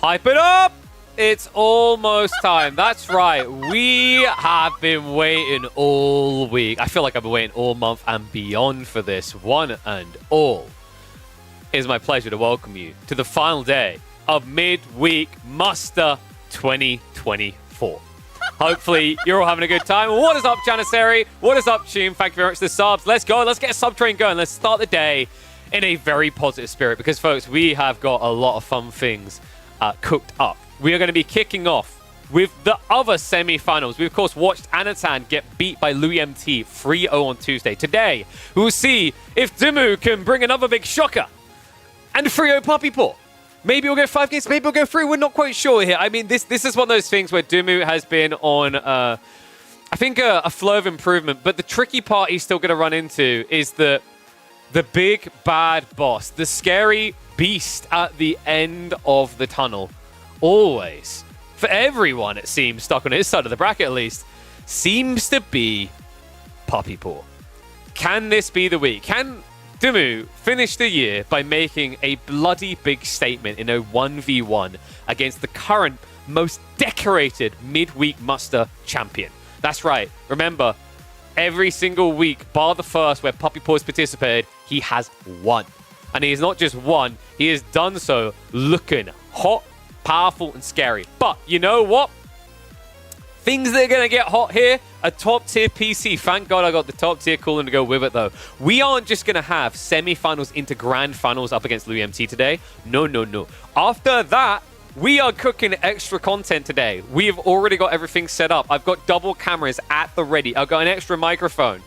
Hype it up! It's almost time. That's right. We have been waiting all week. I feel like I've been waiting all month and beyond for this. One and all. It is my pleasure to welcome you to the final day of Midweek Muster 2024. Hopefully, you're all having a good time. What is up, Janissary? What is up, Tune? Thank you very much for the subs. Let's go. Let's get a sub train going. Let's start the day in a very positive spirit because, folks, we have got a lot of fun things cooked up. We are going to be kicking off with the other semi-finals. We, of course, watched Anatan get beat by Louis MT 3-0 on Tuesday. Today, we will see if Dimu can bring another big shocker and 3-0 Puppy Paw. Maybe we'll go 5 games, maybe we'll go 3. We're not quite sure here. I mean, this is one of those things where Dimu has been on, I think, a flow of improvement. But the tricky part he's still going to run into is the big bad boss, the scary beast at the end of the tunnel. Always, for everyone, it seems, stuck on his side of the bracket at least, seems to be Puppy Paw. Can this be the week? Can Dimu finish the year by making a bloody big statement in a 1v1 against the current most decorated midweek muster champion? That's right. Remember, every single week, bar the first where Puppy Paw has participated, he has won. And he has not just won, he has done so looking hot, powerful, and scary. But you know what? Things that are going to get hot here, a top-tier PC. Thank God I got the top-tier cooling to go with it, though. We aren't just going to have semi-finals into grand finals up against Louis MT today. No, no, no. After that, we are cooking extra content today. We have already got everything set up. I've got double cameras at the ready. I've got an extra microphone.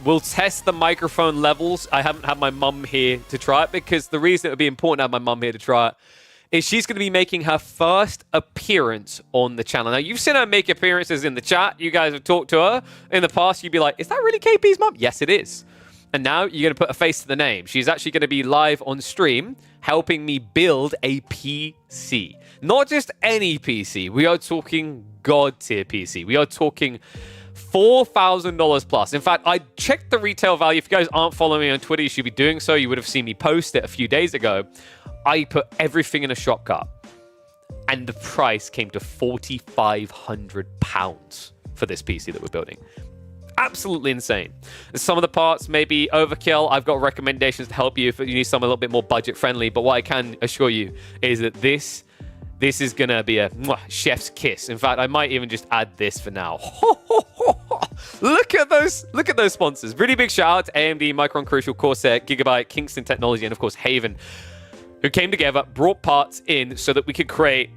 We'll test the microphone levels. I haven't had my mum here to try it because the reason it would be important to have my mum here to try it is she's going to be making her first appearance on the channel. Now, you've seen her make appearances in the chat. You guys have talked to her in the past. You'd be like, is that really KP's mum? Yes, it is. And now you're going to put a face to the name. She's actually going to be live on stream helping me build a PC. Not just any PC. We are talking God tier PC. We are talking $4,000 plus. In fact, I checked the retail value. If you guys aren't following me on Twitter, you should be doing so. You would have seen me post it a few days ago. I put everything in a shop cart, and the price came to £4,500 for this PC that we're building. Absolutely insane. Some of the parts may be overkill. I've got recommendations to help you if you need something a little bit more budget friendly. But what I can assure you is that this is going to be a chef's kiss. In fact, I might even just add this for now. Look at those sponsors. Really big shout out to AMD, Micron Crucial, Corsair, Gigabyte, Kingston Technology, and of course Haven, who came together, brought parts in so that we could create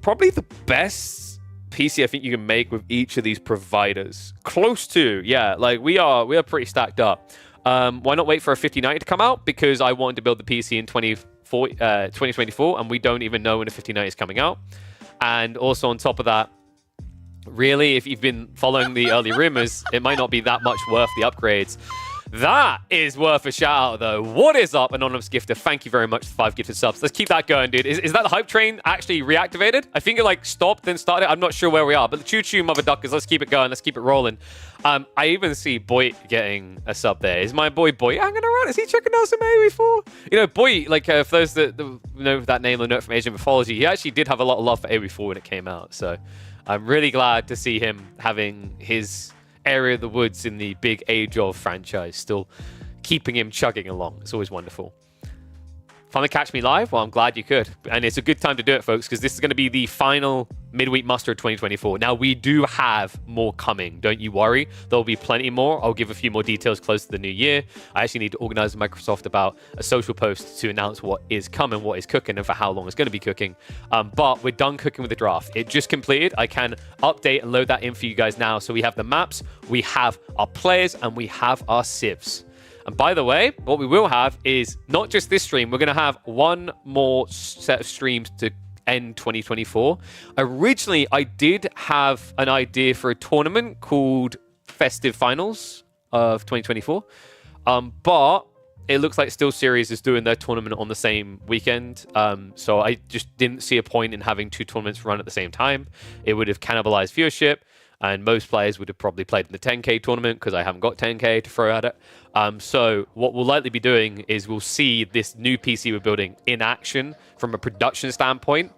probably the best PC I think you can make with each of these providers. Close to, yeah, like we are pretty stacked up. Why not wait for a 5090 to come out? Because I wanted to build the PC in 2024, and we don't even know when a 5090 is coming out. And also on top of that, really, if you've been following the early rumors, it might not be that much worth the upgrades. That is worth a shout out, though. What is up, Anonymous Gifter? Thank you very much for 5 gifted subs. Let's keep that going, dude. Is that the hype train actually reactivated? I think it like stopped, then started. I'm not sure where we are, but the choo-choo, mother duckers. Let's keep it going. Let's keep it rolling. I even see Boy getting a sub there. Is my boy hanging around? Is he checking out some AoE4? You know, Boy, like for those that know that name or know it from Asian Mythology, he actually did have a lot of love for AoE4 when it came out. So I'm really glad to see him having his area of the woods in the big Age of franchise, still keeping him chugging along. It's always wonderful. Finally catch me live? Well, I'm glad you could. And it's a good time to do it, folks, because this is going to be the final midweek muster of 2024. Now, we do have more coming. Don't you worry. There'll be plenty more. I'll give a few more details close to the new year. I actually need to organize with Microsoft about a social post to announce what is coming, what is cooking, and for how long it's going to be cooking. But we're done cooking with the draft. It just completed. I can update and load that in for you guys now. So we have the maps, we have our players, and we have our civs. And by the way, what we will have is not just this stream. We're going to have one more set of streams to end 2024. Originally, I did have an idea for a tournament called Festive Finals of 2024. But it looks like Steel Series is doing their tournament on the same weekend. So I just didn't see a point in having 2 tournaments run at the same time. It would have cannibalized viewership. And most players would have probably played in the 10K tournament because I haven't got 10K to throw at it. So what we'll likely be doing is we'll see this new PC we're building in action from a production standpoint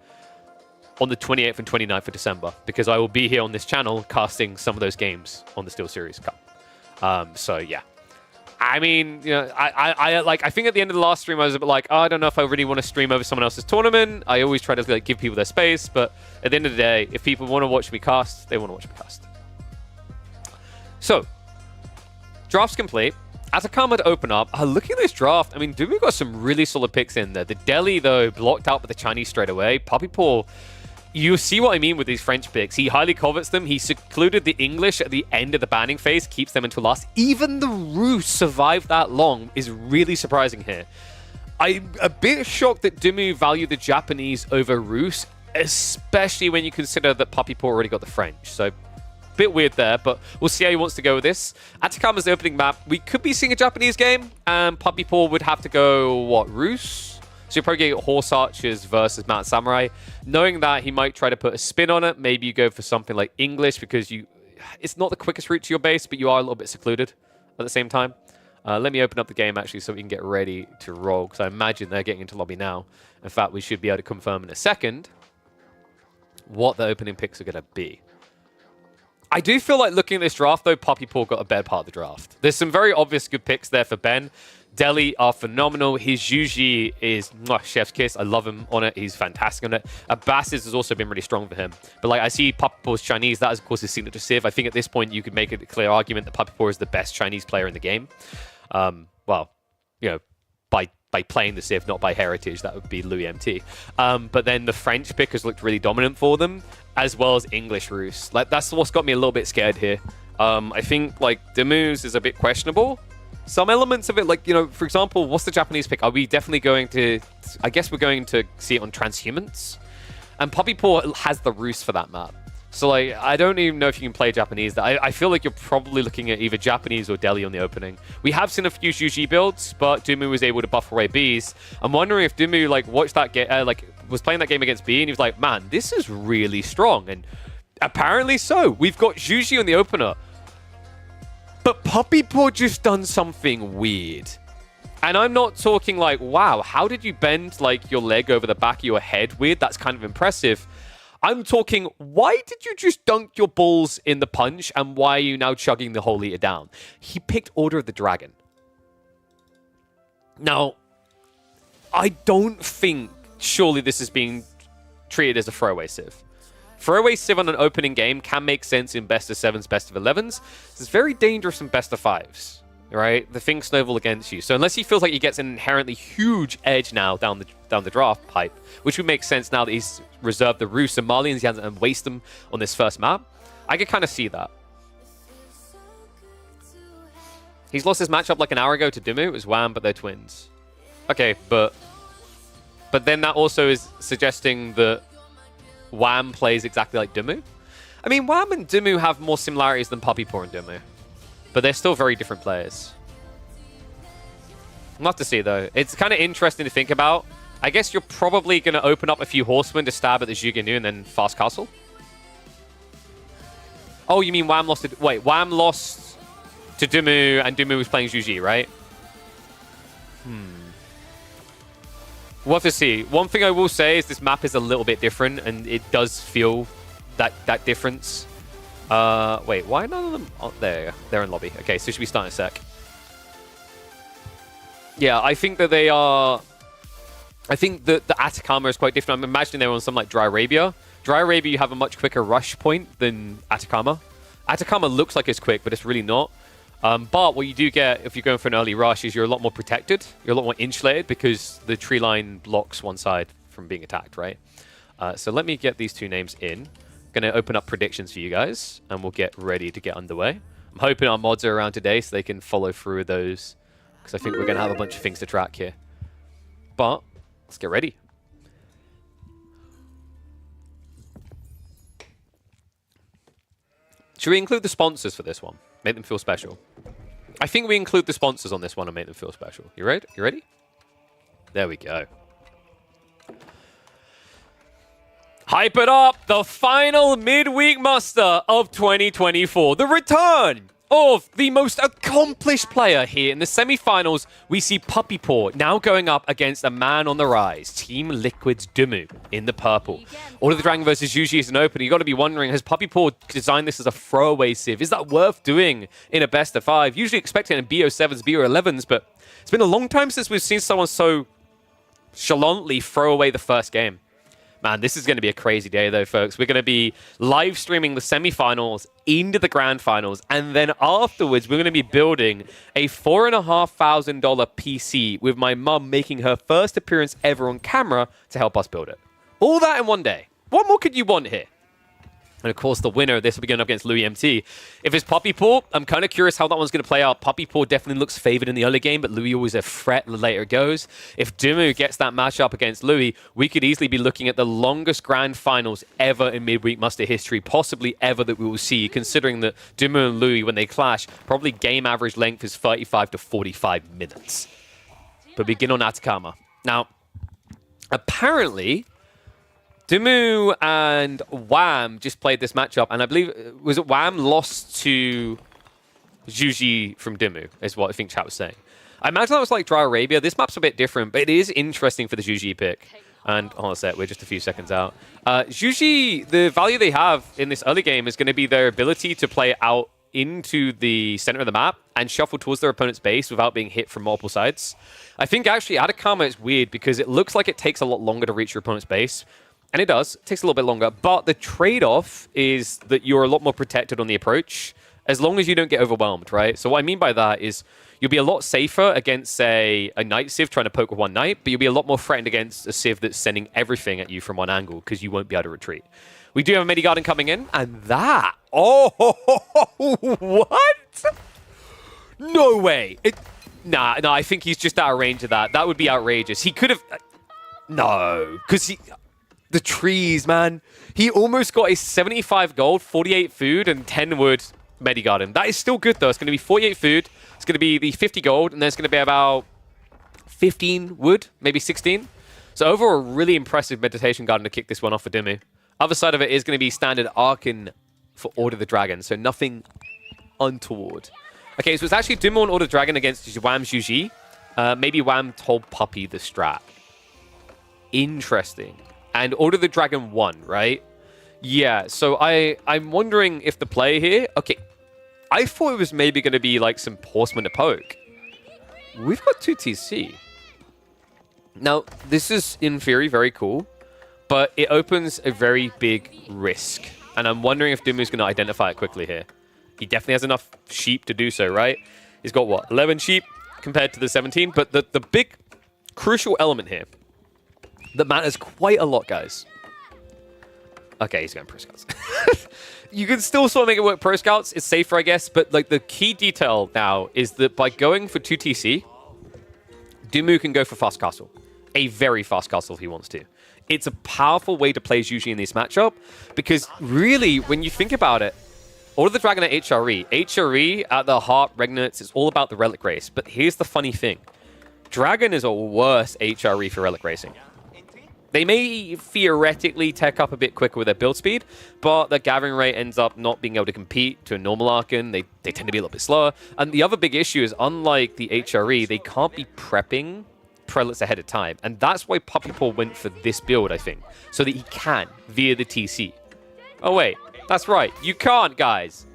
on the 28th and 29th of December, because I will be here on this channel casting some of those games on the Steel Series Cup. So yeah. I mean, you know, I think at the end of the last stream I was a bit like, oh, I don't know if I really want to stream over someone else's tournament. I always try to like give people their space, but at the end of the day, if people want to watch me cast, they want to watch me cast. So, draft's complete. Atacama to open up. Looking at this draft, I mean, Dumu got some really solid picks in there. The Delhi, though, blocked out by the Chinese straight away. Puppy Paw, you see what I mean with these French picks. He highly covets them. He secluded the English at the end of the banning phase, keeps them until last. Even the Rus survived that long is really surprising here. I'm a bit shocked that Dumu valued the Japanese over Rus, especially when you consider that Puppy Paw already got the French. So, bit weird there, but we'll see how he wants to go with this. Atacama's the opening map. We could be seeing a Japanese game, and Puppy Paw would have to go, what, Rus? So you'll probably get Horse Archers versus Mount Samurai. Knowing that, he might try to put a spin on it. Maybe you go for something like English, because it's not the quickest route to your base, but you are a little bit secluded at the same time. Let me open up the game, actually, so we can get ready to roll, because I imagine they're getting into lobby now. In fact, we should be able to confirm in a second what the opening picks are going to be. I do feel like looking at this draft, though, Puppy Paw got a better part of the draft. There's some very obvious good picks there for Ben. Delhi are phenomenal. His Yuji is chef's kiss. I love him on it. He's fantastic on it. Abbas's has also been really strong for him. But like I see Puppy Paw's Chinese. That is, of course, his signature Civ. I think at this point you could make a clear argument that Puppy Paw is the best Chinese player in the game. Well, you know, by playing the Civ, not by heritage. That would be Louis MT. But then the French pick has looked really dominant for them, as well as English Rus. Like, that's what's got me a little bit scared here. I think, like, Demu's is a bit questionable. Some elements of it, like, you know, for example, what's the Japanese pick? Are we definitely going to... I guess we're going to see it on Transhumans. And Puppy Paw has the Rus for that map. So, like, I don't even know if you can play Japanese. I feel like you're probably looking at either Japanese or Delhi on the opening. We have seen a few Juji builds, but Dumu was able to buff away Bs. I'm wondering if Dumu, like, watched that game, was playing that game against B, and he was like, man, this is really strong. And apparently so. We've got Juji on the opener. But Puppy Paw just done something weird. And I'm not talking like, wow, how did you bend, like, your leg over the back of your head weird? That's kind of impressive. I'm talking, why did you just dunk your balls in the punch, and why are you now chugging the whole liter down? He picked Order of the Dragon. Now, I don't think, surely this is being treated as a throwaway Civ. Throwaway Civ on an opening game can make sense in best of 7s, best of 11s. It's very dangerous in best of 5s, right? The things snowball against you. So unless he feels like he gets an inherently huge edge now down the draft pipe, which would make sense now that he's reserved the Rus and Malians, he hasn't waste them on this first map, I could kind of see that. He's lost his matchup like an hour ago to Dumu. It was Wham, but they're twins. Okay, but then that also is suggesting that Wham plays exactly like Dumu. I mean, Wham and Dumu have more similarities than Puppy Paw and Dumu, but they're still very different players. We'll have to see, though. It's kind of interesting to think about. I guess you're probably going to open up a few horsemen to stab at the Zhuge and then fast castle. Oh, you mean Wham lost to... Wait, Wham lost to Dumu, and Dumu was playing Zhuge, right? We'll have to see. One thing I will say is this map is a little bit different, and it does feel that difference. Wait, why none of them... Oh, there, they're in lobby. Okay, so should we start in a sec? Yeah, I think that they are... I think that the Atacama is quite different. I'm imagining they're on some like Dry Arabia. Dry Arabia, you have a much quicker rush point than Atacama. Atacama looks like it's quick, but it's really not. But what you do get if you're going for an early rush is you're a lot more protected. You're a lot more insulated because the tree line blocks one side from being attacked, right? So let me get these two names in. Going to open up predictions for you guys, and we'll get ready to get underway. I'm hoping our mods are around today so they can follow through those, because I think we're going to have a bunch of things to track here. But let's get ready. Should we include the sponsors for this one? Make them feel special. I think we include the sponsors on this one and make them feel special. You ready? You ready? There we go. Hype it up! The final midweek muster of 2024. The return of the most accomplished player here in the semi-finals, we see Puppy Paw now going up against a man on the rise, Team Liquid's Dumu in the purple. Order the Dragon versus Yuji is an open. You got to be wondering, has Puppy Paw designed this as a throwaway Civ? Is that worth doing in a best of 5? Usually expecting in BO7s, BO11s, but it's been a long time since we've seen someone so chalantly throw away the first game. Man, this is going to be a crazy day, though, folks. We're going to be live streaming the semifinals into the grand finals, and then afterwards, we're going to be building a $4,500 PC with my mum making her first appearance ever on camera to help us build it. All that in one day. What more could you want here? And of course, the winner of this will be going up against Louis MT. If it's Puppy Paw, I'm kind of curious how that one's going to play out. Puppy Paw definitely looks favored in the early game, but Louis always a threat the later it goes. If Dumu gets that matchup against Louis, we could easily be looking at the longest grand finals ever in Midweek Muster history, possibly ever that we will see, considering that Dumu and Louis, when they clash, probably game average length is 35 to 45 minutes. But begin on Atacama. Now, apparently, Dumu and Wham just played this matchup, and I believe, was it Wham lost to Juji from Dumu, is what I think chat was saying. I imagine that was like Dry Arabia. This map's a bit different, but it is interesting for the Juji pick. And hold on a sec, we're just a few seconds out. Juji, the value they have in this early game is going to be their ability to play out into the center of the map and shuffle towards their opponent's base without being hit from multiple sides. I think actually Atacama is weird because it looks like it takes a lot longer to reach your opponent's base. And it does. It takes a little bit longer. But the trade-off is that you're a lot more protected on the approach as long as you don't get overwhelmed, right? So what I mean by that is you'll be a lot safer against, say, a Knight Civ trying to poke with one Knight, but you'll be a lot more threatened against a Civ that's sending everything at you from one angle because you won't be able to retreat. We do have a Medigarden coming in, and that... Oh, what? No way. Nah, I think he's just out of range of that. That would be outrageous. He could have... No, because he... The trees, man. He almost got a 75 gold, 48 food, and 10 wood Medigarden. That is still good, though. It's going to be 48 food. It's going to be the 50 gold, and then it's going to be about 15 wood, maybe 16. So overall, a really impressive Meditation Garden to kick this one off for Dumu. Other side of it is going to be standard Arkin for Order the Dragon, so nothing untoward. Okay, so it's actually Dumu on Order the Dragon against Wham's Yuji. Maybe Wham told Puppy the strat. Interesting. And Order the Dragon won, right? Yeah, so I'm wondering if the play here... Okay, I thought it was maybe going to be like some Horseman to poke. We've got 2 TC. Now, this is in theory very cool, but it opens a very big risk. And I'm wondering if Dumu's going to identify it quickly here. He definitely has enough sheep to do so, right? He's got, what, 11 sheep compared to the 17? But the big crucial element here that matters quite a lot, guys. Okay, he's going Pro Scouts. You can still sort of make it work Pro Scouts. It's safer, I guess. But like the key detail now is that by going for 2 TC, Dumu can go for Fast Castle. A very fast castle if he wants to. It's a powerful way to play Juji in this matchup because really, when you think about it, Order the Dragon at HRE. HRE at the heart, Regnates, it's all about the Relic Race. But here's the funny thing. Dragon is a worse HRE for Relic Racing. They may theoretically tech up a bit quicker with their build speed, but their gathering rate ends up not being able to compete to a normal Archon. They tend to be a little bit slower. And the other big issue is, unlike the HRE, they can't be prepping prelates ahead of time. And that's why Puppy Paw went for this build, I think, so that he can via the TC. Oh, wait. That's right. You can't, guys.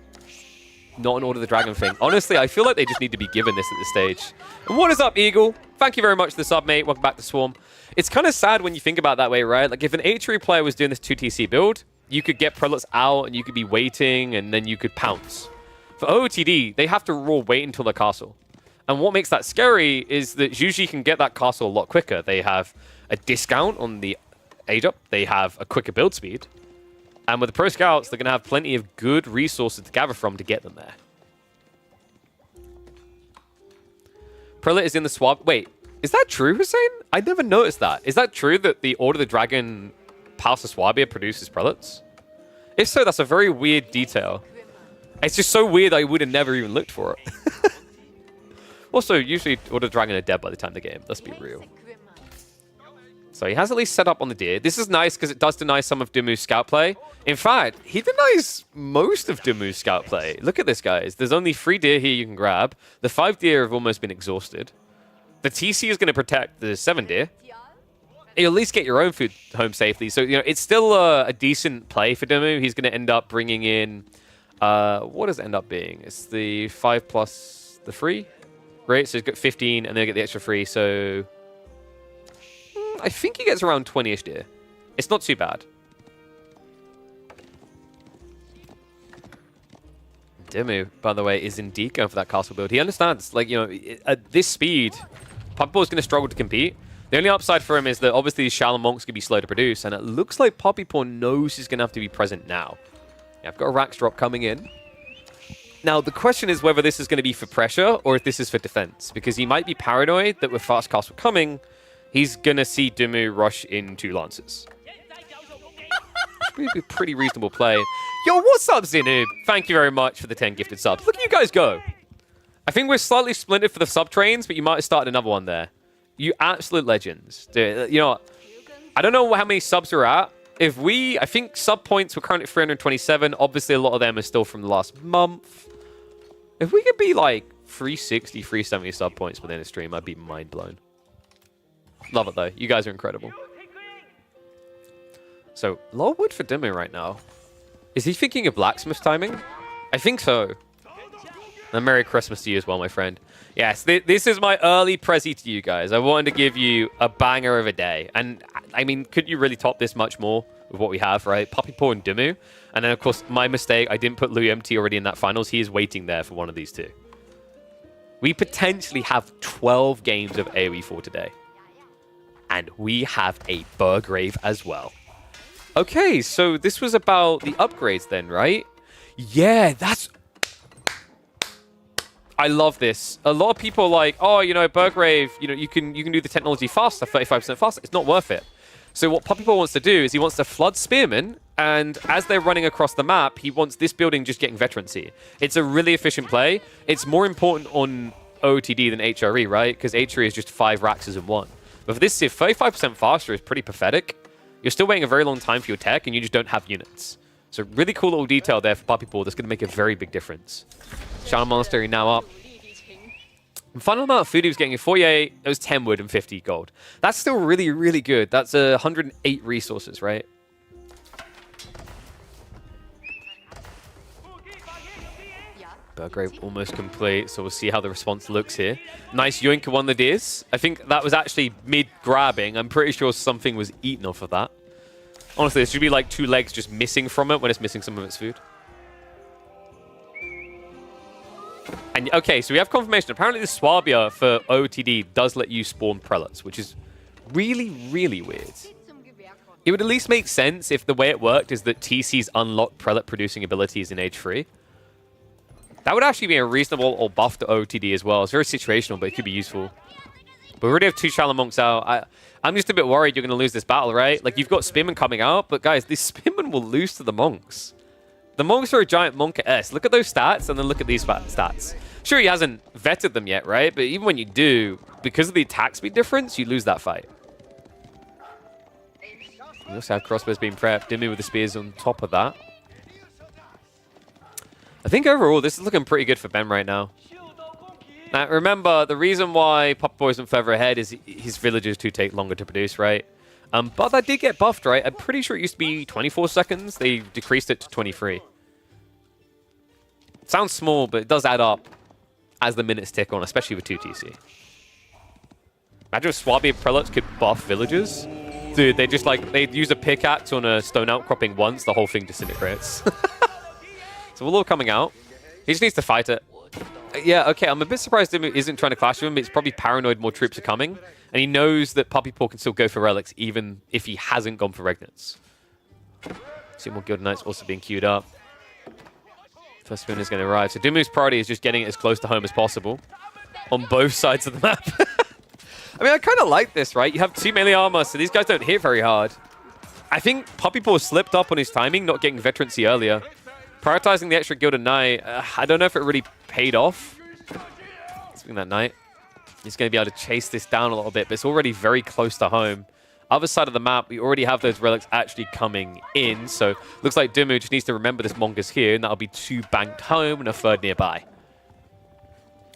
Not an Order the Dragon thing. Honestly, I feel like they just need to be given this at this stage. And what is up, Eagle? Thank you very much for the sub, mate. Welcome back to Swarm. It's kind of sad when you think about it that way, right? Like, if an HRE player was doing this 2 TC build, you could get prelates out and you could be waiting and then you could pounce. For OOTD, they have to raw wait until the castle. And what makes that scary is that Juji can get that castle a lot quicker. They have a discount on the age up. They have a quicker build speed. And with the Pro Scouts, they're going to have plenty of good resources to gather from to get them there. Prelate is in the swab. Wait, is that true, Hussein? I never noticed that. Is that true that the Order of the Dragon House of Swabia produces prelates? If so, that's a very weird detail. It's just so weird I would have never even looked for it. Also, usually Order of the Dragon are dead by the time of the game. Let's be real. So he has at least set up on the deer. This is nice because it does deny some of Dimu's scout play. In fact, he denies most of Dimu's scout play. Look at this, guys. There's only 3 deer here you can grab. The 5 deer have almost been exhausted. The TC is going to protect the 7 deer. You'll at least get your own food home safely. So, you know, it's still a decent play for Dimu. He's going to end up bringing in... what does it end up being? It's the 5 plus the 3. Right, so he's got 15 and then get the extra 3. So... I think he gets around 20-ish deer. It's not too bad. Dimu, by the way, is indeed going for that castle build. He understands, like, you know, at this speed, Poppypaw is going to struggle to compete. The only upside for him is that obviously Shallow Monk's going to be slow to produce, and it looks like Poppypaw knows he's going to have to be present now. Yeah, I've got a Rax drop coming in. Now, the question is whether this is going to be for pressure or if this is for defense, because he might be paranoid that with fast castle coming, he's going to see Dimu rush in 2 Lancers. Which would be a pretty reasonable play. Yo, what's up, Zinoob? Thank you very much for the 10 gifted subs. Look at you guys go. I think we're slightly splintered for the sub trains, but you might have started another one there. You absolute legends. Dude, you know what? I don't know how many subs we're at. I think sub points were currently 327. Obviously, a lot of them are still from the last month. If we could be like 360, 370 sub points within a stream, I'd be mind blown. Love it, though. You guys are incredible. So, a lot of wood for Dimu right now. Is he thinking of blacksmith timing? I think so. And Merry Christmas to you as well, my friend. Yes, this is my early prezi to you guys. I wanted to give you a banger of a day. And, I mean, could you really top this much more with what we have, right? Poppypaw and Dimu. And then, of course, my mistake, I didn't put Lu MT already in that finals. He is waiting there for one of these 2. We potentially have 12 games of AoE for today. And we have a Burgrave as well. Okay, so this was about the upgrades then, right? Yeah, that's... I love this. A lot of people are like, oh, you know, Burgrave, you know, you can do the technology faster, 35% faster. It's not worth it. So what Poppypaw wants to do is he wants to flood Spearmen, and as they're running across the map, he wants this building just getting veterancy. It's a really efficient play. It's more important on OOTD than HRE, right? Because HRE is just 5 Raxes in 1. But for this, 35% faster is pretty pathetic. You're still waiting a very long time for your tech, and you just don't have units. So really cool little detail there for Poppypaw that's going to make a very big difference. Shadow Monastery now up. And final amount of food he was getting in 48, it was 10 wood and 50 gold. That's still really, really good. That's 108 resources, right? Burgrave almost complete, so we'll see how the response looks here. Nice yoink of one of the deers. I think that was actually mid-grabbing. I'm pretty sure something was eaten off of that. Honestly, there should be like 2 legs just missing from it when it's missing some of its food. And okay, so we have confirmation. Apparently the Swabia for OTD does let you spawn prelates, which is really, really weird. It would at least make sense if the way it worked is that TC's unlocked prelate producing abilities in Age 3. That would actually be a reasonable or buff to OTD as well. It's very situational, but it could be useful. But we already have 2 Shallow Monks out. I'm just a bit worried you're going to lose this battle, right? Like, you've got Spearmen coming out, but guys, this Spearmen will lose to the Monks. The Monks are a giant Monk at S. Look at those stats, and then look at these stats. Sure, he hasn't vetted them yet, right? But even when you do, because of the attack speed difference, you lose that fight. You also have crossbows being prepped. Dimu with the spears on top of that. I think overall, this is looking pretty good for Ben right now. Now, remember, the reason why Poppypaw isn't further ahead is his villagers do take longer to produce, right? But that did get buffed, right? I'm pretty sure it used to be 24 seconds. They decreased it to 23. It sounds small, but it does add up as the minutes tick on, especially with 2 TC. Imagine if Swabia Prelates could buff villagers. Dude, they just like, they use a pickaxe on a stone outcropping once, the whole thing disintegrates. So we're all coming out. He just needs to fight it. Yeah, okay, I'm a bit surprised Dimu isn't trying to clash with him. It's probably paranoid more troops are coming. And he knows that Poppypaw can still go for relics even if he hasn't gone for Regnants. 2 more Gilded Knights also being queued up. First spin is going to arrive. So Dimu's priority is just getting it as close to home as possible on both sides of the map. I mean, I kind of like this, right? You have 2 melee armor, so these guys don't hit very hard. I think Poppypaw slipped up on his timing, not getting veterancy earlier. Prioritizing the extra Gilded Knight, I don't know if it really paid off. Swing that Knight. He's going to be able to chase this down a little bit, but it's already very close to home. Other side of the map, we already have those relics actually coming in. So looks like Dumu just needs to remember this Mongo's here, and that'll be 2 banked home and a 3rd nearby.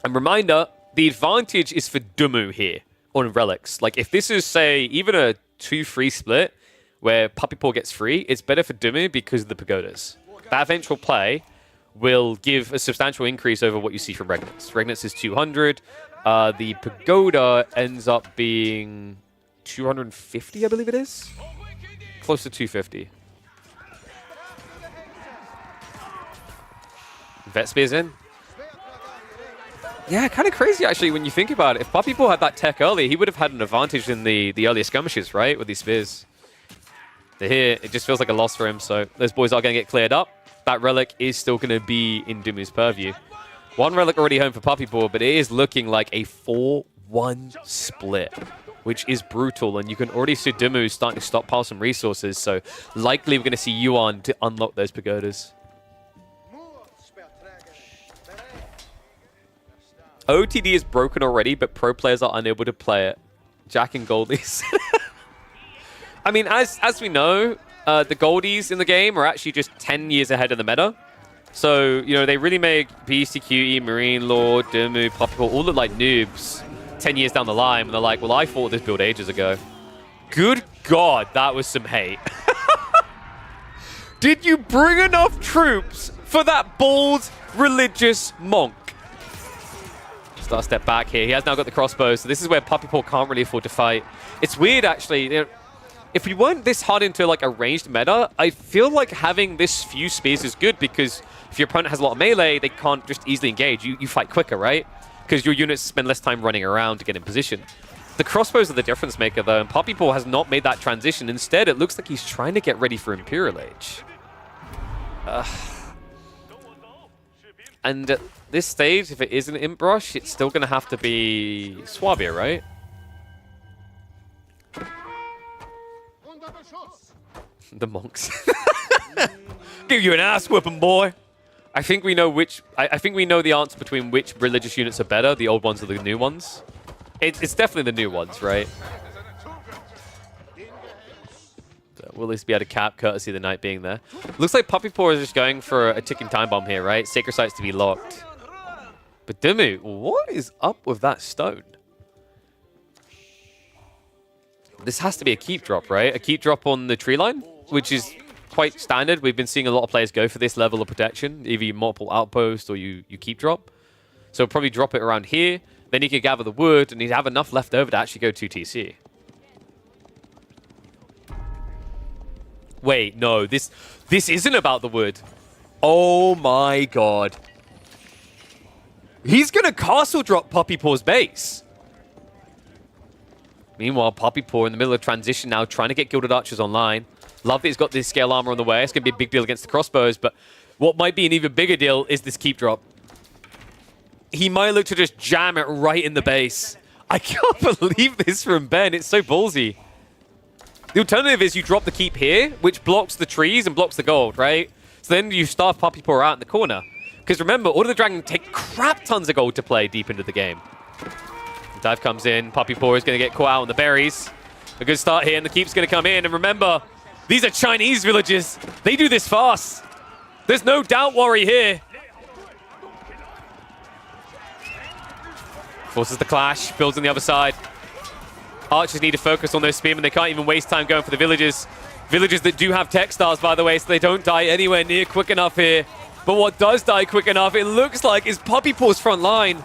And reminder, the advantage is for Dumu here on relics. Like if this is, say, even a 2-3 split where Puppy Paw gets free, it's better for Dumu because of the pagodas. That eventual play will give a substantial increase over what you see from Regnitz. Regnitz is 200. The pagoda ends up being 250, I believe it is. Close to 250. Vet Spear's in. Yeah, kind of crazy, actually, when you think about it. If Puppy Paw had that tech early, he would have had an advantage in the earlier skirmishes, right, with these spears. They're here. It just feels like a loss for him, so those boys are going to get cleared up. That relic is still going to be in Dumu's purview. 1 relic already home for Puppy Paw, but it is looking like a 4-1 split, which is brutal, and you can already see Dumu starting to stockpile some resources, so likely we're going to see Yuan to unlock those pagodas. OTD is broken already, but pro players are unable to play it. Jack and Goldies. I mean, as we know, the Goldies in the game are actually just 10 years ahead of the meta. So, you know, they really make BCQE, Marine Lord, Dumu, Puppy Paw all look like noobs 10 years down the line. And they're like, well, I fought this build ages ago. Good God, that was some hate. Did you bring enough troops for that bald religious monk? Start step back here. He has now got the crossbows, so this is where Puppy Paw can't really afford to fight. It's weird, actually. You know, if we weren't this hard into like a ranged meta, I feel like having this few spears is good because if your opponent has a lot of melee, they can't just easily engage. You fight quicker, right? Because your units spend less time running around to get in position. The crossbows are the difference maker, though, and Puppy Paw has not made that transition. Instead, it looks like he's trying to get ready for Imperial Age. And at this stage, if it is an Imp Rush, it's still going to have to be Swabia, right? The monks. Give you an ass whooping, boy. I think we know which. I think we know the answer between which religious units are better, the old ones or the new ones. It's definitely the new ones, right? So we'll at least be able to cap courtesy of the knight being there. Looks like Puppy Paw is just going for a ticking time bomb here, right? Sacred Sites to be locked. But Dumu, what is up with that stone? This has to be a keep drop, right? A keep drop on the tree line, which is quite standard. We've been seeing a lot of players go for this level of protection. Either you multiple outpost or you keep drop. So probably drop it around here. Then you can gather the wood, and he'd have enough left over to actually go 2 TC. Wait, no, this isn't about the wood. Oh my god. He's going to castle drop Puppy Paw's base. Meanwhile, Puppy Paw in the middle of transition now, trying to get Gilded Archers online. Love that he's got this scale armor on the way. It's going to be a big deal against the crossbows, but what might be an even bigger deal is this keep drop. He might look to just jam it right in the base. I can't believe this from Ben. It's so ballsy. The alternative is you drop the keep here, which blocks the trees and blocks the gold, right? So then you starve Puppy Paw out in the corner. Because remember, Order of the Dragon take crap tons of gold to play deep into the game. The dive comes in. Puppy Paw is going to get caught out on the berries. A good start here, and the keep's going to come in. And remember, these are Chinese villages. They do this fast. There's no doubt worry here. Forces the clash, builds on the other side. Archers need to focus on those spearmen. They can't even waste time going for the villages. Villages that do have tech stars, by the way, so they don't die anywhere near quick enough here. But what does die quick enough, it looks like, is Puppy Paw's front line.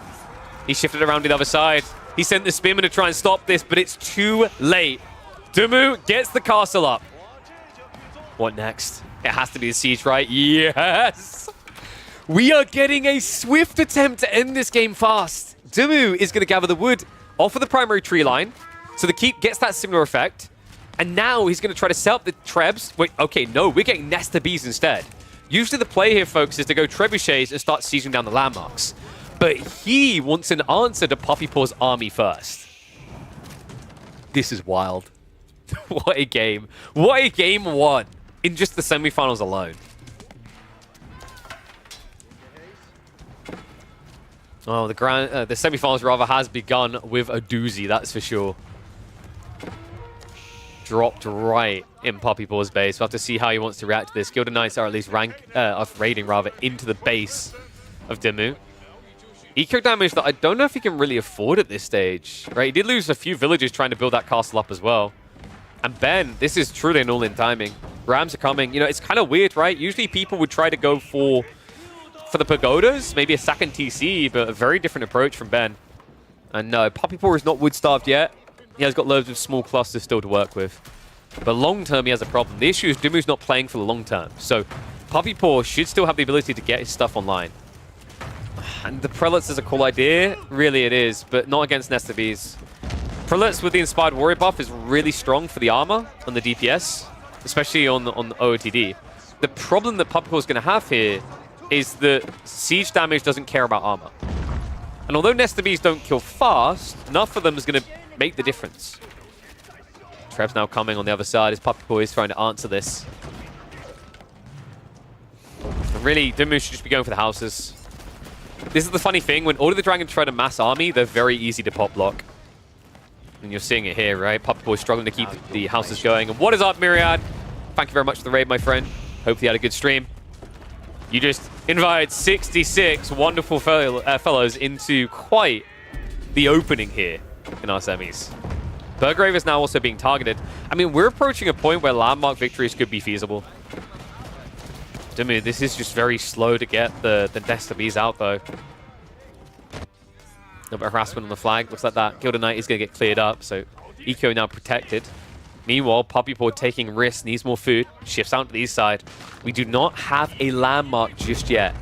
He shifted around to the other side. He sent the spearmen to try and stop this, but it's too late. Dumu gets the castle up. What next? It has to be the siege, right? Yes! We are getting a swift attempt to end this game fast. Dumu is going to gather the wood off of the primary tree line. So the keep gets that similar effect. And now he's going to try to set up the trebs. Wait, okay, no, we're getting Nesta Bees instead. Usually the play here, folks, is to go trebuchets and start sieging down the landmarks. But he wants an answer to Puppy Paw's army first. This is wild. What a game. What a game one in just the semifinals alone. Oh, the semifinals rather has begun with a doozy, that's for sure. dropped right in Poppy Paw's base. We'll have to see how he wants to react to this. Gilded Knights are at least raiding rather into the base of Dimu. Eco damage that I don't know if he can really afford at this stage, right? He did lose a few villagers trying to build that castle up as well. And Ben, this is truly an all-in timing. Rams are coming. You know, it's kind of weird, right? Usually people would try to go for the pagodas, maybe a second TC, but a very different approach from Ben. And no, Poppy Paw is not wood-starved yet. He has got loads of small clusters still to work with. But long-term, he has a problem. The issue is Dimu's not playing for the long-term. So Poppy Paw should still have the ability to get his stuff online. And the Prelates is a cool idea. Really, it is, but not against Nest of Bees. Prelates with the Inspired Warrior buff is really strong for the armor on the DPS, especially on the OOTD. The problem that Poppy Paw is going to have here is that siege damage doesn't care about armor. And although Nest of Bees don't kill fast, enough of them is going to make the difference. Treb's now coming on the other side as Poppy Paw is trying to answer this. And really, Dimu should just be going for the houses. This is the funny thing, when Order the Dragon try to mass army, they're very easy to pop block. And you're seeing it here, right? Poppy Paw is struggling to keep the houses going. And what is up, Myriad? Thank you very much for the raid, my friend. Hope you had a good stream. You just invited 66 wonderful fellows into quite the opening here in our semis. Burgrave is now also being targeted. I mean, we're approaching a point where landmark victories could be feasible. I mean, this is just very slow to get the Nest of Bees out, though. A little bit of harassment on the flag. Looks like that Gilded Knight is going to get cleared up, so Eco now protected. Meanwhile, Poppy Paw taking risks, needs more food, shifts out to the east side. We do not have a landmark just yet.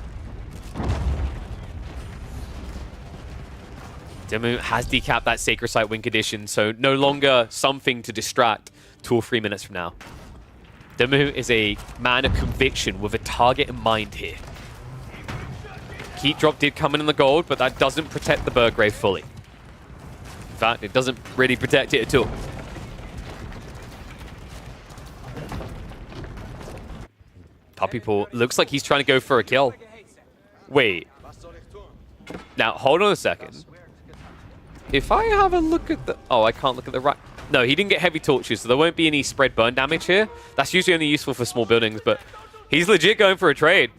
Dimu has decapped that Sacred Site win condition, so no longer something to distract 2 or 3 minutes from now. Dimu is a man of conviction with a target in mind here. Keep drop did come in the gold, but that doesn't protect the Burgrave fully. In fact, it doesn't really protect it at all. Poppy Paw looks like he's trying to go for a kill. Wait. Now, hold on a second. If I have a look at the... Oh, I can't look at the right... No, he didn't get heavy torches, so there won't be any spread burn damage here. That's usually only useful for small buildings, but he's legit going for a trade.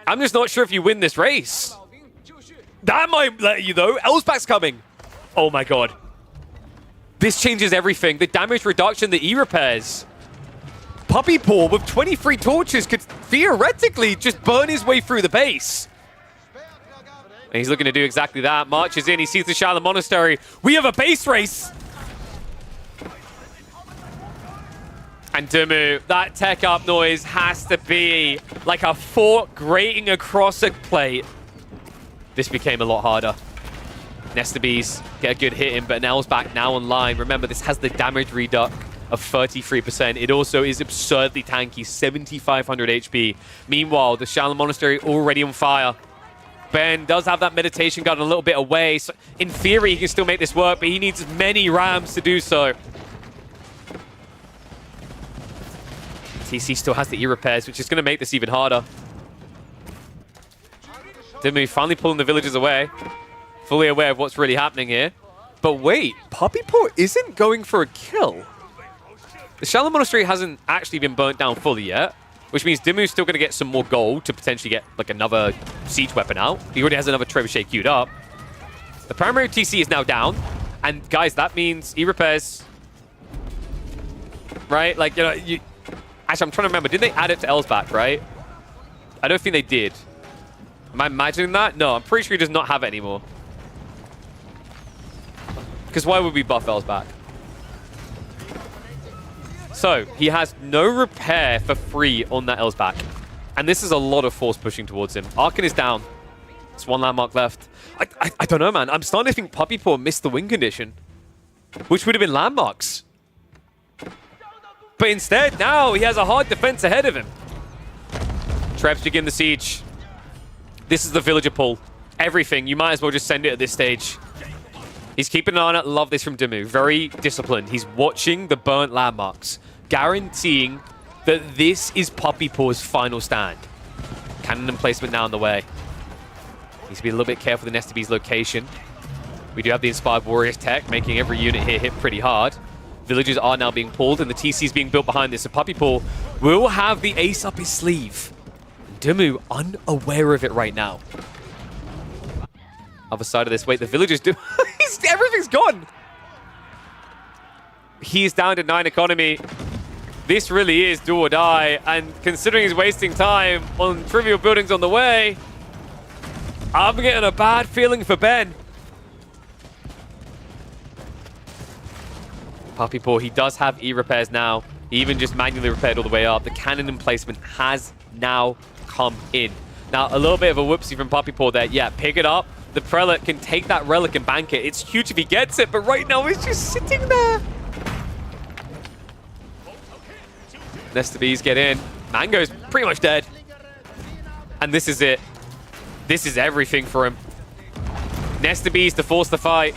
I'm just not sure if you win this race. That might let you, though. Elsbach's coming. Oh, my God. This changes everything. The damage reduction, the E-repairs. Poppy Paw with 23 torches could theoretically just burn his way through the base. And he's looking to do exactly that. Marches in, he sees the Shadow Monastery. We have a base race! And Dimu, that tech up noise has to be like a fork grating across a plate. This became a lot harder. Nest of Bees get a good hit in, but Elsbach now online. Remember, this has the damage reduct of 33%. It also is absurdly tanky, 7,500 HP. Meanwhile, the Shadow Monastery already on fire. Ben does have that meditation gun a little bit away, so in theory he can still make this work, but he needs many rams to do so. TC still has the E-repairs, which is going to make this even harder. Dimu finally pulling the villagers away, fully aware of what's really happening here. But wait, Poppy Paw isn't going for a kill. The Shadow Monastery hasn't actually been burnt down fully yet, which means Dimu's still going to get some more gold to potentially get like another siege weapon out. He already has another trebuchet queued up. The primary TC is now down, and guys, that means E-repairs, right? Like, you know, actually, I'm trying to remember. Did they add it to Elsbach, right? I don't think they did. Am I imagining that? No, I'm pretty sure he does not have it anymore. Because why would we buff Elsbach? So, he has no repair for free on that Elsbach. And this is a lot of force pushing towards him. Arkan is down. It's 1 landmark left. I don't know, man. I'm starting to think Poppy Paw missed the win condition, which would have been landmarks. But instead, now he has a hard defense ahead of him. Trebs begin the siege. This is the villager pull. Everything. You might as well just send it at this stage. He's keeping an eye on it. Love this from Dimu. Very disciplined. He's watching the burnt landmarks, guaranteeing that this is Poppy Paw's final stand. Cannon emplacement now on the way. Needs to be a little bit careful with the Nest of Bees location. We do have the Inspired Warriors tech, making every unit here hit pretty hard. Villagers are now being pulled, and the TC is being built behind this. So Puppy Paw will have the ace up his sleeve. Dimu unaware of it right now. Other side of this, wait, the Villagers do... Everything's gone! He's down to 9 economy. This really is do or die, and considering he's wasting time on trivial buildings on the way, I'm getting a bad feeling for Ben. Puppy Paw, he does have E-repairs now. He even just manually repaired all the way up. The cannon emplacement has now come in. Now, a little bit of a whoopsie from Puppy Paw there. Yeah, pick it up. The Prelate can take that Relic and bank it. It's huge if he gets it, but right now he's just sitting there. Nesta Bees get in. Mango's pretty much dead. And this is it. This is everything for him. Nesta Bees to force the fight.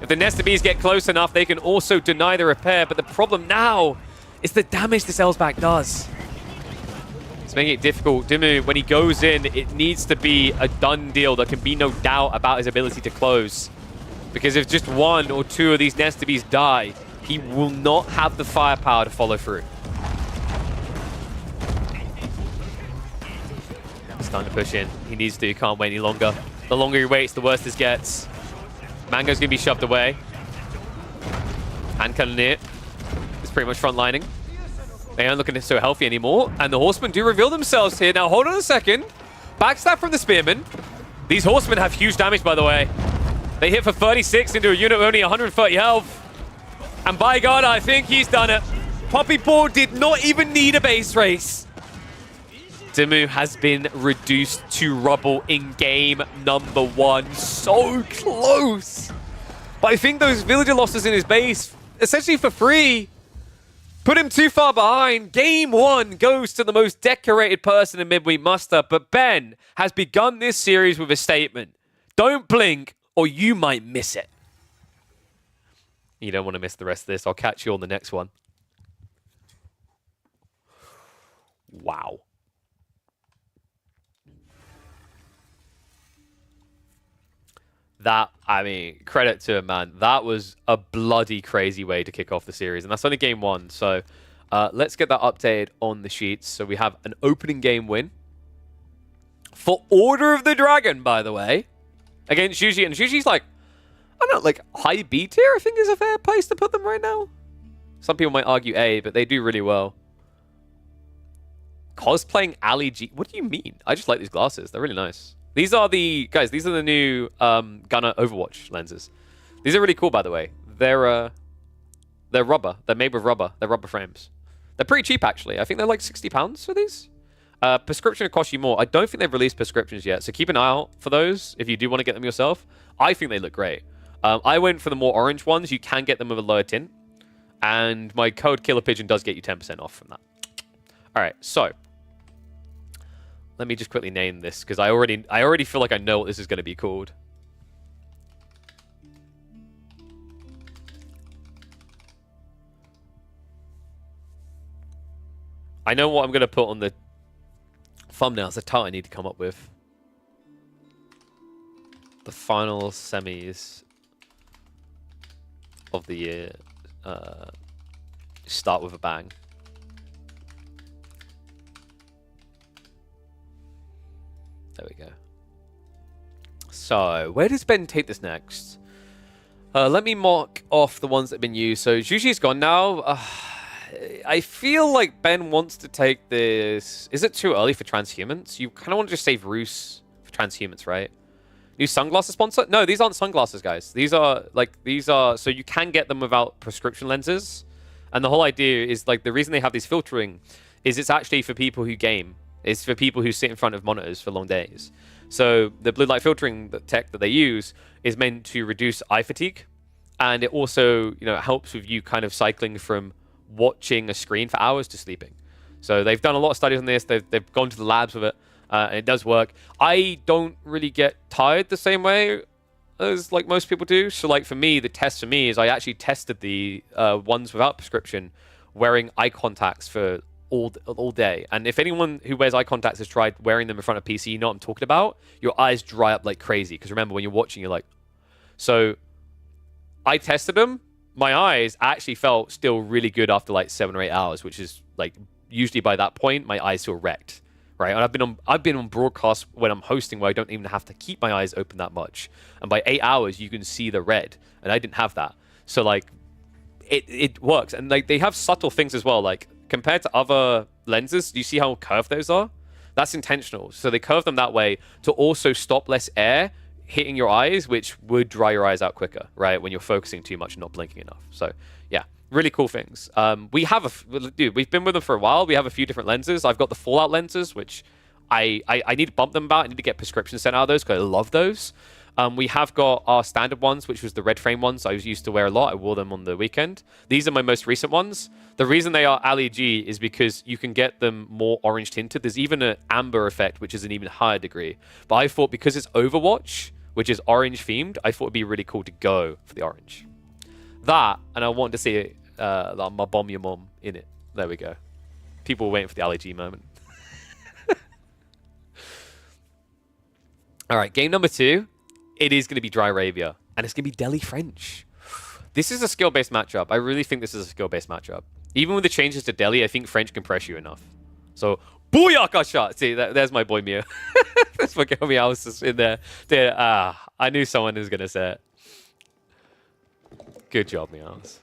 If the Nesta Bees get close enough, they can also deny the repair. But the problem now is the damage this Elsbach does. It's making it difficult. Dimu, when he goes in, it needs to be a done deal. There can be no doubt about his ability to close. Because if just 1 or 2 of these Nesta Bees die, he will not have the firepower to follow through. It's time to push in. He needs to. He can't wait any longer. The longer he waits, the worse this gets. Mango's going to be shoved away. And Cannoneer is pretty much frontlining. They aren't looking so healthy anymore. And the Horsemen do reveal themselves here. Now, hold on a second. Backstab from the Spearmen. These Horsemen have huge damage, by the way. They hit for 36 into a unit with only 130 health. And by God, I think he's done it. Puppy Paw did not even need a base race. Dimu has been reduced to rubble in game number 1. So close. But I think those villager losses in his base, essentially for free, put him too far behind. Game 1 goes to the most decorated person in Midweek Muster. But Ben has begun this series with a statement. Don't blink or you might miss it. You don't want to miss the rest of this. I'll catch you on the next one. Wow. That, I mean, credit to him, man. That was a bloody crazy way to kick off the series. And that's only game 1. So let's get that updated on the sheets. So we have an opening game win. For Order of the Dragon, by the way. Against Juji. And Juji's like, I don't know, like high B tier, I think is a fair place to put them right now. Some people might argue A, but they do really well. Cosplaying Ali G. What do you mean? I just like these glasses. They're really nice. These are the, guys, these are the new Gunner Overwatch lenses. These are really cool, by the way. They're rubber. They're made with rubber. They're rubber frames. They're pretty cheap, actually. I think they're like £60 for these. Prescription will cost you more. I don't think they've released prescriptions yet, so keep an eye out for those if you do want to get them yourself. I think they look great. I went for the more orange ones. You can get them with a lower tint. And my code Killer Pigeon does get you 10% off from that. All right, so let me just quickly name this because I already feel like I know what this is going to be called. I know what I'm going to put on the thumbnail. It's a title I need to come up with. The final semis of the year start with a bang. There we go. So, where does Ben take this next? Let me mark off the ones that have been used. So, Juji's gone now. I feel like Ben wants to take this. Is it too early for transhumans? You kind of want to just save Roos for transhumans, right? New sunglasses sponsor? No, these aren't sunglasses, guys. These are, so you can get them without prescription lenses. And the whole idea is, like, the reason they have these filtering is it's actually for people who game. It's for people who sit in front of monitors for long days. So the blue light filtering tech that they use is meant to reduce eye fatigue. And it also, you know, helps with you kind of cycling from watching a screen for hours to sleeping. So they've done a lot of studies on this. They've gone to the labs with it. And it does work. I don't really get tired the same way as like most people do. So like for me, the test for me is I actually tested the ones without prescription wearing eye contacts for all day. And if anyone who wears eye contacts has tried wearing them in front of PC, you know what I'm talking about? Your eyes dry up like crazy. Because remember, when you're watching, you're like... So I tested them. my eyes actually felt still really good after like 7 or 8 hours, which is like usually by that point my eyes feel wrecked, right? And I've been on broadcast when I'm hosting where I don't even have to keep my eyes open that much, and by 8 hours you can see the red, and I didn't have that. So like it works, and like they have subtle things as well. Like compared to other lenses, do you see how curved those are? That's intentional. So they curve them that way to also stop less air hitting your eyes, which would dry your eyes out quicker, right? When you're focusing too much and not blinking enough. So yeah, really cool things. We've been with them for a while. We have a few different lenses. I've got the Fallout lenses, which I need to bump them about. I need to get prescriptions sent out of those because I love those. We have got our standard ones, which was the red frame ones I used to wear a lot. I wore them on the weekend. These are my most recent ones. The reason they are LED is because you can get them more orange tinted. There's even an amber effect, which is an even higher degree. But I thought because it's Overwatch, which is orange themed, I thought it'd be really cool to go for the orange. That, and I wanted to see my bomb your mom in it. There we go. People were waiting for the LAG moment. All right, game number 2. It is going to be Dry Arabia, and it's going to be Delhi French. This is a skill-based matchup. I really think this is a skill-based matchup. Even with the changes to Delhi, I think French can press you enough. So, booyaka shot! See, there's my boy Mio. That's what got me. I was just in there. I knew someone was going to say it. Good job, Meows.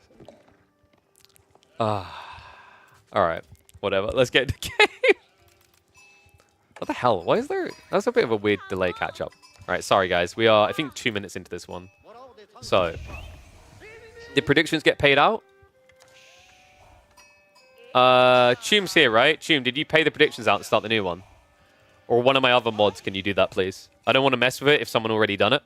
All right, whatever. Let's get into the game. What the hell? Why is there... That's a bit of a weird delay catch-up. All right, sorry, guys. We are, I think, 2 minutes into this one. So, did predictions get paid out? Tume's here, right? Tume, did you pay the predictions out to start the new one? Or one of my other mods, can you do that, please? I don't want to mess with it if someone already done it.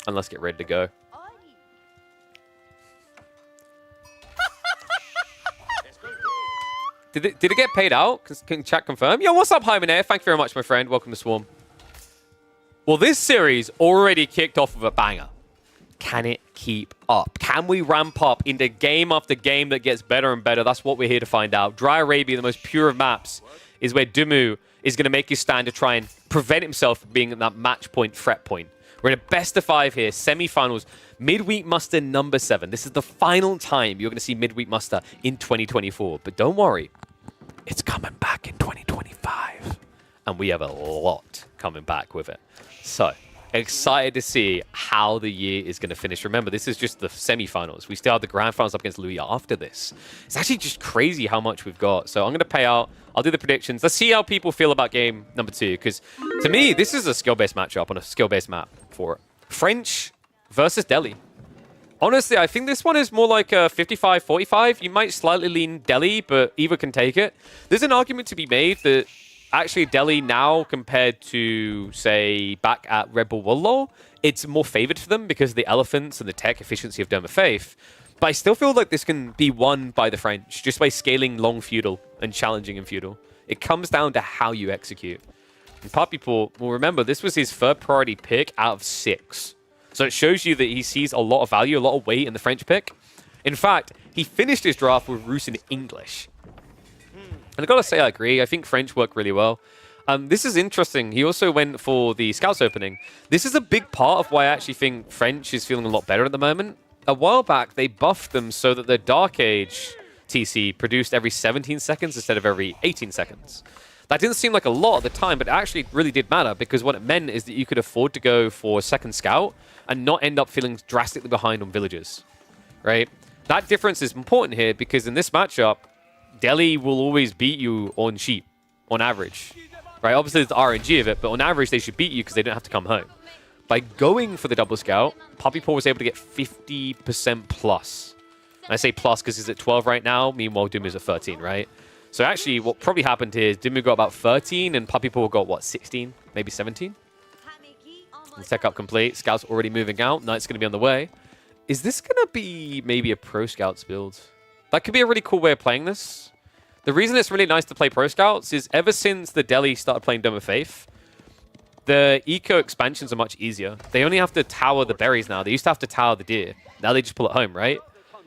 And let's get ready to go. Did it get paid out? Can chat confirm? Yo, what's up, Hyman? Thank you very much, my friend. Welcome to Swarm. Well, this series already kicked off with a banger. Can it keep up? Can we ramp up into game after game that gets better and better? That's what we're here to find out. Dry Arabia, the most pure of maps, is where Dumu is going to make his stand to try and prevent himself from being at that match point, threat point. We're in a best of 5 here, semi-finals. Midweek muster number 7. This is the final time you're going to see Midweek muster in 2024. But don't worry, it's coming back in 2025. And we have a lot coming back with it. So, excited to see how the year is going to finish. Remember, this is just the semi-finals. We still have the grand finals up against Louis after this. It's actually just crazy how much we've got. So I'm going to pay out. I'll do the predictions. Let's see how people feel about game number 2. Because to me, this is a skill-based matchup on a skill-based map for it. French versus Delhi. Honestly, I think this one is more like a 55-45. You might slightly lean Delhi, but either can take it. There's an argument to be made that actually Delhi now, compared to, say, back at Red Bull Wallow, it's more favored for them because of the elephants and the tech efficiency of Dome of Faith. But I still feel like this can be won by the French just by scaling long feudal and challenging in feudal. It comes down to how you execute. And Puppy Paw, well, remember, this was his third priority pick out of 6. So it shows you that he sees a lot of value, a lot of weight in the French pick. In fact, he finished his draft with Roos in English. And I've got to say, I agree. I think French work really well. This is interesting. He also went for the Scouts opening. This is a big part of why I actually think French is feeling a lot better at the moment. A while back, they buffed them so that their Dark Age TC produced every 17 seconds instead of every 18 seconds. That didn't seem like a lot at the time, but it actually really did matter because what it meant is that you could afford to go for a second Scout and not end up feeling drastically behind on villagers, right? That difference is important here because in this matchup, Delhi will always beat you on sheep, on average, right? Obviously, there's the RNG of it, but on average, they should beat you because they don't have to come home. By going for the double scout, Puppy Paw was able to get 50% plus. And I say plus because he's at 12 right now. Meanwhile, Dumu's at 13, right? So actually, what probably happened here is Dumu got about 13 and Puppy Paw got, what, 16? Maybe 17? Tech up complete. Scout's already moving out. Knight's going to be on the way. Is this going to be maybe a Pro Scouts build? That could be a really cool way of playing this. The reason it's really nice to play Pro Scouts is ever since the Delhi started playing Dome of Faith, the eco expansions are much easier. They only have to tower the berries now. They used to have to tower the deer. Now they just pull it home, right?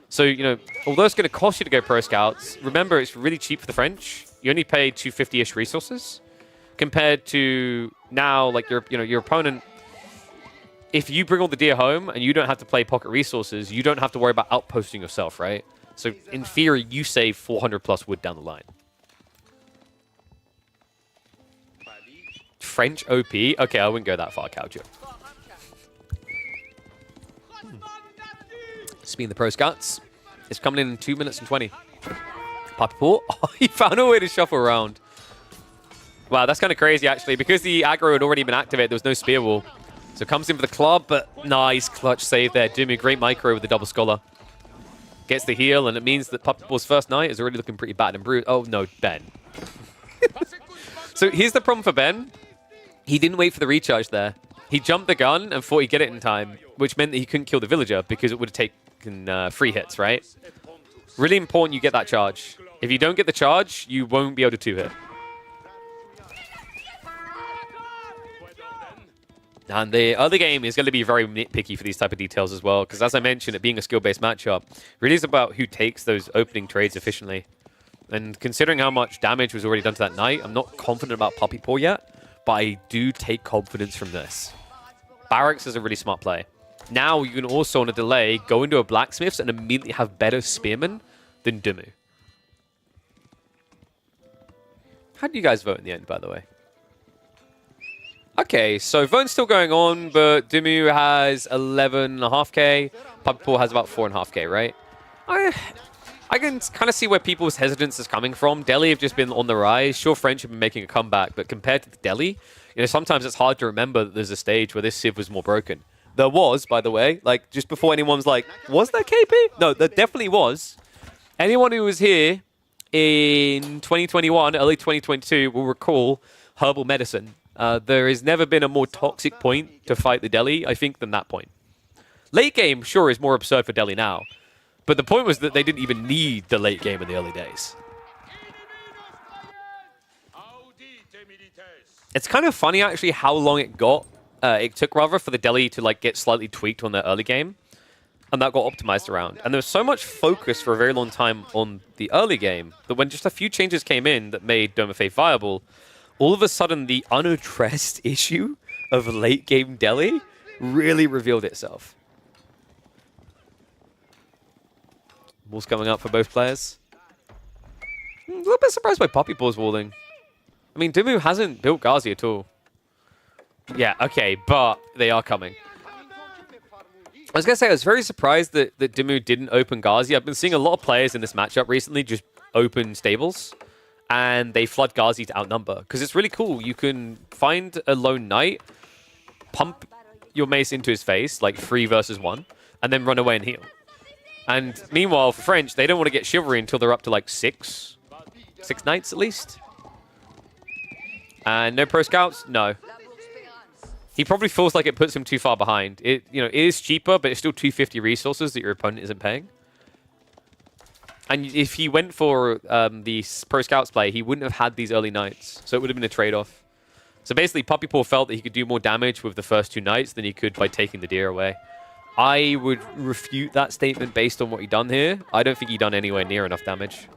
So, you know, although it's going to cost you to go Pro Scouts, remember it's really cheap for the French. You only pay 250-ish resources compared to now, like your opponent. if you bring all the deer home and you don't have to play pocket resources, you don't have to worry about outposting yourself, right? So in theory, you save 400 plus wood down the line. French OP? Okay, I wouldn't go that far, Cowjo. Speaking the pro scouts, it's coming in 2 minutes and 20. Puppy Paw? Oh, he found a way to shuffle around. Wow, that's kind of crazy, actually. Because the aggro had already been activated, there was no spear wall. So comes in for the club, but nice clutch save there. Doing a great micro with the double scholar. Gets the heal, and it means that Puppy Paw's first night is already looking pretty bad and bruised. Oh, no, Ben. So here's the problem for Ben. He didn't wait for the recharge there. He jumped the gun and thought he'd get it in time, which meant that he couldn't kill the villager because it would have taken 3 hits, right? Really important you get that charge. If you don't get the charge, you won't be able to 2-hit. And the early game is going to be very nitpicky for these type of details as well, because as I mentioned, it being a skill-based matchup, really is about who takes those opening trades efficiently. And considering how much damage was already done to that knight, I'm not confident about Puppy Paw yet, but I do take confidence from this. Barracks is a really smart play. Now you can also, on a delay, go into a blacksmith's and immediately have better spearmen than Dumu. How do you guys vote in the end, by the way? Okay, so voting's still going on, but Dumu has 11.5k. Puppy Paw has about 4.5k, right? I can kind of see where people's hesitance is coming from. Delhi have just been on the rise. Sure, French have been making a comeback, but compared to Delhi, you know, sometimes it's hard to remember that there's a stage where this Civ was more broken. There was, by the way, like just before anyone's like, was there KP? No, there definitely was. Anyone who was here in 2021, early 2022 will recall herbal medicine. There has never been a more toxic point to fight the Delhi, I think, than that point. Late game, sure, is more absurd for Delhi now. But the point was that they didn't even need the late game in the early days. It's kind of funny, actually, how long it took for the Delhi to like get slightly tweaked on their early game. And that got optimized around. And there was so much focus for a very long time on the early game that when just a few changes came in that made Dome of Faith viable, all of a sudden the unaddressed issue of late game Delhi really revealed itself. Walls coming up for both players. A little bit surprised by Puppy Paw's walling. I mean, Dumu hasn't built Ghazi at all. Yeah, okay, but they are coming. I was going to say, I was very surprised that Dumu didn't open Ghazi. I've been seeing a lot of players in this matchup recently just open stables, and they flood Ghazi to outnumber. Because it's really cool. You can find a lone knight, pump your mace into his face, like 3 versus 1, and then run away and heal. And meanwhile, for French, they don't want to get chivalry until they're up to like 6 knights at least. And no pro scouts? No. He probably feels like it puts him too far behind. It is cheaper, but it's still 250 resources that your opponent isn't paying. And if he went for the pro scouts play, he wouldn't have had these early knights. So it would have been a trade-off. So basically, Puppy Paw felt that he could do more damage with the first 2 knights than he could by taking the deer away. I would refute that statement based on what he done here. I don't think he done anywhere near enough damage.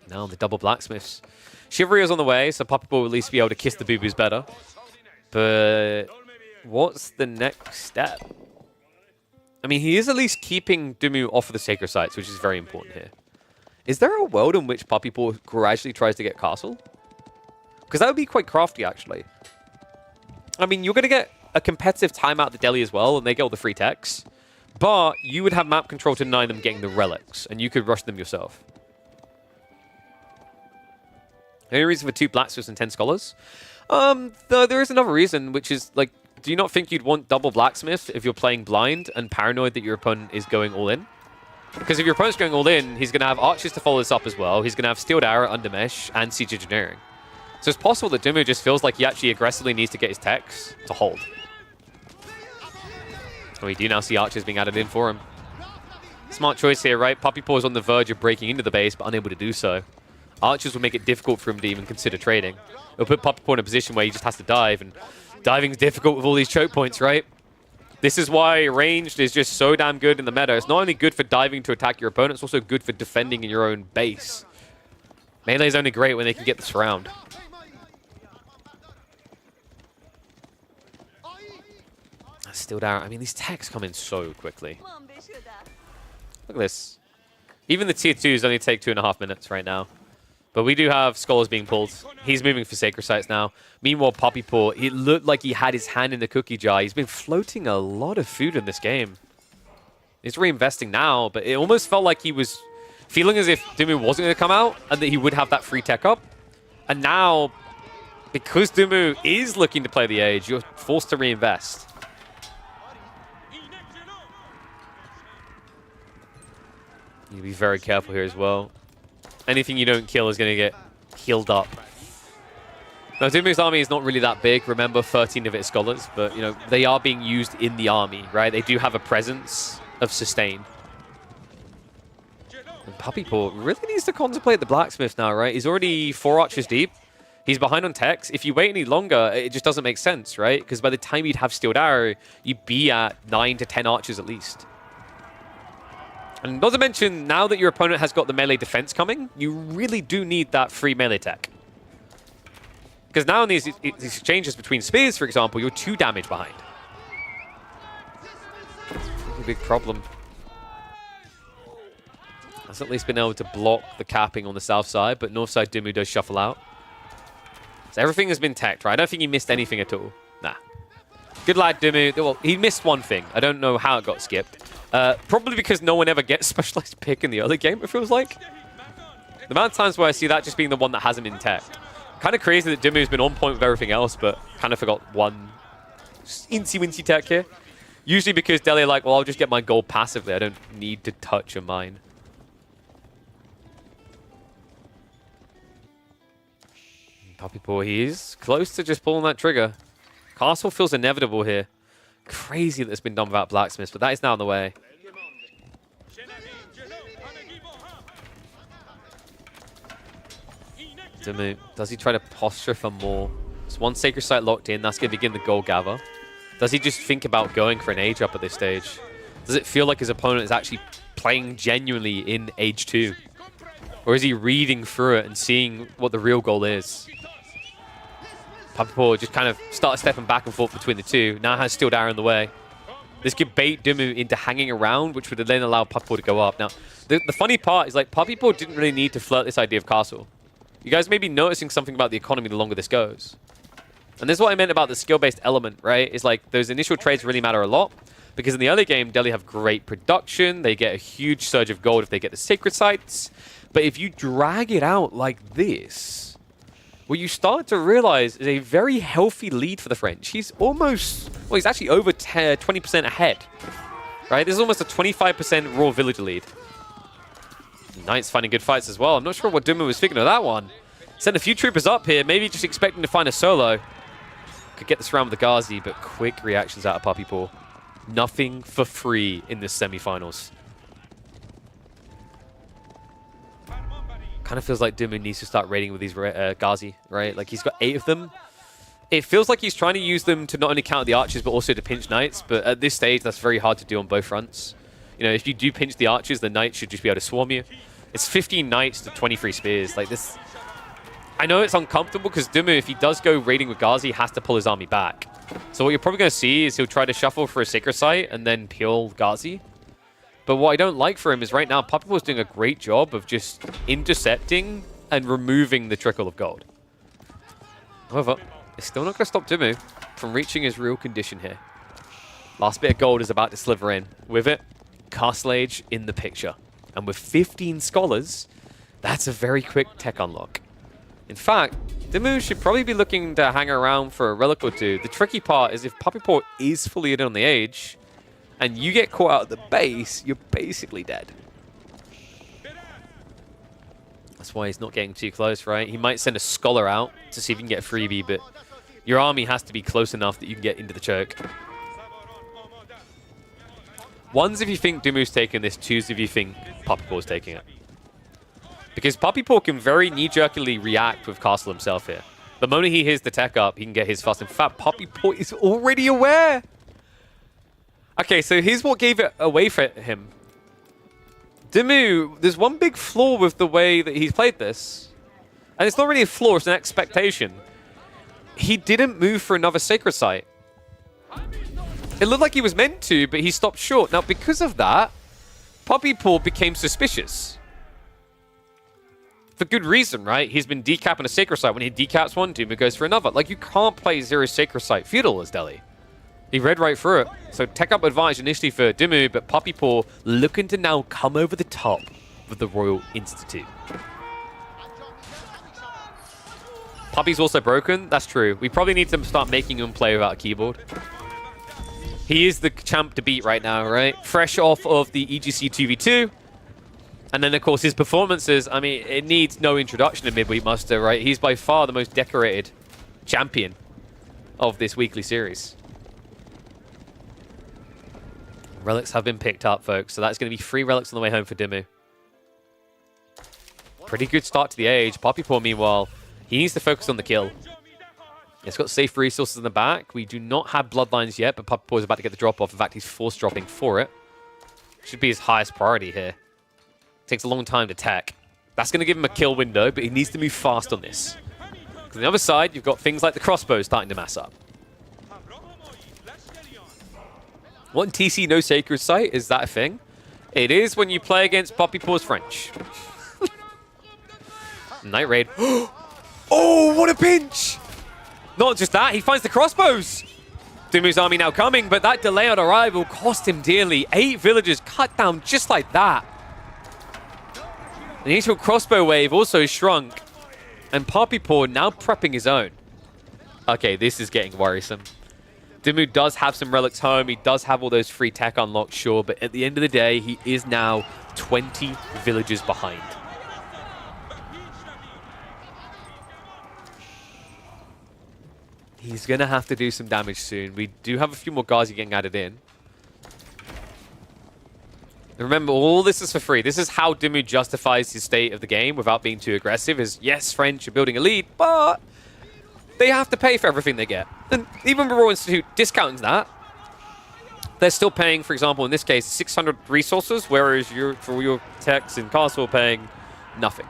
Now the double blacksmiths. Chivalry is on the way, so Puppy Paw will at least be able to kiss the boo-boos better. But what's the next step? I mean, he is at least keeping Dumu off of the sacred sites, which is very important here. Is there a world in which Puppy Paw gradually tries to get castle? Because that would be quite crafty, actually. I mean, you're going to get a competitive timeout to Delhi as well, and they get all the free techs. But you would have map control to deny them getting the relics, and you could rush them yourself. The only reason for 2 blacksmiths and 10 scholars? Though there is another reason, which is, like, do you not think you'd want double blacksmith if you're playing blind and paranoid that your opponent is going all in? Because if your opponent's going all in, he's going to have archers to follow this up as well. He's going to have steeled arrow, undermesh, and siege engineering. So it's possible that Dumu just feels like he actually aggressively needs to get his techs to hold. And we do now see archers being added in for him. Smart choice here, right? Puppy Paw is on the verge of breaking into the base, but unable to do so. Archers will make it difficult for him to even consider trading. It'll put Puppy Paw in a position where he just has to dive, and diving's difficult with all these choke points, right? This is why ranged is just so damn good in the meta. It's not only good for diving to attack your opponent, it's also good for defending in your own base. Melee is only great when they can get the surround. That's still down. I mean, these techs come in so quickly. Look at this. Even the tier 2s only take 2.5 minutes right now. But we do have Scholars being pulled. He's moving for Sacred Sites now. Meanwhile, Poppy Paw, it looked like he had his hand in the cookie jar. He's been floating a lot of food in this game. He's reinvesting now, but it almost felt like he was feeling as if Dumu wasn't going to come out and that he would have that free tech up. And now, because Dumu is looking to play the Age, you're forced to reinvest. You need to be very careful here as well. Anything you don't kill is going to get healed up. Now, Dumu's army is not really that big. Remember, 13 of it is Scholars, but, you know, they are being used in the army, right? They do have a presence of sustain. And Puppy Paw really needs to contemplate the Blacksmith now, right? He's already 4 archers deep. He's behind on techs. If you wait any longer, it just doesn't make sense, right? Because by the time you'd have Steeled Arrow, you'd be at 9 to 10 archers at least. And not to mention, now that your opponent has got the melee defense coming, you really do need that free melee tech. Because now in these exchanges between spears, for example, you're 2 damage behind. That's a big problem. Has at least been able to block the capping on the south side, but north side Dumu does shuffle out. So everything has been teched, right? I don't think he missed anything at all. Nah. Good lad, Dumu. Well, he missed one thing. I don't know how it got skipped. Probably because no one ever gets specialized pick in the other game, it feels like. The amount of times where I see that just being the one that hasn't been teched. Kind of crazy that Dumu's been on point with everything else, but kind of forgot one incy-wincy tech here. Usually because Deli are like, well, I'll just get my gold passively. I don't need to touch a mine. Puppy Paw, he is close to just pulling that trigger. Castle feels inevitable here. Crazy that it's been done without Blacksmiths, but that is now on the way. Dumu, does he try to posture for more? It's one Sacred Site locked in. That's going to begin the gold gather. Does he just think about going for an Age up at this stage? Does it feel like his opponent is actually playing genuinely in Age 2? Or is he reading through it and seeing what the real goal is? Puppy Paw just kind of started stepping back and forth between the two. Now has Steeled Arrow in the way. This could bait Dumu into hanging around, which would then allow Puppy Paw to go up. Now, the funny part is, like, Puppy Paw didn't really need to flirt this idea of Castle. You guys may be noticing something about the economy the longer this goes. And this is what I meant about the skill-based element, right? Is like, those initial trades really matter a lot. Because in the early game, Delhi have great production. They get a huge surge of gold if they get the Sacred Sites. But if you drag it out like this, what you start to realize is a very healthy lead for the French. He's almost, well, he's actually over 20% ahead, right? This is almost a 25% raw villager lead. Knights finding good fights as well. I'm not sure what Dumu was thinking of that one. Send a few troopers up here, maybe just expecting to find a solo. Could get this round with the Ghazi, but quick reactions out of Puppy Paw. Nothing for free in the semi-finals. Kind of feels like Dumu needs to start raiding with these Ghazi, right? Like, he's got 8 of them. It feels like he's trying to use them to not only counter the archers, but also to pinch knights. But at this stage, that's very hard to do on both fronts. You know, if you do pinch the archers, the knights should just be able to swarm you. It's 15 knights to 23 spears. Like, this... I know it's uncomfortable because Dumu, if he does go raiding with Ghazi, has to pull his army back. So what you're probably going to see is he'll try to shuffle for a Sacred Site and then peel Ghazi. But what I don't like for him is right now, Puppy Paw's doing a great job of just intercepting and removing the trickle of gold. However, it's still not going to stop Dumu from reaching his real condition here. Last bit of gold is about to sliver in. With it, Castle Age in the picture. And with 15 scholars, that's a very quick tech unlock. In fact, Dumu should probably be looking to hang around for a relic or two. The tricky part is if Puppy Paw is fully in on the Age, and you get caught out at the base, you're basically dead. That's why he's not getting too close, right? He might send a Scholar out to see if he can get a freebie, but your army has to be close enough that you can get into the choke. One's if you think Dumu's taking this, two's if you think Puppy Paw's taking it. Because Puppy Paw can very knee-jerkily react with Castle himself here. The moment he hears the tech up, he can get his fast. In fact, Puppy Paw is already aware. Okay, so here's what gave it away for him. Dumu, there's one big flaw with the way that he's played this. And it's not really a flaw, it's an expectation. He didn't move for another Sacred Site. It looked like he was meant to, but he stopped short. Now, because of that, Poppy Paw became suspicious. For good reason, right? He's been decapping a Sacred Site. When he decaps one, Duma goes for another. Like, you can't play 0 Sacred Site Feudal as Deli. He read right through it. So tech up advantage initially for Dimu, but Poppy Paw looking to now come over the top with the Royal Institute. Poppy's also broken. That's true. We probably need to start making him play without a keyboard. He is the champ to beat right now, right? Fresh off of the EGC 2v2. And then, of course, his performances, I mean, it needs no introduction to Midweek Muster, right? He's by far the most decorated champion of this weekly series. Relics have been picked up, folks. So that's going to be 3 relics on the way home for Dimu. Pretty good start to the age. Poppy Paw, meanwhile, he needs to focus on the kill. It's got safe resources in the back. We do not have bloodlines yet, but Poppy Paw is about to get the drop-off. In fact, he's force dropping for it. Should be his highest priority here. Takes a long time to tech. That's going to give him a kill window, but he needs to move fast on this. Because on the other side, you've got things like the crossbow starting to mass up. What in TC no Sacred Site? Is that a thing? It is when you play against Poppy Paw's French. Night Raid. Oh, what a pinch! Not just that, he finds the crossbows. Dumu's army now coming, but that delay on arrival cost him dearly. 8 villagers cut down just like that. The initial crossbow wave also shrunk. And Poppy Paw now prepping his own. Okay, this is getting worrisome. Dimu does have some relics home. He does have all those free tech unlocked, sure. But at the end of the day, he is now 20 villagers behind. He's going to have to do some damage soon. We do have a few more Ghazi getting added in. Remember, all this is for free. This is how Dimu justifies his state of the game without being too aggressive. Is yes, French are building a lead, but they have to pay for everything they get. And even the Royal Institute discounting that, they're still paying, for example, in this case, 600 resources, whereas you're, for your techs in Castle, paying nothing.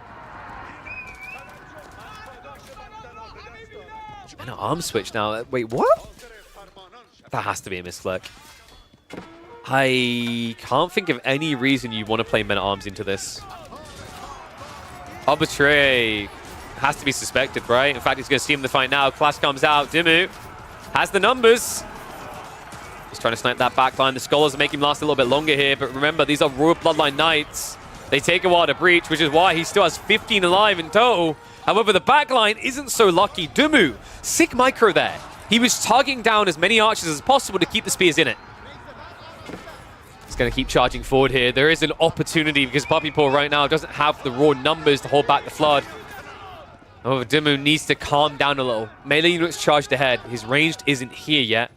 And an arm switch now. Wait, what? That has to be a misclick. I can't think of any reason you want to play men-at-arms into this. Arbitrary has to be suspected, right? In fact, he's going to see him in the fight now. Clash comes out. Dimu has the numbers. He's trying to snipe that backline. The Scholars make him last a little bit longer here, but remember, these are Royal Bloodline Knights. They take a while to breach, which is why he still has 15 alive in total. However, the backline isn't so lucky. Dimu, sick micro there. He was targeting down as many archers as possible to keep the spears in it. He's going to keep charging forward here. There is an opportunity because Poppy Paw right now doesn't have the raw numbers to hold back the flood. However, Dimu needs to calm down a little. Melee units charged ahead. His ranged isn't here yet.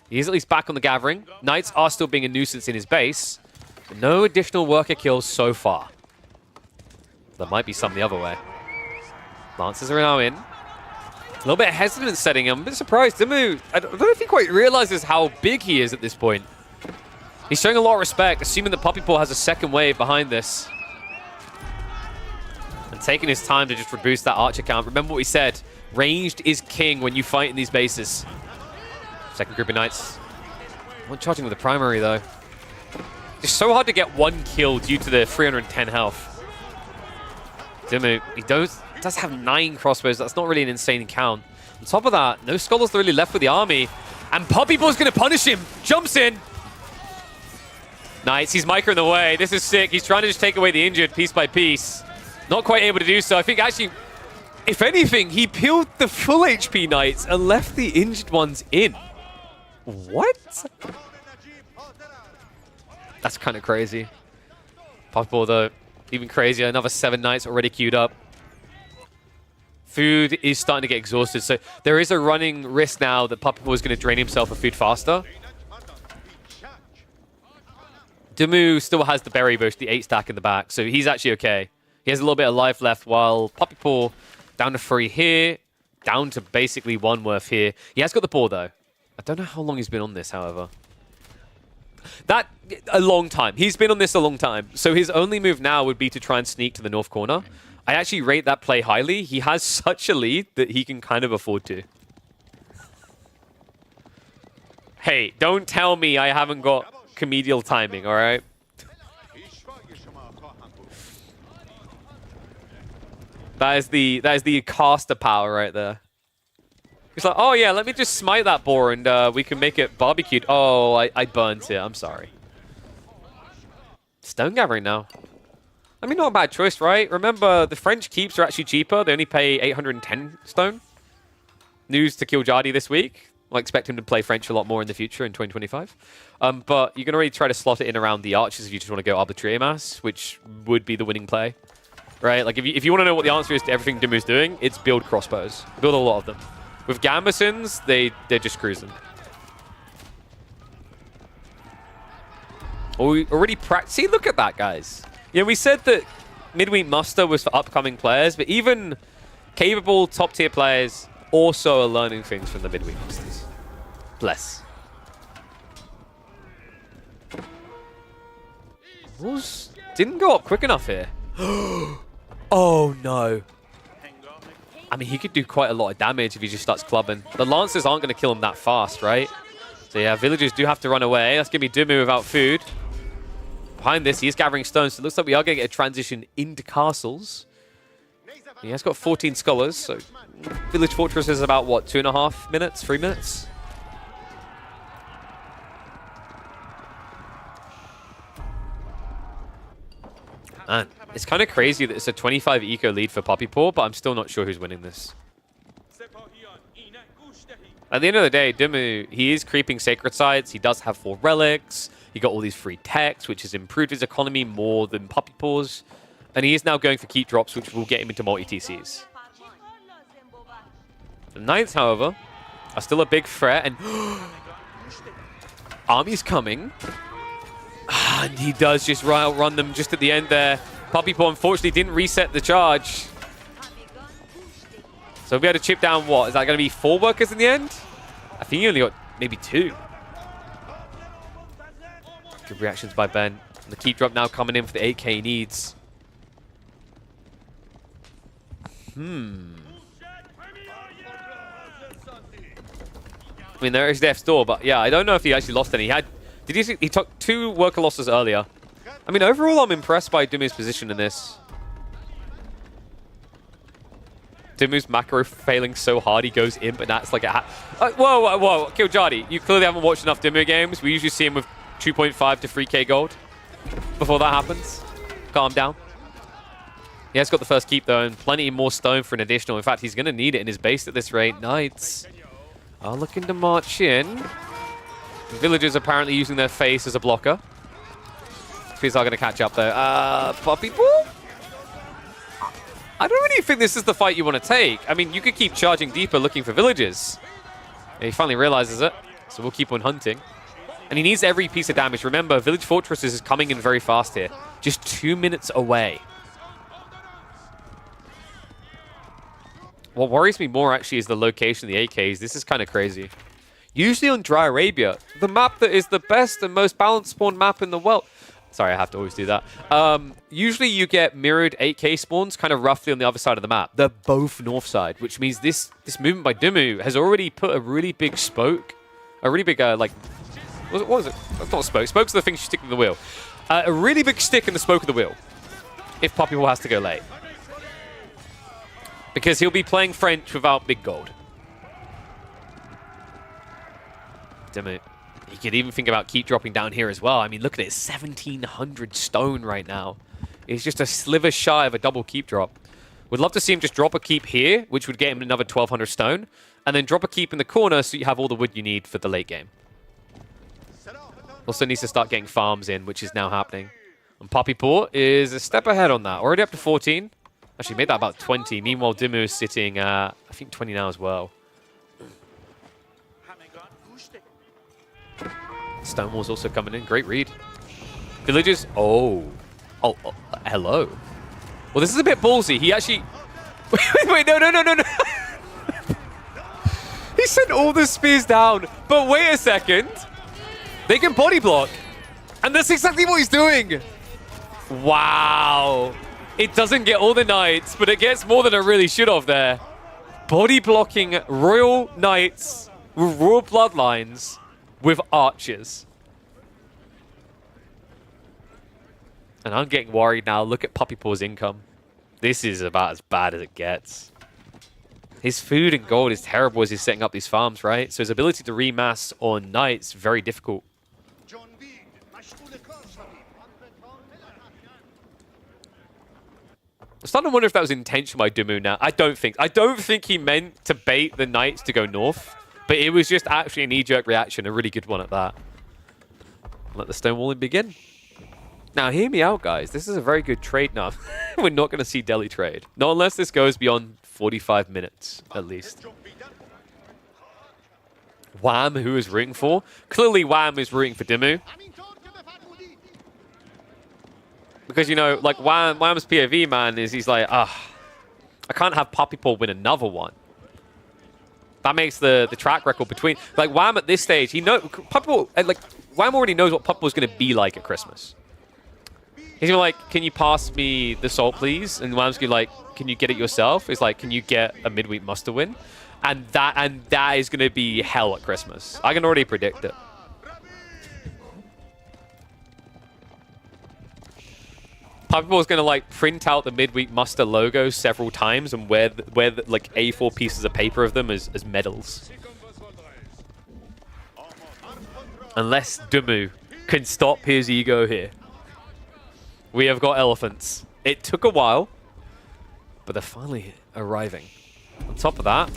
He is at least back on the gathering. Knights are still being a nuisance in his base. But no additional worker kills so far. There might be some the other way. Lancers are now in. A little bit hesitant setting him. I'm a bit surprised. Dimu, I don't know if he quite realizes how big he is at this point. He's showing a lot of respect, assuming that Poppy Paw has a second wave behind this. And taking his time to just reboost that archer count. Remember what we said. Ranged is king when you fight in these bases. Second group of knights. Not charging with the primary, though. It's so hard to get one kill due to the 310 health. Dimu, he does have 9 crossbows. That's not really an insane count. On top of that, no Scholars really left with the army. And Poppy Paw's going to punish him. Jumps in. Nice, he's microing the way. This is sick. He's trying to just take away the injured piece by piece. Not quite able to do so. I think actually, if anything, he peeled the full HP Knights and left the injured ones in. What? That's kind of crazy. Poppy Paw, though, even crazier. Another 7 Knights already queued up. Food is starting to get exhausted. So there is a running risk now that Poppy Paw is going to drain himself of food faster. Dimu still has the berry bush, the 8 stack in the back, so he's actually okay. He has a little bit of life left, while Poppy Paw down to 3 here, down to basically 1 worth here. He has got the ball, though. I don't know how long he's been on this, however. A long time. He's been on this a long time. So his only move now would be to try and sneak to the north corner. I actually rate that play highly. He has such a lead that he can kind of afford to. Hey, don't tell me I haven't got comedial timing, all right? That is the caster power right there. He's like, oh yeah, let me just smite that boar and we can make it barbecued. Oh, I burnt it. I'm sorry. Stone gathering now. I mean, not a bad choice, right? Remember, the French keeps are actually cheaper. They only pay 810 stone. News to Kiljadi this week. I expect him to play French a lot more in the future in 2025. But you can already try to slot it in around the archers if you just want to go arbitrary mass, which would be the winning play. Right? Like, if you want to know what the answer is to everything Dumu's doing, it's build crossbows. Build a lot of them. With Gambesons, they're just cruising. Already See, look at that, guys. You know, we said that Midweek Muster was for upcoming players, but even capable top-tier players also are learning things from the Midweek Musters. Bless. Wolves didn't go up quick enough here. Oh, no. I mean, he could do quite a lot of damage if he just starts clubbing. The Lancers aren't going to kill him that fast, right? So yeah, villagers do have to run away. That's going to be Dumu without food. Behind this, he is gathering stones, so it looks like we are going to get a transition into castles. He has got 14 scholars, so Village Fortress is about, what, 2.5 minutes, 3 minutes? Man, it's kind of crazy that it's a 25 eco lead for Puppy Paw, but I'm still not sure who's winning this. At the end of the day, Dumu, he is creeping sacred sites. He does have 4 relics. He got all these free techs, which has improved his economy more than Puppy Paws. And he is now going for keep drops, which will get him into multi-TCs. The Knights, however, are still a big threat. And army's coming. And he does just run them just at the end there. Puppy Paw, unfortunately, didn't reset the charge. So we'll be able to chip down, what? Is that going to be 4 workers in the end? I think he only got maybe 2. Good reactions by Ben. And the keep drop now coming in for the 8k he needs. I mean, there is death's door, but yeah, I don't know if he actually lost any. He took 2 worker losses earlier. I mean, overall, I'm impressed by Dumu's position in this. Dumu's macro failing so hard, he goes imp, and that's like a whoa, Kiljadi, you clearly haven't watched enough Dumu games. We usually see him with 2.5 to 3k gold before that happens. Calm down. He has got the first keep, though, and plenty more stone for an additional. In fact, he's going to need it in his base at this rate. Knights are looking to march in. The villagers apparently using their face as a blocker. Spears are going to catch up, though. Puppy Paw? I don't really think this is the fight you want to take. I mean, you could keep charging deeper looking for villagers. Yeah, he finally realizes it, so we'll keep on hunting. And he needs every piece of damage. Remember, Village Fortress is coming in very fast here. Just 2 minutes away. What worries me more, actually, is the location of the AKs. This is kind of crazy. Usually on Dry Arabia, the map that is the best and most balanced spawn map in the world. Sorry, I have to always do that. Usually you get mirrored 8k spawns kind of roughly on the other side of the map. They're both north side, which means this movement by Dumu has already put a really big spoke. A really big, like... What was it? That's not a spoke. Spokes are the things you stick in the wheel. A really big stick in the spoke of the wheel. If Puppy Paw has to go late. Because he'll be playing French without big gold. Damn it. He could even think about keep dropping down here as well. I mean, look at it. 1,700 stone right now. It's just a sliver shy of a double keep drop. Would love to see him just drop a keep here, which would get him another 1,200 stone. And then drop a keep in the corner so you have all the wood you need for the late game. Also needs to start getting farms in, which is now happening. And Puppy Paw is a step ahead on that. Already up to 14. Actually, made that about 20. Meanwhile, Dumu is sitting, I think, 20 now as well. Stonewall's also coming in. Great read. Villagers. Oh, hello. Well, this is a bit ballsy. He actually... wait, no. He sent all the spears down. But wait a second. They can body block. And that's exactly what he's doing. Wow. It doesn't get all the knights, but it gets more than it really should have there. Body blocking royal knights with royal bloodlines with archers. And I'm getting worried now. Look at Puppy Paw's income. This is about as bad as it gets. His food and gold is terrible as he's setting up these farms, right? So his ability to remass on knights, very difficult. I'm starting to wonder if that was intentional by Dumu now. I don't think he meant to bait the knights to go north, but it was just actually a knee-jerk reaction, a really good one at that. Let the stonewalling begin. Now, hear me out, guys. This is a very good trade now. We're not going to see Delhi trade. Not unless this goes beyond 45 minutes, at least. Wham, who is rooting for? Clearly, Wham is rooting for Dumu. Because, you know, like, Wham's POV, man, is he's like, I can't have Puppy Paw win another one. That makes the track record between... Like, Wham at this stage, he knows... Puppy Paw, like, Wham already knows what Puppy Paw is going to be like at Christmas. He's gonna like, can you pass me the salt, please? And Wham's gonna like, can you get it yourself? It's like, can you get a midweek muster win? And that is gonna be hell at Christmas. I can already predict it. Puppy Ball's gonna like print out the midweek muster logo several times and wear like A4 pieces of paper of them as medals. Unless Dumu can stop his ego here. We have got elephants. It took a while, but they're finally arriving. On top of that,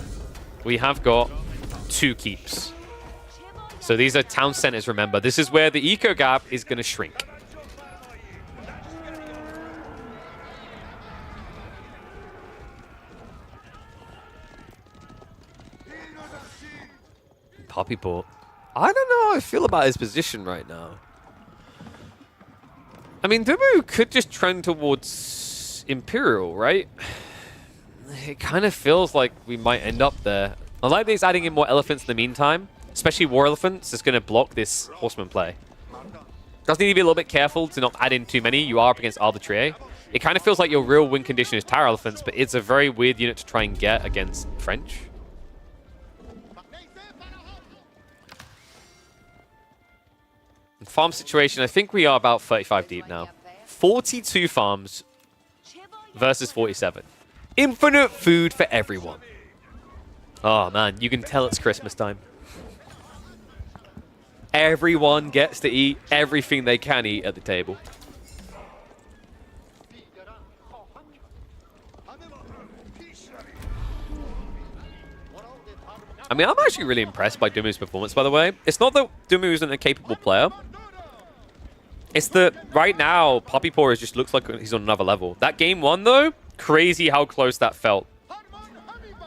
we have got 2 keeps. So these are town centers, remember. This is where the eco gap is going to shrink. Puppy Paw. I don't know how I feel about his position right now. I mean, Dumu could just trend towards Imperial, right? It kind of feels like we might end up there. I like that he's adding in more elephants in the meantime, especially war elephants. It's going to block this horseman play. Does need to be a little bit careful to not add in too many. You are up against Arbitrary. It kind of feels like your real win condition is tower elephants, but it's a very weird unit to try and get against French. Farm situation, I think we are about 35 deep now. 42 farms versus 47. Infinite food for everyone. Oh man, you can tell it's Christmas time. Everyone gets to eat everything they can eat at the table. I mean, I'm actually really impressed by Dumu's performance, by the way. It's not that Dumu isn't a capable player. It's that right now, Puppy Paw just looks like he's on another level. That game 1, though, crazy how close that felt.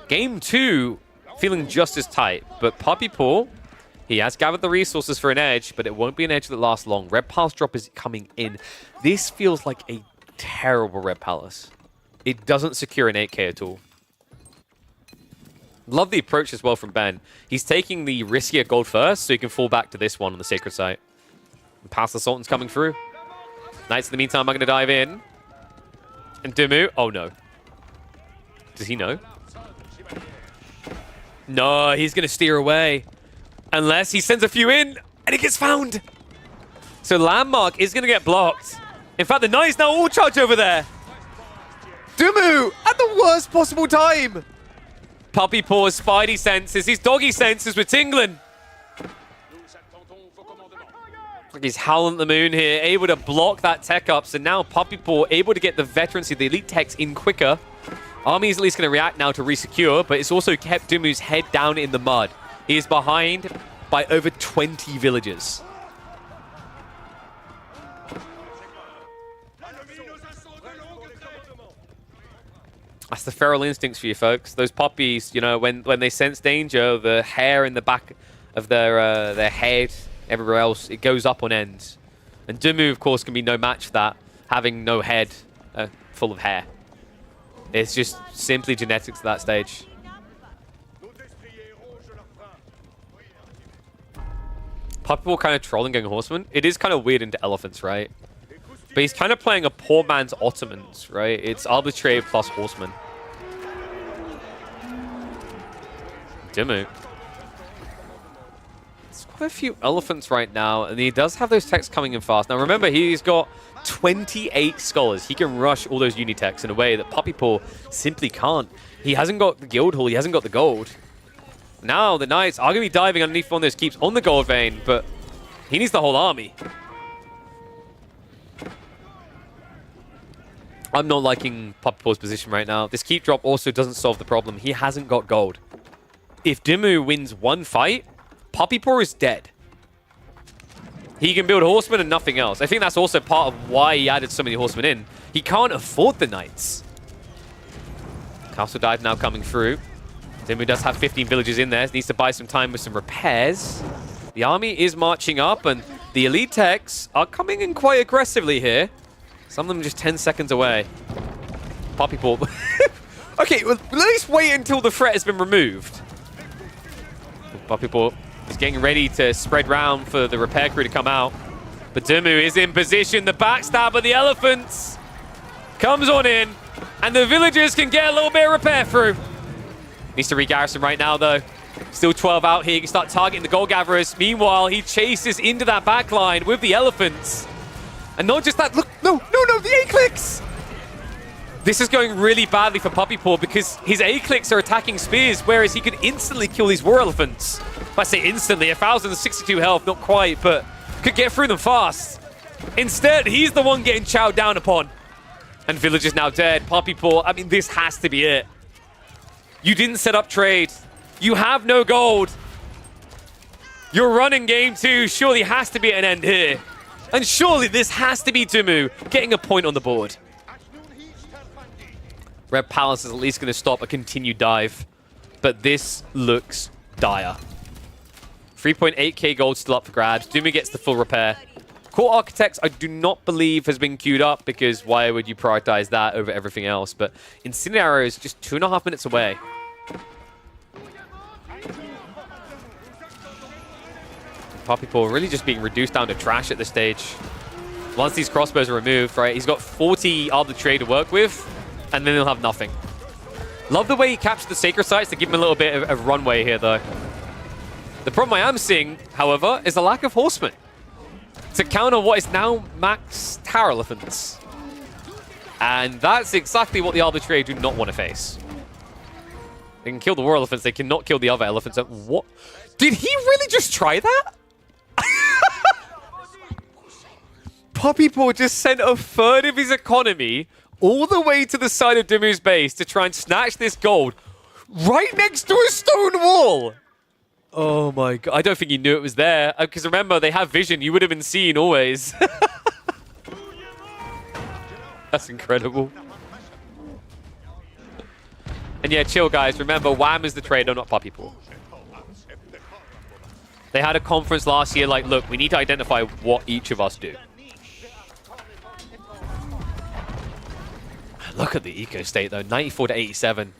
Game 2, feeling just as tight. But Puppy Paw, he has gathered the resources for an edge, but it won't be an edge that lasts long. Red Palace drop is coming in. This feels like a terrible Red Palace. It doesn't secure an 8k at all. Love the approach as well from Ben. He's taking the riskier gold first, so he can fall back to this one on the Sacred Site. And Past the Sultan's coming through. Knights in the meantime are going to dive in. And Dumu, oh no. Does he know? No, he's going to steer away. Unless he sends a few in, and it gets found. So Landmark is going to get blocked. In fact, the Knights now all charge over there. Dumu, at the worst possible time. Puppy Paw's spidey senses, his doggy senses were tingling. Like he's howling at the moon here, able to block that tech up. So now Puppy Paw able to get the veterancy, the elite techs in quicker. Army is at least going to react now to resecure, but it's also kept Dumu's head down in the mud. He is behind by over 20 villagers. That's the feral instincts for you folks. Those puppies, you know, when they sense danger, the hair in the back of their head, everywhere else, it goes up on end. And Dumu, of course, can be no match for that, having no head full of hair. It's just simply genetics at that stage. Puppy Paw kind of trolling going horseman. It is kind of weird into elephants, right? But he's kind of playing a poor man's Ottomans, right? It's arbitrary plus horseman. Dumu. There's quite a few elephants right now, and he does have those techs coming in fast. Now remember, he's got 28 scholars. He can rush all those uni techs in a way that Puppy Paw simply can't. He hasn't got the guild hall, he hasn't got the gold. Now the knights are going to be diving underneath one of those keeps on the gold vein, but he needs the whole army. I'm not liking Puppy Paw's position right now. This keep drop also doesn't solve the problem. He hasn't got gold. If Dimu wins one fight, Puppy Paw is dead. He can build horsemen and nothing else. I think that's also part of why he added so many horsemen in. He can't afford the knights. Castle dive now coming through. Dimu does have 15 villagers in there. Needs to buy some time with some repairs. The army is marching up, and the elite techs are coming in quite aggressively here. Some of them just 10 seconds away. Puppy Paw. Okay, well, at least wait until the threat has been removed. Puppy Paw is getting ready to spread round for the repair crew to come out. But Dimu is in position. The backstab of the elephants comes on in, and the villagers can get a little bit of repair through. Needs to re-garrison right now, though. Still 12 out here. He can start targeting the gold gatherers. Meanwhile, he chases into that backline with the elephants. And not just that, look, no, the A-clicks! This is going really badly for Puppy Paw because his A-clicks are attacking spears, whereas he could instantly kill these war elephants. I say instantly, 1,062 health, not quite, but could get through them fast. Instead, he's the one getting chowed down upon. And villagers now dead. Puppy Paw, I mean, this has to be it. You didn't set up trade. You have no gold. You're running game 2. Surely has to be an end here. And surely this has to be Dimu getting a point on the board. Red Palace is at least going to stop a continued dive. But this looks dire. 3.8k gold still up for grabs. Dimu gets the full repair. Core Architects, I do not believe has been queued up because why would you prioritize that over everything else? But Incendiary Arrow is just 2.5 minutes away. Puppy Paw really just being reduced down to trash at this stage. Once these crossbows are removed, right, he's got 40 arbitrary to work with, and then he'll have nothing. Love the way he captured the sacred sites to give him a little bit of runway here, though. The problem I am seeing, however, is the lack of horsemen to counter what is now max tower elephants. And that's exactly what the arbitrary do not want to face. They can kill the war elephants, they cannot kill the other elephants. What? Did he really just try that? Puppy Paw just sent a third of his economy all the way to the side of Dimu's base to try and snatch this gold right next to a stone wall. Oh my god. I don't think he knew it was there. Because remember, they have vision. You would have been seen always. That's incredible. And yeah, chill guys. Remember, Wham is the trader, not Puppy Paw. They had a conference last year like, look, we need to identify what each of us do. Look at the eco state though, 94 to 87.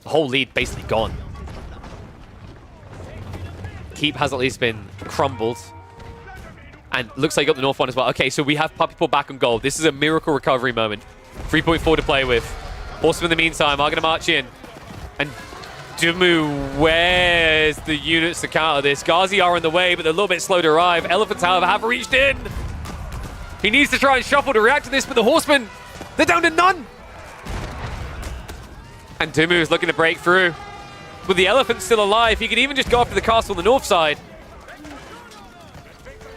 The whole lead basically gone. Keep has at least been crumbled. And looks like you got the North one as well. Okay, so we have Puppy Paw back on gold. This is a miracle recovery moment. 3.4 to play with. Horsemen in the meantime are going to march in. And Dimu, where's the units to counter this? Ghazi are in the way, but they're a little bit slow to arrive. Elephants, however, have reached in. He needs to try and shuffle to react to this, but the horsemen, they're down to none. And Dimu is looking to break through. With the elephant still alive, he could even just go after the castle on the north side.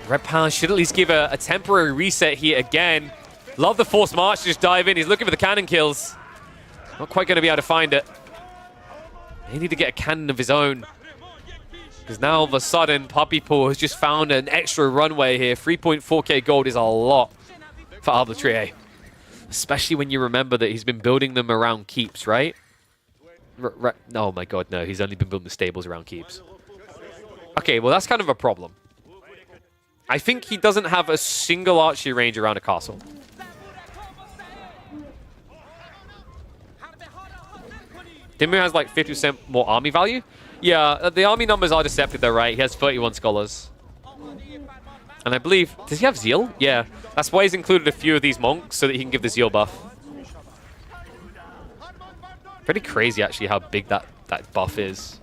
Red Palace should at least give a temporary reset here again. Love the forced march to just dive in. He's looking for the cannon kills. Not quite going to be able to find it. They need to get a cannon of his own. Because now all of a sudden, Puppy Paw has just found an extra runway here. 3.4k gold is a lot for Arbitrier. Especially when you remember that he's been building them around keeps, right? Oh my god, no. He's only been building the stables around keeps. Okay, well that's kind of a problem. I think he doesn't have a single archery range around a castle. Dimu has like 50% more army value. Yeah, the army numbers are deceptive though, right? He has 31 scholars. And I believe... Does he have zeal? Yeah. That's why he's included a few of these monks so that he can give the zeal buff. Pretty crazy actually how big that buff is.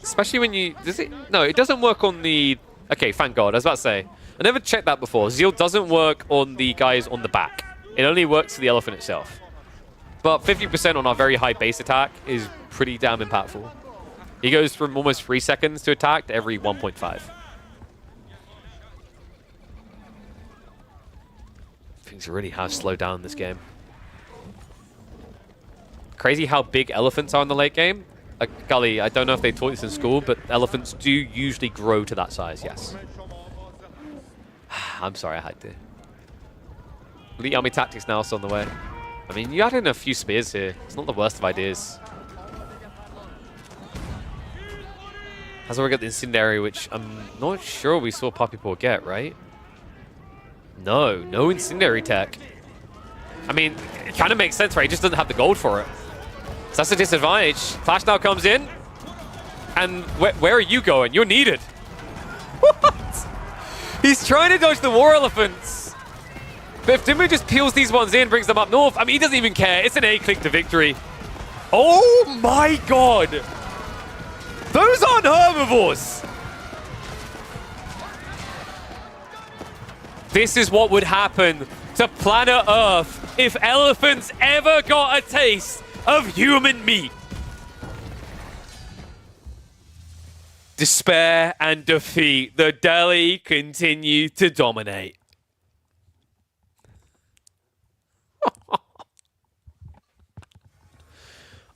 Especially when you... Does it? No, it doesn't work on the... Okay, thank God. I was about to say. I never checked that before. Zeal doesn't work on the guys on the back. It only works for the elephant itself. But 50% on our very high base attack is pretty damn impactful. He goes from almost 3 seconds to attack to every 1.5. Things really have slowed down this game. Crazy how big elephants are in the late game. Gully, I don't know if they taught this in school, but elephants do usually grow to that size, yes. I'm sorry, I had to. Elite Army Tactics now also on the way. I mean, you add in a few spears here. It's not the worst of ideas. Has already got the Incendiary, which I'm not sure we saw Puppy Paw get, right? No Incendiary tech. I mean, it kind of makes sense, right? He just doesn't have the gold for it. So that's a disadvantage. Flash now comes in. And where are you going? You're needed. What? He's trying to dodge the War Elephants. But if Dimu just peels these ones in, brings them up north, I mean, he doesn't even care. It's an A-click to victory. Oh my God. Those aren't herbivores. This is what would happen to planet Earth if elephants ever got a taste of human meat. Despair and defeat. The Delhi continue to dominate.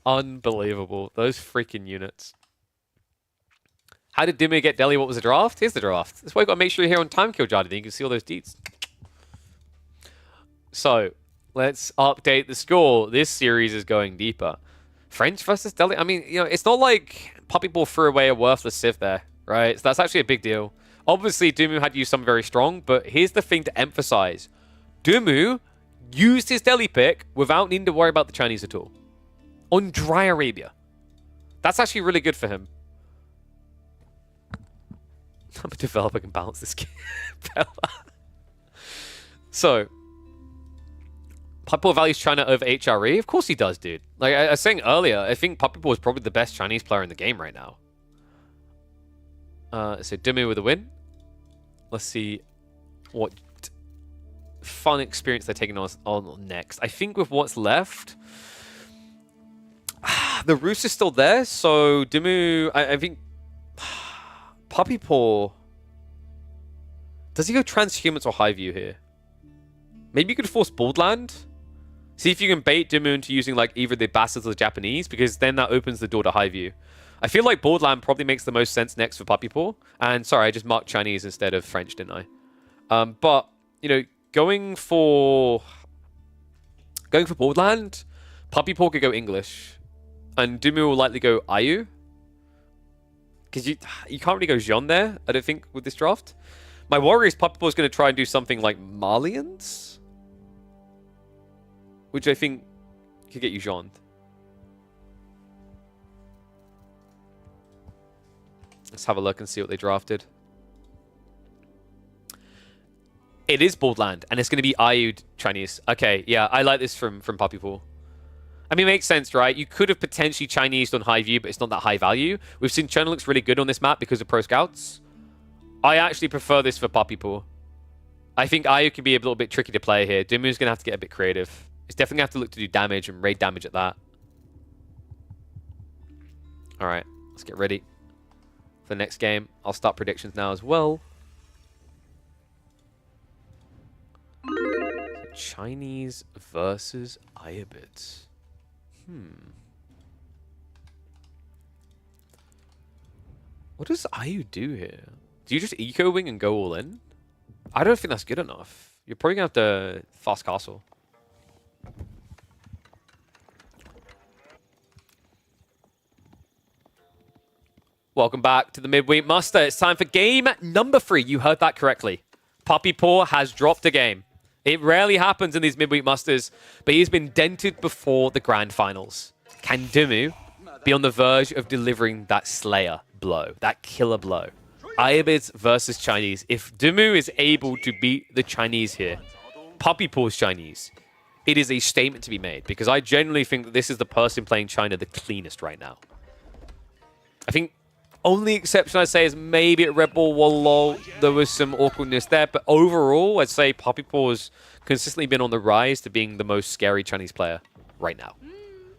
Unbelievable. Those freaking units. How did Dimmy get Delhi? What was the draft? Here's the draft. That's why you got to make sure you're here on time, Kill Jardy. You can see all those deeds. So, let's update the score. This series is going deeper. French versus Delhi. I mean, you know, it's not like Puppy Ball threw away a worthless Civ there, right? So that's actually a big deal. Obviously, Dumu had used something very strong, but here's the thing to emphasize. Dumu used his Delhi pick without needing to worry about the Chinese at all. On Dry Arabia. That's actually really good for him. I'm a developer, can balance this game. So, Puppy Ball values China over HRE? Of course he does, dude. Like I was saying earlier, I think Puppy Ball is probably the best Chinese player in the game right now. So Dimu with a win. Let's see what fun experience they're taking on next. I think with what's left, the Roost is still there, so Dimu, I think Puppy Paw, does he go transhumans or high view here? Maybe you could force Boldland. See if you can bait Dimu into using like either the Bastards or the Japanese, because then that opens the door to high view. I feel like Boldland probably makes the most sense next for Puppy Paw. And sorry, I just marked Chinese instead of French, didn't I? But you know, going for Boldland, Puppy Paw could go English, and Dimu will likely go Ayu. Because you can't really go Jean there, I don't think, with this draft. My worry is Puppy Paw is going to try and do something like Malians, which I think could get you Jean. Let's have a look and see what they drafted. It is Boldland, and it's going to be Ayu Chinese. Okay, yeah, I like this from Puppy Paw. I mean, it makes sense, right? You could have potentially Chinesed on high view, but it's not that high value. We've seen China looks really good on this map because of Pro Scouts. I actually prefer this for Puppy Paw. I think Ayu can be a little bit tricky to play here. Dimu's going to have to get a bit creative. It's definitely going to have to look to do damage and raid damage at that. All right, let's get ready for the next game. I'll start predictions now as well. So Chinese versus Ayabits. What does Ayu do here? Do you just eco wing and go all in? I don't think that's good enough. You're probably gonna have to fast castle. Welcome back to the Midweek Muster. It's time for game number 3. You heard that correctly. Puppy Paw has dropped a game. It rarely happens in these Midweek Musters, but he's been dented before the Grand Finals. Can Dimu be on the verge of delivering that Slayer blow, that killer blow? Ayabids versus Chinese. If Dimu is able to beat the Chinese here, Puppy Paw's Chinese, it is a statement to be made, because I genuinely think that this is the person playing China the cleanest right now. I think Only exception I'd say is maybe at Red Bull Wall, there was some awkwardness there. But overall, I'd say Poppy Paw has consistently been on the rise to being the most scary Chinese player right now.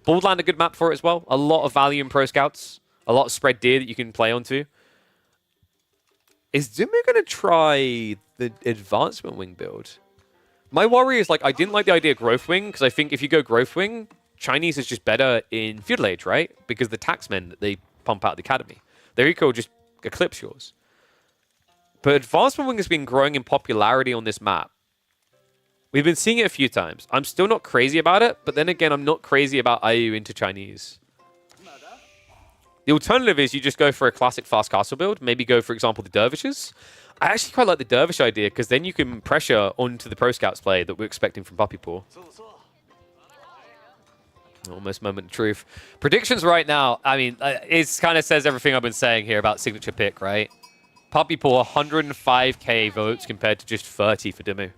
Borderland, a good map for it as well. A lot of value in Pro Scouts. A lot of spread deer that you can play onto. Is Dimu going to try the Advancement Wing build? My worry is, like, I didn't like the idea of Growth Wing, because I think if you go Growth Wing, Chinese is just better in Feudal Age, right? Because the taxmen that they pump out of the Academy. Their eco will just eclipse yours. But Advancement Wing has been growing in popularity on this map. We've been seeing it a few times. I'm still not crazy about it, but then again, I'm not crazy about IU into Chinese. The alternative is you just go for a classic fast castle build. Maybe go, for example, the Dervishes. I actually quite like the Dervish idea, because then you can pressure onto the Pro Scouts play that we're expecting from Puppy Paw. Almost moment of truth. Predictions right now, I mean, it kind of says everything I've been saying here about signature pick, right? Puppy Paw, 105k votes compared to just 30 for Dimu.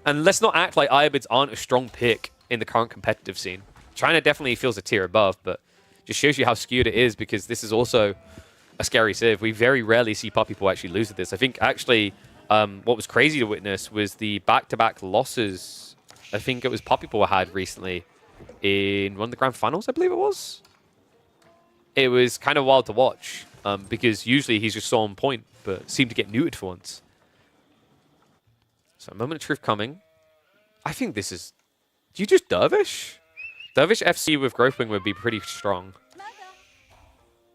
And let's not act like Iabids aren't a strong pick in the current competitive scene. China definitely feels a tier above, but just shows you how skewed it is, because this is also a scary civ. We very rarely see Puppy Paw actually lose at this. I think actually what was crazy to witness was the back-to-back losses I think it was Puppy Paw had recently in one of the grand finals, I believe it was. It was kind of wild to watch, because usually he's just so on point, but seemed to get neutered for once. So, moment of truth coming. I think this is... Do you just Dervish? Dervish FC with Growth Wing would be pretty strong.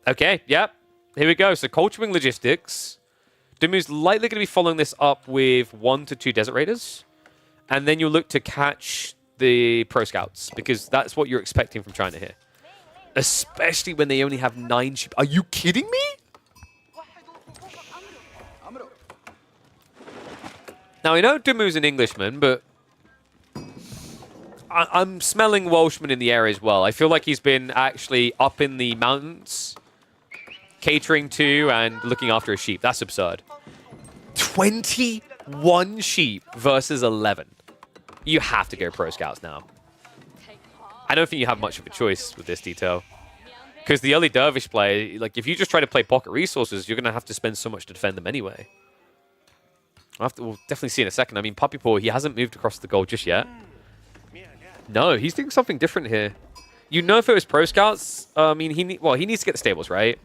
Okay, yep. Here we go. So, Culture Wing Logistics. Dimu's likely going to be following this up with 1 to 2 Desert Raiders. And then you'll look to catch the Pro Scouts, because that's what you're expecting from China here. Especially when they only have 9 sheep. Are you kidding me? Now, I know Dimu's an Englishman, but I'm smelling Welshman in the air as well. I feel like he's been actually up in the mountains, catering to and looking after his sheep. That's absurd. 21 sheep versus 11. You have to go Pro Scouts now. I don't think you have much of a choice with this detail. Because the early Dervish play, like, if you just try to play pocket resources, you're going to have to spend so much to defend them anyway. We'll definitely see in a second. I mean, Puppy Paw, he hasn't moved across the goal just yet. No, he's doing something different here. You know, if it was Pro Scouts, I mean, he needs to get the stables, right?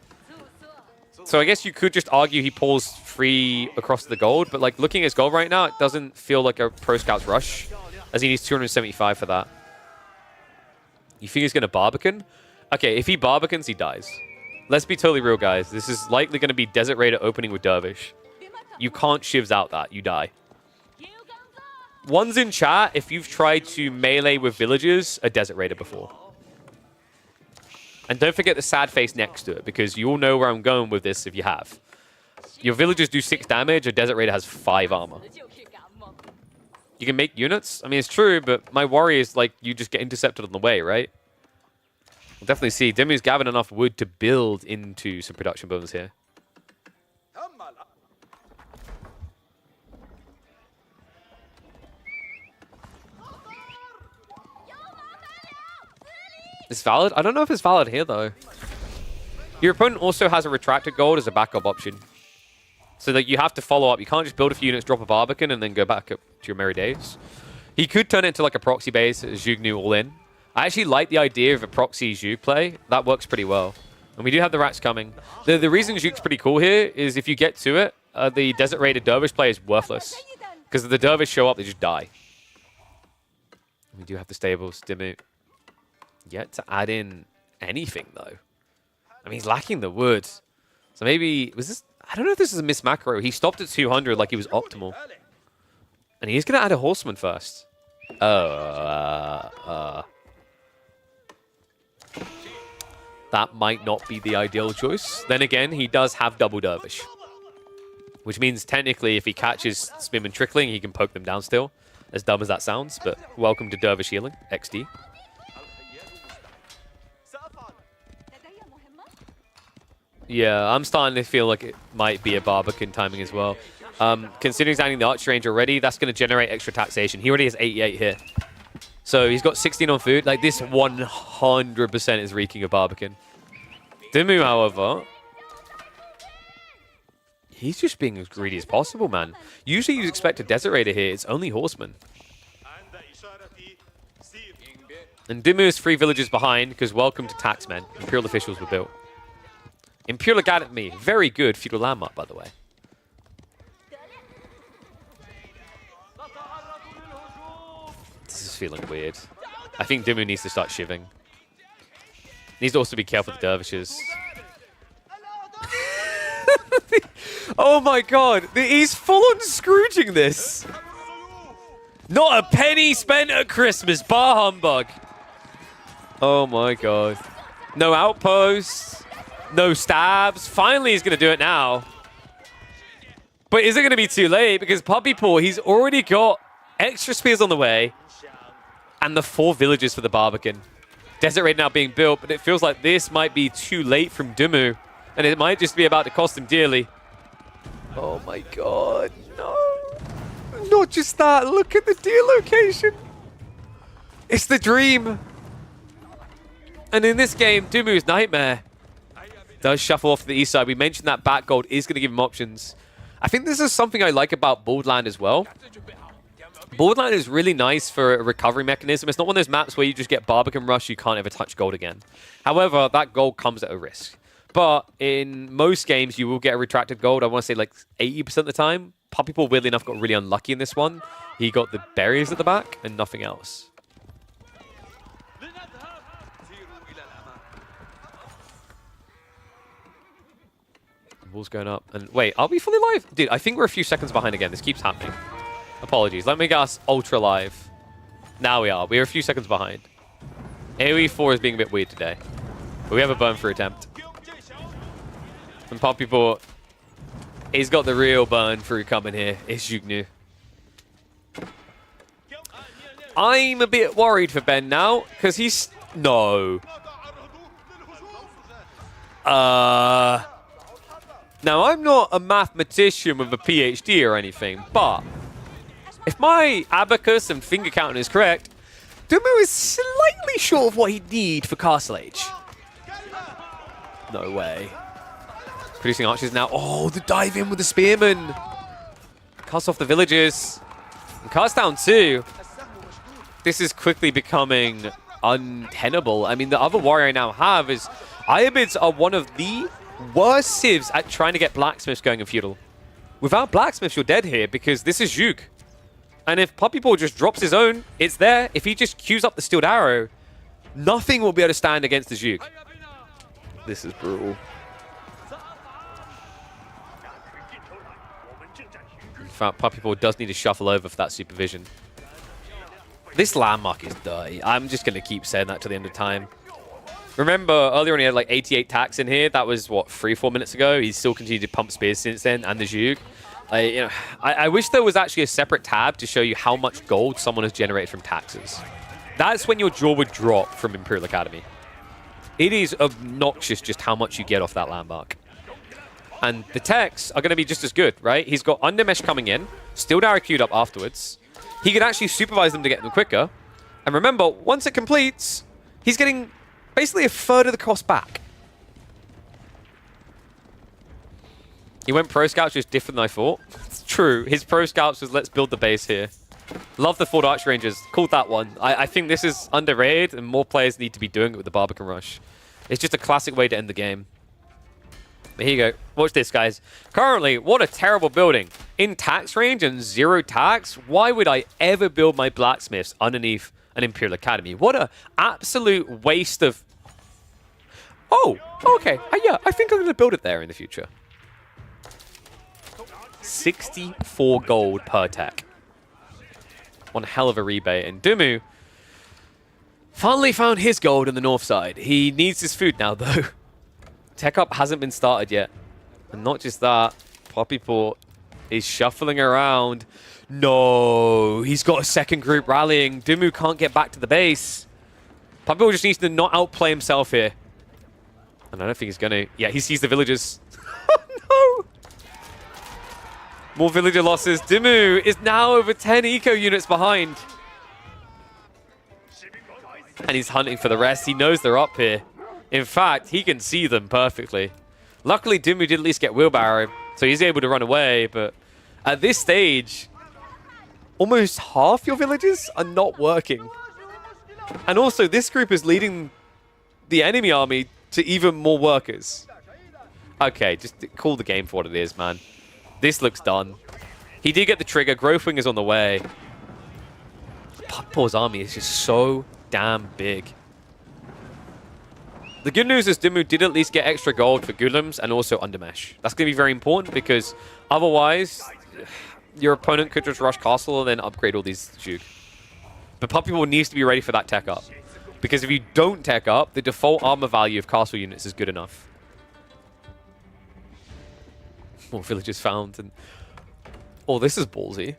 So I guess you could just argue he pulls free across the gold, but, like, looking at his gold right now, it doesn't feel like a Pro Scouts rush, as he needs 275 for that. You think he's going to Barbican? Okay, if he Barbicans, he dies. Let's be totally real, guys. This is likely going to be Desert Raider opening with Dervish. You can't shivs out that. You die. One's in chat if you've tried to melee with villagers a Desert Raider before. And don't forget the sad face next to it, because you all know where I'm going with this if you have. Your villagers do 6 damage, a Desert Raider has 5 armor. You can make units? I mean, it's true, but my worry is, like, you just get intercepted on the way, right? We'll definitely see. Dimu's gathered enough wood to build into some production bonus here. It's valid? I don't know if it's valid here, though. Your opponent also has a retracted gold as a backup option. So that you have to follow up. You can't just build a few units, drop a Barbican, and then go back up to your merry days. He could turn it into like a proxy base as Zhuge all in. I actually like the idea of a proxy Zhuge play. That works pretty well. And we do have the rats coming. The reason Zhuge's pretty cool here is if you get to it, the Desert Raider Dervish play is worthless. Because if the Dervish show up, they just die. We do have the stables, Dimu. Yet to add in anything, though. I mean, he's lacking the wood. So maybe... was this... I don't know if this is a miss macro. He stopped at 200 like he was optimal. And he's going to add a horseman first. That might not be the ideal choice. Then again, he does have double Dervish. Which means technically if he catches Spim and Trickling, he can poke them down still. As dumb as that sounds, but welcome to Dervish healing, XD. Yeah, I'm starting to feel like it might be a Barbican timing as well. Considering he's adding the Arch range already, that's going to generate extra taxation. He already has 88 here. So he's got 16 on food. Like, this 100% is reeking of Barbican. Dimu, however, He's just being as greedy as possible, man. Usually you'd expect a Desert Raider here. It's only Horsemen. And Dimu is 3 villages behind because welcome to Taxmen. Imperial officials were built. Imperial Academy. Very good feudal landmark, by the way. This is feeling weird. I think Dimu needs to start shivving. Needs to also be careful with the dervishes. Oh my god. He's full-on Scrooging this. Not a penny spent at Christmas. Bar humbug. Oh my god. No outposts. No stabs. Finally, he's going to do it now. But is it going to be too late? Because Puppy Paw, he's already got extra spears on the way. And the 4 villages for the Barbican. Desert Raid now being built, but it feels like this might be too late from Dimu. And it might just be about to cost him dearly. Oh my god, no. Not just that, look at the deal location. It's the dream. And in this game, Dumu's nightmare does shuffle off to the east side. We mentioned that back gold is going to give him options. I think this is something I like about Borderland as well. Borderland is really nice for a recovery mechanism. It's not one of those maps where you just get Barbican Rush, you can't ever touch gold again. However, that gold comes at a risk. But in most games, you will get a retracted gold. I want to say like 80% of the time. Puppy Paw, weirdly enough, got really unlucky in this one. He got the berries at the back and nothing else. Wall's going up. And wait, are we fully live? Dude, I think we're a few seconds behind again. This keeps happening. Apologies. Let me get us ultra live. Now we are. We are a few seconds behind. AoE 4 is being a bit weird today. But we have a burn for attempt. And Puppy Paw, he's got the real burn through coming here. It's Yugnu. I'm a bit worried for Ben now, because he's... No. Now, I'm not a mathematician with a PhD or anything, but if my abacus and finger counting is correct, Dimu is slightly short of what he'd need for Castle Age. No way. Producing archers now. Oh, the dive in with the spearman. Cuts off the villagers. And cuts down too. This is quickly becoming untenable. I mean, the other warrior I now have is... Iobids are one of the worst civs at trying to get blacksmiths going in feudal. Without blacksmiths, you're dead here because this is Juke. And if Puppy Paw just drops his own, it's there. If he just queues up the steeled arrow, nothing will be able to stand against the Juke. This is brutal. In fact, Puppy Paw does need to shuffle over for that supervision. This landmark is dirty. I'm just going to keep saying that to the end of time. Remember, earlier on he had like 88 tacks in here. That was, what, 3-4 minutes ago? He's still continued to pump spears since then, and the Zhug. I wish there was actually a separate tab to show you how much gold someone has generated from taxes. That's when your jaw would drop from Imperial Academy. It is obnoxious just how much you get off that landmark. And the techs are going to be just as good, right? He's got Undermesh coming in, Steel Arrow queued up afterwards. He can actually supervise them to get them quicker. And remember, once it completes, he's getting basically a third of the cost back. He went Pro Scouts just different than I thought. It's true. His Pro Scouts was let's build the base here. Love the Ford Arch Rangers. Called that one. I think this is underrated and more players need to be doing it with the Barbican Rush. It's just a classic way to end the game. But here you go. Watch this, guys. Currently, what a terrible building. In tax range and 0 tax, why would I ever build my blacksmiths underneath an Imperial Academy? What an absolute waste of... Oh, okay. Yeah, I think I'm going to build it there in the future. 64 gold per tech. One hell of a rebate. And Dimu finally found his gold in the north side. He needs his food now, though. Tech up hasn't been started yet. And not just that, Puppy Paw is shuffling around. No, he's got a second group rallying. Dimu can't get back to the base. Puppy Paw just needs to not outplay himself here. And I don't think he's going to. Yeah, he sees the villagers. Oh, no. More villager losses. Dimu is now over 10 eco units behind. And he's hunting for the rest. He knows they're up here. In fact, he can see them perfectly. Luckily, Dimu did at least get wheelbarrow So he's able to run away, but at this stage, almost half your villages are not working. And also, this group is leading the enemy army to even more workers. Okay, just call the game for what it is, man. This looks done. He did get the trigger. Growthwing is on the way. Paul's army is just so damn big. The good news is Dimmu did at least get extra gold for Golems and also Undermesh. That's going to be very important because otherwise, your opponent could just rush Castle and then upgrade all these Juke. But Puppy Ball needs to be ready for that tech up. Because if you don't tech up, the default armor value of Castle units is good enough. More villages found. And oh, this is ballsy.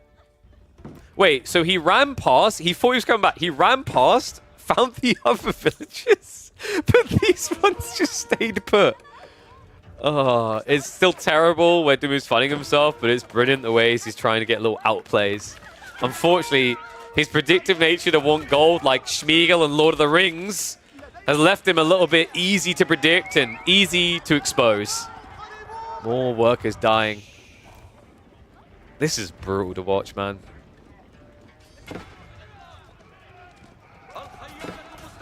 Wait, so he ran past, he thought he was coming back. He ran past, found the other villages. But these ones just stayed put. Oh, it's still terrible where Dimmu's finding himself, but it's brilliant the ways he's trying to get little outplays. Unfortunately, his predictive nature to want gold like Schmeagol and Lord of the Rings has left him a little bit easy to predict and easy to expose. More workers dying. This is brutal to watch, man.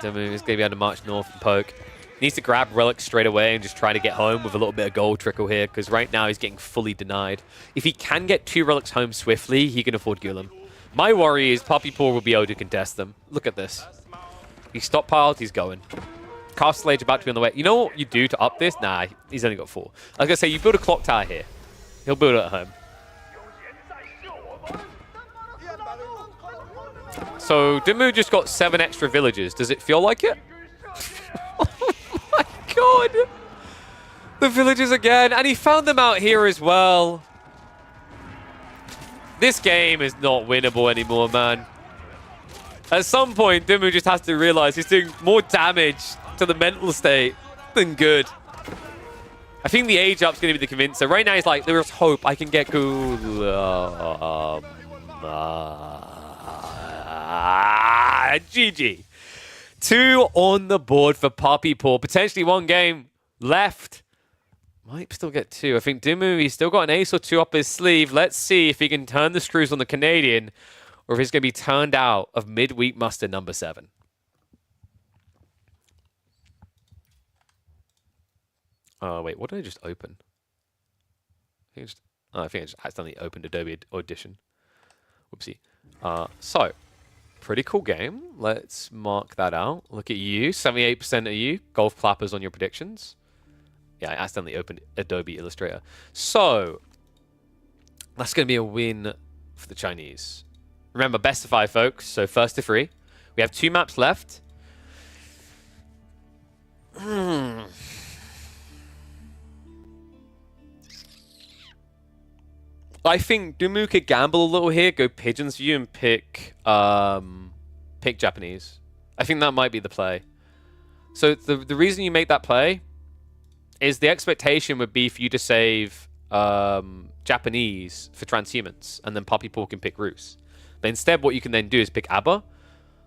Dimmu is going to be able to march north and poke. Needs to grab relics straight away and just try to get home with a little bit of gold trickle here, because right now he's getting fully denied. If he can get 2 relics home swiftly, he can afford Golem. My worry is Puppy Paw will be able to contest them. Look at this. He's stockpiled, he's going. Castle Age about to be on the way. You know what you do to up this? Nah, he's only got 4. I was going to say, you build a clock tower here. He'll build it at home. So, Dimmu just got 7 extra villages. Does it feel like it? Oh my god! The villages again, and he found them out here as well. This game is not winnable anymore, man. At some point, Dimmu just has to realize he's doing more damage to the mental state than good. I think the age up's going to be the convincer. Right now, he's like, there's hope. I can get GG. 2 on the board for Puppy Paw. Potentially 1 game left. Might still get 2. I think Dimmu, he's still got an ace or 2 up his sleeve. Let's see if he can turn the screws on the Canadian or if he's going to be turned out of midweek muster number 7. Oh, wait. What did I just open? I think I just accidentally opened Adobe Audition. Whoopsie. So, pretty cool game. Let's mark that out. Look at you. 78% of you. Golf clappers on your predictions. Yeah, I accidentally opened Adobe Illustrator. So, that's going to be a win for the Chinese. Remember, best of 5, folks. So, first to 3. We have 2 maps left. I think Dimmu could gamble a little here, go Pigeon's View, and pick Japanese. I think that might be the play. So the reason you make that play is the expectation would be for you to save Japanese for transhumans, and then Puppy Paw can pick Rus. But instead, what you can then do is pick ABBA.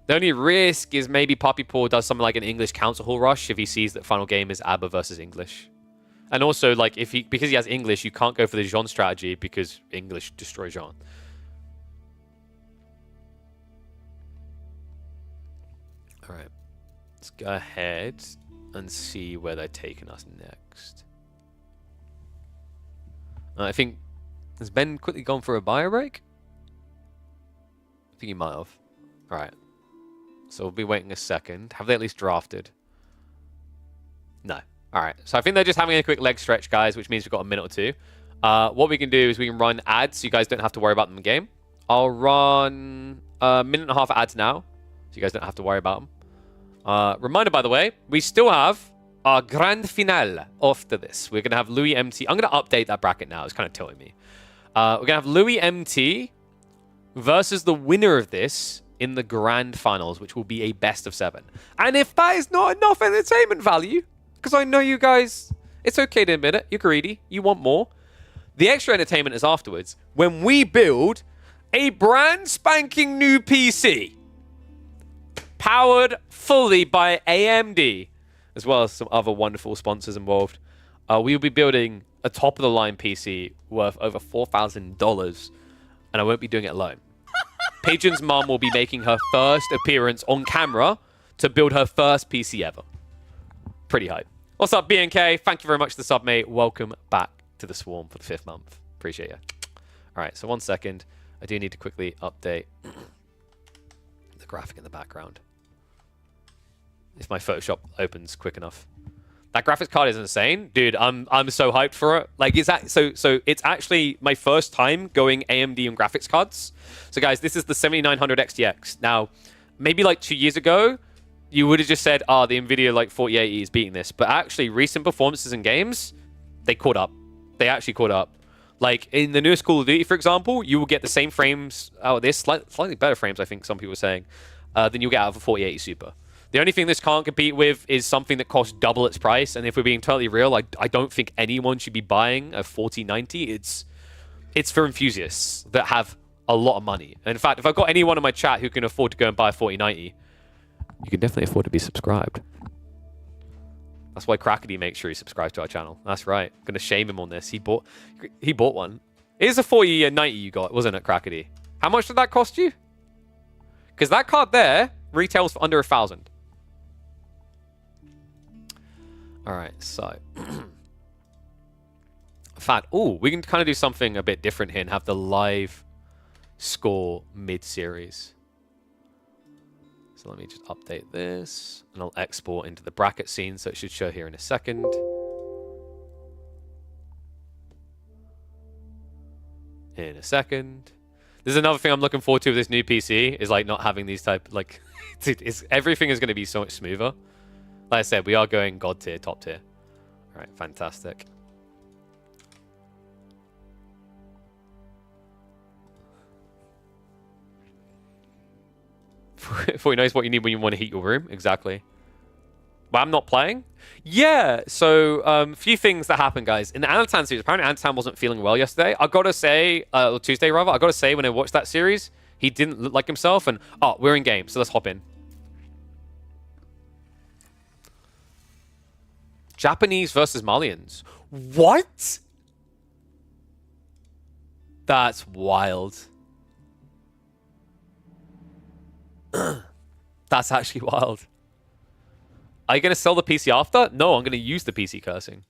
The only risk is maybe Puppy Paw does something like an English Council Hall rush if he sees that final game is ABBA versus English. And also, like, because he has English, you can't go for the Jean strategy because English destroys Jean. All right. Let's go ahead and see where they're taking us next. I think... Has Ben quickly gone for a bio break? I think he might have. All right. So we'll be waiting a second. Have they at least drafted? No. All right, so I think they're just having a quick leg stretch, guys, which means we've got a minute or 2. What we can do is we can run ads so you guys don't have to worry about them in game. I'll run a minute and a half ads now so you guys don't have to worry about them. Reminder, by the way, we still have our grand finale after this. We're going to have Louis MT. I'm going to update that bracket now. It's kind of tilting me. We're going to have Louis MT versus the winner of this in the grand finals, which will be a best of 7. And if that is not enough entertainment value... Because I know you guys, it's okay to admit it. You're greedy. You want more. The extra entertainment is afterwards when we build a brand spanking new PC. Powered fully by AMD, as well as some other wonderful sponsors involved. We will be building a top-of-the-line PC worth over $4,000, and I won't be doing it alone. Pigeon's mom will be making her first appearance on camera to build her first PC ever. Pretty hype. What's up, BNK? Thank you very much for the sub, mate. Welcome back to the Swarm for the 5th month. Appreciate you. All right, so 1 second. I do need to quickly update the graphic in the background. If my Photoshop opens quick enough. That graphics card is insane. Dude, I'm so hyped for it. Like, so it's actually my first time going AMD on graphics cards. So guys, this is the 7900 XTX. Now, maybe like 2 years ago, you would have just said, the NVIDIA like 4080 is beating this. But actually, recent performances in games, they caught up. They actually caught up. Like, in the newest Call of Duty, for example, you will get the same frames out of this, slightly better frames, I think some people are saying, than you'll get out of a 4080 Super. The only thing this can't compete with is something that costs double its price. And if we're being totally real, I don't think anyone should be buying a 4090. It's for enthusiasts that have a lot of money. And in fact, if I've got anyone in my chat who can afford to go and buy a 4090, you can definitely afford to be subscribed. That's why Crackety makes sure he subscribes to our channel. That's right. I'm going to shame him on this. He bought one. It is a 4090 you got, wasn't it, Crackety? How much did that cost you? Because that card there retails for under 1,000. All right, so. In fact, we can kind of do something a bit different here and have the live score mid-series. So let me just update this, and I'll export into the bracket scene, so it should show here in a second. In a second. There's another thing I'm looking forward to with this new PC, is like not having these type, like, everything is going to be so much smoother. Like I said, we are going God tier, top tier. All right, fantastic. Before knows what you need when you want to heat your room. Exactly. But I'm not playing? Yeah, so a few things that happened, guys. In the Anatan series, apparently Anatan wasn't feeling well yesterday. I got to say, or Tuesday rather, I got to say when I watched that series, he didn't look like himself. And, we're in game, so let's hop in. Japanese versus Malians. What? That's wild. That's actually wild. Are you going to sell the PC after? No, I'm going to use the PC cursing.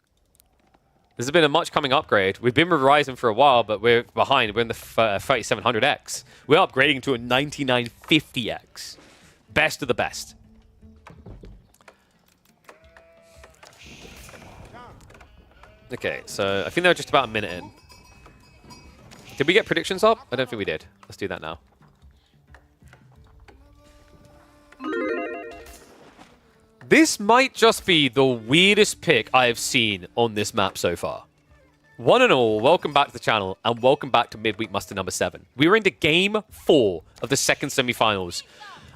There's been a much coming upgrade. We've been with Ryzen for a while, but we're behind. We're in the 3700X. We're upgrading to a 9950X. Best of the best. Okay, so I think they're just about a minute in. Did we get predictions up? I don't think we did. Let's do that now. This might just be the weirdest pick I have seen on this map so far. One and all, welcome back to the channel, and welcome back to Midweek Muster number 7. We are into Game 4 of the second semi-finals.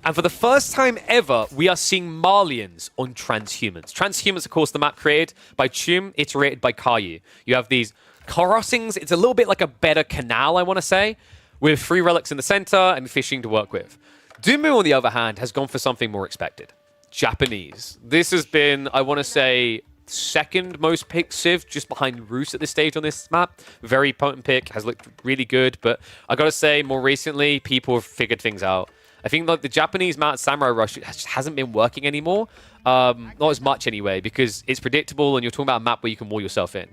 And for the first time ever, we are seeing Malians on Transhumans. Transhumans, of course, the map created by Chum, iterated by Caillou. You have these crossings. It's a little bit like a better canal, I want to say, with 3 relics in the center and fishing to work with. Dumu, on the other hand, has gone for something more expected. Japanese. This has been, I want to say, second most picked Civ, just behind Roos at this stage on this map. Very potent pick, has looked really good, but I got to say, more recently, people have figured things out. I think like the Japanese mount Samurai Rush just hasn't been working anymore. Not as much anyway, because it's predictable and you're talking about a map where you can wall yourself in.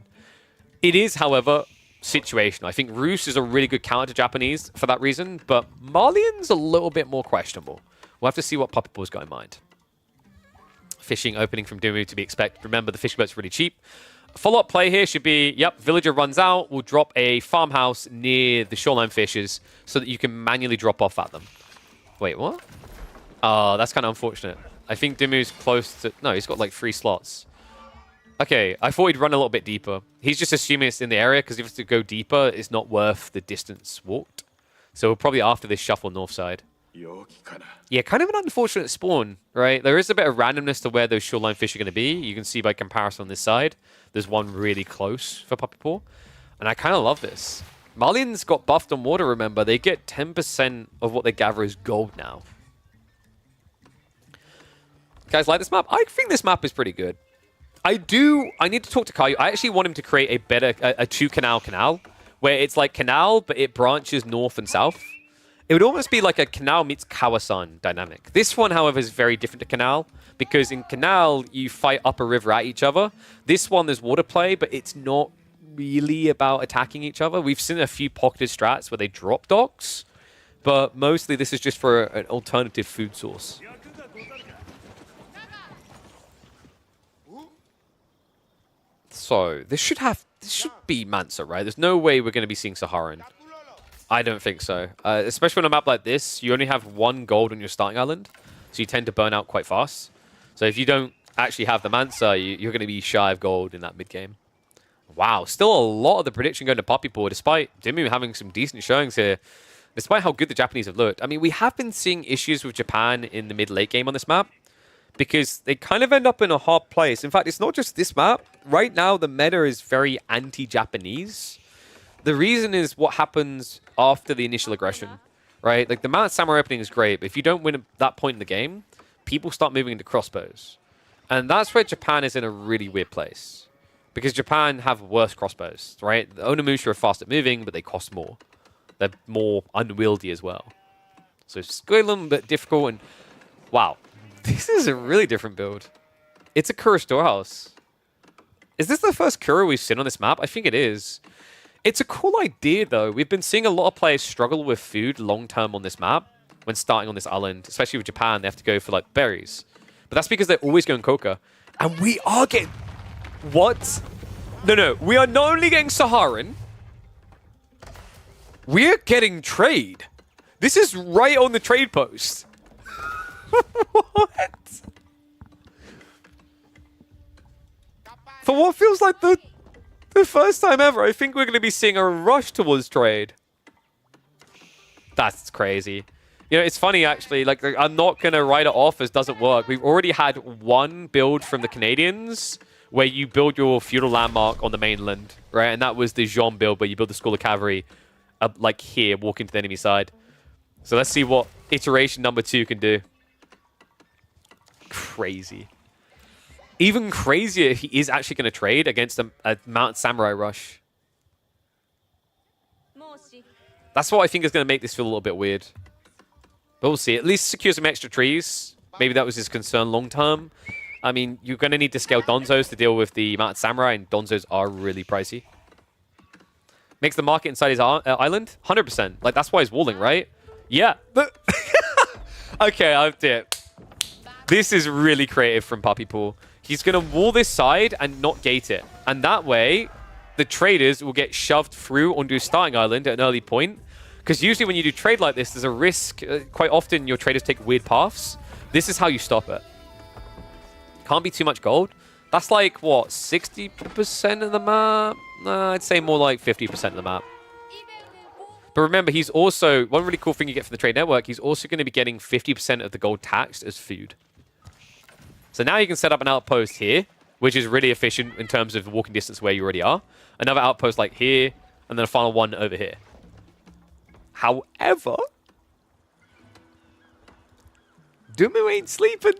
It is, however, situational. I think Roos is a really good counter to Japanese for that reason, but Malian's a little bit more questionable. We'll have to see what Puppet Ball's got in mind. Fishing opening from Dumu to be expected. Remember, the fishing boat's really cheap. Follow-up play here should be, yep, villager runs out, will drop a farmhouse near the shoreline fishes so that you can manually drop off at them. Wait, what? Oh, that's kind of unfortunate. I think Dumu's close to... No, he's got like 3 slots. Okay, I thought he'd run a little bit deeper. He's just assuming it's in the area because if it's to go deeper, it's not worth the distance walked. So we'll probably after this shuffle north side. Yeah, kind of an unfortunate spawn, right? There is a bit of randomness to where those shoreline fish are going to be. You can see by comparison on this side, there's one really close for Puppy Paw. And I kind of love this. Malians got buffed on water, remember. They get 10% of what they gather as gold now. Guys, like this map? I think this map is pretty good. I need to talk to Caillou. I actually want him to create a better, a two-canal, where it's like canal, but it branches north and south. It would almost be like a canal meets Kawasan dynamic. This one, however, is very different to canal, because in canal, you fight up a river at each other. This one, there's water play, but it's not really about attacking each other. We've seen a few pocketed strats where they drop docks, but mostly this is just for an alternative food source. So, this should be Mansa, right? There's no way we're going to be seeing Saharan. I don't think so. Especially on a map like this, you only have 1 gold on your starting island, so you tend to burn out quite fast. So if you don't actually have the Mansa, you're going to be shy of gold in that mid-game. Wow, still a lot of the prediction going to Poppypaw, despite Dimu having some decent showings here, despite how good the Japanese have looked. I mean, we have been seeing issues with Japan in the mid-late game on this map, because they kind of end up in a hard place. In fact, it's not just this map. Right now, the meta is very anti-Japanese. The reason is what happens after the initial aggression, right? Like, the Mount Samurai opening is great, but if you don't win at that point in the game, people start moving into crossbows. And that's where Japan is in a really weird place, because Japan have worse crossbows, right? The Onimusha are fast at moving, but they cost more. They're more unwieldy as well. So it's a little bit difficult, and wow. This is a really different build. It's a Kura storehouse. Is this the first Kura we've seen on this map? I think it is. It's a cool idea, though. We've been seeing a lot of players struggle with food long-term on this map when starting on this island, especially with Japan. They have to go for, like, berries. But that's because they're always going coca. And we are getting... What? No. We are not only getting Saharan, we're getting trade. This is right on the trade post. What? For what feels like the first time ever, I think we're going to be seeing a rush towards trade. That's crazy. You know, it's funny, actually. Like, I'm not going to write it off as doesn't work. We've already had one build from the Canadians where you build your feudal landmark on the mainland, right? And that was the Jean build where you build the School of Cavalry, like here, walk into the enemy side. So let's see what iteration number 2 can do. Crazy. Even crazier if he is actually going to trade against a Mount Samurai rush. That's what I think is going to make this feel a little bit weird. But we'll see. At least secure some extra trees. Maybe that was his concern long term. I mean, you're going to need to scale Donzos to deal with the Mount Samurai, and Donzos are really pricey. Makes the market inside his island? 100%. Like, that's why he's walling, right? Yeah. Okay, I've did. This is really creative from Poppypaw. He's going to wall this side and not gate it. And that way, the traders will get shoved through onto a starting island at an early point. Because usually when you do trade like this, there's a risk. Quite often, your traders take weird paths. This is how you stop it. Can't be too much gold. That's like, what, 60% of the map? I'd say more like 50% of the map. But remember, he's also... One really cool thing you get from the trade network, he's also going to be getting 50% of the gold taxed as food. So now you can set up an outpost here, which is really efficient in terms of walking distance where you already are. Another outpost like here, and then a final one over here. However, Dumu ain't sleeping.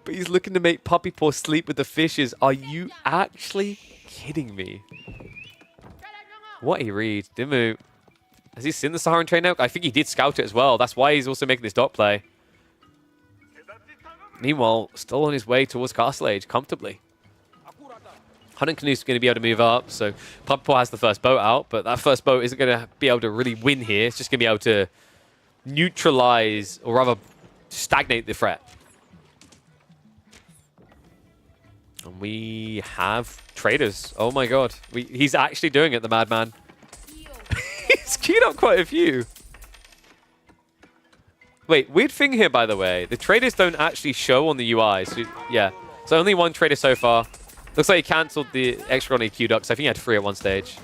But he's looking to make Poppypaw sleep with the fishes. Are you actually kidding me? What a read. Dimu. Has he seen the Saharan trade now? I think he did scout it as well. That's why he's also making this dot play. Meanwhile, still on his way towards Castle Age, comfortably. Hunting Canoe's going to be able to move up, so Poppypaw has the first boat out, but that first boat isn't going to be able to really win here. It's just going to be able to neutralize, or rather, stagnate the threat. And we have traders. Oh my god. He's actually doing it, the madman. He's queued up quite a few. Wait, weird thing here, by the way. The traders don't actually show on the UI. So, yeah. So only one trader so far. Looks like he cancelled the extra on EQ ducks. I think he had 3 at one stage.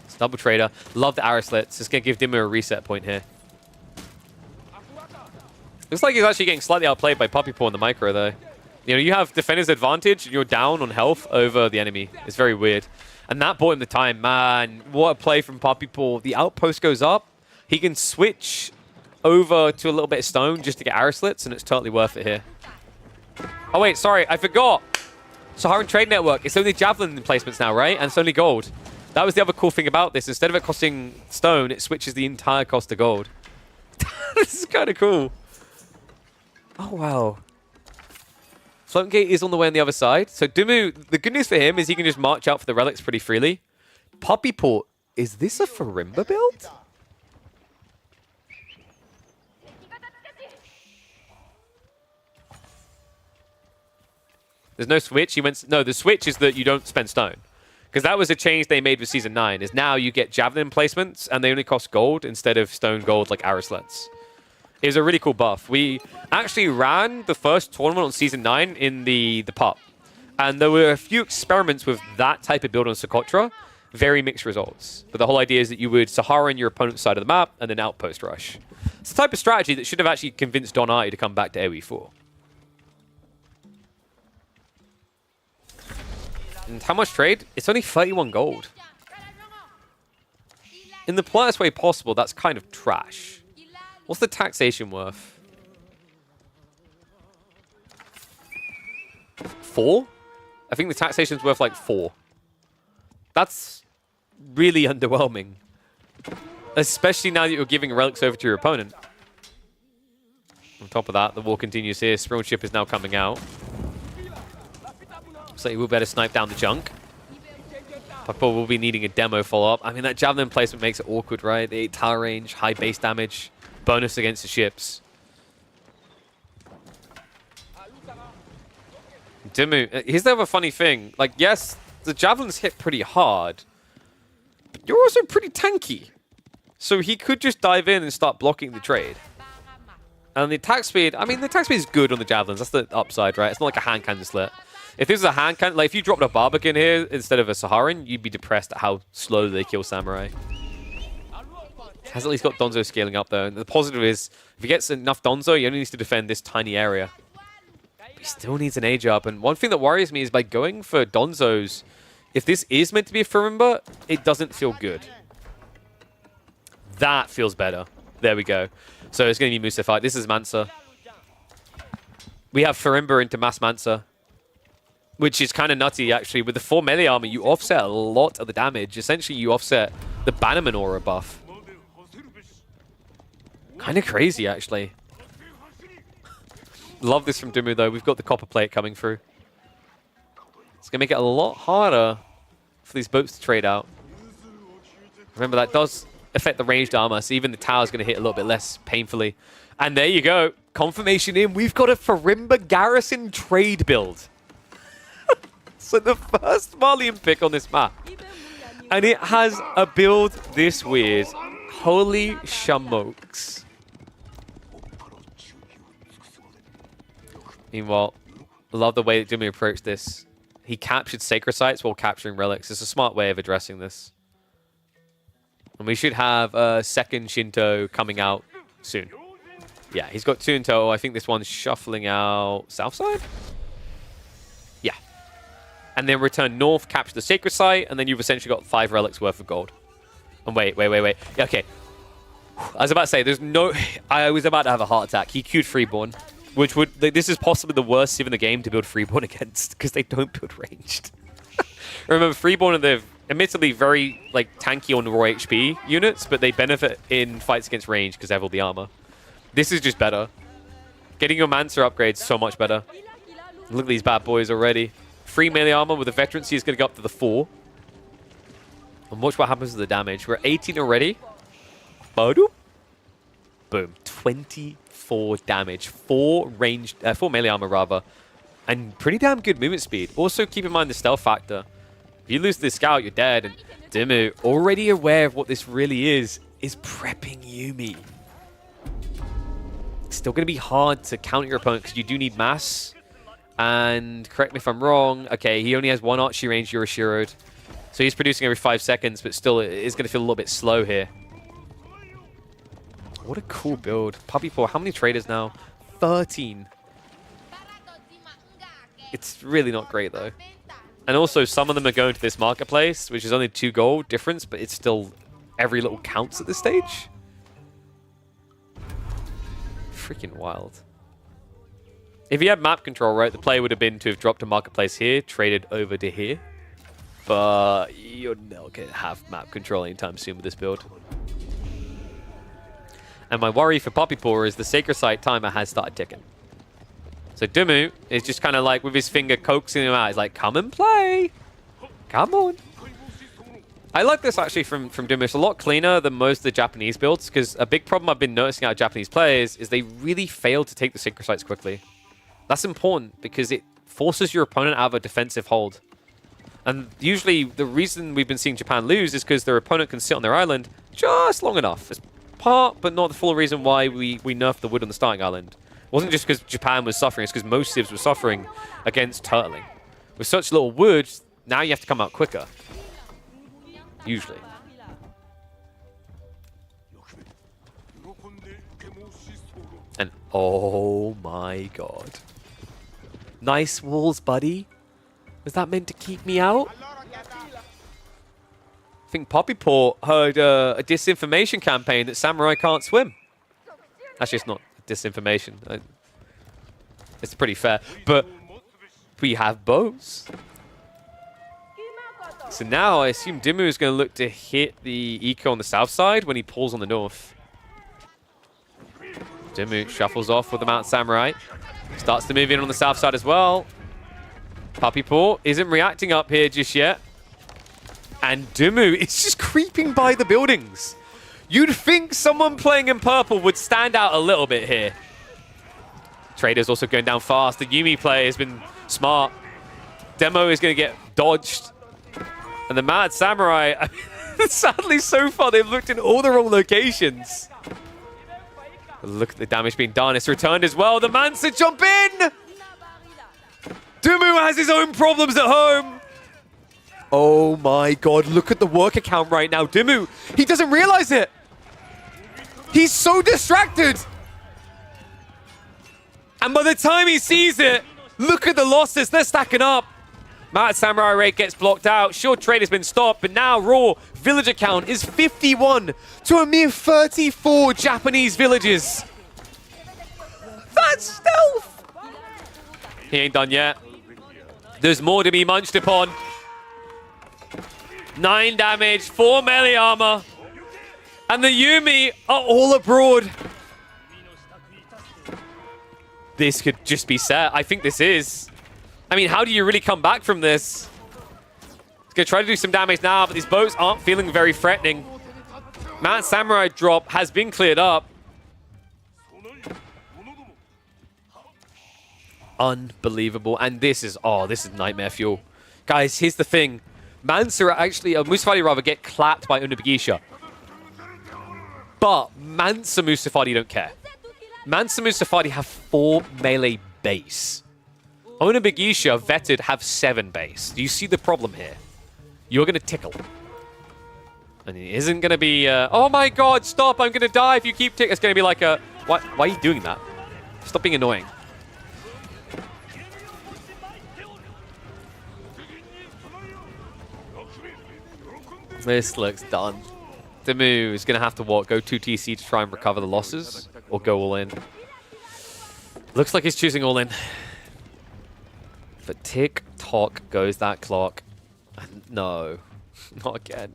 It's double trader. Love the arrow slits. It's going to give Dimmu a reset point here. Looks like he's actually getting slightly outplayed by Poppypaw in the micro, though. You know, you have defender's advantage, and you're down on health over the enemy. It's very weird. And that bought him the time. Man, what a play from Poppypaw. The outpost goes up. He can switch over to a little bit of stone just to get arrow slits, and it's totally worth it here. Oh, wait, sorry, I forgot. Saharan Trade Network, it's only Javelin placements now, right? And it's only gold. That was the other cool thing about this. Instead of it costing stone, it switches the entire cost to gold. This is kind of cool. Oh, wow. Floating Gate is on the way on the other side. So Dumu, the good news for him is he can just march out for the relics pretty freely. Puppy Port, is this a Farimba build? There's no switch. He went. No, the switch is that you don't spend stone. Because that was a change they made with Season 9, is now you get Javelin placements, and they only cost gold instead of stone gold like Arislets. It was a really cool buff. We actually ran the first tournament on Season 9 in the pup. And there were a few experiments with that type of build on Socotra. Very mixed results. But the whole idea is that you would Sahara in your opponent's side of the map, and then outpost rush. It's the type of strategy that should have actually convinced Don I to come back to AoE 4. And how much trade? It's only 31 gold. In the politest way possible, that's kind of trash. What's the taxation worth? 4? I think the taxation's worth like 4. That's really underwhelming. Especially now that you're giving relics over to your opponent. On top of that, the war continues here. Sprone ship is now coming out. So he will better snipe down the junk. Puckball will be needing a demo follow-up. I mean, that Javelin placement makes it awkward, right? The 8 tower range, high base damage, bonus against the ships. Dimu, here's the other funny thing. Like, yes, the Javelins hit pretty hard, but you're also pretty tanky. So he could just dive in and start blocking the trade. And the attack speed, I mean, the attack speed is good on the Javelins. That's the upside, right? It's not like a hand cannon slit. If this was a hand cannon, like if you dropped a Barbican here instead of a Saharan, you'd be depressed at how slow they kill Samurai. Has at least got Donzo scaling up though. And the positive is, if he gets enough Donzo, he only needs to defend this tiny area. But he still needs an age up. And one thing that worries me is by going for Donzos, if this is meant to be a Farimba, it doesn't feel good. That feels better. There we go. So it's going to be Musafat. This is Mansa. We have Farimba into Mass Mansa. Which is kind of nutty, actually. With the 4 melee armor, you offset a lot of the damage. Essentially, you offset the Bannerman aura buff. Kind of crazy, actually. Love this from Dumu, though. We've got the copper plate coming through. It's going to make it a lot harder for these boats to trade out. Remember, that does affect the ranged armor, so even the tower's going to hit a little bit less painfully. And there you go. Confirmation in. We've got a Farimba Garrison trade build. So the first Malian pick on this map. And it has a build this weird. Holy shamokes. Meanwhile, love the way that Jimmy approached this. He captured sacred sites while capturing relics. It's a smart way of addressing this. And we should have a second Shinto coming out soon. Yeah, he's got 2 in total. I think this one's shuffling out south side? Yeah. And then return north, capture the sacred site, and then you've essentially got 5 relics worth of gold. And wait. Yeah, okay. I was about to say, there's no... I was about to have a heart attack. He queued Freeborn, which would... This is possibly the worst civ in the game to build Freeborn against, because they don't build ranged. Remember, Freeborn are the admittedly very like tanky on raw HP units, but they benefit in fights against range because they have all the armor. This is just better. Getting your Mansa upgrades so much better. Look at these bad boys already. 3 melee armor with the veterancy is going to go up to the 4. And watch what happens to the damage. We're 18 already. Boom. 24 damage. 4 melee armor rather. And pretty damn good movement speed. Also keep in mind the stealth factor. If you lose this scout, you're dead. And Dimu, already aware of what this really is prepping Yuumi. It's still going to be hard to counter your opponent because you do need mass. And correct me if I'm wrong. Okay, he only has 1 archery range, you're assured. So he's producing every 5 seconds, but still it is going to feel a little bit slow here. What a cool build. Puppy Paw, how many traders now? 13. It's really not great, though. And also, some of them are going to this marketplace, which is only 2 gold difference, but it's still... every little counts at this stage. Freaking wild. If he had map control, right, the play would have been to have dropped a marketplace here, traded over to here. But you're not going to have map control anytime soon with this build. And my worry for Poppy Paw is the Sacred Site timer has started ticking. So Dumu is just kind of like with his finger coaxing him out. He's like, come and play. Come on. I like this actually from Dumu. It's a lot cleaner than most of the Japanese builds, because a big problem I've been noticing out of Japanese players is they really fail to take the Sacred Sites quickly. That's important because it forces your opponent out of a defensive hold. And usually the reason we've been seeing Japan lose is because their opponent can sit on their island just long enough. It's part, but not the full reason why we nerfed the wood on the starting island. It wasn't just because Japan was suffering, it's because most civs were suffering against turtling. With such little wood, now you have to come out quicker. Usually. And oh my god. Nice walls, buddy. Was that meant to keep me out? I think Poppy Paw heard a disinformation campaign that Samurai can't swim. Actually, it's not disinformation. It's pretty fair. But we have bows. So now I assume Dimmu is going to look to hit the eco on the south side when he pulls on the north. Dimmu shuffles off with the Mount Samurai. Starts to move in on the south side as well. Poppy Paw isn't reacting up here just yet. And Dimmu is just creeping by the buildings. You'd think someone playing in purple would stand out a little bit here. Trader's also going down fast. The Yumi play has been smart. Demo is going to get dodged. And the Mad Samurai, I mean, sadly so far they've looked in all the wrong locations. Look at the damage being done. It's returned as well. The Mansa jump in! Dumu has his own problems at home. Oh my god, look at the worker count right now. Dumu, he doesn't realize it. He's so distracted. And by the time he sees it, look at the losses. They're stacking up. Mad Samurai rate gets blocked out. Sure, trade has been stopped, but now Raw villager count is 51 to a mere 34 Japanese villages. That's stealth. He ain't done yet. There's more to be munched upon. 9 damage, 4 melee armor. And the Yumi are all abroad. This could just be set. I think this is. I mean, how do you really come back from this? He's going to try to do some damage now, but these boats aren't feeling very threatening. Mount Samurai drop has been cleared up. Unbelievable. And this is nightmare fuel. Guys, here's the thing. Mansa actually, Musafadi rather get clapped by Unabagisha. But Mansa Musafadi don't care. Mansa Musafadi have 4 melee base. Onabagisha, vetted, have 7 base. Do you see the problem here? You're going to tickle. And it isn't going to be, oh my god, stop, I'm going to die if you keep tickling. It's going to be like a, why are you doing that? Stop being annoying. This looks done. Demu is going to have to what? Go 2 TC to try and recover the losses? Or go all in? Looks like he's choosing all in. But tick-tock goes that clock. No, not again.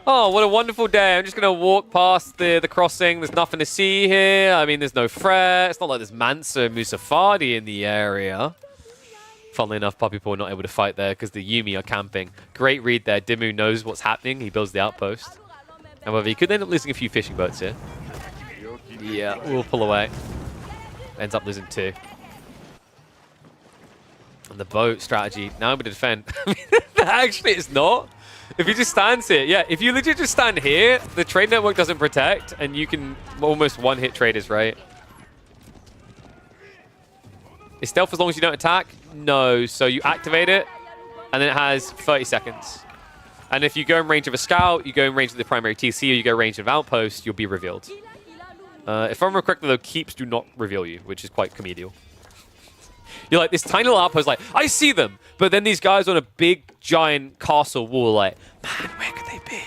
Oh, what a wonderful day. I'm just going to walk past the crossing. There's nothing to see here. I mean, there's no threat. It's not like there's Mansa Musafadi in the area. Funnily enough, Poppy Paw not able to fight there because the Yumi are camping. Great read there. Dimmu knows what's happening. He builds the outpost. However, he could end up losing a few fishing boats here. Yeah, we'll pull away. Ends up losing 2. And the boat strategy, now I'm going to defend. Actually, it's not. If he just stands here, yeah, if you legit just stand here, the trade network doesn't protect, and you can almost one-hit traders, right? Is stealth as long as you don't attack? No, so you activate it, and then it has 30 seconds. And if you go in range of a scout, you go in range of the primary TC, or you go in range of an outpost, you'll be revealed. If I remember correctly, though, keeps do not reveal you, which is quite comedial. You're like, this tiny little outpost, like, I see them. But then these guys on a big, giant castle wall, like, man, where could they be?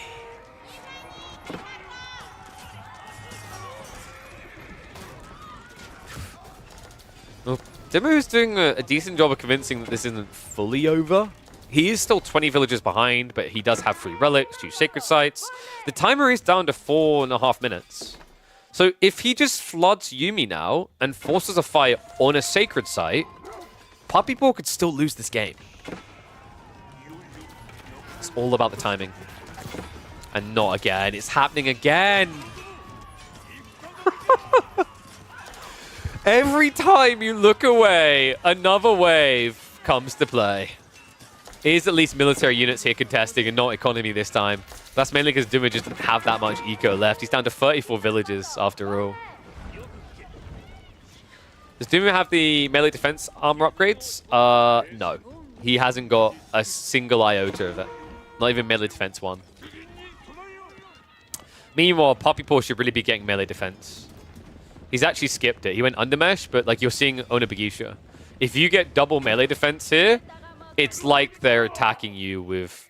Oh, Dimu's doing a decent job of convincing that this isn't fully over. He is still 20 villagers behind, but he does have 3 relics, 2 sacred sites. The timer is down to 4.5 minutes. So if he just floods Yuumi now and forces a fight on a sacred site, Puppy Paw could still lose this game. It's all about the timing. And not again. It's happening again. Every time you look away, another wave comes to play. It is at least military units here contesting and not economy this time. That's mainly because Dimu just doesn't have that much eco left. He's down to 34 villages after all. Does Dimu have the melee defense armor upgrades? No. He hasn't got a single iota of it. Not even melee defense 1. Meanwhile, Puppy Paw should really be getting melee defense. He's actually skipped it. He went undermesh, but like you're seeing Onabagisha. If you get double melee defense here, it's like they're attacking you with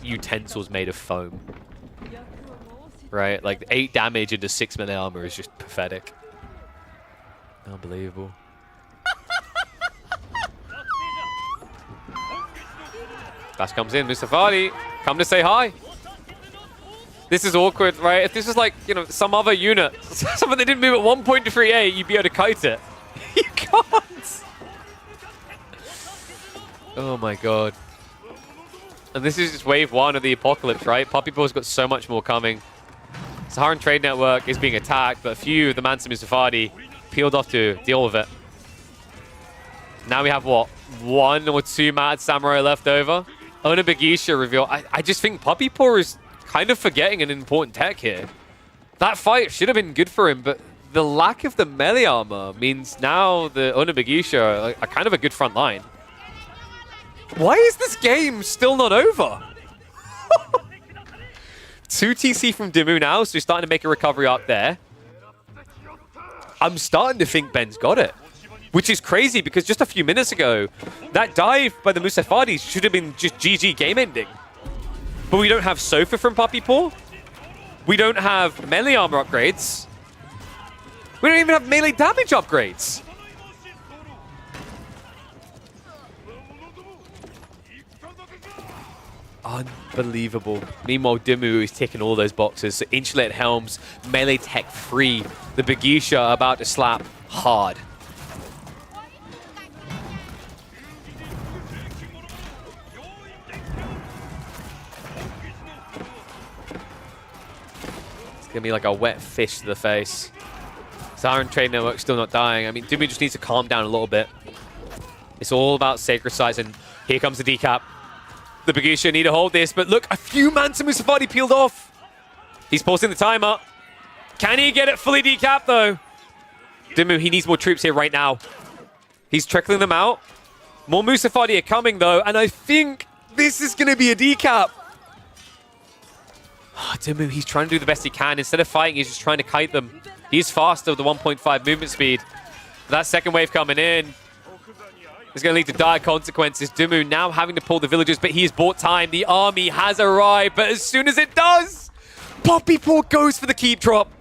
utensils made of foam. Right? Like 8 damage into 6 melee armor is just pathetic. Unbelievable. Bash comes in. Mustafadi, come to say hi. This is awkward, right? If this was like, you know, some other unit, something that didn't move at 1.38, you'd be able to kite it. You can't! Oh my god. And this is just wave 1 of the apocalypse, right? Puppy Paw's got so much more coming. Saharan Trade Network is being attacked, but a few of the Mansa Mustafadi peeled off to deal with it. Now we have, what, 1 or 2 Mad Samurai left over? Onabagisha reveal. I just think Puppy Paw is kind of forgetting an important tech here. That fight should have been good for him, but the lack of the melee armor means now the Onabagisha are kind of a good front line. Why is this game still not over? 2 TC from Dimu now, so he's starting to make a recovery up there. I'm starting to think Ben's got it, which is crazy because just a few minutes ago, that dive by the Mustafadis should have been just GG game ending. But we don't have Sofa from Puppy Paw. We don't have melee armor upgrades. We don't even have melee damage upgrades. Unbelievable. Meanwhile, Dimu is ticking all those boxes. So insulated helms, melee tech free. The Bagisha about to slap hard. It's going to be like a wet fish to the face. Saharan Trade Network still not dying. I mean, Dimu just needs to calm down a little bit. It's all about sacred sites, and here comes the decap. The Bagisha need to hold this, but look, a few Mansa Mustafadi peeled off. He's pausing the timer. Can he get it fully decapped, though? Dimu, he needs more troops here right now. He's trickling them out. More Mustafadi are coming, though, and I think this is going to be a decap. Oh, Dimu, he's trying to do the best he can. Instead of fighting, he's just trying to kite them. He's faster with the 1.5 movement speed. That second wave coming in is going to lead to dire consequences. Dimu now having to pull the villagers, but he has bought time. The army has arrived, but as soon as it does, Puppy Paw goes for the keep drop.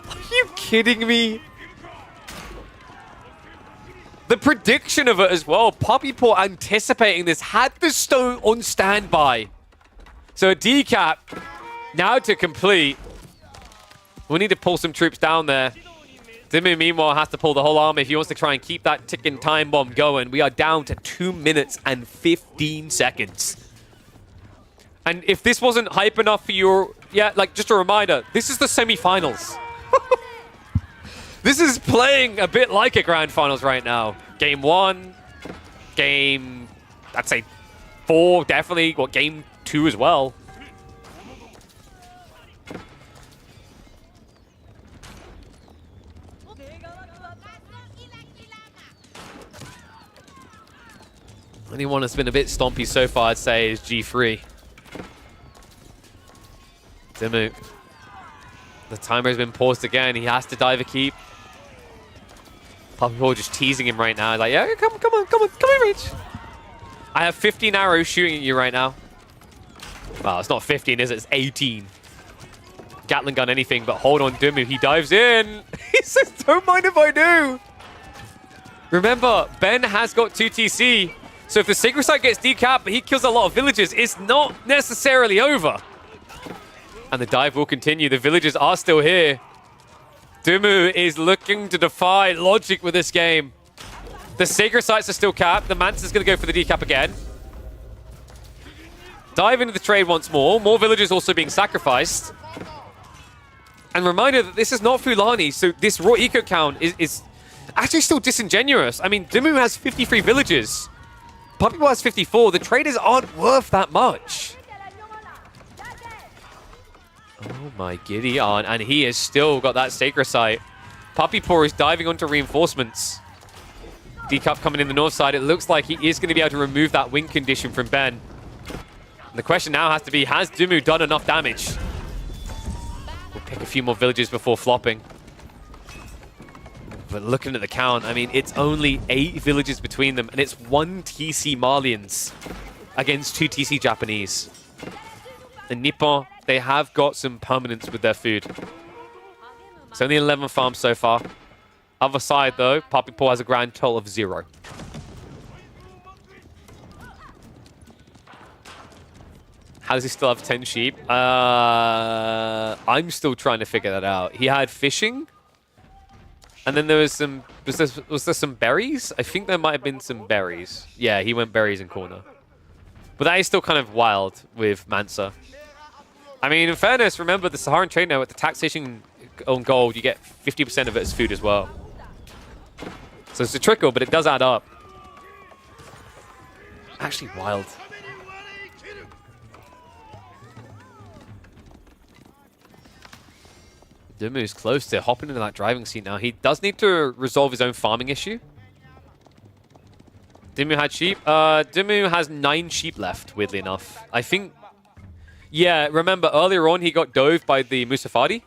Are you kidding me? The prediction of it as well. Puppy Paw anticipating this, had the stone on standby. So a decap now to complete. We need to pull some troops down there. Dimu, meanwhile, has to pull the whole army if he wants to try and keep that ticking time bomb going. We are down to 2 minutes and 15 seconds. And if this wasn't hype enough for you, yeah, like just a reminder, this is the semi-finals. This is playing a bit like a grand finals right now. Game 1, game, I'd say 4, definitely. Well, game 2 as well. Anyone that's been a bit stompy so far, I'd say, is G3. Dimu. The timer has been paused again. He has to dive a keep. Puppy Paw just teasing him right now. Like, yeah, come on, Reach. I have 15 arrows shooting at you right now. Well, it's not 15, is it? It's 18. Gatling gun, anything, but hold on, Dimu. He dives in. He says, don't mind if I do. Remember, Ben has got 2 TC. So if the Sacred Site gets decapped, but he kills a lot of villagers, it's not necessarily over. And the dive will continue. The villagers are still here. Dumu is looking to defy logic with this game. The Sacred Sites are still capped. The Mantis is going to go for the decap again. Dive into the trade once more. More villagers also being sacrificed. And reminder that this is not Fulani, so this raw eco count is actually still disingenuous. I mean, Dumu has 53 villagers. Puppypaw has 54. The traders aren't worth that much. Oh my giddy aunt. And he has still got that Sacred Site. Puppypaw is diving onto reinforcements. Decap coming in the north side. It looks like he is going to be able to remove that win condition from Ben. And the question now has to be, has Dumu done enough damage? We'll pick a few more villages before flopping. But looking at the count, I mean, it's only 8 villages between them, and it's 1 TC Malians against 2 TC Japanese. And Nippon, they have got some permanence with their food. It's only 11 farms so far. Other side, though, Puppypaw has a grand total of 0. How does he still have 10 sheep? I'm still trying to figure that out. He had fishing. And then there was some... Was there some berries? I think there might have been some berries. Yeah, he went berries in corner. But that is still kind of wild with Mansa. I mean, in fairness, remember the Saharan trade network, the taxation on gold, you get 50% of it as food as well. So it's a trickle, but it does add up. Actually wild. Dumu is close to hopping into that driving seat now. He does need to resolve his own farming issue. Dumu had sheep. Dumu has 9 sheep left, weirdly enough. I think... Yeah, remember earlier on he got dove by the Musafadi.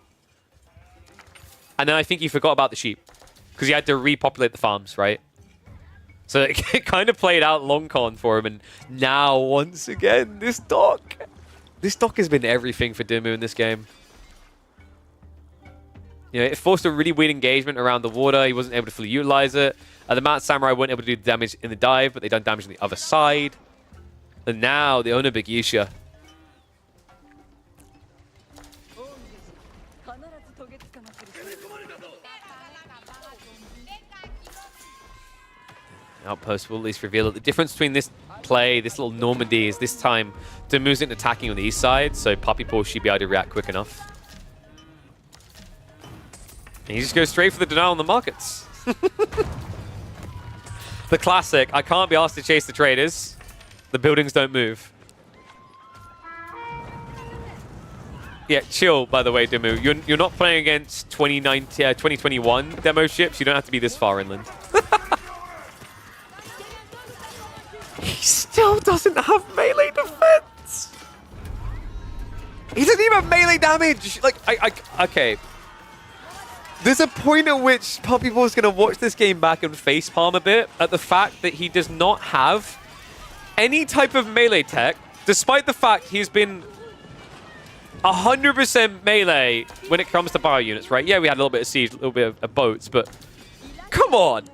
And then I think he forgot about the sheep. Because he had to repopulate the farms, right? So it kind of played out long con for him. And now, once again, this dock. This dock has been everything for Dumu in this game. You know, it forced a really weird engagement around the water. He wasn't able to fully utilize it. The Mount Samurai weren't able to do the damage in the dive, but they done damage on the other side. And now, the owner Big Yisha. Outpost will at least reveal that the difference between this play, this little Normandy, is this time Dumu isn't attacking on the east side, so Puppypaw should be able to react quick enough. And he just goes straight for the denial on the markets. The classic, I can't be asked to chase the traders. The buildings don't move. Yeah, chill, by the way, Dumu. You're not playing against 2021 demo ships. You don't have to be this far inland. He still doesn't have melee defense. He doesn't even have melee damage. Like, okay. There's a point at which Puppypaw is going to watch this game back and facepalm a bit at the fact that he does not have any type of melee tech, despite the fact he's been 100% melee when it comes to bio units, right? Yeah, we had a little bit of siege, a little bit of boats, but come on.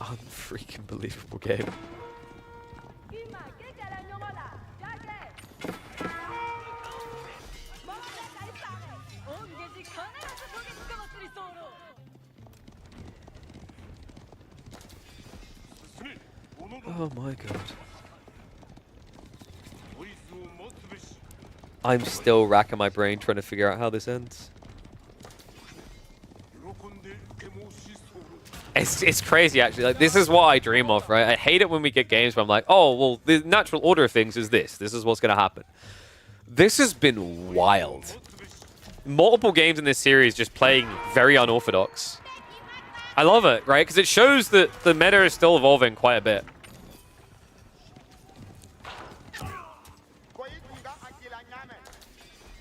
Unfreaking believable game. Oh my god. I'm still racking my brain trying to figure out how this ends. It's crazy, actually. Like, this is what I dream of, right? I hate it when we get games where I'm like, oh, well, the natural order of things is this. This is what's going to happen. This has been wild. Multiple games in this series just playing very unorthodox. I love it, right? Because it shows that the meta is still evolving quite a bit.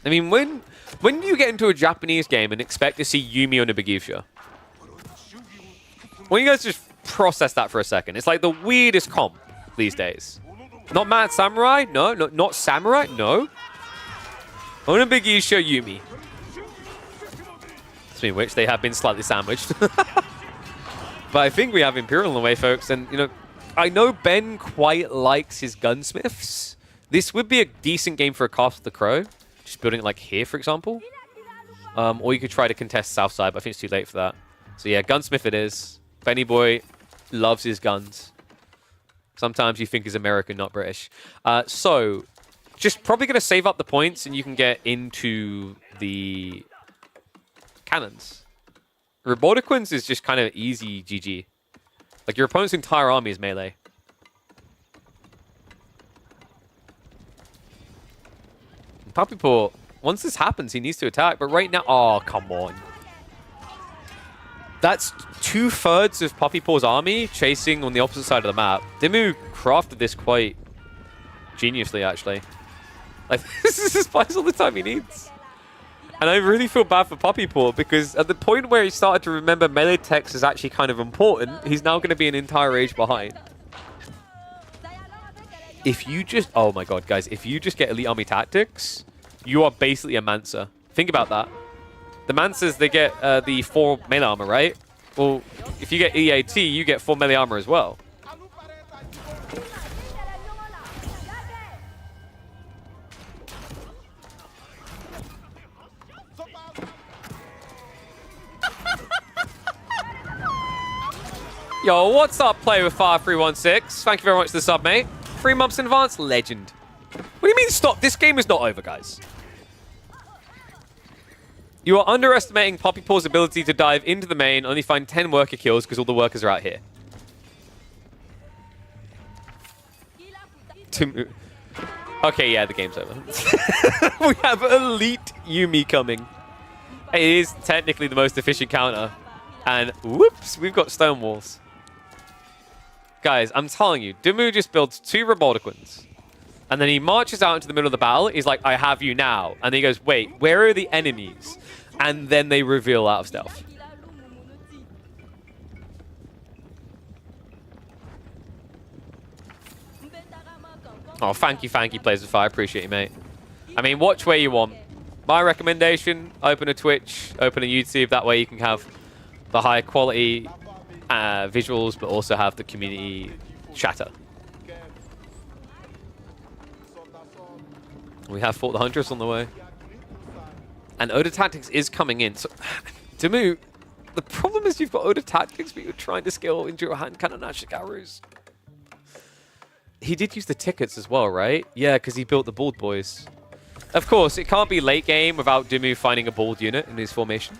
I mean, when do you get into a Japanese game and expect to see Yumi on a Begifia? When you guys just process that for a second. It's like the weirdest comp these days. Not Mad Samurai? No. Not Samurai? No. On a Begifia, Yumi. It's Speaking of which, they have been slightly sandwiched. But I think we have Imperial in the way, folks. And, you know, I know Ben quite likes his gunsmiths. This would be a decent game for a Castle of the Crow. Just building it like here, for example. Or you could try to contest Southside, but I think it's too late for that. So yeah, gunsmith it is. Benny Boy loves his guns. Sometimes you think he's American, not British. So, just probably going to save up the points and you can get into the cannons. Robotiquins is just kind of easy GG. Like, your opponent's entire army is melee. Puppy Paw, once this happens, he needs to attack. But right now... Oh, come on. That's 2/3 of Puppy Paw's army chasing on the opposite side of the map. Dimmu crafted this quite geniusly, actually. Like, this is his spies all the time he needs. And I really feel bad for Puppy Paw because at the point where he started to remember melee text is actually kind of important, he's now going to be an entire age behind. If you just... Oh my god, guys. If you just get Elite Army Tactics, you are basically a Mancer. Think about that. The Mancers, they get the 4 melee armor, right? Well, if you get EAT, you get 4 melee armor as well. Yo, what's up, Player with Fire 316? Thank you very much for the sub, mate. 3 months in advance, legend. What do you mean stop? This game is not over, guys. You are underestimating Puppy Paw's ability to dive into the main, only find 10 worker kills because all the workers are out here. Okay, yeah, the game's over. We have Elite Yuumi coming. It is technically the most efficient counter. And whoops, we've got stone walls. Guys, I'm telling you, Dimmu just builds 2 Robotiquins. And then he marches out into the middle of the battle. He's like, I have you now. And then he goes, wait, where are the enemies? And then they reveal out of stealth. Oh, thank you, Players of Fire. Appreciate you, mate. I mean, watch where you want. My recommendation, open a Twitch, open a YouTube. That way you can have the high quality visuals, but also have the community chatter. We have fought the Huntress on the way. And Oda Tactics is coming in. So, Dimmu, the problem is you've got Oda Tactics, but you're trying to scale into your hand cannon Ashigarus. He did use the tickets as well, right? Yeah, because he built the Bald Boys. Of course, it can't be late game without Dimmu finding a Bald unit in his formation.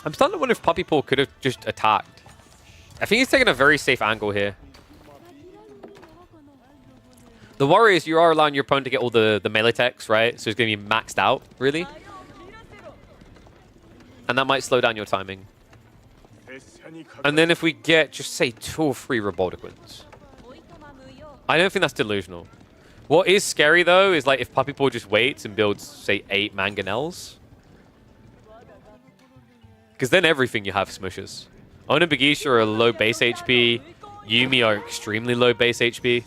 I'm starting to wonder if Puppy Paw could have just attacked. I think he's taking a very safe angle here. The worry is you are allowing your opponent to get all the melee techs, right? So it's going to be maxed out, really. And that might slow down your timing. And then if we get, just say, 2 or 3 Robotiquins. I don't think that's delusional. What is scary, though, is like if Puppy Paw just waits and builds, say, 8 Mangonels. Because then everything you have smushes. Ona and Bagisha are low base HP. Yuumi are extremely low base HP.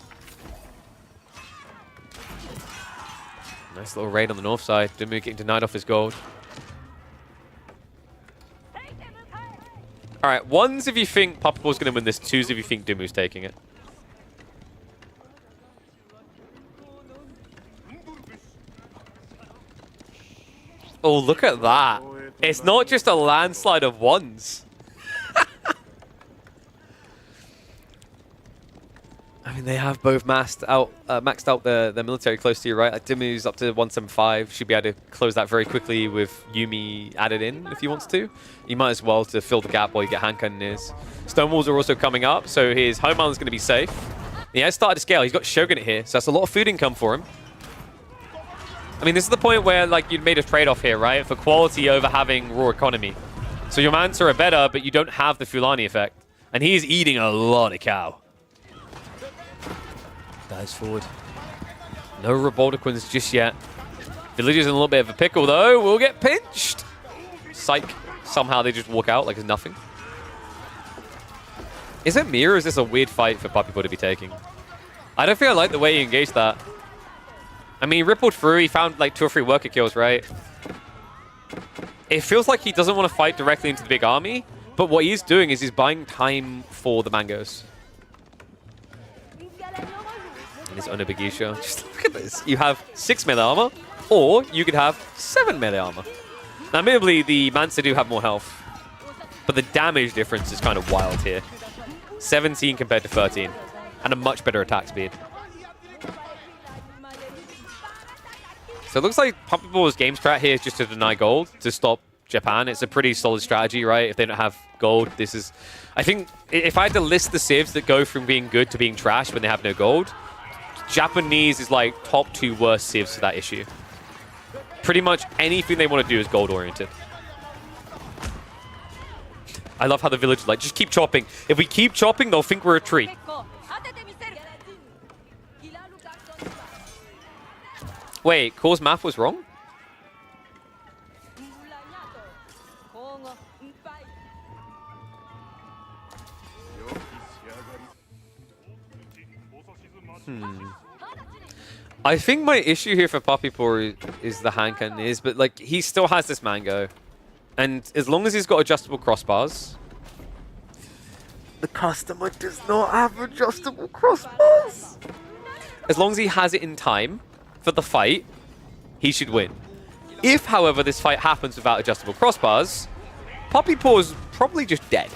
Nice little raid on the north side. Dimmu getting denied off his gold. Alright, 1s if you think Puppy Paw's going to win this. 2s if you think Dimmu's taking it. Oh, look at that. It's not just a landslide of 1s. I mean, they have both maxed out their military close to you, right? Like Dimmu's up to 175. Should be able to close that very quickly with Yuumi added in if he wants to. You might as well to fill the gap while you get hand cannoneers. Stone walls are also coming up, so his home island's going to be safe. He has started to scale. He's got Shogunate here, so that's a lot of food income for him. I mean, this is the point where like you'd made a trade-off here, right? For quality over having raw economy. So your Mancer are better, but you don't have the Fulani effect. And he's eating a lot of cow. Dives forward. No Robotiquins just yet. Villager's in a little bit of a pickle, though. We'll get pinched. Psych. Somehow they just walk out like it's nothing. Is it me or is this a weird fight for Puppy Paw to be taking? I don't feel I like the way he engaged that. I mean, he rippled through. He found like 2 or 3 worker kills, right? It feels like he doesn't want to fight directly into the big army, but what he's doing is he's buying time for the mangoes. And his Onobagisha. Just look at this. You have 6 melee armor, or you could have 7 melee armor. Now, admittedly, the Mansa do have more health, but the damage difference is kind of wild here. 17 compared to 13, and a much better attack speed. So it looks like Puppyboy's game strat here is just to deny gold to stop Japan. It's a pretty solid strategy, right? If they don't have gold, this is... I think if I had to list the civs that go from being good to being trash when they have no gold, Japanese is like top 2 worst civs for that issue. Pretty much anything they want to do is gold-oriented. I love how the village is like, just keep chopping. If we keep chopping, they'll think we're a tree. Wait, Core's math was wrong? I think my issue here for Puppyboy is the hand cannon but like he still has this mango. And as long as he's got adjustable crossbars, the customer does not have adjustable crossbars. As long as he has it in time for the fight, he should win. If, however, this fight happens without adjustable crossbars, Puppyboy's probably just dead.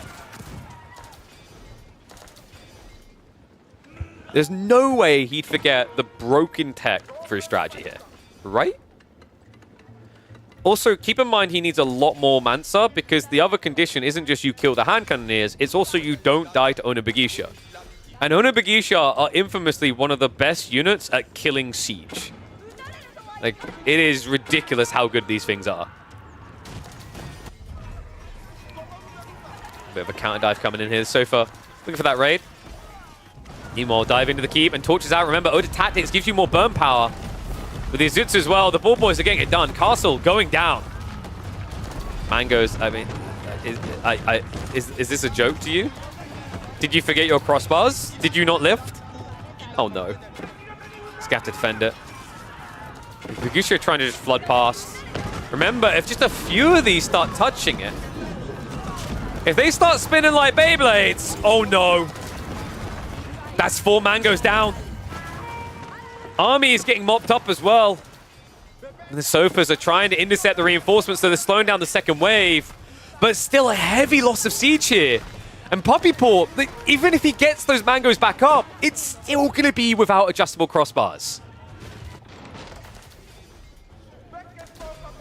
There's no way he'd forget the broken tech for his strategy here, right? Also, keep in mind he needs a lot more Mansa because the other condition isn't just you kill the hand cannoneers, it's also you don't die to Onobagisha. And Onobagisha are infamously one of the best units at killing siege. Like, it is ridiculous how good these things are. Bit of a counter dive coming in here. Sofa looking for that raid. Meanwhile, dive into the keep and torches out. Remember, Oda Tactics gives you more burn power. With the Izutsu as well, the ball boys are getting it done. Castle going down. Mangoes, I mean, is this a joke to you? Did you forget your crossbars? Did you not lift? Oh no. Just have to defend it. Vigusha trying to just flood past. Remember, if just a few of these start touching it, if they start spinning like Beyblades, oh no. That's 4 mangoes down. Army is getting mopped up as well. And the Sofas are trying to intercept the reinforcements, so they're slowing down the second wave. But still a heavy loss of siege here. And Puppyboy, even if he gets those mangoes back up, it's still going to be without adjustable crossbars.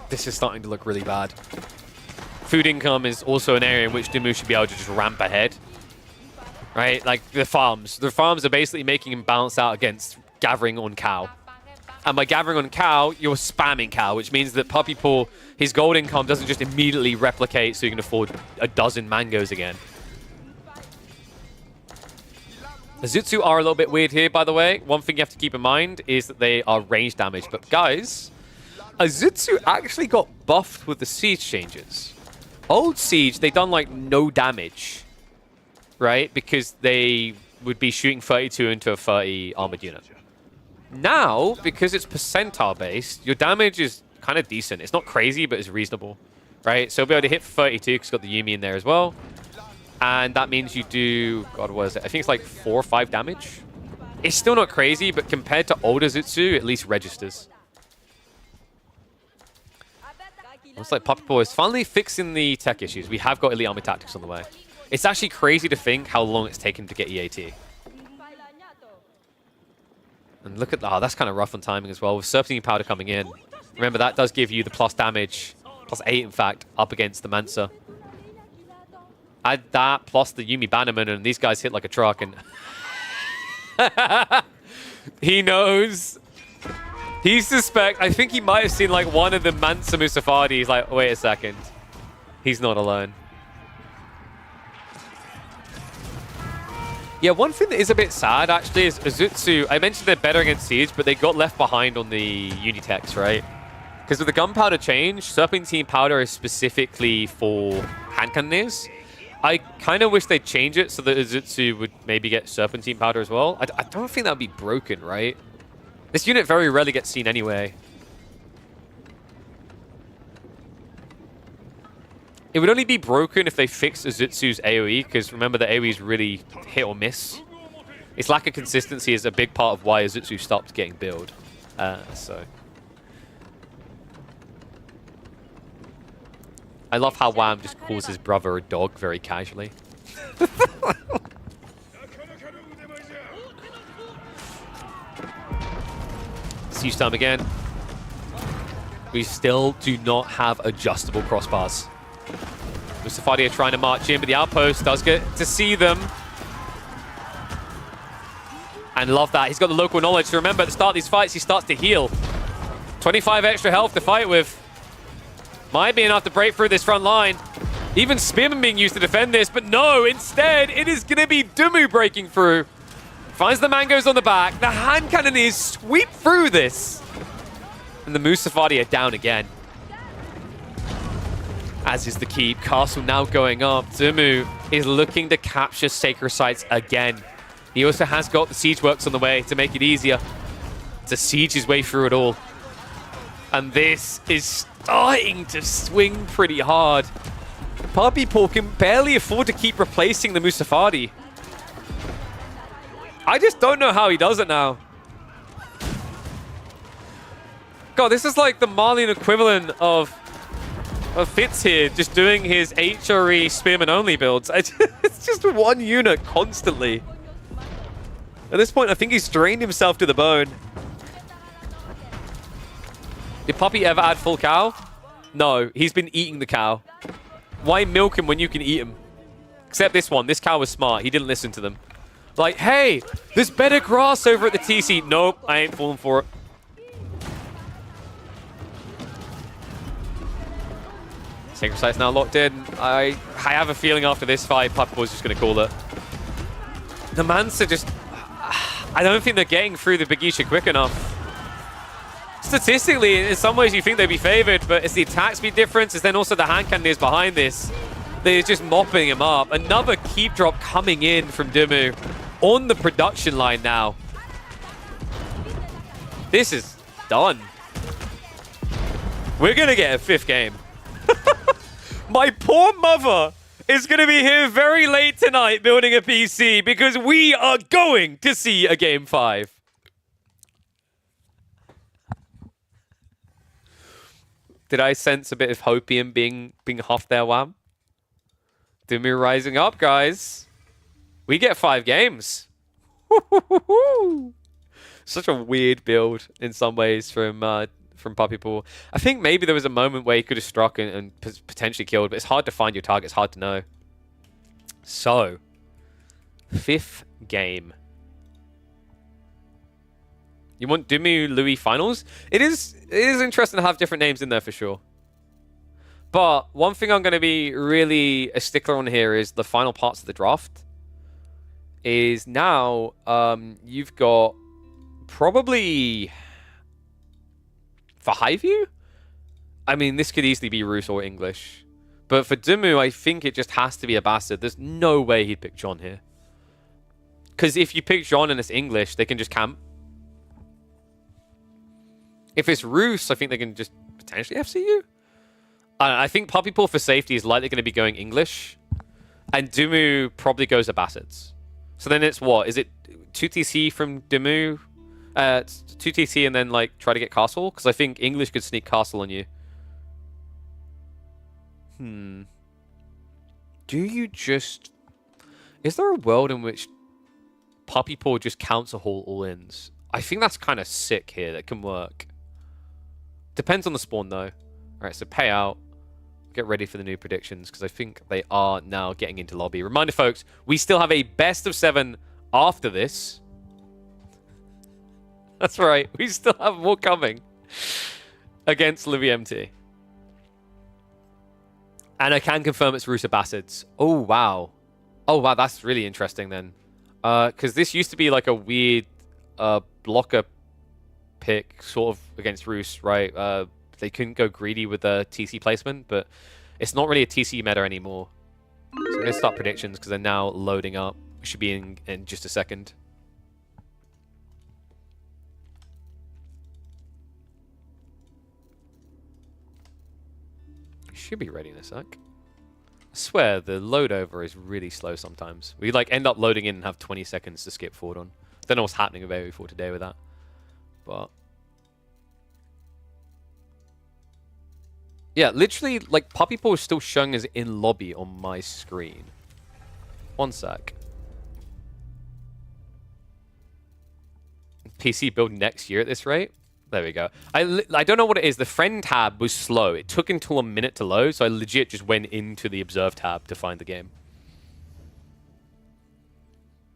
This is starting to look really bad. Food income is also an area in which Dimu should be able to just ramp ahead. Right? Like the farms. The farms are basically making him balance out against gathering on cow. And by gathering on cow, you're spamming cow, which means that Puppyboy, his gold income doesn't just immediately replicate so you can afford a dozen mangoes again. The Zutsu are a little bit weird here, by the way. One thing you have to keep in mind is that they are range damage. But guys, Izutsu actually got buffed with the siege changes. Old siege, they done like no damage, right? Because they would be shooting 32 into a 30 armored unit. Now, because it's percentile based, your damage is kind of decent. It's not crazy, but it's reasonable, right? So you'll be able to hit 32 because it's got the Yumi in there as well. And that means you do, God, what is it? I think it's like 4 or 5 damage. It's still not crazy, but compared to older Zutsu, at least registers. Looks like Puppyboy is finally fixing the tech issues. We have got Elite Army Tactics on the way. It's actually crazy to think how long it's taken to get EAT. And look at that. Oh, that's kind of rough on timing as well. With Serpentine Powder coming in. Remember, that does give you the plus damage, plus 8 in fact, up against the Mansa. Add that plus the Yumi Bannerman, and these guys hit like a truck. And he knows. He suspects. I think he might have seen like one of the Mansa Musafadi. He's like, wait a second. He's not alone. Yeah, one thing that is a bit sad, actually, is Izutsu. I mentioned they're better against Siege, but they got left behind on the Unitex, right? Because with the gunpowder change, Serpentine Powder is specifically for hand cannoneers. I kind of wish they'd change it so that Izutsu would maybe get Serpentine Powder as well. I don't think that would be broken, right? This unit very rarely gets seen anyway. It would only be broken if they fixed Azutsu's AoE, because remember the AoE is really hit or miss. Its lack of consistency is a big part of why Azutsu stopped getting build. So I love how Wham just calls his brother a dog very casually. Siege time again. We still do not have adjustable crossbars. Mustafadi are trying to march in, but the outpost does get to see them. And love that. He's got the local knowledge to remember at the start of these fights, he starts to heal. 25 extra health to fight with. Might be enough to break through this front line. Even Spearman being used to defend this, but no, instead, it is going to be Dumu breaking through. Finds the mangoes on the back. The hand cannoneers sweep through this. And the Mustafadi are down again. As is the keep. Castle now going up. Dumu is looking to capture sacred sites again. He also has got the siege works on the way to make it easier to siege his way through it all. And this is starting to swing pretty hard. Puppy Paw can barely afford to keep replacing the Mustafadi. I just don't know how he does it now. God, this is like the Marlian equivalent of Fitz here, just doing his HRE Spearman only builds. It's just one unit constantly. At this point, I think he's drained himself to the bone. Did Puppy ever add full cow? No, he's been eating the cow. Why milk him when you can eat him? Except this one. This cow was smart. He didn't listen to them. Like, hey, there's better grass over at the TC. Nope, I ain't falling for it. Sacred Site's now locked in. I have a feeling after this fight, Puppy Paw's just going to call it. The Mansa just... I don't think they're getting through the Bagisha quick enough. Statistically, in some ways you think they'd be favored, but it's the attack speed difference, it's then also the hand cannoneers behind this. They're just mopping him up. Another keep drop coming in from Dumu on the production line now. This is done. We're going to get a 5th game. My poor mother is going to be here very late tonight building a PC because we are going to see a Game 5. Did I sense a bit of hopium being huffed there, Wham? Dumu rising up, guys. We get 5 games. Such a weird build in some ways from Puppy Paw. I think maybe there was a moment where he could have struck and potentially killed, but it's hard to find your target. It's hard to know. So, 5th game. You want Dumu Louis finals? It is interesting to have different names in there for sure. But one thing I'm going to be really a stickler on here is the final parts of the draft. Is now you've got probably for Highview? I mean, this could easily be Rus or English. But for Dumu, I think it just has to be a bastard. There's no way he'd pick John here. Because if you pick John and it's English, they can just camp. If it's Rus, I think they can just potentially FC you. I think Puppy Paw for safety is likely going to be going English. And Dumu probably goes Abbasids. So then it's what? Is it 2TC from Dumu? 2TC and then like try to get Castle? Because I think English could sneak Castle on you. Do you just... Is there a world in which Puppy Paw just counts a haul all-ins? I think that's kind of sick here. That can work. Depends on the spawn, though. Alright, so pay out. Get ready for the new predictions, because I think they are now getting into lobby. Reminder, folks, we still have a best of 7 after this. That's right. We still have more coming against Livy MT. And I can confirm it's Rusa Bassids. Oh, wow. Oh, wow. That's really interesting, then. Because this used to be like a weird blocker pick sort of against Rus, right? They couldn't go greedy with the TC placement, but it's not really a TC meta anymore. So I'm going to start predictions because they're now loading up. Should be in just a second. Should be ready in a sec. I swear, the load over is really slow sometimes. We like end up loading in and have 20 seconds to skip forward on. Don't know what's happening with AoE4 today with that. But... yeah, literally, like, Puppy Paw is still showing as in lobby on my screen. One sec. PC build next year at this rate? There we go. I don't know what it is. The friend tab was slow. It took until a minute to load, so I legit just went into the observe tab to find the game.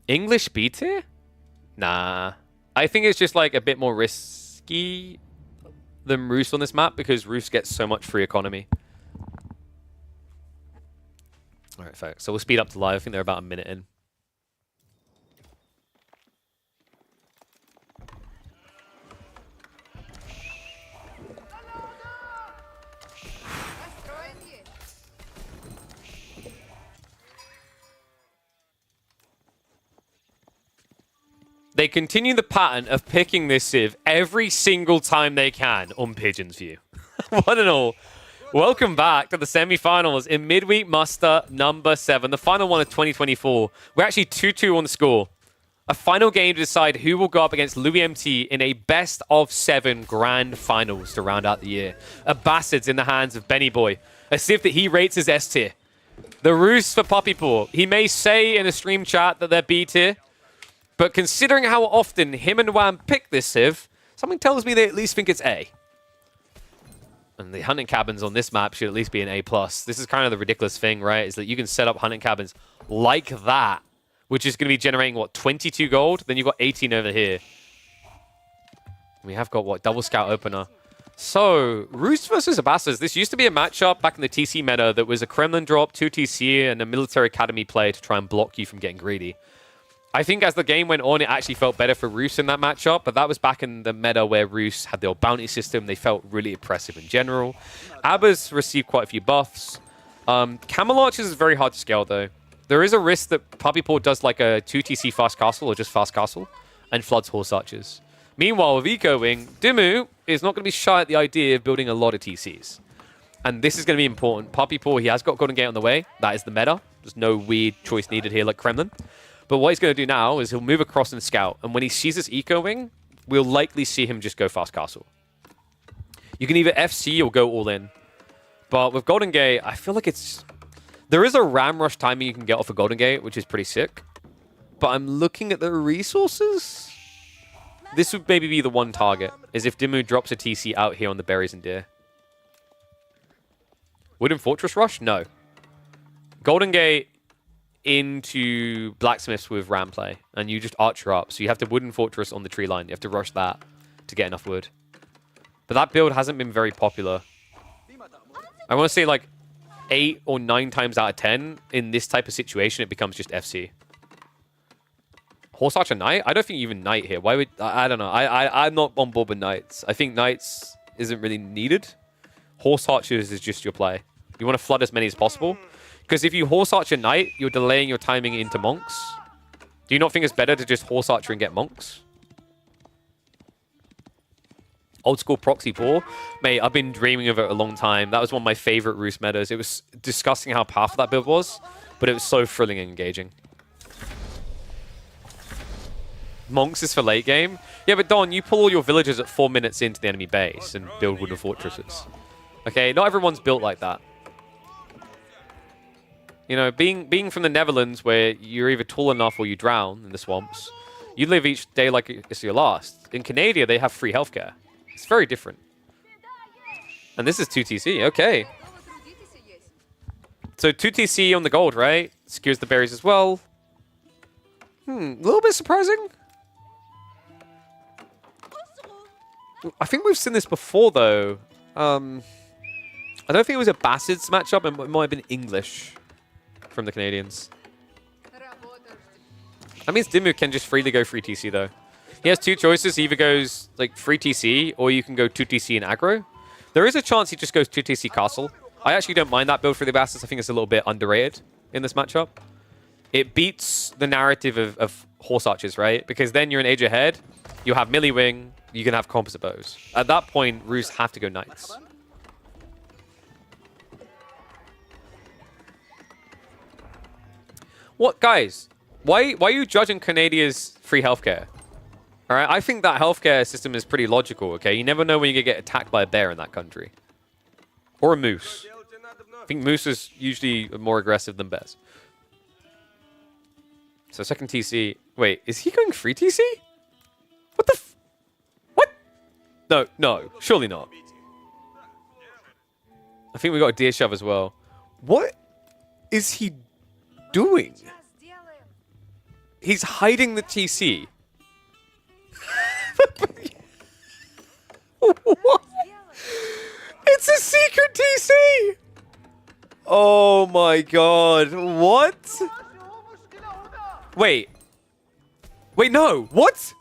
English B tier? Nah. I think it's just like a bit more risky than Roost on this map because Roost gets so much free economy. Alright, folks. So we'll speed up to live. I think they're about a minute in. They continue the pattern of picking this Civ every single time they can on Pigeon's View. One and all, welcome back to the semi-finals in Midweek Muster number 7, the final one of 2024. We're actually 2-2 on the score. A final game to decide who will go up against Louis MT in a best-of-7 grand finals to round out the year. A Bastards in the hands of Benny Boy, a Civ that he rates as S tier. The Roost for Puppy Paw. He may say in a stream chat that they're B tier, but considering how often him and Wham pick this Civ, something tells me they at least think it's A. And the hunting cabins on this map should at least be an A+. This is kind of the ridiculous thing, right? Is that you can set up hunting cabins like that, which is going to be generating, what, 22 gold? Then you've got 18 over here. We have got, what, double scout opener. So, Roost versus Abastas. This used to be a matchup back in the TC meta that was a Kremlin drop, 2 TC, and a military academy play to try and block you from getting greedy. I think as the game went on, it actually felt better for Roost in that matchup, but that was back in the meta where Roost had their bounty system. They felt really oppressive in general. Abbas received quite a few buffs. Camelot is very hard to scale, though. There is a risk that Puppy Paw does like a 2TC fast castle or just fast castle and floods horse archers. Meanwhile, with Eco Wing, Dimmu is not going to be shy at the idea of building a lot of TCs. And this is going to be important. Puppy Paw, he has got Golden Gate on the way. That is the meta. There's no weird choice needed here like Kremlin. But what he's going to do now is he'll move across and scout. And when he sees this Eco Wing, we'll likely see him just go fast castle. You can either FC or go all in. But with Golden Gate, I feel like it's... there is a ram rush timing you can get off of Golden Gate, which is pretty sick. But I'm looking at the resources. This would maybe be the one target, is if Dimmu drops a TC out here on the berries and deer. Wooden Fortress rush? No. Golden Gate into blacksmiths with ram play, and you just archer up. So you have to Wooden Fortress on the tree line. You have to rush that to get enough wood. But that build hasn't been very popular. I want to say like 8 or 9 times out of 10 in this type of situation, it becomes just FC. Horse Archer Knight? I don't think even Knight here. Why would... I don't know. I'm not on board with Knights. I think Knights isn't really needed. Horse Archers is just your play. You want to flood as many as possible. Because if you Horse Archer Knight, you're delaying your timing into Monks. Do you not think it's better to just Horse Archer and get Monks? Old school Proxy Paw? Mate, I've been dreaming of it a long time. That was one of my favorite Roost metas. It was disgusting how powerful that build was, but it was so thrilling and engaging. Monks is for late game? Yeah, but Don, you pull all your villagers at 4 minutes into the enemy base and build wooden fortresses. Okay, not everyone's built like that. You know, being from the Netherlands where you're either tall enough or you drown in the swamps, you live each day like it's your last. In Canada, they have free healthcare. It's very different. And this is 2TC, okay. So 2TC on the gold, right? Secures the berries as well. A little bit surprising. I think we've seen this before, though. I don't think it was a Bastards matchup. It might have been English from the Canadians. That means Dimmu can just freely go free TC, though. He has 2 choices. He either goes like free TC, or you can go 2TC and aggro. There is a chance he just goes 2TC castle. I actually don't mind that build for the Bastards. I think it's a little bit underrated in this matchup. It beats the narrative of Horse Archers, right? Because then you're an age ahead. You have melee wing. You can have composite bows. At that point, Roost have to go Knights. What, guys? Why are you judging Canadia's free healthcare? All right, I think that healthcare system is pretty logical, okay? You never know when you get attacked by a bear in that country. Or a moose. I think moose is usually more aggressive than bears. So second TC. Wait, is he going free TC? What the what? No, surely not. I think we got a deer shove as well. What is he doing? He's hiding the TC. What? It's a secret TC! Oh my god. What? Wait, no. What?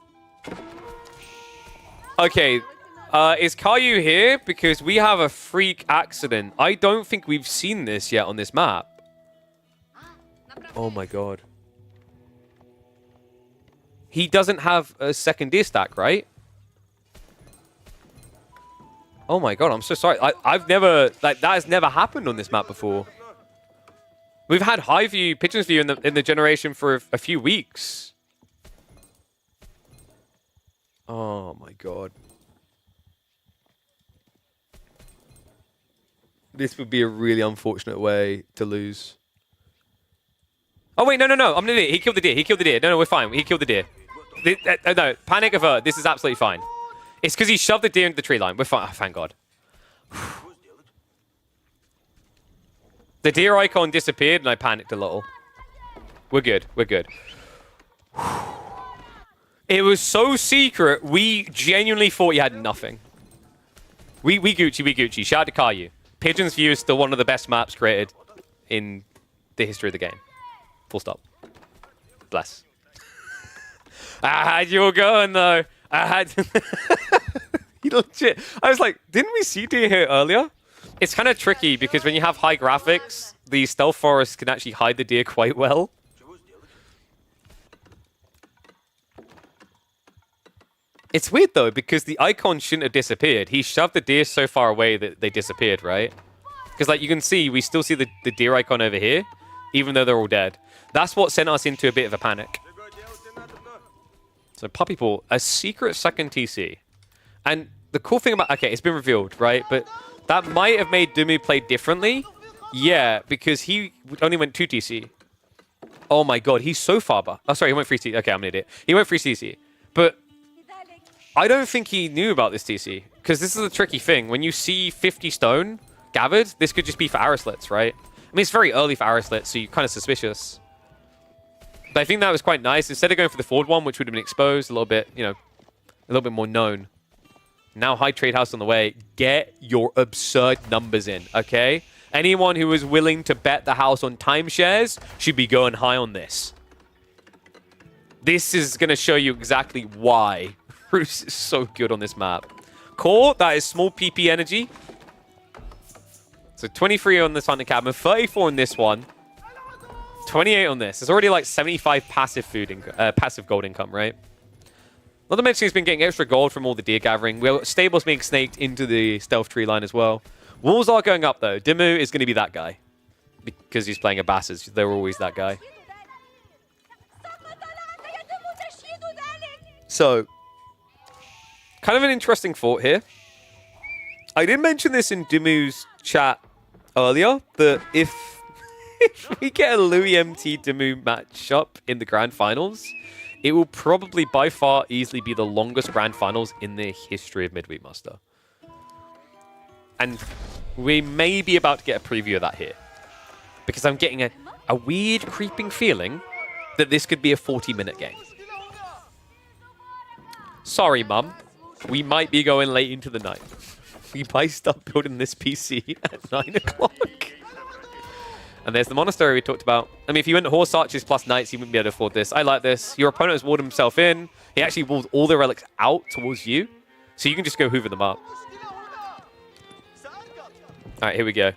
Okay. Is Caillou here? Because we have a freak accident. I don't think we've seen this yet on this map. Oh my god. He doesn't have a second deer stack, right? Oh my god, I'm so sorry. I've never... Like, that has never happened on this map before. We've had high view, pigeons view in the generation for a few weeks. Oh my god. This would be a really unfortunate way to lose. Oh wait, no. I'm an idiot. He killed the deer. No, we're fine. He killed the deer. No, panic avert. This is absolutely fine. It's because he shoved the deer into the tree line. We're fine. Oh, thank God. The deer icon disappeared and I panicked a little. We're good. It was so secret, we genuinely thought you had nothing. We Gucci. Shout out to Caillou. Pigeon's View is still one of the best maps created in the history of the game. Full stop. Bless. I had you all going though. I had... You legit... I was like, didn't we see deer here earlier? It's kind of tricky because when you have high graphics, the stealth forest can actually hide the deer quite well. It's weird though, because the icon shouldn't have disappeared. He shoved the deer so far away that they disappeared, right? Because like you can see, we still see the deer icon over here, even though they're all dead. That's what sent us into a bit of a panic. So Puppy Paw, a secret second TC. And the cool thing about... Okay, it's been revealed, right? But that might have made Dumu play differently. Yeah, because he only went 2 TC. Oh my god, he's so far back. Oh, sorry, he went 3 TC. Okay, I'm an idiot. He went 3 TC. But I don't think he knew about this TC. Because this is a tricky thing. When you see 50 stone gathered, this could just be for arrow slits, right? I mean, it's very early for arrow slits, so you're kind of suspicious. But I think that was quite nice. Instead of going for the forward one, which would have been exposed a little bit, you know, a little bit more known. Now high trade house on the way. Get your absurd numbers in, okay? Anyone who is willing to bet the house on timeshares should be going high on this. This is going to show you exactly why Bruce is so good on this map. Core, that is small PP energy. So 23 on this Hunter Cabin, 34 on this one. 28 on this. It's already like 75 passive gold income, right? Not to mention he's been getting extra gold from all the deer gathering. We've got stables being snaked into the stealth tree line as well. Walls are going up though. Dimu is going to be that guy. Because he's playing Abbases. They're always that guy. So, kind of an interesting thought here. I did mention this in Dimu's chat earlier, that if we get a Louis MT Dimu matchup in the Grand Finals, it will probably by far easily be the longest Grand Finals in the history of Midweek Muster. And we may be about to get a preview of that here. Because I'm getting a weird creeping feeling that this could be a 40-minute game. Sorry, Mum. We might be going late into the night. We might start building this PC at 9 o'clock. And there's the monastery we talked about. I mean, if you went horse archers plus knights, you wouldn't be able to afford this. I like this. Your opponent has walled himself in. He actually walled all the relics out towards you. So you can just go hoover them up. All right, here we go.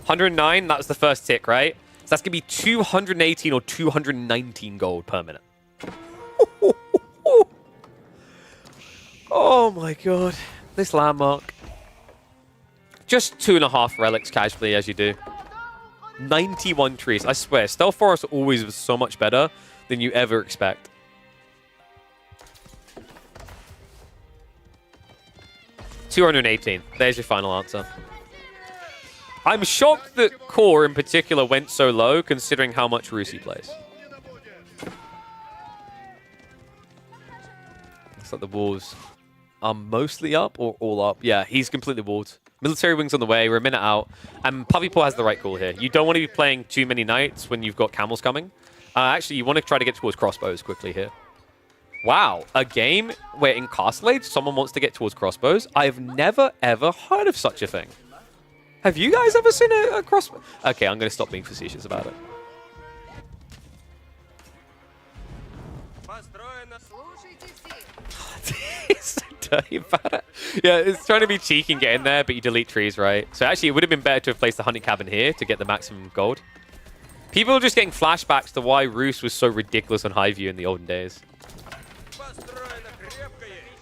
109, that was the first tick, right? So that's going to be 218 or 219 gold per minute. Oh my god. This landmark. Just 2.5 relics casually, as you do. 91 trees. I swear, Stealth Forest always was so much better than you ever expect. $218. There's your final answer. I'm shocked that Core in particular went so low, considering how much Rusi plays. Looks like the walls are mostly up or all up. Yeah, he's completely walled. Military wings on the way. We're a minute out. And Puppy Paw has the right call here. You don't want to be playing too many knights when you've got camels coming. Actually, you want to try to get towards crossbows quickly here. Wow, a game where in Castle Age someone wants to get towards crossbows? I've never, ever heard of such a thing. Have you guys ever seen a crossbow? Okay, I'm going to stop being facetious about it. He's so dirty about it. Yeah, it's trying to be cheeky and get in there, but you delete trees, right? So actually, it would have been better to have placed the hunting cabin here to get the maximum gold. People are just getting flashbacks to why Roos was so ridiculous on Highview in the olden days.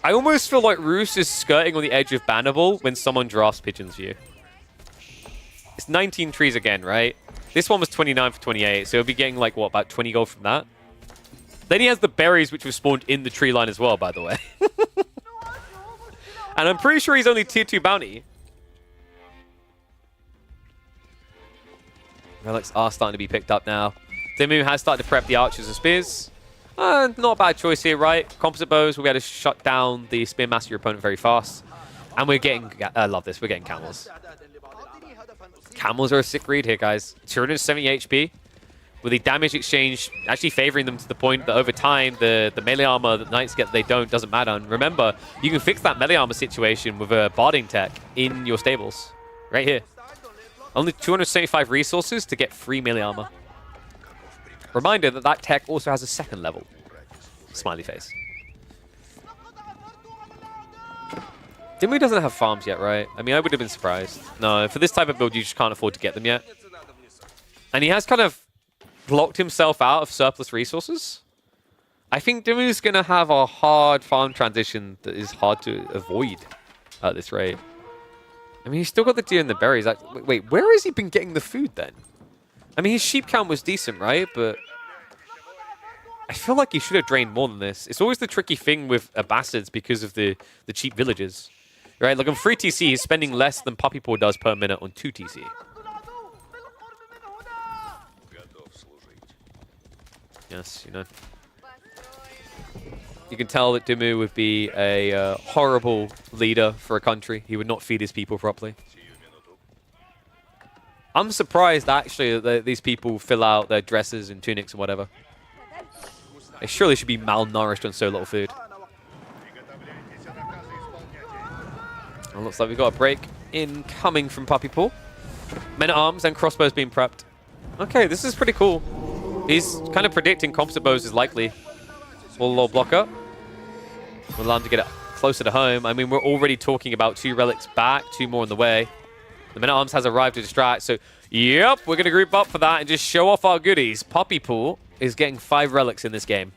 I almost feel like Roos is skirting on the edge of bannable when someone drafts Pigeon's View. It's 19 trees again, right? This one was 29 for 28, so he'll be getting like, what, about 20 gold from that? Then he has the berries, which were spawned in the tree line as well, by the way. And I'm pretty sure he's only tier 2 bounty. Relics are starting to be picked up now. Dimu has started to prep the archers and spears. Not a bad choice here, right? Composite bows will be able to shut down the spear master your opponent very fast. And we're getting... I love this. We're getting camels. Camels are a sick read here, guys. 270 HP. With the damage exchange actually favoring them to the point that over time, the melee armor that knights get, they don't, doesn't matter. And remember, you can fix that melee armor situation with a barding tech in your stables. Right here. Only 275 resources to get free melee armor. Reminder that that tech also has a second level. Smiley face. Dimmu doesn't have farms yet, right? I mean, I would have been surprised. No, for this type of build, you just can't afford to get them yet. And he has kind of blocked himself out of surplus resources. I think Dimmu's going to have a hard farm transition that is hard to avoid at this rate. I mean, he's still got the deer and the berries. Wait, where has he been getting the food then? I mean, his sheep count was decent, right? But I feel like he should have drained more than this. It's always the tricky thing with Abbasids because of the cheap villages. Right? Like on 3 TC, he's spending less than Puppy Paw does per minute on 2 TC. Yes, you know. You can tell that Dimmu would be a horrible leader for a country. He would not feed his people properly. I'm surprised, actually, that these people fill out their dresses and tunics and whatever. They surely should be malnourished on so little food. Well, looks like we've got a break incoming from Puppy Paw. Men-at-arms and crossbows being prepped. Okay, this is pretty cool. He's kind of predicting composite bows is likely. Small little blocker. We'll allow him to get it closer to home. I mean, we're already talking about 2 relics back, 2 more on the way. The Men-at-Arms has arrived to distract, so yep, we're going to group up for that and just show off our goodies. Puppy Paw is getting 5 relics in this game.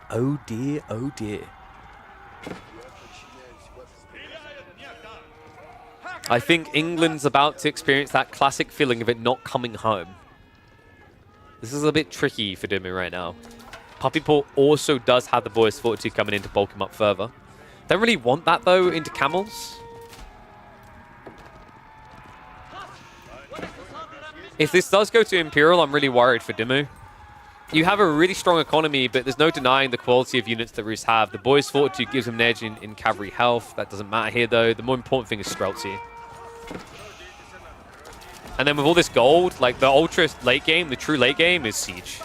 Oh dear, oh dear. I think England's about to experience that classic feeling of it not coming home. This is a bit tricky for Dimmu right now. Puppy Paw also does have the Boy's Fortitude coming in to bulk him up further. Don't really want that, though, into camels. If this does go to Imperial, I'm really worried for Dimmu. You have a really strong economy, but there's no denying the quality of units that Roos have. The Boy's Fortitude gives him an edge in cavalry health. That doesn't matter here, though. The more important thing is Streltsy. And then with all this gold, like the ultra late game, the true late game is Siege.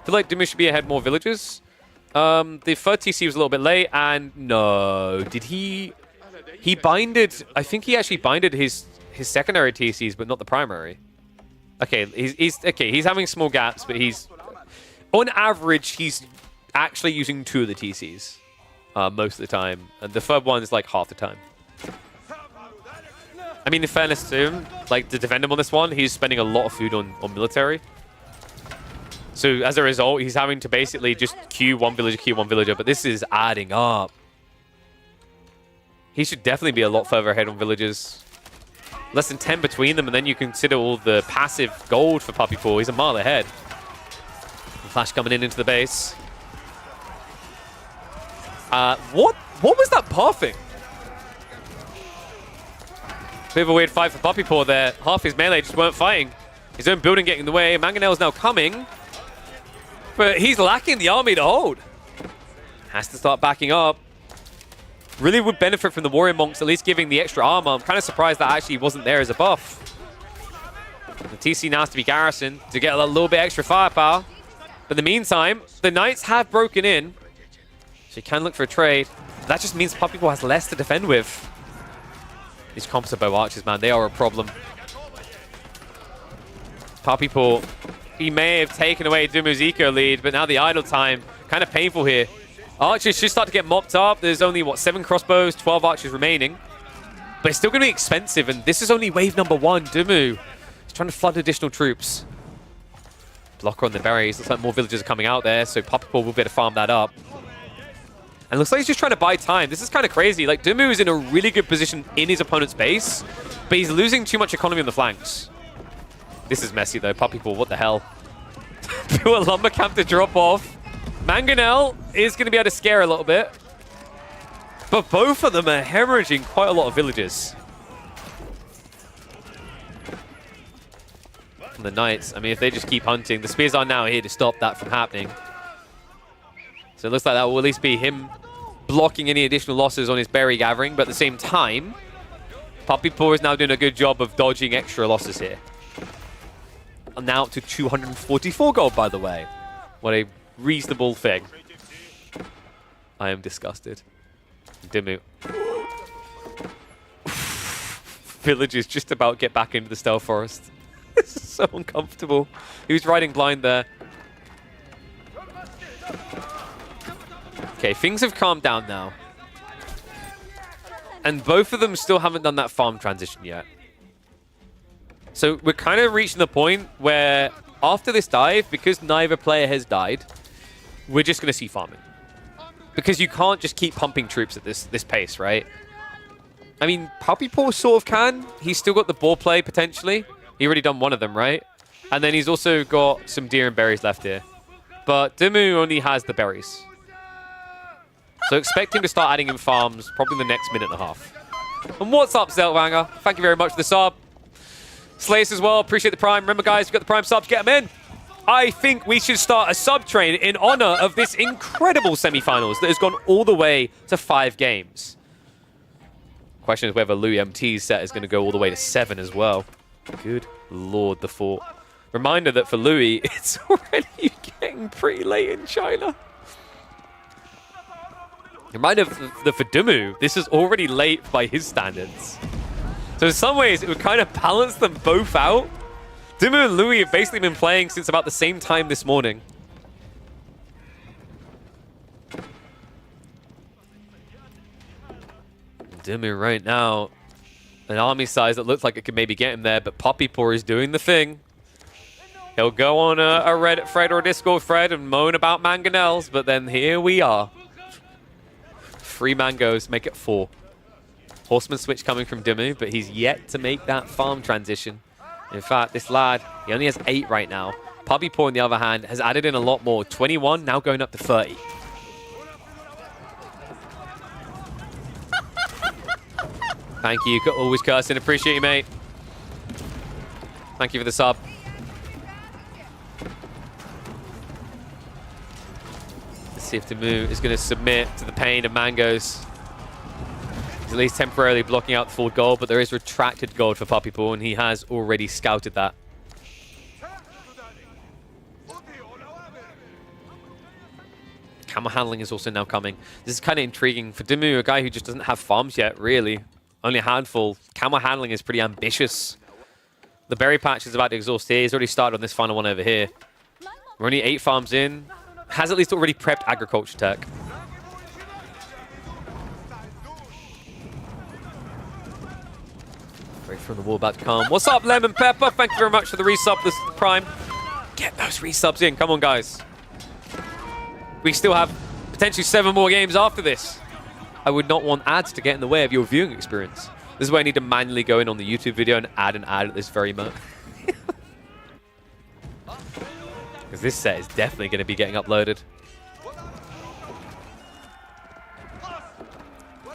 I feel like Dimmu should be ahead more villages. The third TC was a little bit late, and no, did he binded, I think he actually binded his secondary TCs, but not the primary. Okay, he's having small gaps, but he's, on average, he's actually using 2 of the TCs most of the time, and the third one is like half the time. I mean, in fairness to him, like, to defend him on this one, he's spending a lot of food on military. So, as a result, he's having to basically just queue one villager, but this is adding up. He should definitely be a lot further ahead on villages. Less than 10 between them, and then you consider all the passive gold for Puppy Paw. He's a mile ahead. Flash coming in into the base. What was that pathing? Bit of a weird fight for Puppy Paw there. Half his melee just weren't fighting. His own building getting in the way. Mangonel's now coming. But he's lacking the army to hold. Has to start backing up. Really would benefit from the Warrior Monks at least giving the extra armor. I'm kind of surprised that actually wasn't there as a buff. The TC now has to be garrisoned to get a little bit extra firepower. But in the meantime, the Knights have broken in. So you can look for a trade. That just means Puppy Paw has less to defend with. These composite bow archers, man, they are a problem. Puppy Paw, he may have taken away Dumu's eco lead, but now the idle time, kind of painful here. Archers should start to get mopped up. There's only, what, 7 crossbows, 12 archers remaining. But it's still going to be expensive, and this is only wave number 1. Dumu is trying to flood additional troops. Blocker on the berries. Looks like more villagers are coming out there, so Puppy Paw will be able to farm that up. And looks like he's just trying to buy time. This is kind of crazy. Like, Dumu is in a really good position in his opponent's base, but he's losing too much economy on the flanks. This is messy, though. Puppy Paw, what the hell? Pure lumber camp to drop off. Mangonel is going to be able to scare a little bit. But both of them are hemorrhaging quite a lot of villages. And the Knights, I mean, if they just keep hunting, the Spears are now here to stop that from happening. So it looks like that will at least be him blocking any additional losses on his berry gathering. But at the same time, Puppy Paw is now doing a good job of dodging extra losses here. And now up to 244 gold, by the way. What a reasonable thing. I am disgusted. Dumu. Villagers just about get back into the stealth forest. This is so uncomfortable. He was riding blind there. Okay, things have calmed down now. And both of them still haven't done that farm transition yet. So we're kind of reaching the point where after this dive, because neither player has died, we're just going to see farming. Because you can't just keep pumping troops at this pace, right? I mean, Puppy Paw sort of can. He's still got the ball play, potentially. He already done one of them, right? And then he's also got some deer and berries left here. But Dumu only has the berries. So expect him to start adding in farms probably in the next minute and a half. And what's up, Zeltwanger? Thank you very much for the sub. Slays as well, appreciate the Prime. Remember, guys, you've got the Prime subs, get them in. I think we should start a sub train in honor of this incredible semifinals that has gone all the way to 5 games. Question is whether Louis MT's set is going to go all the way to 7 as well. Good lord, the fort. Reminder that for Louis, it's already getting pretty late in China. Reminder that for Dumu, this is already late by his standards. So in some ways, it would kind of balance them both out. Dumu and Louis have basically been playing since about the same time this morning. Dumu right now, an army size that looks like it could maybe get him there, but Puppy Paw is doing the thing. He'll go on a Reddit thread or a Discord thread and moan about mangonels, but then here we are. 3 mangoes, make it 4. Horseman switch coming from Dumu, but he's yet to make that farm transition. In fact, this lad, he only has 8 right now. Puppy Paw, on the other hand, has added in a lot more. 21, now going up to 30. Thank you, always cursing. Appreciate you, mate. Thank you for the sub. Let's see if Dumu is going to submit to the pain of mangoes. He's at least temporarily blocking out the full gold, but there is retracted gold for Puppy Paw, and he has already scouted that. Camel handling is also now coming. This is kind of intriguing. For Dumu, a guy who just doesn't have farms yet, really. Only a handful. Camel handling is pretty ambitious. The berry patch is about to exhaust here. He's already started on this final one over here. We're only 8 farms in. Has at least already prepped agriculture tech. Break from the wall about to come. What's up, Lemon Pepper? Thank you very much for the resub, this Prime. Get those resubs in. Come on, guys. We still have potentially 7 more games after this. I would not want ads to get in the way of your viewing experience. This is where I need to manually go in on the YouTube video and add an ad at this very moment. Because this set is definitely going to be getting uploaded.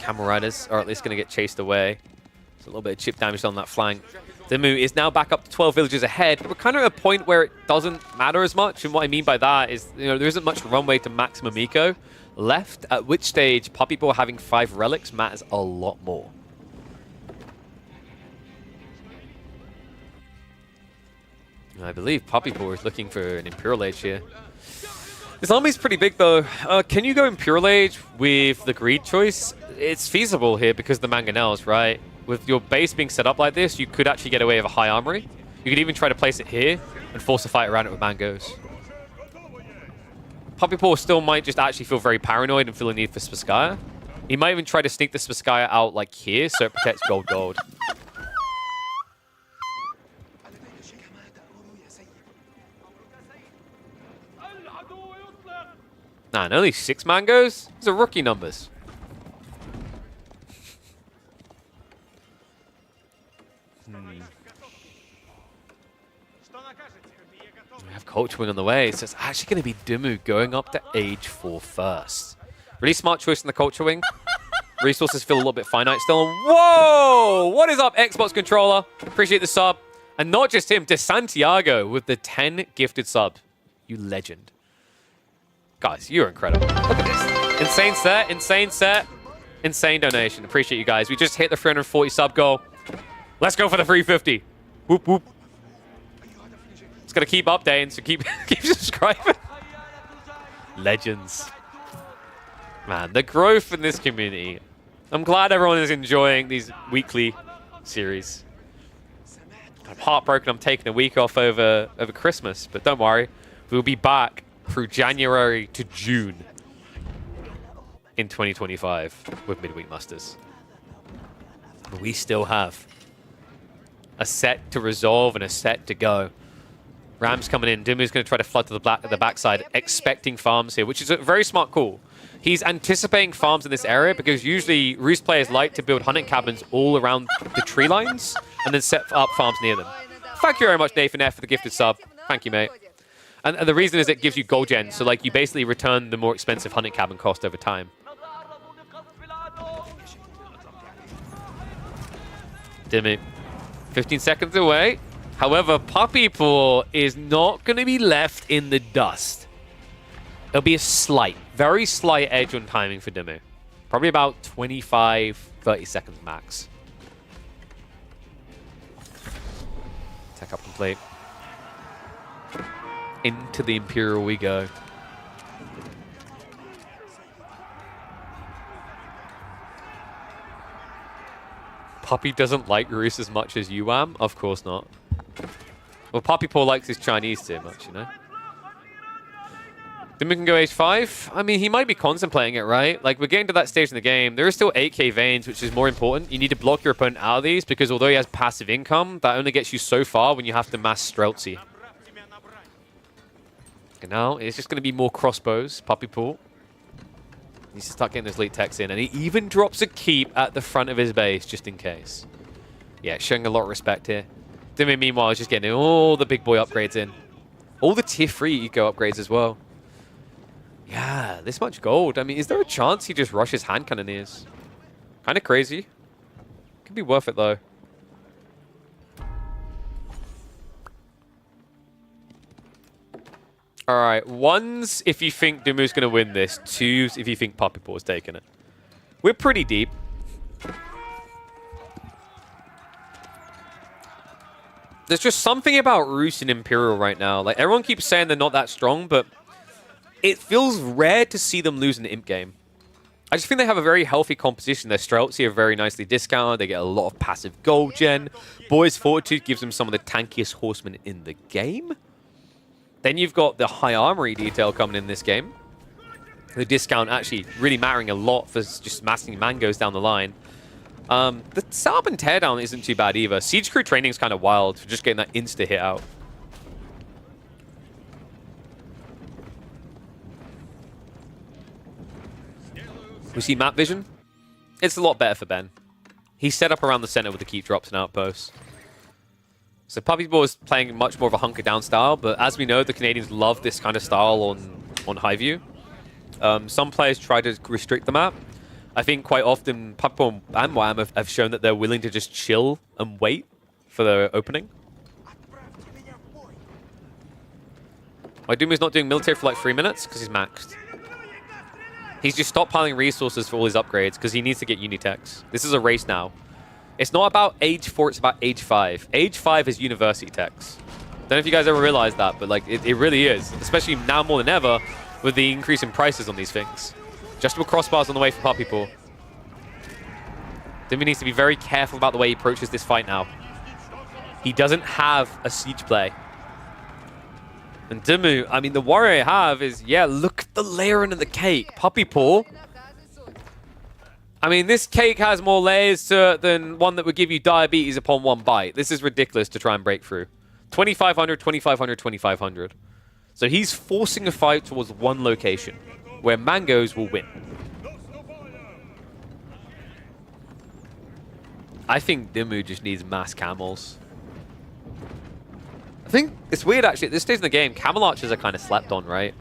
Camel Riders are at least going to get chased away. There's a little bit of chip damage on that flank. Dimu is now back up to 12 villages ahead, but we're kind of at a point where it doesn't matter as much. And what I mean by that is, there isn't much runway to maximum eco left, at which stage Puppy Paw having 5 relics matters a lot more. I believe Puppy Paw is looking for an Imperial Age here. This army is pretty big, though. Can you go Imperial Age with the Greed choice? It's feasible here because of the Mangonels, right? With your base being set up like this, you could actually get away with a high armory. You could even try to place it here and force a fight around it with Mangos. Puppy Paw still might just actually feel very paranoid and feel a need for Spskaya. He might even try to sneak the Spskaya out like here so it protects gold. Nah, and only 6 Mangos? Those are rookie numbers. We have Culture Wing on the way, so it's actually going to be Dimu going up to Age 4 first. Really smart choice in the Culture Wing. Resources feel a little bit finite still. Whoa! What is up, Xbox controller? Appreciate the sub. And not just him, De Santiago with the 10 gifted sub. You legend. Guys, you're incredible. Look at this. Insane set, insane set, insane donation. Appreciate you guys. We just hit the 340 sub goal. Let's go for the 350. Whoop, whoop. It's going to keep updating, so keep subscribing. Legends. Man, the growth in this community. I'm glad everyone is enjoying these weekly series. I'm heartbroken I'm taking a week off over Christmas, but don't worry. We'll be back through January to June in 2025 with Midweek Musters. But we still have a set to resolve and a set to go. Ram's coming in. Dimu's going to try to flood to the backside, expecting farms here, which is a very smart call. He's anticipating farms in this area because usually Roost players like to build hunting cabins all around the tree lines and then set up farms near them. Thank you very much, Nathan F, for the gifted sub. Thank you, mate. And the reason is it gives you gold gen, so like you basically return the more expensive hunting cabin cost over time. Dimmy, 15 seconds away. However, Puppy Paw is not going to be left in the dust. There'll be a slight, very slight edge on timing for Dimmu. Probably about 25, 30 seconds max. Tech up complete. Into the Imperial we go. Puppy doesn't like Roos as much as you am? Of course not. Well, Puppy Paw likes his Chinese too much, you know? Then we can go Age 5. I mean, he might be contemplating it, right? Like, we're getting to that stage in the game. There is still 8k Veins, which is more important. You need to block your opponent out of these, because although he has passive income, that only gets you so far when you have to mass Streltsy. And now, it's just going to be more crossbows, Puppy Paw. He needs to start getting those late techs in, and he even drops a keep at the front of his base, just in case. Yeah, showing a lot of respect here. Dimmy, meanwhile, is just getting all the big boy upgrades in. All the tier 3 eco upgrades as well. Yeah, this much gold. I mean, is there a chance he just rushes hand cannoneers? Kind of crazy. Could be worth it, though. All right, ones if you think Dimu's going to win this. Twos if you think Puppy Paw's taking it. We're pretty deep. There's just something about Roos and Imperial right now. Like, everyone keeps saying they're not that strong, but it feels rare to see them lose in the imp game. I just think they have a very healthy composition. Their Streltsy are very nicely discounted. They get a lot of passive gold gen. Boy's Fortitude gives them some of the tankiest horsemen in the game. Then you've got the high armory detail coming in this game. The discount actually really mattering a lot for just massing Mangos down the line. The setup and teardown isn't too bad either. Siege Crew training is kind of wild for just getting that insta hit out. We see map vision. It's a lot better for Ben. He's set up around the center with the keep drops and outposts. So Puppy Ball is playing much more of a hunker down style, but as we know, the Canadians love this kind of style on high view. Some players try to restrict the map. I think quite often Puppy Ball and Wham have shown that they're willing to just chill and wait for the opening. Dumu's not doing military for like 3 minutes because he's maxed. He's just stockpiling resources for all his upgrades because he needs to get Unitechs. This is a race now. It's not about age 4, it's about age 5. Age 5 is university techs. Don't know if you guys ever realized that, but like it really is. Especially now more than ever with the increase in prices on these things. Adjustable crossbars on the way for Puppy Ball. Dumu needs to be very careful about the way he approaches this fight now. He doesn't have a siege play. And Dumu, I mean, the worry I have is, yeah, look at the layering of the cake. Puppy Paw. I mean, this cake has more layers to it than one that would give you diabetes upon one bite. This is ridiculous to try and break through. 2,500, 2,500, 2,500. So he's forcing a fight towards one location where Mangoes will win. I think Dumu just needs mass camels. I think it's weird, actually. At this stage in the game, camel archers are kind of slept on, right?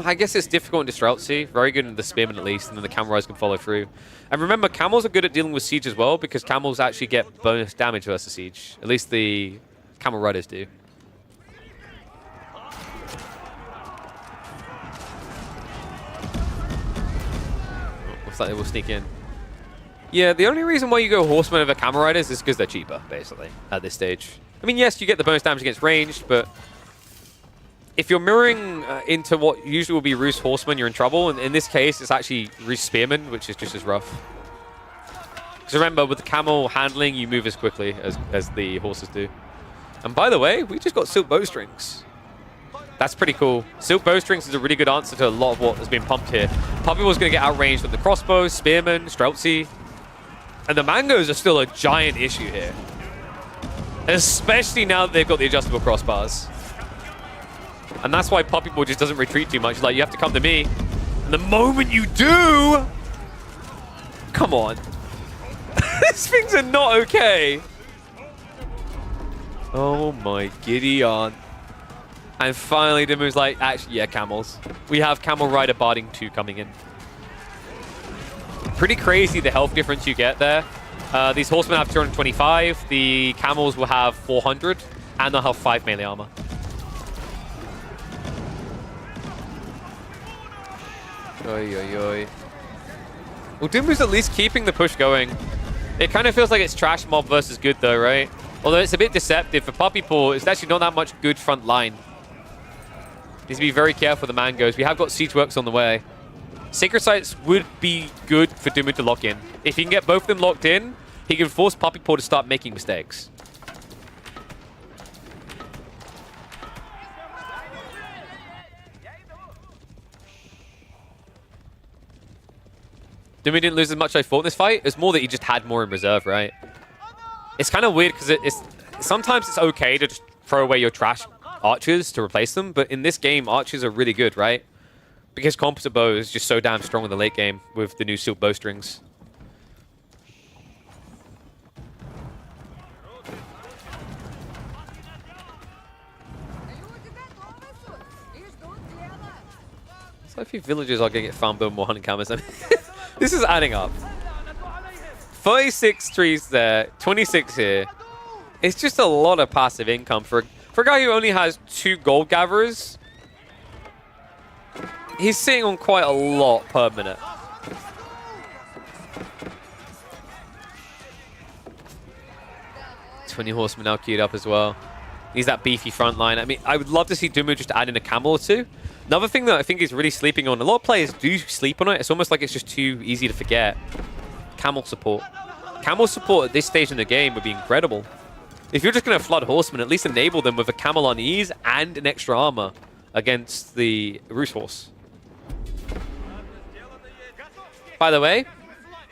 I guess it's difficult in Destreltsi. Very good in the spearmen, at least, and then the camel riders can follow through. And remember, camels are good at dealing with siege as well, because camels actually get bonus damage versus siege. At least the camel riders do. Looks like they will sneak in. Yeah, the only reason why you go horsemen over camel riders is because they're cheaper, basically, at this stage. I mean, yes, you get the bonus damage against ranged, but if you're mirroring into what usually will be Roost horsemen, you're in trouble. And in this case, it's actually Roost spearmen, which is just as rough. Because remember, with the camel handling, you move as quickly as the horses do. And by the way, we just got silk bowstrings. That's pretty cool. Silk bowstrings is a really good answer to a lot of what has been pumped here. Puppy was going to get outranged with the crossbows, spearmen, Streltsy. And the Mangoes are still a giant issue here. Especially now that they've got the adjustable crossbars. And that's why Puppy Ball just doesn't retreat too much. Like, you have to come to me. And the moment you do... Come on. These things are not okay. Oh my giddy aunt. And finally, Dumu's like, actually, yeah, camels. We have Camel Rider Barding 2 coming in. Pretty crazy the health difference you get there. These horsemen have 225. The camels will have 400. And they'll have 5 melee armor. Oi, oi, oi. Well, Dumu's at least keeping the push going. It kind of feels like it's trash mob versus good, though, right? Although it's a bit deceptive. For Puppy Paw, it's actually not that much good front line. Needs to be very careful with the Mangoes. We have got siege works on the way. Sacred Sites would be good for Dumu to lock in. If he can get both of them locked in, he can force Puppy Paw to start making mistakes. Dumu didn't lose as much as I thought in this fight. It's more that he just had more in reserve, right? It's kind of weird because sometimes it's okay to just throw away your trash archers to replace them, but in this game, archers are really good, right? Because composite bow is just so damn strong in the late game with the new silk bowstrings. So a few villagers are going to get farm build more hunting cameras. This is adding up. 36 trees there, 26 here. It's just a lot of passive income for a guy who only has 2 gold gatherers. He's sitting on quite a lot per minute. "20 horsemen now queued up as well. He's that beefy front line. I mean, I would love to see Dumu just add in a camel or 2. Another thing that I think he's really sleeping on, a lot of players do sleep on it. It's almost like it's just too easy to forget. Camel support. Camel support at this stage in the game would be incredible. If you're just going to flood horsemen, at least enable them with a camel on ease and an extra armor against the Roost horse. By the way,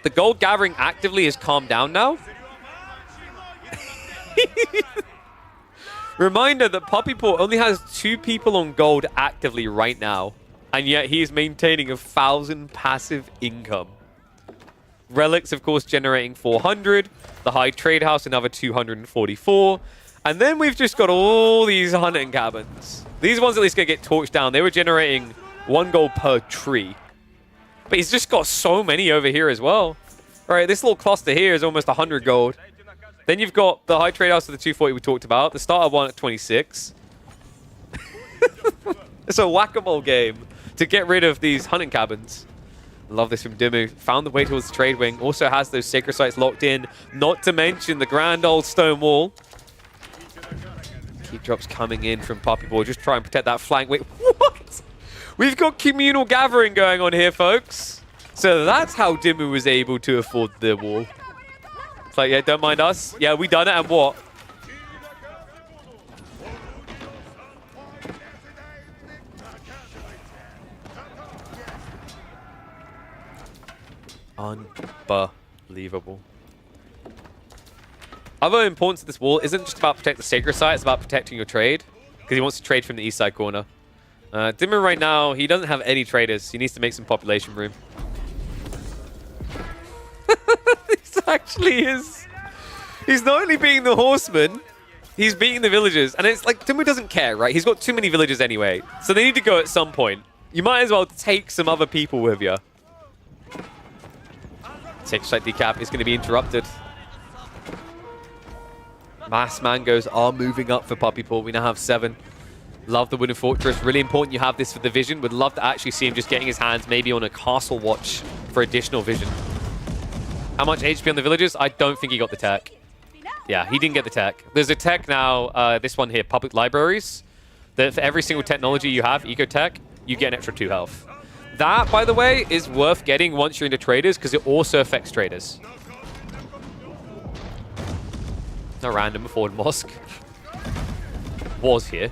the gold gathering actively has calmed down now. Reminder that Puppy Paw only has 2 people on gold actively right now, and yet he is maintaining 1,000 passive income. Relics, of course, generating 400. The High Trade House, another 244. And then we've just got all these hunting cabins. These ones at least going to get torched down. They were generating 1 gold per tree. But he's just got so many over here as well. All right, this little cluster here is almost 100 gold. Then you've got the High Trade House of the 240 we talked about. The starter one at 26. It's a whack-a-mole game to get rid of these hunting cabins. Love this from Dimmu. Found the way towards the trade wing. Also has those sacred sites locked in. Not to mention the grand old stone wall. Keep drops coming in from Puppy Boy. Just try and protect that flank. Wait, what? We've got communal gathering going on here, folks. So that's how Dimmu was able to afford the wall. It's like, yeah, don't mind us. Yeah, we done it, and what? Unbelievable. Other importance of this wall isn't just about protecting the sacred site, it's about protecting your trade. Because he wants to trade from the east side corner. Dimmu right now, he doesn't have any traders. He needs to make some population room. This actually is... He's not only beating the horsemen, he's beating the villagers. And it's like, Dimmu doesn't care, right? He's got too many villagers anyway. So they need to go at some point. You might as well take some other people with you. Sacred site decap is going to be interrupted. Mass mangoes are moving up for Puppy Paw. We now have 7. Love the Wooden Fortress. Really important you have this for the vision. Would love to actually see him just getting his hands maybe on a castle watch for additional vision. How much HP on the villagers? I don't think he got the tech. Yeah, he didn't get the tech. There's a tech now, this one here, public libraries, that for every single technology you have, eco-tech, you get an extra 2 health. That, by the way, is worth getting once you're into traders because it also affects traders. No random forward mosque. Was here.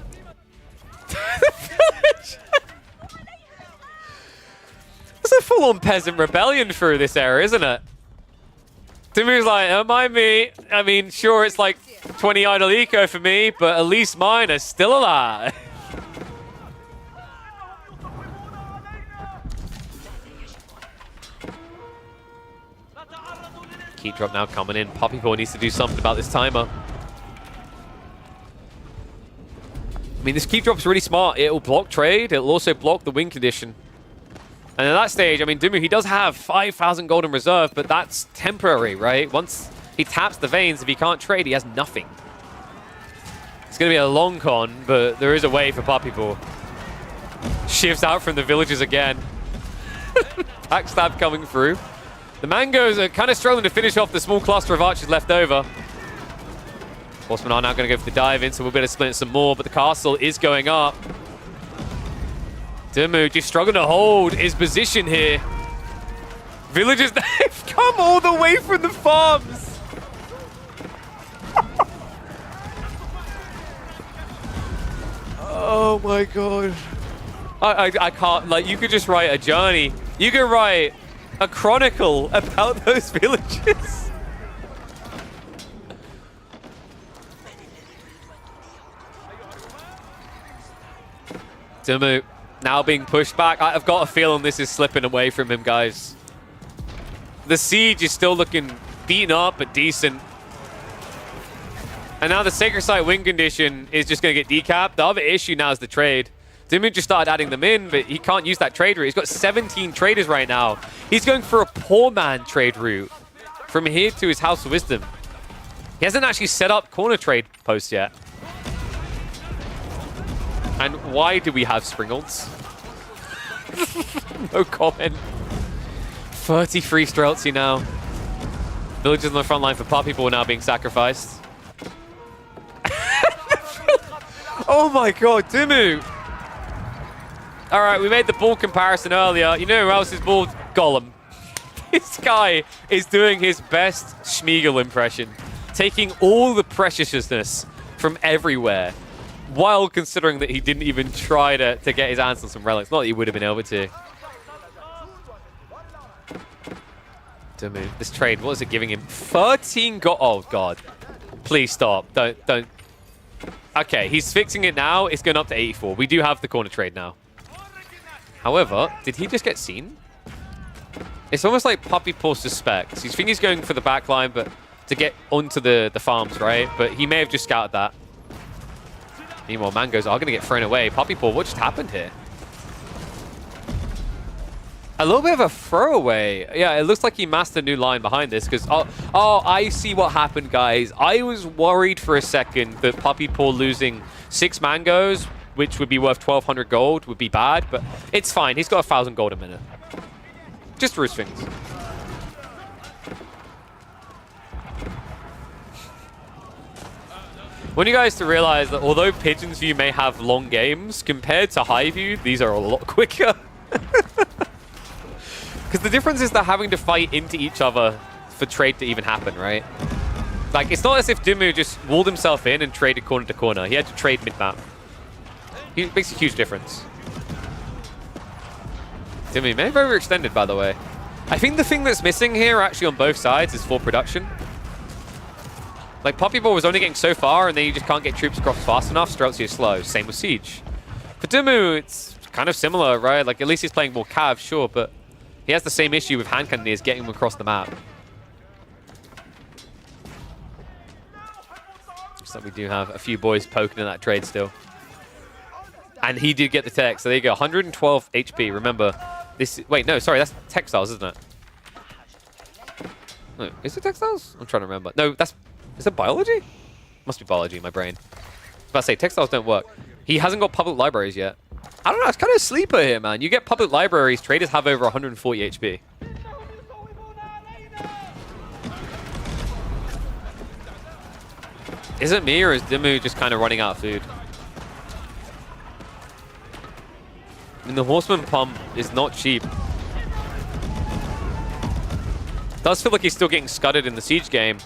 It's a full-on peasant rebellion through this area, isn't it? Dimmu's like, don't mind me. I mean, sure, it's like 20 idle eco for me, but at least mine are still alive. Keep drop now coming in. Puppy Paw needs to do something about this timer. I mean, this keep drop's really smart. It'll block trade. It'll also block the win condition. And at that stage, I mean, Dimmu, he does have 5,000 gold in reserve, but that's temporary, right? Once he taps the veins, if he can't trade, he has nothing. It's going to be a long con, but there is a way for Puppy Paw. Shifts out from the villagers again. Backstab coming through. The mangoes are kind of struggling to finish off the small cluster of archers left over. Horsemen are now going to go for the dive in, so we'll be able to split some more, but the castle is going up. Dimmu just struggling to hold his position here. Villagers, they've come all the way from the farms. Oh my god. I can't, like, you could just write a journey. You could write a chronicle about those villages. Dimmu now being pushed back. I've got a feeling this is slipping away from him, guys. The siege is still looking beaten up but decent. And now the Sacred Site win condition is just going to get decapped. The other issue now is the trade. Dimmu just started adding them in, but he can't use that trade route. He's got 17 traders right now. He's going for a poor man trade route from here to his House of Wisdom. He hasn't actually set up corner trade posts yet. And why do we have Springolds? No comment. 33 Streltsy now. Villagers on the front line for Puppy Paw now being sacrificed. Oh my god, Dimmu! Alright, we made the ball comparison earlier. You know who else is bald? Gollum. This guy is doing his best Schmeagol impression. Taking all the preciousness from everywhere. While considering that he didn't even try to get his hands on some relics. Not that he would have been able to. Dimmu, this trade, what is it giving him? 13 gold. Oh, God. Please stop. Don't. Okay, he's fixing it now. It's going up to 84. We do have the corner trade now. However, did he just get seen? It's almost like Puppy Paw suspects. He thinks he's going for the back line, but to get onto the farms, right? But he may have just scouted that. Meanwhile, mangoes are going to get thrown away. Puppy Paw, what just happened here? A little bit of a throwaway. Yeah, it looks like he masked a new line behind this because, oh, I see what happened, guys. I was worried for a second that Puppy Paw losing 6 mangoes, which would be worth 1,200 gold, would be bad, but it's fine. He's got 1,000 gold a minute. Just for his things. I want you guys to realize that although Pigeon's View may have long games, compared to High View, these are a lot quicker. Because the difference is they're having to fight into each other for trade to even happen, right? Like, it's not as if Dimu just walled himself in and traded corner to corner. He had to trade mid-map. It makes a huge difference. Dimu may have overextended, by the way. I think the thing that's missing here, actually, on both sides is full production. Like, Puppy Paw was only getting so far, and then you just can't get troops across fast enough, Streltsy is slow. Same with Siege. For Dimu, it's kind of similar, right? Like, at least he's playing more Cav, sure, but he has the same issue with hand cannoneers getting him across the map. Looks like we do have a few boys poking in that trade still. And he did get the tech, so there you go. 112 HP, remember. This. Wait, no, sorry, that's textiles, isn't it? No, is it textiles? I'm trying to remember. No, that's... Is it biology? Must be biology in my brain. I was about to say, textiles don't work. He hasn't got public libraries yet. I don't know, it's kind of a sleeper here, man. You get public libraries, traders have over 140 HP. Is it me, or is Dimu just kind of running out of food? I mean, the Horseman pump is not cheap. Does feel like he's still getting scudded in the Siege game.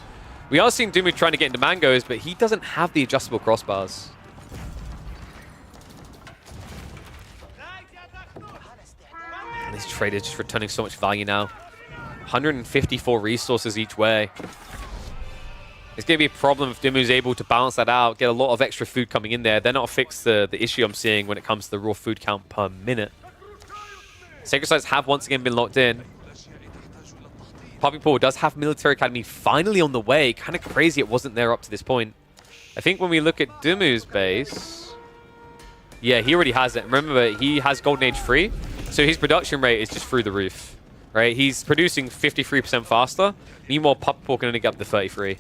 We are seeing Dimu trying to get into mangoes, but he doesn't have the adjustable crossbars. And these traders just returning so much value now. 154 resources each way. It's going to be a problem if Dimu's able to balance that out, get a lot of extra food coming in there. They're not fix the issue I'm seeing when it comes to the raw food count per minute. Sacred Sites have once again been locked in. Puppy Paw does have Military Academy finally on the way. Kind of crazy it wasn't there up to this point. I think when we look at Dimu's base... Yeah, he already has it. Remember, he has Golden Age 3, so his production rate is just through the roof. Right? He's producing 53% faster. Meanwhile, Puppy Paw can only get up to 33.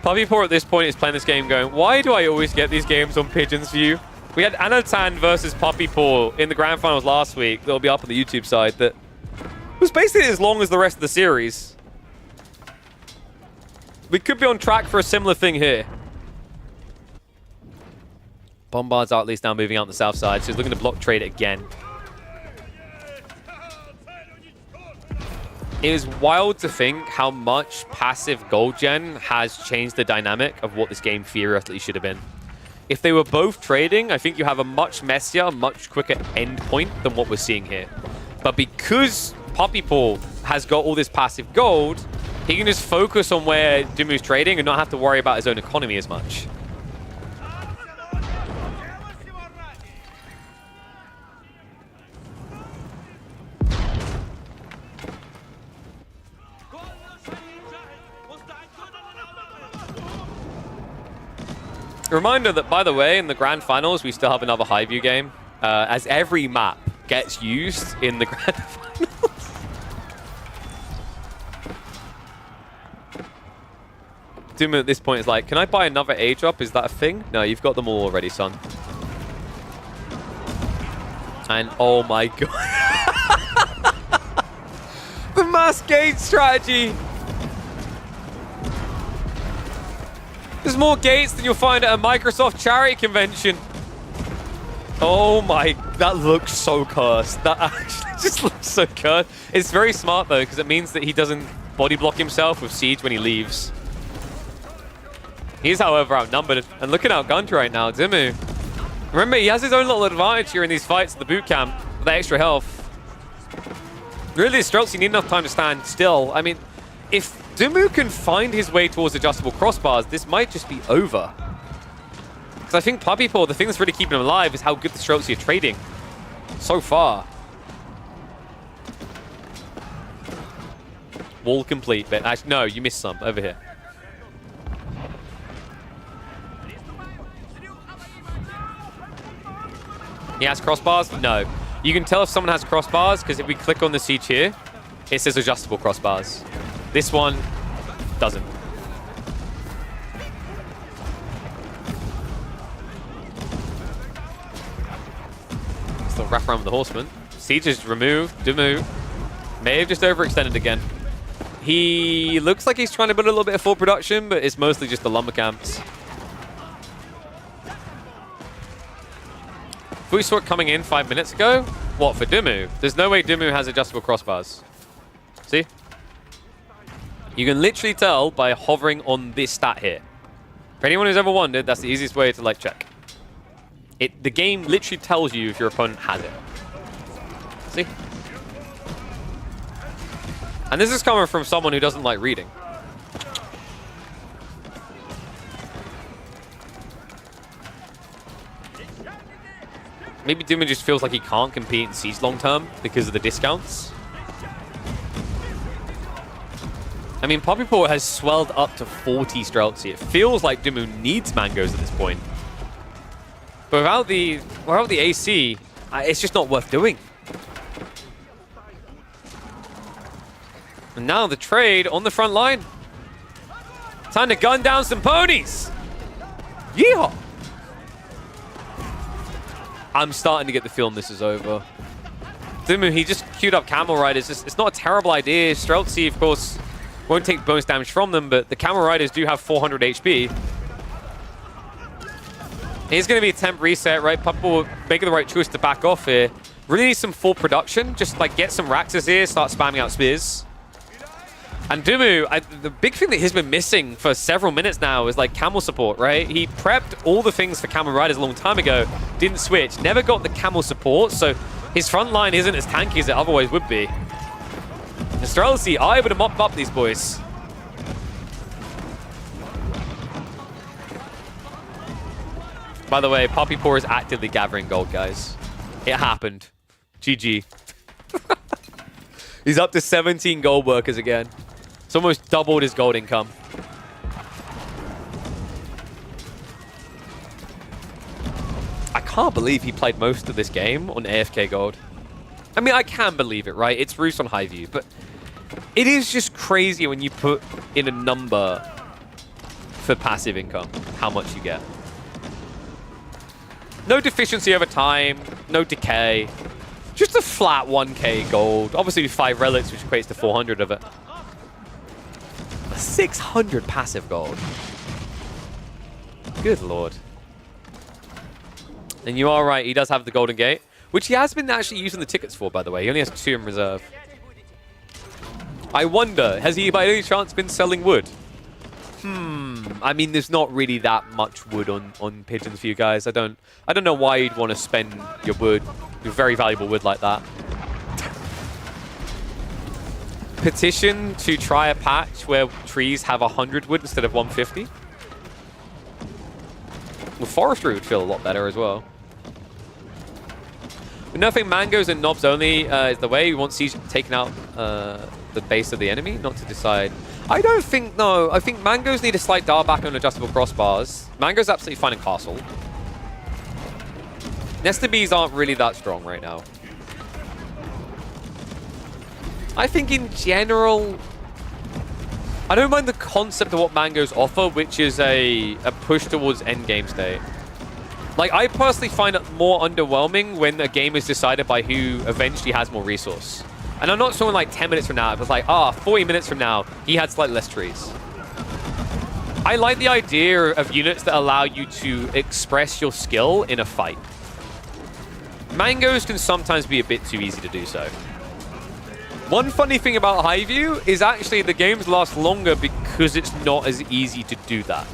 Puppy Paw at this point is playing this game going, why do I always get these games on Pigeon's View? We had Anatan versus Puppy Paw in the grand finals last week. That'll be up on the YouTube side. That was basically as long as the rest of the series. We could be on track for a similar thing here. Bombard's are at least now moving out on the south side, so he's looking to block trade again. It is wild to think how much passive gold gen has changed the dynamic of what this game theoretically should have been. If they were both trading, I think you have a much messier, much quicker end point than what we're seeing here. But because Puppy Paw has got all this passive gold, he can just focus on where Dimu's trading and not have to worry about his own economy as much. Reminder that, by the way, in the grand finals, we still have another high view game, as every map gets used in the grand finals. Dimu at this point is like, can I buy another A drop? Is that a thing? No, you've got them all already, son. And oh my god. The mass gate strategy. There's more gates than you'll find at a Microsoft charity convention. Oh my, that looks so cursed. That actually just looks so cursed. It's very smart though, because it means that he doesn't body block himself with Siege when he leaves. He's, however, outnumbered. And looking outgunned right now, Dimu. Remember, he has his own little advantage here in these fights at the boot camp with that extra health. Really, Streltsy need enough time to stand still. I mean, if Dimu can find his way towards adjustable crossbars, this might just be over. Because Because I think Puppy Paw, the thing that's really keeping him alive is how good the Streltsy are trading so far. Wall complete, but actually, no, you missed some over here. He has crossbars? No. You can tell if someone has crossbars because if we click on the siege here, it says adjustable crossbars. This one doesn't. Still wrap around with the horseman. Siege is removed. Dumu may have just overextended again. He looks like he's trying to build a little bit of full production, but it's mostly just the lumber camps. We saw it coming in 5 minutes ago. What, for Dumu? There's no way Dumu has adjustable crossbars. See? You can literally tell by hovering on this stat here. For anyone who's ever wondered, that's the easiest way to like check. The game literally tells you if your opponent has it. See? And this is coming from someone who doesn't like reading. Maybe Dumu just feels like he can't compete in Siege long term because of the discounts. I mean, Puppy Paw has swelled up to 40 Streltsy. It feels like Dumu needs mangoes at this point. But without the AC, it's just not worth doing. And now the trade on the front line. Time to gun down some ponies. Yeehaw! I'm starting to get the feeling this is over. Dumu, he just queued up Camel Riders. It's not a terrible idea. Streltsy, of course, won't take bonus damage from them, but the Camel Riders do have 400 HP. Here's going to be a temp reset, right? Puppy making the right choice to back off here. Really need some full production. Just like get some Raxes here, start spamming out spears. And Dumu, the big thing that he's been missing for several minutes now is like camel support, right? He prepped all the things for Camel Riders a long time ago, didn't switch, never got the camel support, so his front line isn't as tanky as it otherwise would be. Streltsy are able to mop up these boys. By the way, Puppy Paw is actively gathering gold, guys. It happened. GG. He's up to 17 gold workers again. It's almost doubled his gold income. I can't believe he played most of this game on AFK gold. I mean, I can believe it, right? It's Roost on high view, but it is just crazy when you put in a number for passive income, how much you get. No deficiency over time, no decay. Just a flat 1k gold. Obviously 5 relics, which equates to 400 of it. 600 passive gold. Good lord. And you are right, he does have the golden gate, which he has been actually using the tickets for, by the way. He only has 2 in reserve. I wonder, has he by any chance been selling wood? I mean, there's not really that much wood on pigeons for you guys. I don't know why you'd want to spend your wood, your very valuable wood like that. Petition to try a patch where trees have 100 wood instead of 150. Well, forestry would feel a lot better as well. But nothing mangoes and knobs only is the way. We want Siege taking out the base of the enemy, not to decide. I don't think, no. I think mangoes need a slight dial back on adjustable crossbars. Mango's absolutely fine in castle. Nester bees aren't really that strong right now. I think in general, I don't mind the concept of what mangoes offer, which is a push towards endgame state. Like, I personally find it more underwhelming when a game is decided by who eventually has more resource. And I'm not talking like 10 minutes from now. It was like, 40 minutes from now, he had slightly less trees. I like the idea of units that allow you to express your skill in a fight. Mangoes can sometimes be a bit too easy to do so. One funny thing about Highview is actually the games last longer because it's not as easy to do that.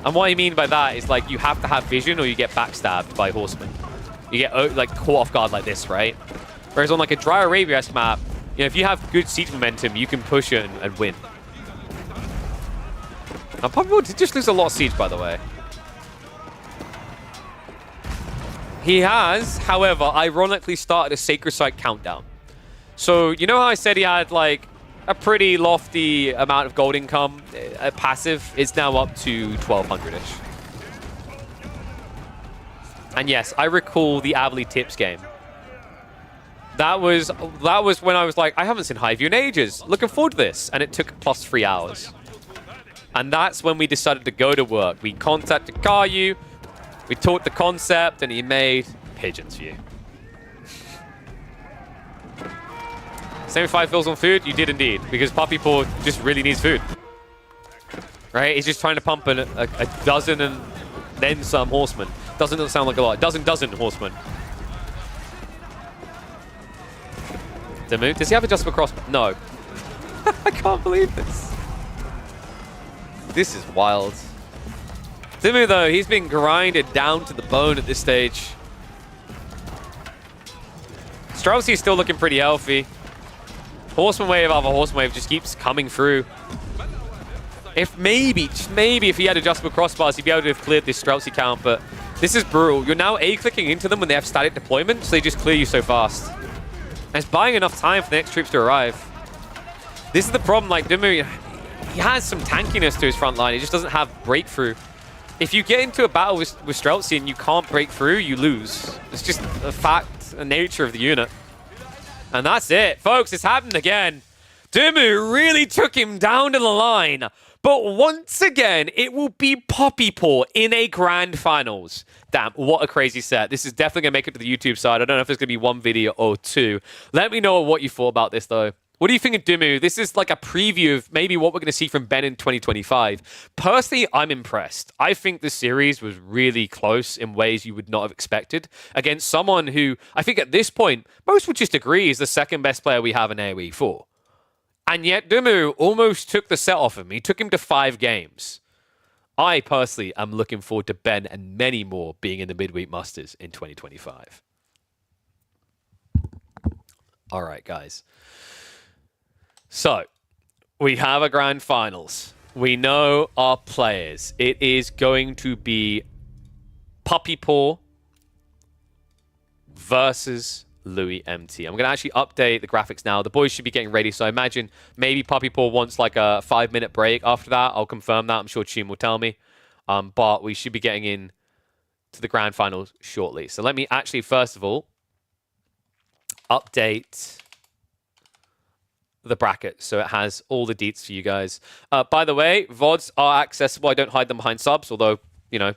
And what I mean by that is like you have to have vision or you get backstabbed by horsemen. You get like caught off guard like this, right? Whereas on like a Dry Arabia-esque map, you know, if you have good siege momentum, you can push it and win. Now, Puppy did just lose a lot of siege, by the way. He has, however, ironically started a Sacred Site countdown. So, you know how I said he had, like, a pretty lofty amount of gold income, passive? It's now up to 1,200-ish. And yes, I recall the Avli Tips game. That was when I was like, I haven't seen Highview in ages. Looking forward to this. And it took plus 3 hours. And that's when we decided to go to work. We contacted Caillou, we taught the concept, and he made pigeons for you. 75 fills on food? You did indeed, because Puppy Paw just really needs food. Right? He's just trying to pump a dozen and then some horsemen. Doesn't sound like a lot. Dozen horsemen. Damu, does he have adjustable crossbow? No. I can't believe this. This is wild. Damu, though, he's been grinded down to the bone at this stage. Straussy is still looking pretty healthy. Horseman wave after horseman wave just keeps coming through. If maybe, just maybe, if he had adjustable crossbars, he'd be able to have cleared this Straussy count, but this is brutal. You're now A-clicking into them when they have static deployment, so they just clear you so fast. And it's buying enough time for the next troops to arrive. This is the problem, like, Damu, he has some tankiness to his front line. He just doesn't have breakthrough. If you get into a battle with Streltsy and you can't break through, you lose. It's just a fact, a nature of the unit. And that's it. Folks, it's happened again. Damu really took him down to the line. But once again, it will be Puppy Paw in a grand finals. Damn, what a crazy set. This is definitely going to make it to the YouTube side. I don't know if there's going to be one video or two. Let me know what you thought about this, though. What do you think of Damu? This is like a preview of maybe what we're going to see from Ben in 2025. Personally, I'm impressed. I think the series was really close in ways you would not have expected against someone who, I think at this point, most would just agree is the second best player we have in AoE 4. And yet Damu almost took the set off of me. He took him to 5 games. I personally am looking forward to Ben and many more being in the Midweek Musters in 2025. All right, guys. So, we have a grand finals. We know our players. It is going to be Puppy Paw versus Louis MT. I'm going to actually update the graphics now. The boys should be getting ready, so I imagine maybe Puppy Paw wants like a 5-minute break after that. I'll confirm that. I'm sure Chum will tell me. But we should be getting in to the grand finals shortly. So let me actually, first of all, update the bracket so it has all the deets for you guys. By the way, VODs are accessible. I don't hide them behind subs, although, you know,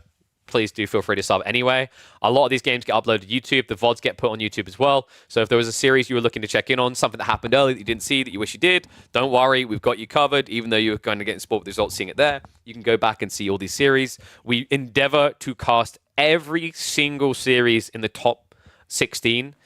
please do feel free to sub anyway. A lot of these games get uploaded to YouTube. The VODs get put on YouTube as well. So if there was a series you were looking to check in on, something that happened early that you didn't see, that you wish you did, don't worry. We've got you covered. Even though you're going to get in sport with the results, seeing it there, you can go back and see all these series. We endeavor to cast every single series in the top 16.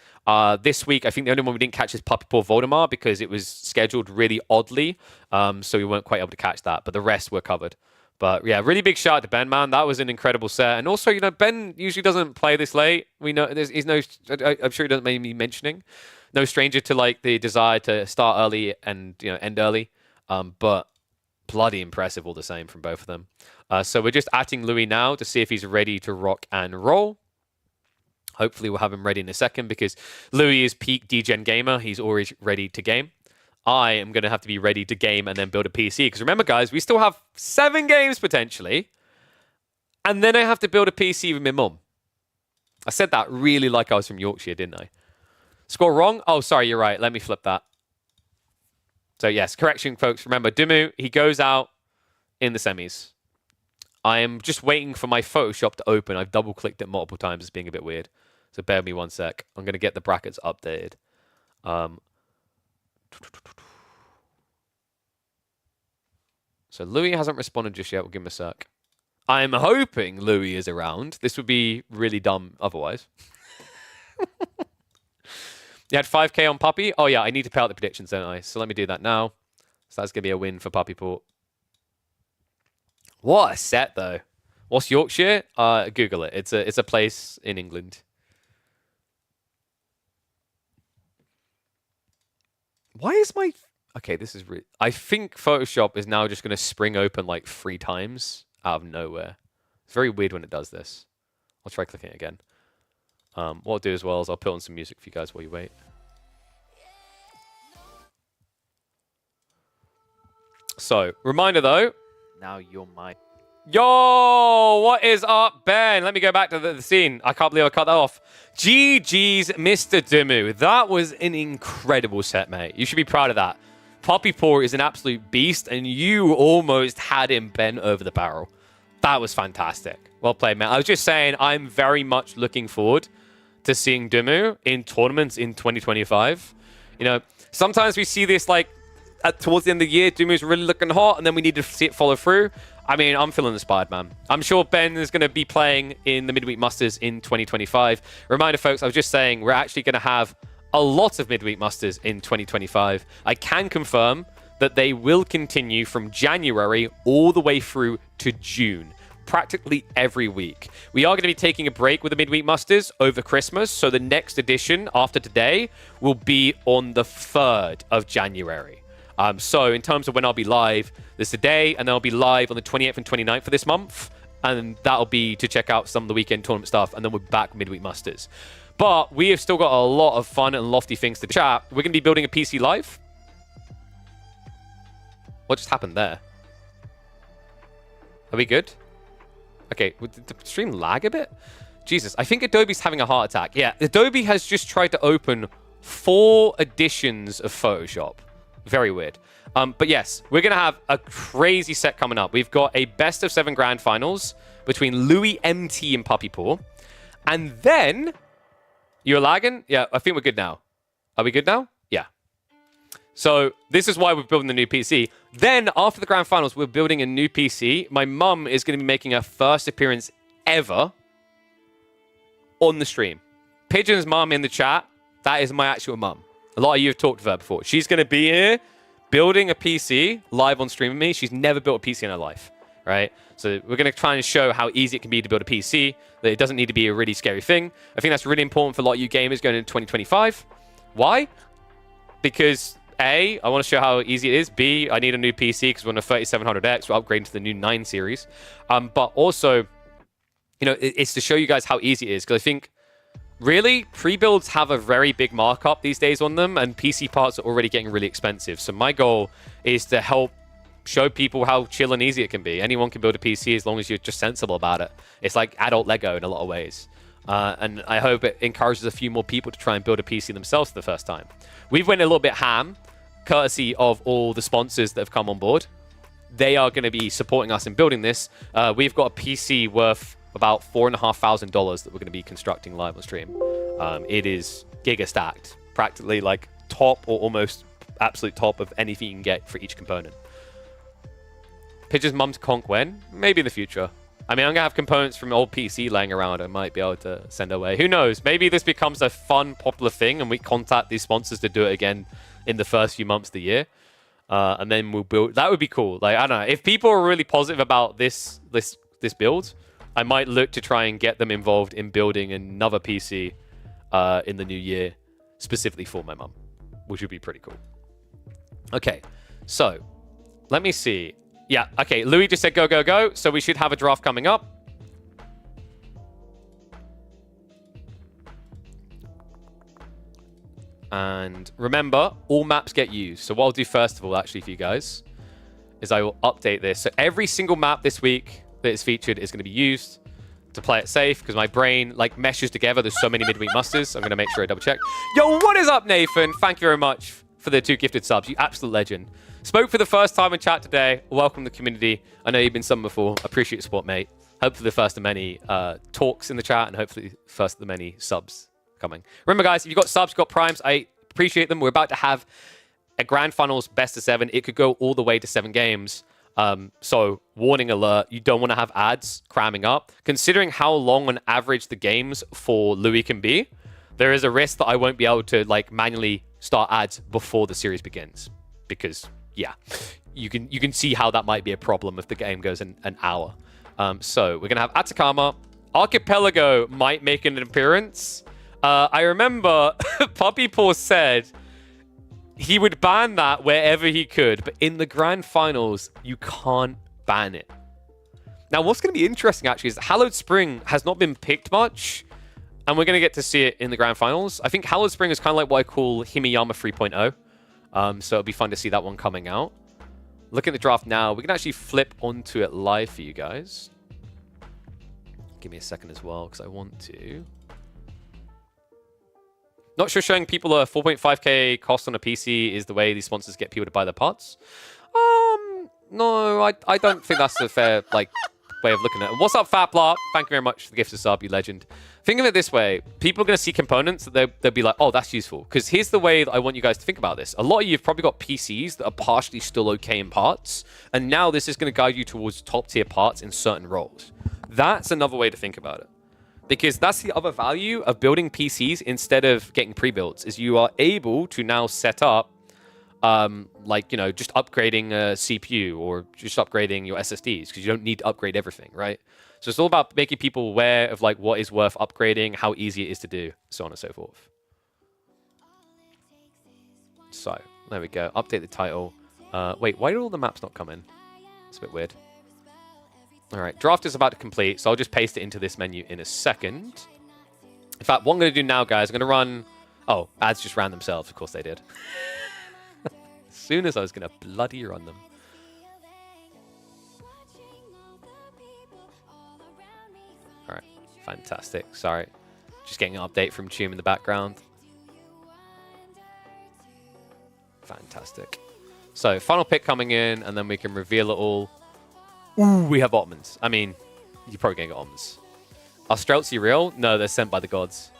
This week, I think the only one we didn't catch is Puppy Paw Voldemar because it was scheduled really oddly. So we weren't quite able to catch that. But the rest were covered. But yeah, really big shout out to Ben, man. That was an incredible set. And also, you know, Ben usually doesn't play this late. We know he's no, I'm sure he doesn't mind me mentioning. No stranger to like the desire to start early and, you know, end early. But bloody impressive all the same from both of them. So we're just atting Louis now to see if he's ready to rock and roll. Hopefully we'll have him ready in a second because Louis is peak degen gamer. He's always ready to game. I am going to have to be ready to game and then build a PC. Because remember, guys, we still have 7 games potentially. And then I have to build a PC with my mum. I said that really like I was from Yorkshire, didn't I? Score wrong? Oh, sorry, you're right. Let me flip that. So, yes, correction, folks. Remember, Damu, he goes out in the semis. I am just waiting for my Photoshop to open. I've double-clicked it multiple times. It's being a bit weird. So bear with me one sec. I'm going to get the brackets updated. So Louis hasn't responded just yet. We'll give him a sec. I'm hoping Louis is around. This would be really dumb otherwise. You had 5k on Puppy? Oh, yeah, I need to pay out the predictions, don't I? So let me do that now. So that's going to be a win for Puppy Paw. What a set, though. What's Yorkshire? Google it. It's a place in England. Why is my... Okay, this is... I think Photoshop is now just going to spring open like 3 times out of nowhere. It's very weird when it does this. I'll try clicking it again. What I'll do as well is I'll put on some music for you guys while you wait. So, reminder though. Now you're mine. Yo, what is up, Ben? Let me go back to the scene. I can't believe I cut that off. GG's, Mr. Dimu. That was an incredible set, mate. You should be proud of that. Poppy Paw is an absolute beast, and you almost had him bent over the barrel. That was fantastic. Well played, man. I was just saying, I'm very much looking forward to seeing Dimu in tournaments in 2025. You know, sometimes we see this like towards the end of the year, Dimu's really looking hot, and then we need to see it follow through. I mean, I'm feeling inspired, man. I'm sure Ben is going to be playing in the Midweek Musters in 2025. Reminder, folks, I was just saying we're actually going to have a lot of Midweek Musters in 2025. I can confirm that they will continue from January all the way through to June, practically every week. We are going to be taking a break with the Midweek Musters over Christmas, so the next edition after today will be on the 3rd of January. So in terms of when I'll be live, there's today, and then I'll be live on the 28th and 29th for this month, and that'll be to check out some of the weekend tournament stuff, and then we're back Midweek Musters. But we have still got a lot of fun and lofty things to chat. We're going to be building a PC live. What just happened there? Are we good? Okay, did the stream lag a bit? Jesus, I think Adobe's having a heart attack. Yeah, Adobe has just tried to open 4 editions of Photoshop. Very weird. But yes, we're going to have a crazy set coming up. We've got a best of 7 grand finals between Louis, MT, and Puppy Paw. And then... You're lagging? Yeah, I think we're good now. Are we good now? Yeah. So this is why we're building the new PC. Then after the grand finals, we're building a new PC. My mum is going to be making her first appearance ever on the stream. Pigeon's mum in the chat. That is my actual mum. A lot of you have talked to her before. She's going to be here building a PC live on stream with me. She's never built a PC in her life, right? So we're going to try and show how easy it can be to build a PC, that it doesn't need to be a really scary thing. I think that's really important for a lot of you gamers going into 2025. Why? Because A, I want to show how easy it is. B, I need a new PC because we're on a 3700X. We're upgrading to the new 9 series. But also, you know, it's to show you guys how easy it is, because I think really, pre-builds have a very big markup these days on them, and PC parts are already getting really expensive. So my goal is to help show people how chill and easy it can be. Anyone can build a PC as long as you're just sensible about it. It's like adult Lego in a lot of ways. And I hope it encourages a few more people to try and build a PC themselves for the first time. We've went a little bit ham, courtesy of all the sponsors that have come on board. They are going to be supporting us in building this. We've got a PC worth about $4,500 that we're going to be constructing live on stream. It is giga stacked, practically like top or almost absolute top of anything you can get for each component. Pigeon's mum's conk when? Maybe in the future. I mean, I'm going to have components from old PC laying around I might be able to send away. Who knows? Maybe this becomes a fun, popular thing and we contact these sponsors to do it again in the first few months of the year. And then we'll build... That would be cool. Like, I don't know. If people are really positive about this build, I might look to try and get them involved in building another PC in the new year, specifically for my mum, which would be pretty cool. Okay, so let me see. Yeah, okay, Louis just said go, go, go, so we should have a draft coming up. And remember, all maps get used. So what I'll do first of all, actually, for you guys, is I will update this. So every single map this week that is featured is going to be used to play it safe, because my brain like meshes together. There's so many midweek musters. I'm going to make sure I double check. Yo, what is up, Nathan? Thank you very much for the 2 gifted subs. You absolute legend. Spoke for the first time in chat today. Welcome to the community. I know you've been some before. Appreciate your support, mate. Hopefully the first of many talks in the chat, and hopefully first of the many subs coming. Remember, guys, if you've got subs, got primes, I appreciate them. We're about to have a grand finals best of 7. It could go all the way to 7 games. So warning alert, you don't want to have ads cramming up. Considering how long on average the games for Louis can be, there is a risk that I won't be able to like manually start ads before the series begins, because yeah, you can see how that might be a problem if the game goes an hour. So we're gonna have Atacama. Archipelago might make an appearance. I remember Puppy Paw said he would ban that wherever he could, but in the grand finals, you can't ban it. Now, what's going to be interesting, actually, is that Hallowed Spring has not been picked much And we're going to get to see it in the grand finals. I think Hallowed Spring is kind of like what I call Himiyama 3.0. So it'll be fun to see that one coming out. Looking at the draft now, we can actually flip onto it live for you guys. Give me a second as well, because I want to. Not sure showing people a 4.5k cost on a PC is the way these sponsors get people to buy their parts. No, I don't think that's a fair way of looking at it. What's up, Fat Blart? Thank you very much for the gift of sub, you legend. Think of it this way. People are going to see components that they'll be like, oh, that's useful. Because here's the way that I want you guys to think about this. A lot of you have probably got PCs that are partially still okay in parts. And now this is going to guide you towards top tier parts in certain roles. That's another way to think about it. Because that's the other value of building PCs instead of getting pre-builds, is you are able to now set up, just upgrading a CPU or just upgrading your SSDs, because you don't need to upgrade everything, right? So it's all about making people aware of what is worth upgrading, how easy it is to do, so on and so forth. So, there we go. Update the title. Wait, why did all the maps not come in? It's a bit weird. All right, draft is about to complete, so I'll just paste it into this menu in a second. In fact, what I'm going to do now, guys, I'm going to run... Oh, ads just ran themselves. Of course they did. As soon as I was going to bloody run them. All right, fantastic. Sorry. Just getting an update from Tune in the background. Fantastic. So, final pick coming in, and then we can reveal it all. Ooh, we have Ottomans. I mean, you're probably going to get Ottomans. Are Streltsy real? No, they're sent by the gods.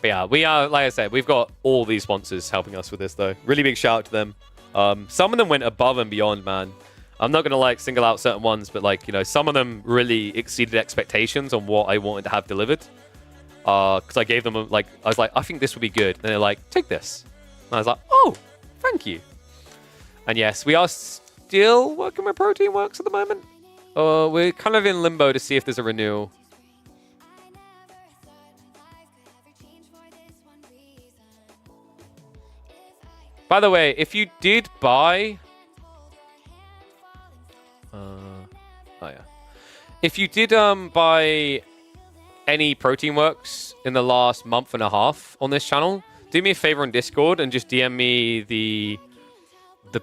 But yeah, we are, like I said, we've got all these sponsors helping us with this, though. Really big shout out to them. Some of them went above and beyond, man. I'm not going to, single out certain ones, but, some of them really exceeded expectations on what I wanted to have delivered. Because I gave them, I was like, I think this would be good. And they're like, take this. And I was like, oh, thank you. And yes, we are still working with Protein Works at the moment. We're kind of in limbo to see if there's a renewal. By the way, if you did buy... oh, yeah. If you did buy any Protein Works in the last month and a half on this channel, do me a favor on Discord and just DM me the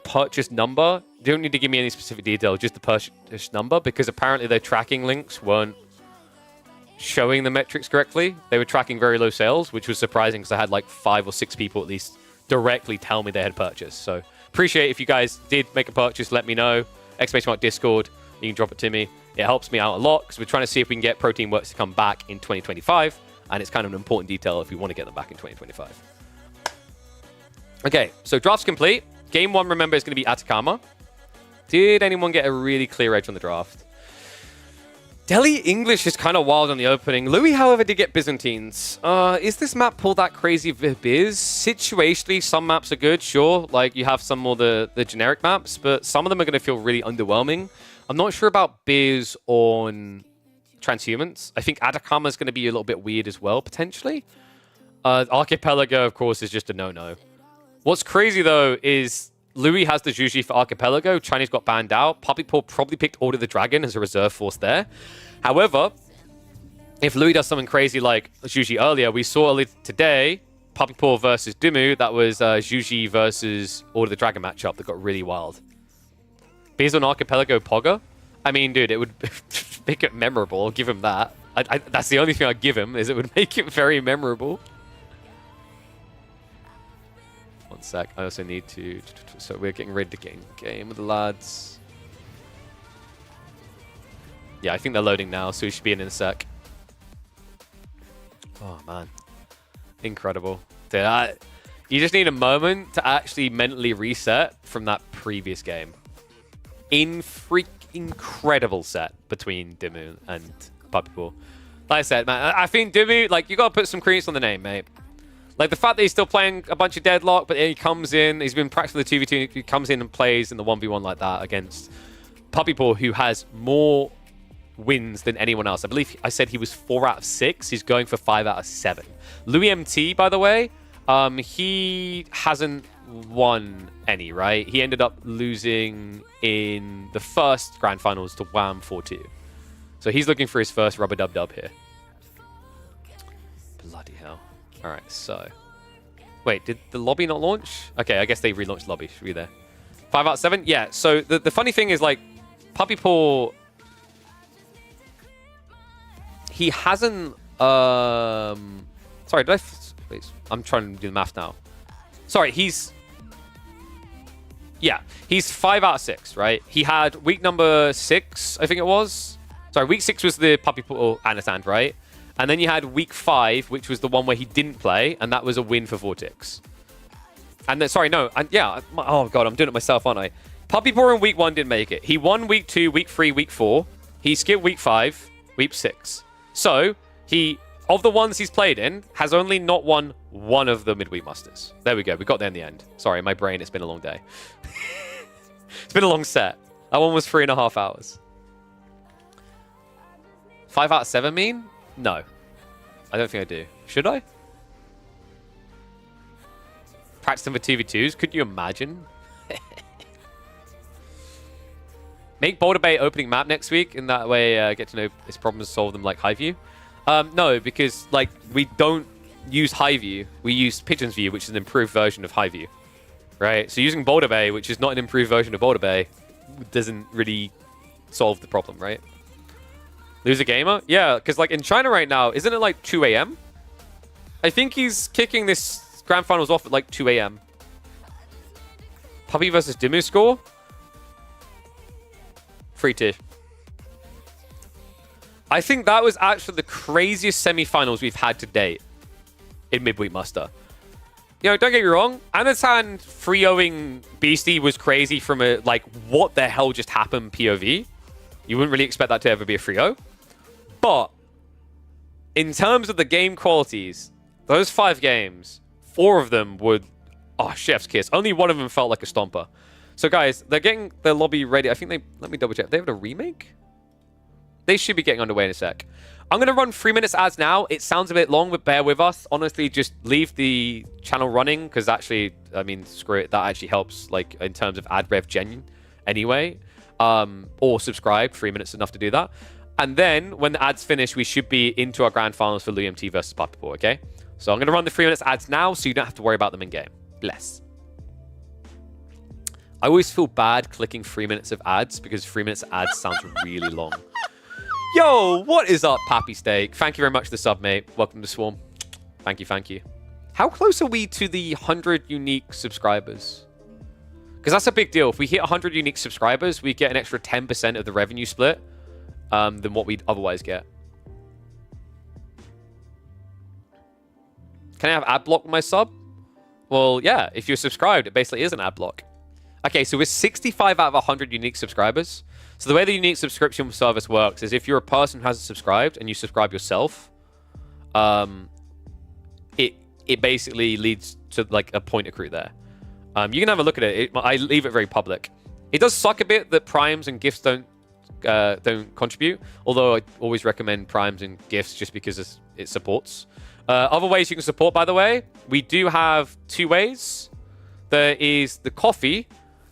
purchase number. You don't need to give me any specific detail, just the purchase number, because apparently their tracking links weren't showing the metrics correctly. They were tracking very low sales, which was surprising because I had 5 or 6 people at least directly tell me they had purchased. So appreciate if you guys did make a purchase, let me know. ! Discord, you can drop it to me. It helps me out a lot because we're trying to see if we can get Protein Works to come back in 2025, and it's kind of an important detail if we want to get them back in 2025. Okay, so draft's complete. Game 1, remember, is going to be Atacama. Did anyone get a really clear edge on the draft? Delhi English is kind of wild on the opening. Louis, however, did get Byzantines. Is this map pulled that crazy Biz? Situationally, some maps are good, sure. You have some more the generic maps, but some of them are going to feel really underwhelming. I'm not sure about Biz on Transhumans. I think Atacama is going to be a little bit weird as well, potentially. Archipelago, of course, is just a no-no. What's crazy, though, is Louis has the Juji for Archipelago. Chinese got banned out. Puppy Paw probably picked Order the Dragon as a reserve force there. However, if Louis does something crazy like Juji earlier, we saw earlier today, Puppy Paw versus Dimu, that was Juji versus Order the Dragon matchup that got really wild. Based on Archipelago Pogger, I mean, dude, it would make it memorable. I'll give him that. That's the only thing I'd give him, is it would make it very memorable. One sec. I also need to... So we're getting ready to get in game with the lads. Yeah, I think they're loading now, so we should be in a sec. Oh, man. Incredible. Dude, you just need a moment to actually mentally reset from that previous game. Incredible set between Dimu and Puppy Paw. Like I said, man, I think Dimu, you got to put some credence on the name, mate. The fact that he's still playing a bunch of Deadlock, but then he comes in, he's been practicing the 2v2, he comes in and plays in the 1v1 like that against Puppy Paw, who has more wins than anyone else. I believe I said he was 4 out of 6. He's going for 5 out of 7. Louis MT, by the way, he hasn't won any, right? He ended up losing in the first Grand Finals to Wham 4-2. So he's looking for his first rubber dub-dub here. Bloody hell. Alright, so. Wait, did the lobby not launch? Okay, I guess they relaunched lobby. Should be there. 5 out of 7? Yeah, so the funny thing is, like, Puppy Paw... He hasn't... Sorry, did I... Wait, I'm trying to do the math now. Sorry, he's... Yeah, he's 5 out of 6, right? He had week number 6, I think it was. Sorry, week 6 was the Puppy Paw Anasand, right? And then you had week 5, which was the one where he didn't play, and that was a win for Vortex. And then, sorry, no, and yeah, oh god, I'm doing it myself, aren't I? Puppy Paw in week 1 didn't make it. He won week 2, week 3, week 4. He skipped week 5, week 6. So, he, of the ones he's played in, has only not won one of the Midweek Masters. There we go, we got there in the end. Sorry, my brain, it's been a long day. It's been a long set. That one was 3.5 hours. 5 out of 7 mean? No. I don't think I do. Should I? Practicing for 2v2s? Could you imagine? Make Boulder Bay opening map next week. In that way, get to know his problems, solve them like Highview. No, because like we don't use Highview. We use Pigeon's View, which is an improved version of Highview. Right? So using Boulder Bay, which is not an improved version of Boulder Bay, doesn't really solve the problem, right? Lose a gamer? Yeah, because like in China right now, isn't it like 2 a.m.? I think he's kicking this Grand Finals off at like 2 a.m. Puppy versus Dimu score? 3-2. I think that was actually the craziest semi-finals we've had to date in Midweek Muster. You know, don't get me wrong, Anatan 3-0ing Beastie was crazy from a, like, what the hell just happened POV. You wouldn't really expect that to ever be a 3-0. But, in terms of the game qualities, those 5 games, 4 of them would... Oh, chef's kiss. Only one of them felt like a stomper. So, guys, they're getting their lobby ready. I think they... Let me double check. They have a remake? They should be getting underway in a sec. I'm going to run 3 minutes ads now. It sounds a bit long, but bear with us. Honestly, just leave the channel running, because actually, I mean, screw it. That actually helps, like, in terms of ad rev gen anyway. Or subscribe. 3 minutes is enough to do that. And then, when the ads finish, we should be into our grand finals for Liam T versus Puppy Paw, okay? So I'm going to run the 3 minutes ads now, so you don't have to worry about them in-game. Bless. I always feel bad clicking 3 minutes of ads, because 3 minutes of ads sounds really long. Yo, what is up, Pappy Steak? Thank you very much for the sub, mate. Welcome to Swarm. Thank you, thank you. How close are we to the 100 unique subscribers? Because that's a big deal. If we hit 100 unique subscribers, we get an extra 10% of the revenue split than what we'd otherwise get. Can I have ad block with my sub? Well, yeah. If you're subscribed, it basically is an ad block. Okay, so we're 65 out of 100 unique subscribers. So the way the unique subscription service works is if you're a person who hasn't subscribed and you subscribe yourself, it basically leads to like a point accrue there. You can have a look at it. I leave it very public. It does suck a bit that primes and gifts don't contribute, although I always recommend primes and gifts just because it supports. Other ways you can support, by the way, we do have 2 ways. There is the coffee.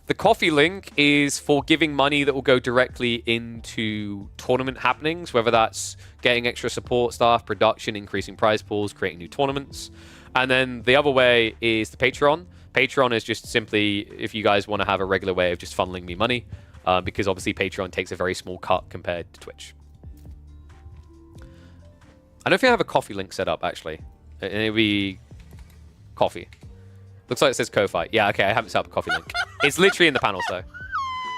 The coffee link is for giving money that will go directly into tournament happenings, whether that's getting extra support staff, production, increasing prize pools, creating new tournaments. And then the other way is the Patreon. Patreon is just simply if you guys want to have a regular way of just funneling me money, because obviously Patreon takes a very small cut compared to Twitch. I don't think I have a coffee link set up, actually. It'll be coffee. Looks like it says Ko-Fi. Yeah, okay, I haven't set up a coffee link. It's literally in the panels, though.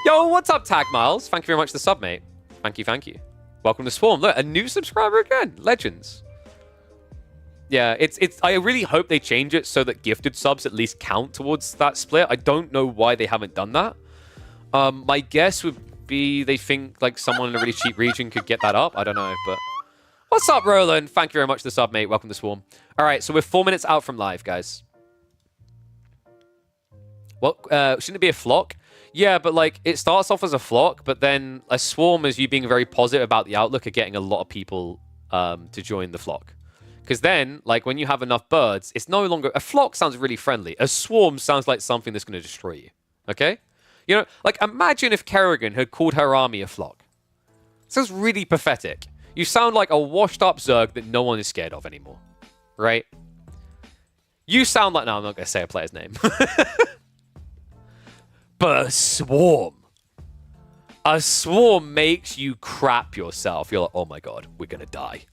Yo, what's up, Tag Miles? Thank you very much for the sub, mate. Thank you, thank you. Welcome to Swarm. Look, a new subscriber again. Legends. Yeah, I really hope they change it so that gifted subs at least count towards that split. I don't know why they haven't done that. My guess would be they think like someone in a really cheap region could get that up. I don't know, but... What's up, Roland? Thank you very much for the sub, mate. Welcome to Swarm. All right, so we're 4 minutes out from live, guys. Well, shouldn't it be a flock? Yeah, but like it starts off as a flock, but then a swarm is you being very positive about the outlook of getting a lot of people to join the flock. Because then, like when you have enough birds, it's no longer... A flock sounds really friendly. A swarm sounds like something that's going to destroy you. Okay? You know, like imagine if Kerrigan had called her army a flock. It sounds really pathetic. You sound like a washed up Zerg that no one is scared of anymore. right? You sound like... No, I'm not going to say a player's name. But a swarm. A swarm makes you crap yourself. You're like, oh my god, we're going to die.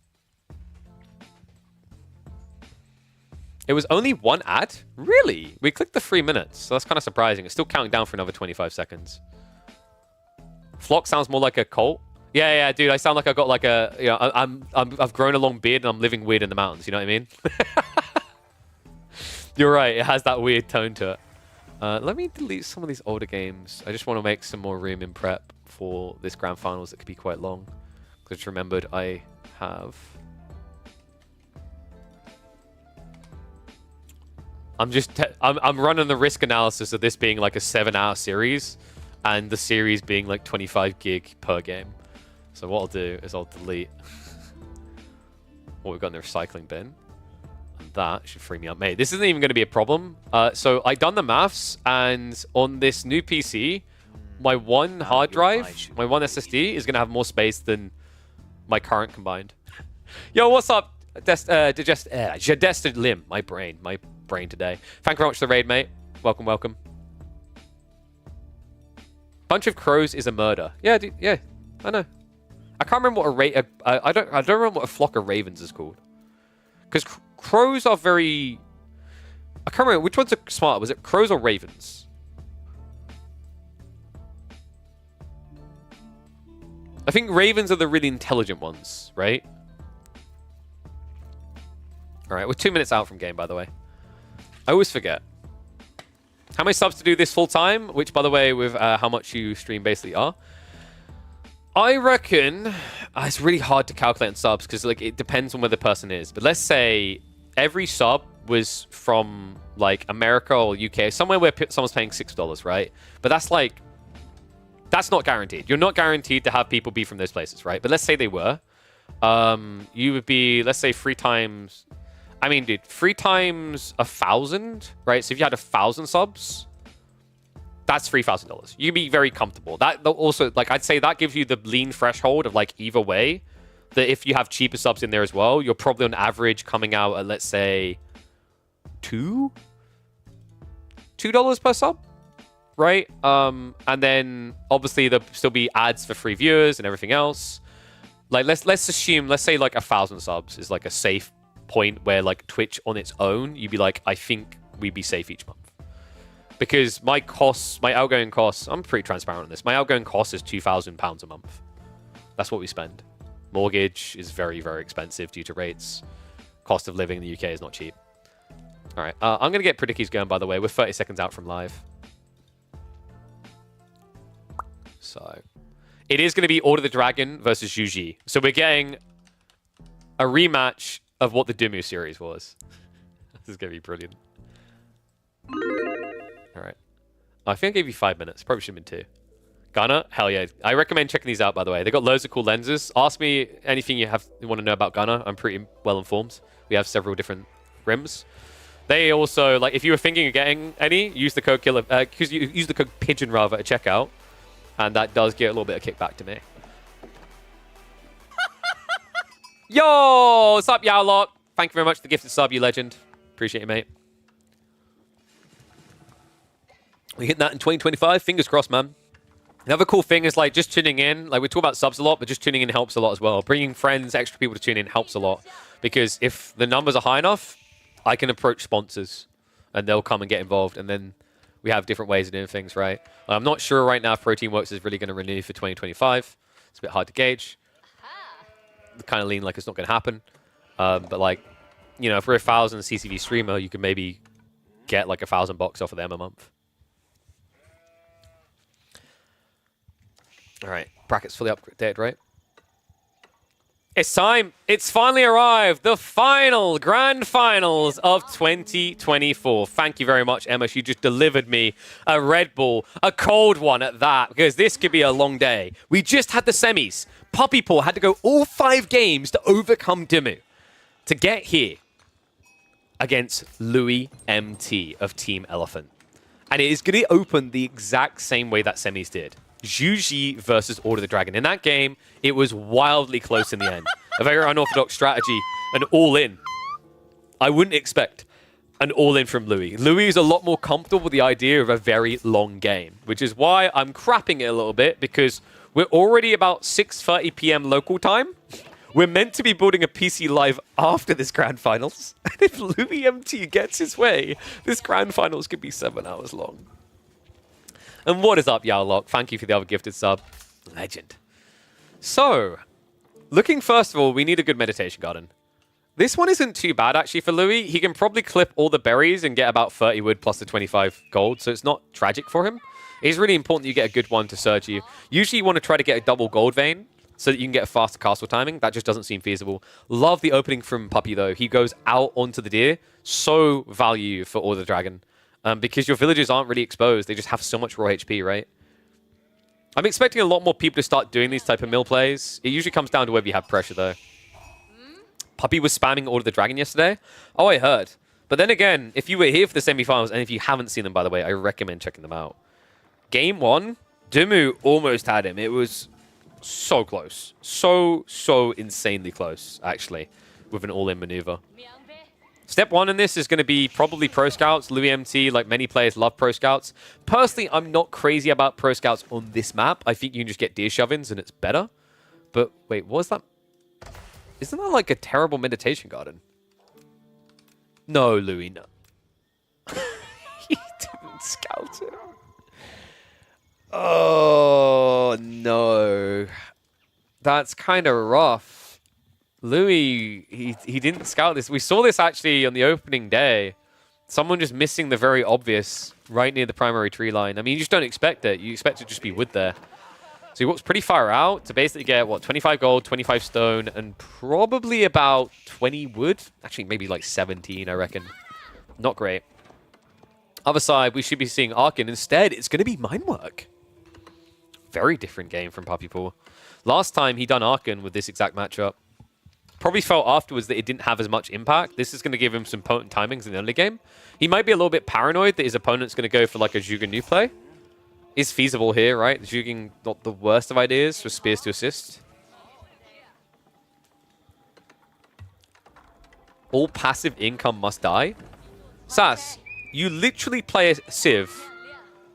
It was only one ad? Really? We clicked the 3 minutes, so that's kind of surprising. It's still counting down for another 25 seconds. Flock sounds more like a cult. Yeah, dude, I sound like I got like a... You know, I've grown a long beard and I'm living weird in the mountains, you know what I mean? You're right, it has that weird tone to it. Let me delete some of these older games. I just want to make some more room in prep for this grand finals that could be quite long. Because I just remembered I have... I'm running the risk analysis of this being like a 7-hour series and the series being like 25 gig per game. So what I'll do is I'll delete what we've got in the recycling bin. And that should free me up. Mate, this isn't even going to be a problem. So I've done the maths, and on this new PC, my one hard drive, my one SSD is going to have more space than my current combined. Yo, what's up? Digested limb. My brain today. Thank you very much for the raid, mate. Welcome, welcome. Bunch of crows is a murder. Yeah, dude, yeah, I know. I can't remember what I don't remember what a flock of ravens is called. Because crows are very... I can't remember which ones are smarter. Was it crows or ravens? I think ravens are the really intelligent ones, right? All right, we're 2 minutes out from game, by the way. I always forget. How many subs to do this full time? Which, by the way, with how much you stream basically are. I reckon it's really hard to calculate in subs because like it depends on where the person is. But let's say every sub was from like America or UK, somewhere where someone's paying $6, right? But that's like, that's not guaranteed. You're not guaranteed to have people be from those places, right? But let's say they were. You would be, let's say 3 times... I mean, dude, 3 times 1,000, right? So if you had 1,000 subs, that's $3,000. You'd be very comfortable. That also, like, I'd say that gives you the lean threshold of, like, either way, that if you have cheaper subs in there as well, you're probably on average coming out at, let's say, $2 per sub, right? And then, obviously, there'll still be ads for free viewers and everything else. Like, let's assume, let's say, like, 1,000 subs is, like, a safe point where like Twitch on its own, you'd be like, I think we'd be safe each month. Because my costs, my outgoing costs, I'm pretty transparent on this. My outgoing cost is £2,000 a month. That's what we spend. Mortgage is very, very expensive due to rates. Cost of living in the UK is not cheap. All right, I'm going to get Predickies going, by the way. We're 30 seconds out from live. So, it is going to be Order the Dragon versus Yuji. So we're getting a rematch of what the Dumu series was. This is going to be brilliant. All right. I think I gave you 5 minutes. Probably should have been 2. Gunner? Hell yeah. I recommend checking these out, by the way. They've got loads of cool lenses. Ask me anything you want to know about Gunner. I'm pretty well informed. We have several different rims. They also, like, if you were thinking of getting any, use the code Killer, use the code Pigeon rather at checkout, and that does get a little bit of kickback to me. Yo, what's up, Yowlock? Thank you very much for the gifted sub, you legend. Appreciate you, mate. We hit that in 2025. Fingers crossed, man. Another cool thing is like just tuning in. Like we talk about subs a lot, but just tuning in helps a lot as well. Bringing friends, extra people to tune in helps a lot. Because if the numbers are high enough, I can approach sponsors and they'll come and get involved. And then we have different ways of doing things, right? I'm not sure right now if Protein Works is really going to renew for 2025. It's a bit hard to gauge. Kind of lean like it's not going to happen. But like, you know, if we're 1,000 CCV streamer, you could maybe get like $1,000 off of them a month. All right, brackets fully updated, right? It's time. It's finally arrived. The final grand finals of 2024. Thank you very much, Emma. You just delivered me a Red Bull, a cold one at that, because this could be a long day. We just had the semis. Puppy Paw had to go all 5 games to overcome Dimu to get here against Louis MT of Team Elephant. And it is going to open the exact same way that semis did. Juji versus Order the Dragon. In that game, it was wildly close in the end. A very unorthodox strategy and all in. I wouldn't expect an all-in from Louis. Louis is a lot more comfortable with the idea of a very long game, which is why I'm crapping it a little bit, because we're already about 6:30 p.m. local time. We're meant to be building a PC live after this Grand Finals. And if Louis MT gets his way, this Grand Finals could be 7 hours long. And what is up, Yowlock? Thank you for the other gifted sub. Legend. So, looking first of all, we need a good meditation garden. This one isn't too bad, actually, for Louis. He can probably clip all the berries and get about 30 wood plus the 25 gold, so it's not tragic for him. It's really important that you get a good one to surge you. Usually you want to try to get a double gold vein so that you can get a faster castle timing. That just doesn't seem feasible. Love the opening from Puppy, though. He goes out onto the deer. So value for Order the Dragon. Because your villagers aren't really exposed. They just have so much raw HP, right? I'm expecting a lot more people to start doing these type of mill plays. It usually comes down to whether you have pressure, though. Puppy was spamming Order the Dragon yesterday. Oh, I heard. But then again, if you were here for the semi-finals, and if you haven't seen them, by the way, I recommend checking them out. Game 1, Dimu almost had him. It was so close. So insanely close, actually, with an all-in maneuver. Step 1 in this is going to be probably Pro Scouts. Louis MT, like many players, love Pro Scouts. Personally, I'm not crazy about Pro Scouts on this map. I think you can just get deer shove-ins and it's better. But wait, what was that? Isn't that like a terrible meditation garden? No, Louis, no. He didn't scout it. Oh, no. That's kind of rough. Louis, he didn't scout this. We saw this actually on the opening day. Someone just missing the very obvious right near the primary tree line. I mean, you just don't expect it. You expect it to just be wood there. So he walks pretty far out to basically get, what, 25 gold, 25 stone, and probably about 20 wood. Actually, maybe like 17, I reckon. Not great. Other side, we should be seeing Arkin. Instead, it's going to be mine work. Very different game from Puppy Paw. Last time he done Arkin with this exact matchup. Probably felt afterwards that it didn't have as much impact. This is going to give him some potent timings in the early game. He might be a little bit paranoid that his opponent's going to go for like a Zhuge new play. Is feasible here, right? Zhuging not the worst of ideas for spears to assist. All passive income must die. Sass, you literally play a Civ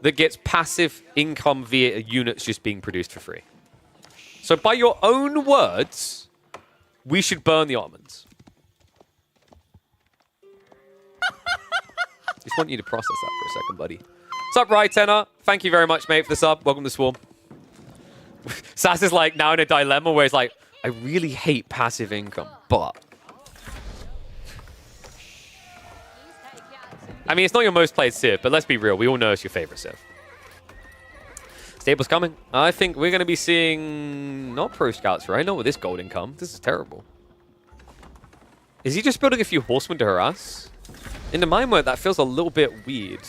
that gets passive income via units just being produced for free. So by your own words, we should burn the almonds. Just want you to process that for a second, buddy. What's up, Rytenna? Thank you very much, mate, for the sub. Welcome to Swarm. Sass is like now in a dilemma where he's like, I really hate passive income, but... I mean, it's not your most played Civ, but let's be real. We all know it's your favorite Civ. Stable's coming. I think we're going to be seeing... Not Pro Scouts, right? Not with this gold income. This is terrible. Is he just building a few horsemen to harass? In the mine mode, that feels a little bit weird.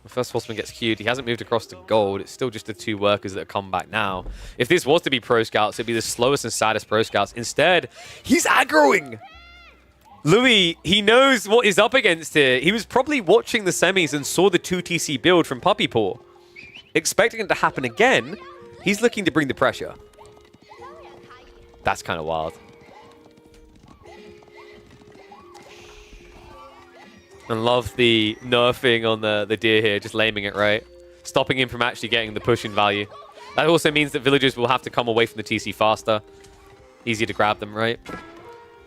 The first horseman gets queued. He hasn't moved across to gold. It's still just the 2 workers that have come back now. If this was to be Pro Scouts, it'd be the slowest and saddest Pro Scouts. Instead, he's aggroing! Louis, he knows what he's up against here. He was probably watching the semis and saw the 2 TC build from Puppy Paw. Expecting it to happen again, he's looking to bring the pressure. That's kind of wild. And love the nerfing on the deer here, just laming it, right? Stopping him from actually getting the push-in value. That also means that villagers will have to come away from the TC faster. Easier to grab them, right?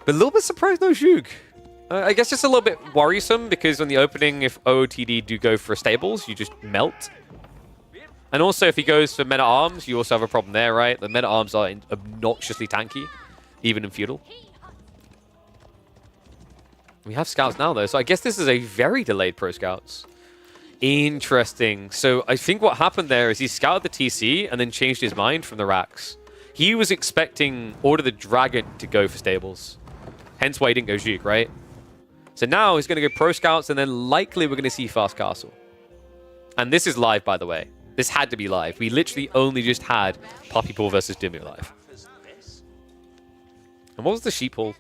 But a little bit surprised no Zhuge. I guess just a little bit worrisome because on the opening, if OOTD do go for stables, you just melt. And also, if he goes for meta-arms, you also have a problem there, right? The meta-arms are obnoxiously tanky, even in feudal. We have scouts now, though, so I guess this is a very delayed Pro Scouts. Interesting. So I think what happened there is he scouted the TC and then changed his mind from the racks. He was expecting Order the Dragon to go for stables. Hence why he didn't go Zhuge, right? So now he's going to go Pro Scouts, and then likely we're going to see Fast Castle. And this is live, by the way. This had to be live. We literally only just had Puppy Paw versus Dimu live. And what was the sheep haul?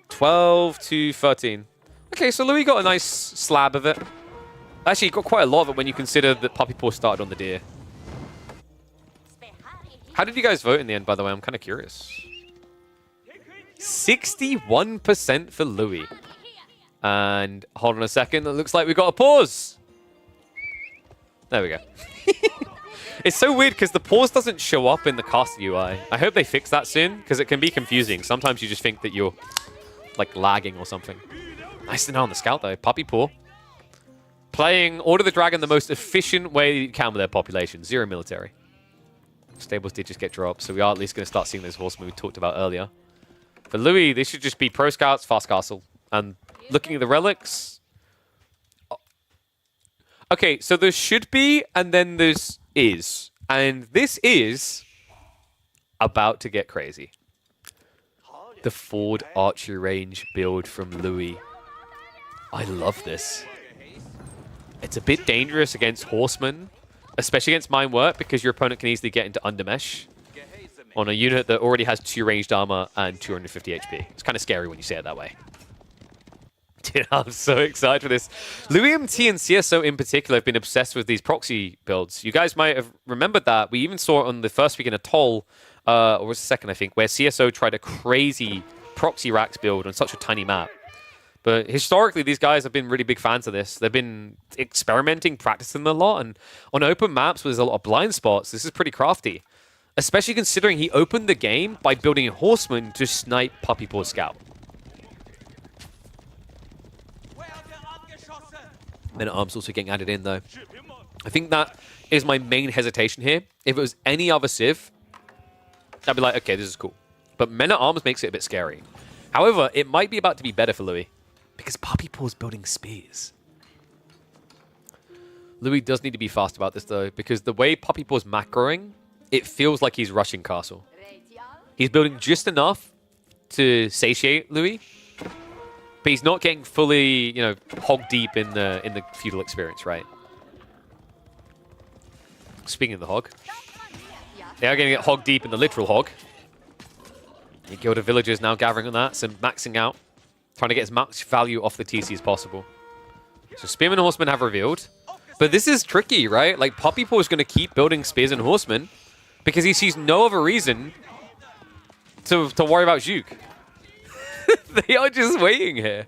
12 to 13. Okay, so Louis got a nice slab of it. Actually, he got quite a lot of it when you consider that Puppy Paw started on the deer. How did you guys vote in the end, by the way? I'm kind of curious. 61% for Louis. And hold on a second. It looks like we got a pause. There we go. It's so weird because the pause doesn't show up in the cast UI. I hope they fix that soon because it can be confusing. Sometimes you just think that you're like lagging or something. Nice to know on the scout though. Puppy paw. Playing Order of the Dragon the most efficient way you can with their population. 0 military. Stables did just get dropped, so we are at least going to start seeing those horsemen we talked about earlier. For Louis, this should just be pro scouts, fast castle. And looking at the relics... Okay, so there should be, and then there's is. And this is about to get crazy. The Ford archery range build from Louis. I love this. It's a bit dangerous against horsemen, especially against mine work, because your opponent can easily get into undermesh on a unit that already has 2 ranged armor and 250 HP. It's kind of scary when you say it that way. Dude, I'm so excited for this. Louis MT and CSO in particular have been obsessed with these proxy builds. You guys might have remembered that. We even saw it on the first week in Atoll, or was the second, I think, where CSO tried a crazy proxy racks build on such a tiny map. But historically, these guys have been really big fans of this. They've been experimenting, practicing a lot, and on open maps where there's a lot of blind spots, this is pretty crafty. Especially considering he opened the game by building a horseman to snipe Puppy Paw Scout. Men-at-Arms also getting added in, though. I think that is my main hesitation here. If it was any other Civ, I'd be like, okay, this is cool. But Men-at-Arms makes it a bit scary. However, it might be about to be better for Louis, because Puppy Paw's building spears. Louis does need to be fast about this, though, because the way Puppy Paw's macroing, it feels like he's rushing castle. He's building just enough to satiate Louis, but he's not getting fully, you know, hog deep in the feudal experience, right? Speaking of the hog, they are going to get hog deep in the literal hog. The Guild of Villagers now gathering on that, so maxing out, trying to get as much value off the TC as possible. So Spearmen and Horsemen have revealed, but this is tricky, right? Like Puppy Paw is going to keep building Spears and Horsemen because he sees no other reason to worry about Juke. They are just waiting here.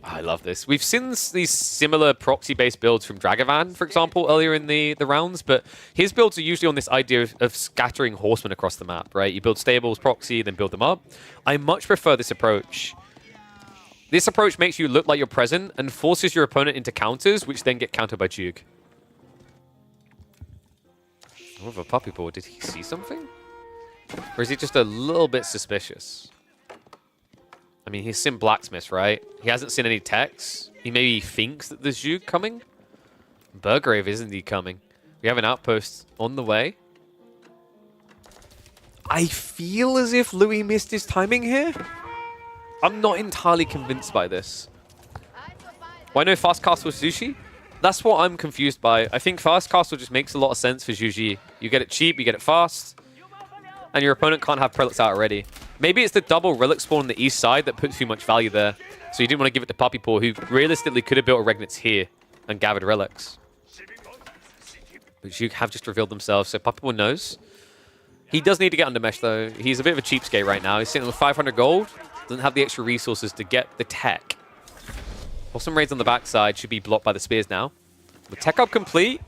I love this. We've seen these similar proxy-based builds from Dragavan, for example, earlier in the rounds, but his builds are usually on this idea of scattering horsemen across the map, right? You build stables, proxy, then build them up. I much prefer this approach. This approach makes you look like you're present and forces your opponent into counters, which then get countered by Juke. What of a Puppy Paw? Did he see something? Or is he just a little bit suspicious? I mean, he's seen blacksmiths, right? He hasn't seen any techs. He maybe thinks that there's Juke coming. Burgrave isn't he coming? We have an outpost on the way. I feel as if Louis missed his timing here. I'm not entirely convinced by this. Why no fast castle sushi? That's what I'm confused by. I think fast castle just makes a lot of sense for Juji. You get it cheap, you get it fast, and your opponent can't have prelates out already. Maybe it's the double relic spawn on the east side that puts too much value there. So you didn't want to give it to Puppy Paw, who realistically could have built a Regnitz here and gathered relics. But Juke have just revealed themselves, so Puppy Paw knows. He does need to get under mesh, though. He's a bit of a cheapskate right now. He's sitting with 500 gold, doesn't have the extra resources to get the tech. Awesome raids on the backside should be blocked by the spears now. With tech up complete.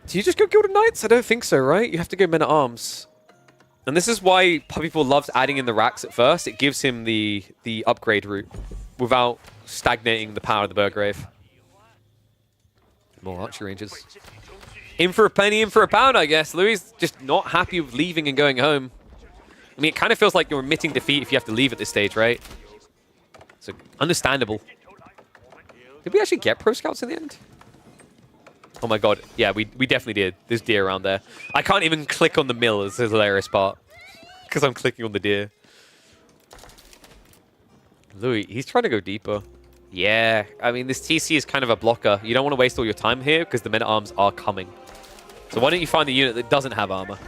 Do you just go Gilded Knights? I don't think so, right? You have to go Men-at-Arms. And this is why Puppy Paw loves adding in the racks at first. It gives him the upgrade route without stagnating the power of the Burgrave. More archery ranges. In for a penny, in for a pound, I guess. Louis is just not happy with leaving and going home. I mean, it kind of feels like you're admitting defeat if you have to leave at this stage, right? So, understandable. Did we actually get Pro Scouts in the end? Oh my god. Yeah, we definitely did. There's deer around there. I can't even click on the mill as the hilarious part. Because I'm clicking on the deer. Louis, he's trying to go deeper. Yeah, I mean, this TC is kind of a blocker. You don't want to waste all your time here because the Men-at-Arms are coming. So why don't you find the unit that doesn't have armor?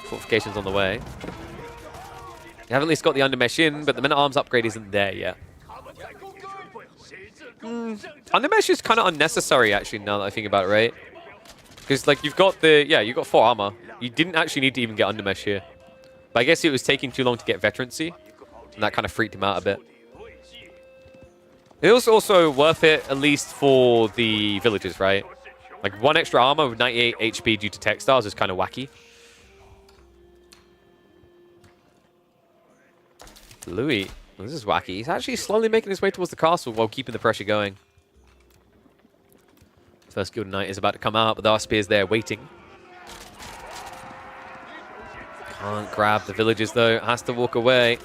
Fortifications on the way. You haven't at least got the undermesh in, but the Men-at-Arms upgrade isn't there yet. Undermesh is kind of unnecessary, actually, now that I think about it, right? Because, like, you've got the... Yeah, you've got 4 armor. You didn't actually need to even get Undermesh here. But I guess it was taking too long to get Veterancy. And that kind of freaked him out a bit. It was also worth it, at least for the villagers, right? Like, 1 extra armor with 98 HP due to textiles is kind of wacky. Louis, this is wacky. He's actually slowly making his way towards the castle while keeping the pressure going. First Guild Knight is about to come out, but our spear's there waiting. Can't grab the villagers, though. Has to walk away.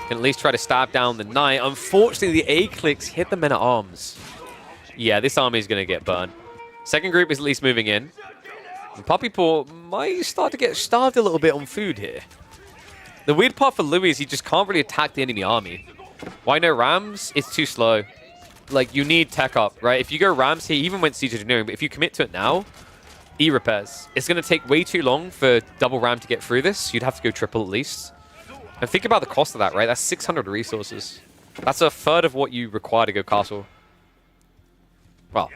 Can at least try to stab down the knight. Unfortunately, the A-clicks hit the men-at-arms. Yeah, this army is going to get burned. Second group is at least moving in. And Puppy Paw might start to get starved a little bit on food here. The weird part for Louis is he just can't really attack the enemy army. Why no Rams? It's too slow. Like, you need tech up, right? If you go Rams, he even went Siege Engineering, but if you commit to it now, E-repairs. It's going to take way too long for double Ram to get through this. You'd have to go triple at least. And think about the cost of that, right? That's 600 resources. That's a third of what you require to go castle. Well,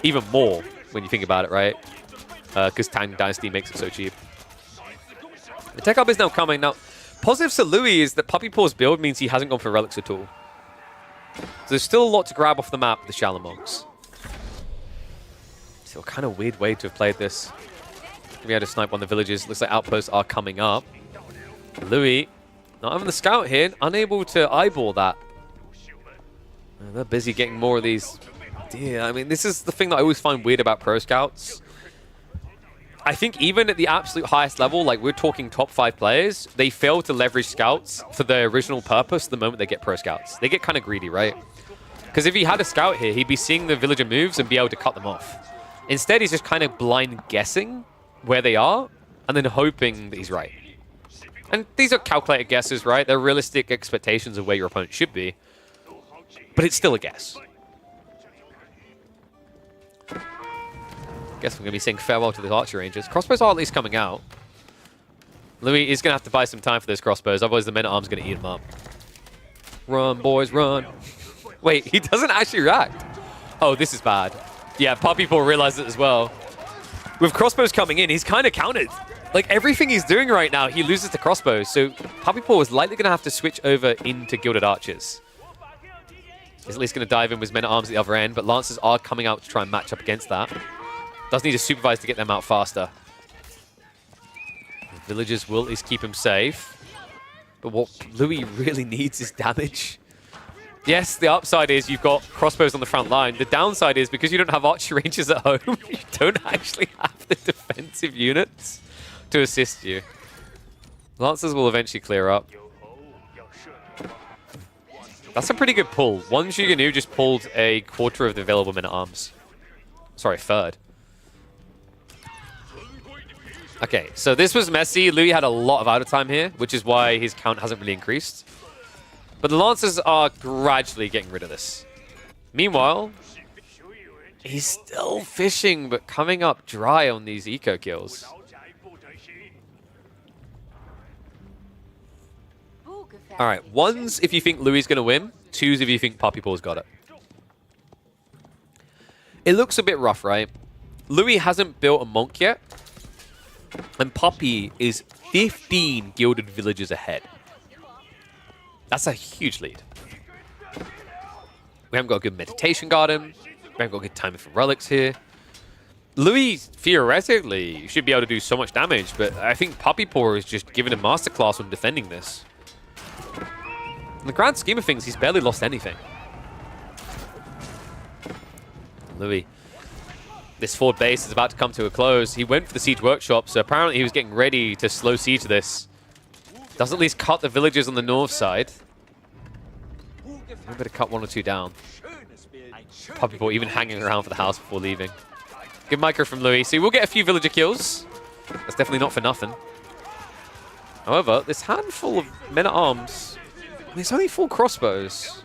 even more when you think about it, right? Because Tang Dynasty makes it so cheap. The tech up is now coming. Now, positives to Louis is that Puppy Paw's build means he hasn't gone for relics at all. So there's still a lot to grab off the map with the Shallow Monks. Still kind of weird way to have played this. We had to snipe one of the villages. Looks like outposts are coming up. Louis, not having the scout here, unable to eyeball that. And they're busy getting more of these. Yeah, I mean, this is the thing that I always find weird about pro scouts. I think even at the absolute highest level, like we're talking top 5 players, they fail to leverage scouts for their original purpose the moment they get pro scouts. They get kind of greedy, right? Because if he had a scout here, he'd be seeing the villager moves and be able to cut them off. Instead, he's just kind of blind guessing where they are and then hoping that he's right. And these are calculated guesses, right? They're realistic expectations of where your opponent should be. But it's still a guess. Guess we're going to be saying farewell to the Archer Rangers. Crossbows are at least coming out. Louis is going to have to buy some time for those crossbows, otherwise the men-at-arms are going to eat them up. Run, boys, run. Wait, he doesn't actually react. Oh, this is bad. Yeah, Puppy Paw realized it as well. With crossbows coming in, he's kind of countered. Like, everything he's doing right now, he loses to crossbows. So Puppy Paw is likely going to have to switch over into Gilded Archers. He's at least going to dive in with his men-at-arms at the other end, but Lancers are coming out to try and match up against that. Does need to supervise to get them out faster. The villagers will at least keep him safe. But what Louis really needs is damage. Yes, the upside is you've got crossbows on the front line. The downside is because you don't have archer rangers at home, you don't actually have the defensive units to assist you. Lancers will eventually clear up. That's a pretty good pull. One Shiganu just pulled a quarter of the available men-at-arms. Sorry, a third. Okay, so this was messy. Louis had a lot of out of time here, which is why his count hasn't really increased. But the Lancers are gradually getting rid of this. Meanwhile, he's still fishing, but coming up dry on these eco kills. All right, ones if you think Louis is going to win. Twos if you think Puppy Paw's got it. It looks a bit rough, right? Louis hasn't built a monk yet. And Puppy is 15 gilded villagers ahead. That's a huge lead. We haven't got a good meditation garden. We haven't got good timing for relics here. Louis, theoretically, should be able to do so much damage, but I think Puppy Paw is just giving a masterclass on defending this. In the grand scheme of things, he's barely lost anything. Louis. This forward base is about to come to a close. He went for the siege workshop, so apparently he was getting ready to slow siege this. Does at least cut the villagers on the north side. Maybe to cut 1 or 2 down. Puppy Paw even hanging around for the house before leaving. Good micro from Louis. So we'll get a few villager kills. That's definitely not for nothing. However, this handful of men-at-arms, there's only 4 crossbows.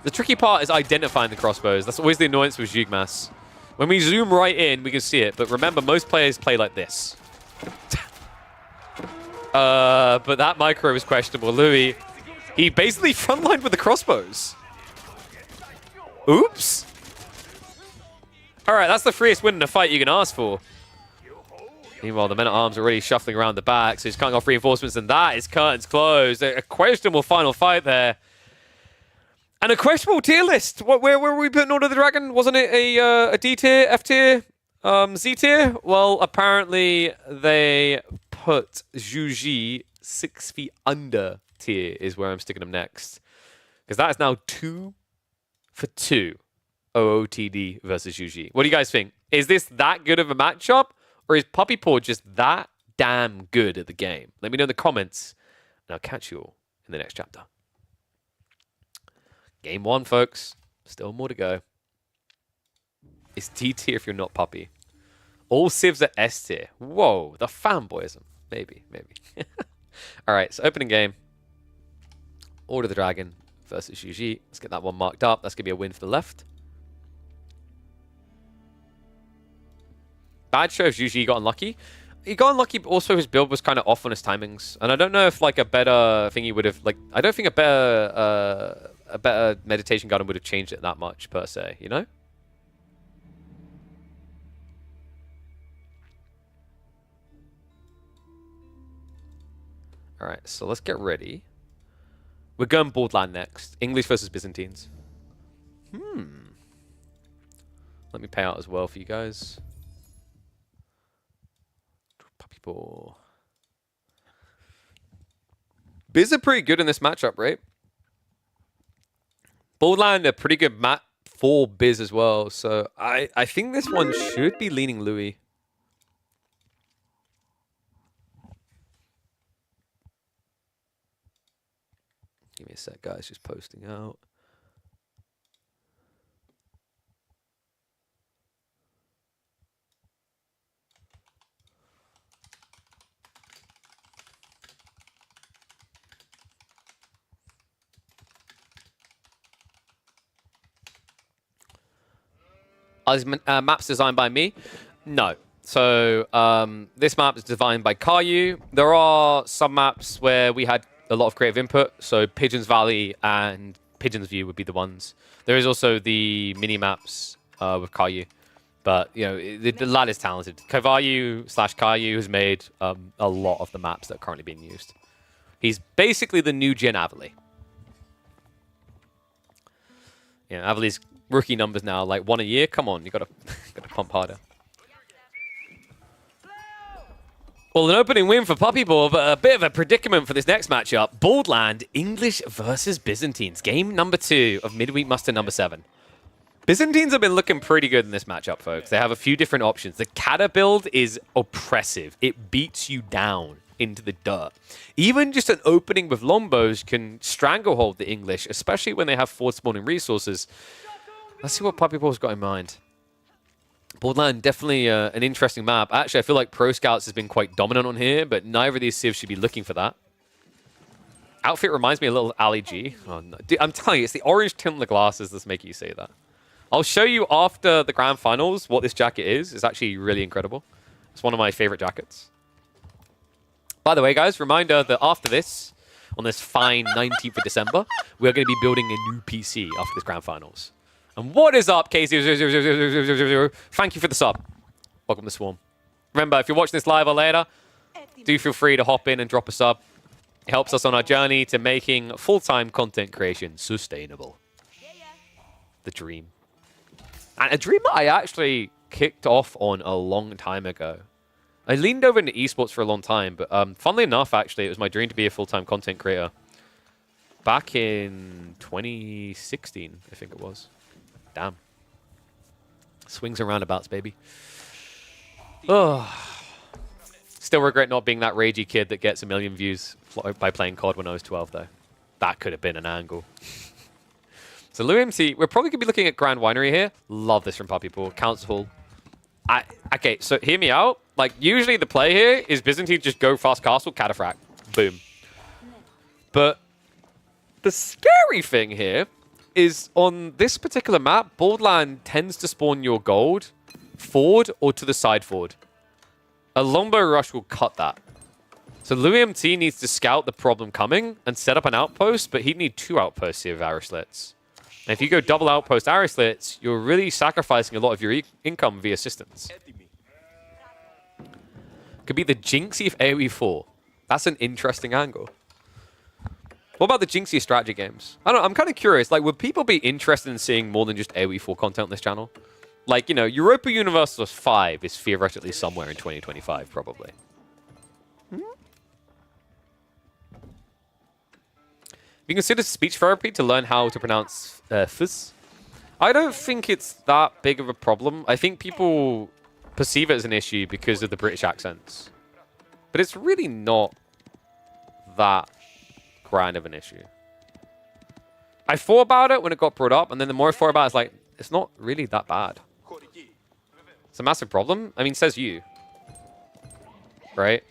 The tricky part is identifying the crossbows. That's always the annoyance with Jugmas. When we zoom right in, we can see it. But remember, most players play like this. But that micro is questionable. Louis, he basically frontlined with the crossbows. Oops. All right, that's the freest win in a fight you can ask for. Meanwhile, the men-at-arms are already shuffling around the back, so he's cutting off reinforcements, and that is curtains closed. A questionable final fight there. And a questionable tier list. Where were we putting Order of the Dragon? Wasn't it a D tier, F tier, Z tier? Well, apparently they put Zhu 6 feet under tier is where I'm sticking him next. Because that is now 2 for 2 OOTD versus Zhu. What do you guys think? Is this that good of a matchup? Or is Puppy Paw just that damn good at the game? Let me know in the comments, and I'll catch you all in the next chapter. Game 1, folks. Still more to go. It's D tier if you're not Puppy. All civs are S tier. Whoa, the fanboyism. Maybe. All right, so opening game. Order of the Dragon versus Zhu. Let's get that one marked up. That's going to be a win for the left. Bad show if Zhu got unlucky. He got unlucky, but also his build was kind of off on his timings. And I don't know if like a better thing he would have I don't think a better meditation garden would have changed it that much per se, you know? All right, so let's get ready. We're going Borderland next. English versus Byzantines. Let me pay out as well for you guys. Biz are pretty good in this matchup, right? Borderland a pretty good map for Biz as well, so I think this one should be leaning Louis. Give me a sec, guys. Just posting out. Are these maps designed by me? No. So this map is designed by Caillou. There are some maps where we had a lot of creative input. So Pigeons Valley and Pigeons View would be the ones. There is also the mini maps with Caillou. But, you know, the lad is talented. Caillou has made a lot of the maps that are currently being used. He's basically the new Gen Avali. Yeah, Avali's rookie numbers now, like 1 a year. Come on, you gotta pump harder. Well, an opening win for Puppy Paw, but a bit of a predicament for this next matchup. Borderland, English versus Byzantines. Game number 2 of Midweek Muster number 7. Byzantines have been looking pretty good in this matchup, folks. They have a few different options. The Kata build is oppressive. It beats you down into the dirt. Even just an opening with longbows can stranglehold the English, especially when they have forward spawning resources. Let's see what Puppy Paw's got in mind. Borderland, definitely an interesting map. Actually, I feel like Pro Scouts has been quite dominant on here, but neither of these civs should be looking for that. Outfit reminds me a little of Ali G. Oh, no. Dude, I'm telling you, it's the orange tint on the glasses that's making you say that. I'll show you after the grand finals what this jacket is. It's actually really incredible. It's one of my favorite jackets. By the way, guys, reminder that after this, on this fine 19th of December, we're going to be building a new PC after this grand finals. And what is up, K0000000? Thank you for the sub. Welcome to Swarm. Remember, if you're watching this live or later, do feel free to hop in and drop a sub. It helps us on our journey to making full-time content creation sustainable. The dream. And a dream that I actually kicked off on a long time ago. I leaned over into esports for a long time, but funnily enough, actually, it was my dream to be a full-time content creator. Back in 2016, I think it was. Damn. Swings and roundabouts, baby. Oh. Still regret not being that ragey kid that gets 1 million views by playing COD when I was 12, though. That could have been an angle. So Louis MC, we're probably going to be looking at Grand Winery here. Love this from Puppy Paw. Council Hall. Okay, so hear me out. Like, usually the play here is Byzantine just go fast castle, cataphract. Boom. But the scary thing here is on this particular map, Borderland tends to spawn your gold forward or to the side forward. A longbow rush will cut that. So Louis MT needs to scout the problem coming and set up an outpost, but he'd need 2 outposts here with Arislets. And if you go double outpost arrow slits, you're really sacrificing a lot of your income via assistance. Could be the Jinxie of AoE 4. That's an interesting angle. What about the Jinxie strategy games? I don't know, I'm kind of curious. Like, would people be interested in seeing more than just AoE 4 content on this channel? Like, you know, Europa Universalis 5 is theoretically somewhere in 2025, probably. You consider speech therapy to learn how to pronounce fizz? I don't think it's that big of a problem. I think people perceive it as an issue because of the British accents. But it's really not that grand of an issue. I thought about it when it got brought up, and then the more I thought about it, it's like, it's not really that bad. It's a massive problem. I mean, says you. Right?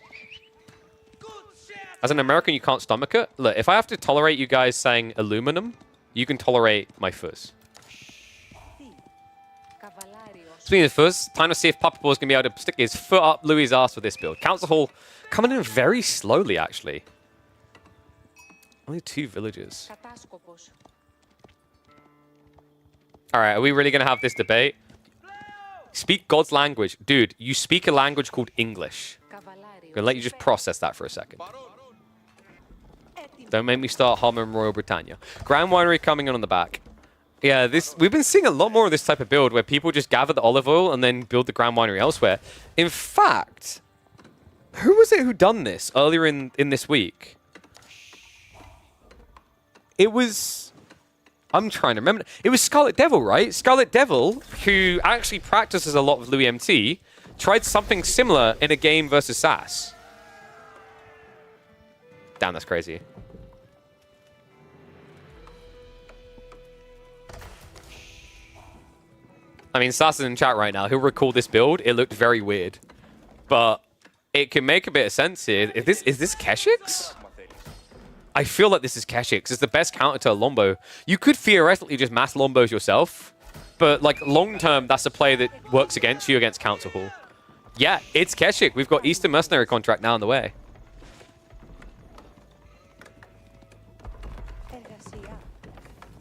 As an American, you can't stomach it. Look, if I have to tolerate you guys saying aluminum, you can tolerate my fuzz. Speaking of fuzz, time to see if Papa Ball's going to be able to stick his foot up Louis' ass with this build. Council Hall coming in very slowly, actually. Only 2 villages. Alright, are we really going to have this debate? Speak God's language. Dude, you speak a language called English. I'm going to let you just process that for a second. Don't make me start humming Royal Britannia. Grand Winery coming in on the back. Yeah, we've been seeing a lot more of this type of build where people just gather the olive oil and then build the Grand Winery elsewhere. In fact, who was it who done this earlier in this week? It was... I'm trying to remember. It was Scarlet Devil, right? Scarlet Devil, who actually practices a lot with Louis MT, tried something similar in a game versus SAS. Damn, that's crazy. I mean, Sass is in chat right now. He'll recall this build. It looked very weird. But it can make a bit of sense here. Is this Keshix? I feel like this is Keshix. It's the best counter to a Lombo. You could theoretically just mass Lombos yourself. But, like, long-term, that's a play that works against you against Council Hall. Yeah, it's Keshix. We've got Eastern Mercenary contract now on the way.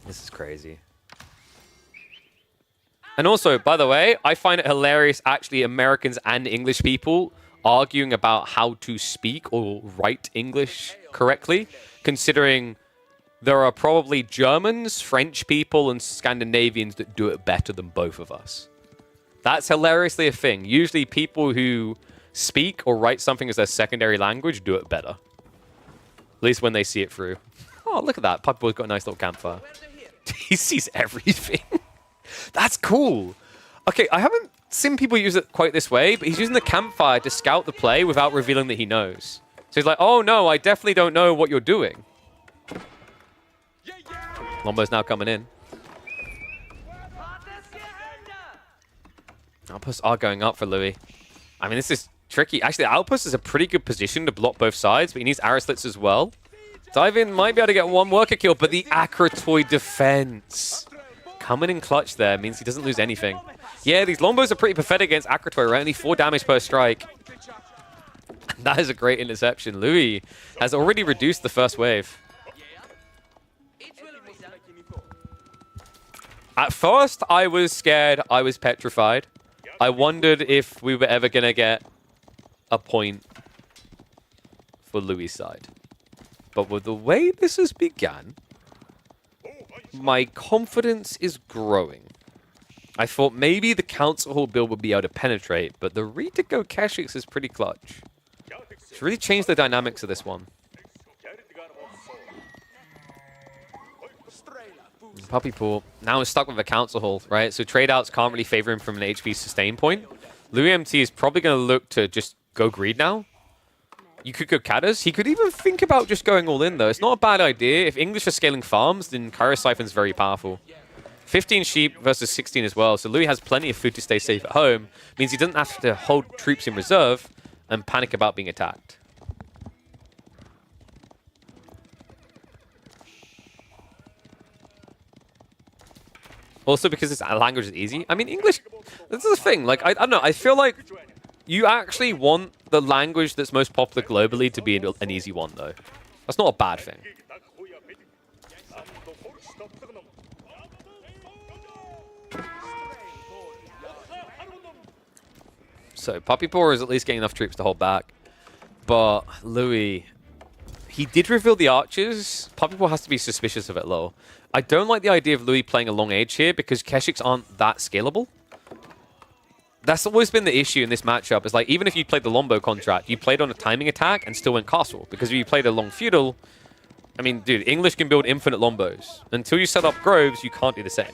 This is crazy. And also, by the way, I find it hilarious, actually, Americans and English people arguing about how to speak or write English correctly, considering there are probably Germans, French people, and Scandinavians that do it better than both of us. That's hilariously a thing. Usually people who speak or write something as their secondary language do it better. At least when they see it through. Oh, look at that. Puppy Boy's got a nice little campfire. He sees everything. That's cool. Okay, I haven't seen people use it quite this way, but he's using the campfire to scout the play without revealing that he knows. So he's like, oh no, I definitely don't know what you're doing. Lombo's now coming in. Outposts are going up for Louis. I mean, this is tricky. Actually, the Outpost is a pretty good position to block both sides, but he needs arrow slits as well. Dive-in might be able to get one worker kill, but the Akratoy defense. Coming in clutch there means he doesn't lose anything. Yeah, these Lombos are pretty pathetic against Akratoy, right? Only 4 damage per strike. That is a great interception. Louis has already reduced the first wave. At first, I was scared. I was petrified. I wondered if we were ever going to get a point for Louis' side. But with the way this has begun, my confidence is growing. I thought maybe the Council Hall build would be able to penetrate, but the read to go Keshix is pretty clutch. It's really changed the dynamics of this one. Puppy Pool now is stuck with a Council Hall, right? So trade outs can't really favor him from an HP sustain point. Louis MT is probably going to look to just go greed now. You could go Cadders. He could even think about just going all in, though. It's not a bad idea. If English are scaling farms, then Kairos Siphon's very powerful. 15 sheep versus 16 as well. So Louis has plenty of food to stay safe at home. Means he doesn't have to hold troops in reserve and panic about being attacked. Also because this language is easy. I mean, English, this is the thing. Like, I don't know. I feel like you actually want the language that's most popular globally to be an easy one, though. That's not a bad thing. So Puppy Paw is at least getting enough troops to hold back. But Louis, he did reveal the archers. Puppy Paw has to be suspicious of it, though. I don't like the idea of Louis playing a long age here because Keshiks aren't that scalable. That's always been the issue in this matchup. Is like, even if you played the Lombo contract, you played on a timing attack and still went castle. Because if you played a long feudal, I mean, dude, English can build infinite Lombos. Until you set up groves, you can't do the same.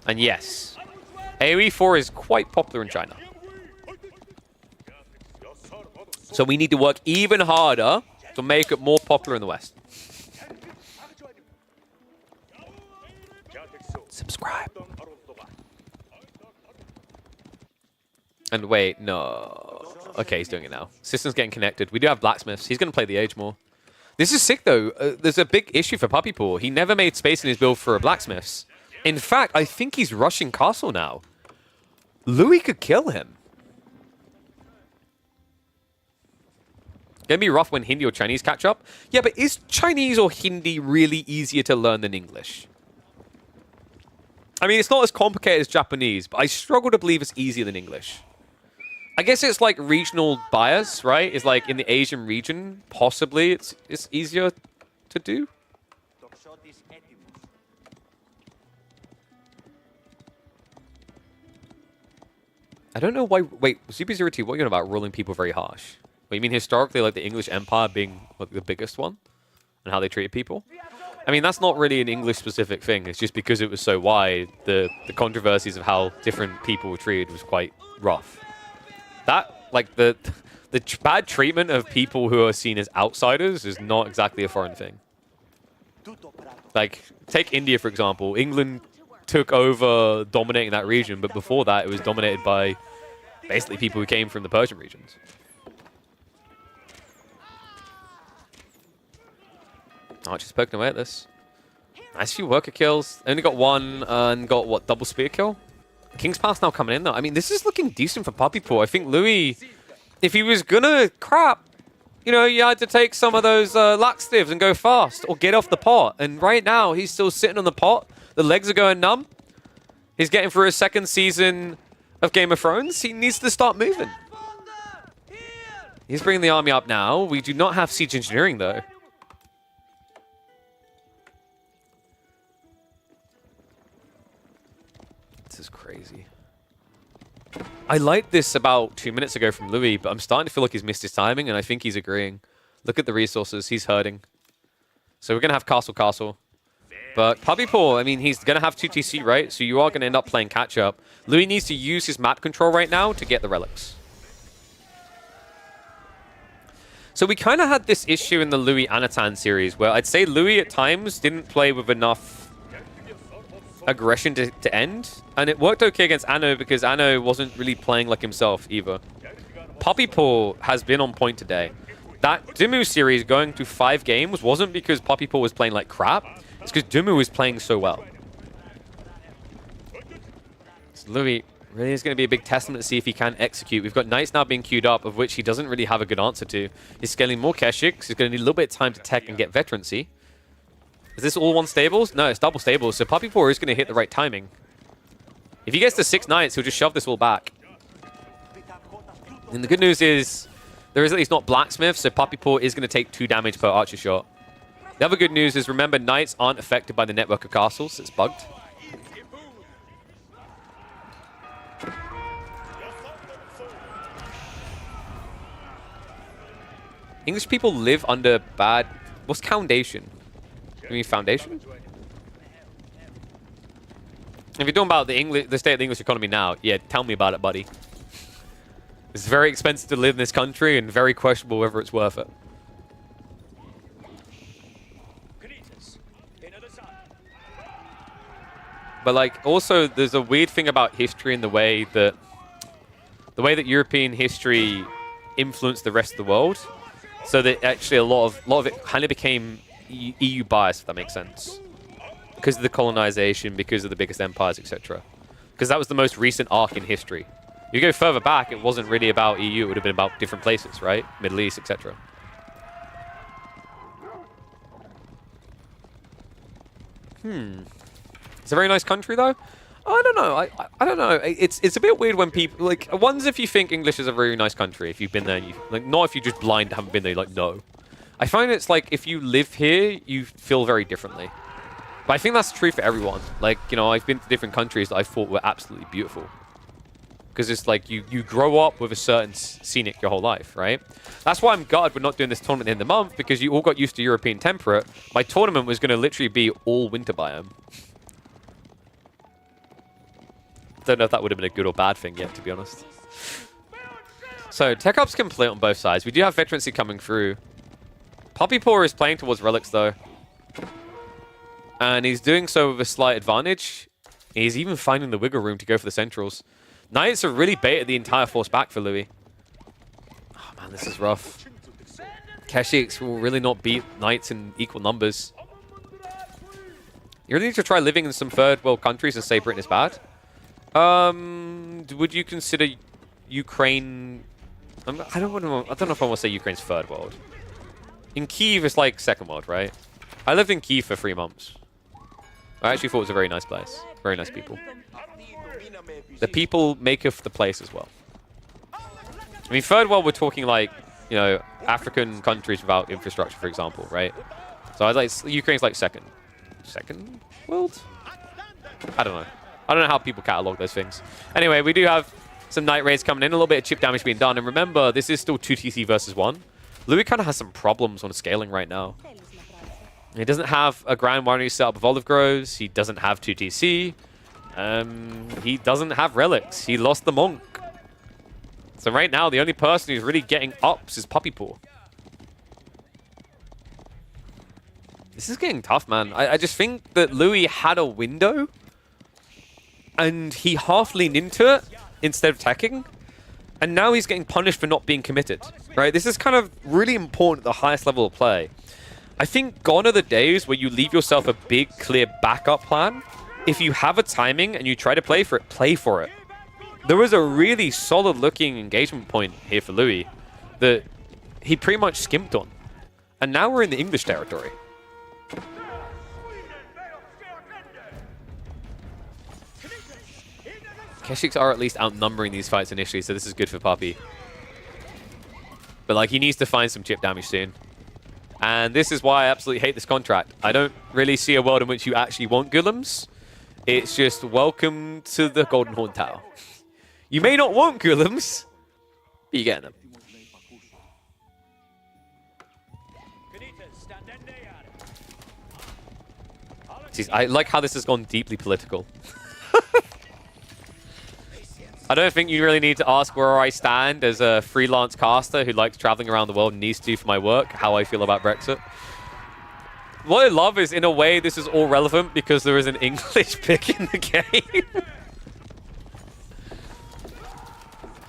And yes, AoE 4 is quite popular in China. So we need to work even harder to make it more popular in the West. Subscribe. And wait, no. Okay, he's doing it now. System's getting connected. We do have blacksmiths. He's going to play the age more. This is sick, though. There's a big issue for Puppy Paw. He never made space in his build for a blacksmiths. In fact, I think he's rushing castle now. Louis could kill him. Gonna be rough when Hindi or Chinese catch up. Yeah, but is Chinese or Hindi really easier to learn than English? I mean, it's not as complicated as Japanese, but I struggle to believe it's easier than English. I guess it's like regional bias, right? It's like in the Asian region, possibly it's easier to do. I don't know why. Wait, Super02, what are you on about ruling people very harsh? But you mean historically, like the English Empire being like the biggest one, and how they treated people? I mean, that's not really an English-specific thing. It's just because it was so wide, the controversies of how different people were treated was quite rough. That, like, the bad treatment of people who are seen as outsiders is not exactly a foreign thing. Like, take India, for example. England took over dominating that region, but before that, it was dominated by basically people who came from the Persian regions. Archer's poking away at this. Nice few worker kills. Only got one and got, what, double spear kill? King's Pass now coming in, though. I mean, this is looking decent for Puppy Paw. I think Louis, if he was gonna crap, you know, you had to take some of those laxatives and go fast or get off the pot. And right now, he's still sitting on the pot. The legs are going numb. He's getting through his second season of Game of Thrones. He needs to start moving. He's bringing the army up now. We do not have siege engineering, though. This is crazy. I liked this about 2 minutes ago from Louis, but I'm starting to feel like he's missed his timing, and I think he's agreeing. Look at the resources. He's hurting. So we're going to have castle. But Puppy Paw, I mean, he's going to have 2 TC, right? So you are going to end up playing catch-up. Louis needs to use his map control right now to get the relics. So we kind of had this issue in the Louis Anatan series, where I'd say Louis at times didn't play with enough aggression to end. And it worked okay against Anno because Anno wasn't really playing like himself either. Puppy Paw has been on point today. That Dimu series going to 5 games wasn't because Puppy Paw was playing like crap. It's because Dimu was playing so well. So Louis really is going to be a big testament to see if he can execute. We've got Knights now being queued up, of which he doesn't really have a good answer to. He's scaling more Keshiks. He's going to need a little bit of time to tech and get veterancy. Is this all one stables? No, it's double stables. So Puppy Paw is going to hit the right timing. If he gets to 6 Knights, he'll just shove this all back. And the good news is there is at least not blacksmith, so Puppy Paw is going to take 2 damage per archer shot. The other good news is, remember, Knights aren't affected by the network of castles. It's bugged. English people live under bad... What's foundation? You mean foundation? If you're talking about the state of the English economy now, yeah, tell me about it, buddy. It's very expensive to live in this country and very questionable whether it's worth it. But like, also, there's a weird thing about history and the way that European history influenced the rest of the world. So that actually a lot of it kind of became EU bias, if that makes sense. Because of the colonization, because of the biggest empires, etc. Because that was the most recent arc in history. You go further back, it wasn't really about EU, it would have been about different places, right? Middle East, etc. It's a very nice country, though. I don't know. I don't know. It's a bit weird when people like ones if you think English is a really nice country, if you've been there, and you like not if you just blind haven't been there. Like no, I find it's like if you live here, you feel very differently. But I think that's true for everyone. Like I've been to different countries that I thought were absolutely beautiful. Because it's like you grow up with a certain scenic your whole life, right? That's why I'm gutted we're not doing this tournament in the month, because you all got used to European temperate. My tournament was going to literally be all winter biome. Don't know if that would have been a good or bad thing yet, to be honest. So, tech up's complete on both sides. We do have veterancy coming through. Puppy Paw is playing towards relics, though. And he's doing so with a slight advantage. He's even finding the wiggle room to go for the centrals. Knights have really baited the entire force back for Louis. Oh man, this is rough. Keshiks will really not beat Knights in equal numbers. You really need to try living in some third world countries and say Britain is bad. Would you consider Ukraine... I don't know if I want to say Ukraine's third world. In Kyiv, it's like second world, right? I lived in Kyiv for 3 months. I actually thought it was a very nice place. Very nice people. The people maketh the place as well. I mean, third world, we're talking like, African countries without infrastructure, for example, right? So I like Ukraine's like second world? I don't know. I don't know how people catalog those things. Anyway, we do have some Night Raids coming in, a little bit of chip damage being done. And remember, this is still 2 TC versus 1. Louis kind of has some problems on scaling right now. He doesn't have a Grand Winery set up of Olive Groves. He doesn't have 2 TC. He doesn't have relics. He lost the monk. So right now, the only person who's really getting ups is Puppy Paw. This is getting tough, man. I just think that Louis had a window, and he half leaned into it instead of teching, and now he's getting punished for not being committed, right? This is kind of really important at the highest level of play. I think gone are the days where you leave yourself a big, clear backup plan. If you have a timing and you try to play for it, play for it. There was a really solid-looking engagement point here for Louis that he pretty much skimped on. And now we're in the English territory. Keshiks are at least outnumbering these fights initially, so this is good for Puppy. But like, he needs to find some chip damage soon. And this is why I absolutely hate this contract. I don't really see a world in which you actually want Golems. It's just welcome to the Golden Horn Tower. You may not want Golems, but you're getting them. Jeez, I like how this has gone deeply political. I don't think you really need to ask where I stand as a freelance caster who likes traveling around the world and needs to for my work, how I feel about Brexit. What I love is, in a way, this is all relevant because there is an English pick in the game.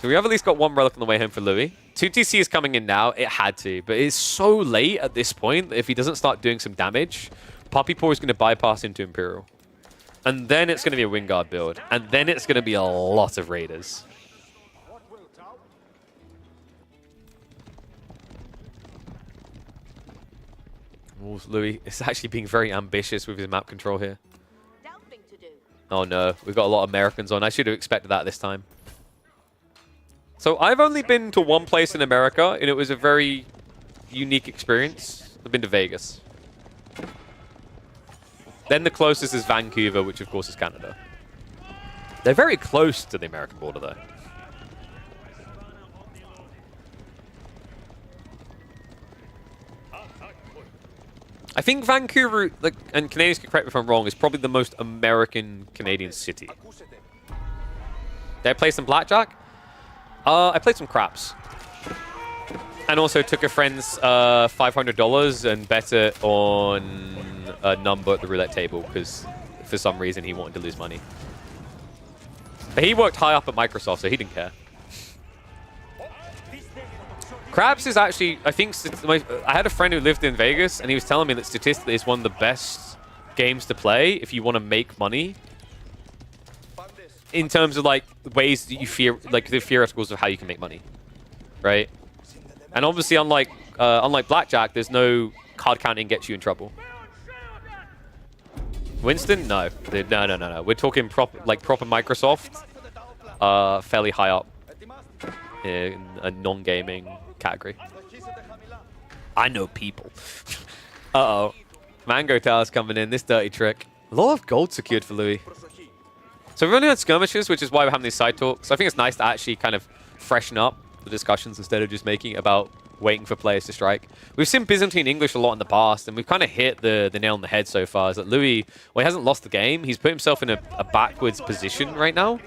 So we have at least got 1 relic on the way home for Louis. 2 TC is coming in now. It had to, but it's so late at this point that if he doesn't start doing some damage, Puppy Paw is going to bypass into Imperial. And then it's going to be a Wingard build. And then it's going to be a lot of Raiders. Oh, Louis is actually being very ambitious with his map control here. Oh no, we've got a lot of Americans on. I should have expected that this time. So I've only been to 1 place in America, and it was a very unique experience. I've been to Vegas. Then the closest is Vancouver, which of course is Canada. They're very close to the American border, though. I think Vancouver, like, and Canadians can correct me if I'm wrong, is probably the most American Canadian city. Did I play some blackjack? I played some craps. And also took a friend's $500 and bet it on a number at the roulette table because for some reason he wanted to lose money. But he worked high up at Microsoft, so he didn't care. Craps is actually, I think, I had a friend who lived in Vegas, and he was telling me that statistically it's one of the best games to play if you want to make money. In terms of, like, ways that you fear, like, the theoreticals of how you can make money. Right? And obviously, unlike blackjack, there's no card counting gets you in trouble. Winston? No. No. We're talking proper Microsoft. Fairly high up in a non-gaming category. I know people. Uh-oh. Mango Tower's coming in. This dirty trick. A lot of gold secured for Louis. So we've only had skirmishes, which is why we're having these side talks. I think it's nice to actually kind of freshen up the discussions instead of just making it about waiting for players to strike. We've seen Byzantine English a lot in the past, and we've kind of hit the nail on the head so far. Is that Louis, well, he hasn't lost the game. He's put himself in a backwards position right now.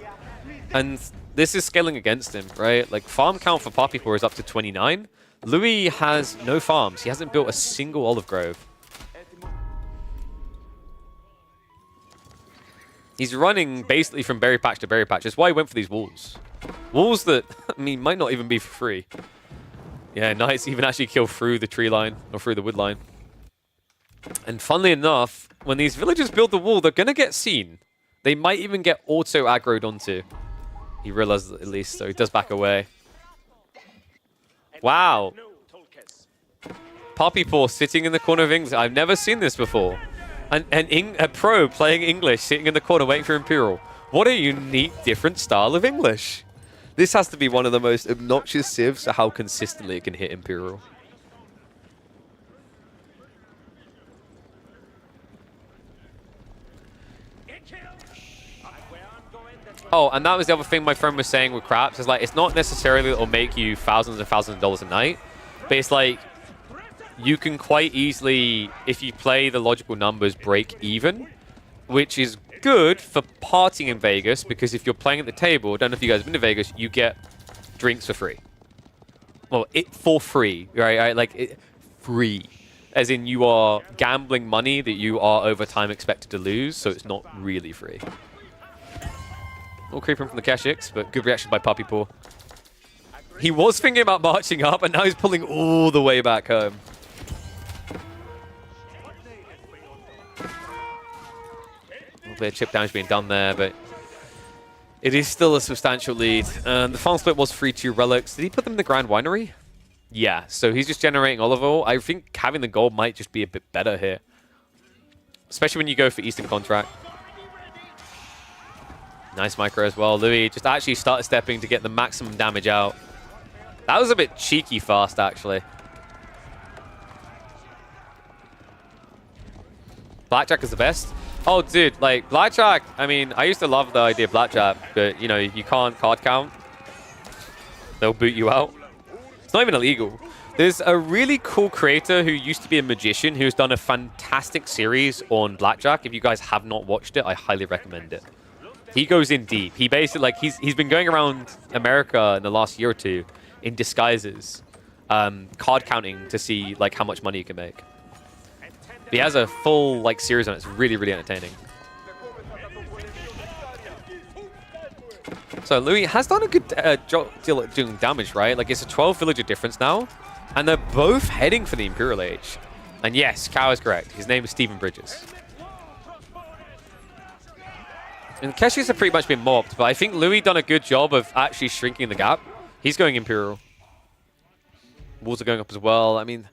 And this is scaling against him, right? Like, farm count for Poppypaw is up to 29. Louis has no farms. He hasn't built a single olive grove. He's running basically from berry patch to berry patch. That's why he went for these walls. Walls that, I mean, might not even be for free. Yeah, nice. Even actually kill through the tree line or through the wood line. And funnily enough, when these villagers build the wall, they're going to get seen. They might even get auto-aggroed onto. He realizes it at least, so he does back away. Wow. Poppypaw sitting in the corner of English. I've never seen this before. A pro playing English sitting in the corner waiting for Imperial. What a unique, different style of English. This has to be one of the most obnoxious civs to how consistently it can hit Imperial. Oh, and that was the other thing my friend was saying with craps. Is like, it's not necessarily that it'll make you thousands and thousands of dollars a night, but it's like, you can quite easily, if you play the logical numbers, break even, which is good for partying in Vegas, because if you're playing at the table, I don't know if you guys have been to Vegas, you get drinks for free. Well, for free, right? Like, free. As in, you are gambling money that you are over time expected to lose, so it's not really free. Little creeping from the Keshix, but good reaction by Poppypaw. He was thinking about marching up, and now he's pulling all the way back home. A little bit of chip damage being done there, but it is still a substantial lead. The farm split was 3-2 relics. Did he put them in the Grand Winery? Yeah, so he's just generating olive oil. I think having the gold might just be a bit better here, especially when you go for Eastern Contract. Nice micro as well. Louis just actually started stepping to get the maximum damage out. That was a bit cheeky fast, actually. Blackjack is the best. Oh, dude, like, Blackjack, I mean, I used to love the idea of Blackjack, but, you know, you can't card count. They'll boot you out. It's not even illegal. There's a really cool creator who used to be a magician who's done a fantastic series on Blackjack. If you guys have not watched it, I highly recommend it. He goes in deep. He basically, like, he's been going around America in the last year or two in disguises, card counting to see, like, how much money you can make. But he has a full, like, series on it. It's really, really entertaining. So Louis has done a good deal at doing damage, right? Like, it's a 12 villager difference now, and they're both heading for the Imperial Age. And yes, Cow is correct. His name is Stephen Bridges. And Keshi's have pretty much been mobbed, but I think Louis done a good job of actually shrinking the gap. He's going Imperial. Walls are going up as well. I mean,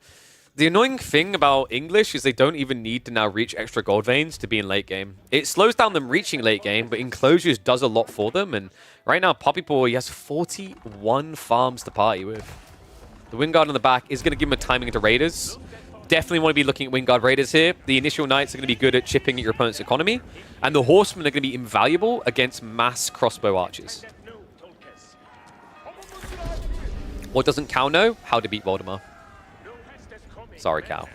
the annoying thing about English is they don't even need to now reach extra gold veins to be in late game. It slows down them reaching late game, but Enclosures does a lot for them. And right now, Poppypaw, he has 41 farms to party with. The Wingard in the back is going to give him a timing into Raiders. Definitely want to be looking at Wingard Raiders here. The initial Knights are going to be good at chipping at your opponent's economy. And the Horsemen are going to be invaluable against mass crossbow archers. What doesn't Cow know? How to beat Voldemort. Sorry, Cow.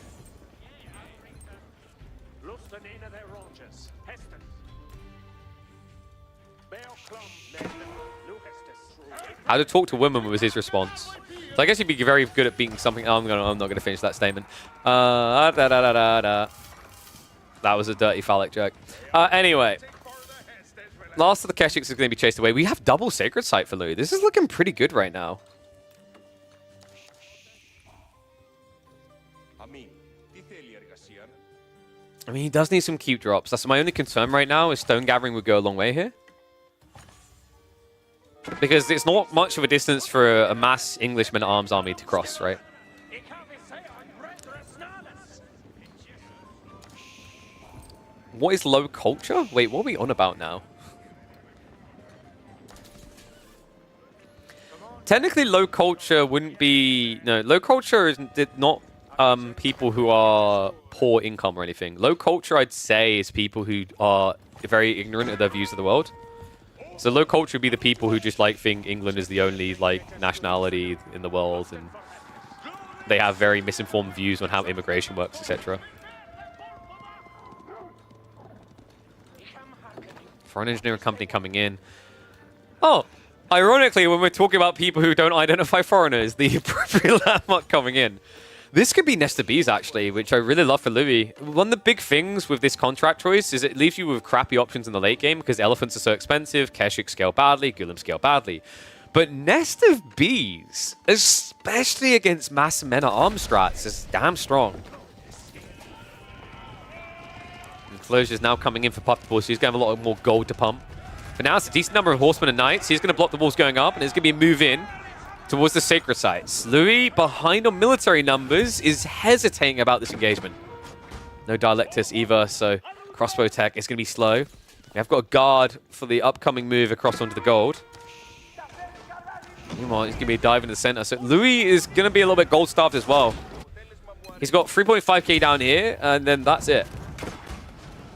How to talk to women was his response. So I guess he'd be very good at beating something. Oh, I'm not going to finish that statement. That was a dirty phallic joke. Anyway. Last of the Keshix is going to be chased away. We have double Sacred Site for Louis. This is looking pretty good right now. I mean, he does need some cute drops. That's my only concern right now, is Stone Gathering would go a long way here. Because it's not much of a distance for a mass English men-at-arms army to cross, right? What is low culture? Wait, what are we on about now? Technically, low culture wouldn't be... No, low culture is not people who are poor income or anything. Low culture, I'd say, is people who are very ignorant of their views of the world. So low culture would be the people who just like think England is the only like nationality in the world, and they have very misinformed views on how immigration works, etc. Foreign engineering company coming in. Oh, ironically, when we're talking about people who don't identify foreigners, the appropriate landmark coming in. This could be Nesta B's, actually, which I really love for Louis. One of the big things with this contract choice is it leaves you with crappy options in the late game because elephants are so expensive, Keshik scale badly, Gulim scale badly. But Nest of B's, especially against mass men-at-arms strats, is damn strong. Enclosure's now coming in for Puppy Paw, so he's going to have a lot more gold to pump. But now it's a decent number of horsemen and knights. He's going to block the walls going up, and there's going to be a move in towards the sacred sites. Louis, behind on military numbers, is hesitating about this engagement. No Dialectus either, so crossbow tech is going to be slow. We have got a guard for the upcoming move across onto the gold. Meanwhile, he's going to be a dive into the center. So Louis is going to be a little bit gold starved as well. He's got 3.5k down here, and then that's it.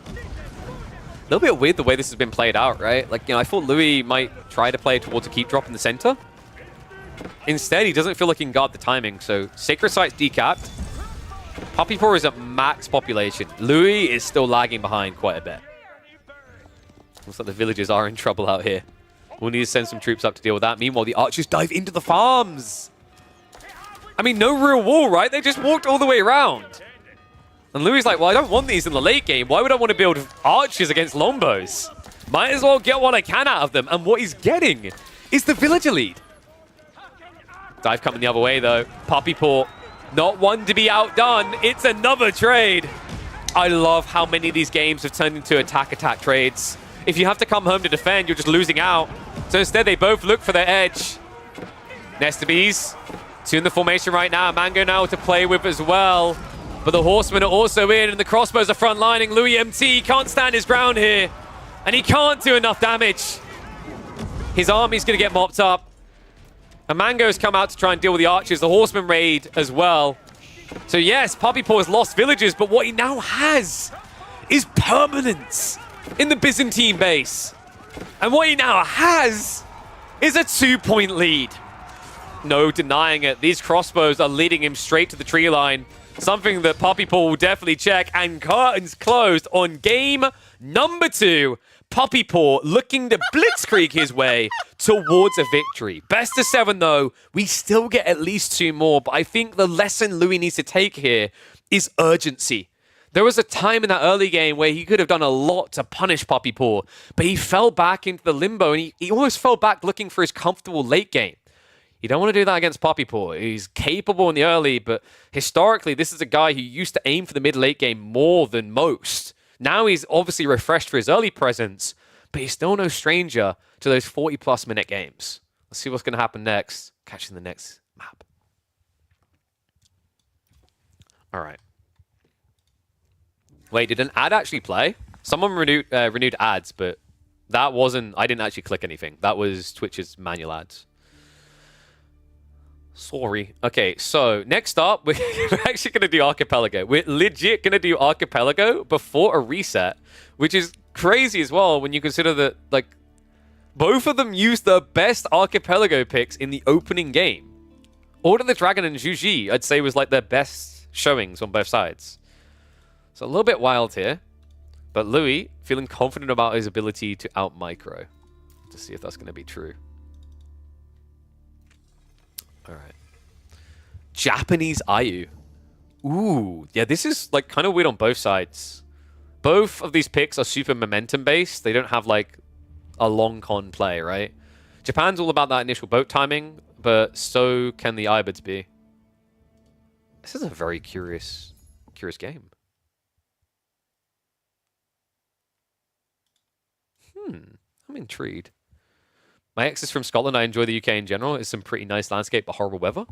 A little bit weird the way this has been played out, right? Like, you know, I thought Louis might try to play towards a keep drop in the center. Instead, he doesn't feel like he can guard the timing, so Sacred Site's decapped. Puppy Paw is at max population. Louis is still lagging behind quite a bit. Looks like the villagers are in trouble out here. We'll need to send some troops up to deal with that. Meanwhile, the archers dive into the farms. I mean, no real wall, right? They just walked all the way around. And Louis is like, well, I don't want these in the late game. Why would I want to build archers against longbows? Might as well get what I can out of them. And what he's getting is the villager lead. Dive coming the other way, though. Puppy Paw, not one to be outdone. It's another trade. I love how many of these games have turned into attack-attack trades. If you have to come home to defend, you're just losing out. So instead, they both look for their edge. Nesta Bees, two in the formation right now. Mango now to play with as well. But the horsemen are also in, and the crossbows are front-lining. Louis MT can't stand his ground here. And he can't do enough damage. His army's going to get mopped up. And Mango's come out to try and deal with the archers. The horsemen raid as well. So yes, Puppy Paw has lost villagers, but what he now has is permanence in the Byzantine base. And what he now has is a 2-point lead. No denying it. These crossbows are leading him straight to the tree line. Something that Puppy Paw will definitely check. And curtains closed on game number 2. Puppy Paw looking to blitzkrieg his way towards a victory. Best of 7, though. We still get at least 2 more, but I think the lesson Louis needs to take here is urgency. There was a time in that early game where he could have done a lot to punish Puppy Paw, but he fell back into the limbo, and he almost fell back looking for his comfortable late game. You don't want to do that against Puppy Paw. He's capable in the early, but historically, this is a guy who used to aim for the mid-late game more than most. Now he's obviously refreshed for his early presence, but he's still no stranger to those 40-plus minute games. Let's see what's going to happen next. Catching the next map. All right. Wait, did an ad actually play? Someone renewed ads, but that wasn't... I didn't actually click anything. That was Twitch's manual ads. Sorry. Okay, so next up, we're actually going to do Archipelago. We're legit going to do Archipelago before a reset, which is crazy as well when you consider that, like, both of them used the best Archipelago picks in the opening game. Order the Dragon and Zhu, I'd say, was like their best showings on both sides. So a little bit wild here, but Louis feeling confident about his ability to out-micro. To see if that's going to be true. All right. Japanese Ayu. Ooh. Yeah, this is like kind of weird on both sides. Both of these picks are super momentum based. They don't have like a long con play, right? Japan's all about that initial boat timing, but so can the Ibids be. This is a very curious game. I'm intrigued. My ex is from Scotland. I enjoy the UK in general. It's some pretty nice landscape, but horrible weather.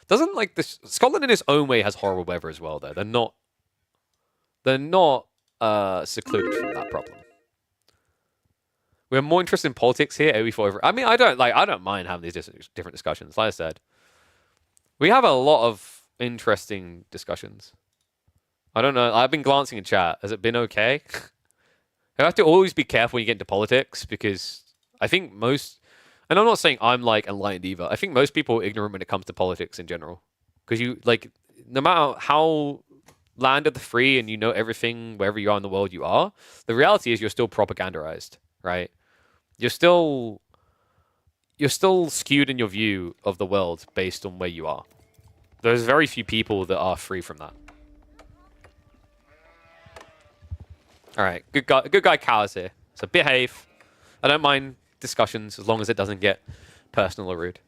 Doesn't like this. Scotland in its own way has horrible weather as well, though. They're not secluded from that problem. We're more interested in politics here. I mean, I don't mind having these different discussions. Like I said, we have a lot of interesting discussions. I don't know. I've been glancing in chat. Has it been okay? You have to always be careful when you get into politics because I think most, and I'm not saying I'm like enlightened either. I think most people are ignorant when it comes to politics in general. Because you, like, no matter how land of the free and you know everything wherever you are in the world you are, the reality is you're still propagandized, right? You're still skewed in your view of the world based on where you are. There's very few people that are free from that. All right, good guy Cows here. So behave. I don't mind discussions as long as it doesn't get personal or rude.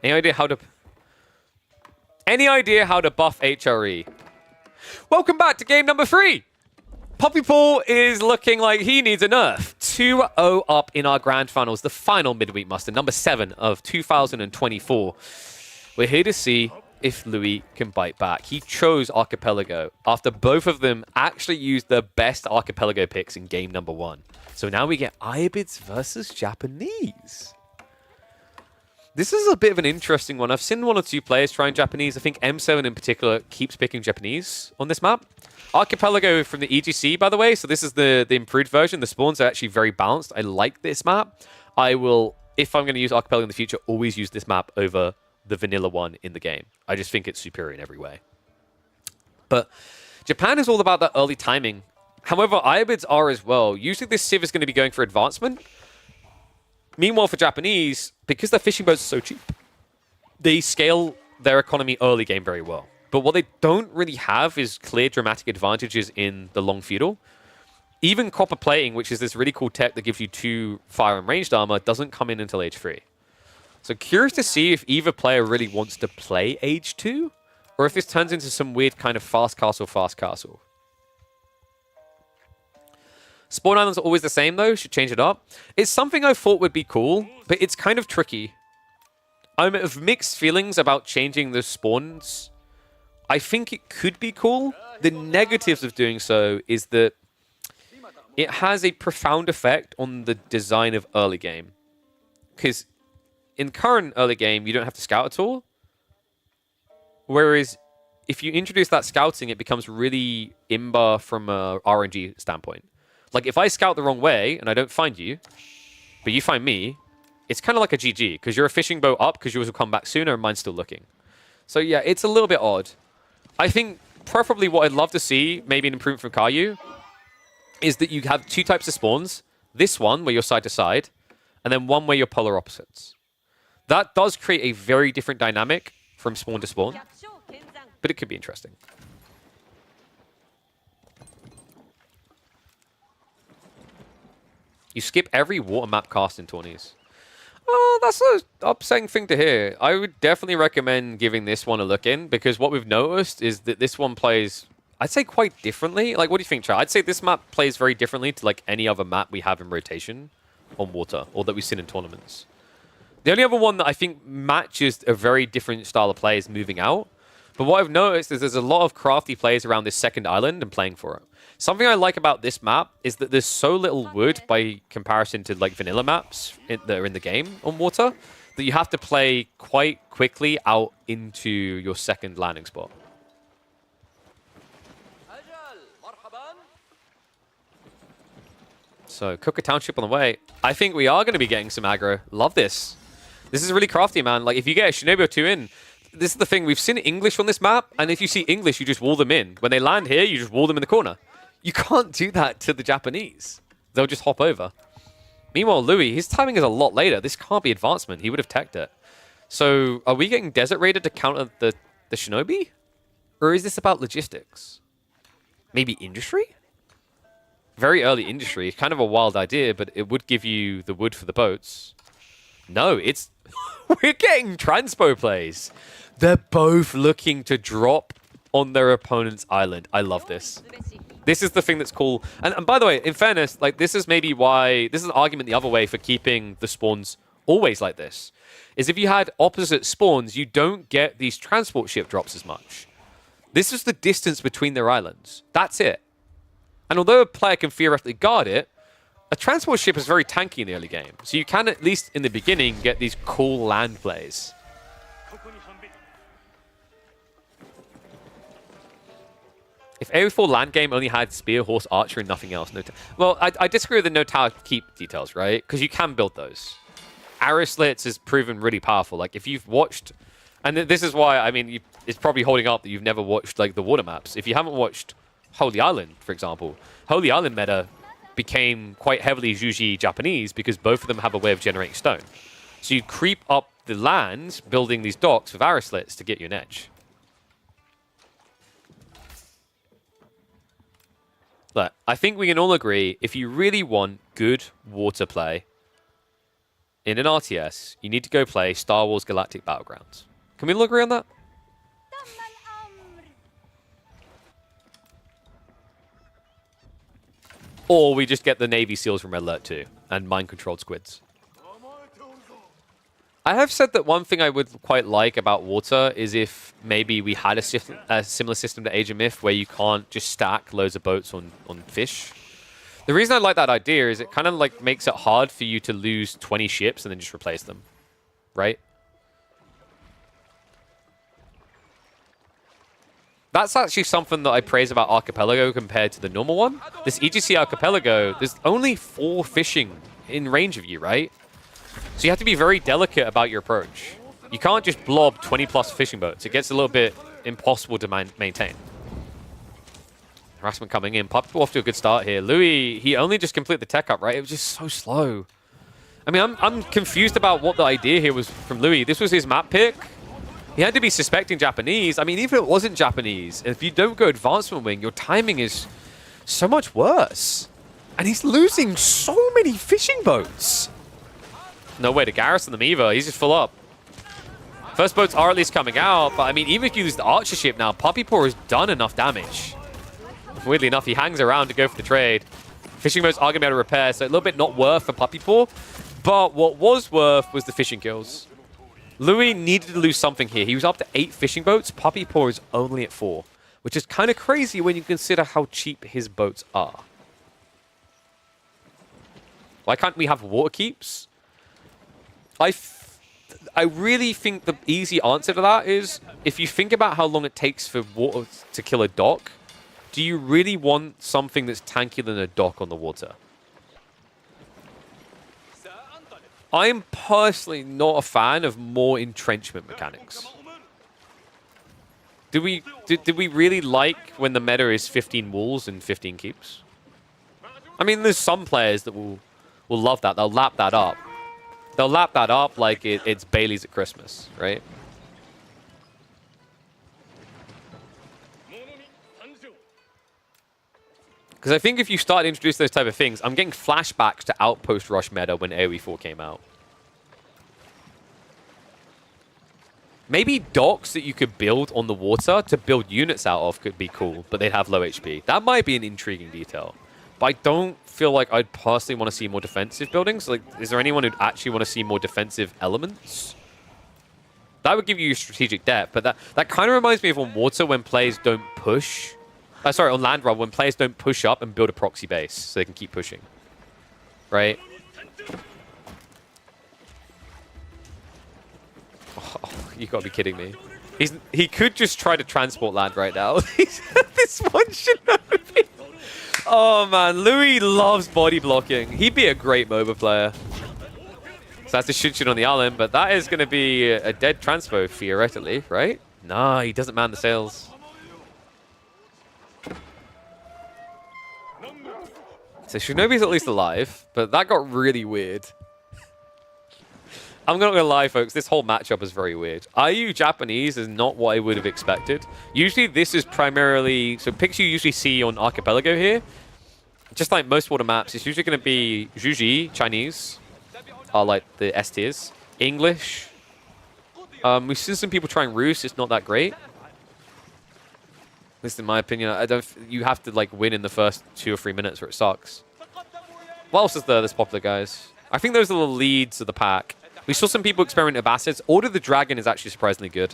Any idea how to buff HRE? Welcome back to game number 3. Puppy Paul is looking like he needs a nerf. 2-0 up in our grand finals, the final midweek muster, number 7 of 2024. We're here to see if Louis can bite back. He chose Archipelago after both of them actually used the best Archipelago picks in game number 1. So now we get Ibids versus Japanese. This is a bit of an interesting one. I've seen 1 or 2 players trying Japanese. I think M7 in particular keeps picking Japanese on this map. Archipelago from the EGC, by the way. So this is the improved version. The spawns are actually very balanced. I like this map. I will, if I'm going to use Archipelago in the future, always use this map over the vanilla one in the game. I just think it's superior in every way. But Japan is all about that early timing. However, Ibids are as well. Usually this Civ is going to be going for advancement. Meanwhile, for Japanese, because their fishing boats are so cheap, they scale their economy early game very well. But what they don't really have is clear dramatic advantages in the long feudal. Even copper plating, which is this really cool tech that gives you 2 fire and ranged armor, doesn't come in until age 3. So curious to see if either player really wants to play age 2, or if this turns into some weird kind of fast castle. Spawn islands are always the same though, should change it up. It's something I thought would be cool, but it's kind of tricky. I'm of mixed feelings about changing the spawns. I think it could be cool. The negatives of doing so is that it has a profound effect on the design of early game. Because in current early game, you don't have to scout at all. Whereas if you introduce that scouting, it becomes really imba from a RNG standpoint. Like if I scout the wrong way and I don't find you, but you find me, it's kind of like a GG because you're a fishing boat up because yours will come back sooner and mine's still looking. So yeah, it's a little bit odd. I think preferably what I'd love to see, maybe an improvement from Caillou, is that you have 2 types of spawns. This one where you're side to side, and then one where you're polar opposites. That does create a very different dynamic from spawn to spawn, but it could be interesting. You skip every water map cast in tourneys. Oh, that's an upsetting thing to hear. I would definitely recommend giving this one a look in, because what we've noticed is that this one plays, I'd say, quite differently. Like, what do you think, Chad? I'd say this map plays very differently to, like, any other map we have in rotation on water, or that we've seen in tournaments. The only other one that I think matches a very different style of play is Moving Out. But what I've noticed is there's a lot of crafty players around this second island and playing for it. Something I like about this map is that there's so little wood by comparison to like vanilla maps that are in the game on water that you have to play quite quickly out into your second landing spot. So Cooker Township on the way. I think we are going to be getting some aggro. Love this. This is really crafty, man. Like if you get a Shinobi or 2 in, this is the thing. We've seen English on this map, and if you see English, you just wall them in. When they land here, you just wall them in the corner. You can't do that to the Japanese. They'll just hop over. Meanwhile, Louis, his timing is a lot later. This can't be advancement. He would have teched it. So are we getting Desert Raider to counter the Shinobi? Or is this about logistics? Maybe industry? Very early industry. It's kind of a wild idea, but it would give you the wood for the boats. No, it's... We're getting transpo plays. They're both looking to drop on their opponent's island. I love this. This is the thing that's cool. And by the way, in fairness, like this is maybe why... This is an argument the other way for keeping the spawns always like this, is if you had opposite spawns, you don't get these transport ship drops as much. This is the distance between their islands. That's it. And although a player can theoretically guard it, a transport ship is very tanky in the early game. So you can, at least in the beginning, get these cool land plays. If AO4 land game only had spear, horse, archer, and nothing else, well, I disagree with the no tower keep details, right? Because you can build those. Arrow slits is proven really powerful. Like, if you've watched... And this is why, I mean, it's probably holding up that you've never watched, like, the water maps. If you haven't watched Holy Island, for example, Holy Island meta became quite heavily Juji Japanese because both of them have a way of generating stone. So you creep up the lands, building these docks with arrow slits to get you an edge. Look, I think we can all agree, if you really want good water play in an RTS, you need to go play Star Wars Galactic Battlegrounds. Can we all agree on that? Or we just get the Navy SEALs from Red Alert 2 and mind-controlled squids. I have said that one thing I would quite like about water is if maybe we had a similar system to Age of Myth where you can't just stack loads of boats on fish. The reason I like that idea is it kind of like makes it hard for you to lose 20 ships and then just replace them, right? That's actually something that I praise about Archipelago compared to the normal one. This EGC Archipelago, there's only 4 fishing in range of you, right? So you have to be very delicate about your approach. You can't just blob 20+ fishing boats. It gets a little bit impossible to maintain. Harassment coming in. Puppy off to a good start here. Louis, he only just completed the tech up, right? It was just so slow. I mean, I'm confused about what the idea here was from Louis. This was his map pick. He had to be suspecting Japanese. I mean, even if it wasn't Japanese, if you don't go advancement wing, your timing is so much worse. And he's losing so many fishing boats. No way to garrison them either. He's just full up. First boats are at least coming out, but I mean, even if you lose the archer ship now, Puppy Paw has done enough damage. Weirdly enough, he hangs around to go for the trade. Fishing boats are going to be able to repair, so a little bit not worth for Puppy Paw. But what was worth was the fishing kills. Louis needed to lose something here. He was up to 8 fishing boats. Puppy Paw is only at 4, which is kind of crazy when you consider how cheap his boats are. Why can't we have water keeps? I really think the easy answer to that is, if you think about how long it takes for water to kill a dock, do you really want something that's tankier than a dock on the water? I am personally not a fan of more entrenchment mechanics. Did we really like when the meta is 15 walls and 15 keeps? I mean, there's some players that will love that. They'll lap that up. They'll lap that up like it's Bailey's at Christmas, right? Because I think if you start to introduce those type of things, I'm getting flashbacks to Outpost Rush meta when AoE 4 came out. Maybe docks that you could build on the water to build units out of could be cool, but they'd have low HP. That might be an intriguing detail. But I don't feel like I'd personally want to see more defensive buildings. Like, is there anyone who'd actually want to see more defensive elements? That would give you strategic depth, but that kind of reminds me of on water when players don't push. Sorry, on land rather, when players don't push up and build a proxy base so they can keep pushing. Right? Oh, you gotta be kidding me. He could just try to transport land right now. This one should not be. Oh man, Louis loves body blocking. He'd be a great MOBA player. So that's a shoot on the island, but that is going to be a dead transpo theoretically, right? Nah, he doesn't man the sails. So Shinobi's at least alive, but that got really weird. I'm not going to lie, folks. This whole matchup is very weird. IU Japanese is not what I would have expected. Usually, this is primarily... So, picks you usually see on Archipelago here, just like most water maps, it's usually going to be Juji, Chinese, are like the S tiers. English. We've seen some people trying Rus. It's not that great. At least in my opinion. You have to like win in the first 2 or 3 minutes or it sucks. What else is there that's popular, guys? I think those are the leads of the pack. We saw some people experiment with assets. Order the Dragon is actually surprisingly good.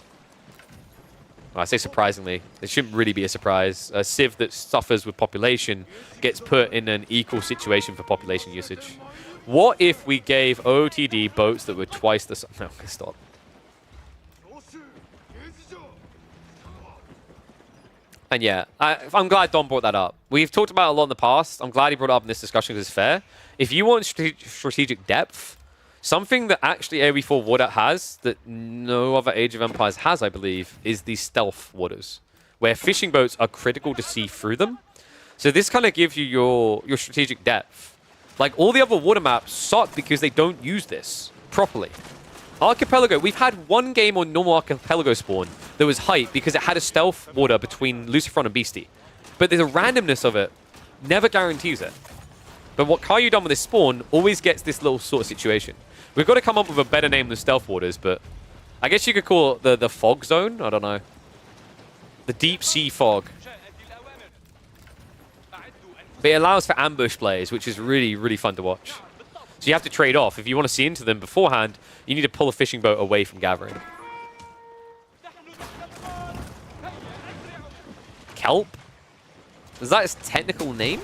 Well, I say surprisingly. It shouldn't really be a surprise. A Civ that suffers with population gets put in an equal situation for population usage. What if we gave OOTD boats that were twice the size? No, stop. And yeah, I'm glad Don brought that up. We've talked about it a lot in the past. I'm glad he brought it up in this discussion because it's fair. If you want strategic depth, something that actually AoE4 water has that no other Age of Empires has, I believe, is these stealth waters, where fishing boats are critical to see through them. So this kind of gives you your strategic depth. Like, all the other water maps suck because they don't use this properly. Archipelago, we've had one game on normal Archipelago spawn that was hype because it had a stealth water between Lucifron and Beastie. But the randomness of it never guarantees it. But what Caillou done with this spawn always gets this little sort of situation. We've got to come up with a better name than stealth waters, but I guess you could call it the fog zone? I don't know. The deep sea fog. But it allows for ambush plays, which is really, really fun to watch. So you have to trade off. If you want to see into them beforehand, you need to pull a fishing boat away from gathering. Kelp? Is that his technical name?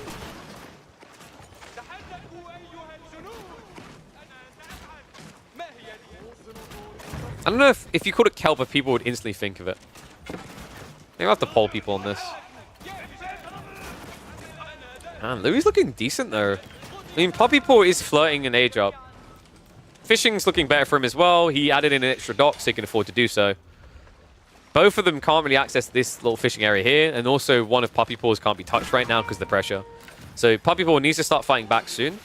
I don't know if you called it kelp, if people would instantly think of it. Maybe I'll have to poll people on this. Man, Louis looking decent though. I mean, Puppy Paw is flirting an age up. Fishing's looking better for him as well. He added in an extra dock so he can afford to do so. Both of them can't really access this little fishing area here, and also one of Puppy Paw's can't be touched right now because of the pressure. So Puppy Paw needs to start fighting back soon.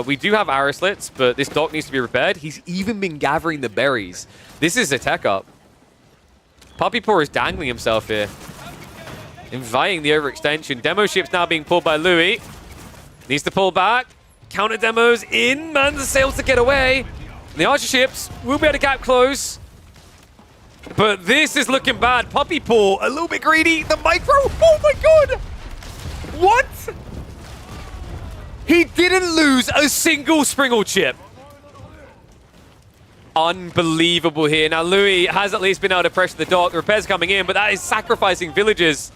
We do have arrow slits, but this dock needs to be repaired. He's even been gathering the berries. This is a tech up. Puppy Paw is dangling himself here. Inviting the overextension. Demo ship's now being pulled by Louis. Needs to pull back. Counter demos in. Man the sails to get away. The archer ships will be able to gap close. But this is looking bad. Puppy Paw, a little bit greedy. The micro. Oh my god. What? He didn't lose a single Springle chip. Unbelievable here. Now, Louis has at least been able to pressure the dock. The repairs coming in, but that is sacrificing villagers.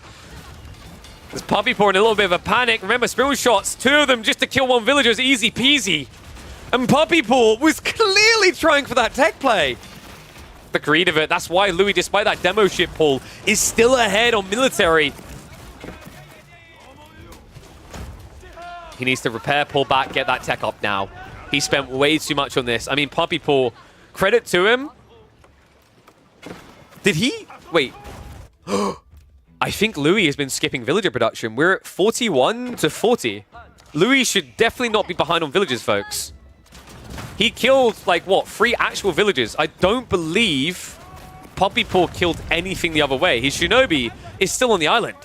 There's Puppy Paw in a little bit of a panic. Remember, Springle shots, 2 of them just to kill 1 villager is easy peasy. And Puppy Paw was clearly trying for that tech play. The greed of it. That's why Louis, despite that demo ship pull, is still ahead on military. He needs to repair, pull back, get that tech up now. He spent way too much on this. I mean, Puppy Paw, credit to him. Did he? Wait. I think Louis has been skipping villager production. We're at 41 to 40. Louis should definitely not be behind on villagers, folks. He killed, like, what, 3 actual villagers. I don't believe Puppy Paw killed anything the other way. His Shinobi is still on the island.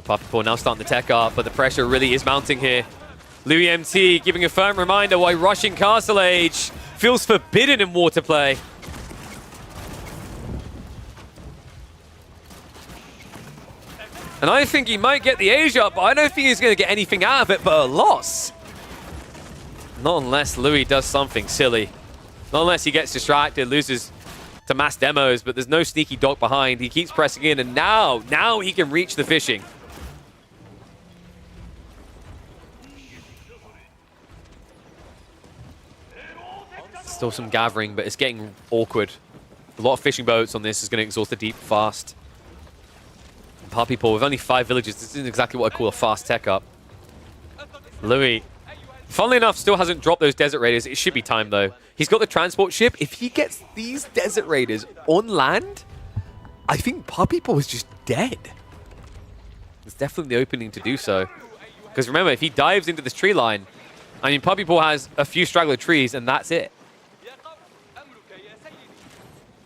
Puppy Paw now starting to tech up, but the pressure really is mounting here. Louis MT giving a firm reminder why rushing Castle Age feels forbidden in water play. And I think he might get the age up, but I don't think he's going to get anything out of it but a loss. Not unless Louis does something silly. Not unless he gets distracted, loses to mass demos, but there's no sneaky dock behind. He keeps pressing in, and now he can reach the fishing. Still some gathering, but it's getting awkward. A lot of fishing boats on this is going to exhaust the deep fast. Puppy Paw with only 5 villages. This isn't exactly what I call a fast tech up. Louis, funnily enough, still hasn't dropped those Desert Raiders. It should be time, though. He's got the transport ship. If he gets these Desert Raiders on land, I think Puppy Paw is just dead. There's definitely the opening to do so. Because remember, if he dives into this tree line, I mean, Puppy Paw has a few straggler trees, and that's it.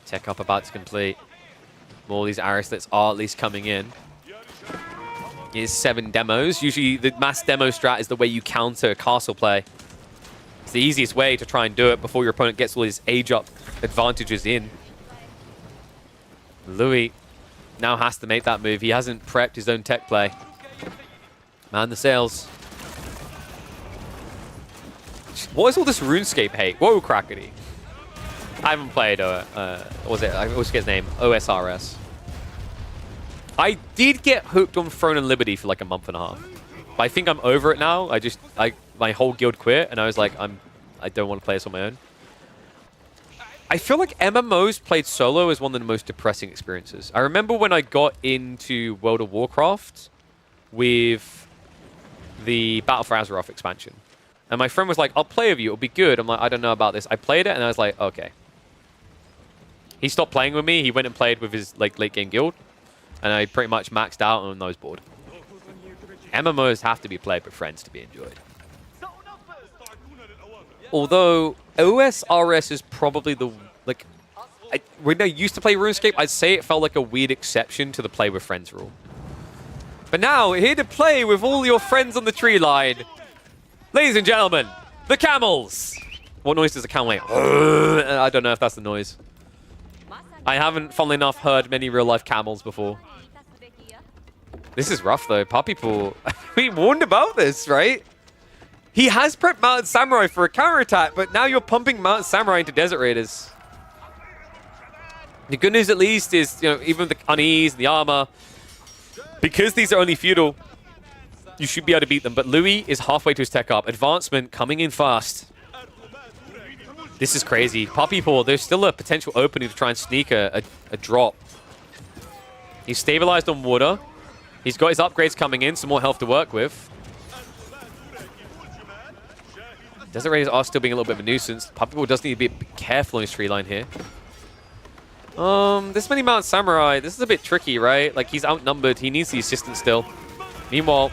Tech up about to complete. More of these Arislets are at least coming in. Here's 7 demos. Usually the mass demo strat is the way you counter castle play. It's the easiest way to try and do it before your opponent gets all his age up advantages in. Louis now has to make that move. He hasn't prepped his own tech play. Man the sails. What is all this RuneScape hate? Whoa, crackety. I haven't played, what was it? I always forget his name. OSRS. I did get hooked on Throne and Liberty for like a month and a half. But I think I'm over it now. My whole guild quit, and I was like, I don't want to play this on my own. I feel like MMOs played solo is one of the most depressing experiences. I remember when I got into World of Warcraft with the Battle for Azeroth expansion. And my friend was like, I'll play with you, it'll be good. I'm like, I don't know about this. I played it, and I was like, okay. He stopped playing with me. He went and played with his like late game guild. And I pretty much maxed out on those board. MMOs have to be played with friends to be enjoyed. Although OSRS is probably the, like, when I used to play RuneScape, I'd say it felt like a weird exception to the play with friends rule. But now, here to play with all your friends on the tree line. Ladies and gentlemen, the camels. What noise does a camel make? I don't know if that's the noise. I haven't, funnily enough, heard many real-life camels before. This is rough, though. Puppy Pool. We warned about this, right? He has prepped Mountain Samurai for a counterattack, but now you're pumping Mountain Samurai into Desert Raiders. The good news, at least, is, you know, even the unease and the armor, because these are only feudal, you should be able to beat them. But Louis is halfway to his tech up. Advancement coming in fast. This is crazy. Puppy Paw, there's still a potential opening to try and sneak a drop. He's stabilized on water. He's got his upgrades coming in, some more health to work with. Desert Raiders are still being a little bit of a nuisance. Puppy Paw does need to be a bit careful on his tree line here. This many Mountain Samurai, this is a bit tricky, right? Like, he's outnumbered. He needs the assistance still. Meanwhile,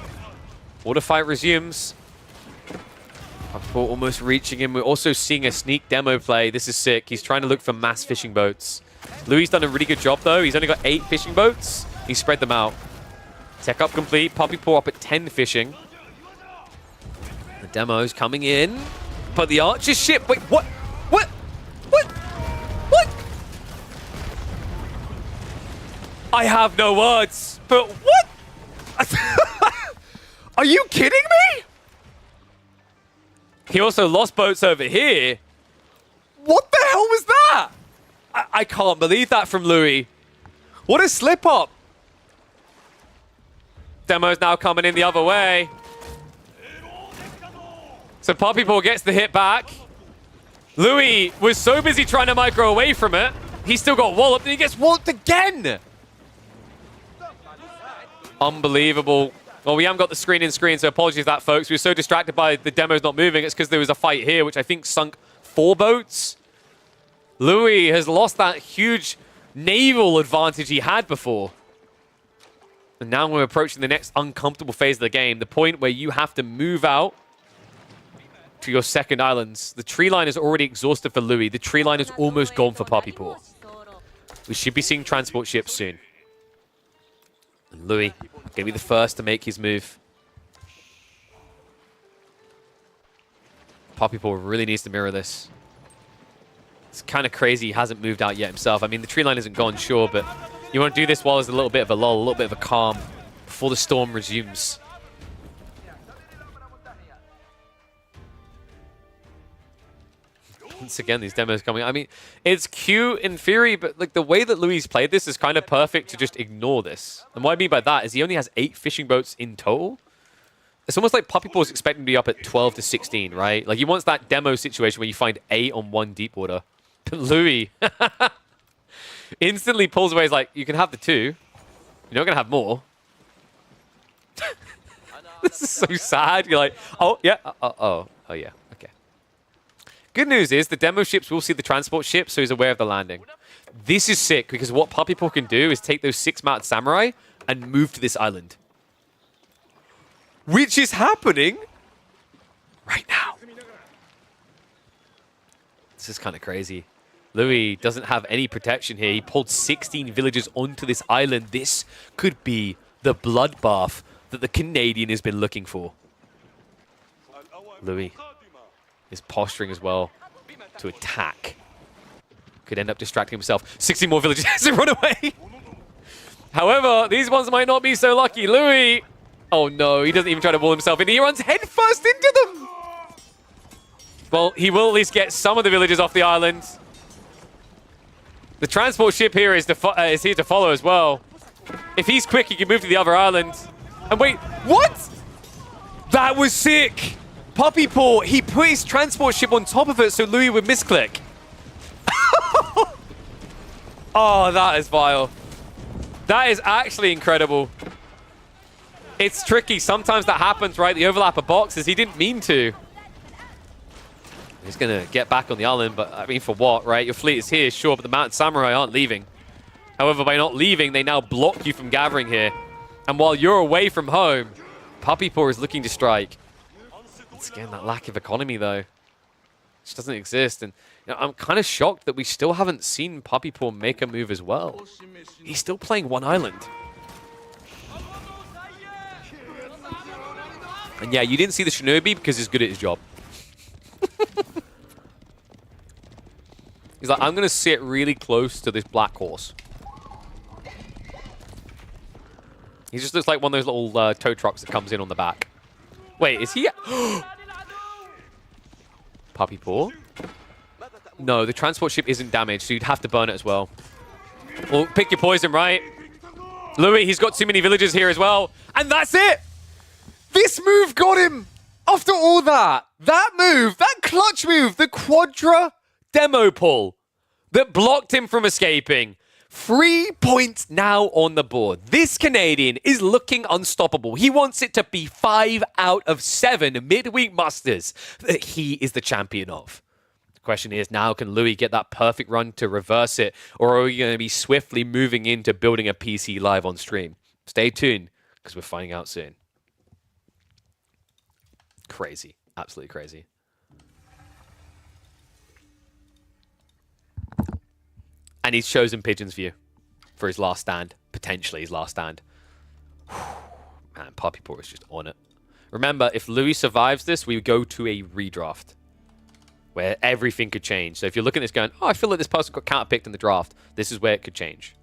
water fight resumes. Puppy almost reaching him. We're also seeing a sneak demo play. This is sick. He's trying to look for mass fishing boats. Louis done a really good job, though. He's only got 8 fishing boats. He spread them out. Tech up complete. Puppy Paw up at 10 fishing. The demo's coming in. But the archer ship... Wait, what? What? What? What? I have no words. But what? Are you kidding me? He also lost boats over here. What the hell was that? I can't believe that from Louis. What a slip up. Demo's now coming in the other way. So Puppy Paw gets the hit back. Louis was so busy trying to micro away from it. He still got walloped, and he gets walloped again. Unbelievable. Well, we haven't got the screen, so apologies for that, folks. We were so distracted by the demos not moving. It's because there was a fight here, which I think sunk 4 boats. Louis has lost that huge naval advantage he had before. And now we're approaching the next uncomfortable phase of the game, the point where you have to move out to your second islands. The tree line is already exhausted for Louis. The tree line is almost gone for Puppy Paw. We should be seeing transport ships soon. And Louis going to be the first to make his move. Puppy Paw really needs to mirror this. It's kind of crazy he hasn't moved out yet himself. I mean, the tree line isn't gone, sure, but you want to do this while there's a little bit of a lull, a little bit of a calm before the storm resumes. Once again, these demos coming. I mean, it's cute in theory, but like the way that Louis played this is kind of perfect to just ignore this. And what I mean by that is he only has 8 fishing boats in total. It's almost like Puppy Paw is expecting to be up at 12 to 16, right? Like he wants that demo situation where you find 8 on 1 deep water. But Louis instantly pulls away. He's like, you can have the 2. You're not going to have more. This is so sad. You're like, oh, yeah. Oh, yeah. Okay. Good news is the demo ships will see the transport ship, so he's aware of the landing. This is sick, because what Puppy Paw can do is take those 6 Mountain Samurai and move to this island. Which is happening right now. This is kind of crazy. Louis doesn't have any protection here. He pulled 16 villagers onto this island. This could be the bloodbath that the Canadian has been looking for. Louis is posturing as well to attack. Could end up distracting himself. 60 more villagers to run away. However, these ones might not be so lucky. Louis, oh no, he doesn't even try to wall himself in. He runs headfirst into them. Well, he will at least get some of the villagers off the island. The transport ship here is here to follow as well. If he's quick, he can move to the other island. And wait, what? That was sick. Puppy Paw, he put his transport ship on top of it so Louis would misclick. Oh, that is vile. That is actually incredible. It's tricky. Sometimes that happens, right? The overlap of boxes. He didn't mean to. He's going to get back on the island, but I mean, for what, right? Your fleet is here, sure, but the Mountain Samurai aren't leaving. However, by not leaving, they now block you from gathering here. And while you're away from home, Puppy Paw is looking to strike. It's again that lack of economy, though. Which doesn't exist. And you know, I'm kind of shocked that we still haven't seen Puppy Paw make a move as well. He's still playing one island. And yeah, you didn't see the Shinobi because he's good at his job. He's like, I'm going to sit really close to this black horse. He just looks like one of those little tow trucks that comes in on the back. Wait, is he... Puppy Paw? No, the transport ship isn't damaged, so you'd have to burn it as well. Well, pick your poison, right? Louis, he's got too many villagers here as well. And that's it! This move got him! After all that, that move, that clutch move, the Quadra demo pull that blocked him from escaping. 3 points now on the board. This Canadian is looking unstoppable. He wants it to be 5 out of 7 midweek musters that he is the champion of. The question is now, can Louis get that perfect run to reverse it, or are we going to be swiftly moving into building a PC live on stream? Stay tuned, because we're finding out soon. Crazy. Absolutely crazy. And he's chosen Pigeon's View for his last stand. Potentially his last stand. Man, Puppy Paw is just on it. Remember, if Louis survives this, we go to a redraft where everything could change. So if you're looking at this going, oh, I feel like this person got counterpicked in the draft, this is where it could change.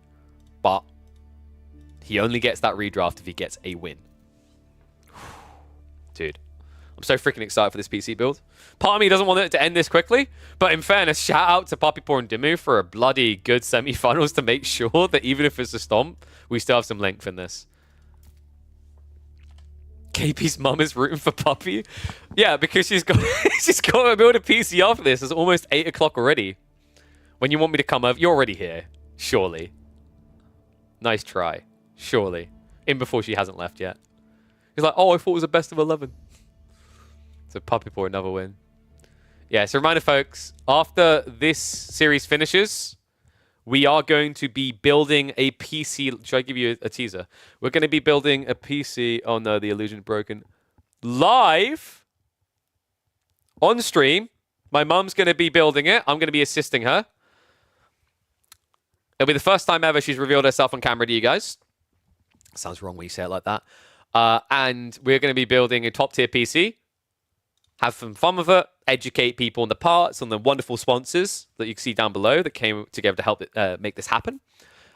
But he only gets that redraft if he gets a win. Dude. I'm so freaking excited for this PC build. Part of me doesn't want it to end this quickly, but in fairness, shout out to Puppy Paw and Dimmu for a bloody good semi-finals to make sure that even if it's a stomp, we still have some length in this. KP's mum is rooting for Puppy. Yeah, because she's got to build a PC after this. It's almost 8 o'clock already. When you want me to come over, you're already here. Surely. Nice try. Surely. In before she hasn't left yet. He's like, oh, I thought it was a best of 11. So Puppy Paw, another win. Yeah, so reminder, folks, after this series finishes, we are going to be building a PC. Should I give you a teaser? We're going to be building a PC. Oh no, the illusion's broken. Live on stream. My mum's going to be building it. I'm going to be assisting her. It'll be the first time ever she's revealed herself on camera to you guys. Sounds wrong when you say it like that. And we're going to be building a top-tier PC. Have some fun with it, educate people on the parts, on the wonderful sponsors that you can see down below that came together to help it, make this happen.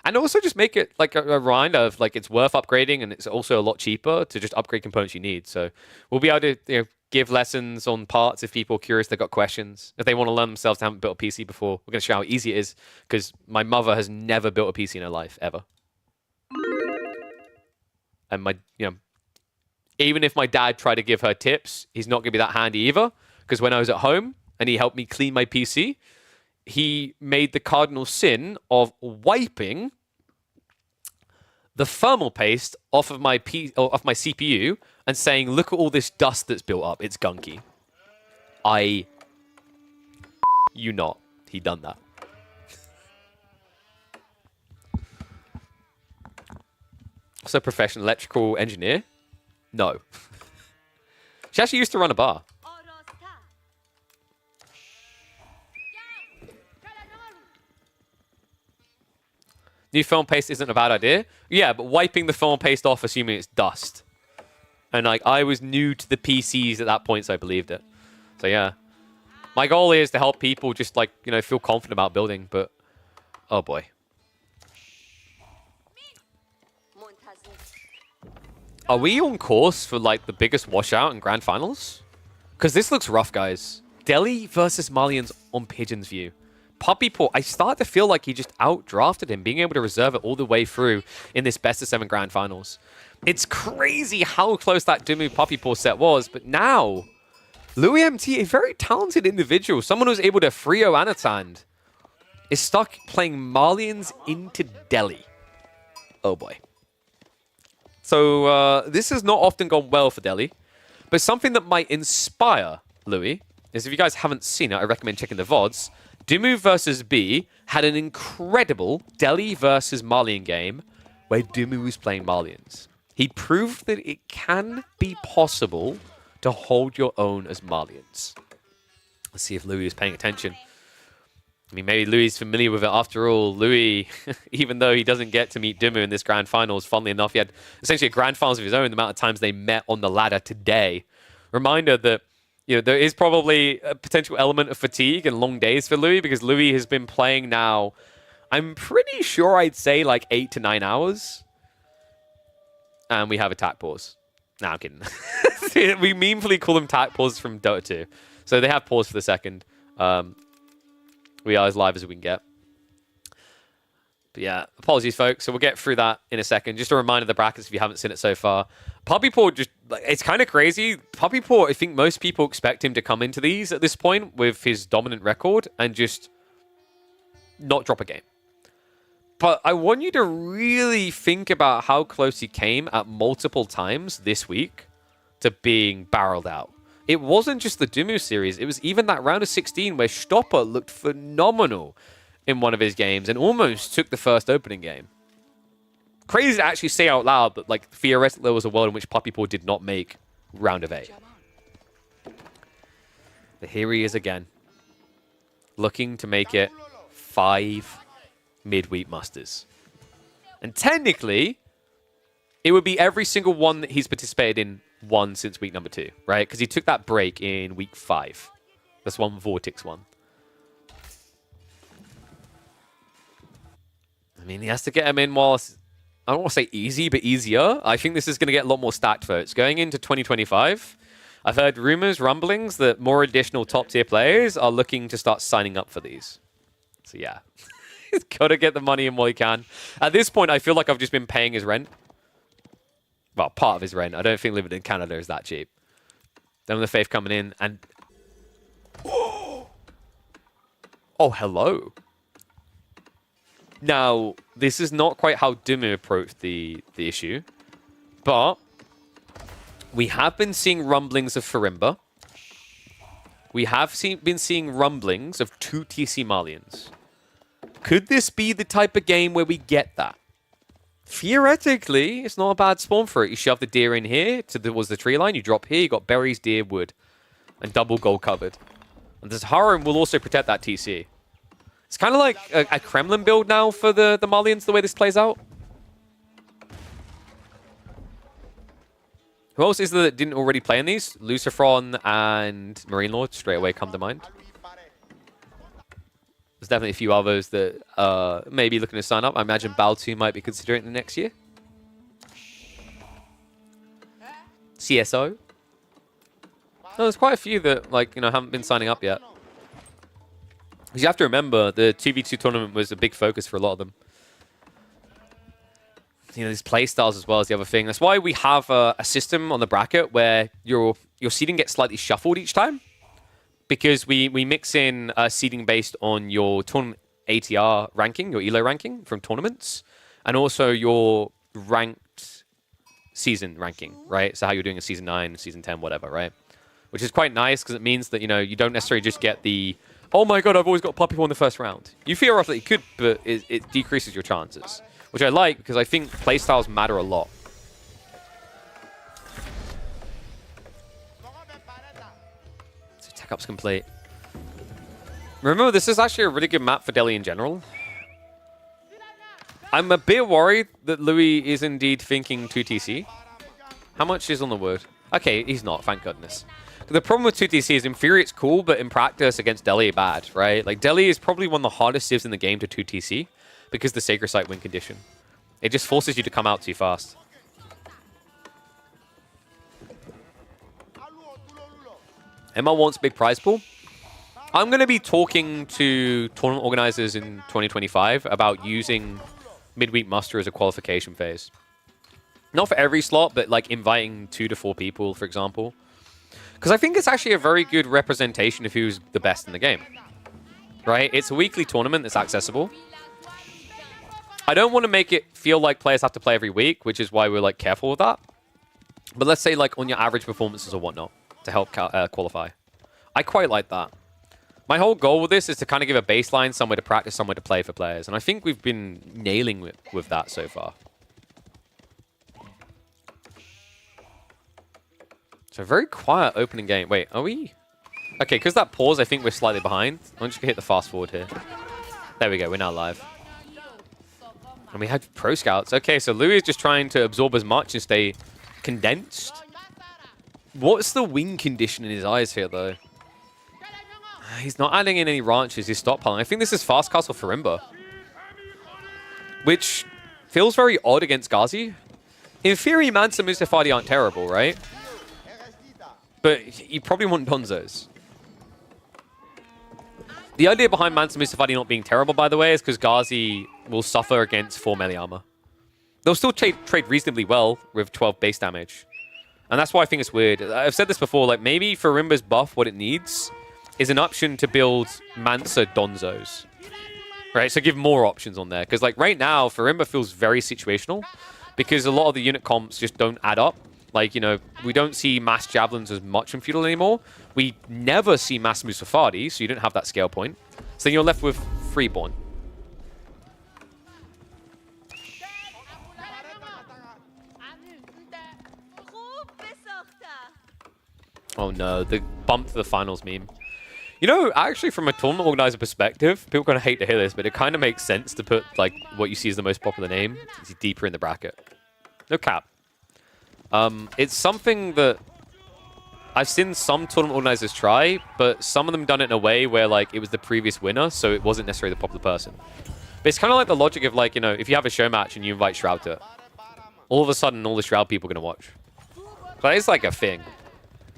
And also just make it like a reminder of like it's worth upgrading, and it's also a lot cheaper to just upgrade components you need. So we'll be able to give lessons on parts if people are curious, they've got questions. If they want to learn themselves, they haven't built a PC before, we're going to show how easy it is, because my mother has never built a PC in her life, ever. And even if my dad tried to give her tips, he's not going to be that handy either. Because when I was at home and he helped me clean my PC, he made the cardinal sin of wiping the thermal paste off of my CPU and saying, look at all this dust that's built up. It's gunky. You not. He done that. So professional electrical engineer? No. She actually used to run a bar. New film paste isn't a bad idea. Yeah, but wiping the film paste off, assuming it's dust. And like, I was new to the PCs at that point, so I believed it. So yeah. My goal is to help people just like, feel confident about building, but oh boy. Are we on course for like the biggest washout in grand finals? Because this looks rough, guys. Delhi versus Malians on Pigeon's View. Puppy Paw, I start to feel like he just outdrafted him, being able to reserve it all the way through in this best of 7 grand finals. It's crazy how close that Dumu Puppy Paw set was, but now, Louis MT, a very talented individual, someone who's able to Frio Anatand, is stuck playing Malians into Delhi. Oh boy. So this has not often gone well for Delhi, but something that might inspire Louis is, if you guys haven't seen it, I recommend checking the VODs. Dumu versus B had an incredible Delhi versus Malian game where Dumu was playing Malians. He proved that it can be possible to hold your own as Malians. Let's see if Louis is paying attention. I mean, maybe Louis is familiar with it. After all, Louis, even though he doesn't get to meet Dumu in this grand finals, funnily enough, he had essentially a grand finals of his own, the amount of times they met on the ladder today. Reminder that, you know, there is probably a potential element of fatigue and long days for Louis, because Louis has been playing now, I'm pretty sure I'd say like 8 to 9 hours. And we have attack pause. No, I'm kidding. We meaningfully call them attack pauses from Dota 2. So they have pause for the second. We are as live as we can get. But yeah, apologies, folks. So we'll get through that in a second. Just a reminder of the brackets if you haven't seen it so far. Puppy Paw, just, it's kind of crazy. Puppy Paw, I think most people expect him to come into these at this point with his dominant record and just not drop a game. But I want you to really think about how close he came at multiple times this week to being barreled out. It wasn't just the Dumu series. It was even that round of 16 where Stopper looked phenomenal in one of his games and almost took the first opening game. Crazy to actually say out loud, but like theoretically there was a world in which Puppy Paw did not make round of 8. But here he is again, looking to make it 5 midweek musters. And technically, it would be every single one that he's participated in one since week number 2, right? Because he took that break in week 5. That's one Vortex one. I mean, he has to get him in while, I don't want to say easy, but easier. I think this is going to get a lot more stacked votes. Going into 2025, I've heard rumors, rumblings that more additional top tier players are looking to start signing up for these. So yeah, he's got to get the money in while he can. At this point, I feel like I've just been paying his rent. Well, part of his rent. I don't think living in Canada is that cheap. Then the Faith coming in and... Oh, hello. Now, this is not quite how Dumu approached the issue, but we have been seeing rumblings of Farimba. We have been seeing rumblings of 2 TC Malians. Could this be the type of game where we get that? Theoretically, it's not a bad spawn for it. You shove the deer in here towards the tree line. You drop here. You got berries, deer, wood, and double gold covered. And the Harem will also protect that TC. It's kind of like a Kremlin build now for the Malians, the way this plays out. Who else is there that didn't already play in these? Lucifron and Marine Lord straight away come to mind. There's definitely a few others that may be looking to sign up. I imagine Baltu might be considering it the next year. CSO. Oh, there's quite a few that, like, you know, haven't been signing up yet. Because you have to remember, the 2v2 tournament was a big focus for a lot of them. You know, these play styles as well as the other thing. That's why we have a system on the bracket where your seeding gets slightly shuffled each time. Because we mix in seeding based on your tournament ATR ranking, your ELO ranking from tournaments, and also your ranked season ranking, right? So how you're doing a season 9, season 10, whatever, right? Which is quite nice because it means that, you know, you don't necessarily just get the, oh my god, I've always got Puppy Paw in the first round. You theoretically could, but it decreases your chances. Which I like because I think playstyles matter a lot. Up's complete. Remember, this is actually a really good map for Delhi in general. I'm a bit worried that Louis is indeed thinking 2TC. How much is on the word? Okay, he's not, thank goodness. The problem with 2TC is in theory it's cool, but in practice against Delhi bad, right? Like Delhi is probably one of the hardest civs in the game to 2TC because the Sacred Site win condition. It just forces you to come out too fast. Emma wants big prize pool. I'm going to be talking to tournament organizers in 2025 about using midweek muster as a qualification phase. Not for every slot, but like inviting 2 to 4 people, for example. Because I think it's actually a very good representation of who's the best in the game. Right? It's a weekly tournament that's accessible. I don't want to make it feel like players have to play every week, which is why we're like careful with that. But let's say like on your average performances or whatnot to help qualify. I quite like that. My whole goal with this is to kind of give a baseline, somewhere to practice, somewhere to play for players. And I think we've been nailing with that so far. So very quiet opening game. Wait, are we? Okay, because that pause, I think we're slightly behind. I'm just going to hit the fast forward here. There we go, we're now live. And we had pro scouts. Okay, so Louis is just trying to absorb as much and stay condensed. What's the wing condition in his eyes here, though? He's not adding in any ranches, he's stockpiling. I think this is fast castle for Rimba. Which feels very odd against Ghazi. In theory, Mansa and Mustafadi aren't terrible, right? But you probably want Donzos. The idea behind Mansa and Mustafadi not being terrible, by the way, is because Ghazi will suffer against 4 melee armor. They'll still trade reasonably well with 12 base damage. And that's why I think it's weird. I've said this before, like maybe for Rimba's buff, what it needs is an option to build Mansa Donzos. Right, so give more options on there. Because like right now, Farimba feels very situational because a lot of the unit comps just don't add up. Like, you know, we don't see mass javelins as much in Feudal anymore. We never see mass Musafadi, so you don't have that scale point. So then you're left with Freeborn. Oh no, the bump to the finals meme. You know, actually from a tournament organizer perspective, people are going to hate to hear this, but it kind of makes sense to put like what you see as the most popular name deeper in the bracket. No cap. It's something that I've seen some tournament organizers try, but some of them done it in a way where like it was the previous winner, so it wasn't necessarily the popular person. But it's kind of like the logic of like, you know, if you have a show match and you invite Shroud to it, all of a sudden all the Shroud people are going to watch. But it's like a thing.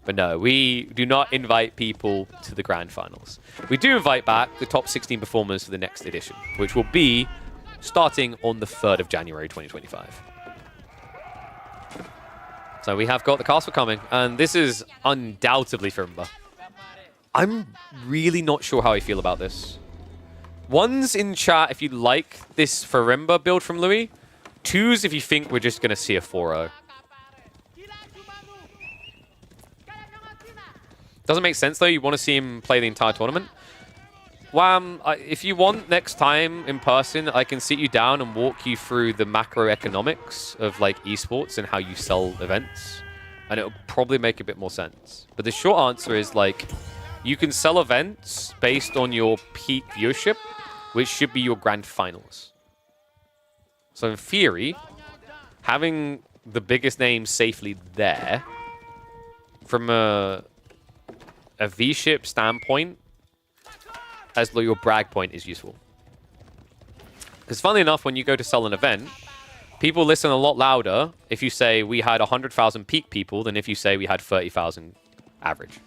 But no, we do not invite people to the grand finals. We do invite back the top 16 performers for the next edition, which will be starting on the 3rd of January 2025. So we have got the castle coming, and this is undoubtedly Farimba. I'm really not sure how I feel about this. One's in chat if you like this Farimba build from Louis. Two's if you think we're just going to see a 4-0. Doesn't make sense, though. You want to see him play the entire tournament. Wham, if you want next time in person, I can sit you down and walk you through the macroeconomics of like esports and how you sell events. And it'll probably make a bit more sense. But the short answer is like, you can sell events based on your peak viewership, which should be your grand finals. So in theory, having the biggest names safely there from a V-ship standpoint as your brag point is useful. Because funnily enough, when you go to sell an event, people listen a lot louder if you say we had 100,000 peak people than if you say we had 30,000 average.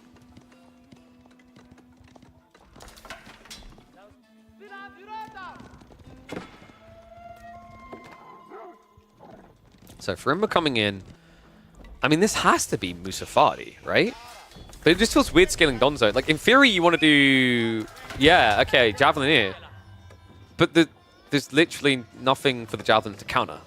So Farimba coming in, I mean, this has to be Musafadi, right? But it just feels weird scaling Donzo. Like, in theory, you want to do... Yeah, okay, Javelin here. But there's literally nothing for the Javelin to counter.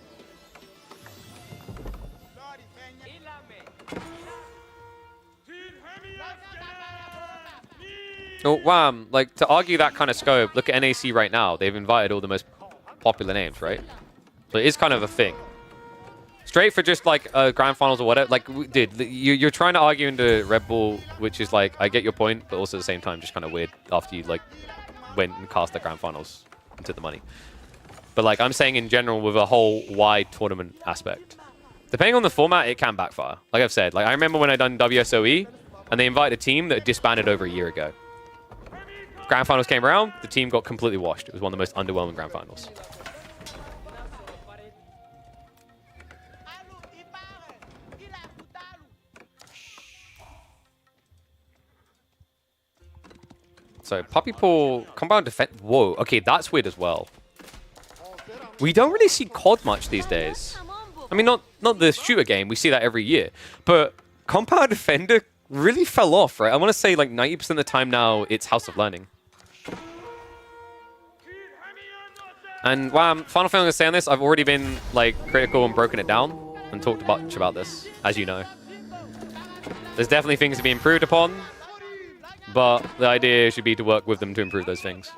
Oh, wham. Like, to argue that kind of scope, look at NAC right now. They've invited all the most popular names, right? So it is kind of a thing. Straight for just like grand finals or whatever. Like, dude, you're trying to argue into Red Bull, which is like, I get your point, but also at the same time, just kind of weird after you like went and cast the grand finals into the money. But like, I'm saying in general with a whole wide tournament aspect. Depending on the format, it can backfire. Like I've said, like I remember when I done WSOE and they invited a team that disbanded over a year ago. Grand finals came around, the team got completely washed. It was one of the most underwhelming grand finals. So Puppy Paw, compound defense. Whoa, okay, that's weird as well. We don't really see COD much these days. I mean, not the shooter game. We see that every year. But compound defender really fell off, right? I want to say like 90% of the time now, it's House of Learning. And final thing I'm going to say on this, I've already been like critical and broken it down and talked much about this, as you know. There's definitely things to be improved upon, but the idea should be to work with them to improve those things.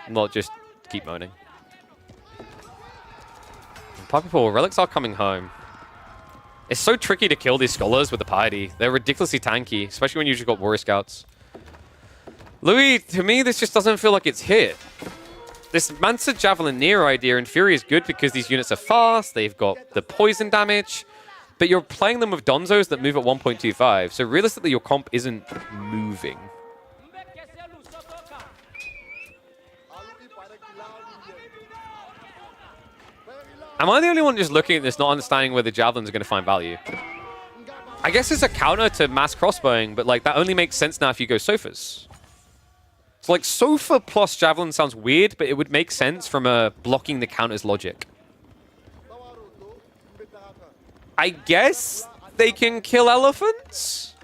Not just keep moaning. Puppy Paw, relics are coming home. It's so tricky to kill these scholars with the piety. They're ridiculously tanky, especially when you just got warrior scouts. Louis, to me, this just doesn't feel like it's hit. This Mansa Javelineer idea in Fury is good because these units are fast, they've got the poison damage, but you're playing them with Donzos that move at 1.25, so realistically your comp isn't moving. Am I the only one just looking at this, not understanding where the Javelins are going to find value? I guess it's a counter to mass crossbowing, but like that only makes sense now if you go Sofas. So like Sofa plus Javelin sounds weird, but it would make sense from a blocking the counters logic. I guess they can kill elephants?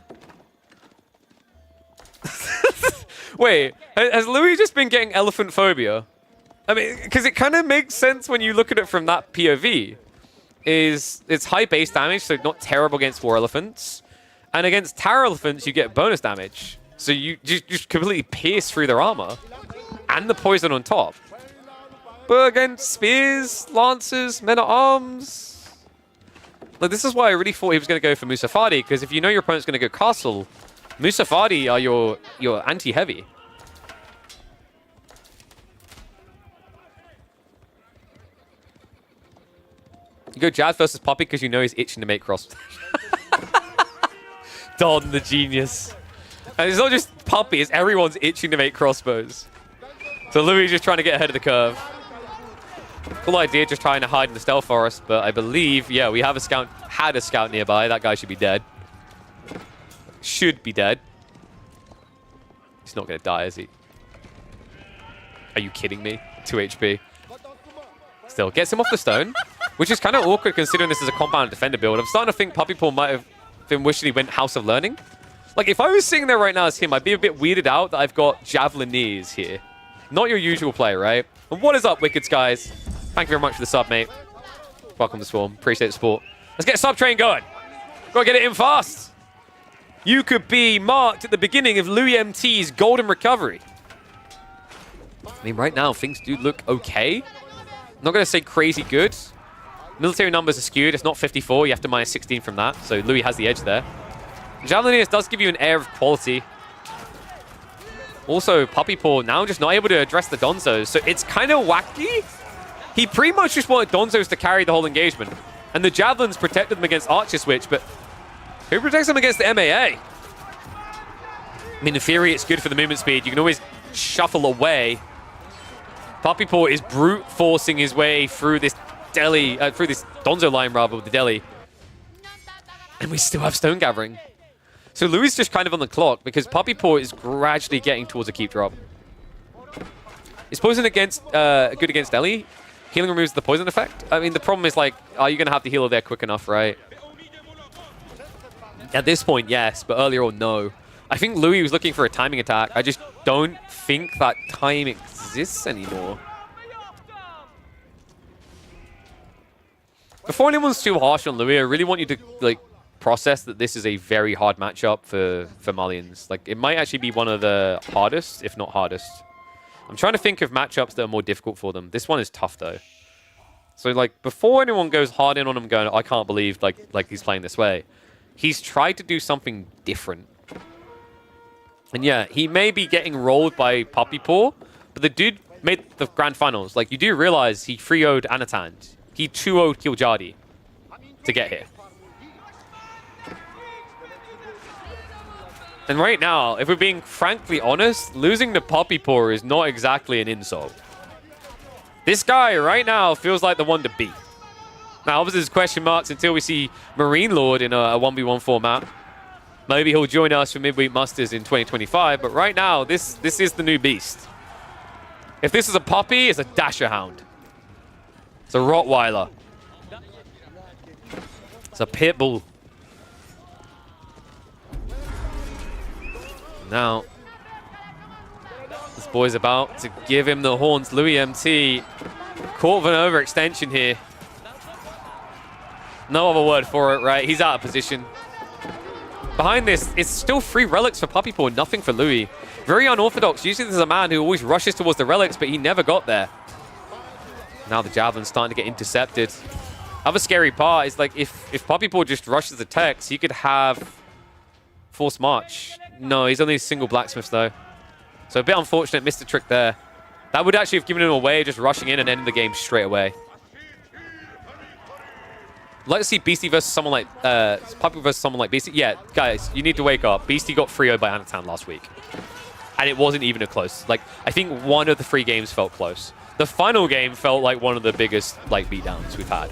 Wait, has Louis just been getting elephant phobia? I mean, because it kind of makes sense when you look at it from that POV. It's high base damage, so not terrible against war elephants. And against tower elephants, you get bonus damage. So you just completely pierce through their armor. And the poison on top. But against spears, lancers, men-at-arms... Like, this is why I really thought he was going to go for Musafadi, because if you know your opponent's going to go castle, Musafadi are your anti-heavy. You go Jazz versus Poppy because you know he's itching to make cross. Don, the genius. And it's not just Poppy, it's everyone's itching to make crossbows. So Louis is just trying to get ahead of the curve. Cool idea, just trying to hide in the stealth forest, but I believe, yeah, we have a scout, had a scout nearby. That guy should be dead. Should be dead. He's not going to die, is he? Are you kidding me? 2 HP. Still, gets him off the stone, which is kind of awkward considering this is a compound defender build. I'm starting to think Puppy Paw might have been wishing he went House of Learning. Like, if I was sitting there right now as him, I'd be a bit weirded out that I've got Javelineers here. Not your usual play, right? And what is up, Wicked Skies? Thank you very much for the sub, mate. Welcome to Swarm. Appreciate the support. Let's get a sub train going. Gotta get it in fast. You could be marked at the beginning of Louis MT's golden recovery. I mean, right now, things do look okay. I'm not going to say crazy good. Military numbers are skewed. It's not 54. You have to minus 16 from that. So Louis has the edge there. Javelineers does give you an air of quality. Also, Puppy Paw now just not able to address the Donzos. So it's kind of wacky. He pretty much just wanted Donzos to carry the whole engagement. And the Javelins protected them against Archer Switch, but who protects them against the MAA? I mean, in theory, it's good for the movement speed. You can always shuffle away. Puppy Paw is brute forcing his way through this deli, through this Donzo line rather with the deli. And we still have Stone Gathering. So Louis is just kind of on the clock because Puppy Paw is gradually getting towards a keep drop. Is poison against good against deli? Healing removes the poison effect? I mean, the problem is, like, are you going to have the healer there quick enough, right? At this point, yes, but earlier on, no. I think Louis was looking for a timing attack. I just don't think that time exists anymore. Before anyone's too harsh on Louis, I really want you to, like, process that this is a very hard matchup for Malians. Like, it might actually be one of the hardest, if not hardest. I'm trying to think of matchups that are more difficult for them. This one is tough, though. So, like, before anyone goes hard in on him going, I can't believe, like he's playing this way, he's tried to do something different. And yeah, he may be getting rolled by Puppy Paw, but the dude made the grand finals. Like, you do realize he 3-0'd Anatan. He 2-0'd Kiljadi to get here. And right now, if we're being frankly honest, losing to Puppy Paw is not exactly an insult. This guy right now feels like the one to beat. Now, obviously, there's question marks until we see Marine Lord in a 1v1 format. Maybe he'll join us for Midweek Musters in 2025, but right now, this is the new beast. If this is a puppy, it's a Dasher Hound. It's a Rottweiler. It's a pit bull. Now, this boy's about to give him the horns. Louis MT caught with an overextension here. No other word for it, right? He's out of position. Behind this, it's still 3 relics for Puppy Paw, nothing for Louis. Very unorthodox. Usually there's a man who always rushes towards the relics, but he never got there. Now the javelin's starting to get intercepted. Other scary part is like if Puppy Paw just rushes the text, he could have Force March. No, he's only single blacksmiths though. So a bit unfortunate, missed the trick there. That would actually have given him away, just rushing in and ending the game straight away. I'd like to see Beastie versus someone like Puppy versus someone like Beastie. Yeah, guys, you need to wake up. Beastie got 3-0 by Anatown last week. And it wasn't even a close. Like, I think one of the 3 games felt close. The final game felt like one of the biggest like beatdowns we've had.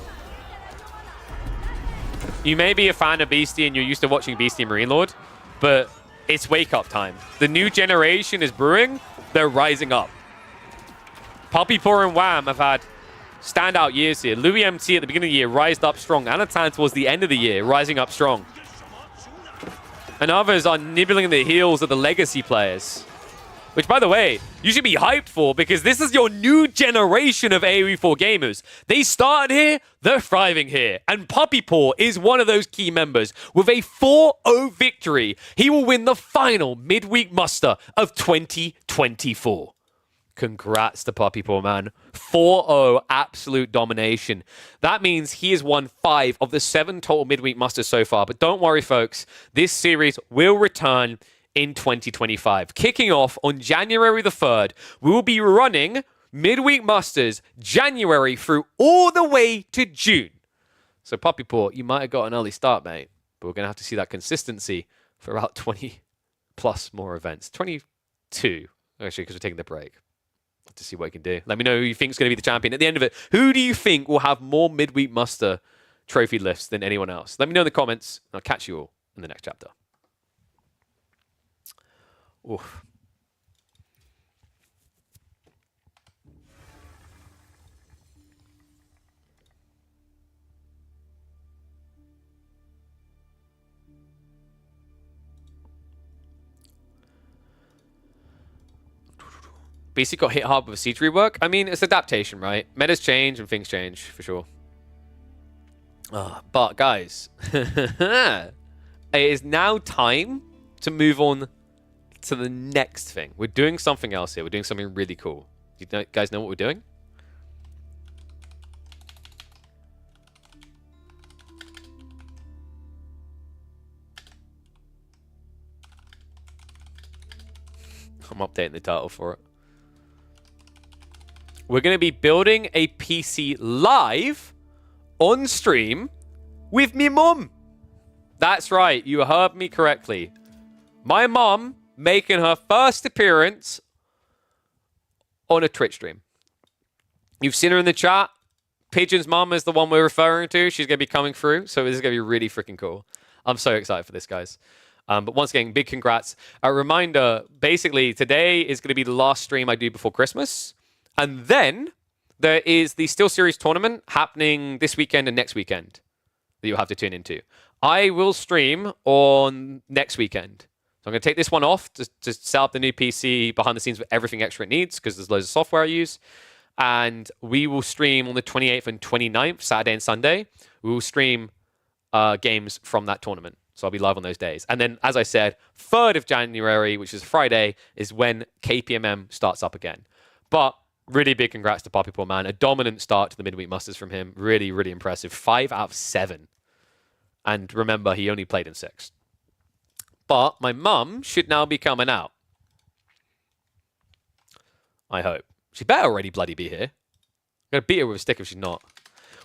You may be a fan of Beastie and you're used to watching Beastie and Marine Lord, but it's wake-up time. The new generation is brewing. They're rising up. Puppy Paw and Wham have had standout years here. Louis MT at the beginning of the year rised up strong. Anatan towards the end of the year, rising up strong. And others are nibbling at the heels of the legacy players. Which, by the way, you should be hyped for because this is your new generation of AoE4 gamers. They started here, they're thriving here. And Puppy Paw is one of those key members. With a 4-0 victory, he will win the final midweek muster of 2024. Congrats to Puppy Paw, man. 4-0 absolute domination. That means he has won 5 of the 7 total midweek musters so far. But don't worry, folks. This series will return in 2025. Kicking off on January the 3rd, we will be running midweek musters January through all the way to June. So Puppy Paw, you might have got an early start, mate. But we're going to have to see that consistency for about 20 plus more events. 22, actually, because we're taking the break. To see what he can do. Let me know who you think is going to be the champion. At the end of it, who do you think will have more midweek muster trophy lifts than anyone else? Let me know in the comments. I'll catch you all in the next chapter. Oof. BC got hit hard with a siege rework. I mean, it's adaptation, right? Metas change and things change, for sure. But, guys, it is now time to move on to the next thing. We're doing something else here. We're doing something really cool. You guys know what we're doing? I'm updating the title for it. We're going to be building a PC live on stream with me mum. That's right. You heard me correctly. My mum making her first appearance on a Twitch stream. You've seen her in the chat. Pigeon's mum is the one we're referring to. She's going to be coming through. So this is going to be really freaking cool. I'm so excited for this, guys. But once again, big congrats. A reminder, basically, today is going to be the last stream I do before Christmas. And then there is the Steel Series tournament happening this weekend and next weekend that you'll have to tune into. I will stream on next weekend. So I'm going to take this one off to set up the new PC behind the scenes with everything extra it needs because there's loads of software I use. And we will stream on the 28th and 29th, Saturday and Sunday. We will stream games from that tournament. So I'll be live on those days. And then, as I said, 3rd of January, which is Friday, is when KPMM starts up again. But really big congrats to Puppy Paw, man. A dominant start to the midweek musters from him. Really, really impressive. 5 out of 7. And remember, he only played in 6. But my mum should now be coming out. I hope. She better already bloody be here. I'm going to beat her with a stick if she's not.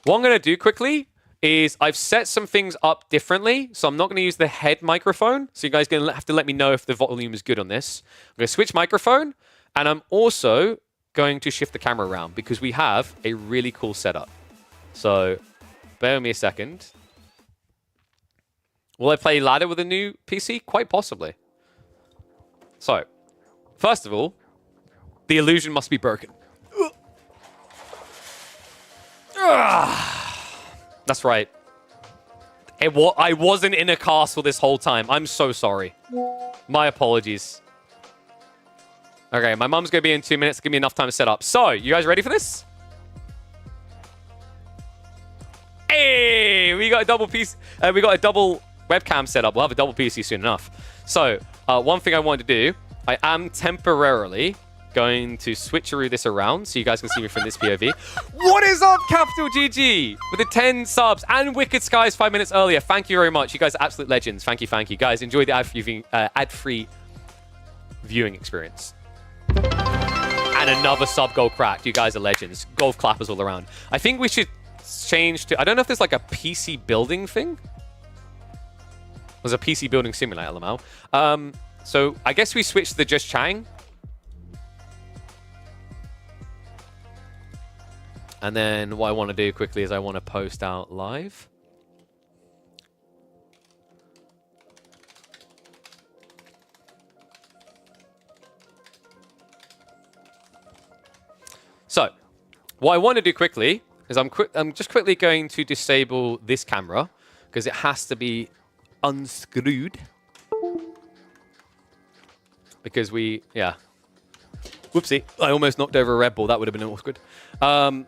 What I'm going to do quickly is I've set some things up differently. So I'm not going to use the head microphone. So you guys are going to have to let me know if the volume is good on this. I'm going to switch microphone. And I'm also going to shift the camera around because we have a really cool setup. So bear with me a second. Will I play ladder with a new PC? Quite possibly. So, first of all, the illusion must be broken. That's right. I wasn't in a castle this whole time. I'm so sorry. My apologies. Okay, my mum's going to be in 2 minutes. Give me enough time to set up. So, you guys ready for this? Hey, we got a double piece. We got a double webcam set up. We'll have a double PC soon enough. So, one thing I wanted to do, I am temporarily going to switcheroo this around so you guys can see me from this POV. What is up, Capital GG? With the 10 subs and Wicked Skies 5 minutes earlier. Thank you very much. You guys are absolute legends. Thank you, thank you. Guys, enjoy the ad-free viewing experience. And another sub goal cracked. You guys are legends. Golf clappers all around. I think we should change to... I don't know if there's like a PC building thing. There's a PC building simulator, Lamau. So I guess we switch to the Just Chang. And then what I want to do quickly is I want to post out live. So, what I want to do quickly is I'm just quickly going to disable this camera because it has to be unscrewed. Because yeah. Whoopsie, I almost knocked over a Red Bull. That would have been awkward. I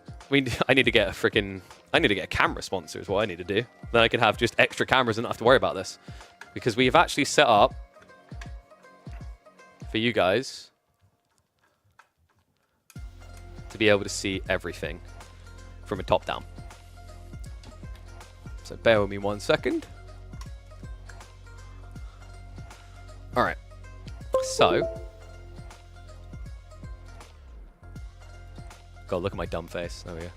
need to get a camera sponsor is what I need to do. Then I can have just extra cameras and not have to worry about this. Because we've actually set up for you guys to be able to see everything from a top down. So bear with me 1 second. All right. So, God, look at my dumb face. There we go.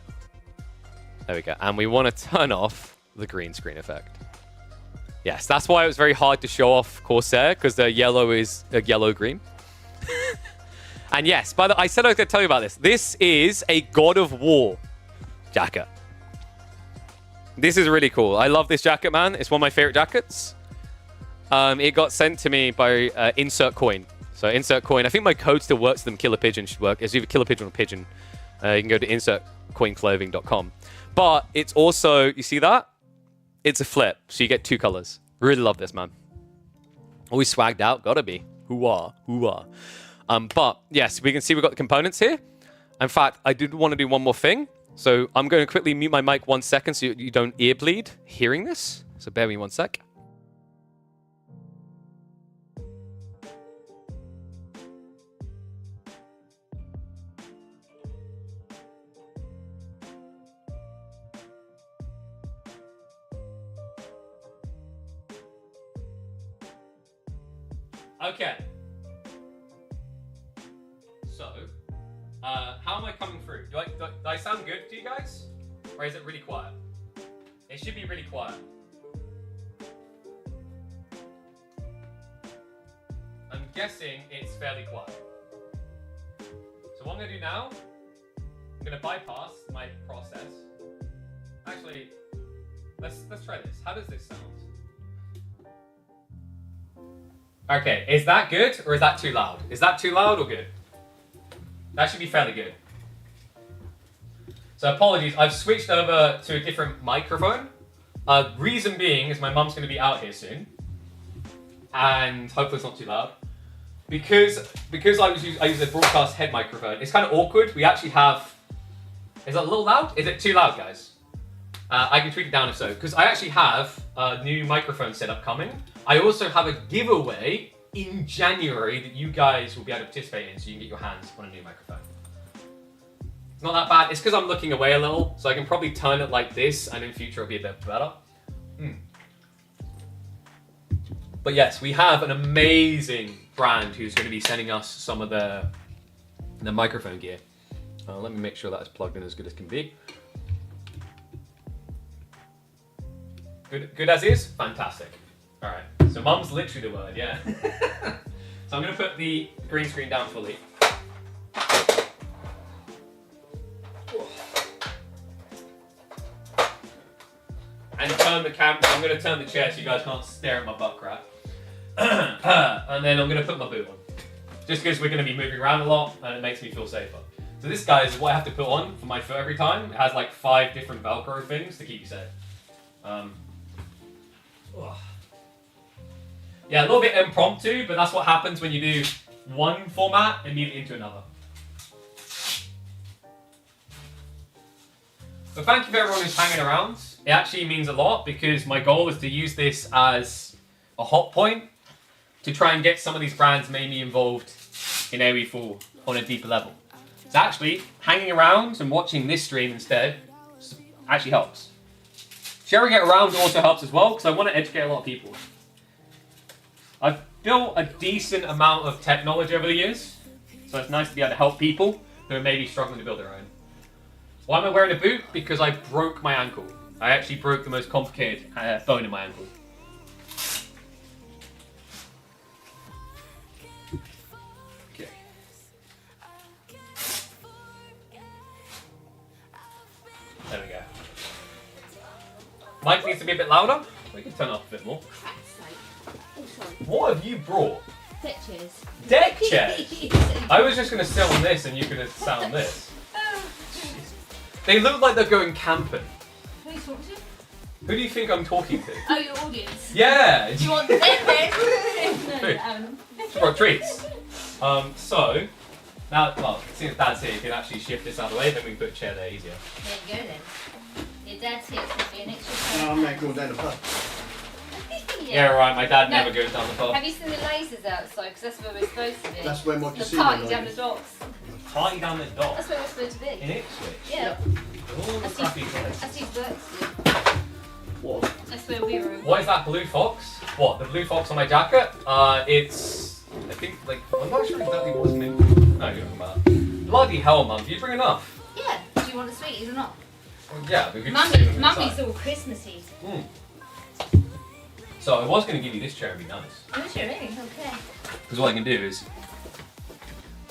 There we go. And we want to turn off the green screen effect. Yes, that's why it was very hard to show off Corsair, because the yellow is a yellow-green. And yes, by the way, I said I was going to tell you about this. This is a God of War jacket. This is really cool. I love this jacket, man. It's one of my favorite jackets. It got sent to me by Insert Coin. So Insert Coin. I think my code still works for them. Killer Pigeon should work. It's either Killer Pigeon or Pigeon. You can go to insertcoinclothing.com. But it's also, you see that? It's a flip. So you get 2 colors. Really love this, man. Always swagged out. Gotta be. Hoo-ah. Hoo-ah. But yes, we can see we've got the components here. In fact, I did want to do one more thing. So I'm going to quickly mute my mic 1 second so you don't ear bleed hearing this. So bear with me 1 sec. Okay. So, how am I coming through? Do I sound good to you guys? Or is it really quiet? It should be really quiet. I'm guessing it's fairly quiet. So what I'm going to do now, I'm going to bypass my process. Actually, let's try this. How does this sound? Okay, is that good or is that too loud? Is that too loud or good? That should be fairly good. So apologies, I've switched over to a different microphone. Reason being is my mum's going to be out here soon. And hopefully it's not too loud. Because I use a broadcast head microphone, it's kind of awkward. We actually have... Is that a little loud? Is it too loud, guys? I can tweak it down if so. Because I actually have a new microphone setup coming. I also have a giveaway in January that you guys will be able to participate in so you can get your hands on a new microphone. It's not that bad. It's because I'm looking away a little, so I can probably turn it like this and in future it'll be a bit better. But yes, we have an amazing brand who's going to be sending us some of the microphone gear. Let me make sure that it's plugged in as good as can be. Good as is? Fantastic. All right, so mum's literally the word, yeah. So I'm going to put the green screen down fully. and turn the camera. I'm going to turn the chair so you guys can't stare at my butt crack. And then I'm going to put my boot on. Just because we're going to be moving around a lot and it makes me feel safer. So this, guys, is what I have to put on for my foot every time. It has like 5 different Velcro things to keep you safe. Yeah, a little bit impromptu, but that's what happens when you do one format immediately into another. So thank you for everyone who's hanging around. It actually means a lot because my goal is to use this as a hot point to try and get some of these brands maybe involved in AoE4 on a deeper level. So actually, hanging around and watching this stream instead actually helps. Sharing it around also helps as well because I want to educate a lot of people. I've built a decent amount of tech knowledge over the years, so it's nice to be able to help people who are maybe struggling to build their own. Why am I wearing a boot? Because I broke my ankle. I actually broke the most complicated bone in my ankle. Okay. There we go. Mic needs to be a bit louder. We can turn it up a bit more. What have you brought? Deck chairs. Deck chairs? I was just going to sit on this and you could have sat on this. They look like they're going camping. Who are you talking to? Who do you think I'm talking to? Oh, your audience. Yeah! Do you want them then? She brought treats. So, now, well, since Dad's here, you can actually shift this out of the way, then we can put a chair there easier. There you go then. Your dad's here, it's going to be an extra No, I'm not going down the pub. Yeah, right, my dad No. never goes down the pub. Have you seen the lasers outside? Because that's where we're supposed to be. That's where my the casino party down the is. docks. Party down the dock. That's where we're supposed to be. In Ipswich. Yeah. All the That's crappy his, places. that's his work. What? That's where we were. What is that blue fox? What, the blue fox on my jacket? It's, I think, like, I'm not sure exactly what's in it. No, you're talking about that. Bloody hell, Mum, do you bring enough? Yeah. Do you want the sweeties or not? Well, yeah, we could just save them Mummy's inside. all Christmassy. So I was going to give you this chair, it'd be nice. Oh, sure, okay. Because what I can do is,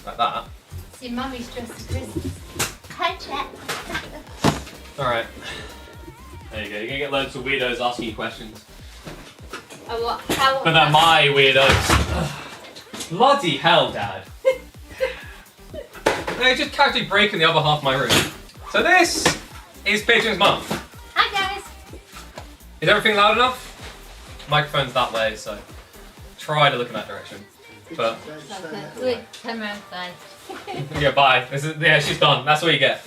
like that. See, Mummy's dressed for Christmas. Hi, chat. Alright. There you go, you're going to get loads of weirdos asking you questions. Oh, what? How? But they're my weirdos. Bloody hell, Dad. They're just casually breaking the other half of my room. So this is Pigeon's mum. Hi, guys. Is everything loud enough? Microphone's that way, so try to look in that direction. But Good. Come around, bye. yeah, bye. Yeah, she's done. That's what you get.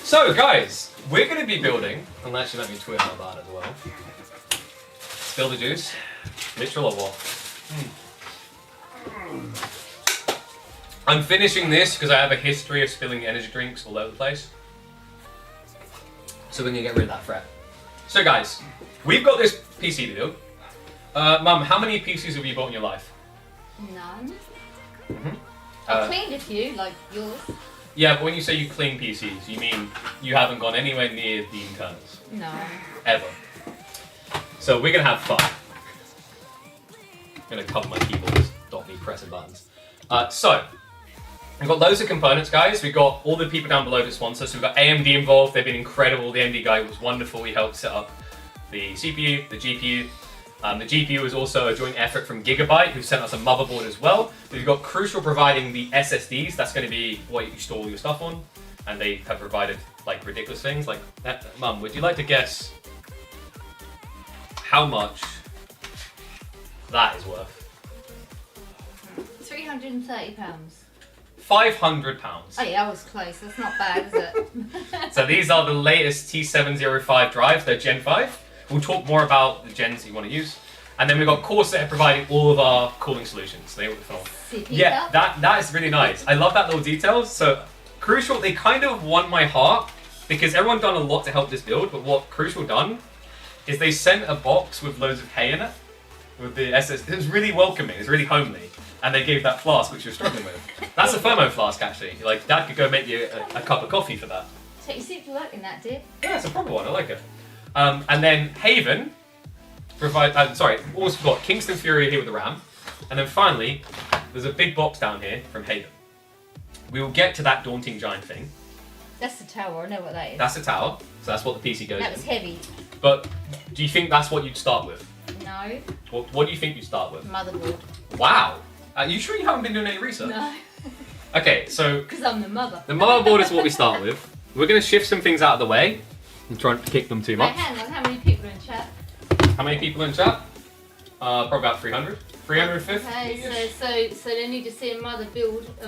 So, guys, we're going to be building, and actually let me twist on that as well. Spill the juice. Literal or what? I'm finishing this because I have a history of spilling energy drinks all over the place. So we're going to get rid of that threat. So, guys, we've got this PC to build. Mum, how many PCs have you bought in your life? None. Mm-hmm. I've cleaned a few, like yours. Yeah, but when you say you clean PCs, you mean you haven't gone anywhere near the internals. No. Ever. So we're going to have fun. I'm going to cover my keyboard, just stop me pressing buttons. So, we've got loads of components, guys. We've got all the people down below to sponsor. So we've got AMD involved. They've been incredible. The AMD guy was wonderful. He helped set up the CPU, the GPU. The GPU was also a joint effort from Gigabyte, who sent us a motherboard as well. We've got Crucial providing the SSDs. That's going to be what you store all your stuff on. And they have provided like ridiculous things. Like, Mum, would you like to guess how much that is worth? £330. £500. Oh yeah, I was close. That's not bad, is it? So these are the latest T705 drives. They're Gen 5. We'll talk more about the gens that you want to use. And then we've got Corsair providing all of our cooling solutions. They all Yeah, that is really nice. I love that little detail. So Crucial, they kind of won my heart because everyone done a lot to help this build, but what Crucial done is they sent a box with loads of hay in it, with the SS. It was really welcoming, it was really homely. And they gave that flask, which you're struggling with. That's a thermo flask, actually. Like, Dad could go make you a cup of coffee for that. Take your seat for luck in that, dear. Yeah, it's a proper one, I like it. And then Haven also got Kingston Fury here with the RAM. And then finally, there's a big box down here from Haven. We will get to that daunting giant thing. That's the tower, I know what that is. That's the tower, so that's what the PC goes That was in. heavy. But do you think that's what you'd start with? No. What do you think you'd start with? Motherboard. Wow. Are you sure you haven't been doing any research? No. Okay, so Because I'm the mother. the motherboard is what we start with. We're going to shift some things out of the way and try not to kick them too Wait, much. hang on. How many people are in chat? How many people in chat? Probably about 300. 350. Okay, so they need to see a mother put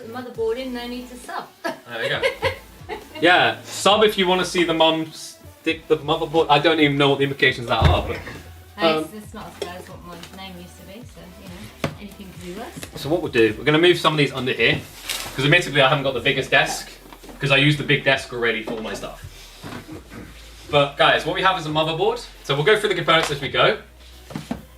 the motherboard in. They need to sub. There we go. Yeah, sub if you want to see the mum stick the motherboard. I don't even know what the implications of that are, but Hey, it's not as bad as what my name used to be. So anything could be worse. so what we'll do, we're going to move some of these under here because admittedly I haven't got the biggest desk because I use the big desk already for all my stuff. But guys, what we have is a motherboard. So we'll go through the components as we go.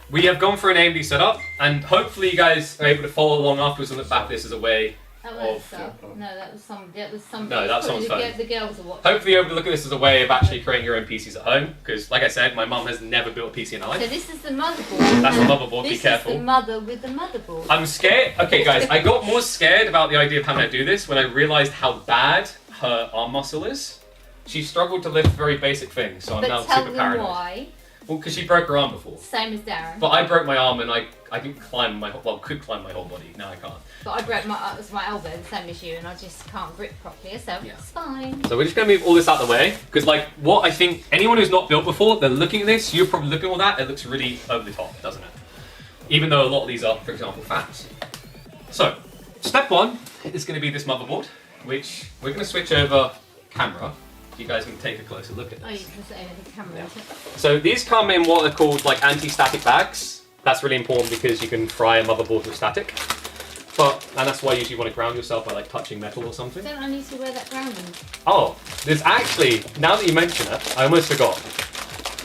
We have gone for an AMD setup, and hopefully you guys are able to follow along afterwards and look back this as a way That was of... no, that was some. No, that's someone's phone. The girls are watching. Hopefully you're able to look at this as a way of actually creating your own PCs at home, because like I said, my mum has never built a PC in her So life. this is the motherboard. That's the motherboard, be This careful. is the mother with the motherboard. I'm scared. Okay guys, I got more scared about the idea of having to do this when I realised how bad her arm muscle is. She struggled to lift very basic things, so I'm now tell super them paranoid. why. Well, because she broke her arm before. Same as Darren. But I broke my arm and I didn't climb could climb my whole body. Now I can't. But I broke my elbow, the same as you, and I just can't grip properly, so Yeah. it's fine. So we're just going to move all this out of the way, because like what I think anyone who's not built before, they're looking at this, you're probably looking at all that, it looks really over the top, doesn't it? Even though a lot of these are, for example, fans. So, step one is going to be this motherboard, which we're going to switch over camera. You guys can take a closer look at Oh, you this. can say the camera. Yeah. is it? So these come in what are called like anti-static bags. That's really important because you can fry a motherboard with static. And that's why you usually want to ground yourself by like touching metal or something. Don't I need to wear that grounding? Oh, there's actually, now that you mention it, I almost forgot.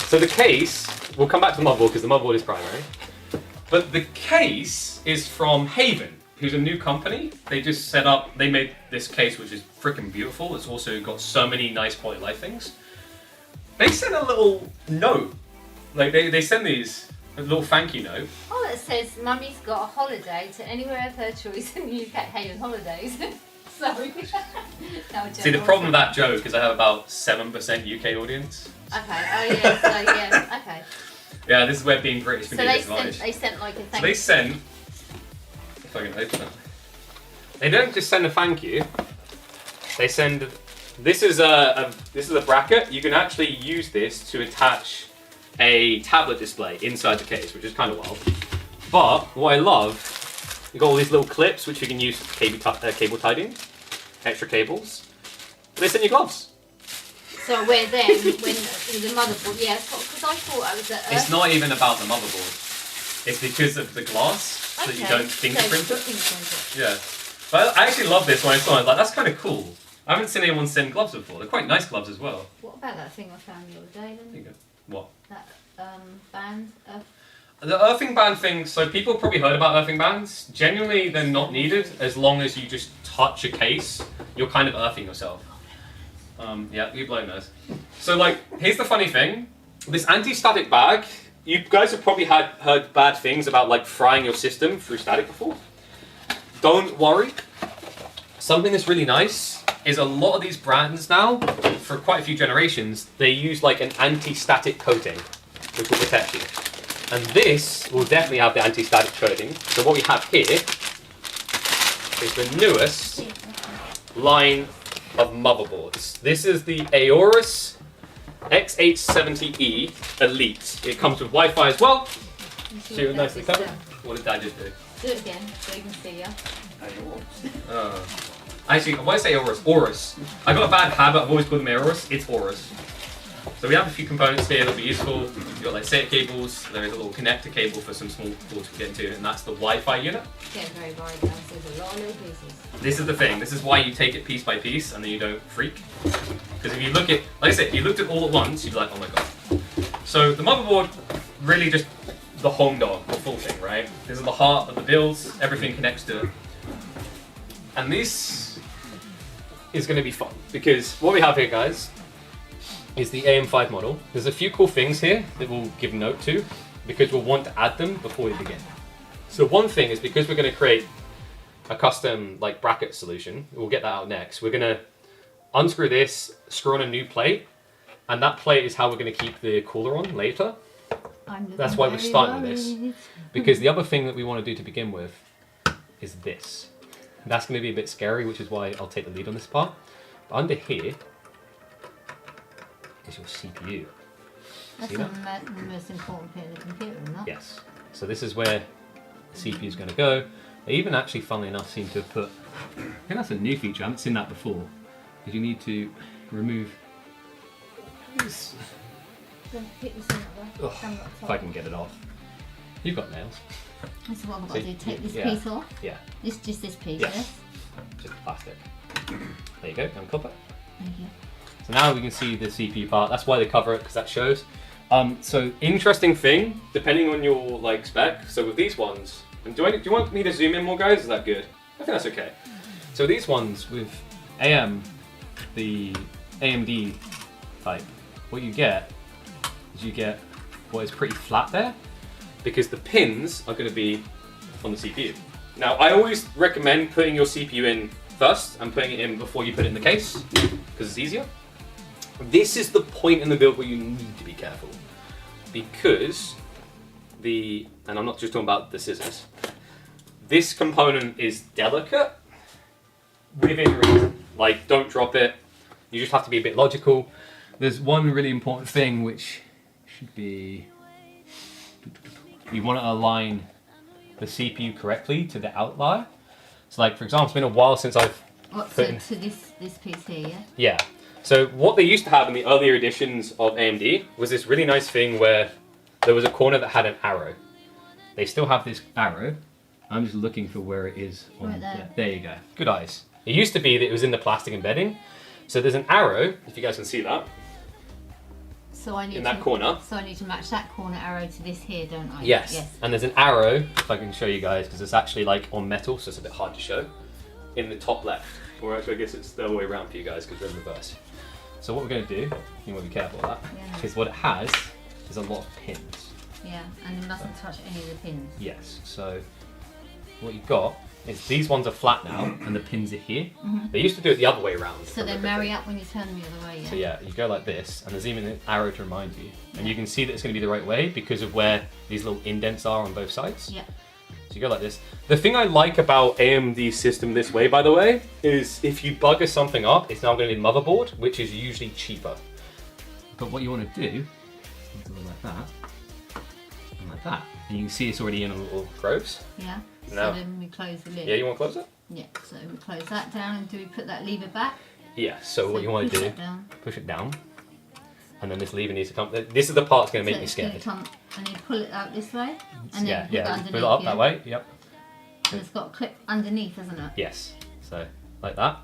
So the case, we'll come back to the motherboard because the motherboard is primary. But the case is from Haven, who's a new company. They just set up, they made this case which is freaking beautiful. It's also got so many nice quality life things. They sent a little note. Like they send these, a little thank you note. Oh, it says Mummy's got a holiday to anywhere of her choice in the UK. Haven Holidays. Sorry. No, See, the problem with that joke is I have about 7% UK audience. Okay, oh yeah, so yeah, okay. Yeah, this is where being British can So be they disadvantaged. sent like a So thank they sent, if I can open it, they don't just send a thank you. They send, this is a bracket. You can actually use this to attach a tablet display inside the case, which is kind of wild. But what I love, you got all these little clips which you can use for cable tidying, extra cables. They send you gloves. So we're then when the motherboard, yeah, because I thought I was at It's not even about the motherboard. It's because of the glass that you don't fingerprint it. Yeah. But I actually love this when I saw it. I was like, that's kind of cool. I haven't seen anyone send gloves before. They're quite nice gloves as well. What about that thing I found the other day then? There you go. What? That band of... The earthing band thing, so people probably heard about earthing bands. Generally, they're not needed as long as you just touch a case. You're kind of earthing yourself. Yeah, you blow nose. So like, here's the funny thing. This anti-static bag, you guys have probably heard bad things about like frying your system through static before. Don't worry. Something that's really nice is a lot of these brands now, for quite a few generations, they use like an anti-static coating, which will protect you. And this will definitely have the anti-static coating. So what we have here is the newest line of motherboards. This is the Aorus X870E Elite. It comes with Wi-Fi as well. See it nicely covered. What did Dad just do? Do it again so you can see ya. Actually, why say Aorus? Aorus. I've got a bad habit of always calling them Aorus. It's Aorus. So we have a few components here that'll be useful. You've got like SATA cables. There is a little connector cable for some small boards we get into, and that's the Wi-Fi unit. Get very worried now, so there's a lot of little pieces. This is the thing. This is why you take it piece by piece, and then you don't freak. Because if you look at, like I said, if you looked at all at once, you'd be like, oh my god. So the motherboard, really just the home dog, the full thing, right? This is the heart of the builds. Everything connects to it. And this is going to be fun, because what we have here, guys, is the AM5 model. There's a few cool things here that we'll give note to, because we'll want to add them before we begin. So one thing is, because we're going to create a custom like bracket solution, we'll get that out next. We're going to unscrew this, screw on a new plate, And that plate is how we're going to keep the cooler on later. I'm That's why we're starting with this. Because the other thing that we want to do to begin with is this. That's going to be a bit scary, which is why I'll take the lead on this part. But under here is your CPU. That's See the that? most important bit of the computer, isn't it? Yes. So this is where the CPU is going to go. They even actually, funnily enough, seem to have put... I think that's a new feature. I haven't seen that before. Because you need to remove... this. Ugh, if I can get it off. You've got nails. That's what I've got So to do. Take this yeah. piece off. Yeah. It's just this piece, Yes. yes? Just plastic. There you go. Unclip it. Thank you. So now we can see the CPU part. That's why they cover it, because that shows. So interesting thing, depending on your like spec. So with these ones, and do you want me to zoom in more, guys? Is that good? I think that's okay. So these ones with the AMD type, what you get is you get what is pretty flat there, because the pins are going to be on the CPU. Now, I always recommend putting your CPU in first and putting it in before you put it in the case, because it's easier. This is the point in the build where you need to be careful, because and I'm not just talking about the scissors, this component is delicate within reason. Like, don't drop it. You just have to be a bit logical. There's one really important thing, which should be, you want to align the CPU correctly to the outlier. So like, for example, it's been a while since I've put in... to this piece here, yeah? Yeah. So what they used to have in the earlier editions of AMD was this really nice thing where there was a corner that had an arrow. They still have this arrow. I'm just looking for where it is. Right there. There you go. Good eyes. It used to be that it was in the plastic embedding. So there's an arrow, if you guys can see that, So I need in that corner. So I need to match that corner arrow to this here, don't I? Yes. And there's an arrow, if I can show you guys, because it's actually like on metal, so it's a bit hard to show, in the top left. Or actually, I guess it's the other way around for you guys, because they're in reverse. So what we're going to do, you want to be careful of that, Yeah. is what it has is a lot of pins. Yeah, and it mustn't touch any of the pins. Yes, so what you've got is these ones are flat now, and the pins are here. Mm-hmm. They used to do it the other way around. So they marry up when you turn them the other way, yeah? So yeah, you go like this, and there's even an arrow to remind you. And you can see that it's going to be the right way because of where these little indents are on both sides. Yeah. So you go like this. The thing I like about AMD's system this way, by the way, is if you bugger something up, it's now going to be motherboard, which is usually cheaper. But what you want to do is go like that, and like that. And you can see it's already in a little groves. Yeah. No. So then we close the lid. Yeah, you want to close it? Yeah, so we close that down, and do we put that lever back? Yeah, so what you want to push do, that down. push it down, and then this lever needs to come, this is the part that's going to make So me it's gonna scared. come, and you pull it out this way, and then Yeah, put it yeah, underneath. put it up yeah? that way, yep. And it's got a clip underneath, hasn't it? Yes, so like that,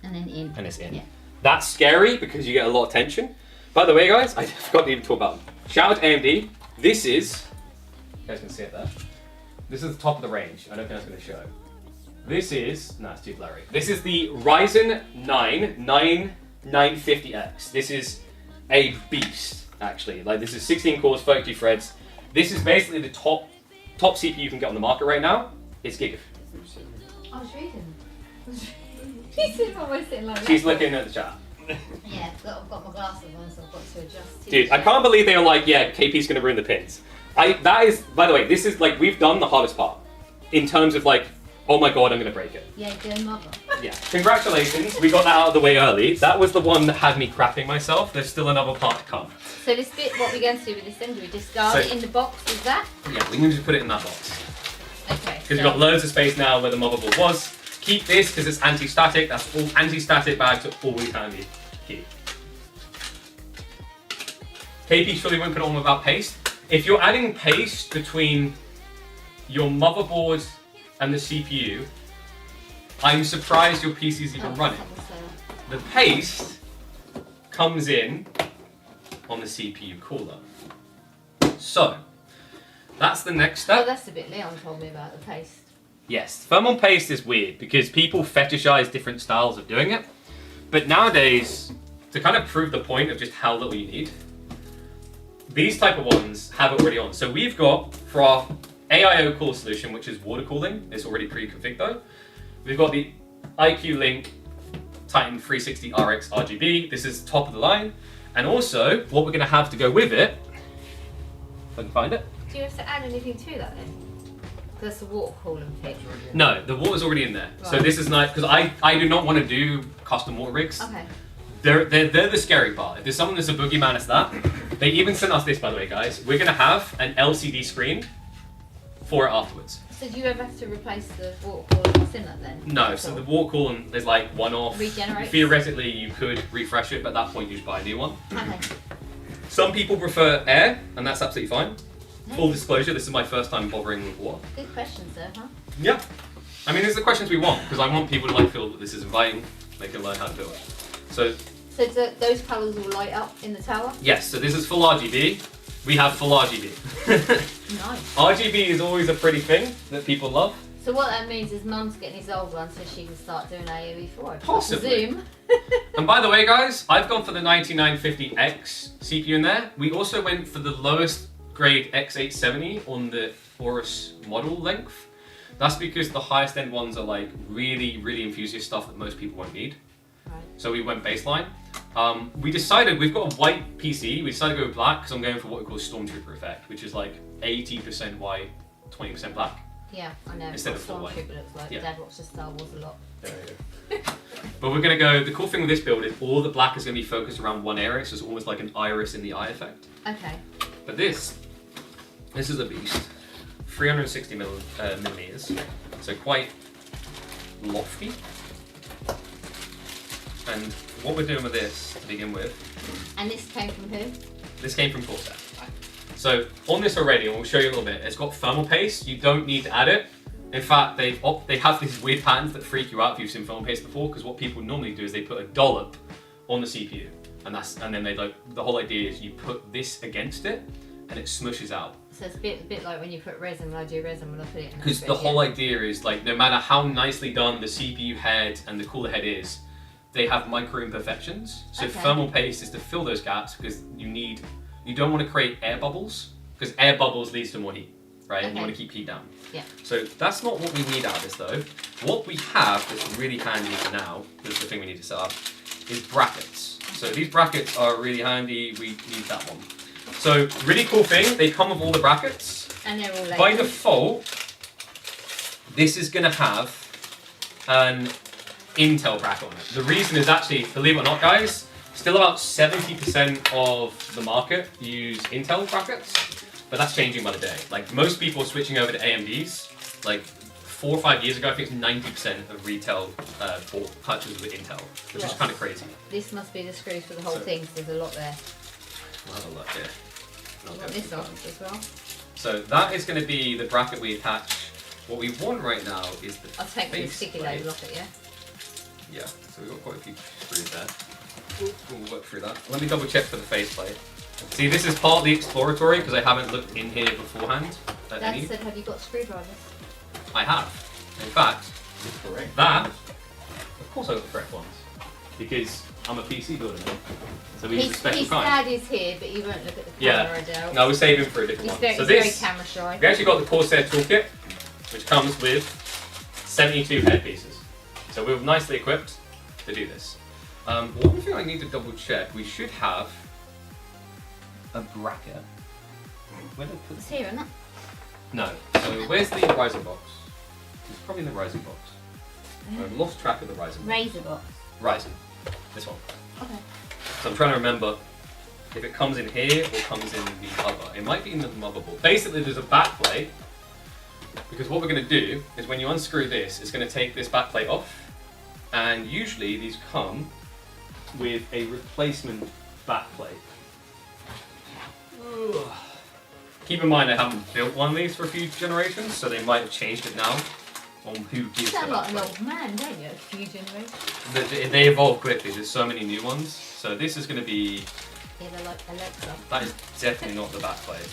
And then in. and it's in. Yeah. That's scary because you get a lot of tension. By the way, guys, I forgot to even talk about them. Shout out to AMD. This is, you guys can see it there. This is the top of the range. I don't think that's going to show. This is, no, it's too blurry. This is the Ryzen 9 9950X. This is a beast, actually. Like, this is 16 cores, 32 threads. This is basically the top CPU you can get on the market right now. It's Giga. I was reading. She's always sitting like that. She's looking at the chat. Yeah, I've got my glasses on, so I've got to adjust. Dude, I can't believe they were like, yeah, KP's gonna ruin the pins. That is, by the way, this is like, we've done the hardest part. In terms of like, oh my god, I'm gonna break it. Yeah, go mother. Yeah, congratulations, we got that out of the way early. That was the one that had me crapping myself. There's still another part to come. So this bit, what we're going to do with this then, do we discard it in the box, is that? Yeah, we can just put it in that box. Okay. Because you've got loads of space now where the motherboard was. Keep this because it's anti-static. That's all anti-static bags are always handy. Keep. KP surely won't put it on without paste. If you're adding paste between your motherboard and the CPU, I'm surprised your PC's even running. The paste comes in on the CPU cooler. So, that's the next step. Oh, that's the bit Leon told me about, the paste. Yes, thermal paste is weird because people fetishize different styles of doing it. But nowadays, to kind of prove the point of just how little you need, these type of ones have it already on. So we've got, for our AIO cool solution, which is water cooling, it's already pre-configured though. We've got the IQ Link Titan 360 RX RGB. This is top of the line. And also, what we're going to have to go with it, if I can find it. Do you have to add anything to that then? That's the water cooling thing. No, the water's already in there. Right. So this is nice, because I do not want to do custom water rigs. Okay. They're the scary part. If there's someone that's a boogeyman, it's that. They even sent us this, by the way, guys. We're going to have an LCD screen for it afterwards. So do you ever have to replace the water cooling that's in that then? No, That's so all. the water cooling is like one-off. Regenerates? Theoretically, you could refresh it, but at that point you just buy a new one. Okay. Some people prefer air, and that's absolutely fine. Full disclosure, this is my first time bothering with water. Good questions there, huh? Yeah. I mean, these are the questions we want, because I want people to like feel that this is inviting, they can learn how to do it. So, Those colours will light up in the tower? yes, so this is full RGB. We have full RGB. Nice. RGB is always a pretty thing that people love. So what that means is Mum's getting his old one so she can start doing AOE4. Possibly. Zoom. And by the way, guys, I've gone for the 9950X CPU in there. We also went for the lowest grade X870 on the Horus model length. That's because the highest end ones are like really, really enthusiast stuff that most people won't need. Right. So we went baseline. We decided we've got a white PC. We decided to go with black because I'm going for what we call Stormtrooper effect, which is like 80% white, 20% black. Yeah, I know. Instead of full white. Stormtrooper looks like. Yeah. Dad watches Star Wars a lot. There you go. But we're gonna go. The cool thing with this build is all the black is gonna be focused around one area, so it's almost like an iris in the eye effect. Okay. But this is a beast. 360 millimeters, so quite lofty. And what we're doing with this to begin with, And this came from who? this came from Corsair. So on this already, and we'll show you a little bit, it's got thermal paste. You don't need to add it. In fact, they have these weird patterns that freak you out if you've seen thermal paste before, because what people normally do is they put a dollop on the CPU, and then they like, the whole idea is you put this against it, and it smushes out. So it's a bit like when you put resin, when I do resin, when I put it in. Because the whole idea is like, no matter how nicely done the CPU head and the cooler head is, they have micro imperfections. So Okay. thermal paste is to fill those gaps, because you don't want to create air bubbles, because air bubbles leads to more heat, right? And you Okay. want to keep heat down. Yeah. So that's not what we need out of this though. What we have that's really handy for now, this is the thing we need to set up, is brackets. So these brackets are really handy, we need that one. So really cool thing, they come with all the brackets. And they're all By labelled. default, this is going to have an Intel bracket on it. The reason is actually, believe it or not guys, still about 70% of the market use Intel brackets, but that's changing by the day. Like most people are switching over to AMDs. Like 4 or 5 years ago, I think it's 90% of retail bought purchases with Intel, which is Yes. kind of crazy. This must be the screws for the whole So- thing, 'cause there's a lot there. We'll have a look here. You got this off as well. So that is going to be the bracket we attach. What we want right now is the I'll take the face sticky plate. label off it, yeah? Yeah, so we've got quite a few screws there. We'll work through that. Let me double check for the faceplate. See, this is partly exploratory because I haven't looked in here beforehand at Dad any. said, have you got screwdrivers? I have. In fact, Correct. that, of course I got the correct ones. Because I'm a PC builder now. So we use a His special kind. dad is here, but you won't look at the Yeah. camera, I doubt. No, we're saving for a different He's one. very, So he's very this, camera shy. we actually got the Corsair toolkit, which comes with 72 headpieces. So we're nicely equipped to do this. One thing I need to double check, we should have a bracket. Where did I put It's here, isn't it? No. So where's the rising box? It's probably in the rising box. I've lost track of the rising box. Razor box. Rising. This one. Okay. So I'm trying to remember if it comes in here or comes in the other. It might be in the motherboard. Basically, there's a back plate, because what we're going to do is when you unscrew this, it's going to take this back plate off, and usually these come with a replacement back plate. Ugh. Keep in mind I haven't built one of these for a few generations, so they might have changed it now on who You gives the sound back like an plate. old man, don't you? A few generations. They evolve quickly, there's so many new ones. So this is going to be, Yeah, they're like Alexa. that is definitely not the back plate.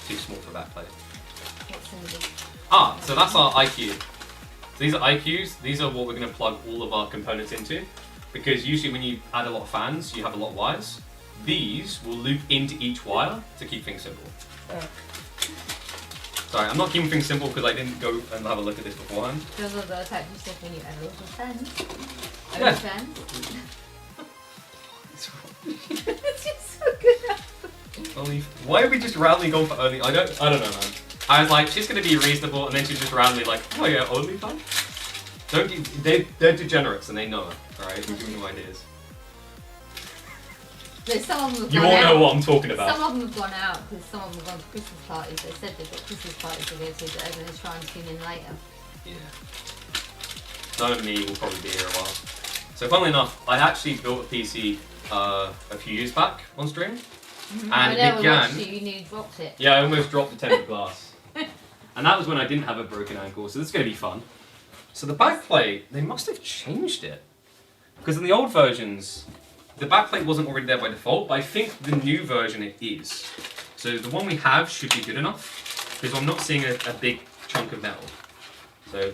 Too small for a back plate. What's in the... Ah, so that's our IQ. So these are IQs, these are what we're going to plug all of our components into. Because usually when you add a lot of fans, you have a lot of wires. These will loop into each wire to keep things simple. Sorry, I'm not keeping things simple because I didn't go and have a look at this beforehand. Those are the type of stuff when you add a lot of fans. Yeah. Fans. only. Why are we just randomly going for only? I don't know, man. I was like, she's gonna be reasonable, and then she's just randomly like, oh yeah, only fun. They're degenerates, and they know it. All right, we're giving them ideas. No, some of them have You gone all out. know what I'm talking about. Some of them have gone out because some of them have gone to Christmas parties. They said they've got Christmas parties to go to, but they're going to try and tune in later. Yeah. None of me will probably be here a while. So funnily enough, I actually built a PC a few years back on stream. And I it know, began... watched you nearly dropped it. Yeah, I almost dropped the tempered glass. And that was when I didn't have a broken ankle, so this is going to be fun. So the backplate, they must have changed it. Because in the old versions, the backplate wasn't already there by default, but I think the new version it is. So the one we have should be good enough, because I'm not seeing a big chunk of metal. So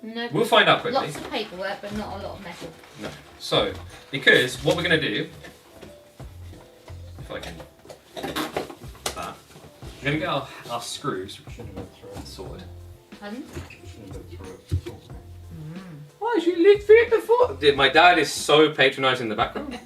No, we'll find out quickly. lots of paperwork, but not a lot of metal. No. So, because what we're going to do, if I can, that, we're going to get our screws sorted. Pardon? Why did you lick through it before? Dude, my dad is so patronising in the background.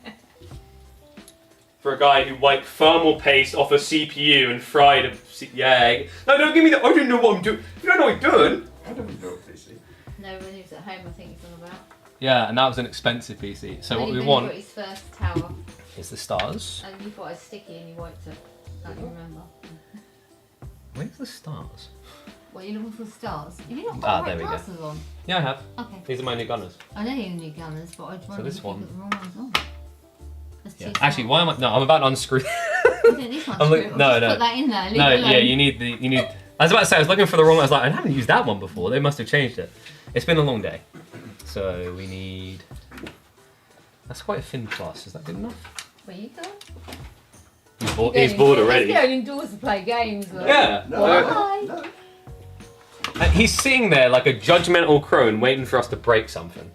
For a guy who wiped thermal paste off a CPU and fried a yeah. No, don't give me that. I don't know what I'm doing. You don't know what I'm doing. I don't know what this is. No, when he was at home, I think he's on about. Yeah, and that was an expensive PC. So When what he- we when he want got his first tower, is the stars. and you thought it was sticky and you wiped it. Can't you remember? Where's the stars? Well, you're looking for stars. Have you not Ah, got there the we right go. glasses on? Yeah, I have. Okay. These are my new gunners. I know you need gunners, but I just wondered this if you one. got the wrong ones on. That's Yeah. too Actually, small. why am I? No, I'm about to unscrew. You don't need one I'm screw. look- no, Just no. Put that in there. Leave No, it alone. yeah, you need. I was about to say I was looking for the wrong. I was like, I haven't used that one before. They must have changed it. It's been a long day, so we need. That's quite a thin plus. Is that good enough? Where you going? He's bored already. He's going indoors to play games. Though. Yeah. No, Why? no. And he's sitting there like a judgmental crone, waiting for us to break something.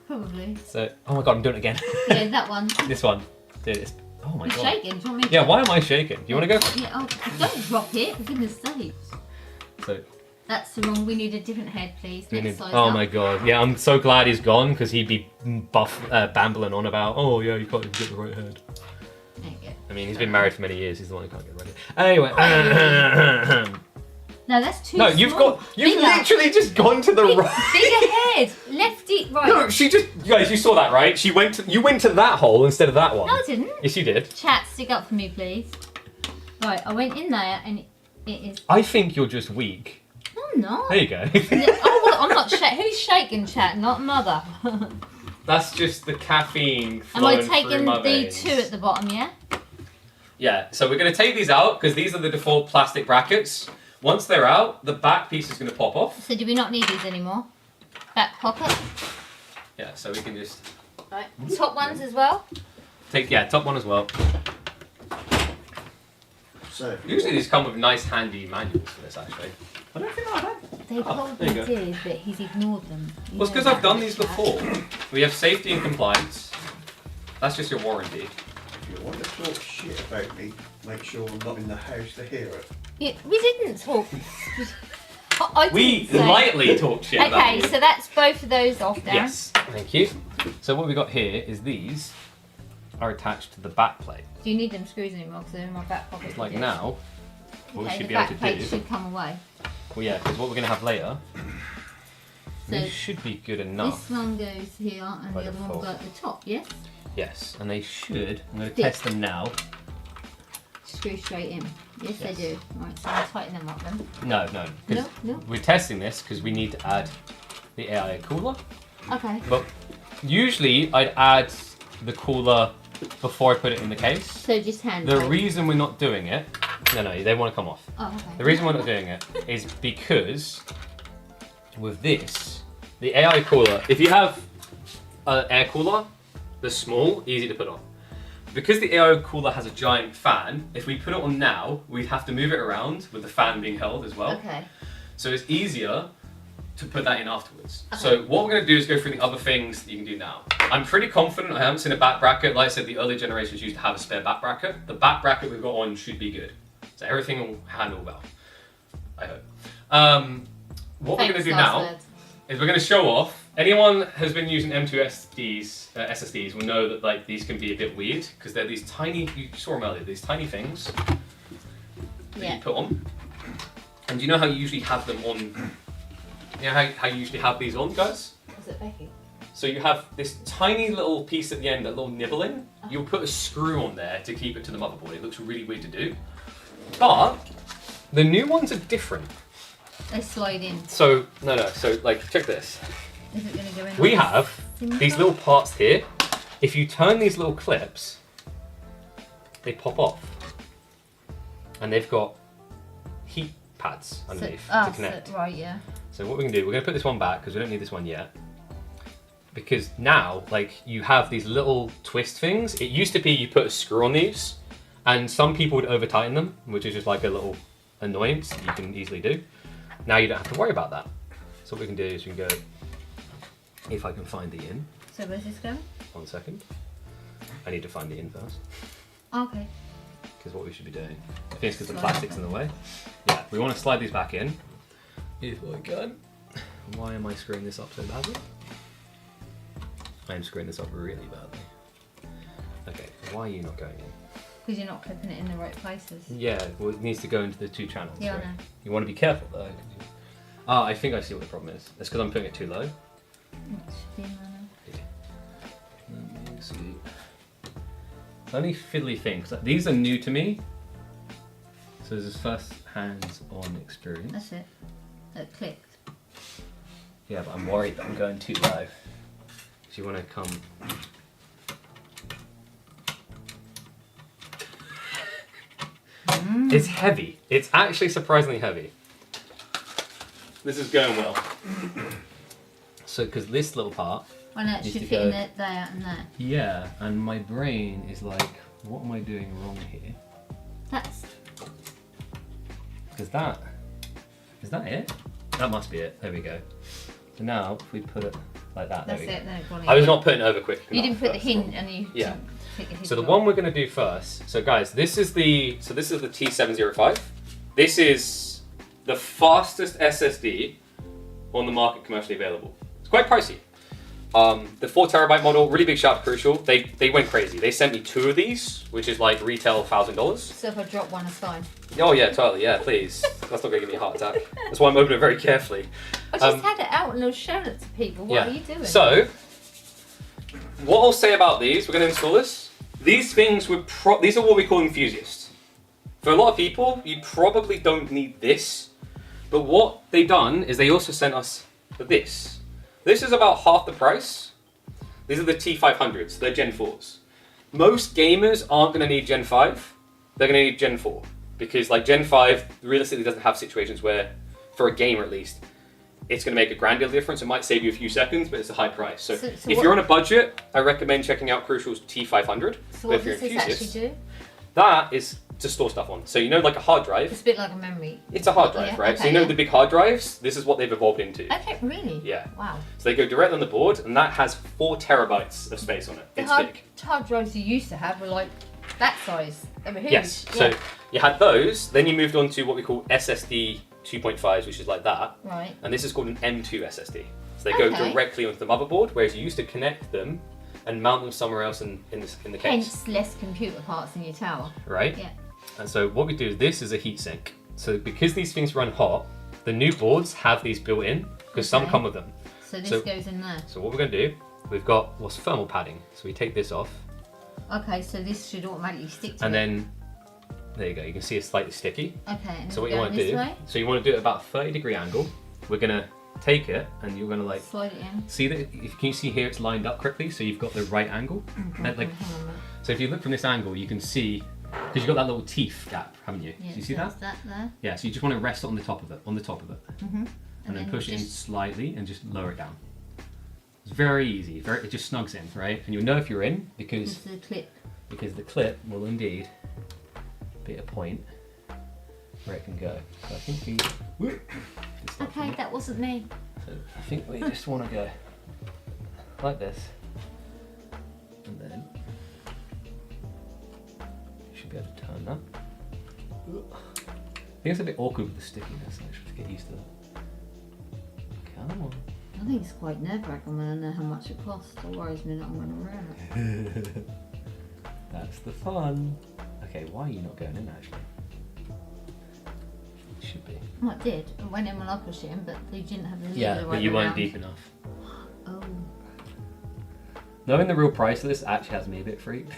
Probably. So, oh my god, I'm doing it again. Yeah, that one. This one. Dude, it's, oh my You're god. shaking. Do you want me to Yeah, why am I shaking? Do you want to go? Yeah, oh, don't drop it, for goodness sake. So, That's the wrong. We need a different head, please. we Next need- size oh up. my god. Yeah, I'm so glad he's gone because he'd be bambling on about, oh yeah, you can't even get the right head. There you go. I mean, he's been married for many years. He's the one who can't get ready. Anyway. No, that's too No, small. you've Bigger. literally just gone to the right. Bigger head. Left it right. No, she just, you guys, you saw that, right? You went to that hole instead of that one. No, I didn't. Yes, you did. Chat, stick up for me, please. Right, I went in there and it is. I think you're just weak. No, I'm not. There you go. Oh, well, I'm not shaking. Who's shaking, chat? Not mother. That's just the caffeine Am I flowing taking through my the veins. 2 at the bottom, yeah? Yeah, so we're going to take these out because these are the default plastic brackets. Once they're out, the back piece is going to pop off. So do we not need these anymore? Back pocket. Yeah, so we can just Right. Top ones as well. take, yeah, top one as well. So, Usually these come with nice handy manuals for this, actually. I don't think I have. They there probably you go. did, but he's ignored them. You Well, it's know because I've that, done these chat. before. We have safety and compliance. That's just your warranty. if you want to talk shit about me, make sure I'm not in the house to hear it. Yeah, we didn't talk. I We didn't say- lightly talk shit about Okay, you. so that's both of those off, Darren. Yes, thank you. So what we got here is these are attached to the back plate. Do you need them screws anymore? Because they're in my back pocket. Like Yes. now, what we Okay, should the be able back to plate do. should come away. Well, yeah, because what we're going to have later, So these should be good enough. this one goes here, and By the other one will default. go at the top. Yes. Yes, and they should. I'm going to Stick. test them now. Screw straight in. Yes, Yes. they do. Right, so I'll tighten them up then. No, no. 'cause No, no. We're testing this because we need to add the AI cooler. Okay. But usually I'd add the cooler before I put it in the case. So just hand. The tight. reason we're not doing it, no, they want to come off. Oh, okay. The reason we're not doing it is because with this, the AI cooler, if you have an air cooler, they're small, easy to put on. Because the AI cooler has a giant fan, if we put it on now, we'd have to move it around with the fan being held as well. Okay. So it's easier to put that in afterwards. Okay. So what we're going to do is go through the other things that you can do now. I'm pretty confident I haven't seen a back bracket. Like I said, the early generations used to have a spare back bracket. The back bracket we've got on should be good. So everything will handle well, I hope. What we're going to do now is we're going to show off. Anyone who's been using M2 SSDs will know that like these can be a bit weird because they're these tiny. You saw them earlier. These tiny things that you put on. And do you know how you usually have them on? You know how you usually have these on, guys? Was it Becky? So you have this tiny little piece at the end, that little nibble in. You'll put a screw on there to keep it to the motherboard. It looks really weird to do. But the new ones are different. They slide in. So, no. So, like, check this. Is it going to go in? We have these little parts here. If you turn these little clips, they pop off. And they've got heat pads underneath to connect. Right, yeah. So what we're going to do, we're going to put this one back because we don't need this one yet. Because now, like, you have these little twist things. It used to be you put a screw on these, and some people would over tighten them, which is just like a little annoyance that you can easily do. Now you don't have to worry about that. So what we can do is we can go, if I can find the in. So where's this going? 1 second. I need to find the in first. Okay. Because what we should be doing, I think it's because the plastic's in the way. Yeah, we want to slide these back in. If I can. Why am I screwing this up so badly? I am screwing this up really badly. Okay, why are you not going in? Because you're not clipping it in the right places. Yeah, well, it needs to go into the two channels. Yeah, right? I know. You want to be careful though. I think I see what the problem is. It's because I'm putting it too low. It should be in there now. Let me see. The only fiddly thing, because these are new to me. So this is first hands-on experience. That's it. It clicked. Yeah, but I'm worried that I'm going too low. So you want to come. It's heavy. It's actually surprisingly heavy. This is going well. So, because this little part. Well, no, it needs should to fit go- in there and there. Yeah, and my brain is like, what am I doing wrong here? That's. Because that. Is that it? That must be it. There we go. So now, if we put it like that, That's there we it. go. Then it's gone in. I was not putting it over quick You enough, didn't put the that's hinge, all. and you. Yeah. didn't take the hinge So the off. one we're going to do first. So guys, this is the T705. This is the fastest SSD on the market commercially available. It's quite pricey. The 4TB model, really big shout out to Crucial. They went crazy. They sent me 2 of these, which is like retail $1,000. So if I drop one, it's fine. Oh yeah, totally. Yeah, please. That's not going to give me a heart attack. That's why I'm opening it very carefully. I just had it out and I was showing it to people. What are you doing? So, what I'll say about these, we're going to install this. These things these are what we call enthusiasts. For a lot of people, you probably don't need this. But what they done is they also sent us this. This is about half the price. These are the T500s, they're Gen 4s. Most gamers aren't going to need Gen 5, they're going to need Gen 4. Because like Gen 5 realistically doesn't have situations where, for a gamer at least, it's going to make a grand deal difference. It might save you a few seconds, but it's a high price. So if you're on a budget, I recommend checking out Crucial's T500. So what does this actually do? That is to store stuff on. So you know, like a hard drive. It's a bit like a memory. It's a hard drive, Yeah, right? okay, So you know yeah. the big hard drives? This is what they've evolved into. Okay, really? Yeah. Wow. So they go directly on the board, and that has 4 terabytes of space on it. The It's hard big. drives you used to have were like that size. They were huge. Yes. Yeah. So you had those, then you moved on to what we call SSD 2.5s, which is like that. Right. And this is called an M2 SSD. So they go Okay. directly onto the motherboard, whereas you used to connect them and mount them somewhere else in the case. Hence less computer parts in your tower. Right? Yeah. And so what we do is this is a heatsink. So because these things run hot, the new boards have these built in, because some Okay. come with them. So this So- goes in there. So what we're going to do, we've got what's thermal padding. So we take this off, Okay, so this should automatically stick to and it. then there you go. You can see it's slightly sticky. Okay, and So what then you going want to this do, way, so you want to do it about a 30-degree angle. We're going to take it, and you're going to like slide it in. see that. Can you see here? It's lined up correctly, so you've got the right angle. And, like, Hang on a minute. so if you look from this angle, you can see because you've got that little teeth gap, haven't you? Yeah, Do you see so that? that's that there. Yeah. So you just want to rest it on the top of it, And and then push it in just- slightly and just lower it down. It's very easy. It just snugs in, right? And you'll know if you're in because Just the clip. the clip will indeed be at a point where it can go. So I think we. Whoop, just stop Okay, from that wasn't me. it. So I think we just want to go like this, and then you should be able to turn that. I think it's a bit awkward with the stickiness. I should get used to that. Come on. I think it's quite nerve-wracking when I know how much it costs. It worries me that I'm going to ruin it. That's the fun. Okay, why are you not going in actually? It should be. Well, it did. It went in when I pushed it in, but they didn't have the lid Yeah, the but way you weren't around. deep enough. Oh. Knowing the real price of this actually has me a bit freaked.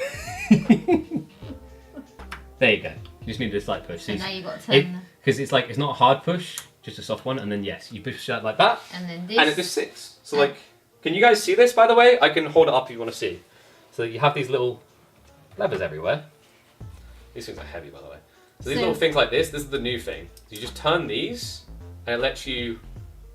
There you go. You just need this slight push. So now you've got to turn Because it's like, it's not a hard push, just a soft one, and then yes, you push that like that, and then this. and it just sits. So like, can you guys see this by the way? I can hold it up if you want to see. So you have these little levers everywhere. These things are heavy by the way. So these little things like this is the new thing. So you just turn these, and it lets you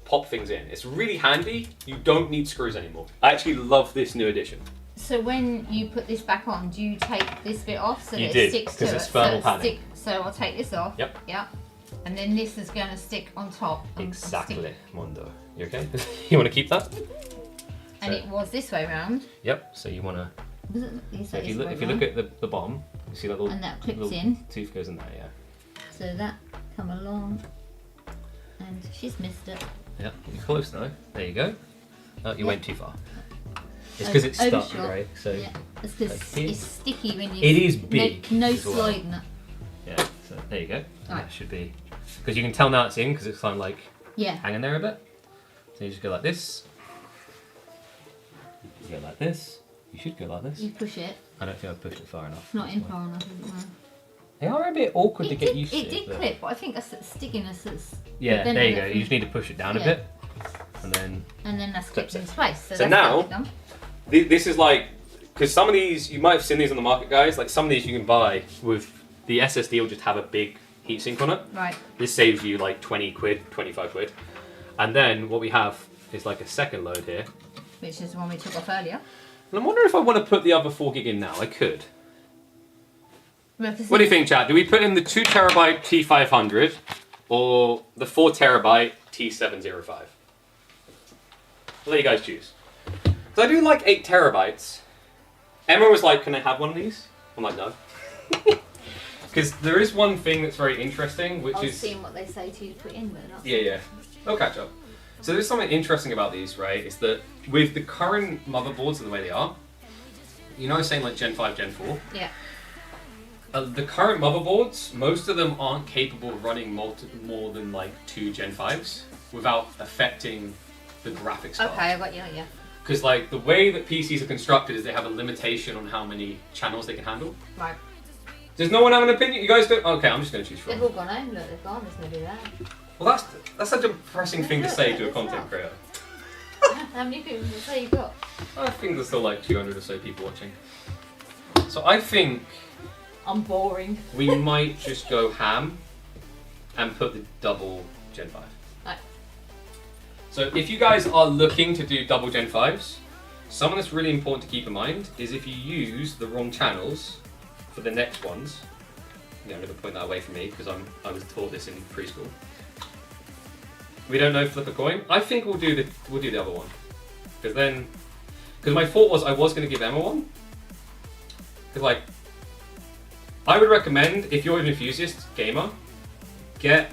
pop things in. It's really handy. You don't need screws anymore. I actually love this new addition. So when you put this back on, do you take this bit off so You that do, it sticks to 'cause it? it's thermal so, padding. so I'll take this off. Yep. Yep. And then this is going to stick on top. And Exactly, stick. Mondo. You okay? You want to keep that? And So- it was this way round. Yep. So you want to. Was it? You So said if you this look, way if you round. look at the bottom, you see that little. And that clips little in. Tooth goes in there, yeah. So that come along. And she's missed it. Yeah, you're close now. There you go. Oh, you Yeah. went too far. It's because it's stuck, Overshot. right? So Yeah. It's because like here. it's sticky when you. It is big No as well. sliding it. yeah. So there you go. And Right. that should be because you can tell now it's in because it's kind of like Yeah. hanging there a bit. So you just go like this. You go like this. You should go like this. You push it. I don't think I've pushed it far enough. It's not in far enough, is it? No. They are a bit awkward to It get did, used it to. did but- clip, but I think that's stickiness. That's Yeah, preventing there you it go. You from- just need to push it down a Yeah. bit, and then. And then that's clipped Clips into place. So So that's now- got it done. This is like, because some of these, you might have seen these on the market, guys. Like some of these you can buy with the SSD will just have a big heatsink on it. Right. This saves you like 20 quid, 25 quid. And then what we have is like a second load here. Which is the one we took off earlier. And I'm wondering if I want to put the other 4 gig in now. I could. Well, 'cause What do you think, Chad? Do we put in the 2 terabyte T500 or the 4 terabyte T705? I'll let you guys choose. Because I do like 8 terabytes. Emma was like, can I have one of these? I'm like, no. Because there is one thing that's very interesting, which I was is... seeing what they say to you to put in, but not. Yeah. We'll catch up. So there's something interesting about these, right? Is that with the current motherboards and the way they are, you know I was saying like Gen 5, Gen 4? Yeah. The current motherboards, most of them aren't capable of running more than like 2 Gen 5s without affecting the graphics card. Okay, I got you. Yeah. Because like the way that PCs are constructed is they have a limitation on how many channels they can handle. Right. Does no one have an opinion? You guys don't? Okay, I'm just going to choose They've from. all gone home. Look, they've gone. There's nobody there. Well, that's such a depressing thing to Look, say look, to a look, content look. creator. How many people did you say you got? I think there's still like 200 or so people watching. So I think I'm boring. we might just go ham and put the double Gen 5. Right. So if you guys are looking to do double Gen 5s, something that's really important to keep in mind is if you use the wrong channels for the next ones, yeah, I'm going to point that away from me because I was taught this in preschool. We don't know flip a coin. I think we'll do the other one because my thought was I was going to give Emma one because like I would recommend if you're an enthusiast gamer, get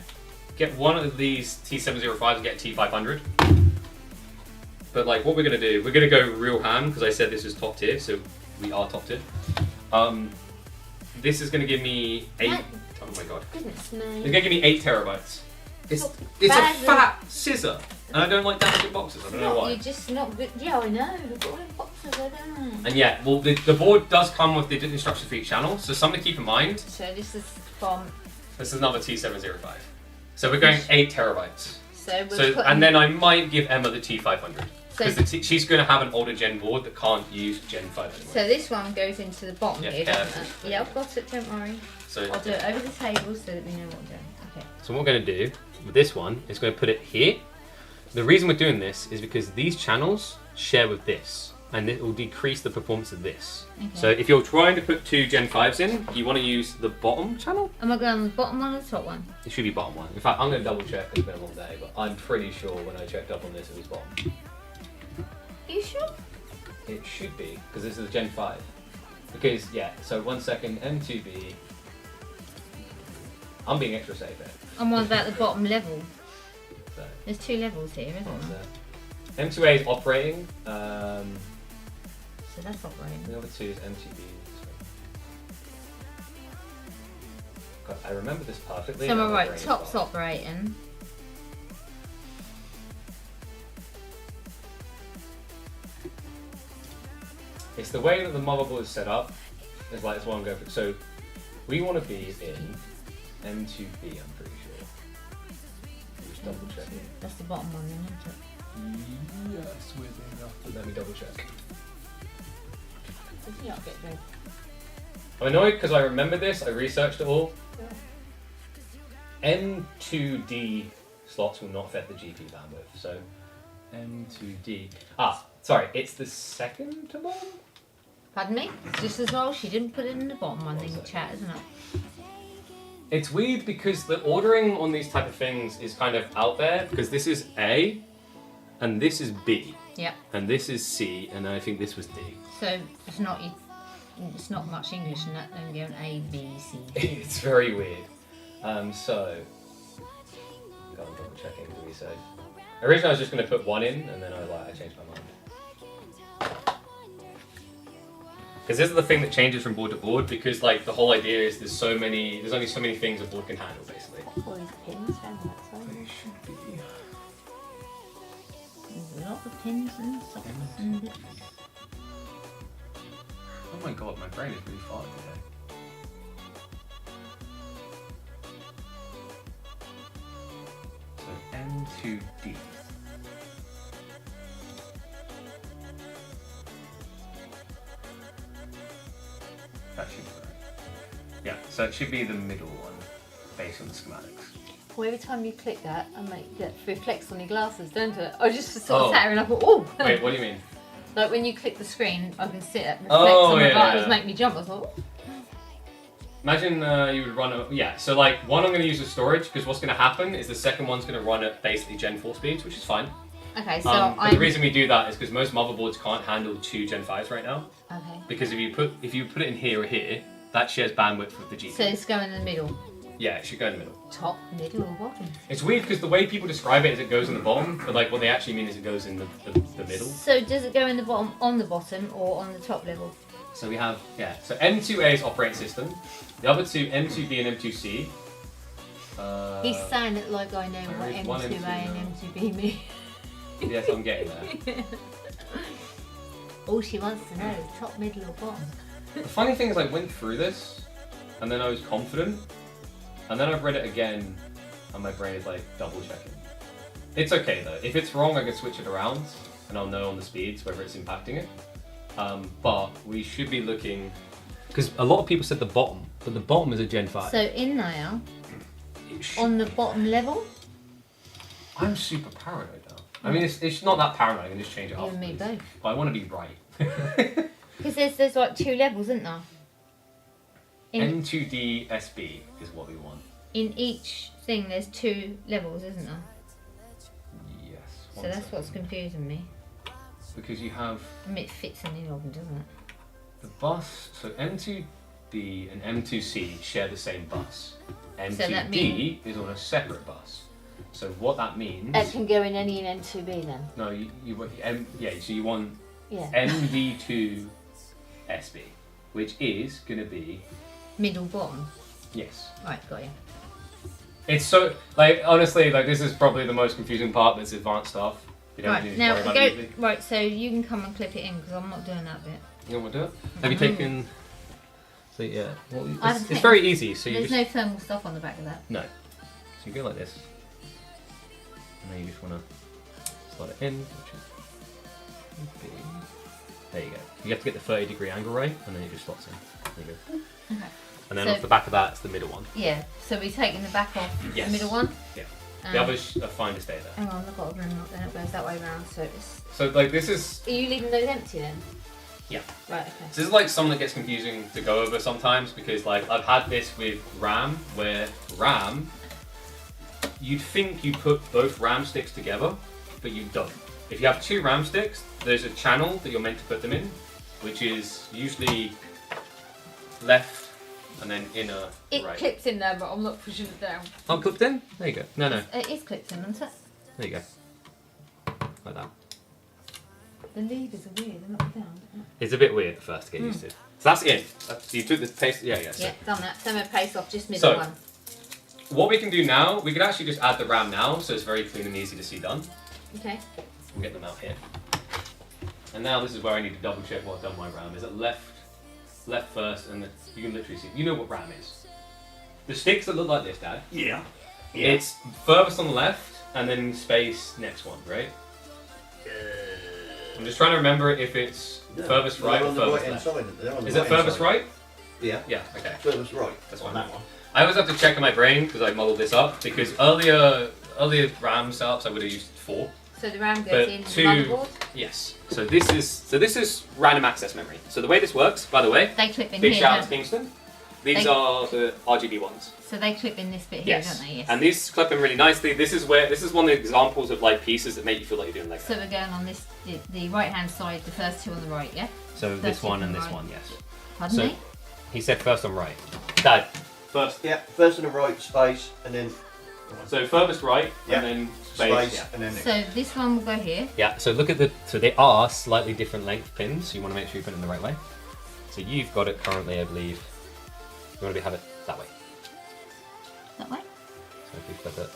one of these T705s and get a T500. But like what we're gonna do, we're gonna go real ham because I said this is top tier, so we are top tier. This is gonna give me 8. What? Oh my god, Goodness it's me. gonna give me 8 terabytes. It's Not a bad, fat scissor, and I don't like damaging boxes. I don't know why. You're just not good. Yeah, I know. Look at all them boxes there, don't they? And yeah, well the board does come with the instructions for each channel, so something to keep in mind. So this is from. This is another T705. So we're going 8 terabytes. So we're So, putting. and then I might give Emma the T500 So- because she's going to have an older Gen board that can't use Gen 5 anymore. So this one goes into the bottom Yeah, here, yeah. doesn't it? Yeah, I've got it. Don't worry. So, I'll do it over the table so that we know what we're doing. Okay. so what we're going to do with this one is going to put it here. The reason we're doing this is because these channels share with this, and it will decrease the performance of this. Okay. So if you're trying to put 2 Gen 5s in, you want to use the bottom channel. Am I going on the bottom one or the top one? It should be bottom one. In fact, I'm going to double check. It's been a long day, but I'm pretty sure when I checked up on this, it was bottom. Are you sure? It should be, because this is a Gen 5. Because, yeah, so 1 second, M2B. I'm being extra safe there. I'm on about the bottom level. So, There's 2 levels here, isn't oh, there? there. M2A is operating. So that's operating. The other two is M2B. God, I remember this perfectly. So and we're my right, brain is top's gone. operating. It's the way that the motherboard is set up. It's like it's what I'm going for. So we want to be in M2B, I'm pretty sure. Just double check. That's the bottom one, then, isn't it? Yes, weirdly enough. But let me double check. Doesn't it get drink? I'm annoyed because I remember this. I researched it all. M2D slots will not affect the GPU bandwidth. So M2D. Sorry, it's the second to bottom? Pardon me? It's just as well she didn't put it in the bottom one in the it? chat, isn't it? It's weird because the ordering on these type of things is kind of out there because this is A and this is B Yep. and this is C and I think this was D. So it's not much English in that, then going A, B, C, D. It's very weird. So, go on, double checking the research. Originally I was just going to put one in and then I changed my mind. Because this is the thing that changes from board to board because like the whole idea is there's only so many things a board can handle basically. All these pins down that side. They should be. There's a lot of pins and stuff. And bits. Oh my god, my brain is really far today. So M2D. That should be right. Yeah, so it should be the middle one, based on the schematics. Well, every time you click that, that reflects on your glasses, don't it? I just sort of Oh. sat here and I thought, oh! Wait, what do you mean? Like when you click the screen, I can see it reflects Oh, on the yeah, buttons, yeah. make me jump. I thought, oh. Imagine you would run a... Yeah, so like, one I'm going to use as storage, because what's going to happen is the second one's going to run at basically Gen 4 speeds, which is fine. Okay, so But the reason we do that is because most motherboards can't handle 2 Gen 5s right now. Okay. Because if you put it in here or here, that shares bandwidth with the GPU. So it's going in the middle. Yeah, it should go in the middle. Top, middle, or bottom? It's weird because the way people describe it is it goes in the bottom, but like what they actually mean is it goes in the middle. So does it go in the bottom, on the bottom, or on the top level? So we have, so M2A is operating system. The other two, M2B and M2C. He's saying it like I know there what is one M2A M2 and now. M2B mean. Yes, I'm getting there. All she wants to know is top, middle, or bottom. The funny thing is I went through this, and then I was confident, and then I've read it again, and my brain is like double checking. It's okay though. If it's wrong, I can switch it around, and I'll know on the speeds whether it's impacting it. But we should be looking, because a lot of people said the bottom, but the bottom is a Gen 5. So in there, It should- on the bottom level, I'm super paranoid now. I mean, it's not that paranoid. I can just change it you and me afterwards. both. But I want to be right. Because there's like 2 levels, isn't there? In, M2D SB is what we want. in each thing, there's 2 levels, isn't there? Yes. So one that's second. what's confusing me. Because you have I mean, it fits in any of them, doesn't it? the bus. So M2B and M2C share the same bus. M2D that mean- is on a separate bus. So what that means? It can go in any in M2B then. No, so you want Yeah. MD2 SB, which is going to be Middle, bottom. yes. Right, got you. It's so like honestly like this is probably the most confusing part. That's advanced stuff. You don't Right, need to now worry about go. it easily. Right, so you can come and clip it in because I'm not doing that bit. You don't want to do it? Have you taken? So yeah, well, I haven't it's taken- very easy. So you There's just no thermal stuff on the back of that. no. So you go like this, and then you just want to slide it in. Which is there you go. You have to get the 30-degree angle right, and then it just slots in. There you go. Okay. And then So- off the back of that, it's the middle one. Yeah. So we're taking the back off Yes. the middle one. Yeah. Um, The others are fine to stay there. Hang on, I've got a room up there. It goes that way round. So it's. So like this is Are you leaving those empty then? Yeah. Right. Okay. So this is like something that gets confusing to go over sometimes because like I've had this with RAM where RAM, you'd think you put both RAM sticks together, but you don't. If you have 2 RAM sticks, there's a channel that you're meant to put them in, which is usually left and then inner It right. clips in there, but I'm not pushing it down. Oh, clipped in? There you go. No. It is clipped in, isn't it? There you go. Like that. The levers are weird. They're not down. It's a bit weird at first to get used to. So that's in. You took the paste. Yeah. So. Yeah, done that. So I'm going to paste off just middle one. What we can do now, we can actually just add the RAM now, so it's very clean and easy to see done. Okay. We'll get them out here. And now this is where I need to double check what I've done my RAM. Is it left first, and you can literally see. You know what RAM is. The sticks that look like this, Dad. Yeah. It's furthest on the left, and then space next one, right? I'm just trying to remember if it's furthest right or furthest left. Is it furthest right? Yeah. Yeah. Okay. Furthest right. That's fine. That one. I always have to check in my brain because I modelled this up. Because earlier RAM setups I would have used 4. So the RAM goes But in the 2 motherboard. Yes. So this is random access memory. So the way this works, by the way, They clip in big here. shout out don't to Kingston. These are the RGB ones. So they clip in this bit here, Yes. don't they? Yes. And these clip in really nicely. This is one of the examples of like pieces that make you feel like you're doing Lego. So we're going on this, the right hand side, the first 2 on the right, yeah? So First this one two and on this the one, yes. Pardon So- me? He said first on right. Dad, first. Yeah. First on the right space, and then So furthest right, Yeah. and then space. Yeah. and then next. So this one will go here. Yeah, so look at so they are slightly different length pins, so you want to make sure you put it in the right way. So you've got it currently, I believe. You want to have it that way. That way? So if you flip it.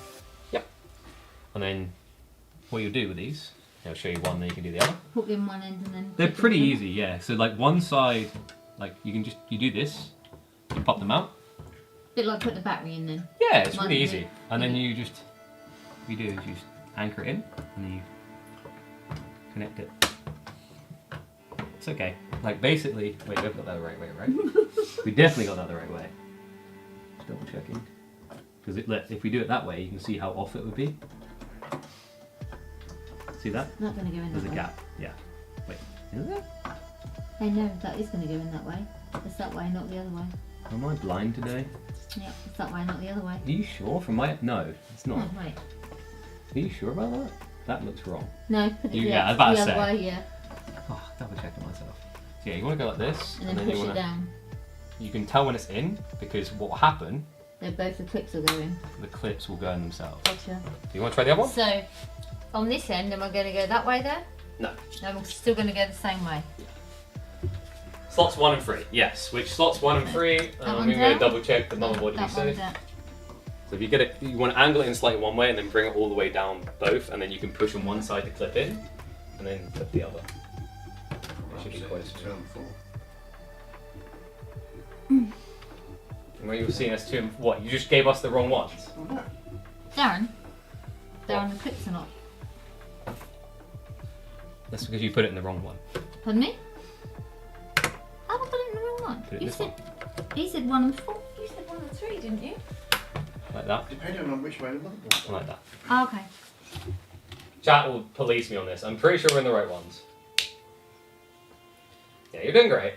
Yep. And then what you'll do with these, I'll show you one, then you can do the other. Hook in one end and then... They're clip in pretty the easy, yeah. So like one side, like you do this, you pop them out. Bit like put the battery in then. Yeah, it's One really bit. easy. And then you just, you just anchor it in, and then you connect it. It's okay. Like basically, wait, we've got that the right way, right? We definitely got that the right way. Just double checking. Because if we do it that way, you can see how off it would be. See that? Not going to go in There's that a way. gap. Yeah. Wait, is there? I know, that is going to go in that way. It's that way, not the other way. Am I blind today? Yeah, it's that way, not the other way. Are you sure? No, it's not. Oh, right. Are you sure about that? That looks wrong. No, put it Yeah, I was about the to other say. way, yeah. Oh, double checking myself. So yeah, you want to go like this, And then push you it want down. You can tell when it's in because what will happen, They're both the clips will go in. the clips will go in themselves. Gotcha. Do you want to try the other one? So, on this end, am I going to go that way there? No. No, I'm still going to go the same way. Slots 1 and 3. Yes. Which slots 1 and 3? That I'm one's going to out. double check the motherboard to be That safe. one's out. So if you get it, you want to angle it in slightly one way and then bring it all the way down both, and then you can push on one side to clip in, and then clip the other. It should be quite smooth. Turn 4. And when you were seeing us two, what? You just gave us the wrong ones. Darren? Darren, the clips are not. That's because you put it in the wrong one. Pardon me? I put it in the wrong one. Put it You this said, one. he said 1 and 4. You said 1 and 3, didn't you? Like that. Depending on which way the motherboard. Like that. Oh, okay. Chat will police me on this. I'm pretty sure we're in the right ones. Yeah, you're doing great.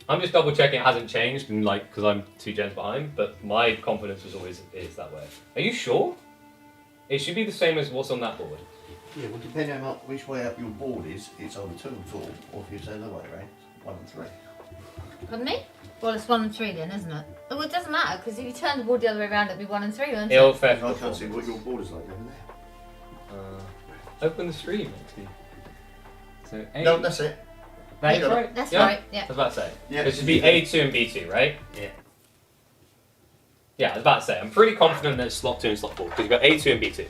I'm just double checking it hasn't changed, and like because I'm 2 gens behind. But my confidence was always is that way. Are you sure? It should be the same as what's on that board. Yeah, well, depending on which way up your board is, it's either 2 and 4, or if it's the other way around, 1 and 3. Pardon me? Well, it's 1 and 3 then, isn't it? Oh, it doesn't matter, because if you turn the board the other way around, it'll be 1 and 3, won't it? It'll affect I the can't see what performance. your board is like over there. Open the stream, actually. So A. No, that's it. That's got it. right. That's Yeah? right, I yeah. was about to say. Yeah. It should be A2 and B2, right? Yeah. Yeah, I was about to say. I'm pretty confident that it's slot 2 and slot 4 because you've got A2 and B2.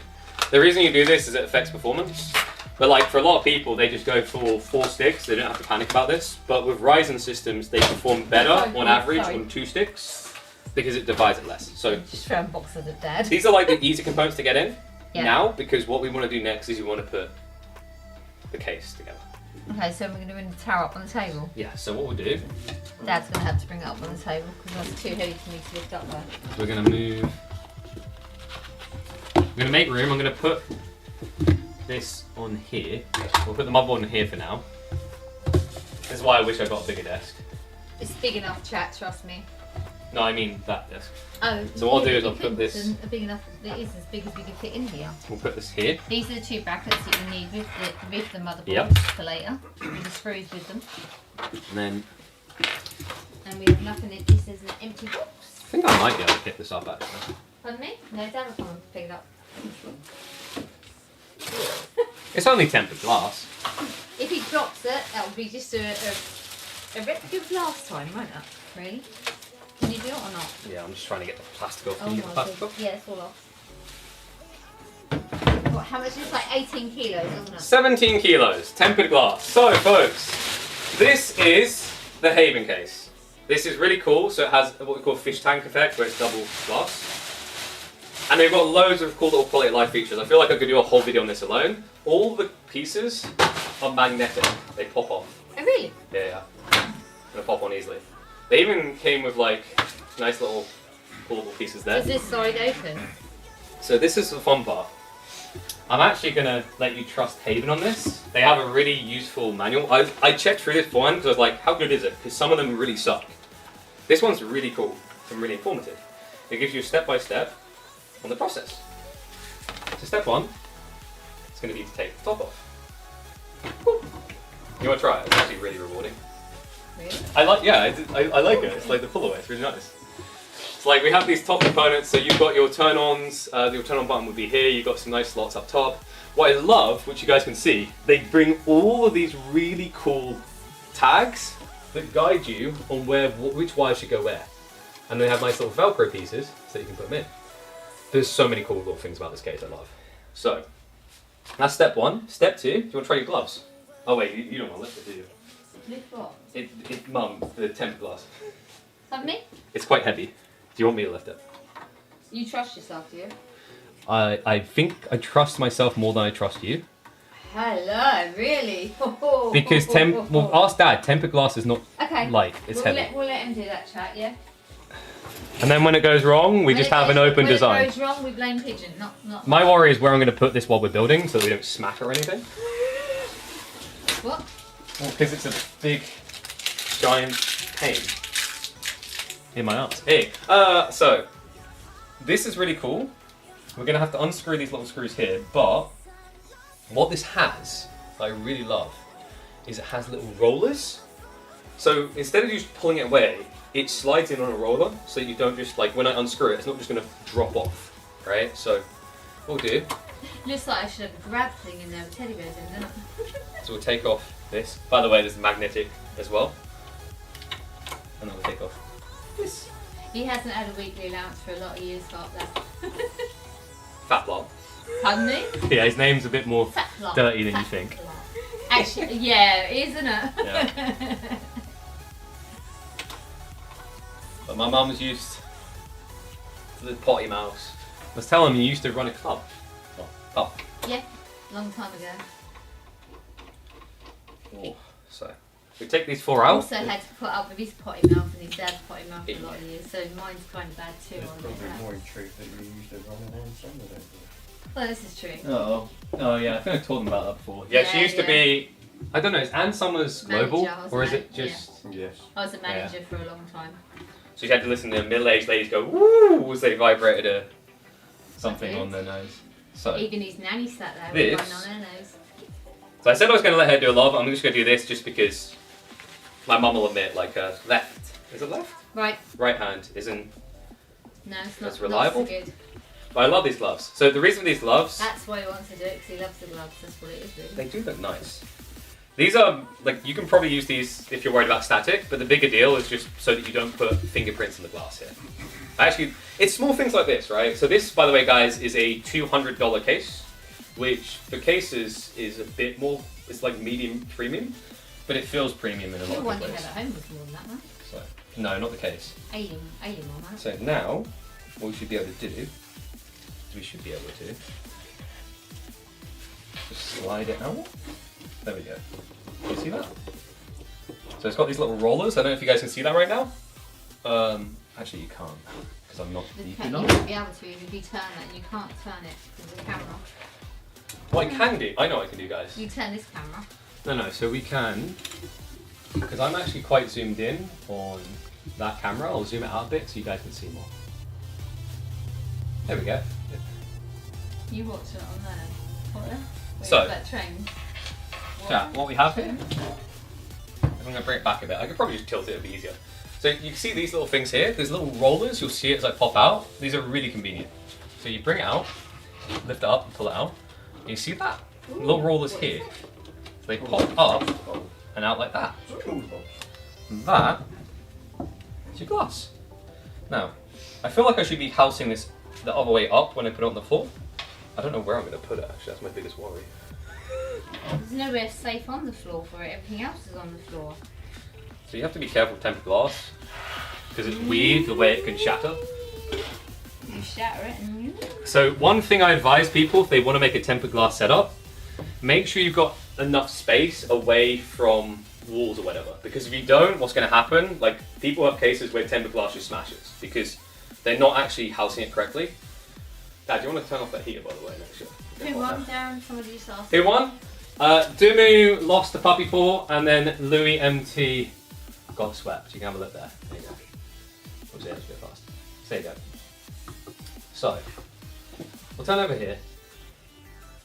The reason you do this is it affects performance. But like for a lot of people, they just go for 4 sticks. They don't have to panic about this. But with Ryzen systems, they perform better on average on 2 sticks because it divides it less. So Just throwing boxes at Dad. these are like the easy components to get in Yeah. now because what we want to do next is we want to put the case together. Okay, so we're going to bring the tower up on the table. Yeah, so what we'll do, Dad's going to have to bring it up on the table because that's too heavy for me to lift up there. we're going to move. We're going to make room. I'm going to put this on here. We'll put the motherboard on here for now. This is why I wish I got a bigger desk. It's big enough, chat, trust me. No, I mean that desk. Oh, So what I'll do is you I'll put couldn't, this- then a big enough, it is as big as we can fit in here. We'll put this here. These are the 2 brackets that you need with the motherboard Yep. for later. With the screws with them. And then And we have nothing in this is an empty box. I think I might be able to pick this up actually. Pardon me? No, Dad will come and pick it up. It's only tempered glass. if he drops it, that will be just a replica of last time, won't it? Really? Can you do it or not? Yeah, I'm just trying to get the plastic off. Oh Can you get the my plastic god. off? Yeah, it's all off. What, how much is it? Like 18 kilos, isn't it? 17 kilos, tempered glass. So, folks, this is the Haven case. This is really cool. So it has what we call fish tank effect, where it's double glass. And they've got loads of cool little quality of life features. I feel like I could do a whole video on this alone. All the pieces are magnetic. They pop off. Oh, really? Yeah. They pop on easily. They even came with like nice little pullable pieces there. Is this side open? So this is the fun part. I'm actually going to let you trust Haven on this. They have a really useful manual. I checked through this one because I was like, how good is it? Because some of them really suck. This one's really cool and really informative. It gives you a step-by-step on the process. So step one, it's going to be to take the top off. Woo. You want to try it? It's actually really rewarding. Really? I like it. It's like the pull away. It's really nice. It's like we have these top components. So you've got your turn-ons. Your turn-on button would be here. You've got some nice slots up top. What I love, which you guys can see, they bring all of these really cool tags that guide you on which wires should go where, and they have nice little Velcro pieces so you can put them in. There's so many cool little things about this case I love. So that's step one. Step two. Do you want to try your gloves? Oh wait, you don't want to lift it, do you? Lift what? Mum, the tempered glass. Have me? It's quite heavy. Do you want me to lift it? You trust yourself, do you? I think I trust myself more than I trust you. Hello, really? Because ask Dad. Tempered glass is not okay. light. It's heavy. We'll let him do that chat, yeah? And then when it goes wrong, we just have an open design. When it goes wrong, we blame Pigeon, not. My worry is where I'm going to put this while we're building, so that we don't smack or anything. What? Well, because it's a big, giant pain in my arms. Hey, so this is really cool. We're going to have to unscrew these little screws here, but what this has, I really love, is it has little rollers. So instead of you just pulling it away, it slides in on a roller, so you don't just, like, when I unscrew it, it's not just going to drop off, right? So what we'll do, Looks like I should have a grab thing in there with teddy bears in, doesn't it? so we'll take off this. By the way, this is magnetic as well. And then we'll take off this. He hasn't had a weekly allowance for a lot of years, Scott, there. Fat blob. Pardon me? Yeah, his name's a bit more Fat blob. dirty than you Fat think. blob. Actually, yeah, isn't it? Yeah. But my mum's used to the potty mouse. Let's tell him you used to run a club. Oh. Yeah, long time ago. Oh. So we take these four out. Also had to put up with his potty mouth and his dad's potty mouth for a lot of years, so mine's kind of bad too. There's I'll admit probably that. more in truth that you used to run an ensemble, don't you? Well, this is true. Oh yeah, I think I told them about that before. Yeah, she Yeah, used to be. I don't know. Is Anne Summers global, Manager, wasn't or is it? it just? Yes. I was a manager for a long time. So you had to listen to middle-aged ladies go woo as they vibrated something on their nose. So. Even his nanny sat there This- with one on her nose. So I said I was going to let her do a lot. I'm just going to do this just because my mum will admit, like, left. Is it left? Right. Right hand isn't. No, it's not. That's reliable? Not so good. But I love these gloves. So the reason for these gloves, That's why he wants to do it, because he loves the gloves. That's what it is, really. they do look nice. These are, like, you can probably use these if you're worried about static, but the bigger deal is just so that you don't put fingerprints in the glass here. Actually, it's small things like this, right? So this, by the way, guys, is a $200 case, which for cases is a bit more, it's like medium premium, but it feels premium in a lot The of one you ways. had at home was more than that, man. So, no, not the case. Alien on that. So now, what we should be able to do, is we should be able to just slide it out. There we go. Can you see that? So it's got these little rollers. I don't know if you guys can see that right now. Actually, you can't, because I'm not deep You enough. won't be able to even if you turn that. You can't turn it because of the camera. What I can do, I know what I can do, guys. You turn this camera. No, so we can, because I'm actually quite zoomed in on that camera. I'll zoom it out a bit so you guys can see more. There we go. You watch it on there. What there? So- that train. Chat, what we have here, I'm going to bring it back a bit. I could probably just tilt it, it'd be easier. So you can see these little things here, there's little rollers, you'll see it as I pop out. These are really convenient. So you bring it out, lift it up and pull it out. You see that? Little rollers What here. is They pop up and out like that. And that is your glass. Now, I feel like I should be housing this the other way up when I put it on the floor. I don't know where I'm going to put it actually, that's my biggest worry. There's nowhere safe on the floor for it, everything else is on the floor. So you have to be careful with tempered glass, because it's weird the way it can shatter. You shatter it and you... So one thing I advise people, if they want to make a tempered glass setup, make sure you've got enough space away from walls or whatever. Because if you don't, what's going to happen, like people have cases where tempered glass just smashes, because they're not actually housing it correctly. Dad, do you want to turn off that heater by the way next year? Who won, Darren? Somebody just asked. Who won? Dumu lost the puppy paw, and then Louis MT got swept. You can have a look there. There you go. We'll see, that's a bit fast. There you go. So, we'll turn over here.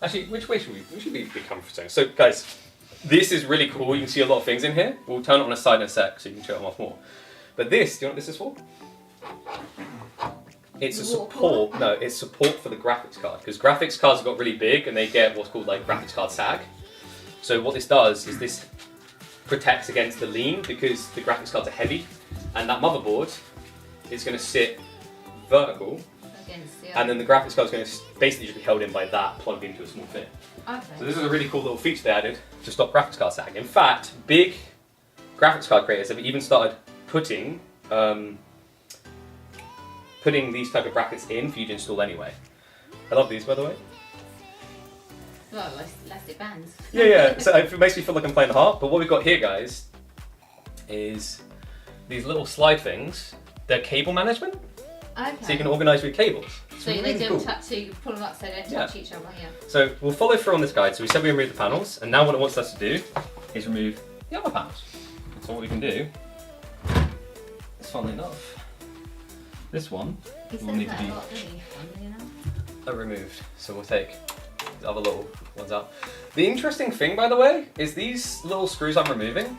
Actually, which way should we become for a second? So, guys, this is really cool. You can see a lot of things in here. We'll turn it on a side in a sec so you can show them off more. But this, do you know what this is for? It's a support. No, it's support for the graphics card, because graphics cards have got really big and they get what's called like graphics card sag. So what this does is this protects against the lean, because the graphics cards are heavy, and that motherboard is going to sit vertical, and then the graphics card is going to basically just be held in by that plugged into a small fit. Okay. So this is a really cool little feature they added to stop graphics card sag. In fact, big graphics card creators have even started putting these type of brackets in for you to install anyway. I love these, by the way. Well, elastic bands. Yeah. So it makes me feel like I'm playing the harp. But what we've got here, guys, is these little slide things. They're cable management. Okay. So you can organise your cables. It's So really they don't cool. touch, so you can pull them up so they don't touch each other, yeah. So we'll follow through on this guide. So we said we remove the panels, and now what it wants us to do is remove the other panels. So what we can do is, funnily enough, this one will need to be removed. So we'll take the other little ones out. The interesting thing, by the way, is these little screws I'm removing,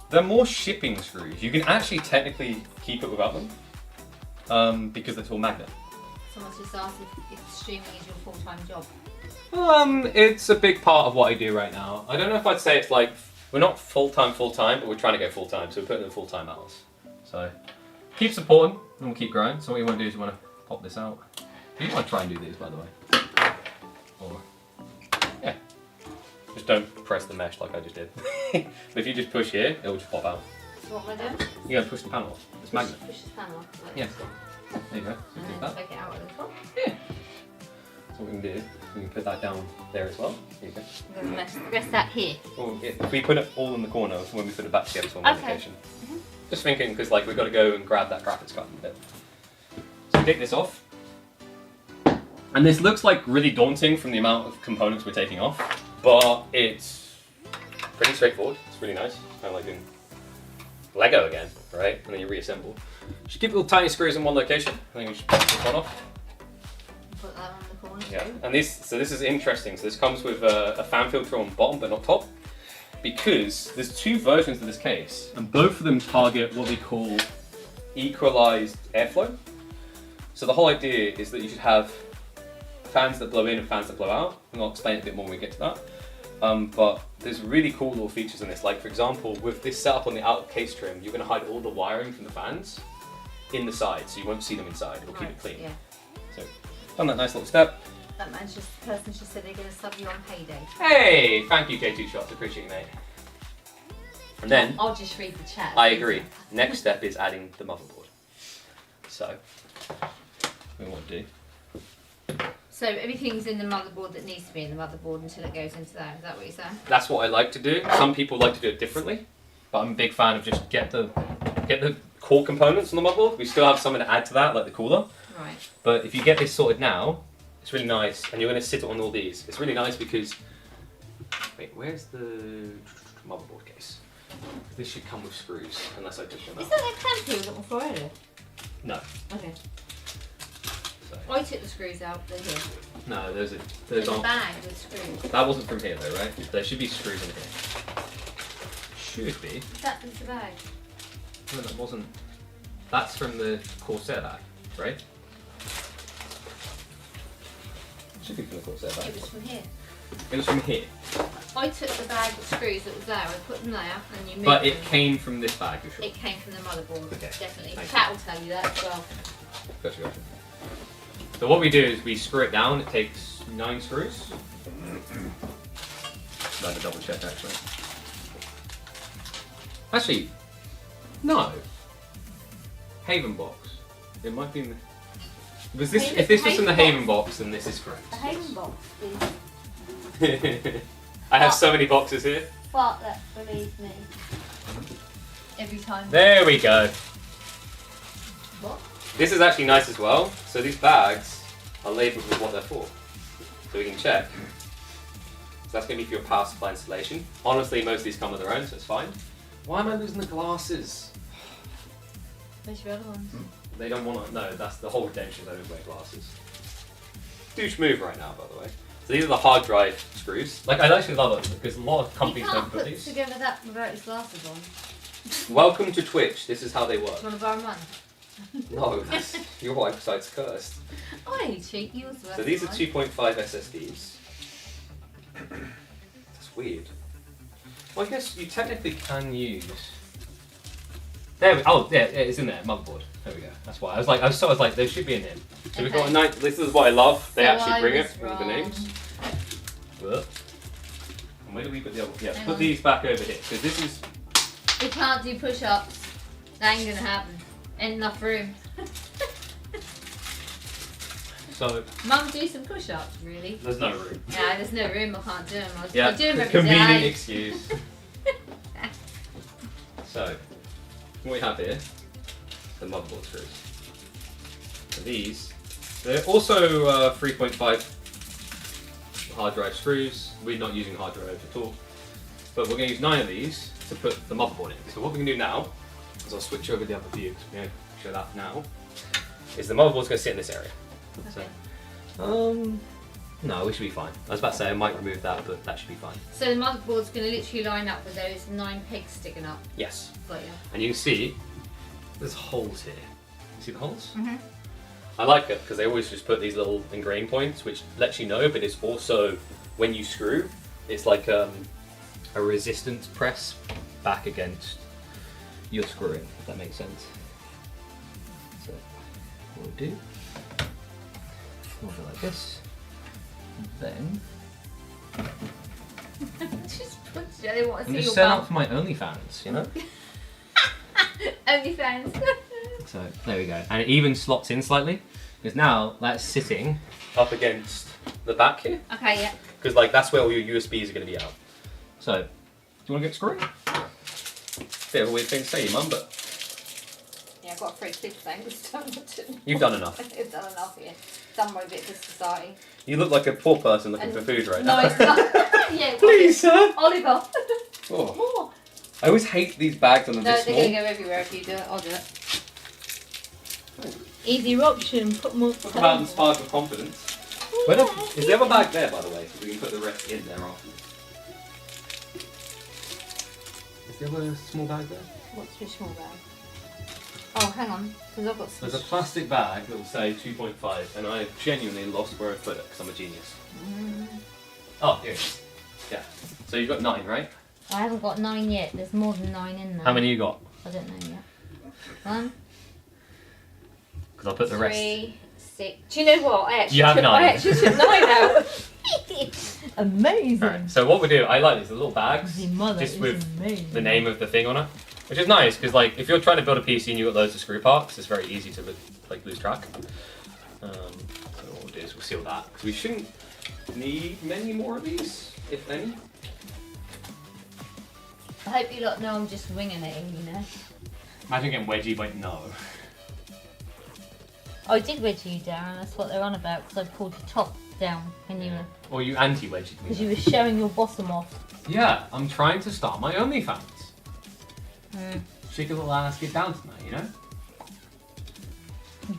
they're more shipping screws. You can actually technically keep it without them, because it's all magnet. Someone's just asked if streaming is your full-time job. It's a big part of what I do right now. I don't know if I'd say it's like, we're not full-time, but we're trying to go full-time, so we're putting in full-time hours. So, keep supporting, and we'll keep growing. So what you want to do is you want to pop this out. You want to try and do these, by the way. Or, yeah. Just don't press the mesh like I just did. But if you just push here, it'll just pop out. So what am I doing? You gotta push the panel off. It's magnet. Push this panel off. Like Yeah. this. There you go. And Take then that. take it out at the top. Yeah. So what we can do, we can put that down there as well. Here you go. I'm going to rest that here. Well, if we put it all in the corner, so when we put it back together, it's on one Okay. location. Just thinking, because like we've got to go and grab that graphics card in a bit. So take this off. And this looks like really daunting from the amount of components we're taking off, but it's pretty straightforward. It's really nice. Kind of like doing Lego again, right? And then you reassemble. Just keep little tiny screws in one location. I think we should pop this one off. Put that on the corner. Yeah, and this is interesting. So this comes with a fan filter on bottom, but not top, because there's two versions of this case, and both of them target what we call equalized airflow. So the whole idea is that you should have fans that blow in and fans that blow out, and I'll explain it a bit more when we get to that. But there's really cool little features in this. Like for example, with this setup on the outer case trim, you're going to hide all the wiring from the fans in the side, so you won't see them inside. It'll keep it clean. Yeah. So, done that nice little step. That person just said they're going to sub you on payday. Hey, thank you J2 Shots, appreciate you, mate. And then, I'll just read the chat. I agree. Next step is adding the motherboard. So, we want to do. So everything's in the motherboard that needs to be in the motherboard until it goes into there. Is that what you're saying? That's what I like to do. Some people like to do it differently, but I'm a big fan of just get the core components on the motherboard. We still have something to add to that, like the cooler. Right. But if you get this sorted now, it's really nice, and you're going to sit it on all these. It's really nice because, wait, where's the motherboard case? This should come with screws, unless I took them Is out. that that clamp you got before earlier? No. Okay. So. I took the screws out. They're here. No, there's There's a aren't. bag with screws. That wasn't from here though, right? There should be screws in here. Should be. That was the bag. No, that wasn't. That's from the Corsair bag, right? Should be from the Corsair bag. It was from here. It was from here. I took the bag of screws that was there, I put them there, and you moved But it them. came from this bag, you're sure? It came from the motherboard, Okay. definitely. Thank Cat will tell you that as well. Gotcha. So what we do is we screw it down. It takes 9 screws. I'd like to double check actually. Actually, no. Haven box. It might be in the. Was this? Haven- If this was in the Haven Haven box, then this is correct. The Haven box is I have so many boxes here. fart that believes me. Every time. There we go. What? This is actually nice as well. So these bags are labelled with what they're for. So we can check. So that's going to be for your power supply installation. Honestly, most of these come with their own, so it's fine. Why am I losing the glasses? Where's your other ones? They don't want to. No, that's the whole redemption. They don't wear glasses. Douche move right now, by the way. So these are the hard drive screws. Like, I actually love it because a lot of You companies can't don't put put these. together that without his glasses on. Welcome to Twitch. This is how they Do work. you want to borrow mine? No, that's, your website's cursed. I only cheat yours. So these are 2.5 SSDs. That's weird. Well, I guess you technically can use. There we. Oh, yeah, it's in there. Motherboard. There we go. That's why I was like, there should be a name. So we've got a Okay. nice. This is what I love. They So actually I bring was it with the wrong. names. Whoop. And where do we put the other? Yeah, Hang put on. these back over here because this is. We can't do push-ups. That ain't gonna happen. Ain't enough room. So Mum, do some push-ups, really. there's no room. Yeah, there's no room. I can't do them. I Yeah, do them every convenient day. excuse. So, what we have here, the motherboard screws. So these, they're also 3.5 hard drive screws. We're not using hard drive at all, but we're going to use 9 of these to put the motherboard in. So what we can do now is I'll switch over the other view because we're going to show that now. Is the motherboard's going to sit in this area. Okay. So, no, we should be fine. I was about to say I might remove that, but that should be fine. So the motherboard's going to literally line up with those 9 pegs sticking up. Yes. Got you. And you can see there's holes here. You see the holes? Mhm. I like it because they always just put these little ingrain points, which lets you know, but it's also when you screw, it's like a resistance press back against your screwing, if that makes sense. So what we'll do, we'll go like this, then Just put I want to I'm see just your set bum. up for my OnlyFans, you know? OnlyFans. So there we go, and it even slots in slightly because now that's sitting up against the back here Okay, yeah. because like that's where all your USBs are going to be out. So, do you want to get screwed? Bit of a weird thing to say, Mum, but Yeah, I've got a free clip thing this time. you've done enough. I've done enough here. Done my bit for society. You look like a poor person looking And- for food right No, now. it's not. Yeah, Please, sir. Oliver. Oh. More. I always hate these bags on them No, this they're small. going to go everywhere if you do it. I'll do it. Easier option. Put more. Talk about inspired with confidence. Where is the other bag there, by the way? We can put the rest in there after. Is the other small bag there? What's your small bag? Oh, hang on, because I've got some. There's a plastic bag that will say 2.5, and I genuinely lost where I put it because I'm a genius. Oh, here it is. Yeah. So you've got 9, right? I haven't got 9 yet. There's more than 9 in there. How many you got? I don't know yet. 1, Because I'll put the rest. 3, 6. Do you know what? I actually You have took, 9. I actually took 9 out. Amazing. Alright, so what we do, I like these little bags, The mother just is with amazing. the name of the thing on it, which is nice because like if you're trying to build a PC and you've got loads of screw parts, it's very easy to like lose track. So what we'll do is we'll seal that because we shouldn't need many more of these, if any. I hope you lot know I'm just winging it, you know. Imagine getting wedgie, but no. I did wedge you down, that's what they're on about, because I pulled your top down when you were. Or you anti-wedgie Because me. you were showing your bottom off. Yeah, I'm trying to start my OnlyFans. Mm. Shake a little ass, get down tonight, you know?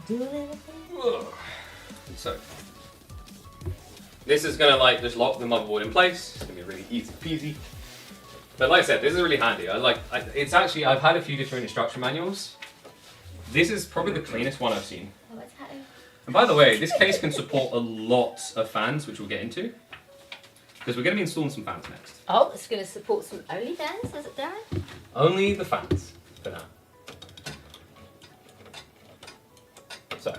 Do a little thing. So, this is gonna like just lock the motherboard in place. It's gonna be really easy peasy. But like I said, this is really handy. It's actually, I've had a few different instruction manuals. This is probably the cleanest one I've seen. Oh, it's happening. And by the way, this case can support a lot of fans, which we'll get into. Because we're going to be installing some fans next. Oh, it's going to support some OnlyFans, is it, Darren? Only the fans for now. So,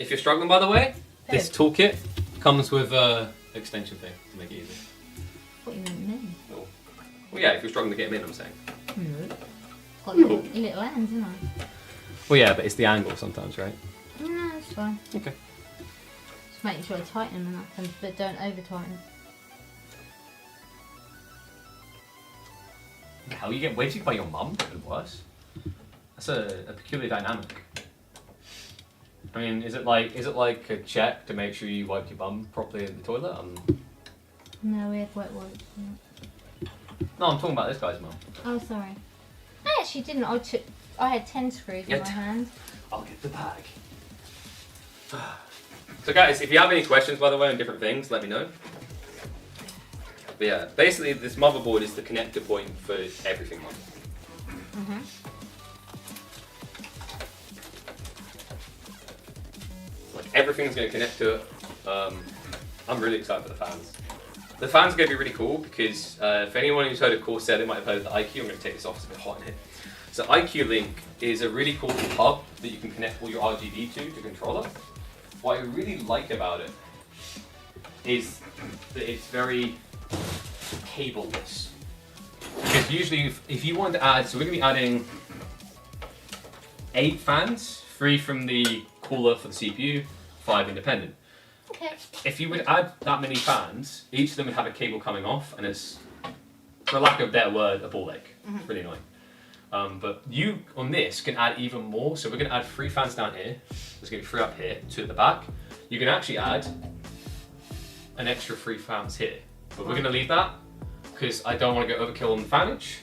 if you're struggling, by the way, this toolkit comes with an extension thing to make it easy. What do you meant me? Oh. Well, yeah, if you're struggling to get them in, I'm saying. Got little hands, isn't I? Well, yeah, but it's the angle sometimes, right? No, it's fine. Okay. Just making sure I tighten them enough, but don't over tighten. How you get waited by your mum? Even worse. That's a peculiar dynamic. I mean, is it like a check to make sure you wipe your bum properly in the toilet? No, we had wet wipes. No, I'm talking about this guy's mum. Oh, sorry. I actually didn't. I had 10 screws in my hand. I'll get the bag. So guys, if you have any questions, by the way, on different things, let me know. But yeah, basically this motherboard is the connector point for everything. Like everything's going to connect to it. I'm really excited for the fans. The fans are going to be really cool because for anyone who's heard of Corsair, they might have heard of the IQ. I'm going to take this off, it's a bit hot in here. So IQ Link is a really cool hub that you can connect all your RGB to controller. What I really like about it is that it's very cableless. Because usually if you want to add, so we're going to be adding 8 fans, 3 from the cooler for the CPU, 5 independent. Okay. If you would add that many fans, each of them would have a cable coming off, and it's, for lack of a better word, a ball ache. It's really annoying. But you, on this, can add even more. So we're going to add 3 fans down here. There's going to be 3 up here, 2 at the back. You can actually add an extra 3 fans here. But we're going to leave that, because I don't want to go overkill on the fanage.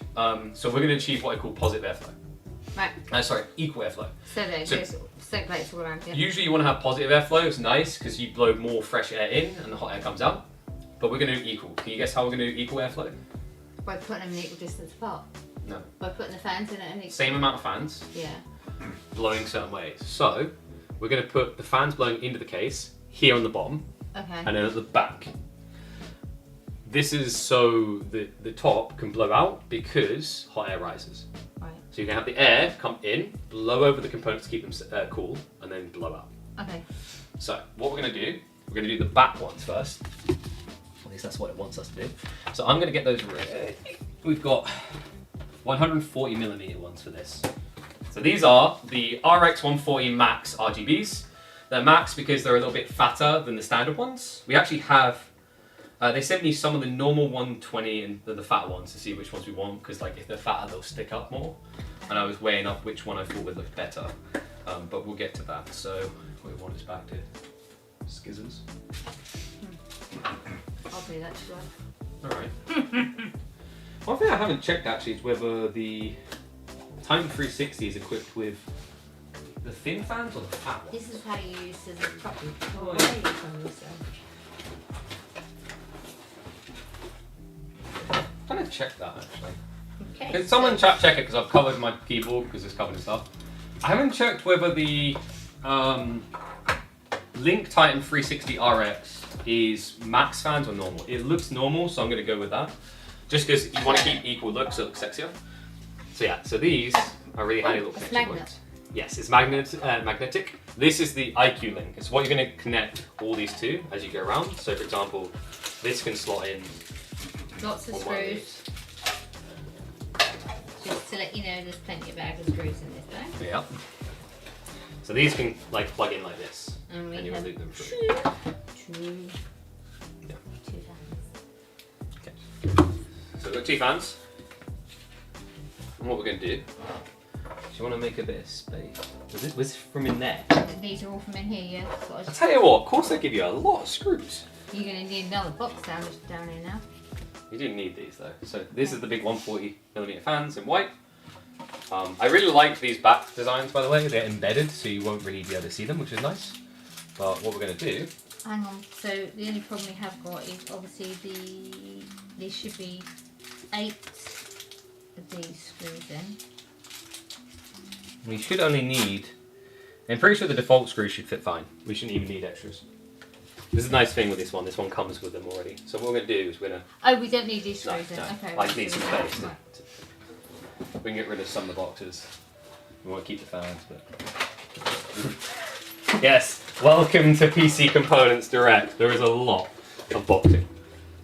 So we're going to achieve what I call positive airflow. Right. Sorry, equal airflow. So there, circulates all around here. Usually you want to have positive airflow, it's nice because you blow more fresh air in and the hot air comes out. But we're going to do equal. Can you guess how we're going to do equal airflow? By putting them an equal distance apart? No. By putting the fans in at an equal... Same amount of fans, Yeah. blowing certain ways. So, we're going to put the fans blowing into the case, here on the bottom, Okay. and then at the back. This is so that the top can blow out because hot air rises. Right. So you can have the air come in, blow over the components to keep them cool, and then blow out. Okay. So what we're going to do, we're going to do the back ones first. At least that's what it wants us to do. So I'm going to get those ready. We've got 140mm ones for this. So these are the RX 140 Max RGBs. They're Max because they're a little bit fatter than the standard ones. We actually have, they sent me some of the normal 120 and the fat ones to see which ones we want, because like if they're fatter they'll stick up more. And I was weighing up which one I thought would look better. But we'll get to that. So we want is back to skizzers. I'll do that, shall I? Alright. One thing I haven't checked actually is whether the Time 360 is equipped with the thin fans or the fat ones. This is how you use scissors properly. Oh, Yeah, yeah. you can use them. I'm gonna check that actually. Okay. Can someone check it because I've covered my keyboard because it's covered in stuff. I haven't checked whether the Link Titan 360 RX is max fans or normal. It looks normal, so I'm gonna go with that. Just because you want to keep equal looks, so it looks sexier. So yeah, so these are really handy little it's connection magnet. points. Yes, it's magnetic. This is the IQ link. It's what you're going to connect all these to as you go around. So for example, this can slot in. Lots of on one of screws. Just to let you know, there's plenty of bag of screws in this bag. these. Yeah. So these can like plug in like this, And we and you have loop them through. two Yeah. fans. Okay. So we've got 2 fans. And what we're going to do, do you want to make a bit of space? Was this from in there? These are all from in here, yeah. That's what I I was- tell you what, of course they give you a lot of screws. You're going to need another box down here now. You didn't need these though. So this is the big 140mm fans in white. I really like these back designs, by the way. They're embedded, so you won't really be able to see them, which is nice. But what we're going to do... Hang on. So the only problem we have got is obviously there should be 8 of these screws in. We should only need... I'm pretty sure the default screws should fit fine. We shouldn't even need extras. This is a nice thing with this one. This one comes with them already. So what we're going to do is we're going to... Oh, we don't need these No, screws then. Okay. I just need some space. Right. We can get rid of some of the boxes. We want to keep the fans, but... Yes, welcome to PC Components Direct. There is a lot of boxing.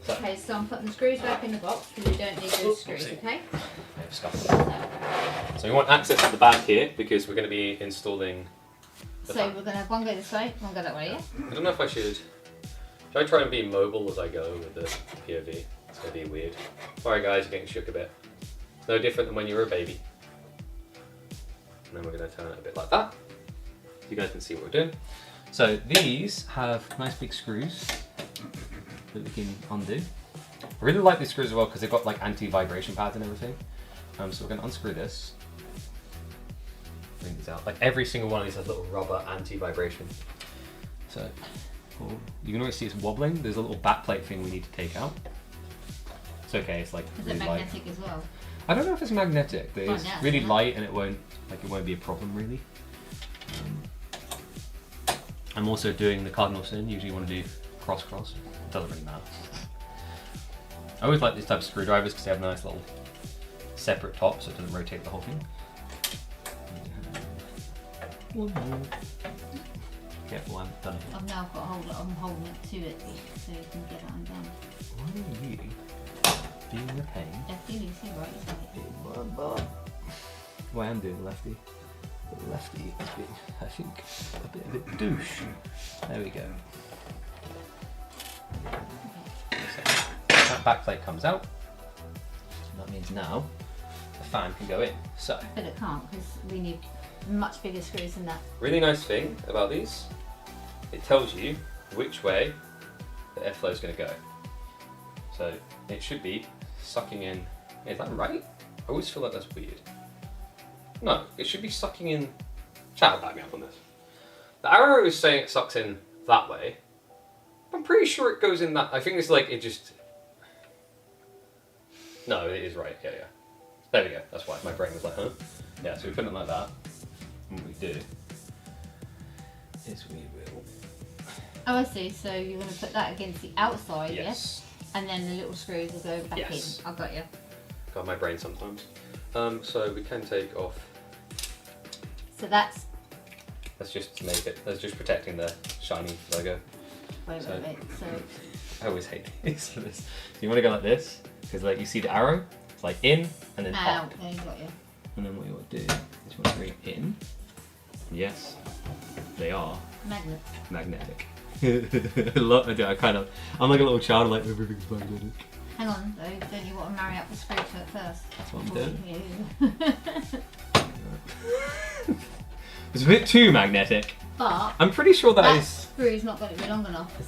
So, Okay, so I'm putting the screws back in the box because we don't need those screws, okay? I have stuff. So we want access to the back here because we're going to be installing the So fan. we're going to have one go this way, one go that way, yeah? I don't know if I should... Should I try and be mobile as I go with the POV? It's going to be weird. Alright guys, you're getting shook a bit. It's no different than when you were a baby. And then we're going to turn it a bit like that. You guys can see what we're doing. So these have nice big screws that we can undo. I really like these screws as well because they've got like anti-vibration pads and everything. So we're going to unscrew this. Bring these out. Like every single one of these has little rubber anti-vibration. So you can always see it's wobbling. There's a little backplate thing we need to take out. It's okay. It's like Is really it light. magnetic as well? I don't know if it's magnetic, but it's Find out, really yeah. light and it won't be a problem really. I'm also doing the cardinal sin. Usually you want to do cross. It doesn't really matter. I always like these types of screwdrivers because they have a nice little separate top so it doesn't rotate the whole thing. Careful, I'm done. I've now got I'm holding it to it so you can get it undone. Why are you being a pain? Definitely, see right, it's like Well, I am doing lefty. The lefty is being, I think, a bit of a douche. There we go. So, that backplate comes out. And that means now the fan can go in. So, But it can't because we need much bigger screws than that. really nice thing about these, it tells you which way the airflow is going to go. So it should be sucking in. Is that right? I always feel like that's weird. No, it should be sucking in. Chat will back me up on this. The arrow is saying it sucks in that way. I'm pretty sure it goes in that. I think it's like it just. No, it is right. Yeah. There we go. That's why my brain was like, huh? Yeah. So we put it like that. And what we do is we will. Oh, I see. So you're going to put that against the outside, Yes. yes? And then the little screws will go back Yes. in. I got you. Got my brain sometimes. So we can take off. So that's. Let's just make it. That's just protecting the shiny logo. Wait. So I always hate these. So you want to go like this because like you see the arrow. It's like in and then out. up. There you got you. And then what you want to do is you want to bring it in. Yes, they are Magnet. magnetic. I'm like a little child, like everything's magnetic. Hang on, though. Don't you want to marry up the screw to it first? That's what I'm doing. Yeah. It's a bit too magnetic. But I'm pretty sure that is. screw's not going to be long enough.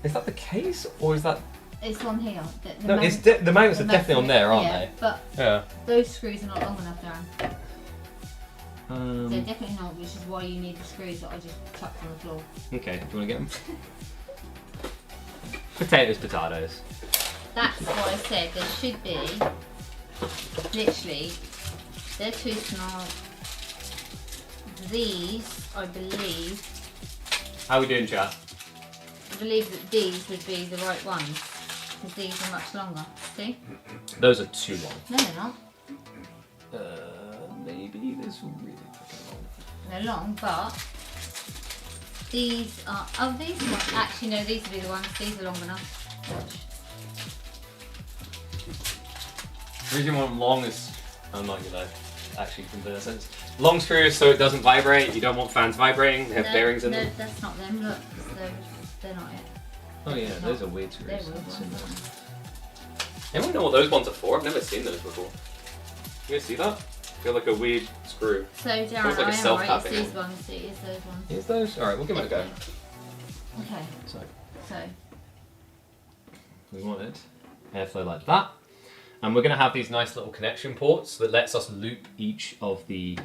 Is that the case or is that? It's on here. No, the magnets are definitely on there, aren't yeah, they? But Yeah. those screws are not long enough, Darren. They're Um, definitely not, which is why you need the screws that I just chucked on the floor. okay, do you want to get them? Potatoes. That's what I said. There should be literally. They're too small. These, I believe. How are we doing, chat? I believe that these would be the right ones because these are much longer. See? Those are too long. No, they're not. Maybe this really fucking long. They're long, but these are. Oh, these ones. Actually, no, these would be the ones. These are long enough. Watch. The reason you want them long is, I'm not gonna actually convert sense. Long screws so it doesn't vibrate. You don't want fans vibrating. They have bearings in them. That's not them. Look, they're not it. Oh yeah, They're those not. are weird screws. They're weird ones. Anyone know what those ones are for? I've never seen those before. You guys see that? Feel like a weird screw. So Darren, Feels like a I am right. It's self-tapping these one. ones. It is those ones. Is those? Alright, we'll give it a go. Okay. So So we want it airflow like that. And we're going to have these nice little connection ports that lets us loop each of the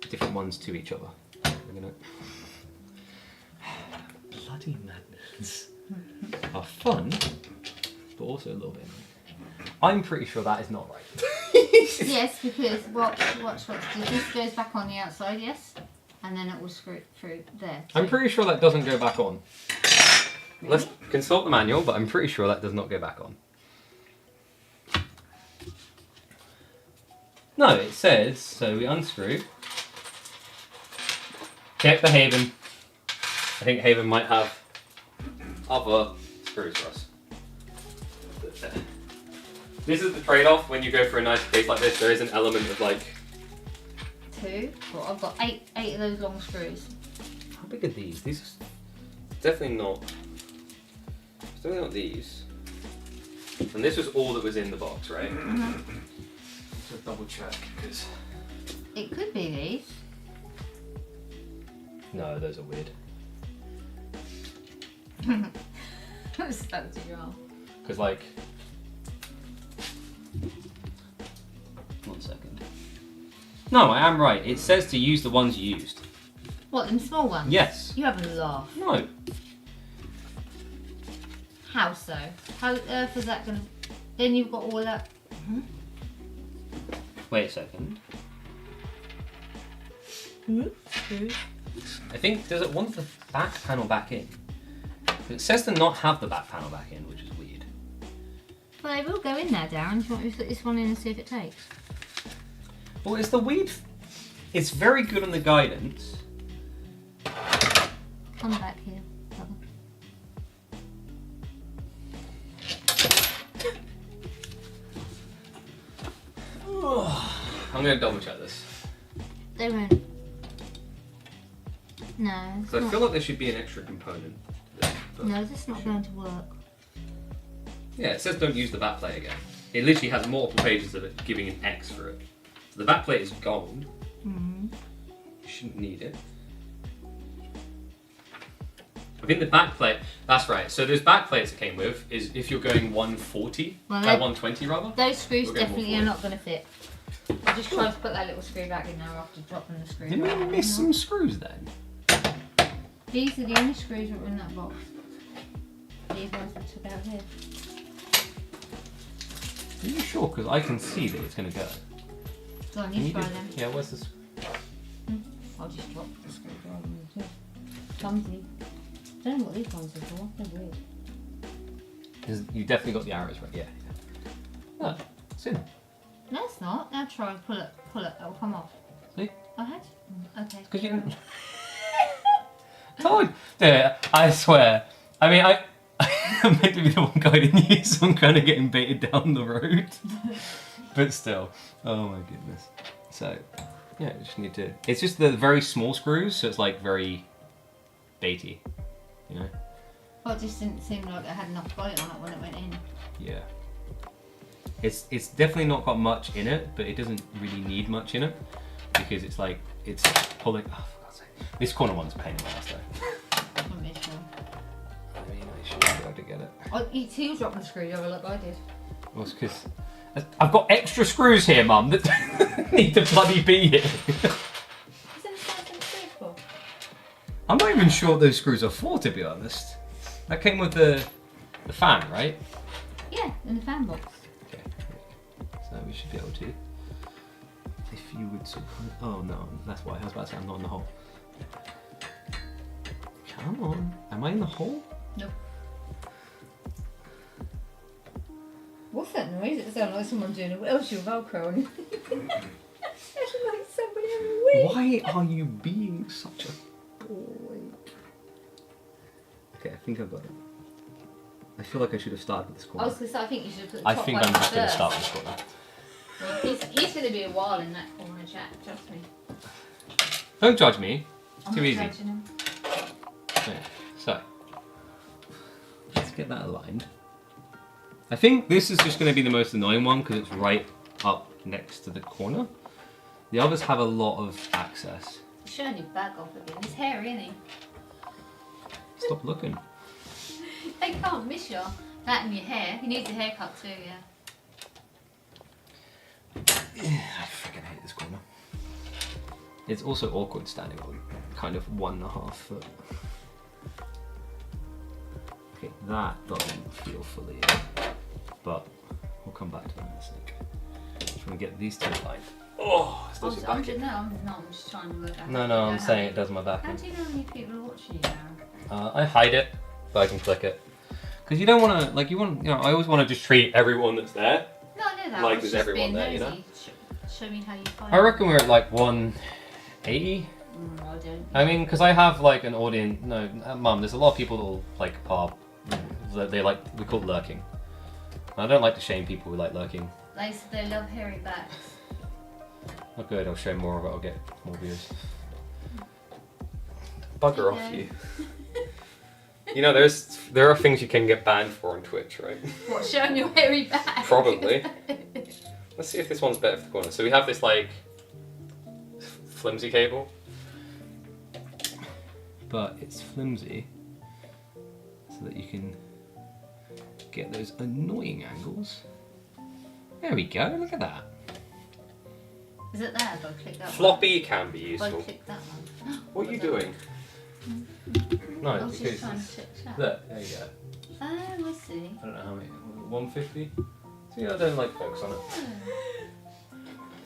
different ones to each other. We're going to... Bloody magnets are fun, but also a little bit annoying. I'm pretty sure that is not right. yes, because watch. This goes back on the outside. Yes. and then it will screw through there. I'm pretty sure that doesn't go back on. Let's consult the manual, but I'm pretty sure that does not go back on. No, it says, so we unscrew. Check the Haven. I think Haven might have other screws for us. This is the trade-off when you go for a nice case like this. There is an element of like... 2. Well, I've got eight of those long screws. How big are these? These are definitely not... It's definitely not these. And this was all that was in the box, right? Mm-hmm. So double check, because... It could be these. No, those are weird. I'm stuck to your arm. Because like... 1 second. No, I am right. It says to use the ones you used. What, them small ones? Yes. You have a laugh. No. How so? How on earth is that going to... Then you've got all that... Wait a second. I think, does it want the back panel back in? It says to not have the back panel back in, which is weird. Well, they will go in there, Darren. Do you want me to put this one in and see if it takes? Well, it's the weird... It's very good on the guidance. On the back here. I'm going to double check this. They won't. No. It's So I not. feel like there should be an extra component. But No, that's not going to work. yeah, it says don't use the back plate again. It literally has multiple pages of it giving an X for it. So the back plate is gone. Mm. You shouldn't need it. I think the back plate, that's right. So those back plates it came with is if you're going 140, Well, 120 rather. Those screws We're going definitely are 140. not going to fit. I just tried to put that little screw back in there after dropping the screw. Didn't we back. miss some screws then? These are the only screws that were in that box. These ones we took out here. Are you sure? Because I can see that it's going to go. Go on, Can you you try do- them. Yeah, where's this? I'll just drop the screw rather than the two. Clumsy. Don't know what these ones are for. They're weird. You definitely got the arrows right. Yeah. No, it's in. No, it's not. Now try and pull it. Pull it. It'll come off. See? I had. Okay. Because you didn't. Told you. I swear. I mean, I'm meant to be the one guiding you, so I'm kind of getting baited down the road. But still. Oh my goodness. So, yeah, you just need to. It's just the very small screws, so it's like very baity. You know? Well, it just didn't seem like it had enough bite on it when it went in. Yeah. It's definitely not got much in it, but it doesn't really need much in it because it's like it's pulling. Oh, for God's sake! This corner one's a pain in the ass though. I'm not sure. I mean, I should be able to get it. Oh, you two dropped the screwdriver like I did. Well, it's because I've got extra screws here, Mum, that need to bloody be here. Is there something screws for? I'm not even sure what those screws are for, to be honest. That came with the fan, right? Yeah, in the fan box. Okay. So we should be able to. If you would sort of... Oh no, that's why I was about to say I'm not in the hole. Come on. Am I in the hole? Nope. What's that noise? It sounds like someone doing a Welsh or Velcro. And it sounds like somebody having a wee. Why are you being such a boy? Okay, I think I've got it. I feel like I should have started with this I corner. was going to say, I think you should put the I top think one I'm just going to first. start with this corner. Well, he's going to be a while in that corner, Jack. Trust me. Don't judge me. It's I'm too not easy. judging him. Okay, so let's get that aligned. I think this is just going to be the most annoying one because it's right up next to the corner. The others have a lot of access. He's showing your bag off again. He's hairy, isn't he? Stop looking. They can't miss you. That and your hair. He needs a haircut too, yeah. I freaking hate this corner. It's also awkward standing on kind of 1.5 foot. Okay, that doesn't feel fully in, but we'll come back to that in a sec. Just want to get these two aligned. Oh, it's still I'm back. I'm just trying to work out. No, I'm saying it does my back. How do you know how many people are watching you now? I hide it, but I can click it. Because you don't want to, like, I always want to just treat everyone that's there. No, I know that. Like I was there's just everyone being there, you nosy. know? Show me how you find I reckon we're at like 180. I don't. I mean, because I have like an audience. No, Mum, there's a lot of people that'll like they like, we call it lurking. I don't like to shame people who like lurking. They love hairy backs. Oh good, I'll show more of it, I'll get more views. Bugger off you. You know, there are things you can get banned for on Twitch, right? What, showing your hairy back? Probably. Let's see if this one's better for the corner. So we have this like flimsy cable. But it's flimsy so that you can get those annoying angles. There we go, look at that. Is it there? If I click that Floppy can be one? If I useful. click that one. What are you doing? No, I was because just trying to check chat. look, there you go. Oh, I see. I don't know how many. 150? See, I don't like focus on it.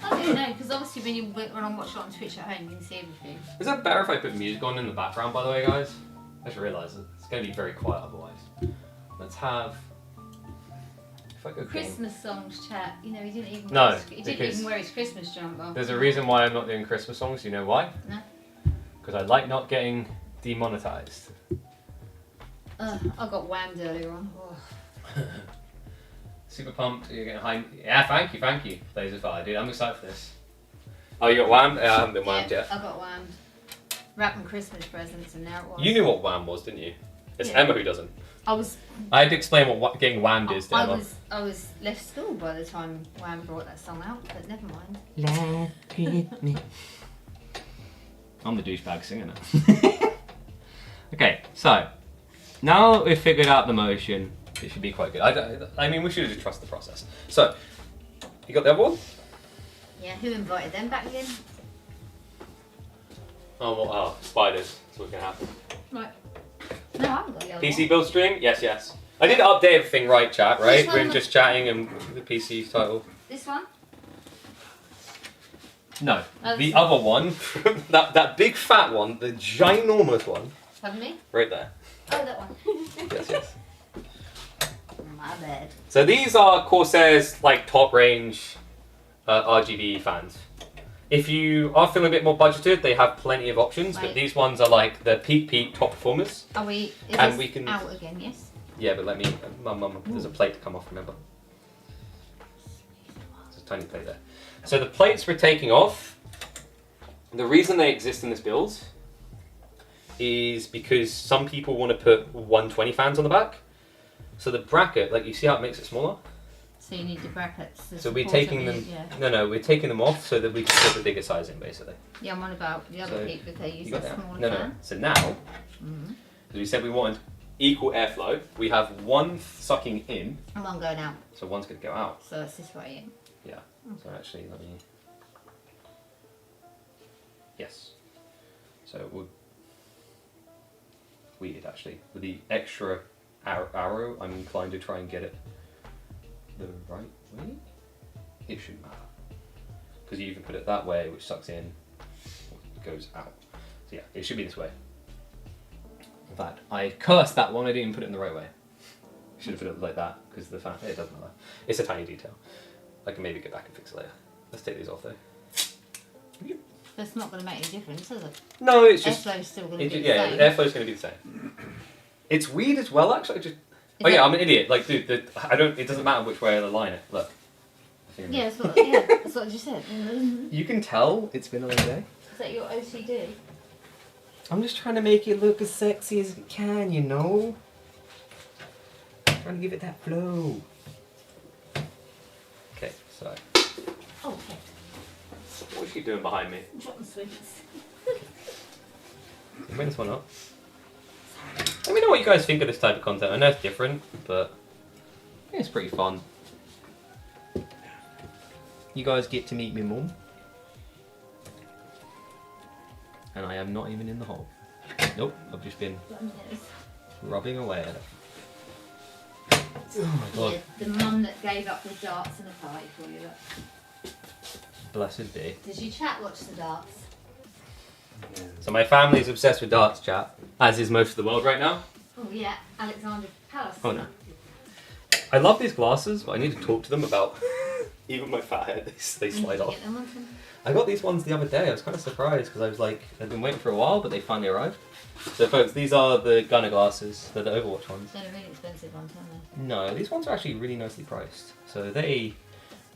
I don't know, because obviously when I watch it on Twitch at home, you can see everything. Is that better if I put music on in the background, by the way, guys? I just realised it's going to be very quiet otherwise. Let's have. If I go Christmas songs, chat. You know, he didn't even. No, he didn't because even wear his Christmas jumper. there's a reason why I'm not doing Christmas songs. You know why? No. Because I like not getting demonetized. I got whammed earlier on. Oh. Super pumped. You're getting high. Yeah, thank you. Laser Fire, dude. I'm excited for this. Oh, you got whammed? Yeah, I haven't been whammed yet. I got whammed. Wrapping Christmas presents, and there it was. You knew what wham was, didn't you? It's Yeah. Emma who doesn't. I had to explain what getting whammed is to Emma. I was left school by the time Wham brought that song out, but never mind. I'm the douchebag singer now. Okay, so now we've figured out the motion. It should be quite good. I mean, we should just trust the process. So, you got the other one? Yeah, who invited them back again? Oh, spiders. That's what's gonna happen. Right. No, I haven't got the other PC one. build stream? Yes. I did update everything right, chat, right? Which one We're was- just chatting and the PC title. This one? No, Oh, the this other one, that big fat one, the ginormous one, Pardon me? right there. Oh, that one. Yes. My bad. So these are Corsair's like top range RGB fans. If you are feeling a bit more budgeted, they have plenty of options, but Right. these ones are like the peak top performers. Are we? Is And this we can- out again? Yes. Yeah, but let me, Mum, there's a plate to come off, remember? There's a tiny plate there. So the plates we're taking off, the reason they exist in this build is because some people want to put 120 fans on the back. So the bracket, like you see how it makes it smaller? So you need the brackets. the So we're support taking of them, it, no, we're taking them off so that we can put the bigger size in, basically. Yeah, I'm on about the other So, people. They use You got a that? smaller No. fan. So now, Mm-hmm. as we said we wanted equal airflow, we have one sucking in, And one going out. so one's going to go out. So it's this way in. Yeah. So actually, let me. Yes. So it would. Weird actually. With the extra arrow, I'm inclined to try and get it the right way. It shouldn't matter. Because you can put it that way, which sucks in, or goes out. So yeah, it should be this way. In fact, I cursed that one, I didn't even put it in the right way. Should have put it like that, because the fan, it doesn't matter. It's a tiny detail. I can maybe get back and fix it later. Let's take these off though. That's not going to make any difference, is it? No, it's just Airflow's still going to it, be the yeah, same. airflow's going to be the same. It's weird as well, actually. Is Oh yeah, that- I'm an idiot. Like, dude, I don't. It doesn't matter which way I align it. Look. Yeah, that's what I just said. You can tell it's been a long day. Is that your OCD? I'm just trying to make it look as sexy as it can, you know. Trying to give it that flow. Okay, so Oh, okay. what's she doing behind me? Drop the sweets. Bring this one up. Let me know what you guys think of this type of content. I know it's different, but I think it's pretty fun. You guys get to meet me mum. And I am not even in the hole. Nope, I've just been rubbing away at it. Oh my god. Yeah, the mum that gave up the darts and the party for you. Look. Blessed be. Does your chat watch the darts? So my family's obsessed with darts, chat, as is most of the world right now. Oh yeah, Alexander Palace. Oh no. I love these glasses, but I need to talk to them about even my fat head. They slide off. Get them on some- I got these ones the other day. I was kind of surprised because I was like, I've been waiting for a while, but they finally arrived. So folks, these are the Gunner glasses. They're the Overwatch ones. They're really expensive ones, aren't No, these ones are actually really nicely priced. So they,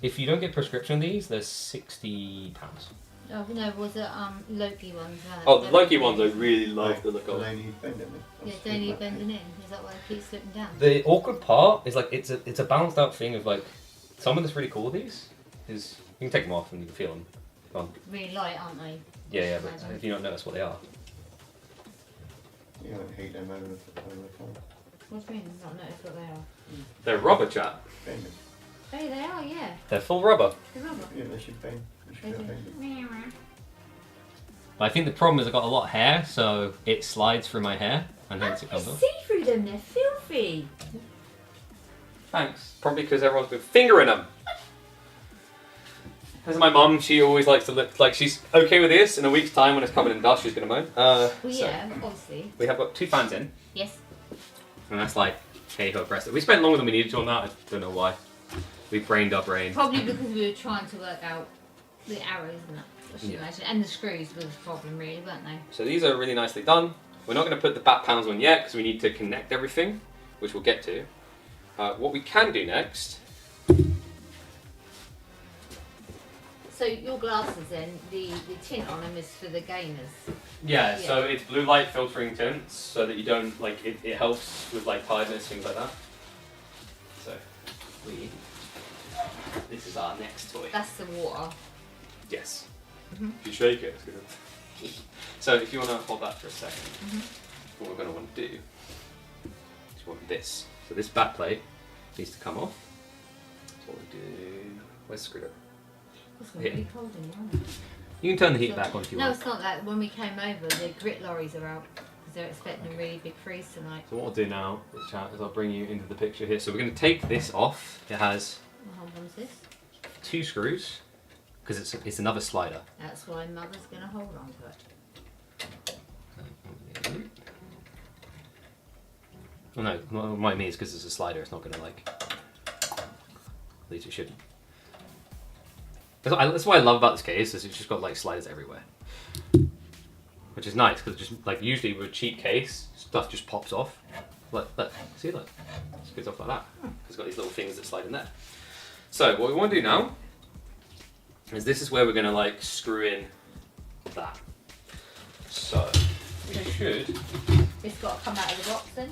if you don't get prescription of these, they're £60. they? Oh no, was it Loki ones? Oh, the Loki ones I really like the look Do of. they need bending in? Yeah, don't need bending in. Is that why they keep slipping down? The awkward part is like it's a balanced out thing of like something that's really cool with these is you can take them off and you can feel them. Go on. Really light, aren't they? Yeah, but if you don't notice what they are. You don't heat them over the phone. What do you mean? Not notice what they are? They're rubber, chat. Bending. Oh, they are. Yeah, They're full rubber. they're rubber. Yeah, they should bend. They should They be do. bending. But I think the problem is I've got a lot of hair, so it slides through my hair and hence it How comes can you off. see through them? They're filthy. Thanks. Probably because everyone's been fingering them. As my mum, she always likes to look like she's okay with this. In a week's time, when it's covered in dust, she's gonna moan. Well, So yeah, obviously. we have got 2 fans in, Yes. and that's like, hey ho, press it. We spent longer than we needed to on that. I don't know why. We brained our brain. Probably because we were trying to work out the arrows and that. I should Yeah. imagine. And the screws were the problem, really, weren't they? So these are really nicely done. We're not going to put the bat pounds on yet because we need to connect everything, which we'll get to. What we can do next. So your glasses then, the tint on them is for the gamers. Yeah, Yeah. so it's blue light filtering tints so that you don't, like, it helps with, like, tiredness, things like that. So, this is our next toy. That's the water. Yes. Mhm. If you shake it, it's good. So, if you want to hold that for a second, Mhm. what we're going to want to do is want this. So, this back plate needs to come off. So, what we do. Where's the screw? It's really cold in here, isn't it? You can turn the heat back on if you No, want. it's not that. When we came over, the grit lorries are out because they're expecting a really big freeze tonight. So, what I'll do now is I'll bring you into the picture here. So, we're going to take this off. It has How long is this? 2 screws because it's another slider. That's why Mother's going to hold on to it. Well, no, what it might mean is because it's a slider, it's not going to like. At least it shouldn't. That's what I love about this case is it's just got like sliders everywhere, which is nice because just like usually with a cheap case, stuff just pops off. Look, see, look, it just goes off like that. It's got these little things that slide in there. So what we want to do now is this is where we're going to like screw in that. So we should. It's got to come out of the box then.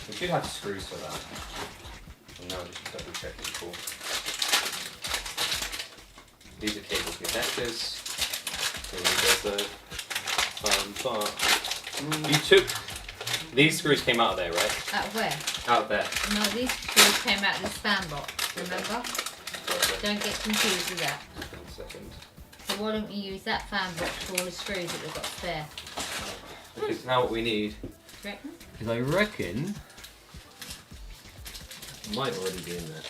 We should have screws for that. I'm now just double checking before. These are cable connectors. So there's the part. You took these screws came out of there, right? Out of where? Out there. No, these screws came out of the span box, remember? Sorry, Don't get confused with that. 1 second. So why don't we use that fan box for all the screws that we've got spare? Because now what we need Do you reckon? is I reckon it might already be in there.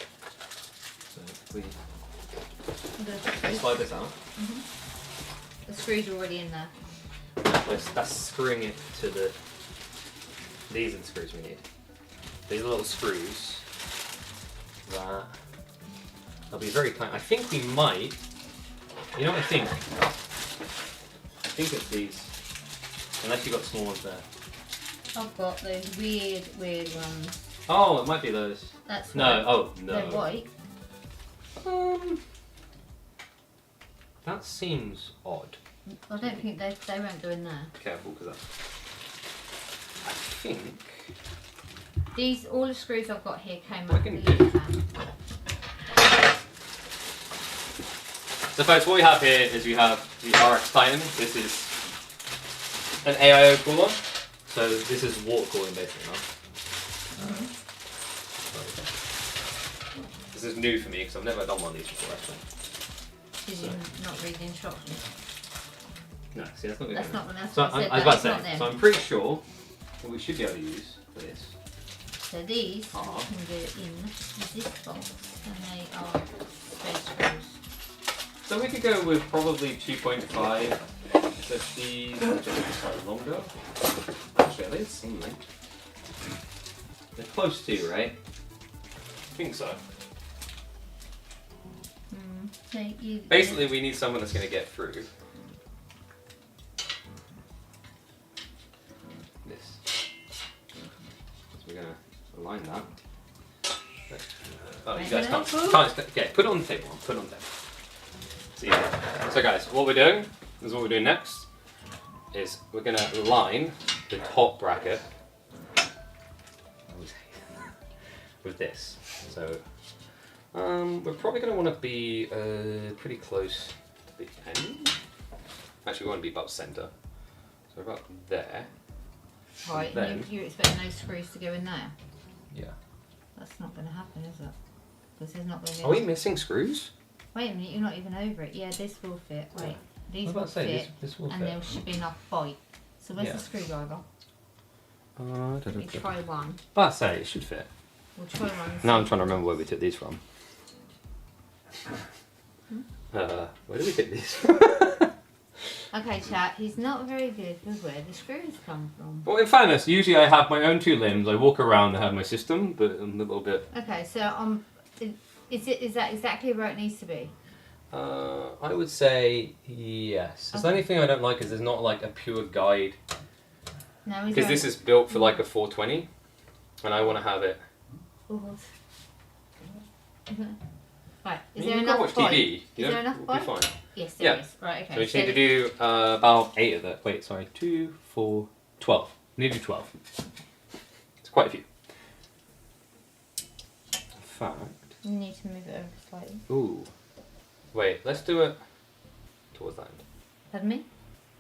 So if we slide this out. The screws are already in there. That's screwing it to the. These are the screws we need. These are little screws that they'll be very kind. I think we might. You know what I think? I think it's these. Unless you got small ones there. I've got those weird ones. Oh, it might be those. That's No. white. Oh no. They're white. That seems odd. I don't think they won't go in there. Careful, because I think. These all the screws I've got here came I out can of the do- lead fan. So folks, what we have here is we have the RX Titan. This is an AIO cooler. So this is water cooling basically now. This is new for me because I've never done one of these before actually. Did you not read the instructions? No, see that's not good. That's not what that's So what I said. I was about to That's not say, them. so I'm pretty sure what we should be able to use for this. So these Uh-huh. you can go in this box and they are space screws. So we could go with probably 2.5 SSDs, which are slightly longer. Actually, they seem like they're close to, right? I think so. So Basically, we need someone that's going to get through this. So we're going to align that. Oh, you guys can't. Okay, put it on the table. Put it on the table. It's easy. So guys, what we're doing is what we're doing next is we're going to align the top bracket with this. So we're probably going to want to be pretty close to the end. Actually, we want to be about center. So about there. Right, then, and you're expecting those screws to go in there? Yeah. That's not going to happen, is it? Because there's not going to be... Are we missing screws? Wait a minute, you're not even over it. Yeah, this will fit. Wait, these will fit, this will and fit. there should be enough bite. So where's Yeah. the screwdriver? Let me try one. I say it should fit. We'll try one. and Now I'm see. trying to remember where we took these from. Where did we take these from? Okay, chat, he's not very good with where the screws come from. Well, in fairness, usually I have my own two limbs. I walk around and have my system, but I'm a little bit. Okay, so is that exactly where it needs to be? I would say yes. The only thing I don't like is there's not like a pure guide. No, Because this is built for like a 420, and I want to have it. Right, is You there can enough watch bite? TV. Is there enough We'll bite? be fine. Yes, there Yeah. is. Right, okay. So we just need to do about 8 of that. Wait, sorry, 2, 4, 12. We need to do 12. It's quite a few. In fact. You need to move it over slightly. Ooh. Wait, let's do it towards that end. Pardon me?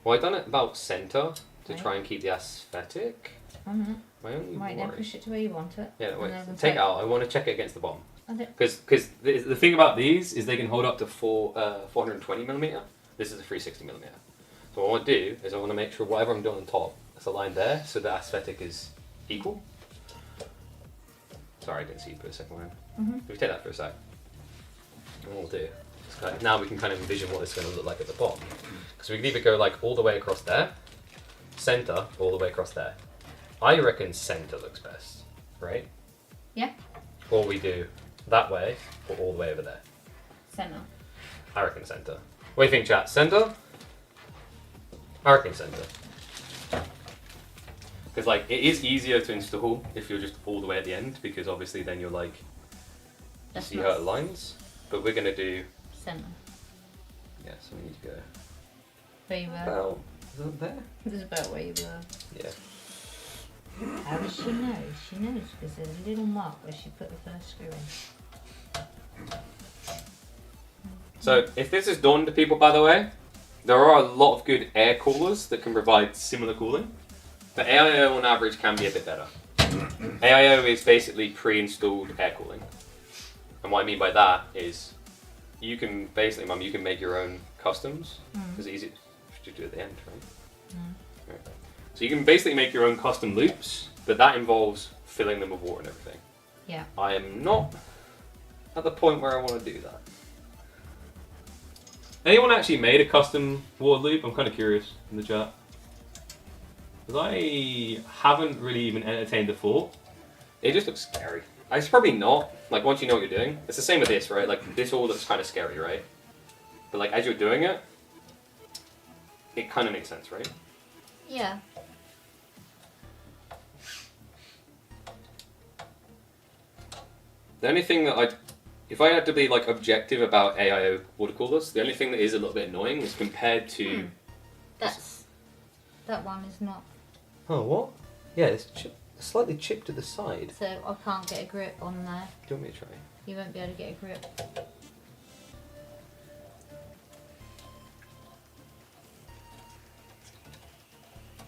Well, I've done it about centre to Right. try and keep the aesthetic. Mm-hmm. My only Right, now worry. push it to where you want it. Yeah, wait. And then Take it out. I want to check it against the bottom. Okay. Because the thing about these is they can hold up to 420mm. This is a 360mm. So what I want to do is I want to make sure whatever I'm doing on top is aligned there so the aesthetic is equal. Sorry, I didn't see you put a second one in. Mm-hmm. If we take that for a sec, and what we'll do is kind of, now we can kind of envision what it's going to look like at the bottom. Because we can either go like all the way across there, center, all the way across there. I reckon center looks best, right? Yeah. Or we do that way, or all the way over there. Centre. I reckon center. What do you think, chat? Center? I reckon center. Because like it is easier to install if you're just all the way at the end, because obviously then you're like, That's see not how it aligns. But we're gonna do. centre. Yeah, so we need to go. Where you were. About. Is it there? It was about where you were. Yeah. How does she know? She knows because there's a little mark where she put the first screw in. So if this is done to people, by the way, there are a lot of good air coolers that can provide similar cooling. But AIO on average can be a bit better. AIO is basically pre-installed air cooling. And what I mean by that is you can basically, Mum, you can make your own customs. It's easy to do at the end, right? Right. So you can basically make your own custom loops, but that involves filling them with water and everything. Yeah. I am not at the point where I want to do that. Anyone actually made a custom water loop? I'm kind of curious in the chat. Because I haven't really even entertained the thought. It just looks scary. It's probably not. Like, once you know what you're doing. It's the same with this, right? Like, this all looks kind of scary, right? But, like, as you're doing it, it kind of makes sense, right? Yeah. The only thing that if I had to be, like, objective about AIO water coolers, the only thing that is a little bit annoying is compared to... That one is not. Oh, what? Yeah, it's slightly chipped to the side. So I can't get a grip on there. Do you want me to try? You won't be able to get a grip.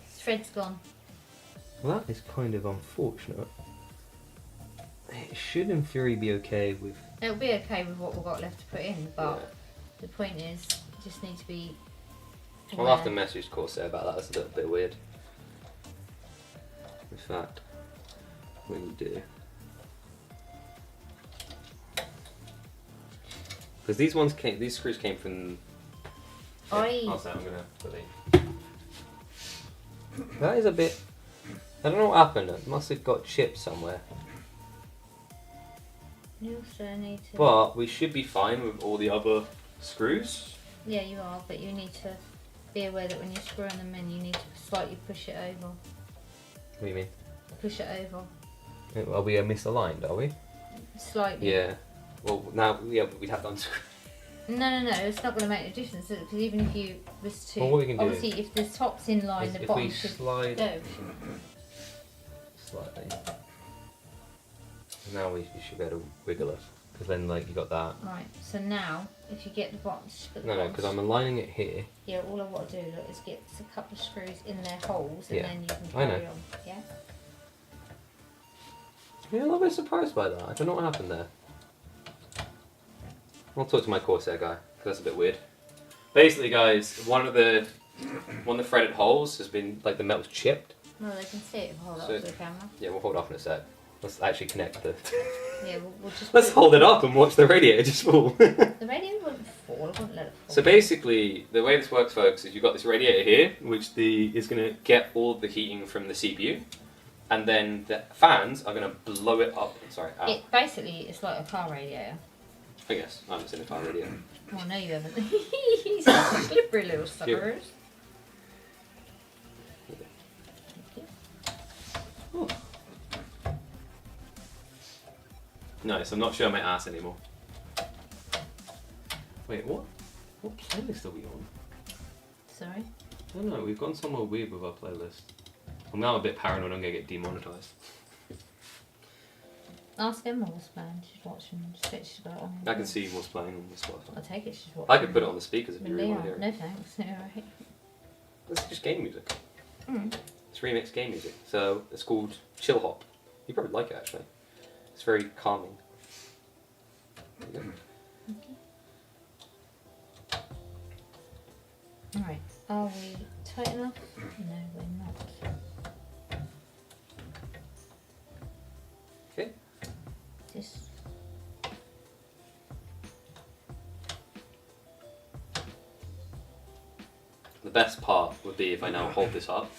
Thread's gone. Well, that is kind of unfortunate. It should, in theory, be okay with... It'll be okay with what we've got left to put in, but Yeah. the point is, you just need to be. I'll have to message Corsair about that. That's a little bit weird. In fact, what we do... Because these screws came from. Oi. I'll say I'm gonna put That is a bit. I don't know what happened. It must have got chipped somewhere. You also need to. But we should be fine with all the other screws. Yeah, you are, but you need to be aware that when you're screwing them in, you need to slightly push it over. What do you mean? Push it over. Are we misaligned? Are we? Slightly. Yeah. Well, now we'd have to unscrew. No, it's not going to make a difference because even if you was to, Well, what we can do obviously, if the top's in line, the if bottom we should slide go. slightly. Now we should be able to wiggle it. Because then, like, you got that. Right. So now, if you get the bottom, just put the No, bottom- because I'm aligning it here. Yeah, all I want to do look, is get a couple of screws in their holes, and Yeah, then you can I carry know. on. Yeah. Yeah, a little bit surprised by that. I don't know what happened there. I'll talk to my Corsair guy, because that's a bit weird. Basically, guys, one of the threaded holes has been, like, the metal's chipped. Well, they can see it if I hold So- up to the camera. Yeah, we'll hold off in a sec. Let's actually connect the... Yeah, we'll just. Let's hold it up and watch the radiator just fall. The radio wouldn't fall. I wouldn't let it fall. So basically, the way this works, folks, is you've got this radiator here, which is going to get all the heating from the CPU, and then the fans are going to blow it up. Sorry, out. It basically it's like a car radiator. I guess I haven't seen a car radiator. Oh no, you haven't. He's such a slippery little suckers. Oh. Nice. I'm not showing my ass anymore. Wait, what? What playlist are we on? Sorry. I don't know. We've gone somewhere weird with our playlist. I'm now a bit paranoid. I'm gonna get demonetized. Ask Emma what's playing. She's watching. She's got it on. I can see what's playing on the I Spotify. take it she's watching. I could put it on the speakers if you really Leon. want to hear No it. thanks. Alright. It's just game music. Mm. It's remixed game music. So it's called Chill Hop. You probably like it actually. It's very calming. There you go. Alright. Are we tight enough? No, we're not. Okay. Just. The best part would be if I now hold this up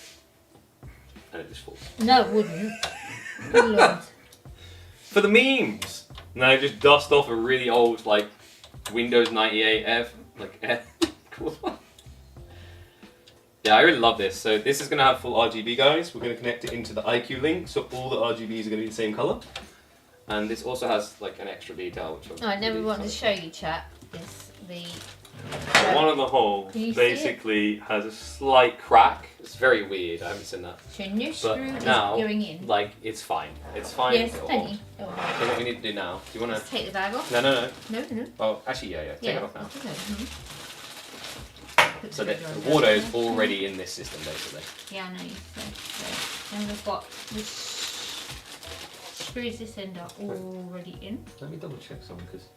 and it just falls. No, it wouldn't. Good lord. For the memes! And then I just dust off a really old, like, Windows 98 F, like, F. Cool. Yeah, I really love this. So this is going to have full RGB, guys. We're going to connect it into the IQ link, so all the RGBs are going to be the same colour. And this also has, like, an extra detail, which I never wanted to show you, chat, is the. One of the holes Can you see basically has a slight crack. It's very weird. I haven't seen that. So your new But screw is now, going in. like, it's fine. It's fine. Yes, It'll plenty. hold. Oh, So what we need to do now? Do you want let's to? take the bag off. No. No. Oh, actually, yeah. Take it off now. Okay. Mhm. Put So the screwdriver water is there. already in this system, basically. Yeah, I know. So, and we've got this. Screws this end are already in. Let me double check something because.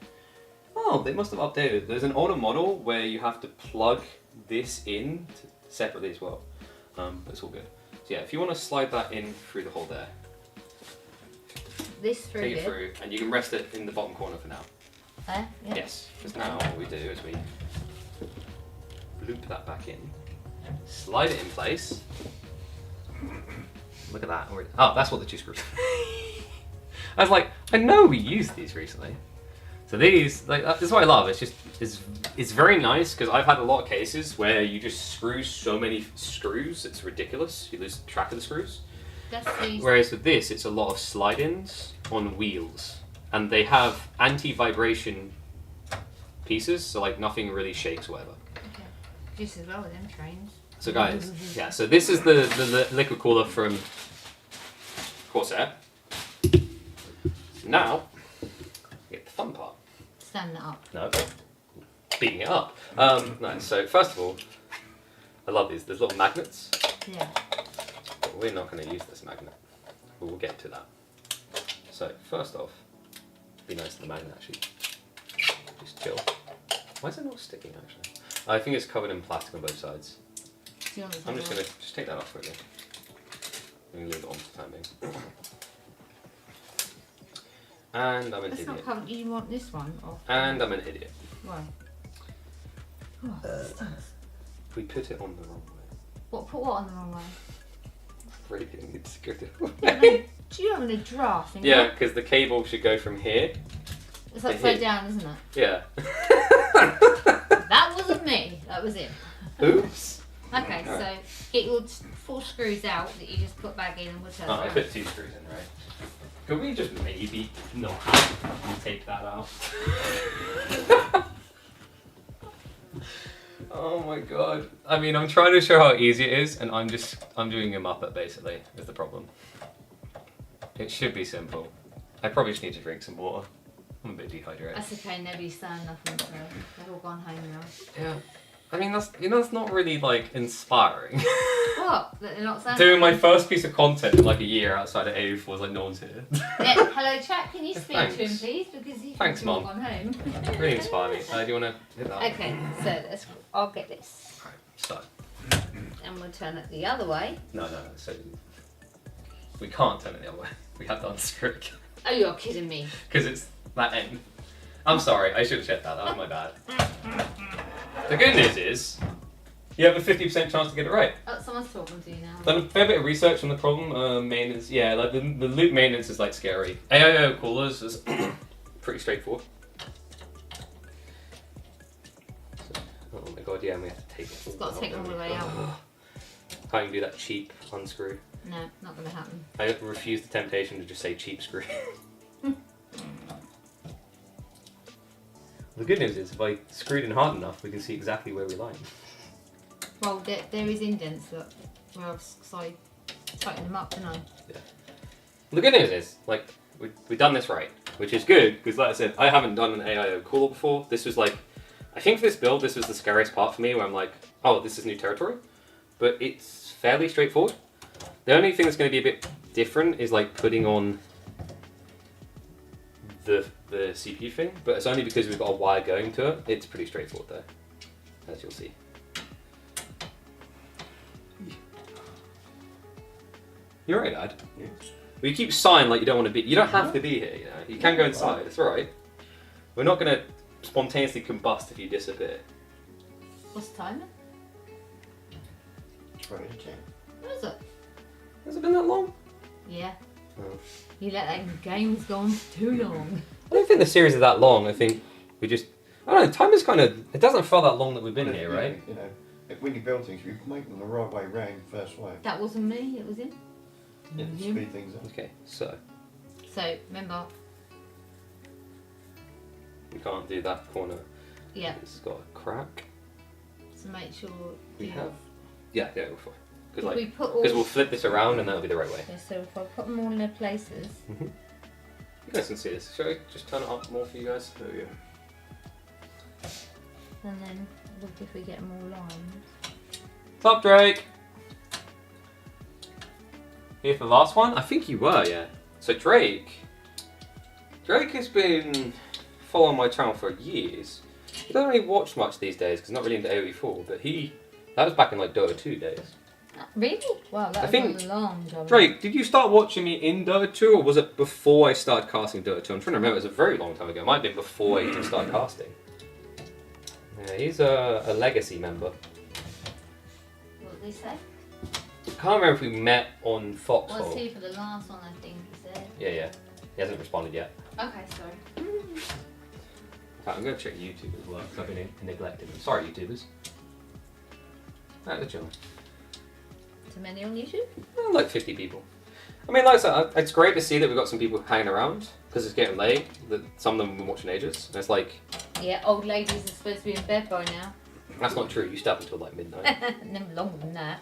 Oh, they must have updated. There's an older model where you have to plug this in separately as well. But it's all good. So yeah, if you want to slide that in through the hole there, This through take it here. through, and you can rest it in the bottom corner for now. There. Yeah. Yes, because now what we do is we loop that back in, slide it in place. Look at that. Oh, that's what the two screws. I was like, I know we used these recently. So these, like, this is what I love. It's just, it's very nice because I've had a lot of cases where you just screw so many screws, it's ridiculous. You lose track of the screws. That's these. Whereas with this, it's a lot of slide-ins on wheels, and they have anti-vibration pieces, so like nothing really shakes or whatever. Okay. Just as well with them trains. So guys, yeah. So this is the liquid cooler from Corsair. Now, get the fun part. Stand that up. No, beating it up. No, so first of all, I love these. There's little magnets. Yeah. But we're not going to use this magnet. But we'll get to that. So first off, be nice to the magnet actually. Just chill. Why is it not sticking actually? I think it's covered in plastic on both sides. Do you want I'm just to going to just take that off quickly. I'm going to leave it on for the time being. And I'm an That's not idiot. covered. You want this one off? And I'm an idiot. Why? Oh, it stinks. We put it on the wrong way. Put what on the wrong way? Breaking it's good. Do you having a draft? Yeah, because the cable should go from here. It's upside down, isn't it? Yeah. That wasn't me. That was him. Oops. Okay, so get your 4 screws out that you just put back in and we'll turn it Oh, I around. put 2 screws in, right? Could we just maybe not have and take that out? Oh my god. I mean, I'm trying to show how easy it is, and I'm doing a Muppet basically, is the problem. It should be simple. I probably just need to drink some water. I'm a bit dehydrated. That's okay, nobody's saying nothing, so they've all gone home now. Yeah. I mean, that's not really, like, inspiring. What? That they're not saying Doing my nothing? first piece of content in, like, a year outside of AU4 is like, no one's here. Yeah, hello chat, can you speak to him Thanks. please? Because he's Thanks, all Mum. gone home. Really inspire me. Do you want to hit that? Okay, so I'll get this. Right, so. And we'll turn it the other way. No, so. We can't turn it the other way. We have to unscrew it. Oh, you're kidding me. Because it's that end. I'm sorry, I should have checked that. That was my bad. The good news is, you have a 50% chance to get it right. Oh, someone's talking to you now. Done a fair bit of research on the problem. Maintenance, yeah, like the loop maintenance is like scary. AIO coolers is pretty straightforward. So, oh my god, yeah, and we have to take it. It's got to take it all the way out. How you can do that cheap unscrew? No, not going to happen. I refuse the temptation to just say cheap screw. The good news is, if I screwed in hard enough, we can see exactly where we line. Well, there is indents, look, where I tighten them up, didn't I? Yeah. The good news is, like, we've done this right, which is good, because like I said, I haven't done an AIO cooler before. This was like, I think for this build, this was the scariest part for me, where I'm like, oh, this is new territory. But it's fairly straightforward. The only thing that's going to be a bit different is like putting on the CPU thing, but it's only because we've got a wire going to it. It's pretty straightforward though, as you'll see. You're right, Dad. Yeah. Well, you keep sighing like you don't want to be. You don't have to be here. You know, you can go inside. It's all right. We're not going to spontaneously combust if you disappear. What's the timer? 20 to 10. What is it? Has it been that long? Yeah. Oh. You let that game's gone too long. I don't think the series is that long. I think we just. I don't know. Time is kind of. It doesn't feel that long that we've been here, right? You know, when you build things, you make them the right way round first way. That wasn't me, it was him. Yeah, Mhm. speed things up. Okay, so So, remember, we can't do that corner. yeah, It's got a crack. so make sure We you- have. Yeah, we're fine. if Because we put all, we'll flip this around and that'll be the right way. yeah, so if I put them all in their places, You guys can see this. Shall I just turn it up more for you guys? There we go. and then look if we get them all lined. Top Drake. Here for the last one? I think you were, yeah. So Drake has been following my channel for years. He doesn't really watch much these days because he's not really into AoE4, but that was back in like Dota 2 days. Really? Wow, that I was think- a long time. Drake, did you start watching me in Dota 2 or was it before I started casting Dota 2? I'm trying to remember, it was a very long time ago. It might have been before I even started casting. Yeah, he's a legacy member. What did they say? I can't remember if we met on Foxhole. Was he for the last one, I think he said. Yeah. He hasn't responded yet. Okay, sorry. In fact, I'm going to check YouTube as well because I've been neglecting them. Sorry, YouTubers. Right, the channel. Too many on YouTube? Like 50 people. I mean, like I said, it's great to see that we've got some people hanging around because it's getting late. That some of them have been watching ages. And it's like, Yeah, old ladies are supposed to be in bed by now. that's not true. You stay up until like midnight. No longer than that.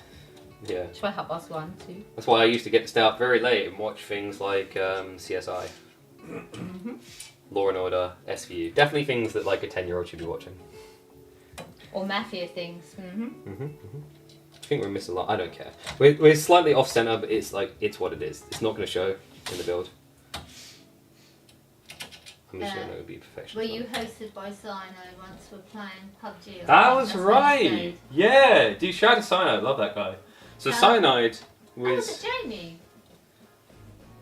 Yeah. Try half past 1, 2. That's why I used to get to stay up very late and watch things like CSI, Law and Order, SVU. Definitely things that like a 10-year-old should be watching. Or mafia things. I think we're missing a lot. I don't care. We're slightly off center, but it's like it's what it is. It's not going to show in the build. I'm just going to be professional. Were you hosted by Sino once we're playing PUBG? That was right. Yeah, dude, shout out to Cyanide. Love that guy. So Cyanide Oh, is was. it Jamie?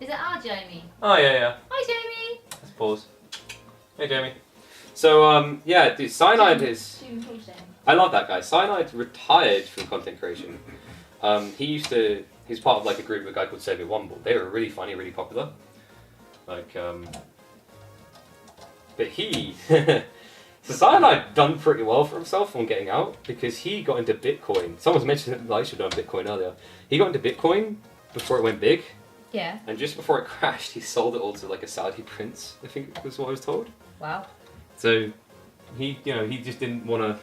Is it our Jamie? Oh yeah. Hi, Jamie. Let's pause. Hey Jamie. So yeah, dude, Cyanide is. June holiday. I love that guy. Cyanide retired from content creation. He's part of like a group of a guy called Soviet Womble. They were really funny, really popular. Like, but he, so Cyanide done pretty well for himself on getting out because he got into Bitcoin. Someone's mentioned that I should have done Bitcoin earlier. He got into Bitcoin before it went big, Yeah. and just before it crashed, he sold it all to like a Saudi prince. I think was what I was told. Wow. So he just didn't want to.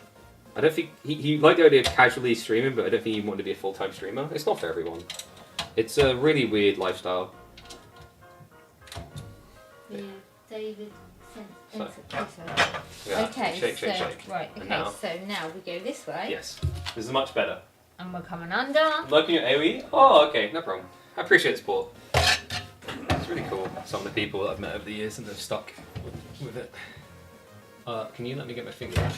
I don't think he liked the idea of casually streaming, but I don't think he wanted to be a full-time streamer. It's not for everyone. It's a really weird lifestyle. The David So, sent. Yeah, Okay. shake, so right. And Okay. now? So now we go this way. Yes, this is much better. And we're coming under. Liking your AoE? Oh, okay, no problem. I appreciate the support. It's really cool. Some of the people that I've met over the years and they've stuck with it. Can you let me get my finger out?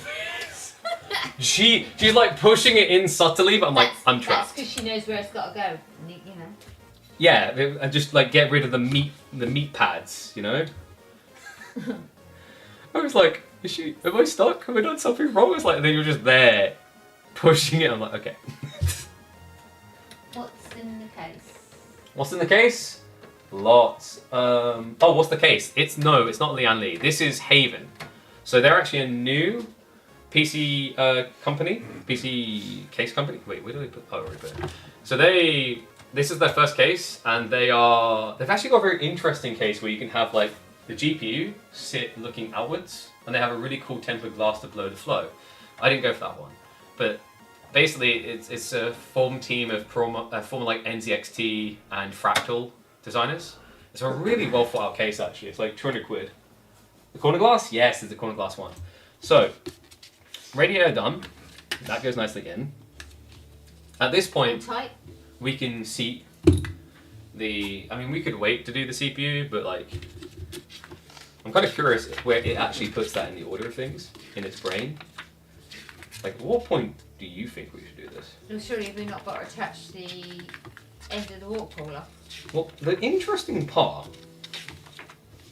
She's like pushing it in subtly, but I'm like, I'm That's trapped. because she knows where it's got to go. You know. Yeah, and just like get rid of the meat pads, you know? I was like, am I stuck? Have I done something wrong? It's like, and then you're just there, pushing it. I'm like, okay. What's in the case? What's in the case? Lots. What's the case? It's not Lian Li. This is Haven. So they're actually a new PC company, PC case company. Wait, where do they put? Oh, already put it. So this is their first case, and they've actually got a very interesting case where you can have like the GPU sit looking outwards, and they have a really cool tempered glass to blow the flow. I didn't go for that one, but basically it's a form team of former like NZXT and Fractal designers. It's a really well thought out case actually. It's like 200 quid. The corner glass? Yes, it's the corner glass one. So, radio done. That goes nicely in. At this point, Tight. we can seat we could wait to do the CPU, but like, I'm kind of curious where it actually puts that in the order of things in its brain. Like, at what point do you think we should do this? Well, surely we've not got to attach the end of the walk crawler. Well, the interesting part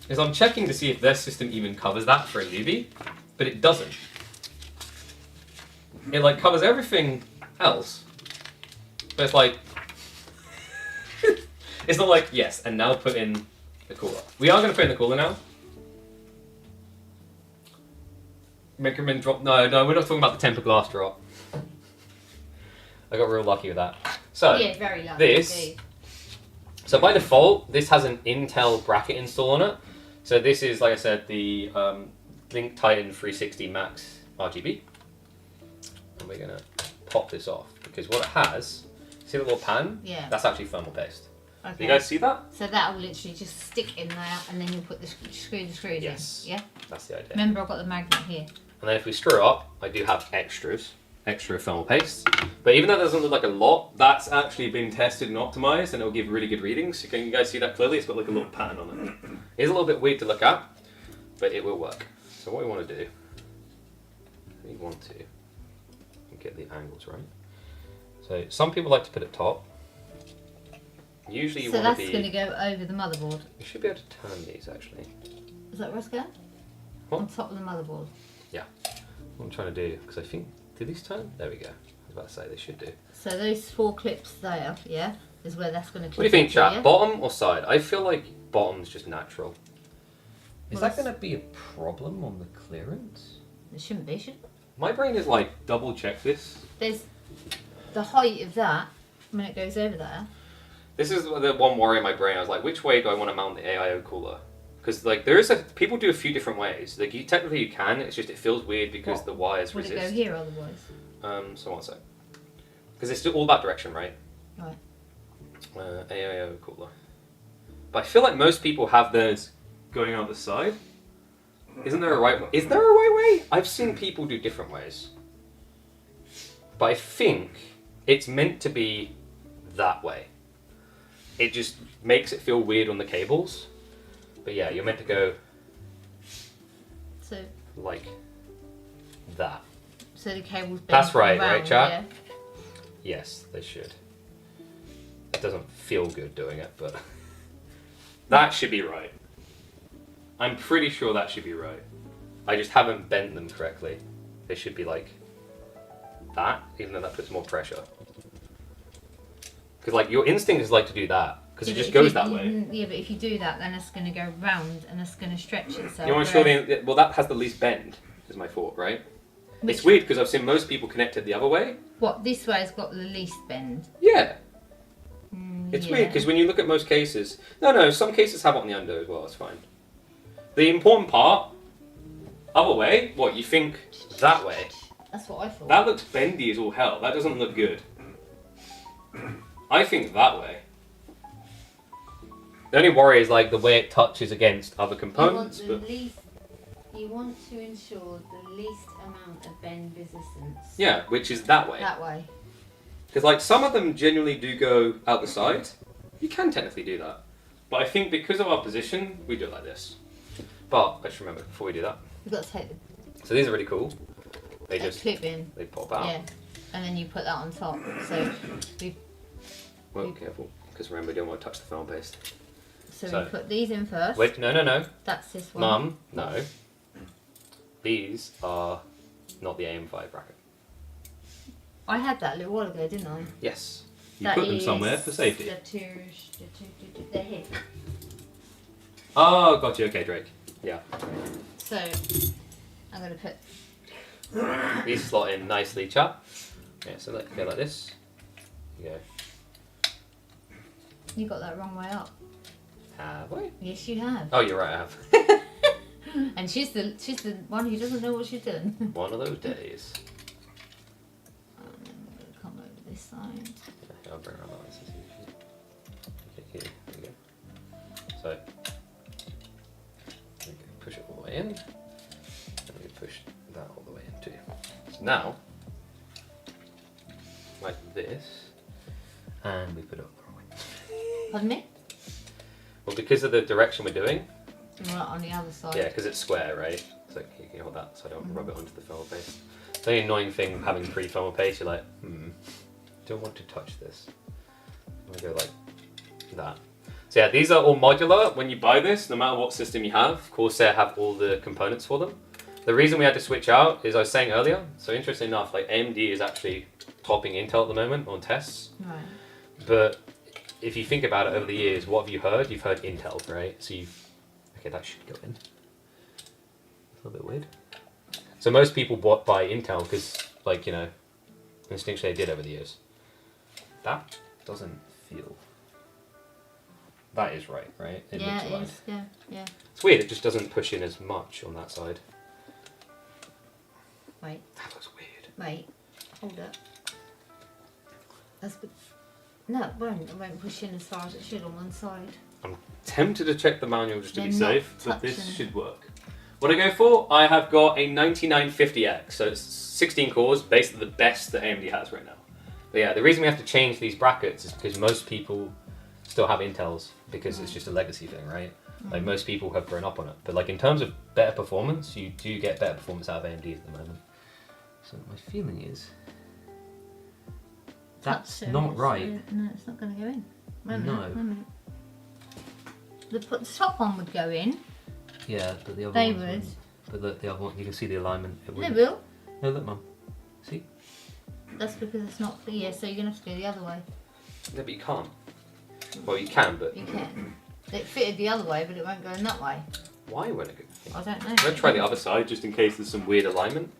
is I'm checking to see if their system even covers that for a newbie, but it doesn't. It like covers everything else, but it's like it's not like yes, and now put in the cooler. We are going to put in the cooler now. Microman drop. No, we're not talking about the tempered glass drop. I got real lucky with that. So Yeah, very lucky. Indeed. So by default, this has an Intel bracket install on it. So this is, like I said, the Link Titan 360 Max RGB. And we're going to pop this off because what it has, see the little pan? Yeah. That's actually thermal paste. Okay. Do you guys see that? So that will literally just stick in there, and then you'll put the screws Yes. in. Yeah. That's the idea. Remember, I've got the magnet here. And then if we screw up, I do have extra thermal paste. But even though that doesn't look like a lot, that's actually been tested and optimized, and it'll give really good readings. So can you guys see that clearly? It's got like a little pattern on it. It's a little bit weird to look at, but it will work. So what we want to do, get the angles right. So some people like to put it top. Usually you So want to that's be... going to go over the motherboard. You should be able to turn these actually. Is that where it's going? What? On top of the motherboard. Yeah. What I'm trying to do, because I think, did these turn? There we go. I was about to say they should do. So those 4 clips there, yeah, is where that's going to clip. What do you think, into, chat? yeah? Bottom or side? I feel like bottom's just natural. Is Well, that going to be a problem on the clearance? It shouldn't be, should it? My brain is like, double check this. There's the height of that when it goes over there. This is the one worry in my brain. I was like, which way do I want to mount the AIO cooler? Because like people do a few different ways. Like technically you can. It's just it feels weird because What? the wires Would resist. it go here otherwise? So one sec. Because it's all about direction, right? Right. AIO cooler. But I feel like most people have theirs going out the side. Isn't there a right way? Is there a right way? I've seen people do different ways. But I think it's meant to be that way. It just makes it feel weird on the cables. But yeah, you're meant to go So like that. the cable's bent That's right, around, right, chat? yeah? Yes, they should. It doesn't feel good doing it, but that should be right. I'm pretty sure that should be right. I just haven't bent them correctly. They should be like that, even though that puts more pressure. Because like your instinct is like to do that, because it just goes that way. Yeah, but if you do that, then it's going to go round and it's going to stretch itself. You want to show the, well, that has the least bend, is my thought, right? It's weird because I've seen most people connect it the other way. What, this way has got the least bend? Yeah. It's yeah. weird because when you look at most cases, no, some cases have it on the under as well. It's fine. The important part, other way. What you think that way? That's what I thought. That looks bendy as all hell. That doesn't look good. I think that way. The only worry is like the way it touches against other components. You want to ensure the least amount of bend resistance. Yeah, which is that way. That way. Because like some of them genuinely do go out the side. You can technically do that. But I think because of our position, we do it like this. But let's remember before we do that. You've got to take So these are really cool. They the just clip in. they pop out. Yeah. And then you put that on top. So we Well, careful, because remember, you don't want to touch the film paste. we put these in first. Wait, no. That's this one. Mum, no. These are not the AM5 bracket. I had that a little while ago, didn't I? Yes. You That put them is somewhere for safety. They're here. Oh, got you. Okay, Drake. Yeah. So I'm going to put. These slot in nicely, chap. Yeah, so let go like this. There you go. You got that wrong way up. Have I? Yes, you have. Oh, you're right, I have. And she's the one who doesn't know what she's doing. One of those days. And then we're going to come over this side. Yeah, I'll bring her on that. Okay, here we go. So, we can push it all the way in. And we push that all the way in too. So now, like this, and we put it up the wrong way. Pardon me? Well, because of the direction we're doing, Right on the other side. yeah, because it's square, right? So you can hold that so I don't rub it onto the film paste. It's the only annoying thing having pre-film paste, you're like, don't want to touch this. I'm gonna go like that. So yeah, these are all modular. When you buy this, no matter what system you have, Corsair have all the components for them. The reason we had to switch out is I was saying earlier, so interesting enough, like AMD is actually topping Intel at the moment on tests. Right. But if you think about it over the years, what have you heard? You've heard Intel, right? So you've... Okay, that should go in. It's a little bit weird. So most people buy Intel because, like, you know, instinctually they did over the years. That doesn't feel... That is right? It Yeah, looks it aligned. is. Yeah, yeah. It's weird, it just doesn't push in as much on that side. Wait, That looks weird. wait. Hold up. That's good. No, it won't. It won't push in as far as it should on one side. I'm tempted to check the manual just to be They're not safe, but this touching. should work. What I go for, I have got a 9950X, so it's 16 cores, basically the best that AMD has right now. But yeah, the reason we have to change these brackets is because most people still have Intels, because it's just a legacy thing, right? Like most people have grown up on it. But like in terms of better performance, you do get better performance out of AMD at the moment. So my feeling is, that's Touch it, not it's, right. no, it's not going to go in. Wait a No. minute, wait a minute. The top one would go in. Yeah, but the other They ones would. wouldn't. But look, the other one, you can see the alignment. It They wouldn't. will. No, look, Mum. See? That's because it's not clear, so you're going to have to go the other way. No, but you can't. Well, you can, but You can. It fitted the other way, but it won't go in that way. why won't it go? I don't know. I'm going to try the other side just in case there's some weird alignment.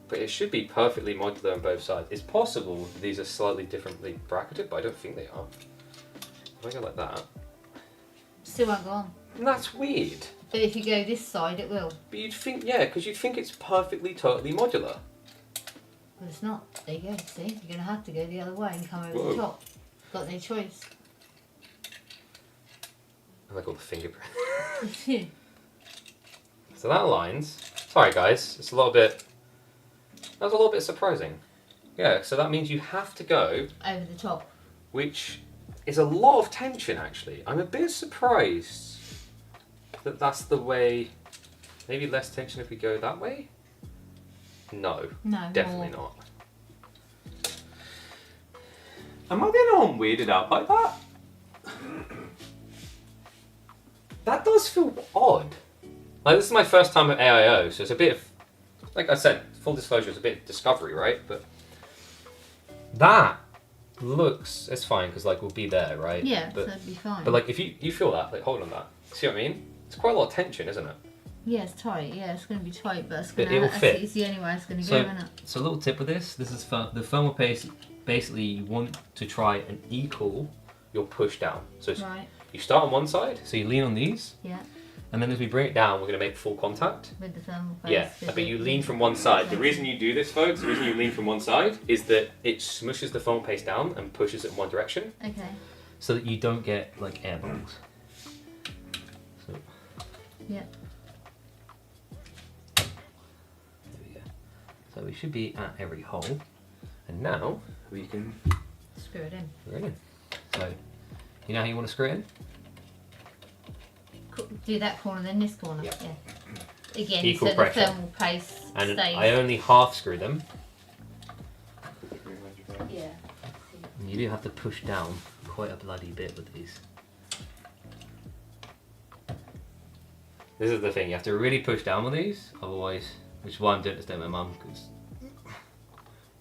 But it should be perfectly modular on both sides. It's possible these are slightly differently bracketed, but I don't think they are. If I go like that... Still won't go on. That's weird. But if you go this side, it will. But you'd think, yeah, because you'd think it's perfectly, totally modular. But it's not. There you go. See? You're going to have to go the other way and come over Whoa. the top. Got no choice. I like all the fingerprints. So that aligns. Sorry guys, it's a little bit... That was a little bit surprising. Yeah, so that means you have to go, Over the top. which is a lot of tension actually. I'm a bit surprised that that's the way... Maybe less tension if we go that way? No, No, definitely more. not. Am I the only one weirded out by that? That does feel odd. Like, this is my first time at AIO, so it's a bit of, like I said, full disclosure, it's a bit of discovery, right? But that looks, it's fine, because, like, we'll be there, right? Yeah, but, so it'd be fine. But, like, if you feel that, like, hold on that. See what I mean? It's quite a lot of tension, isn't it? Yeah, it's tight. Yeah, it's going to be tight, but it's But going it will to. fit. It's the only way it's going to So, go, isn't it? so a little tip with this is the thermal paste. Basically, you want to try and equal your push down. So it's, Right. you start on one side, so you lean on these, Yeah. and then as we bring it down, we're going to make full contact. With the thermal paste. Yeah, but you lean from one side. The reason you do this, folks, the reason you lean from one side is that it smushes the thermal paste down and pushes it in one direction, Okay. so that you don't get like air bubbles. So, Yeah. there we go. So we should be at every hole, and now we can Screw it in. screw it in. So, you know how you want to screw it in? Do that corner, then this corner. Yeah. Yeah. Again, Equal so pressure. the thermal paste And stays. I only half screw them. Yeah. And you do have to push down quite a bloody bit with these. This is the thing, you have to really push down with these, otherwise, which is why I'm doing this to my mum, because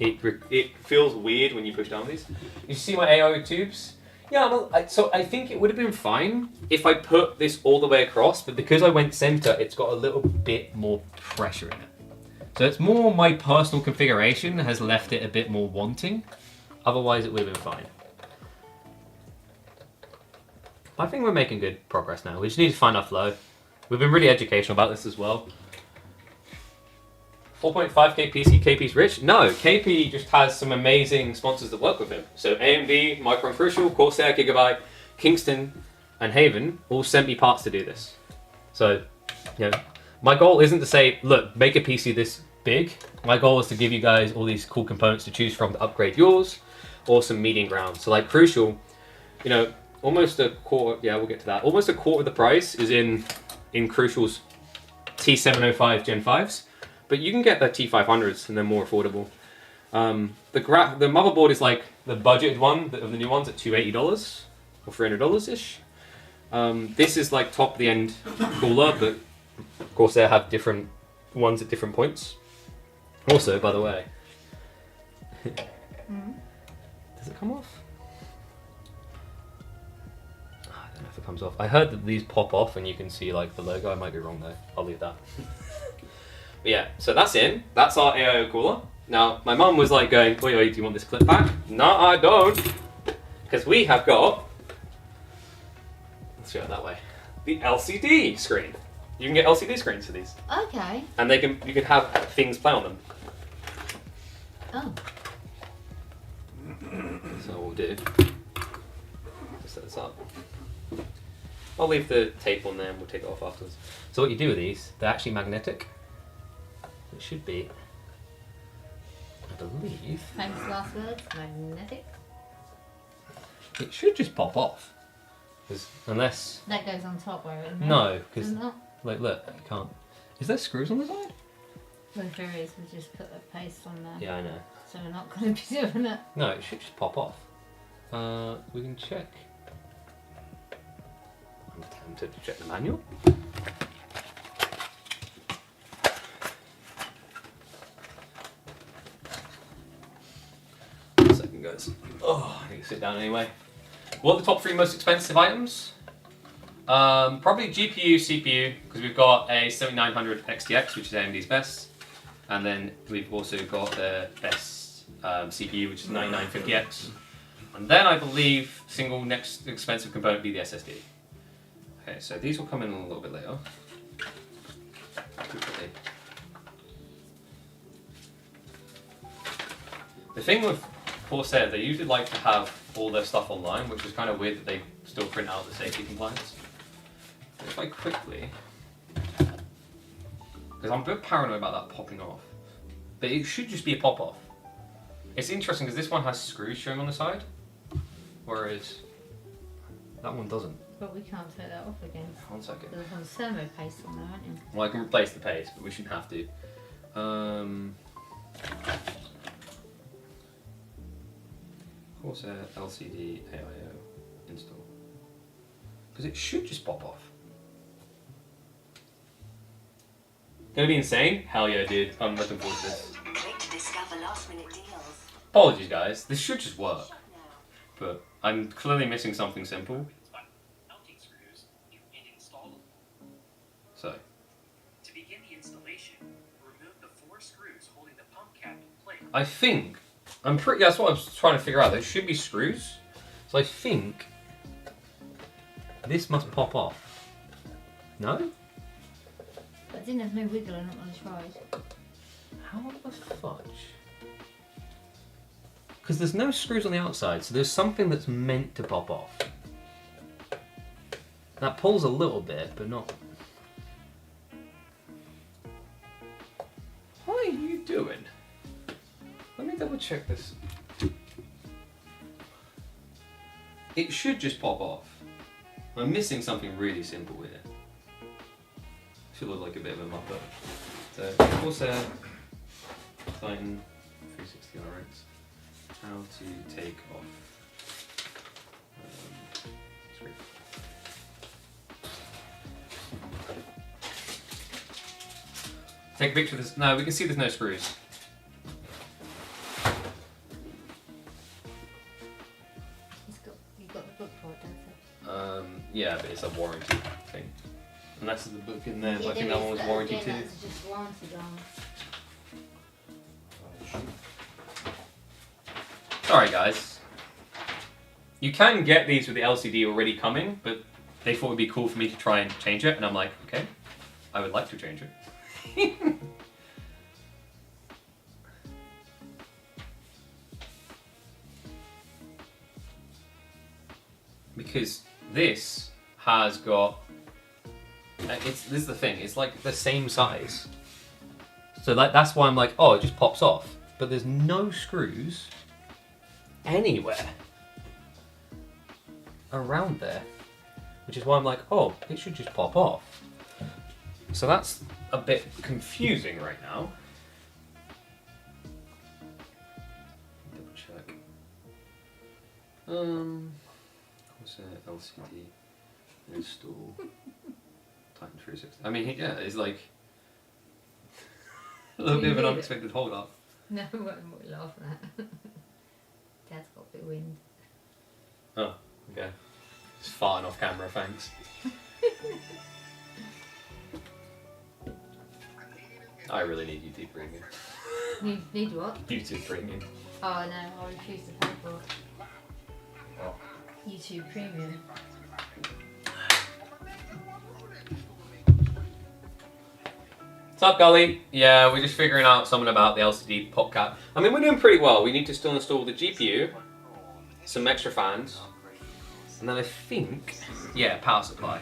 it feels weird when you push down with these. You see my AO tubes? Yeah, well, so I think it would have been fine if I put this all the way across, but because I went center, it's got a little bit more pressure in it. So it's more my personal configuration has left it a bit more wanting. Otherwise, it would have been fine. I think we're making good progress now. We just need to find our flow. We've been really educational about this as well. 4.5k PC, KP's rich? No, KP just has some amazing sponsors that work with him. So AMD, Micron Crucial, Corsair, Gigabyte, Kingston, and Haven all sent me parts to do this. So, you know, my goal isn't to say, look, make a PC this big. My goal is to give you guys all these cool components to choose from to upgrade yours, or some medium ground. So like Crucial, you know, almost a quarter, yeah, we'll get to that. Almost a quarter of the price is in Crucial's T705 Gen 5s. But you can get the T500s and they're more affordable. The motherboard is like the budgeted one of the new ones at $280 or $300-ish. This is like top of the end cooler, but of course they have different ones at different points. Also, by the way, does it come off? Oh, I don't know if it comes off. I heard that these pop off and you can see like the logo. I might be wrong though. I'll leave that. But yeah, so that's in. That's our AIO cooler. Now, my mum was like going, oi, oi, do you want this clip back? No, I don't. Because we have got, let's go that way, the LCD screen. You can get LCD screens for these. Okay. And you can have things play on them. Oh. So what we'll do, just set this up. I'll leave the tape on there and we'll take it off afterwards. So what you do with these, they're actually magnetic. It should be, I believe, Famous last words. Magnetic. it should just pop off. Unless, That goes on top where it is. no, because, Does it not? like, look, you can't. Is there screws on the side? Well, if there is, we just put a paste on there. Yeah, I know. So we're not going to be doing it. No, it should just pop off. We can check. I'm tempted to check the manual. One second, guys. Oh, I need to sit down anyway. What are the top 3 most expensive items? Probably GPU, CPU, because we've got a 7900 XTX, which is AMD's best. And then we've also got the best CPU, which is 9950X. And then I believe single next expensive component would be the SSD. Okay, so these will come in a little bit later. The thing with Corsair, they usually like to have all their stuff online, which is kind of weird that they still print out the safety compliance. If I quickly, because I'm a bit paranoid about that popping off, but it should just be a pop off. It's interesting because this one has screws showing on the side, whereas that one doesn't. But we can't take that off again. One second. There's some thermo paste on there, aren't you? Well, I can replace the paste, but we shouldn't have to. Corsair LCD AIO install. Because it should just pop off. Gonna be insane? Hell yeah, dude. I'm looking forward to this. Click to discover last-minute deals. Apologies, guys. This should just work. But I'm clearly missing something simple. So. To begin the installation, remove the 4 screws holding the pump cap in place. I think, that's what I was trying to figure out. There should be screws. So I think this must pop off. No? But it didn't have no wiggle on it when I tried. How the fudge? Because there's no screws on the outside, so there's something that's meant to pop off. That pulls a little bit, but not... What are you doing? Let me double check this. It should just pop off. I'm missing something really simple here. Should look like a bit of a muppet. So, Corsair, Titan, 360 RX. How to take off screw. Take a picture of this. No, we can see there's no screws. You've got the book for it, don't you? Yeah, but it's a warranty thing. Unless there's a book in there, but I think there that one is, was but warranty again, too. that's just warranted on. Sorry guys. You can get these with the LCD already coming, but they thought it would be cool for me to try and change it, and I'm like, okay, I would like to change it. Because this has got, this is the thing, it's like the same size. So that's why I'm like, oh, it just pops off. But there's no screws anywhere around there, which is why I'm like, oh, it should just pop off. So that's a bit confusing right now. Double check. What's it? LCD install Titan 360. I mean, yeah, it's like a little bit of an unexpected hold up. No, what are you laughing at? Dad's got a bit of wind. Oh, okay. Just farting off camera, thanks. I really need YouTube Premium. Need what? YouTube Premium. Oh no, I refuse to pay for it. YouTube Premium. What's up, Gully? Yeah, we're just figuring out something about the LCD pop cap. I mean, we're doing pretty well. We need to still install the GPU, some extra fans, and then I think, yeah, power supply.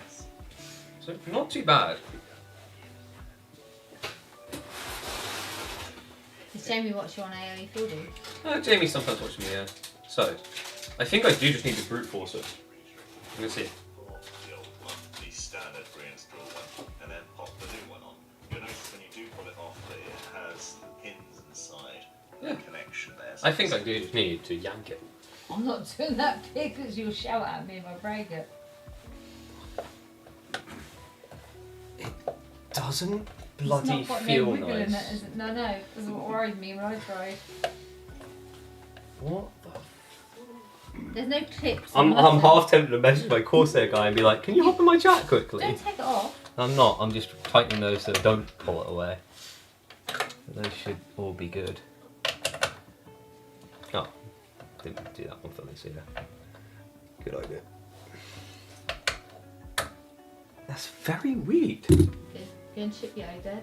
So, not too bad. Does Jamie watch you on AOE Fielding? Jamie sometimes watches me, yeah. So, I think I do just need to brute force it. I'm gonna see. The old one, the standard reinstall one, and then pop the new one on. You'll notice when you do pull it off that it has the pins inside, Yeah. the connection there. I think I do just need to yank it. I'm not doing that big because you'll shout at me if I break it. Doesn't It's bloody not got feel no wiggle in it, nice. is it? No, that's what worried me when I tried. What the There's no clips. I'm or nothing. half tempted to message my Corsair guy and be like, can you hop in my chat quickly? Don't take it off. I'm not, I'm just tightening those so don't pull it away. Those should all be good. Oh, didn't do that one fully, so yeah. Good idea. That's very weird. Good. Go and ship your Dad.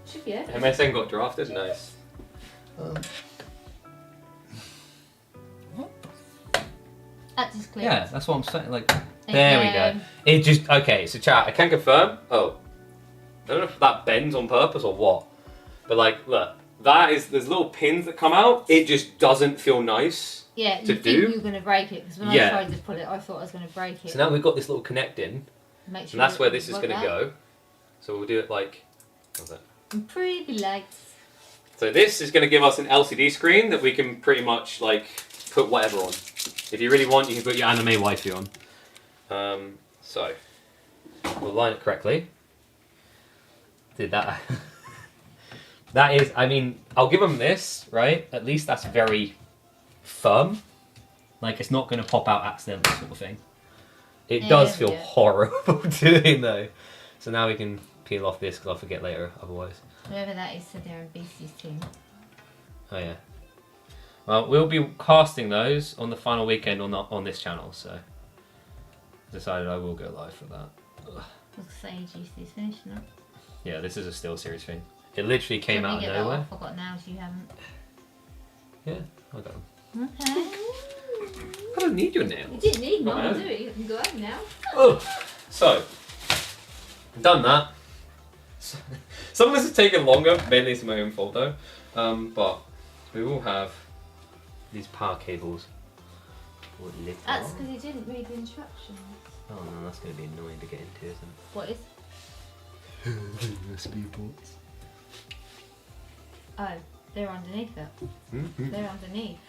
Should be over. MSN got drafted, nice. That just clear. Yeah, that's what I'm saying, like, there we go. go. It just, okay, so chat, I can confirm, oh, I don't know if that bends on purpose or what, but like, look, there's little pins that come out, it just doesn't feel nice. Yeah, to you think do. you were going to break it because when Yeah. I tried to put it, I thought I was going to break it. So now we've got this little connect in, Make sure and that's it where this is like going to that. go. So we'll do it like, how's that? And pretty lights. So this is going to give us an LCD screen that we can pretty much like put whatever on. If you really want, you can put your anime waifu on. So, we'll line it correctly. Did that... That is, I mean, I'll give them this, right? At least that's very firm. Like, it's not going to pop out accidentally sort of thing. It does feel horrible doing, though. So now we can peel off this, because I'll forget later otherwise. Whoever that is said they're in BC's team. Oh, yeah. Well, we'll be casting those on the final weekend on this channel, so... Decided I will go live for that. Ugh. Looks like AGC's finished now. Yeah, this is a Steel Series thing. It literally came out of nowhere. I've got nails you haven't. Yeah, I got them. Okay. I don't need your nails. You didn't need Got my mine, own. do you? You can go home now. Oh, so done that. Some of this has taken longer, mainly it's my own fault though. But we will have these power cables. That's because you didn't read the instructions. Oh no, that's going to be annoying to get into, isn't it? What is? USB ports. Oh, they're underneath that. Mm-hmm. They're underneath.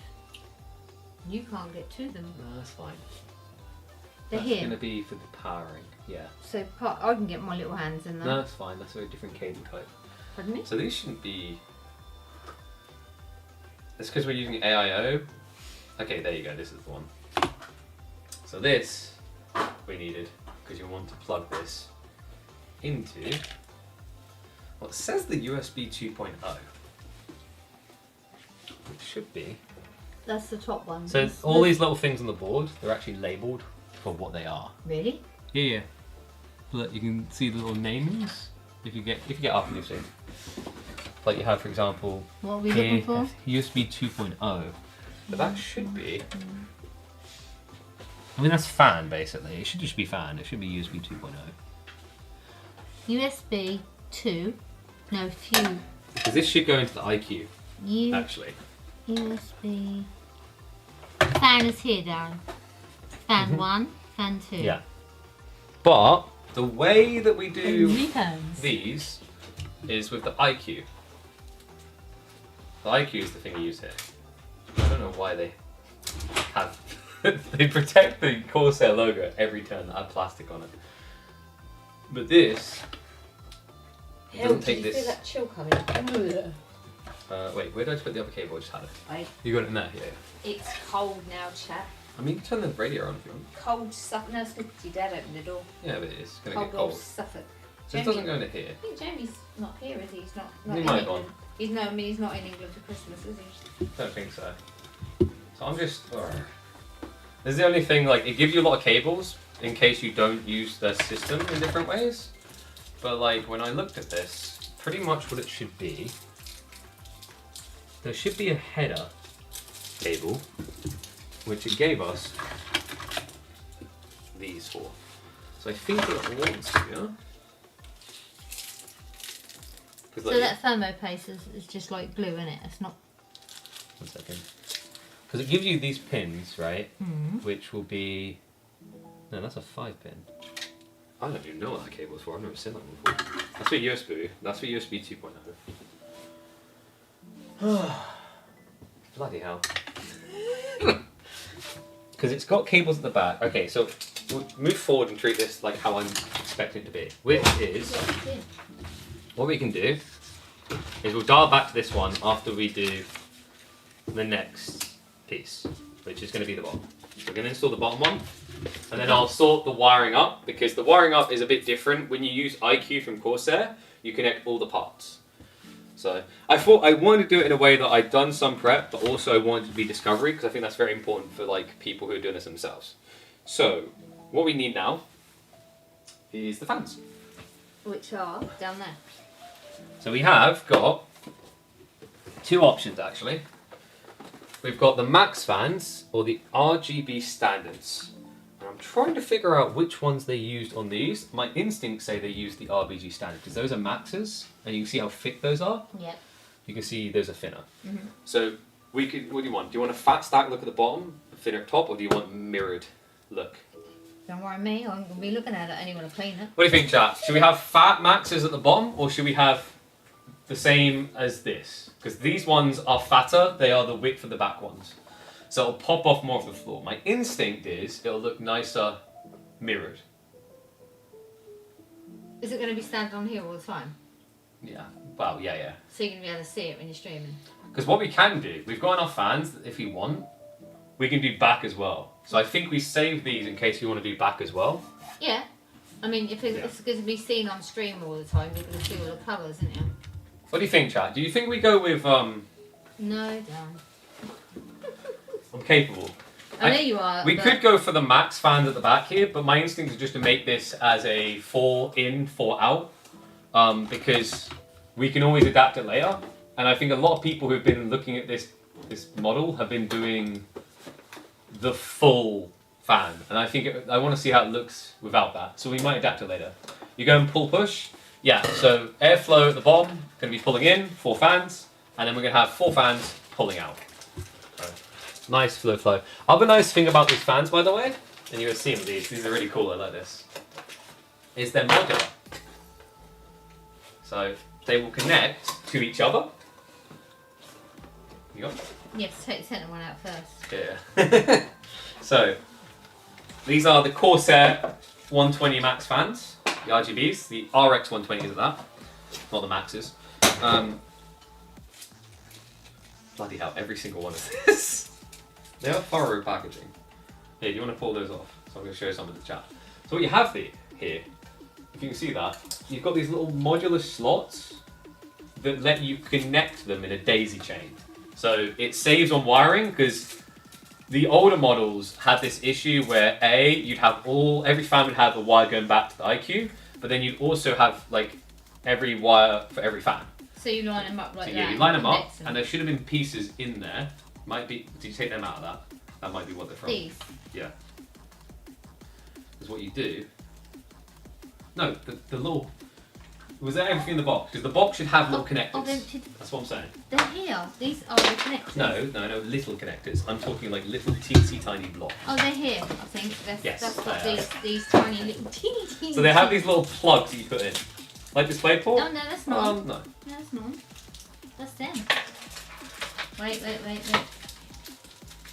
You can't get to them. No, that's fine. They're That's here. going to be for the powering, yeah. So I can get my little hands in there. No, that's fine. That's a very different cable type. Pardon me? So these shouldn't be... It's because we're using AIO. Okay, there you go. This is the one. So this we needed because you want to plug this into... Well, it says the USB 2.0. It should be. That's the top one. So all these little things on the board, they're actually labelled for what they are. Really? Yeah. Look, you can see the little names if you get up and you see. Like you have, for example, What are we looking for? USB 2.0. But that should be. I mean, that's fan basically. It should just be fan. It should be USB 2.0. USB 2. No, few. Because this should go into the IQ, U actually. USB. Fan is here, Darren. Fan 1, fan 2. Yeah. But the way that we do Three fans. these is with the IQ. The IQ is the thing you use here. I don't know why they have... they protect the Corsair logo at every turn that have plastic on it. But this doesn't take Did you this... feel that chill coming? wait, where did I put the other cable? I just had it. Wait. You got it in there? Yeah. It's cold now, chap. I mean, you can turn the radio on if you want. Cold Suffolk. No, it's because your dad opened the door. Yeah, but it's going to Cold get old cold. Suffolk. This doesn't go into here. I think Jamie's not here, is he? He's not He in might have England. gone. He's no, I mean he's not in England for Christmas, is he? Don't think so. So I'm just... This is the only thing, like, it gives you a lot of cables in case you don't use the system in different ways. But, like, when I looked at this, pretty much what it should be, there should be a header cable, which it gave us these for. So I think what it wants to... So that thermo paste is just like glue, isn't it? It's not... One second. Because it gives you these pins, right? Mm-hmm. Which will be... No, that's a 5-pin. I don't even know what that cable is for. I've never seen that before. That's for USB. That's for USB 2.0. Bloody hell. Because it's got cables at the back. Okay, so we'll move forward and treat this like how I'm expecting it to be. Which is... What we can do is we'll dial back to this one after we do the next piece, which is going to be the bottom. So we're going to install the bottom one, and then I'll sort the wiring up, because the wiring up is a bit different. When you use IQ from Corsair, you connect all the parts. So I thought I wanted to do it in a way that I'd done some prep, but also I wanted it to be discovery, because I think that's very important for like people who are doing this themselves. So what we need now is the fans. Which are down there. So we have got two options actually. We've got the max fans or the RGB standards. And I'm trying to figure out which ones they used on these. My instincts say they used the RGB standard because those are maxes and you can see how thick those are. Yep. You can see those are thinner. Mm-hmm. So we could, what do you want? Do you want a fat stack look at the bottom, a thinner at top, or do you want mirrored look? Don't worry me, I'm going to be looking at it, I only want to clean it. What do you think, chat? Should we have fat maxes at the bottom, or should we have the same as this? Because these ones are fatter, they are the width of the back ones. So it'll pop off more of the floor. My instinct is it'll look nicer mirrored. Is it going to be standing on here all the time? Yeah. Well, yeah. So you're going to be able to see it when you're streaming? Because what we can do, we've got enough fans that if we want, we can do back as well. So I think we save these in case you want to do back as well. Yeah. I mean, if it's going to be seen on stream all the time, you're going to see all the colours, isn't you? What do you think, chat? Do you think we go with No, Dan. I'm capable? I know you are. We but could go for the max fans at the back here, but my instinct is just to make this as a 4 in, 4 out, because we can always adapt it later. And I think a lot of people who've been looking at this model have been doing the full fan, and I think I want to see how it looks without that. So we might adapt it later. You go and pull push. Yeah. So airflow at the bottom going to be pulling in 4 fans, and then we're going to have 4 fans pulling out. Nice flow. Other nice thing about these fans, by the way, and you have seen these are really cool, I like this, is they're modular. So they will connect to each other. You got it? Yes, take the centre one out first. Yeah. So these are the Corsair 120 Max fans, the RGBs, the RX 120s at that, not the Maxes. Bloody hell, every single one of this. They are thorough packaging. Here, do you want to pull those off? So I'm going to show you some of the chat. So what you have here, if you can see that, you've got these little modular slots that let you connect them in a daisy chain. So it saves on wiring, because the older models had this issue where you'd have every fan would have a wire going back to the IQ, but then you'd also have like every wire for every fan. So you line them up like So that. yeah, you line them up, connect them. and there should have been pieces in there. Might be. Did you take them out of that? That might be what they're from. These. Yeah. Because what you do. No, the little. Was there everything in the box? Because the box should have little connectors. That's what I'm saying. They're here. These are the connectors. No, little connectors. I'm talking like little teensy tiny blocks. Oh, they're here. I think Yes, that's got they are. these tiny little teeny. So they have these little plugs that you put in, like DisplayPort. Oh no, that's not. No. No, that's not. That's them. Wait.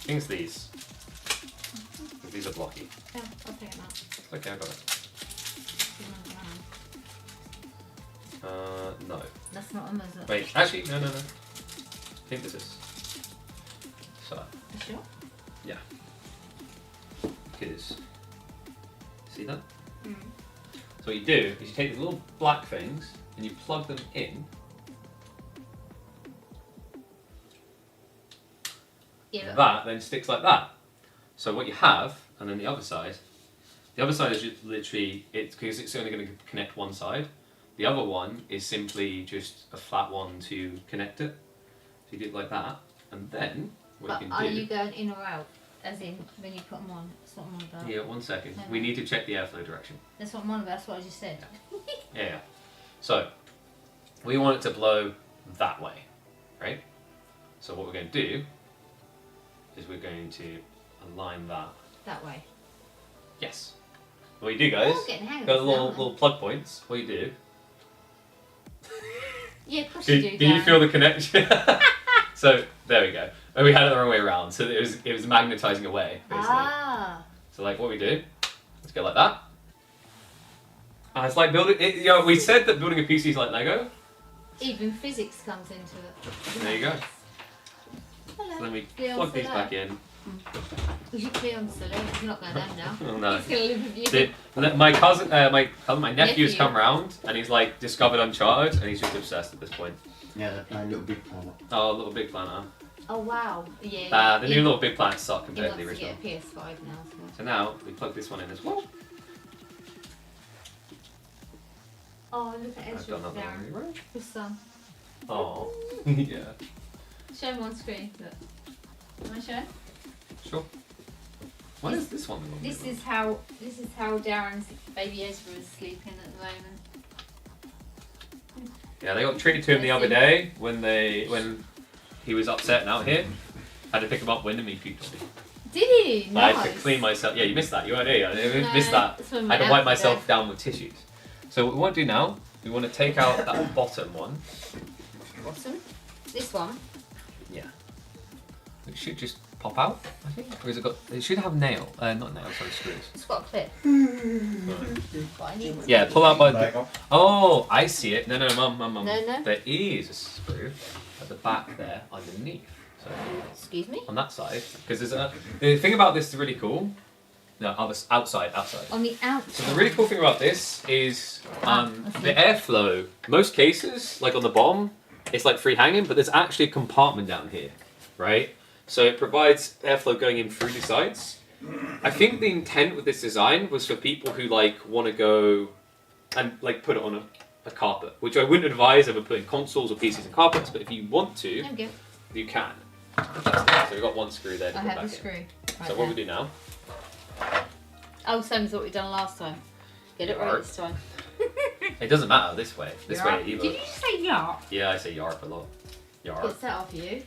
Things these. These are blocky. Oh, I'll take them out. It's okay, I got it. No. That's not them, is it? Wait, actually, no. I think this is. So, You sure? yeah. Because, see that? Mm. So what you do is you take these little black things and you plug them in. Yeah. That then sticks like that. So what you have, and then the other side is just literally, it's because it's only going to connect one side. The other one is simply just a flat one to connect it. So you do it like that, and then what But you can are do. you going in or out? As in, when you put them on? That's what I'm on about. Yeah, 1 second. Hang We on. need to check the airflow direction. That's what I'm on about. That's what I just said. Yeah. So we want it to blow that way, right? So what we're going to do is we're going to align that. That way. Yes. What you do, guys? Oh, getting the hang of Got this now, little plug points. What you do? Yeah, of course you do. Do you Dan. feel the connection? So there we go. And we had it the wrong way around. So it was magnetizing away, basically. Ah. So like what we do? Let's go like that. And it's like building. We said that building a PC is like Lego. Even physics comes into it. There you go. Hello. So then we Leon, plug these hello. back in. Leon's still in. He's not going down now. Oh no. He's going to live with you. My nephew's Nephew. come round and he's like discovered Uncharted and he's just obsessed at this point. Yeah, they're playing Little Big Planet. Oh, Little Big Planet. Oh wow. Yeah. The new Little Big Planet suck He compared to the wants to original. get a PS5 now. So now we plug this one in as well. Oh, look at I've Ezra done that Darren. one. His son. Oh, yeah. Show him on screen. Look. Can I show? Sure. Why is this one the one? This is how Darren's baby Ezra is sleeping at the moment. Yeah, they got treated to him the other day when he was upset and out here. Had to pick him up when he puked on me. Did he? I Nice. had to clean myself. Yeah, you missed that. You weren't here. I missed No, that. that's when I had to my wipe outfit myself goes. down with tissues. So what we want to do now, we want to take out that bottom one. Bottom. This one. Yeah. Which should just pop out, I think. Or has it got? It should have not nails, sorry, screws. It's got a clip. But I need Yeah, pull out by. Back off. Oh, I see it. No, mum. No. There is a screw at the back there underneath. So Excuse me? on that side, because the thing about this is really cool. No, outside. On the outside. So the really cool thing about this is I see. the airflow. Most cases, like on the bottom, it's like free hanging, but there's actually a compartment down here, right? So it provides airflow going in through the sides. I think the intent with this design was for people who like want to go and like put it on a carpet, which I wouldn't advise ever putting consoles or PCs and carpets, but if you want to, There we go. you can. So we've got one screw there to I put have back the in. screw. Right So what we do now? Oh, same as what we done last time. Get it right Yarp. this time. It doesn't matter this way. This Yarp. way either. Did you just say yarp? Yeah, I say yarp a lot. Yarp. Gets that off you.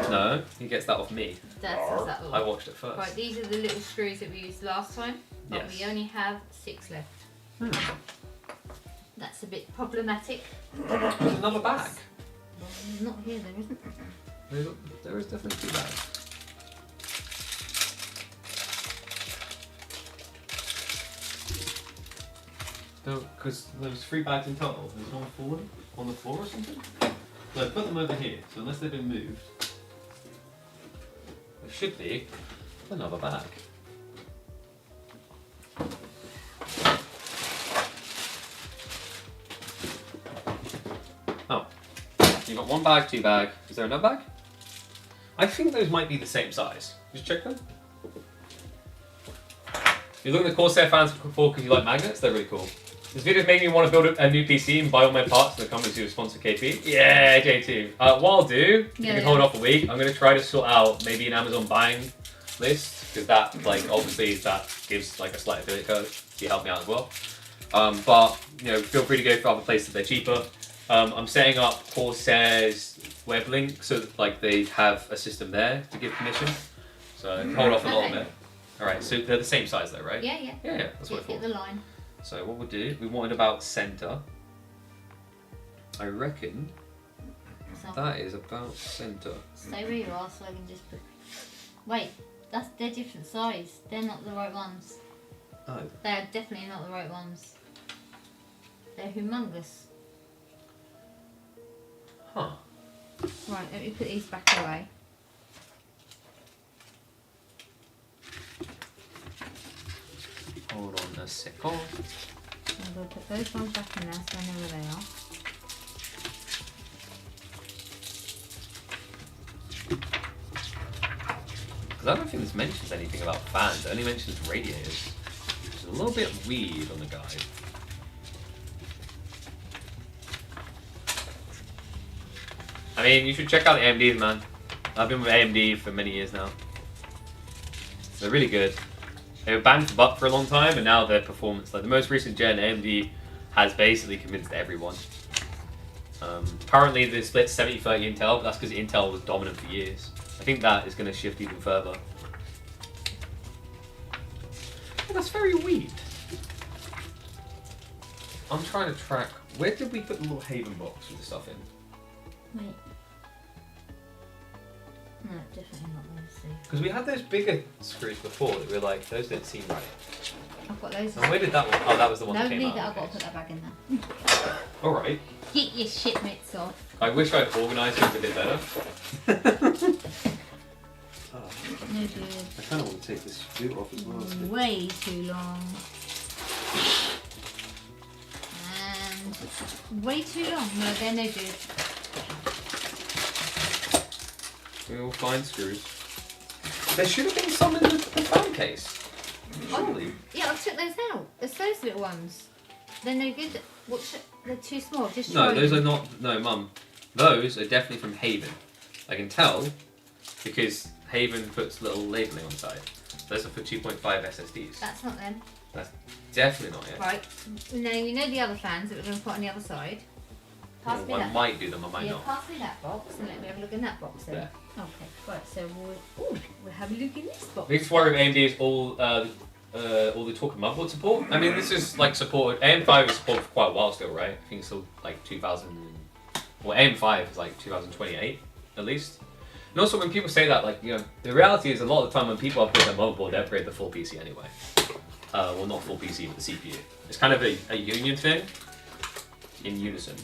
No, he gets that off me. Dad says that I off. watched it first. Right, these are the little screws that we used last time. But Yes. we only have 6 left. That's a bit problematic. There's another bag. Well, there's not here, there isn't. There is definitely 2 bags. Because there was 3 bags in total. There's one fallen on the floor or something. So I put them over here. So unless they've been moved, there should be another bag. Oh, you got 1 bag, 2 bag. Is there another bag? I think those might be the same size. Just check them. You're looking at the Corsair fans before because you like magnets. They're really cool. This video made me want to build a new PC and buy all my parts for the companies who sponsor KP. Yeah, J2. What I'll do, if you can hold off a week, I'm going to try to sort out maybe an Amazon buying list, because that, like, obviously that gives like a slight affiliate code. So you help me out as well. But you know, feel free to go for other places. They're cheaper. I'm setting up Corsair's web link so that, like, they have a system there to give commission. So hold off a little bit. All right, so they're the same size though, right? Yeah. Yeah, that's what I Get thought. the line. So what we'll do, we want it about centre. I reckon So that is about centre. stay where you are so I can just put... Wait, they're different size. They're not the right ones. Oh, They're definitely not the right ones. They're humongous. huh. Right, let me put these back away. Hold on a second. I'm going to put those ones back in there so I know where they are. Because I don't think this mentions anything about fans. It only mentions radiators. It's a little bit weird on the guide. I mean, you should check out the AMDs, man. I've been with AMD for many years now. They're really good. They were banned for a long time, and now their performance, like the most recent gen, AMD has basically convinced everyone. Currently, they split 70-30 Intel, but that's because Intel was dominant for years. I think that is going to shift even further. Oh, that's very weird. I'm trying to track. Where did we put the little Haven box with the stuff in? Wait. No, definitely not going to see. Because we had those bigger screws before that we were like, those didn't seem right. I've got loads of... And where did that one? Oh, that was the one No, that came leave it, out. I've got to put that back in there. Alright. Get your shit mitts off. I wish I'd organised it a bit better. No good. I kind of want to take this boot off as well. Way too long. And way too long. No, they're no good. We all find screws. There should have been some in the fan case. Surely. Yeah, I took those out. It's those little ones. They're no good. They're too small. Just No, try those them. are not. No, Mum. Those are definitely from Haven. I can tell because Haven puts little labelling on the side. Those are for 2.5 SSDs. That's not them. That's definitely not it. Right. Now you know the other fans that we're going to put on the other side. Pass me I that. might do them, I might Yeah, not. pass me that box and let me have a look in that box then. There. Okay, right, so we'll have a look in this box. Biggest worry with AMD is all the talk of motherboard support. I mean, this is like supported. AM5 is supported for quite a while still, right? I think it's still like 2000. Well, AM5 is like 2028 at least. And also, when people say that, like, you know, the reality is a lot of the time when people upgrade their motherboard, they upgrade the full PC anyway. Well, not full PC, but the CPU. It's kind of a union thing in unison.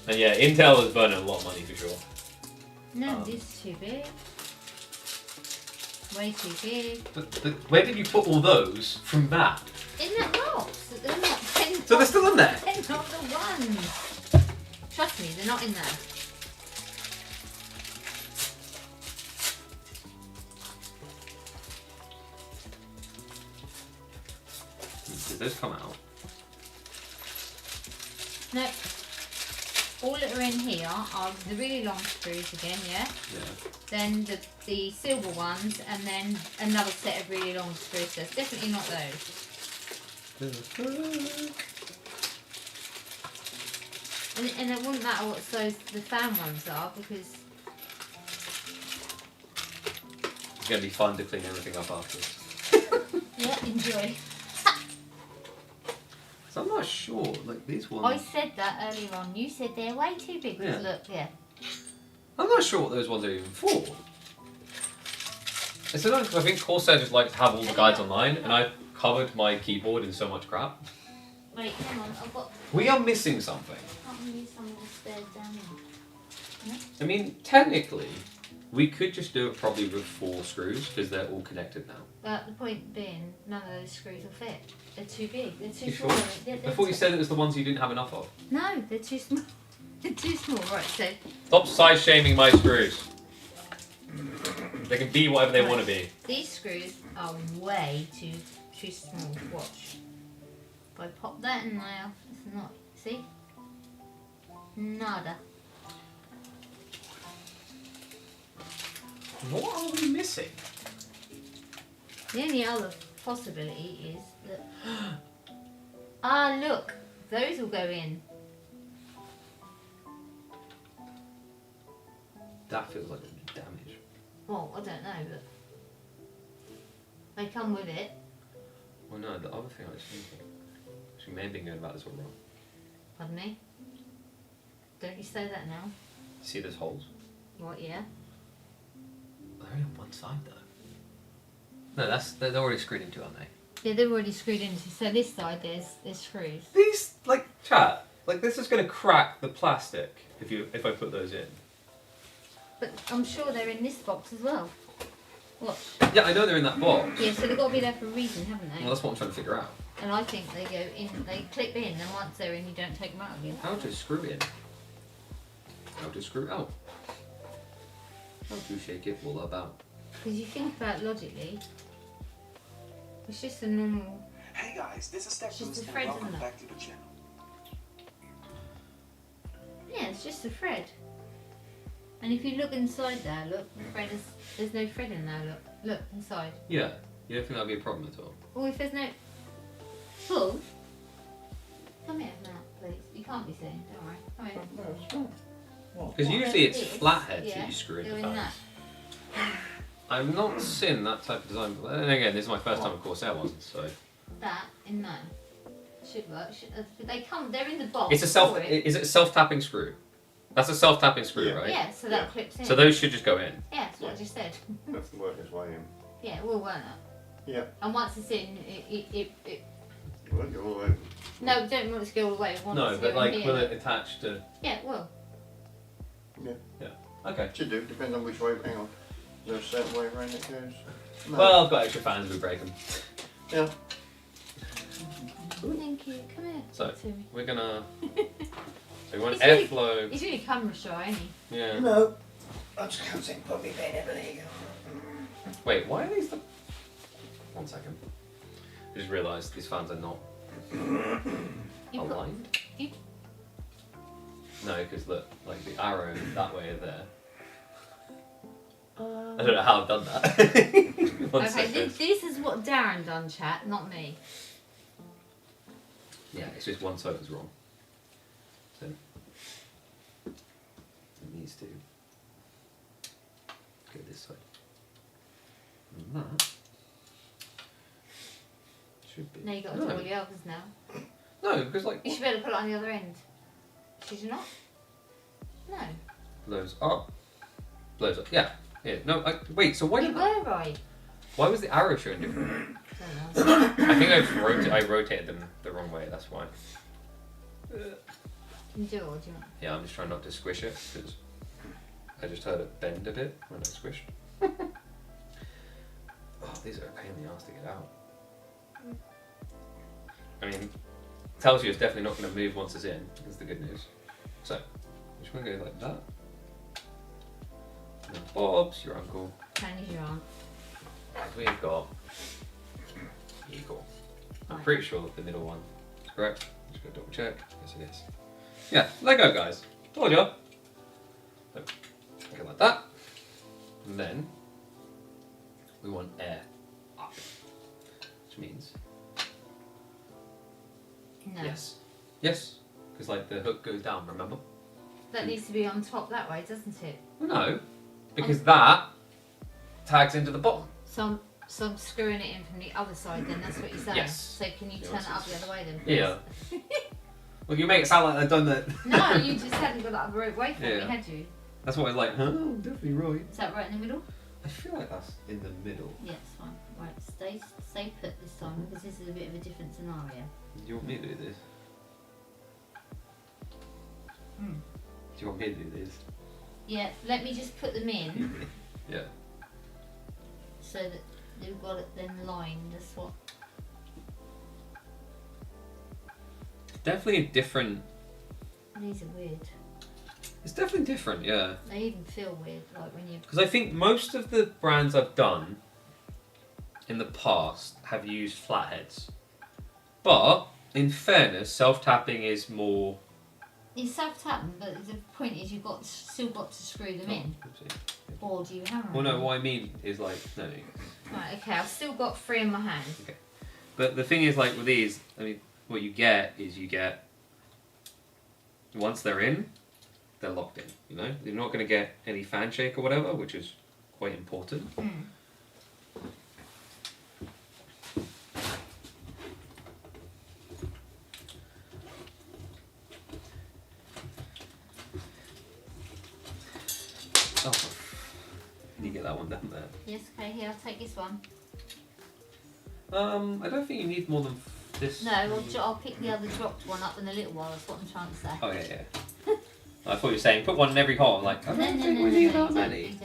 And yeah, Intel is burning a lot of money for sure. No, this is too big. Way too big. But where did you put all those from that? In that box. They're not. So they're still in there? They're not the ones. Trust me, they're not in there. Did those come out? No. All that are in here are the really long screws again, yeah? Yeah. Then the silver ones, and then another set of really long screws. So it's definitely not those. And it wouldn't matter what size the fan ones are, because It's going to be fun to clean everything up afterwards. yeah, enjoy. So I'm not sure, like these ones... I said that earlier on. You said they're way too big. 'Cause Yeah. Look, yeah. I'm not sure what those ones are even for. It's annoying because I think Corsair just likes to have all the guides online, and I've covered my keyboard in so much crap. Wait, hang on. I've got. We are missing something. Can't we use some of the stairs down here? I mean, technically, we could just do it probably with 4 screws because they're all connected now. But the point being, none of those screws will fit. They're too big. They're too You small. sure? They're I thought you too- said it was the ones you didn't have enough of. No, they're too small. They're too small. Right, so Stop size shaming my screws. They can be whatever they want to be. these screws are way too small. Watch. If I pop that in there, it's not. See? Nada. What are we missing? The only other possibility is that. Ah, look, those will go in. That feels like a damage. Well, I don't know, but they come with it. Well, no, the other thing I was thinking. Actually, may have been going about this all wrong. Pardon me? Don't you say that now? See those holes? What, yeah? They're only on one side though. No, they're already screwed into, aren't they? Yeah, they're already screwed into. So this side, there's screws. These, like, chat, like this is going to crack the plastic if I put those in. But I'm sure they're in this box as well. Watch. Yeah, I know they're in that box. Yeah, so they've got to be there for a reason, haven't they? Well, that's what I'm trying to figure out. And I think they go in, they clip in, and once they're in, you don't take them out again. How to screw in? How to screw out? How to shake it all about? Because you think about it logically, it's just a normal. Hey guys, this is Just Steph a thread, welcome isn't it? back to the channel. Yeah, it's just a thread. And if you look inside there, look, the thread is, there's no thread in there. Look inside. Yeah, you don't think that'd be a problem at all? Or if there's no. Paul, come here now, please. You can't be seen. Don't worry. Come here. No, it's fine. What? Because usually it's This, flatheads yeah, that you screw go into in that. fans. I've not seen that type of design, but then again, this is my first time with Corsair ones, so. That in there. Should work. They come. They're in the box. It's a self. for it. Is it a self-tapping screw? That's a self-tapping screw, Yeah. right? Yeah, so that Yeah. clips in. So those should just go in. Yeah, that's what I just said. That's work its way in. Yeah, it will, won't it? Yeah. And once it's in, it Well, you're all over. no, don't want it to go all the way. We want it No, to but go like, in will here. it attach to? Yeah, it will. Okay. Should do, depends on which way. Hang on. Is there a certain way around it goes? No. Well, I've got extra fans. We break them. Yeah. Thank you. Come here. So to me. we're gonna. So we want He's really- airflow. He's really camera shy, ain't he? Yeah. No. I just can't think. Put me better, but there you go. Wait, why are these the? 1 second. I just realised these fans are not You put- aligned. you- No, because look, like the arrow that way is there. I Uh, don't know how I've done that. One okay, second. this is what Darren done, chat, not me. Yeah, it's just one side was wrong. So it needs to go this side. And that should be. Now you got to no. do all the others now. No, because like You should be able to put it on the other end. Should you not? No. blows up, blows up. Yeah. No, wait, so why You did were right. why was the arrow showing different? Don't know. I think I rotated them the wrong way, that's why. Can you do it or do you want? Yeah, I'm just trying not to squish it, because I just heard it bend a bit when I squished. Oh, these are a pain in the ass to get out. I mean, tells you it's definitely not going to move once it's in, that's the good news. So, I'm just going to go like that. And then Bob's your uncle. Tony's your aunt. We've got Eagle. I'm Right. pretty sure the middle one is correct. I'm just going to double check. Yes, it is. Yeah, Lego guys. Told ya. So, go like that. And then we want air up. Which means No. yes. Yes. Because like the hook goes down, remember? That needs to be on top that way, doesn't it? Well, no. Because that tags into the bottom. So I'm screwing it in from the other side then, that's what you're saying? Yes. So can you Yeah, turn it up the other way then? Yeah. Well, you make it sound like I've done that. No, you just hadn't got that other way from me, Yeah. had you? That's what I was like, huh? I'm definitely right. Is that right in the middle? I feel like that's in the middle. Yes, fine. Right, stay put this time because this is a bit of a different scenario. Do you want me to do this? Hmm. Do you want me to do this? Yeah, let me just put them in Yeah. so that they've got it then lined. That's what. Definitely a different. These are weird. It's definitely different, yeah. They even feel weird, like when you. Because I think most of the brands I've done in the past have used flatheads. But, in fairness, self-tapping is more... You self-tap them, but the point is you've got still got to screw them in. Oopsie. Or do you hammer Well, no, them? what I mean is like, no. Right, okay, I've still got 3 in my hand. But the thing is, like, with these, I mean, what you get is you get... Once they're in, they're locked in, you know? You're not going to get any fan shake or whatever, which is quite important. Hmm. Oh, you get that one down there. Yes, okay, here, I'll take this one. I don't think you need more than this. No, I'll pick the other dropped one up in a little while, that's what I'm trying to say. Oh, yeah, yeah. I thought you were saying put one in every hole. I'm like, I No, don't no, think no, we no, need no, that you don't, many. you don't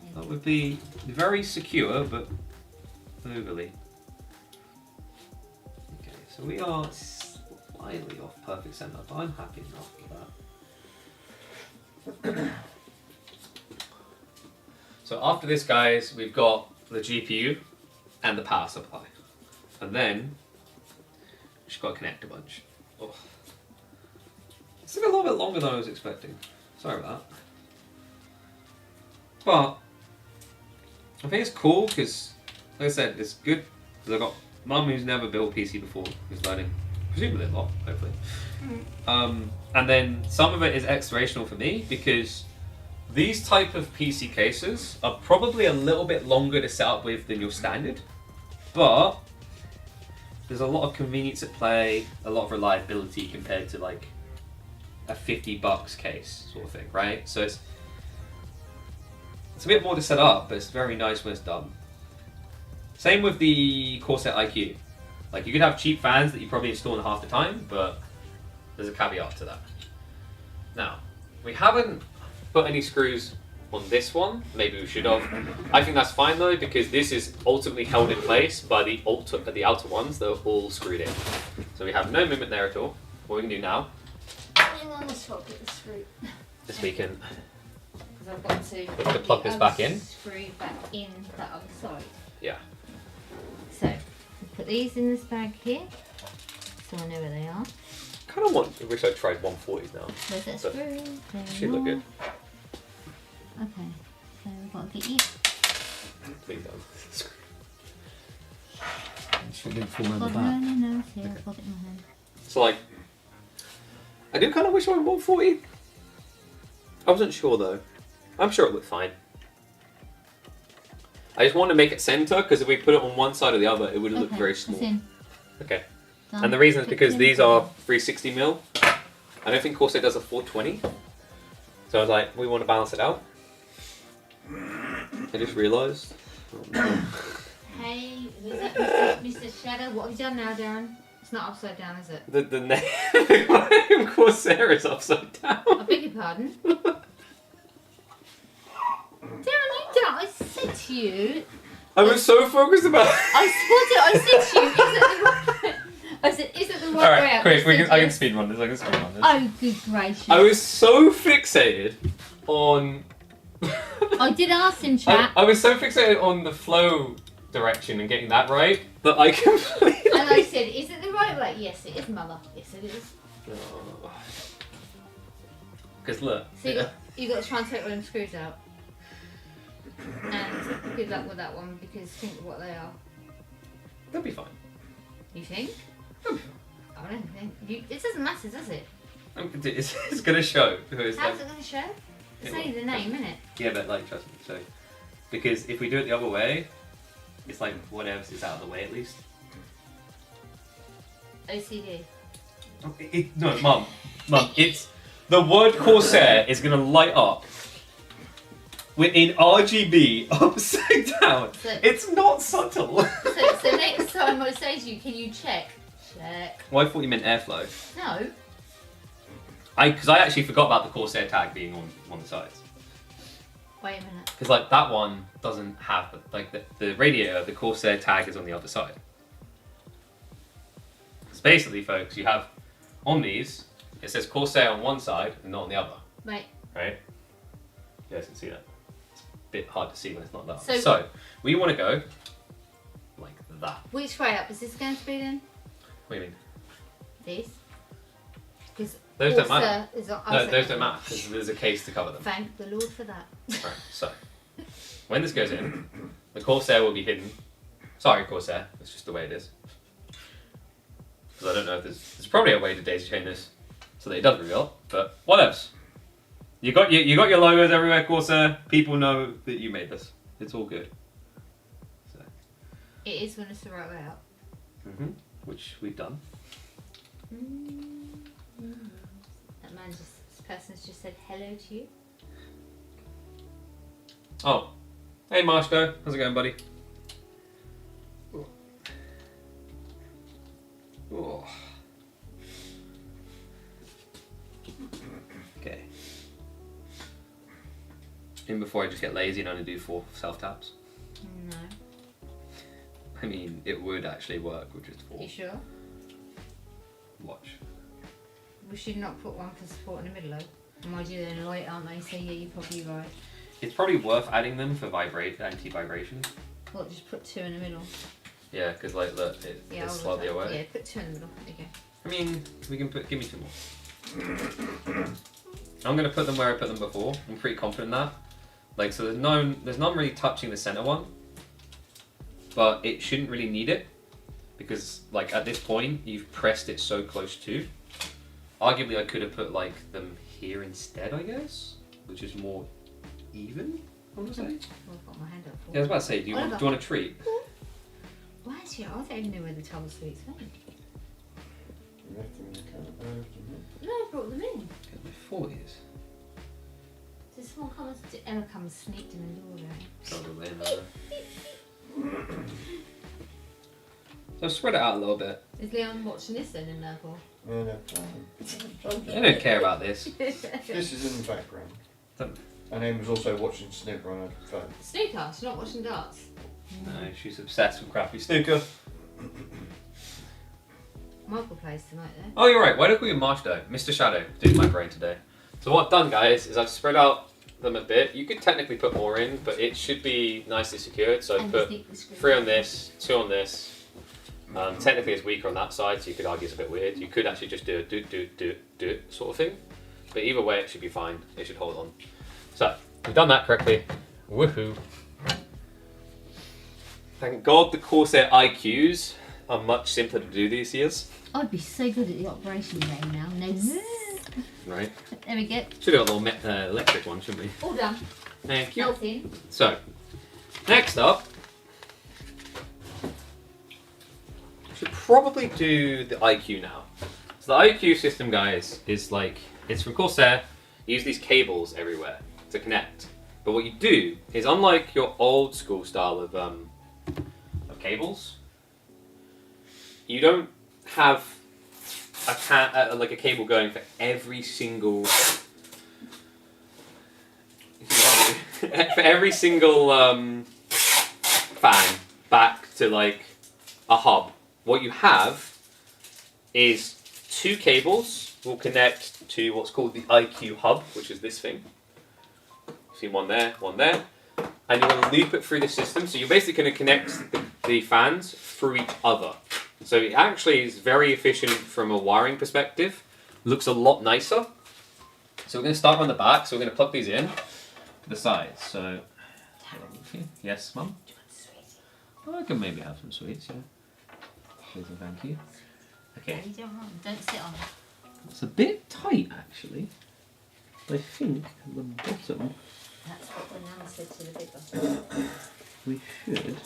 need That would be very secure, but overly. Okay, so we are slightly off perfect centre, but I'm happy enough with that. So after this, guys, we've got the GPU and the power supply. And then, we've just got to connect a bunch. Oh. It's took a little bit longer than I was expecting. Sorry about that. But, I think it's cool because, like I said, it's good because I've got mum who's never built a PC before, who's learning, presumably a lot, hopefully. And then some of it is explorational for me because these type of PC cases are probably a little bit longer to set up with than your standard, but there's a lot of convenience at play, a lot of reliability compared to like a $50 case sort of thing, right? So it's a bit more to set up, but it's very nice when it's done. Same with the Corsair IQ. Like you could have cheap fans that you probably install in half the time, but there's a caveat to that. Now, we haven't put any screws on this one. Maybe we should have. I think that's fine though, because this is ultimately held in place by the outer ones that are all screwed in. So we have no movement there at all. What we can do now Hang on, let's swap it the screw. is we can Because I've got to Got to plug the this other back in. Screw back in that other side. yeah. So, put these in this bag here, so I know where they are. Kind of I wish I tried 140s now. Where's that But screw? There should we look are. good. Okay, so we've got to get you. Please don't. Something fall No, no, it's here. I've got it in my hand. So like, I do kind of wish I went 140. I wasn't sure though. I'm sure it looked fine. I just want to make it center because if we put it on one side or the other, it would look very it's small. in. Okay. Done. And the reason is Put because it these in. are 360mm. I don't think Corsair does a 420. So So I was like, we want to balance it out. I just realised. Hey, who's that? Mr. Shadow, what have you done now, Darren? It's not upside down, is it? The name Corsair is upside down. I beg your pardon. Darren, you don't. I said to you. I was so focused about. I said to you, is it the right? I said, is it the right way Alright, out? quick, You said I can yes. speed run this. Oh, good gracious. I was so fixated on. I did ask him, chat. I was so fixated on the flow direction and getting that right that I completely. And I said, is it the right way? Yes, it is, mother. Yes, it is. Because look. So you got to try and take all them screws out. And good luck with that one, because think of what they are. That'll be fine. You think? I don't think. It doesn't matter, does it? It's gonna show. Because, How's it going to show? It's only the name, isn't it? Yeah, but like, trust me. So, because if we do it the other way, it's like whatever is out of the way at least. OCD. No, Mum, it's the word Corsair is gonna light up in RGB upside down. So- It's not subtle. So next time I say to you, can you check? Check. Well, I thought you meant airflow. No. Because I actually forgot about the Corsair tag being on the sides. Wait a minute. Because like that one doesn't have like the radio. The Corsair tag is on the other side. Because basically, folks, you have on these it says Corsair on one side and not on the other. Wait. Right? You guys can see that. It's a bit hard to see when it's not that. So- So we want to go like that. Which way up is this going to be then? What do you mean? This? Because Those don't matter. Is on, No, those don't matter because there's a case to cover them. Thank the Lord for that. Right, so when this goes in, the Corsair will be hidden. Sorry, Corsair, that's just the way it is. Because I don't know if there's probably a way to daisy chain this so that it does reveal, but what else? You got your logos everywhere, Corsair. People know that you made this. It's all good. So, It is when it's the right way out. which we've done. This person's just said hello to you. Oh, hey Marshko, how's it going, buddy? Oh. Okay. In before I just get lazy and only do 4 self taps. No. I mean, it would actually work with just 4. You sure? Watch. We should not put one for support in the middle though. Mind you, they're light, aren't they? So yeah, you're probably right. It's probably worth adding them for anti-vibration. Well, just put 2 in the middle. Yeah, because like look, Yeah, it's I'll slightly rotate. away. Yeah, put 2 in the middle. There you go. I mean, we can give me 2 more. I'm gonna put them where I put them before. I'm pretty confident in that. Like, so there's none really touching the center one, but it shouldn't really need it because, like, at this point you've pressed it so close to. Arguably, I could have put like them here instead, I guess, which is more even. I want to say. Well, I've got my hand up for. Yeah, I was about to say, do you want a treat? Well, actually, I don't even know where the towel sweets went. No, I brought them in. Get my 40s. Did someone come and Emma come and sneaked in the door there? Probably another. So spread it out a little bit. Is Leon watching this then in there for? They don't care about this. This is in the background. Don't- And Em was also watching snooker on her phone. Snooker? She's not watching darts? No, she's obsessed with crappy snooker. Michael plays tonight there. Oh, you're right. Why don't we call you Marsh though? Mr. Shadow doing my brain today. So what I've done, guys, is I've spread out them a bit. You could technically put more in, but it should be nicely secured. So And put sneak the screw. 3 on this, 2 on this. Technically, it's weaker on that side, so you could argue it's a bit weird. You could actually just do a do sort of thing. But either way, it should be fine. It should hold on. So we've done that correctly. Woohoo! Thank God the Corsair IQs are much simpler to do these years. I'd be so good at the operation game now. No. Right. There we go. Should have got a little electric one, shouldn't we? All done. Thank you. Melting. So, next up, should probably do the IQ now. So the IQ system, guys, is like, it's from Corsair. you use these cables everywhere to connect. But what you do is, unlike your old school style of cables, you don't have like a cable going for every single fan back to like a hub. What you have is 2 cables will connect to what's called the IQ hub, which is this thing. See one there, and you want to loop it through the system. So you're basically going to connect the fans through each other. So it actually is very efficient from a wiring perspective. Looks a lot nicer. So we're going to start on the back. So we're going to plug these in to the sides. So, yes, Mum? Oh, I can maybe have some sweets, yeah. Please and thank you. Okay. Don't sit on it. It's a bit tight, actually. I think at the bottom That's what the nan said to the big one. we should.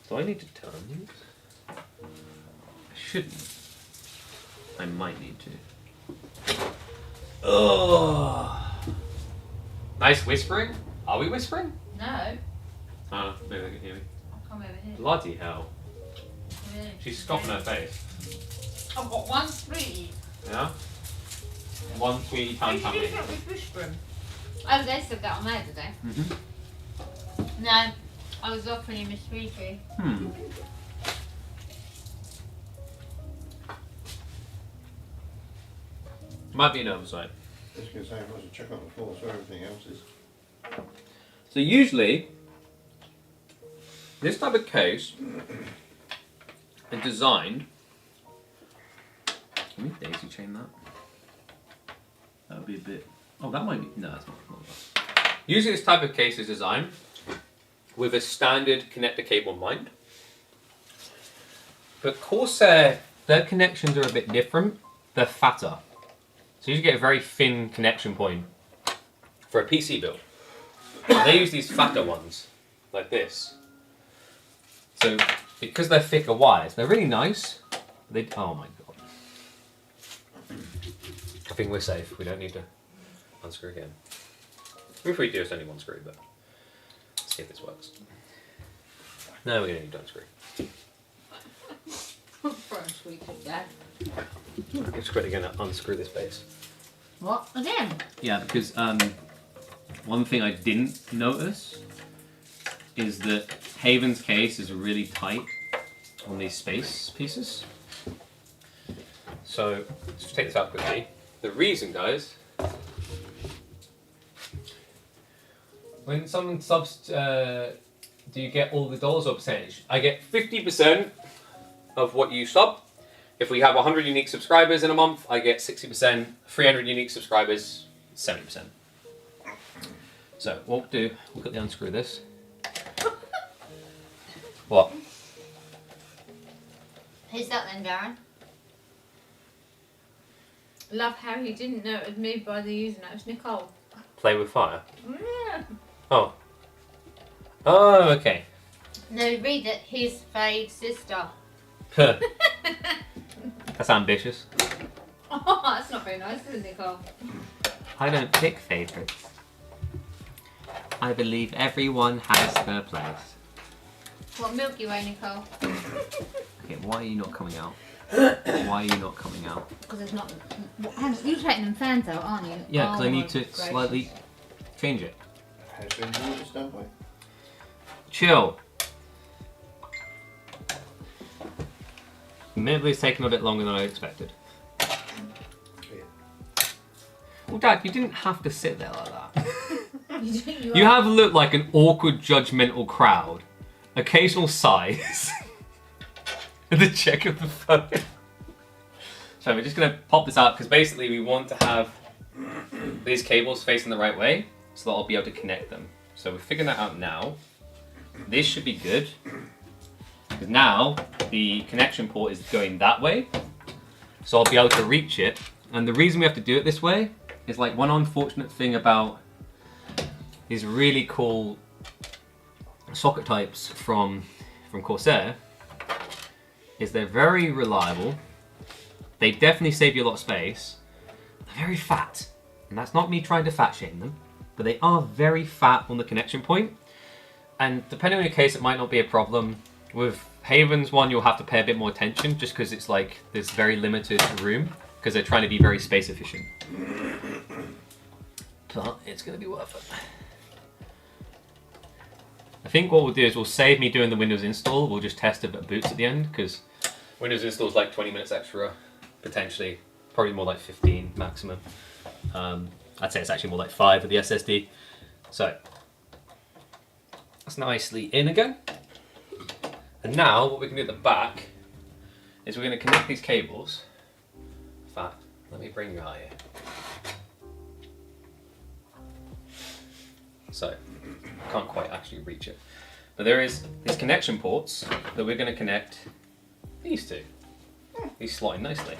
Do I need to turn these? I shouldn't. I might need to. Oh. Nice whispering. Are we whispering? No. Oh, maybe they can hear me. I'll come over here. Bloody hell. Really? She's scoffing her face. I've got 1 sweetie. Yeah? 1 sweetie time Who did you tummy. think was whispering? Oh, they said that on there, did they? Mm-hmm. No, I was offering him a sweetie. Might be an oversight. I was going to say, I was check on the floor, so everything else is. So usually, this type of case is designed. Can we daisy chain that? That would be a bit. Oh, that might be. No, it's not. Usually, this type of case is designed with a standard connector cable in mind. But Corsair, their connections are a bit different. They're fatter. So you get a very thin connection point for a PC build. They use these fatter ones, like this. So, because they're thicker wires, they're really nice. Oh my god. I think we're safe. We don't need to unscrew again. If we do, it's only 1 screw, but let's see if this works. No, we're going to need to unscrew. For a sweetie, Dad. I'm just quickly going to unscrew this base. What? Again? Yeah, because one thing I didn't notice is that Haven's case is really tight on these space pieces. So let's just take this out quickly. The reason, guys, when someone subs, do you get all the dollars or percentage? I get 50% of what you sub. If we have 100 unique subscribers in a month, I get 60%. 300 unique subscribers, 70%. So what we'll do, we'll quickly unscrew this. What? Who's that then, Darren? Love how he didn't know it was me by the username. It was Nicole. Play with fire? Yeah. Oh. Oh, okay. No, read it. His fave sister. That's ambitious. Oh, that's not very nice, is it, Nicole? I don't pick favourites. I believe everyone has their place. What Milky Way, Nicole? Okay, why are you not coming out? Why are you not coming out? Because it's not. You're taking them fans out, aren't you? Yeah, because Oh I my need to gracious. slightly change it. Has been doing this, don't we? Chill. Admittedly, it's taken a bit longer than I expected. Yeah. Well, Dad, you didn't have to sit there like that. You You have looked like an awkward, judgmental crowd. Occasional sighs. And the check of the phone. So we're just going to pop this out because basically we want to have these cables facing the right way so that I'll be able to connect them. So we're figuring that out now. This should be good. Because now the connection port is going that way. So I'll be able to reach it. And the reason we have to do it this way is like one unfortunate thing about these really cool socket types from Corsair is they're very reliable, They definitely save you a lot of space. They're very fat. And that's not me trying to fat shame them, but they are very fat on the connection point. And depending on your case, it might not be a problem. With Haven's one, you'll have to pay a bit more attention just because it's like there's very limited room because they're trying to be very space efficient. But it's going to be worth it. I think what we'll do is we'll save me doing the Windows install. We'll just test it at boots at the end because Windows install is like 20 minutes extra, potentially. Probably more like 15 maximum. I'd say it's actually more like 5 with the SSD. So that's nicely in again. And now what we can do at the back is we're going to connect these cables. In fact, let me bring you out here. So, I can't quite actually reach it. But there is these connection ports that we're going to connect these two. These slot in nicely.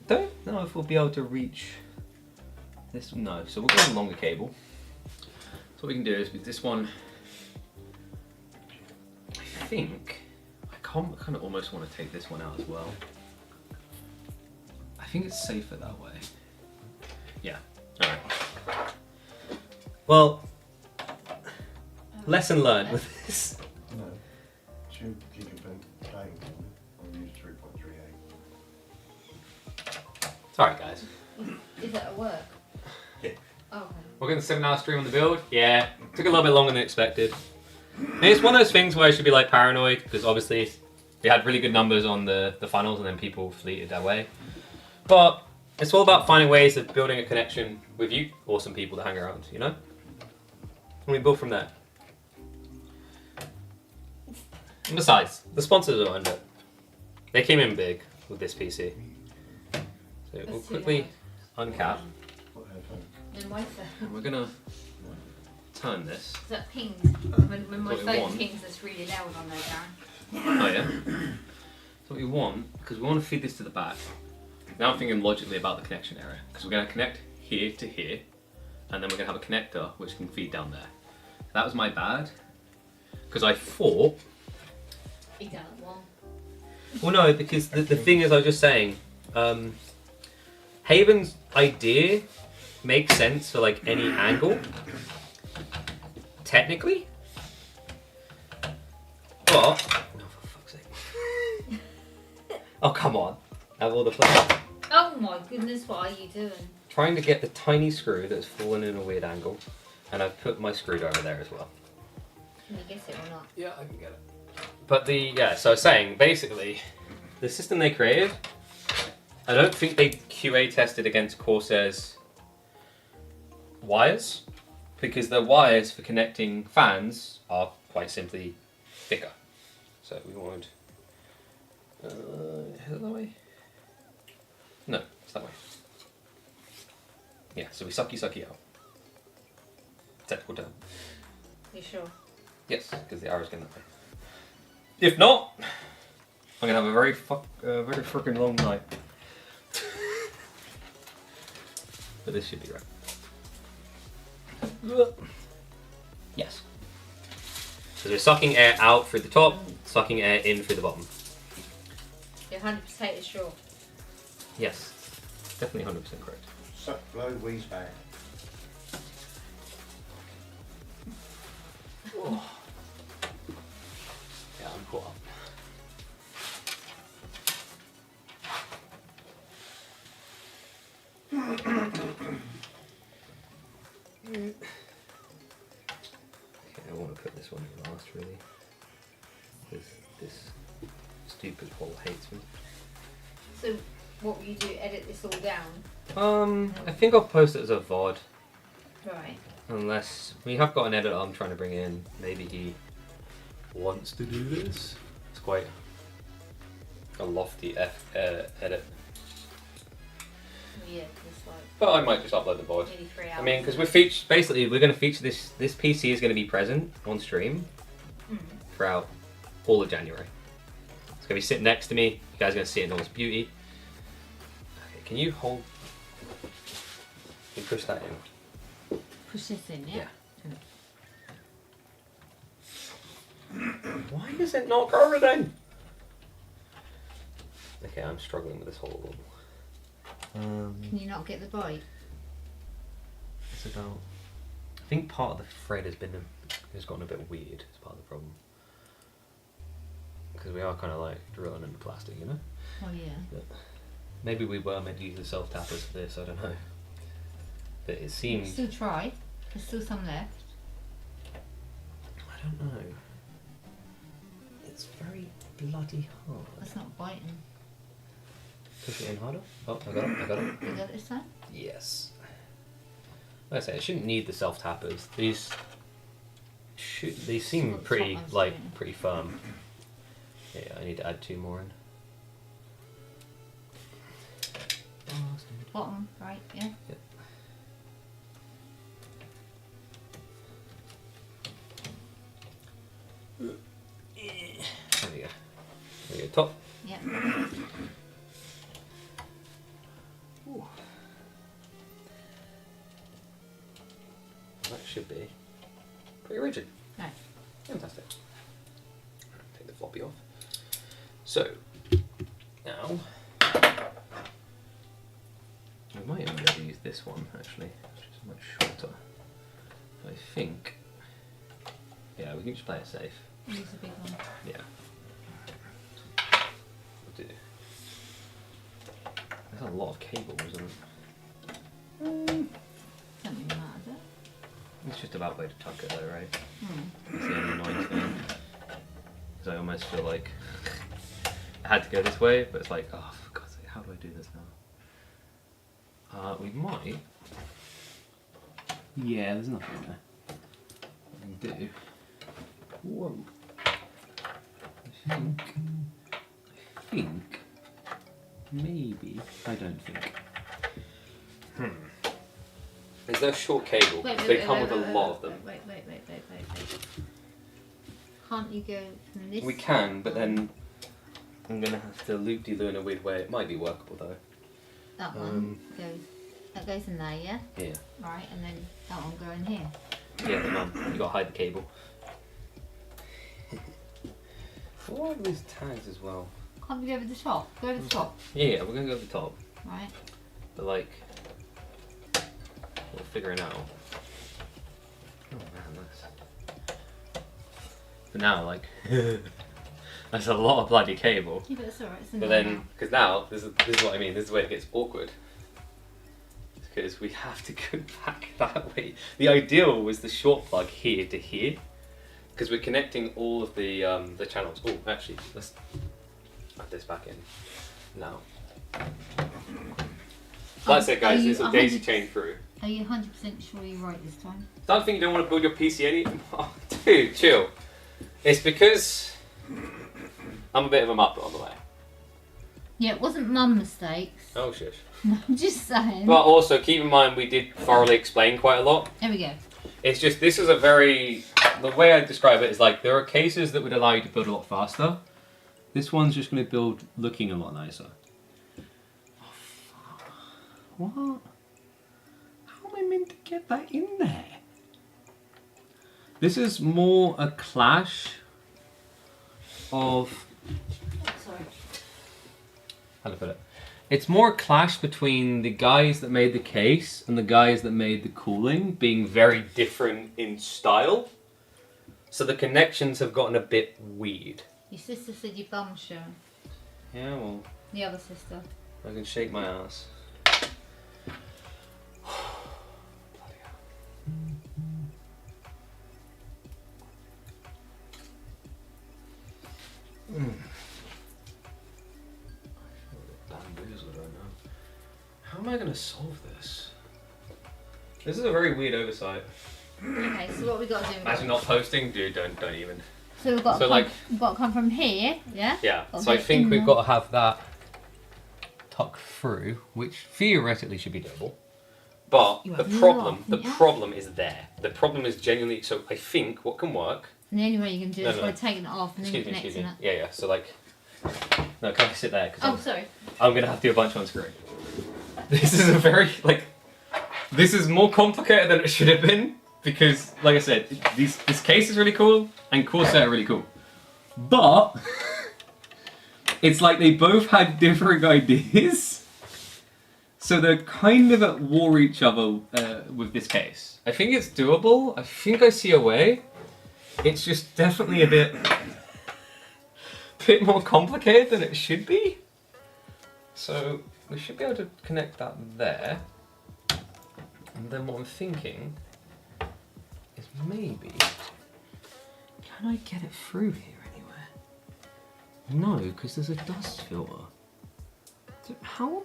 Don't know if we'll be able to reach this. No, so we'll go with a longer cable. So what we can do is with this one, I think, I kind of almost want to take this one out as well. I think it's safer that way. Yeah, alright. Well, lesson learned with this. No. 2 gigabit playing I'll use 3.38. It's alright, guys. Is that at work? Yeah. Oh, okay. We're getting the 7-hour stream on the build. Yeah, took a little bit longer than expected. And it's one of those things where I should be like paranoid because obviously we had really good numbers on the finals and then people fleeted that way. But it's all about finding ways of building a connection with you, awesome people to hang around, you know? And we build from there. And besides, the sponsors are under it. They came in big with this PC. So we'll That's too quickly uncap. What headphone? Then why is that? And we're gonna turn this. Is that pings? When my What we phone want. pings, that's really loud on there, Darren. Oh yeah? So what we want, because we want to feed this to the back. Now I'm thinking logically about the connection area. Because we're going to connect here to here, and then we're going to have a connector which can feed down there. That was my bad. Because I thought... He done it one. Well no, because the thing is I was just saying, Haven's idea makes sense for like any angle. Technically. But... Oh, for fuck's sake. Oh, come on. Have all the fun. Oh my goodness, what are you doing? Trying to get the tiny screw that's fallen in a weird angle. And I've put my screwdriver there as well. Can you guess it or not? Yeah, I can get it. But so I was saying, basically, the system they created, I don't think they QA tested against Corsair's wires. Because the wires for connecting fans are quite simply thicker. So we wanted... is it that way? No, it's that way. Yeah, so we sucky out. Technical term. You sure? Yes, because the arrow's going that way. If not, I'm going to have a very freaking long night. But this should be right. Yes. So we're sucking air out through the top, sucking air in through the bottom. You're 100% sure. Yes, definitely 100% correct. Suck, blow, wheeze back. Yeah, I'm caught up. Okay, I want to put this one in last, really. This stupid hole hates me. So, what will you do? Edit this all down? I think I'll post it as a VOD. Right. Unless we have got an editor I'm trying to bring in. Maybe he wants to do this. It's quite a lofty edit. Yeah, it's like But I might just upload the VOD. nearly 3 hours. I mean, because we're basically we're going to feature this PC is going to be present on stream throughout all of January. It's going to be sitting next to me. You guys are going to see it in all its beauty. Okay, can you hold? Can you push that in? Push this in, yeah? Why is it not covered then? Okay, I'm struggling with this whole Can you not get the bite? It's about. I think part of the thread has gotten a bit weird. It's part of the problem. Because we are kind of like drilling in the plastic, you know. Oh yeah. But maybe we were meant to use the self tappers for this. I don't know. But it seems. Still try. There's still some left. I don't know. It's very bloody hard. That's not biting. Push it in harder. Oh, I got it. I got it. You got it this time? Yes. Like I say, it shouldn't need the self tappers. These seem What pretty top one's like doing? pretty firm. Yeah, I need to add 2 more in. Bottom, right? Yeah. Yep. There we go. There we go. Top. Yeah. Ooh. That should be pretty rigid. Right. Fantastic. Take the floppy off. So, now, we might even be able to use this one actually, which is much shorter. So I think, yeah, we can just play it safe. Use a big one. Yeah. We'll do. There's a lot of cable, isn't it? Doesn't even matter, does it? It's just about where to tuck it though, right? Hmm. That's the only annoying thing. Because I almost feel like I had to go this way, but it's like, oh, for God's sake, how do I do this now? We might. Yeah, there's nothing there. We can do. Whoa. I think. Maybe. I don't think. Is there a short cable? They come with a lot of them. Wait. Can't you go from this? We can, but then I'm gonna have to loop-de-loo in a weird way. It might be workable though. That one goes. That goes in there, yeah. Yeah. Right, and then that one go in here. Yeah, but you gotta hide the cable. What are these tags as well? Can't we go over the top? Go over the top. Yeah, we're gonna go to the top. Right. But like, we're figuring out. Oh man, that's. For now, like, that's a lot of bloody cable. Yeah, but it's alright. It's in But there then, now. because now, this is what I mean, this is where it gets awkward. Because we have to go back that way. The ideal was the short plug here to here. Because we're connecting all of the channels. Oh, actually, let's add this back in now. That's it, guys. Are you It's a daisy 100% chain through. Are you 100% sure you're right this time? Don't think you don't want to build your PC any. Oh, dude, chill. It's because I'm a bit of a muppet on the way. Yeah, it wasn't mum mistakes. Oh, shush. I'm just saying. But also, keep in mind, we did thoroughly explain quite a lot. There we go. It's just, this is a very, the way I describe it is like, there are cases that would allow you to build a lot faster. This one's just going to build looking a lot nicer. Oh, fuck. What? How am I meant to get that in there? This is more a clash of... Sorry. How to put it? It's more a clash between the guys that made the case and the guys that made the cooling being very different in style. So the connections have gotten a bit weird. Your sister said your bum's showing. Yeah, well, The other sister. I can shake my ass. Bamboozled right now. How am I going to solve this? This is a very weird oversight. Okay, so what we got to do? Imagine not posting, dude. Don't even. So we've got, So, to like- we've got to come from here, yeah? Yeah. Got to So I get think in we've there. got to have that tuck through, which theoretically should be doable. But You the have no problem, off, the yeah? problem is there. The problem is genuinely. So I think what can work. And the only way you can do it No, is no. by taking it off and then Excuse me, connecting excuse me. it. Yeah. So like, no, can I sit there? Oh, Because sorry. I'm gonna have to do a bunch on screen. This is a very like. This is more complicated than it should have been because, like I said, this case is really cool and Corsair are really cool, but it's like they both had different ideas. So they're kind of at war each other with this case. I think it's doable. I think I see a way. It's just definitely a bit more complicated than it should be. So we should be able to connect that there. And then what I'm thinking is maybe, can I get it through here anywhere? No, because there's a dust filter. So how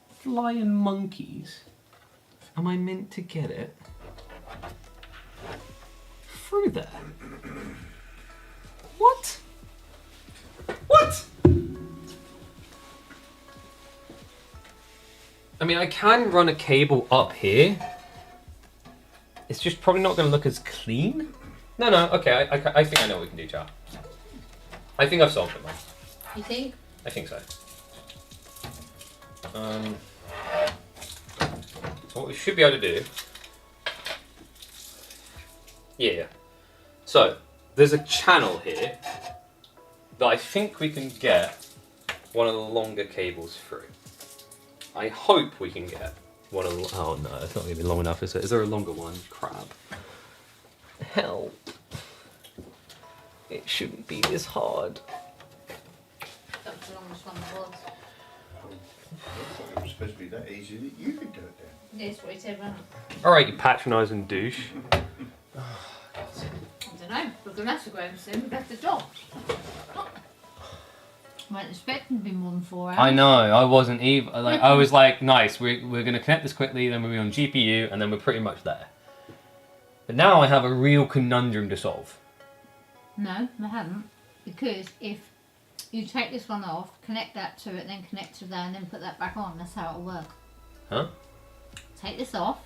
flying monkeys am I meant to get it through there? What? What? I mean, I can run a cable up here. It's just probably not going to look as clean. No, okay, I think I know what we can do, chat. I think I've solved it, man. You think? I think so. So what we should be able to do... Yeah. So, there's a channel here that I think we can get one of the longer cables through. I hope we can get one of the... Oh no, it's not going to be long enough, is it? Is there a longer one? Crap. Hell. It shouldn't be this hard. That's the longest one that was. It was supposed to be that easy that you could do it then. Yes, what he said, wasn't it? Alright, you patronising douche. I don't know. We're going to have to go home soon. We've left the dog. I wasn't expecting to be more than 4 hours. I know, I wasn't either. Like, I was like, nice, we're going to connect this quickly, then we'll be on GPU, and then we're pretty much there. But now I have a real conundrum to solve. No, I haven't. Because if you take this one off, connect that to it, then connect to that, and then put that back on, that's how it'll work. Huh? Take this off,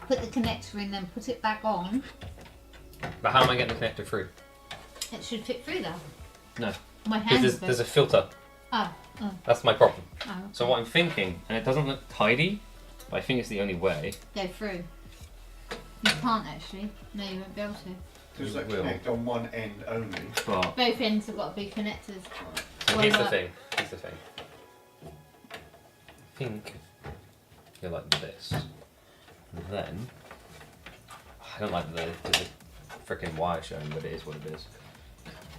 put the connector in, then put it back on. But how am I getting the connector through? It should fit through that. No. My hands. Because there's a filter. Oh. That's my problem. Oh. So what I'm thinking, and it doesn't look tidy, but I think it's the only way. Go through. You can't actually. No, you won't be able to. Does that will. connect on one end only? But Both ends have got to be connectors. so One here's the work. thing. Here's the thing. I think you're like this. And then I don't like there's a freaking wire showing, but it is what it is.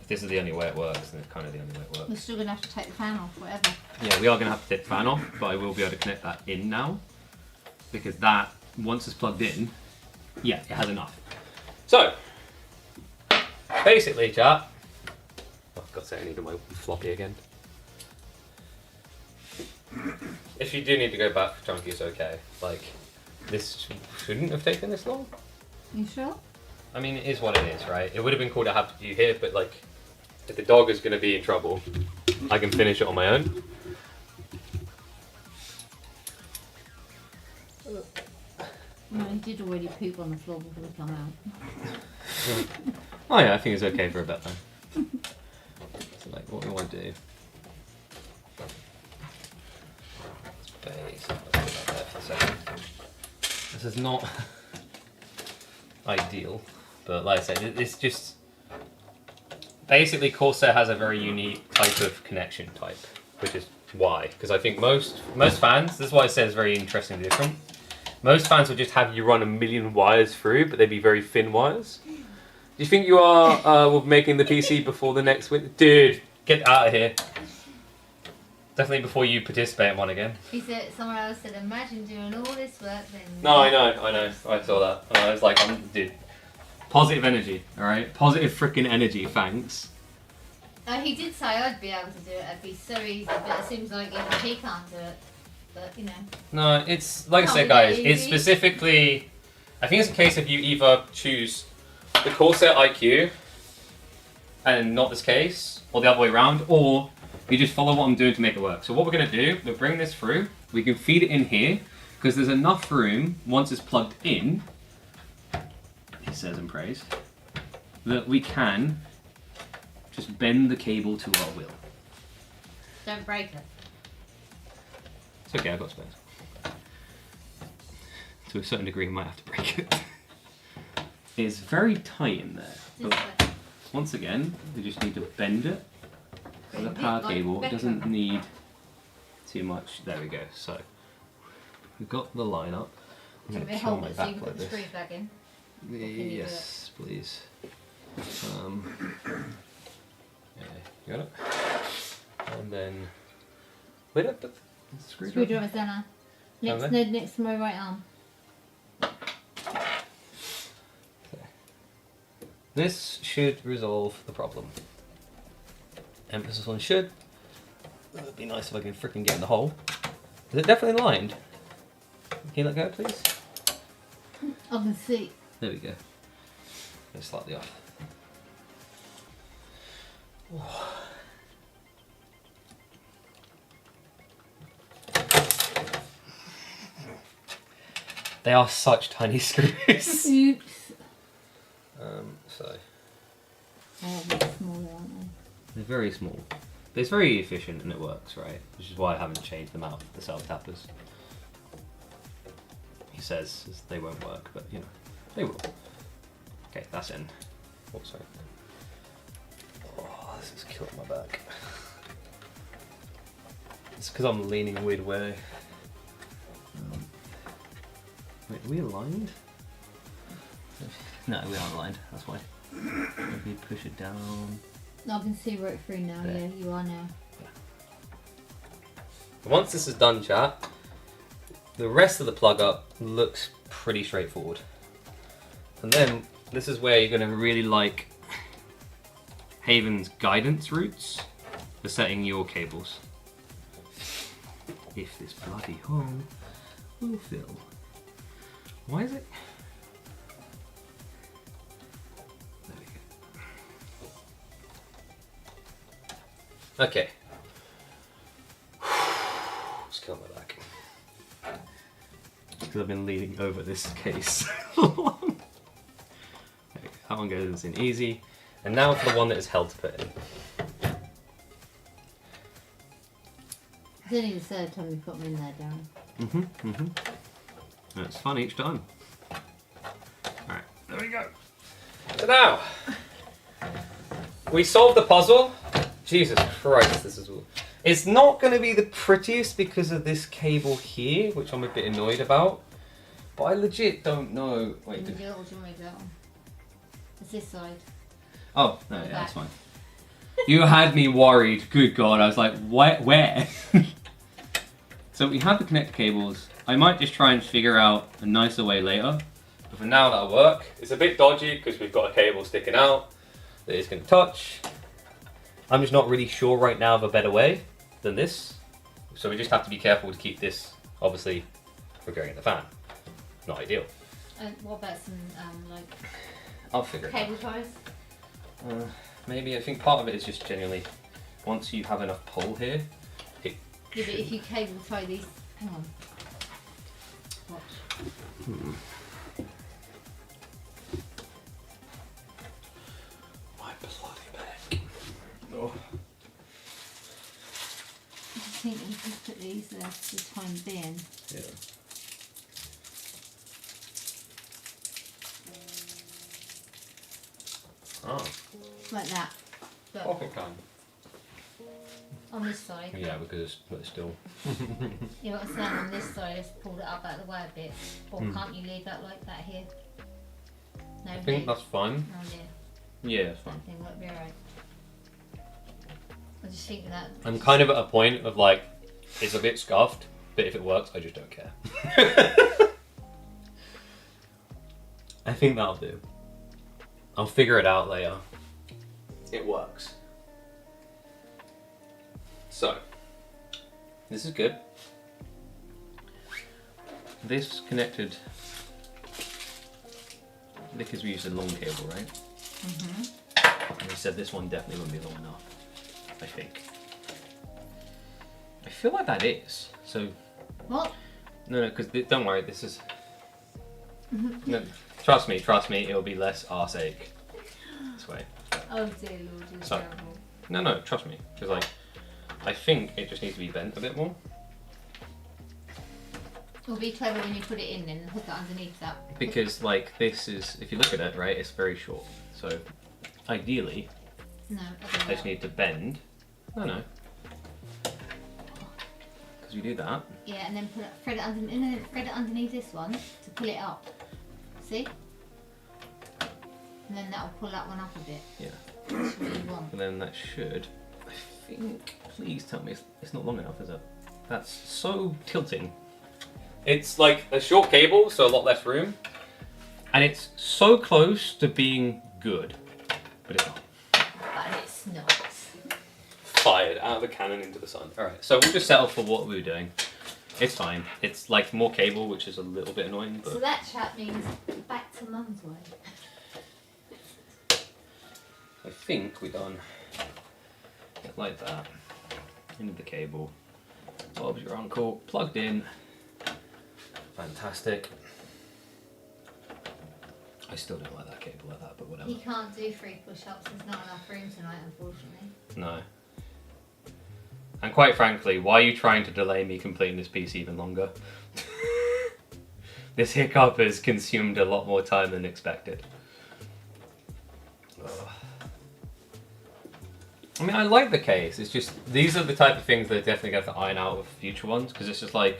If this is the only way it works, then it's kind of the only way it works. We're still going to have to take the fan off, whatever. Yeah, we are going to have to take the fan off, but I will be able to connect that in now. Because that, once it's plugged in, yeah, it has enough. So, basically, chat. Oh, God's sake, I need my floppy again. If you do need to go back for Chunky, it's okay. Like, this shouldn't have taken this long. You sure? I mean, it is what it is, right? It would have been cool to have you here, but like, if the dog is going to be in trouble, I can finish it on my own. No, he did already poop on the floor before we come out. Oh yeah, I think it's okay for a bit then. So like, what we want to do... This is not ideal, but like I said, it's just... Basically, Corsair has a very unique type of connection type, which is why. Because I think most fans, this is why I say it's very interesting different. Most fans would just have you run a million wires through, but they'd be very thin wires. Do you think you are making the PC before the next win? Dude, get out of here. Definitely before you participate in one again. He said, someone else said, imagine doing all this work then. No, I know. I saw that. And I was like, dude, positive energy, alright? Positive freaking energy, thanks. He did say I'd be able to do it, it'd be so easy, but it seems like even he can't do it. But, you know. No, it's, like I Can't said be guys, that it's easy. specifically, I think it's a case if you either choose the Corsair IQ, and not this case, or the other way around, or you just follow what I'm doing to make it work. So what we're going to do, we'll bring this through, we can feed it in here, because there's enough room, once it's plugged in, it says and prays, that we can just bend the cable to our will. Don't break it. It's okay, I've got spares. To a certain degree, I might have to break it. It's very tight in there. This But way. once again, we just need to bend it. With a Bend it power like cable, it Beckham. doesn't need too much. There we go. So we've got the line up. I'm Should going we to kill hold my it so you back can like put the this. screws back in? can you do Yes, please. Yeah, you got it? And then... Wait up, put the screwdriver. Screwdriver's down now. Down Next to my right arm. This should resolve the problem. Emphasis on should. It would be nice if I could freaking get in the hole. Is it definitely lined? Can you let go, please? I can see. There we go. It's slightly off. They are such tiny screws. Oops. So Oh, they're smaller, aren't they? they're very small. But it's very efficient and it works, right? Which is why I haven't changed them out, the self-tappers. He says they won't work, but you know, they will. Okay, that's in. Oh, sorry. Oh, this is killing my back. It's because I'm leaning a weird way. Wait, are we aligned? No, we aren't aligned, that's why. Maybe push it down. I can see right through now. There. Yeah, you are now. Once this is done, chat, the rest of the plug up looks pretty straightforward. And then this is where you're going to really like Haven's guidance routes for setting your cables. If this bloody hole will fill. Why is it? There we go. Okay. Let's kill my back. Because I've been leaning over this case. Okay, that one goes in easy. And now for the one that is held to put in. It's only the third time you put them in there, Darren. And it's fun each time. Alright, there we go. So now, we solved the puzzle. Jesus Christ, this is all. It's not going to be the prettiest because of this cable here, which I'm a bit annoyed about. But I legit don't know. Wait, Do you want to make that one? It's this side. oh, no, yeah, that's fine. You had me worried. Good God, I was like, where? So we have the connector cables. I might just try and figure out a nicer way later. But for now, that'll work. It's a bit dodgy because we've got a cable sticking out that it's going to touch. I'm just not really sure right now of a better way than this. So we just have to be careful to keep this, obviously, from going in the fan. Not ideal. What about some like I'll figure it out. cable ties? Maybe, I think part of it is just genuinely, once you have enough pull here, it Yeah, but if you cable tie these, hang on. Watch. My bloody back. Oh. I just think we just put these there for the time being. Yeah. Oh. Like that. But Pocket kind. on this side. Yeah, because it's still. You know what I'm saying? On this side, let's pull it up out of the way a bit. Or can't you leave that like that here? No, I think that's fine. Oh, yeah. Yeah, it's fine. I think that'll be alright. I just think that. I'm kind of at a point of like, it's a bit scuffed, but if it works, I just don't care. I think that'll do. I'll figure it out later. It works. So, this is good. This connected, because we used a long cable, right? And we said this one definitely wouldn't be long enough, I think. I feel like that is. So, What? no, because don't worry, this is. No, trust me, it'll be less arse ache this way. Oh dear Lord, you're So- terrible. No, trust me, because like, I think it just needs to be bent a bit more. It'll be clever when you put it in and hook it underneath that. Because like this is, if you look at it, right, it's very short. So ideally, No, I just need to bend. No. Because because we do that. Yeah, and then thread it underneath this one to pull it up. See? And then that'll pull that one up a bit. Yeah. That's what you want. And then that should, I think, please tell me it's not long enough, is it? That's so tilting. It's like a short cable, so a lot less room. And it's so close to being good, but it's not. But it's not. Fired out of a cannon into the sun. Alright, so we'll just settle for what we were doing. It's fine. It's like more cable, which is a little bit annoying, but... So that chat means back to mum's way. I think we're done. Get like that. Into the cable. Bob's your uncle. Plugged in. Fantastic. I still don't like that cable like that, but whatever. He can't do 3 push-ups. There's not enough room tonight, unfortunately. No. And quite frankly, why are you trying to delay me completing this piece even longer? This hiccup has consumed a lot more time than expected. Ugh. I mean, I like the case. It's just, these are the type of things that are definitely going to have to iron out with future ones, because it's just like,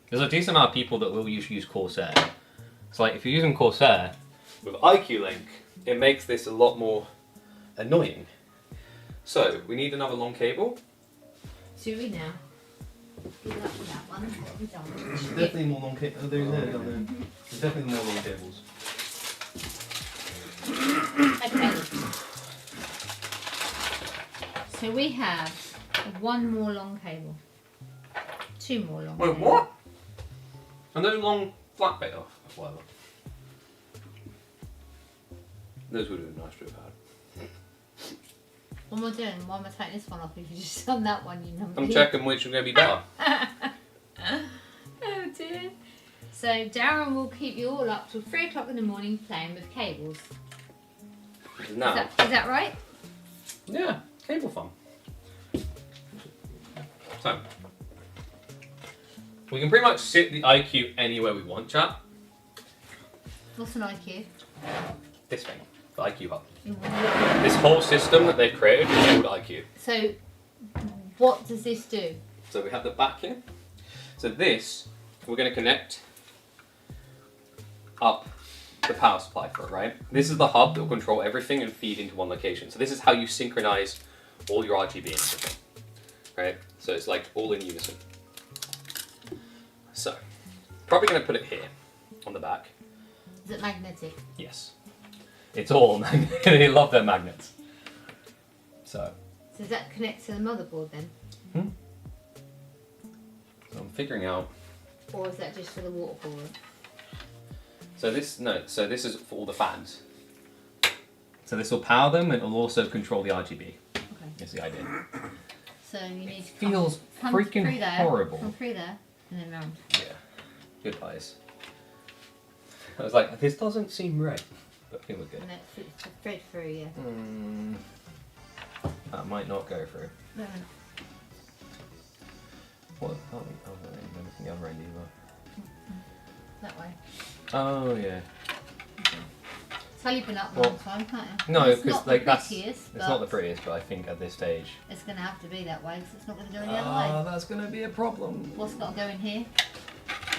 there's a decent amount of people that will usually use Corsair. It's like, if you're using Corsair with IQ Link, it makes this a lot more annoying. So, we need another long cable. Should we now? Good luck with that one. What have we done? Definitely more long cables. There's definitely more long cables. Okay. So we have 1 more long cable. 2 more long Wait, cables. what? And those long flat bit off, whatever. Those would have been nice to have had. What am I doing? Why am I taking this one off if you just done that one, you numpty? I'm checking which is going to be better. Oh dear. So Darren will keep you all up till 3 o'clock in the morning playing with cables. Now, Is that right? yeah, cable fun. So, we can pretty much sit the IQ anywhere we want, chat. What's an IQ? This thing, the IQ hub. In what? This whole system that they've created is called IQ. So what does this do? So we have the back here. So this, we're going to connect up the power supply for it, right? This is the hub that will control everything and feed into one location. So this is how you synchronize all your RGB and everything, right? So it's like all in unison. So, probably going to put it here on the back. Is it magnetic? Yes. It's all magnetic. They love their magnets. So So does that connect to the motherboard then? So I'm figuring out. Or is that just for the water cooler? So this is for all the fans. So this will power them and it'll also control the RGB. Okay. That's the idea. So you need to Feels come freaking through there, horrible. Come through there and then round. Yeah. Good eyes. I was like, this doesn't seem right, but I think we're good. And then thread through, yeah. That might not go through. No, What? Oh, the other end. Never from the other end either. that way. Oh yeah. So you've been up a Well, long time, can't you? No, It's because not like the that's prettiest, it's not the but prettiest, but I think at this stage. It's going to have to be that way because it's not going to go any other way. That's gonna be a problem. What's got to go in here?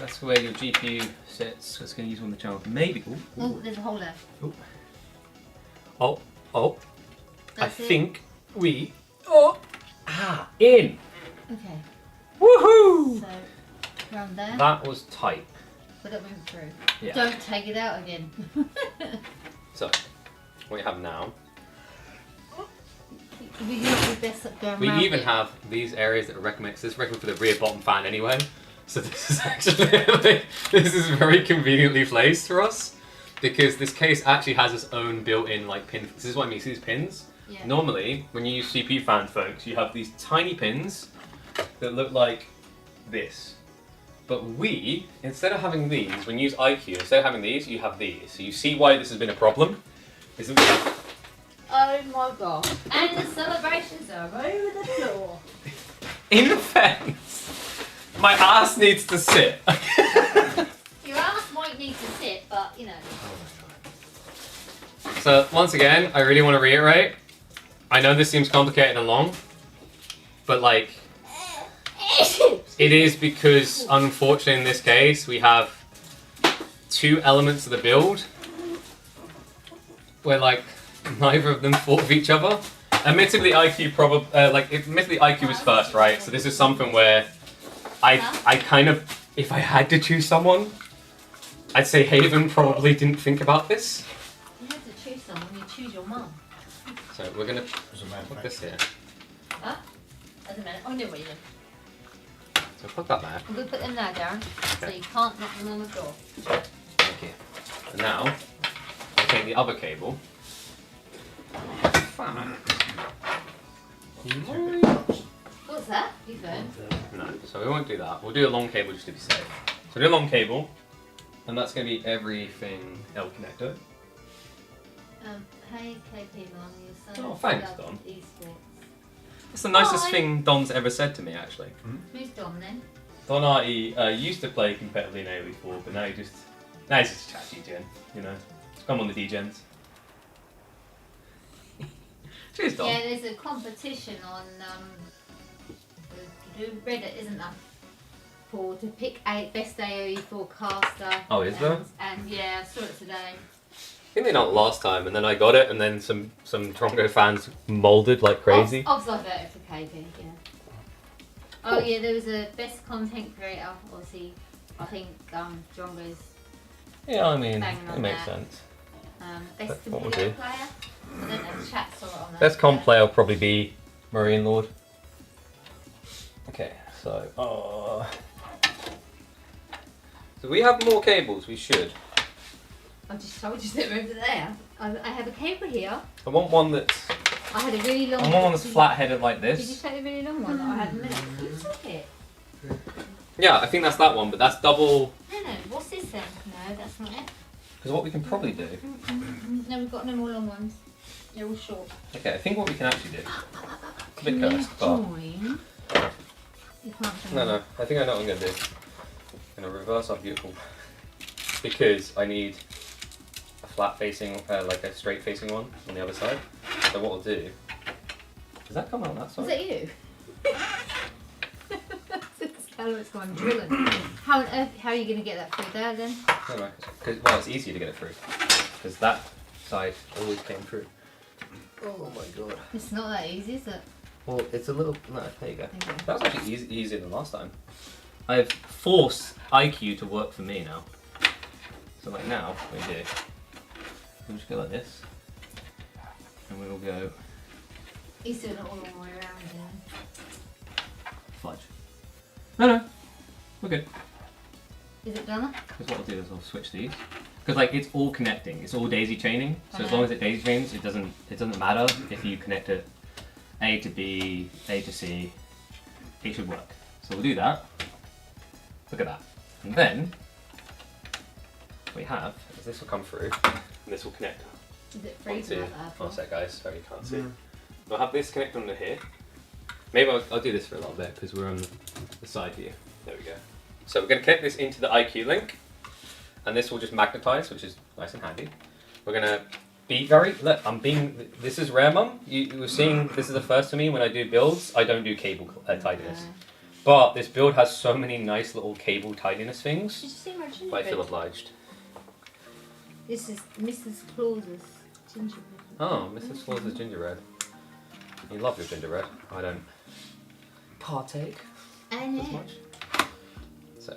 That's where your GPU sits. It's gonna use one of the channels. Maybe. Ooh, Oh, ooh. there's a hole there. Oh. That's I it. think we. In. Okay. Woohoo! So round there. That was tight. Put it through. Yeah. Don't take it out again. So, what we have now. We not be best at going We round even it. have these areas that are recommended. So this is recommended for the rear bottom fan anyway. So this is actually this is very conveniently placed for us because this case actually has its own built-in like pin. This is what I mean. See these pins? Yeah. Normally, when you use CPU fans, folks, you have these tiny pins that look like this. But we, instead of having these, when you use IQ, instead of having these, you have these. So you see why this has been a problem? Isn't it? Oh my god. And the celebrations are over the floor. In defense, my ass needs to sit. Your ass might need to sit, but you know. So once again, I really want to reiterate. I know this seems complicated and long, but like, It is because, unfortunately, in this case, we have 2 elements of the build where like neither of them fought with each other. Admittedly, IQ admittedly IQ was first, right? So this is something where I kind of, if I had to choose someone, I'd say Haven probably didn't think about this. You have to choose someone. You choose your mum. So we're gonna Doesn't matter. put this here. Huh? Doesn't matter. I know what you mean. So put that there. I'm going to put them there, Darren. So Okay. you can't knock them on the door. Thank you. And now, I take the other cable. What's that? You phone? No, so we won't do that. We'll do a long cable just to be safe. So we'll do a long cable, and that's going to be everything L connector. Hey, KP Mum, your son Oh, thanks, loves Dom. Esports. That's the nicest Bye. thing Don's ever said to me, actually. Who's Dom then? Don Artie used to play competitively in AoE before, but now he's just a chat DGen, you know. Just come on the DGens. Cheers, Don. Yeah, there's a competition on Reddit, isn't there? To pick best AoE forecaster. Oh, is there? And yeah, I saw it today. I think they not last time, and then I got it, and then some Trongo fans molded like crazy. Obs I voted for KP, yeah. Oh yeah, there was a best content creator. Obviously, I think Drongo's Yeah, I mean, Banging on it makes that. sense. best That's what we'll computer do. player. I don't know, the chat saw it on there. Best comp player will probably be Marine Lord. Okay, so so we have more cables. We should. I just told you they're over there. I have a cable here. I want one that's. I had a really long I want one that's flat-headed like Did you this. take the really long one that I had a minute? You took it. Yeah, I think that's that one, but that's double. No, what's this then? No, that's not it. Because what we can probably do. No, we've got no more long ones. They're all short. Okay, I think what we can actually do. It's a bit Can you cursed, but join? You can't join. no. I think I know what I'm gonna do. I'm gonna reverse our beautiful. Because I need a flat facing, like a straight facing one on the other side. So what we'll do. Does that come out that side? Was that you? It's gone drilling. How on earth? How are you going to get that through there then? No, well, it's easier to get it through. Because that side always came through. Oh my god. It's not that easy, is it? Well, it's a little. No, there you go. Okay. That was actually easier than last time. I've forced IQ to work for me now. So like now, we do. We'll just go like this. And we will go He's doing it all the way around, yeah. fudge. No, we're good. Is it done? Because what I'll do is I'll switch these. Because like it's all connecting, it's all daisy chaining. So as long as it daisy chains, it doesn't matter if you connect it A to B, A to C. It should work. So we'll do that. Look at that. And then what we have is this will come through, and this will connect. Is it freezing like that? One sec, guys. Sorry, you can't see. We'll have this connect under here. Maybe I'll do this for a little bit because we're on the side view. There we go. So we're going to connect this into the IQ link, and this will just magnetize, which is nice and handy. We're going to be very. Look, this is rare, Mum. You were seeing. This is the first to me when I do builds. I don't do cable tidiness, but this build has so many nice little cable tidiness Did you things. see my gingerbread? But I feel obliged. This is Mrs. Claus's gingerbread. Oh, Mrs. Claus's gingerbread. You love your gingerbread. I don't partake I as know. much. So,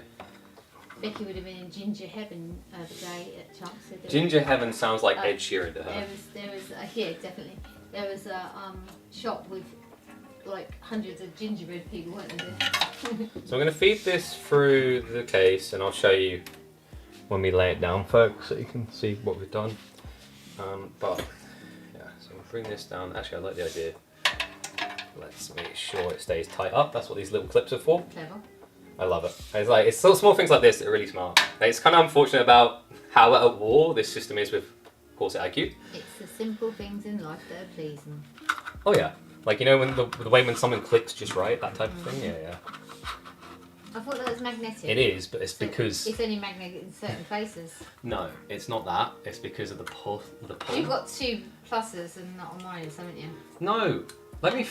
Becky would have been in ginger heaven the day at Chunks. Ginger Heaven sounds like Ed Sheeran to her. There was yeah, definitely. There was a shop with like hundreds of gingerbread people, weren't there? So I'm going to feed this through the case, and I'll show you when we lay it down, folks, so you can see what we've done. But yeah, so we'll bring this down. Actually, I like the idea. Let's make sure it stays tight up. That's what these little clips are for. Clever. I love it. It's still small things like this that are really smart. It's kind of unfortunate about how at a war this system is with Corset IQ. It's the simple things in life that are pleasing. Oh yeah, like you know when the way when something clicks just right, that type of thing. Yeah. I thought that was magnetic. It is, but it's So because it's only magnetic in certain places. no, it's not that. It's because of the pull. You've got 2 pluses and not on minus, haven't you? No, let me.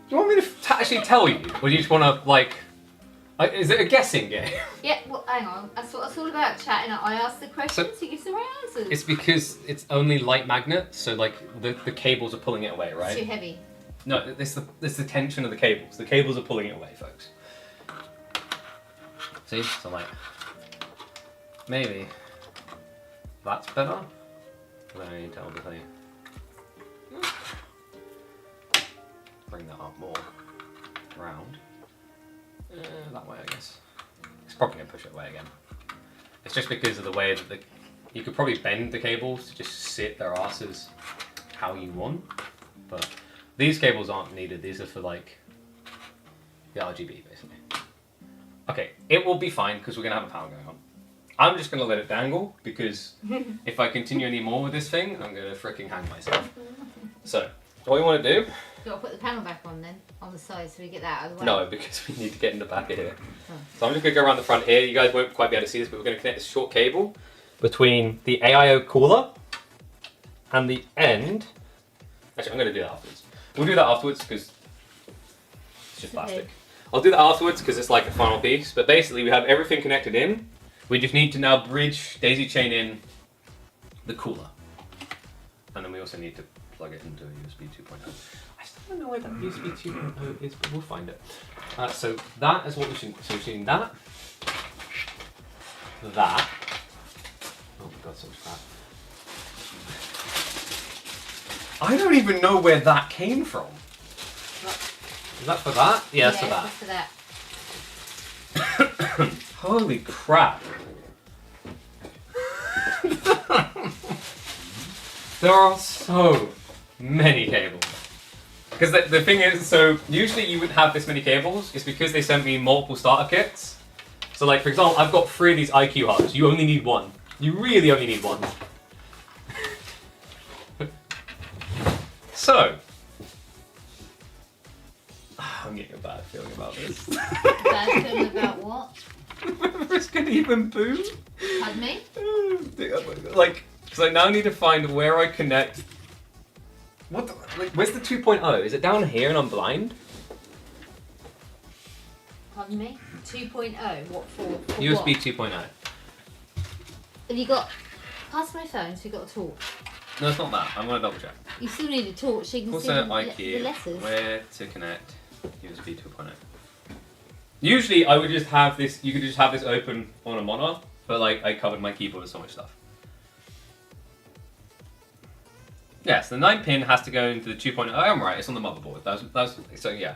You want me to actually tell you, or do you just want to like Is it a guessing game? Yeah, well, hang on. That's what it's all about, chat. I ask the questions, he gives the right answers. It's because it's only light magnet, so like the cables are pulling it away, It's right? too heavy. No, it's the tension of the cables. The cables are pulling it away, folks. See? So like, maybe that's better. Then I need to obviously bring that up more round. That way, I guess. It's probably gonna push it away again. It's just because of the way that you could probably bend the cables to just sit their asses how you want, but these cables aren't needed. These are for like the RGB, basically. Okay, it will be fine because we're gonna have a power going on. I'm just gonna let it dangle because if I continue any more with this thing, I'm gonna freaking hang myself. So, what you want to do? You've got to put the panel back on then, on the side, so we get that out of the way. No, because we need to get in the back of here. Oh. So I'm just going to go around the front here. You guys won't quite be able to see this, but we're going to connect this short cable between the AIO cooler and the end. Actually, I'm going to do that afterwards. We'll do that afterwards because it's just plastic. Okay. I'll do that afterwards because it's like the final piece. But basically, we have everything connected in. We just need to now bridge, daisy chain in the cooler. And then we also need to plug it into a USB 2.0. I still don't know where that USB 2.0 is, but we'll find it. So that is what we should. So we're seeing that. That. Oh my god, so much crap. I don't even know where that came from. Is that for that? Yeah, that's for that. That's for that. Holy crap. There are so many cables. Because the thing is, so usually you would have this many cables, it's because they sent me multiple starter kits. So like, for example, I've got 3 of these IQ hubs. You only need 1. You really only need 1. So, I'm getting a bad feeling about this. Bad feeling about what? Whether it's gonna even boom. Pardon me? Like, because I now need to find where I connect. What the, like, where's the 2.0? Is it down here and I'm blind? Pardon me? 2.0? What for? For USB what? 2.0. Have you got... Pass my phone so you've got a torch. No, it's not that. I'm gonna double check. You still need a torch so you can Also, see the IQ, letters. where to connect USB 2.0. Usually, I would just have this. You could just have this open on a monitor, but like I covered my keyboard with so much stuff. Yes, the 9-pin has to go into the 2.0. Oh, I'm right. It's on the motherboard. That's so yeah.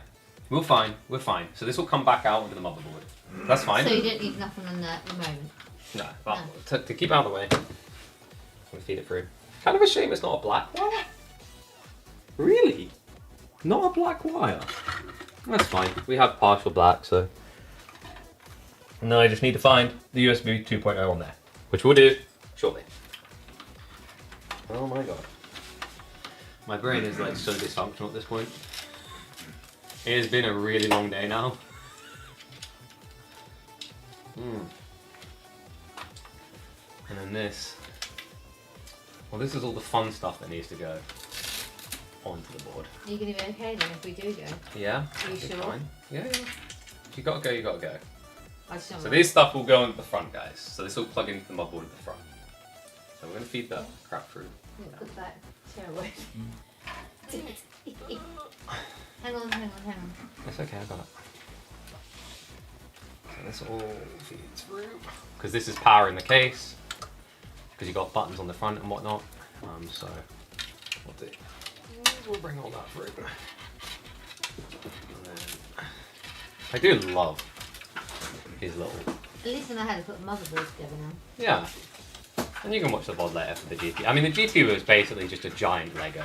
We're fine. We're fine. So this will come back out onto the motherboard. That's fine. So you don't need nothing on that at the moment. No, but to keep it out of the way, I'm gonna feed it through. Kind of a shame it's not a black wire. Really? Not a black wire? That's fine. We have partial black, so. No, I just need to find the USB 2.0 on there, which we'll do shortly. Oh my god. My brain is like so dysfunctional at this point. It has been a really long day now. And then this. Well, this is all the fun stuff that needs to go onto the board. Are you going to be okay then if we do go? Yeah. Are you it's sure? Fine. Yeah. If you gotta go, you gotta go. I just don't So know. this stuff will go into the front, guys. So this will plug into the motherboard at the front. So we're gonna feed that crap through. Yeah, put that chair away. hang on. That's okay, I got it. So this all feeds through. Because this is powering the case. Because you've got buttons on the front and whatnot. So we'll bring all that through. And then, I do love these little. At least I know how to put the motherboard together now. Yeah. And you can watch the VOD later for the GPU. I mean, the GPU is basically just a giant Lego.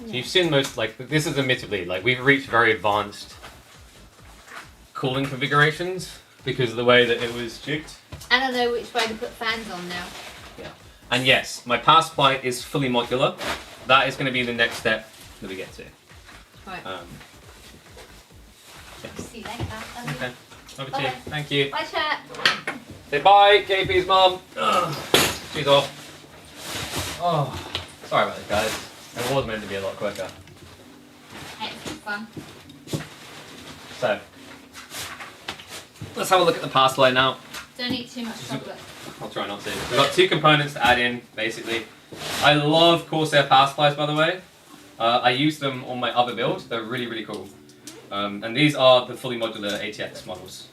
So you've seen most, like, this is admittedly, like, we've reached very advanced cooling configurations because of the way that it was jigged. And I know which way to put fans on now. Yeah. And yes, my power supply is fully modular. That is going to be the next step that we get to. Right. Yeah. See you later. Okay. Over to you. Bye. Thank you. Bye, chat. Say bye, KP's mum. She's off. Oh, sorry about this, guys. It was meant to be a lot quicker. Hey, it's fun. So, let's have a look at the power supply now. Don't eat too much chocolate. I'll try not to. We've got 2 components to add in, basically. I love Corsair power supplies, by the way. I use them on my other build. They're really, really cool. And these are the fully modular ATX models.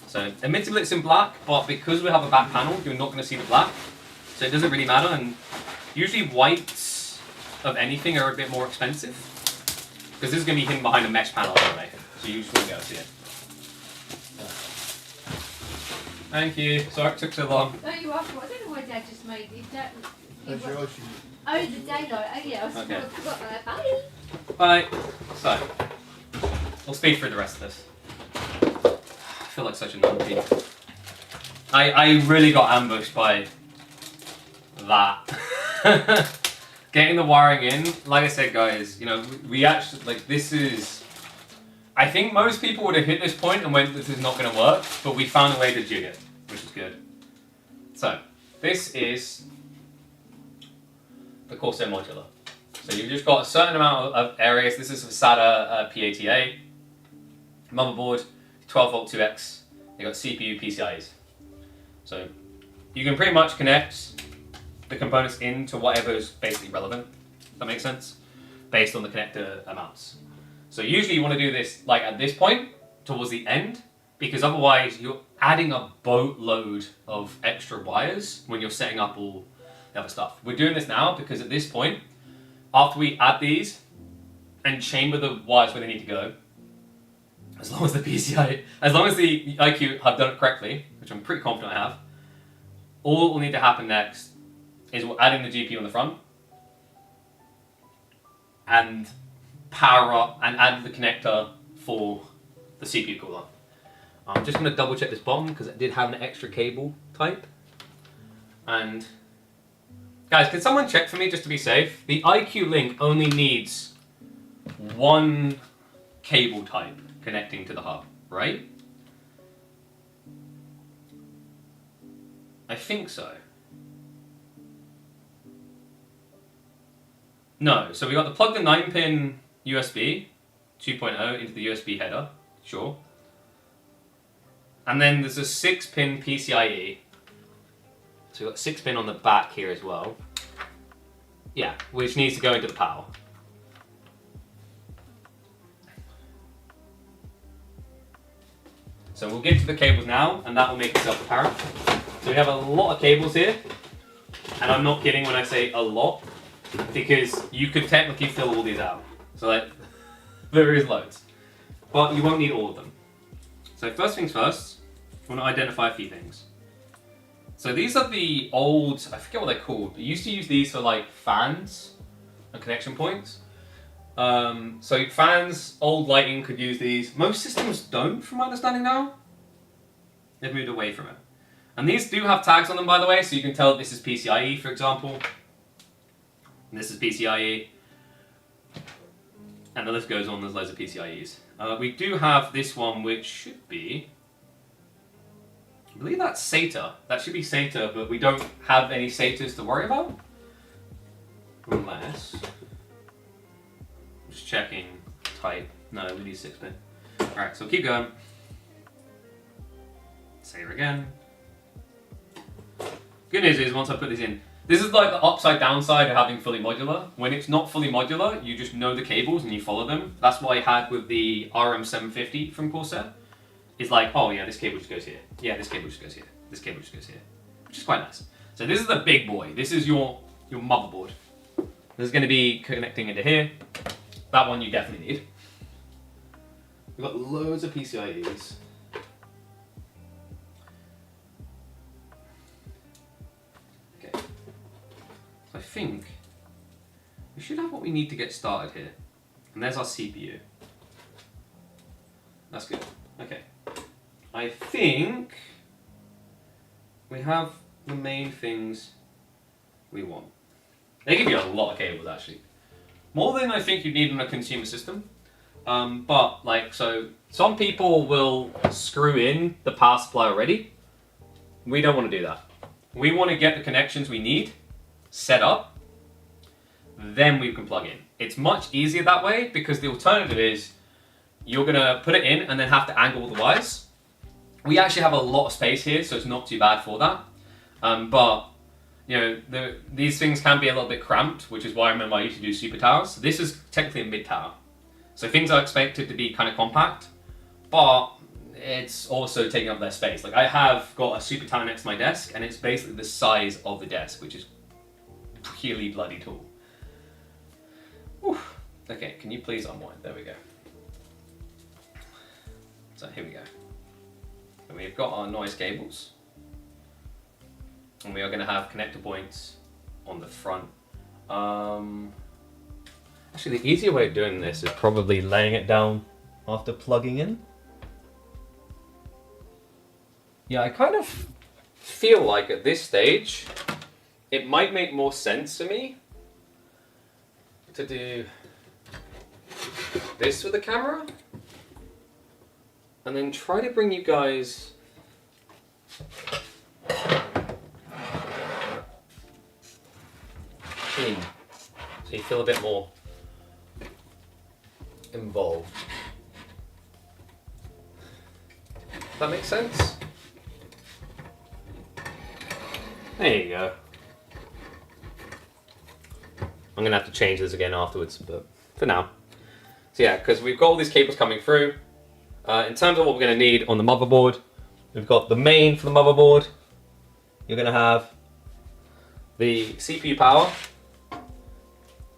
So, admittedly it's in black, but because we have a back panel, you're not going to see the black. So it doesn't really matter, and usually whites of anything are a bit more expensive. Because this is going to be hidden behind a mesh panel anyway, so you just won't be able to see it. Thank you. Sorry it took so long. No, you are. I don't know why Dad just made it. That's your issue. Oh, the daylight. Oh, yeah. I Okay. forgot that. Bye. Bye. So, we'll speed through the rest of this. I feel like such a numpty. I really got ambushed by that. Getting the wiring in, like I said, guys, you know, we actually, like, this is... I think most people would have hit this point and went, this is not going to work, but we found a way to jig it, which is good. So, this is the Corsair modular. So you've just got a certain amount of areas. This is a SATA PATA motherboard, 12 volt 2X. You've got CPU PCIes. So you can pretty much connect the components into whatever is basically relevant. That makes sense? Based on the connector amounts. So usually you want to do this like at this point, towards the end, because otherwise you're adding a boatload of extra wires when you're setting up all the other stuff. We're doing this now because at this point, after we add these and chamber the wires where they need to go, as long as the PCI, as long as the IQ have done it correctly, which I'm pretty confident I have, all that will need to happen next is we're adding the GPU on the front and power up and add the connector for the CPU cooler. I'm just going to double check this bottom because it did have an extra cable type. And guys, can someone check for me just to be safe? The IQ Link only needs one cable type connecting to the hub, right? I think so. No, so we got the plug the 9-pin USB 2.0 into the USB header, sure. And then there's a 6-pin PCIe. So we've got 6-pin on the back here as well. Yeah, which needs to go into the power. So we'll get to the cables now, and that will make itself apparent. So we have a lot of cables here, and I'm not kidding when I say a lot, because you could technically fill all these out. So like, there is loads, but you won't need all of them. So first things first, I want to identify a few things. So these are the old, I forget what they're called. I used to use these for like fans and connection points. So fans, old lighting could use these. Most systems don't, from my understanding now. They've moved away from it. And these do have tags on them, by the way, so you can tell this is PCIe, for example. And this is PCIe. And the list goes on, there's loads of PCIes. We do have this one, which should be, I believe that's SATA. That should be SATA, but we don't have any SATAs to worry about. Unless, just checking type. No, we need 6-pin. Alright, so keep going. Save again. Good news is, once I put these in, this is like the upside downside of having fully modular. When it's not fully modular, you just know the cables and you follow them. That's what I had with the RM750 from Corsair. It's like, oh yeah, this cable just goes here. Yeah, this cable just goes here. This cable just goes here. Which is quite nice. So this is the big boy. This is your motherboard. This is going to be connecting into here. That one you definitely need. We've got loads of PCIes. Okay. So I think we should have what we need to get started here. And there's our CPU. That's good. Okay. I think we have the main things we want. They give you a lot of cables actually. More than I think you need in a consumer system. But like, so some people will screw in the power supply already. We don't want to do that. We want to get the connections we need set up, then we can plug in. It's much easier that way because the alternative is you're gonna put it in and then have to angle the wires. We actually have a lot of space here, so it's not too bad for that. But you know, these things can be a little bit cramped, which is why I remember I used to do super towers. This is technically a mid tower, so things are expected to be kind of compact, but it's also taking up their space. Like I have got a super tower next to my desk, and it's basically the size of the desk, which is really bloody tall. Whew. Okay, can you please unwind? There we go. So here we go. And we've got our noise cables. And we are going to have connector points on the front. Actually, the easier way of doing this is probably laying it down after plugging in. Yeah, I kind of feel like at this stage, it might make more sense to me to do this with the camera and then try to bring you guys in so you feel a bit more involved. Does that make sense? There you go. I'm gonna have to change this again afterwards, but for now. So yeah, because we've got all these cables coming through. In terms of what we're gonna need on the motherboard, we've got the main for the motherboard. You're gonna have the CPU power.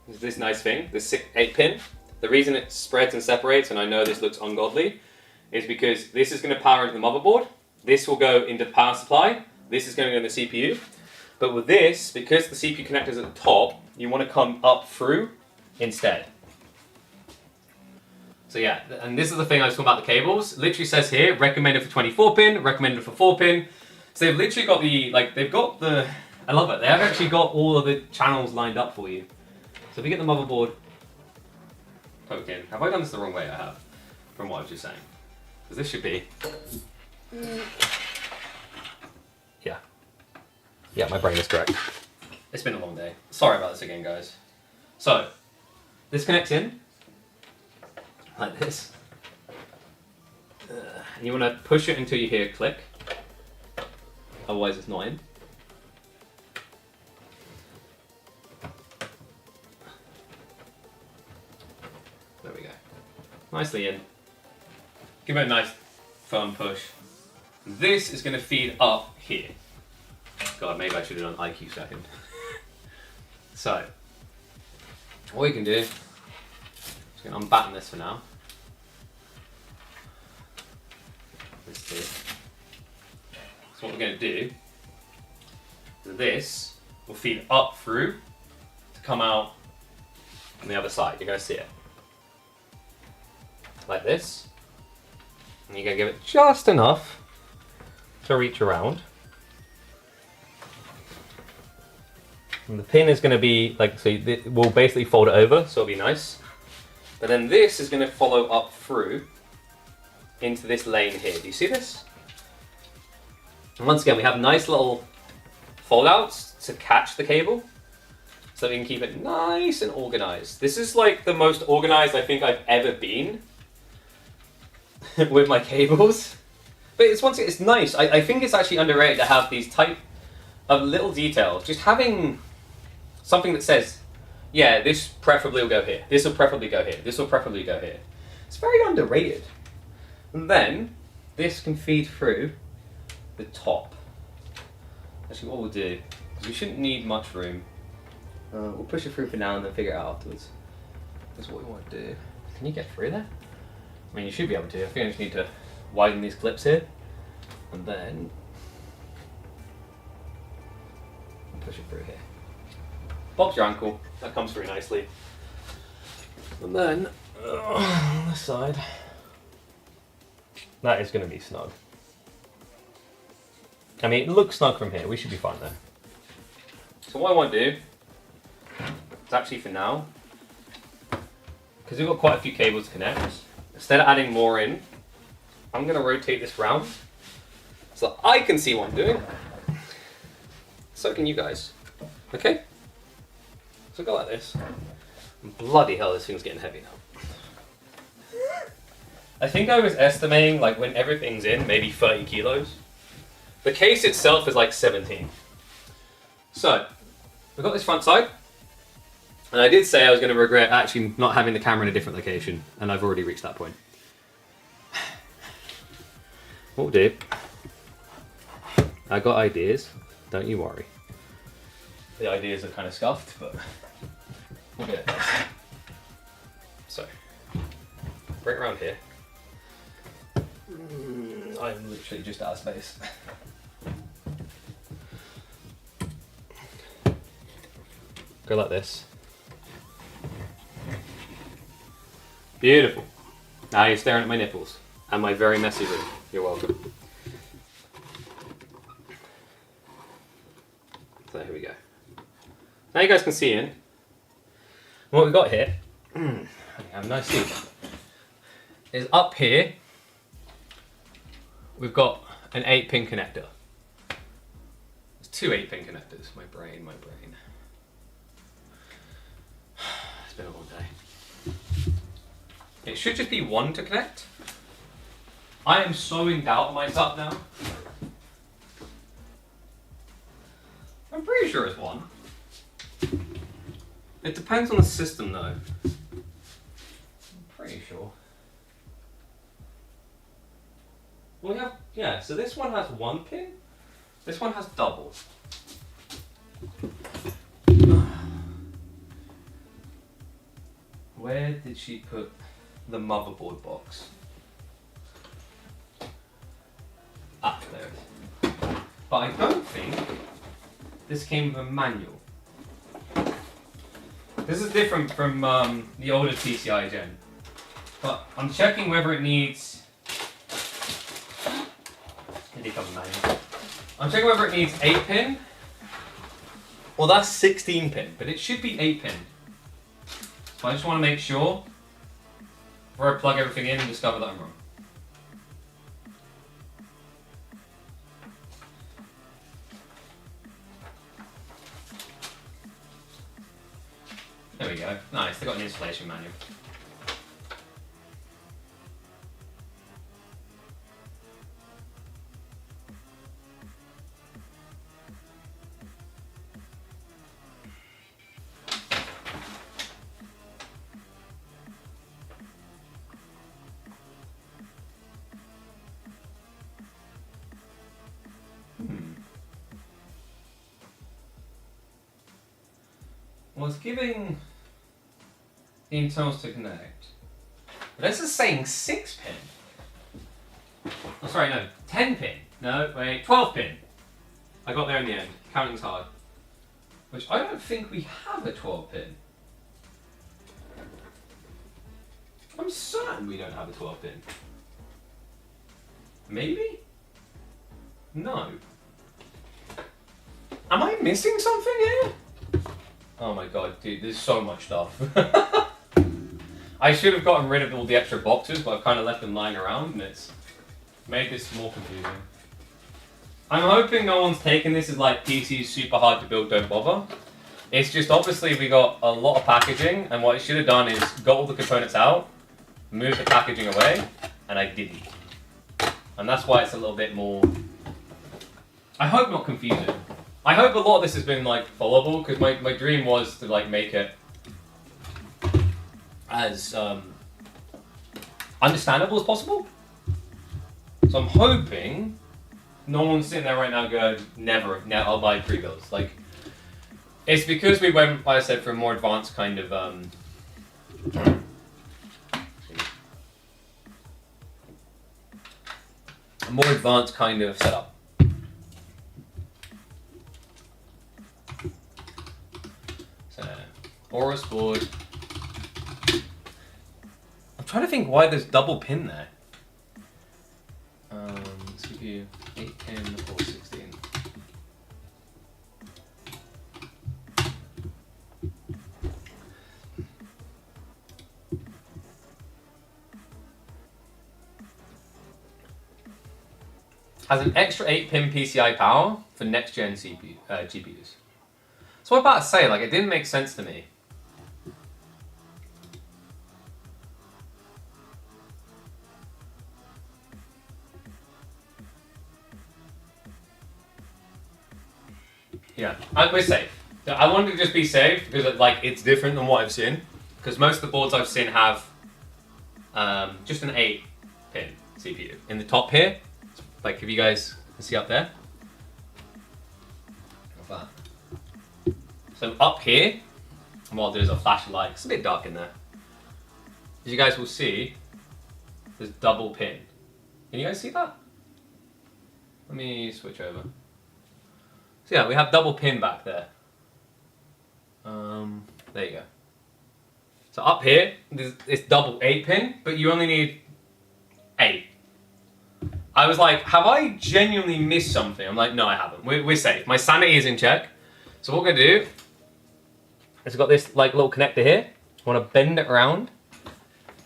This nice thing, this 8-pin. The reason it spreads and separates, and I know this looks ungodly, is because this is gonna power into the motherboard. This will go into the power supply. This is going to go in the CPU. But with this, because the CPU connector is at the top, you want to come up through instead. So yeah, and this is the thing I was talking about the cables. It literally says here, recommended for 24-pin, recommended for 4-pin. So they've literally got I love it. They have actually got all of the channels lined up for you. So if you get the motherboard poked in, have I done this the wrong way? I have, from what I was just saying. Because this should be... Yeah, my brain is correct. It's been a long day. Sorry about this again, guys. So, this connects in, like this. And you want to push it until you hear a click. Otherwise it's not in. There we go. Nicely in. Give it a nice firm push. This is going to feed up here. God, maybe I should have done IQ second. So, what we can do, just going to unbatten this for now. So what we're going to do, is this will feed up through to come out on the other side. You're going to see it. Like this. And you're going to give it just enough to reach around. And the pin is going to be like, so we'll basically fold it over, so it'll be nice. But then this is going to follow up through into this lane here. Do you see this? And once again, we have nice little fold outs to catch the cable, so we can keep it nice and organized. This is like the most organized I think I've ever been with my cables. But it's once again, it's nice. I think it's actually underrated to have these type of little details. Just having something that says, yeah, this preferably will go here. This will preferably go here. This will preferably go here. It's very underrated. And then this can feed through the top. Actually, what we'll do, because we shouldn't need much room, we'll push it through for now and then figure it out afterwards. That's what we want to do. Can you get through there? I mean, you should be able to. I think I just need to widen these clips here, and then push it through here. Bob's your ankle. That comes through nicely. And then on this side, that is going to be snug. I mean, it looks snug from here. We should be fine there. So what I want to do is actually for now, because we've got quite a few cables to connect, instead of adding more in, I'm going to rotate this round so I can see what I'm doing. So can you guys. Okay? So go like this. Bloody hell, this thing's getting heavy now. I think I was estimating, like, when everything's in, maybe 30 kilos. The case itself is like 17. So, we've got this front side. And I did say I was going to regret actually not having the camera in a different location. And I've already reached that point. What we'll do, I got ideas, don't you worry. The ideas are kind of scuffed, but we'll get it done. So, bring it around here. I'm literally just out of space. Go like this. Beautiful. Now you're staring at my nipples and my very messy room. You're welcome. So here we go. Now you guys can see in. What we've got here, have a nice seat, is up here, we've got an 8-pin connector. There's 2 8-pin connectors. My brain. It's been a long day. It should just be 1 to connect. I am so in doubt of myself now. I'm pretty sure it's 1. It depends on the system though. I'm pretty sure. Well, we have, yeah, so this one has 1 pin. This one has double. Where did she put the motherboard box? Ah, there it is. But I don't think this came with a manual. This is different from the older PCI gen. But I'm checking whether it needs... It did come with a manual. I'm checking whether it needs 8-pin. Well, that's 16-pin, but it should be 8-pin. So I just want to make sure before I plug everything in and discover that I'm wrong. There we go. Nice, they got an installation manual. Well, it's giving the internals to connect. But this is saying 6-pin. Oh, sorry, no, 10-pin. No, wait, 12-pin. I got there in the end. Counting's hard. Which I don't think we have a 12-pin. I'm certain we don't have a 12-pin. Maybe? No. Am I missing something here? Oh my god, dude, there's so much stuff. I should have gotten rid of all the extra boxes, but I've kind of left them lying around, and it's made this more confusing. I'm hoping no one's taken this as like PC's super hard to build, don't bother. It's just obviously we got a lot of packaging, and what I should have done is got all the components out, moved the packaging away, and I didn't. And that's why it's a little bit more, I hope not confusing. I hope a lot of this has been like followable, because my dream was to like make it as understandable as possible. So I'm hoping no one's sitting there right now going, never, I'll buy pre-builds. Like, it's because we went, like I said, for a more advanced kind of setup. So, Aorus board. I'm trying to think why there's double pin there. CPU 8-pin or 16. Has an extra 8-pin PCI power for next-gen GPUs. So what I'm about to say, like, it didn't make sense to me. Yeah, we're safe. I wanted to just be safe because like it's different than what I've seen. Because most of the boards I've seen have just an 8-pin CPU in the top here. Like if you guys can see up there. Like that. So up here, and what I'll do is I'll flash a light. It's a bit dark in there. As you guys will see, there's double pin. Can you guys see that? Let me switch over. So yeah, we have double pin back there. There you go. So up here, it's double 8-pin, but you only need 8. I was like, have I genuinely missed something? I'm like, no, I haven't. We're safe. My sanity is in check. So what we're gonna do is we've got this like little connector here. I want to bend it around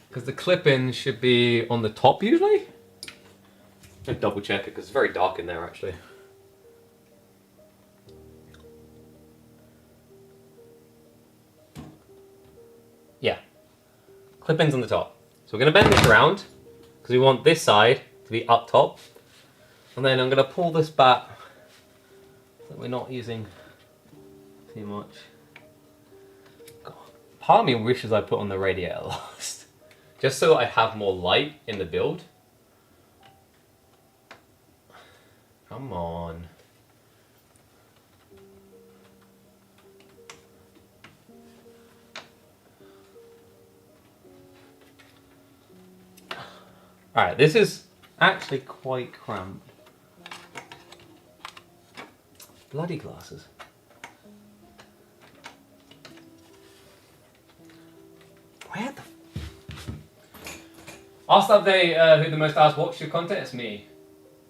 because the clip-in should be on the top usually. I'm gonna double check it because it's very dark in there actually. Yeah, clip-ins on the top. So we're going to bend this around because we want this side to be up top. And then I'm going to pull this back so we're not using too much. God. Part of me wishes I put on the radiator last, just so I have more light in the build. Come on. Alright, this is actually quite cramped. Bloody glasses. Where the... Asked the other day who the most hours watched your content? It's me.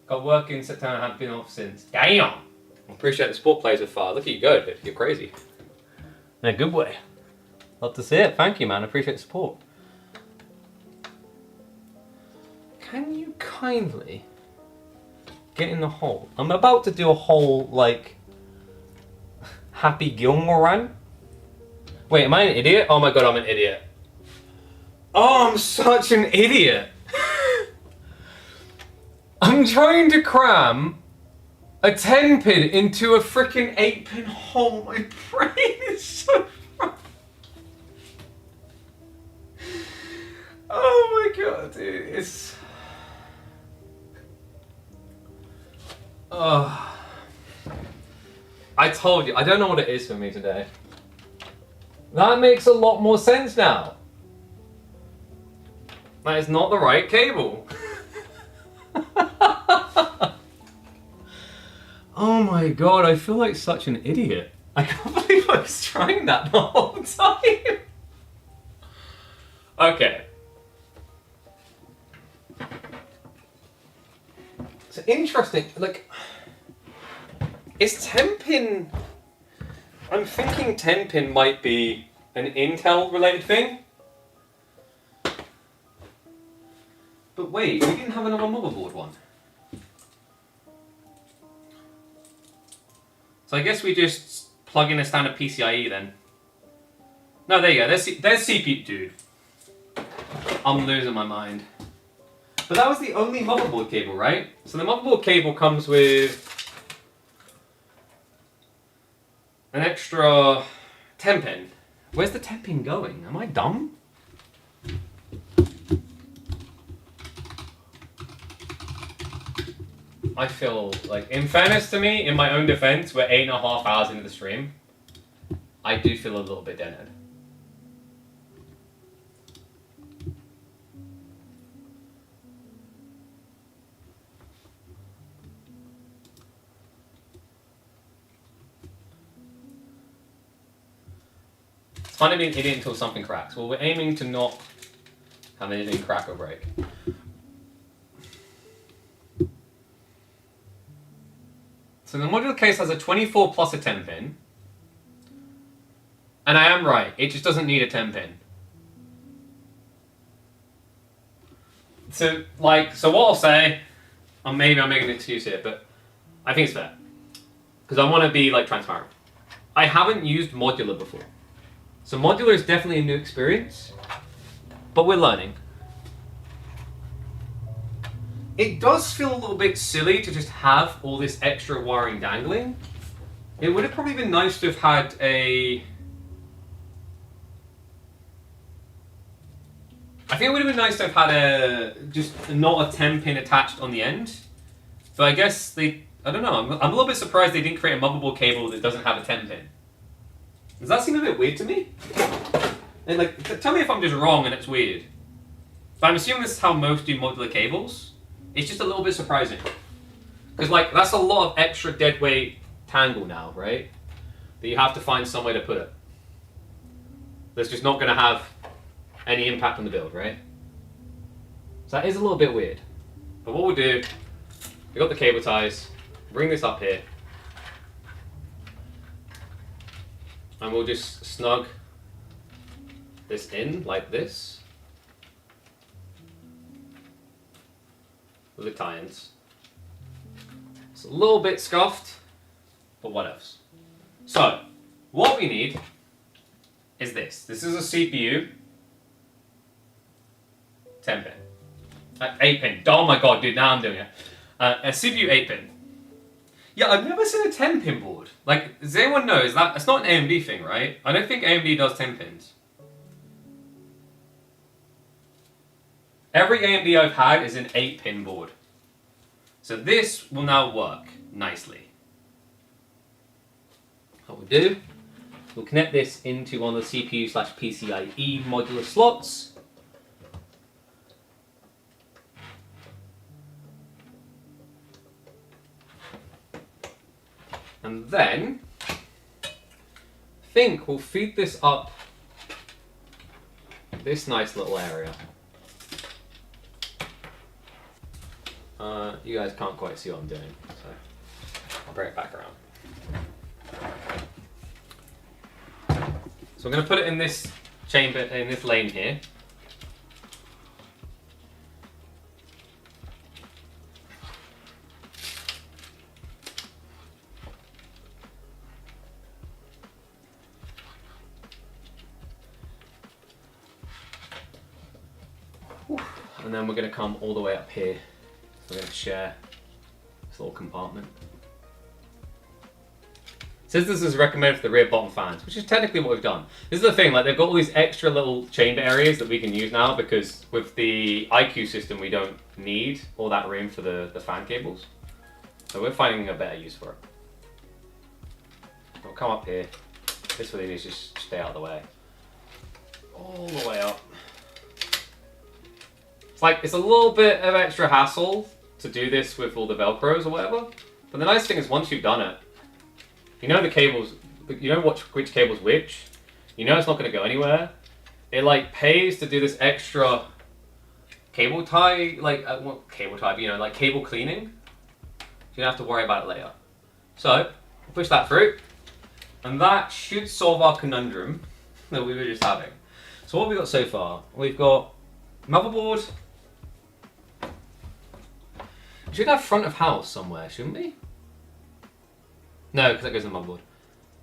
Got work in September and haven't been off since. Damn! I appreciate the sport plays so far. Look at you go, dude. You're crazy. In a good way. Love to see it. Thank you, man. I appreciate the support. Can you kindly get in the hole? I'm about to do a whole, like, Happy Gilmore rant. Wait, am I an idiot? Oh my god, I'm an idiot. Oh, I'm such an idiot. I'm trying to cram a 10-pin into a freaking 8-pin hole. My brain is so... Oh my god, dude. It's... Oh. I told you, I don't know what it is for me today. That makes a lot more sense now. That is not the right cable. Oh my god, I feel like such an idiot. I can't believe I was trying that the whole time. Okay. So interesting, like, is 10-pin... I'm thinking 10-pin might be an Intel related thing. But wait, we didn't have another motherboard one. So I guess we just plug in a standard PCIe then. No, there you go, there's CPU, dude. I'm losing my mind. But that was the only motherboard cable, right? So the motherboard cable comes with an extra 10-pin. Where's the 10-pin going? Am I dumb? I feel like, in fairness to me, in my own defense, we're 8.5 hours into the stream. I do feel a little bit dead-head. It's fun to be an idiot until something cracks. Well, we're aiming to not have anything crack or break. So the modular case has a 24 plus a 10-pin. And I am right, it just doesn't need a 10-pin. So what I'll say, or maybe I'm making an excuse here, but I think it's fair. Because I want to be like transparent. I haven't used modular before. So modular is definitely a new experience, but we're learning. It does feel a little bit silly to just have all this extra wiring dangling, It would have probably been nice to have had a... I think it would have been nice to have had not a 10-pin attached on the end. But I guess they... I don't know, I'm a little bit surprised they didn't create a motherboard cable that doesn't have a 10-pin. Does that seem a bit weird to me? And like, tell me if I'm just wrong and it's weird. But I'm assuming this is how most do modular cables. It's just a little bit surprising. Because like, that's a lot of extra deadweight tangle now, right? That you have to find some way to put it. That's just not going to have any impact on the build, right? So that is a little bit weird. But what we'll do, we got the cable ties, bring this up here, and we'll just snug this in like this with the tie-ins. It's a little bit scuffed, but what else? So, what we need is this. This is a CPU 10-pin. 8-pin. Oh my god, dude, now I'm doing it. A CPU 8-pin. Yeah, I've never seen a 10-pin board. Like, does anyone know? It's not an AMD thing, right? I don't think AMD does 10 pins. Every AMD I've had is an 8-pin board. So this will now work nicely. What we'll do, we'll connect this into one of the CPU/PCIe modular slots. And then, I think we'll feed this up this nice little area. You guys can't quite see what I'm doing, so I'll bring it back around. So I'm going to put it in this chamber, in this lane here. And then we're going to come all the way up here. We're going to share this little compartment. It says this is recommended for the rear bottom fans, which is technically what we've done. This is the thing, like they've got all these extra little chamber areas that we can use now because with the IQ system we don't need all that room for the fan cables. So we're finding a better use for it. We'll come up here. This really needs to just stay out of the way. All the way up. It's a little bit of extra hassle to do this with all the Velcros or whatever. But the nice thing is once you've done it, you know the cables, you know which cable's which, you know it's not going to go anywhere. It like pays to do this extra cable tie, cable tie, but, you know, like cable cleaning. You don't have to worry about it later. So, push that through, and that should solve our conundrum that we were just having. So what have we got so far? We've got motherboard. We should have front of house somewhere, shouldn't we? No, because that goes in the motherboard.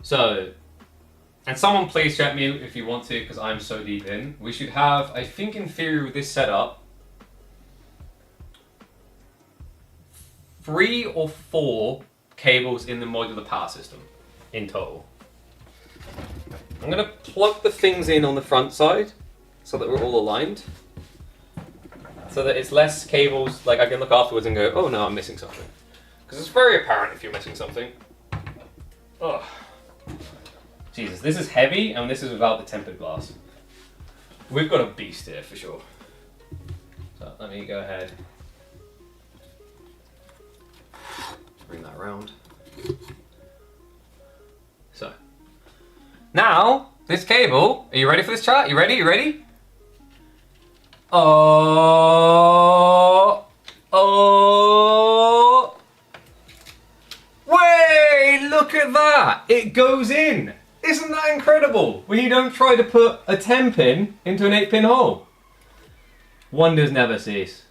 So, and someone please chat me if you want to, because I'm so deep in. We should have, I think in theory with this setup, 3 or 4 cables in the modular power system in total. I'm going to plug the things in on the front side so that we're all aligned. So that it's less cables, like I can look afterwards and go, oh no, I'm missing something. Because it's very apparent if you're missing something. Ugh. Jesus, this is heavy and this is without the tempered glass. We've got a beast here for sure. So let me go ahead. Bring that around. So. Now, this cable, are you ready for this chat? You ready? You ready? Oh, wait, look at that. It goes in. Isn't that incredible? When you don't try to put a 10-pin into an 8-pin hole. Wonders never cease.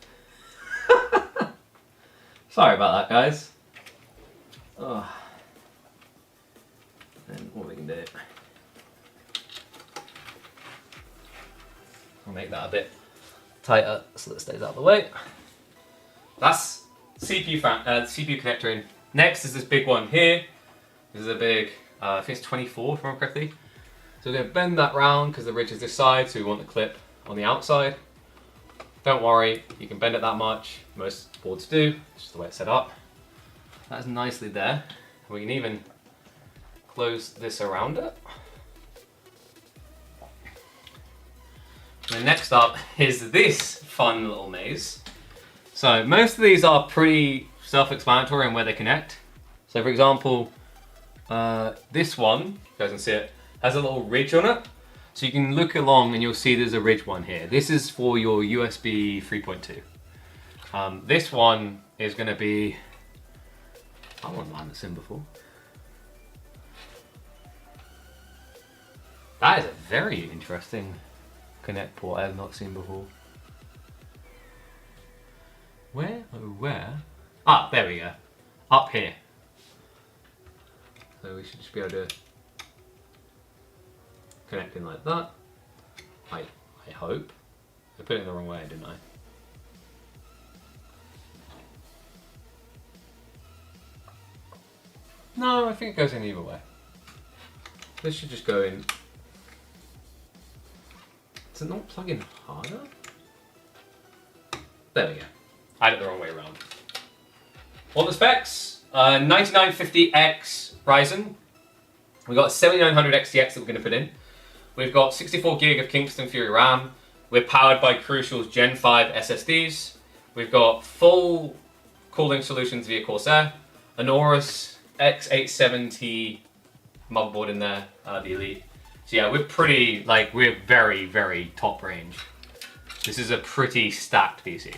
Sorry about that, guys. Oh. And what we can do. I'll make that a bit tighter so that it stays out of the way. That's CPU CPU connector in. Next is this big one here. This is a big, I think it's 24 if I remember correctly. So we're going to bend that round because the ridge is this side, so we want the clip on the outside. Don't worry, you can bend it that much. Most boards do, it's just the way it's set up. That's nicely there. We can even close this around it. And next up is this fun little maze. So most of these are pretty self-explanatory in where they connect. So for example, this one, you guys can see it, has a little ridge on it. So you can look along and you'll see there's a ridge one here. This is for your USB 3.2. This one is going to be, I want one that's in before. That is a very interesting connect port I have not seen before. Where? Oh, where? Ah, there we go. Up here. So we should just be able to connect in like that. I hope. I put it in the wrong way, didn't I? No, I think it goes in either way. This should just go in. Does it not plug in harder? There we go. I had it the wrong way around. What the specs? 9950X Ryzen. We've got 7900 XTX that we're going to put in. We've got 64 gig of Kingston Fury RAM. We're powered by Crucial's Gen 5 SSDs. We've got full cooling solutions via Corsair. An Aorus X870 motherboard in there, the Elite. So yeah, we're pretty, like, we're very, very top range. This is a pretty stacked PC.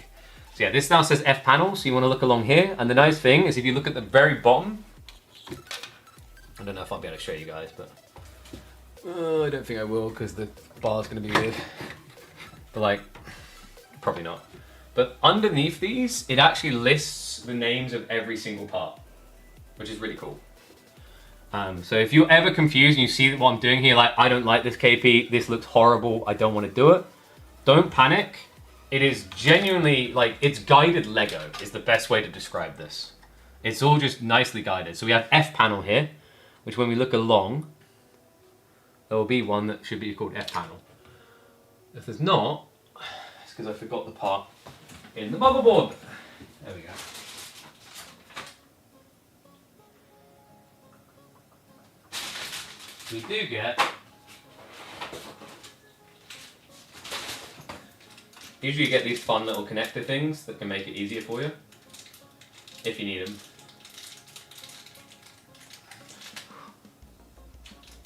So yeah, this now says F panel, so you want to look along here. And the nice thing is if you look at the very bottom, I don't know if I'll be able to show you guys, but I don't think I will because the bar's going to be weird. But like, probably not. But underneath these, it actually lists the names of every single part, which is really cool. So if you're ever confused and you see what I'm doing here, like, I don't like this KP, this looks horrible, I don't want to do it, don't panic. It is genuinely, like, it's guided Lego is the best way to describe this. It's all just nicely guided. So we have F panel here, which when we look along, there will be one that should be called F panel. If there's not, it's because I forgot the part in the motherboard. There we go. We do get, usually you get these fun little connector things that can make it easier for you, if you need them.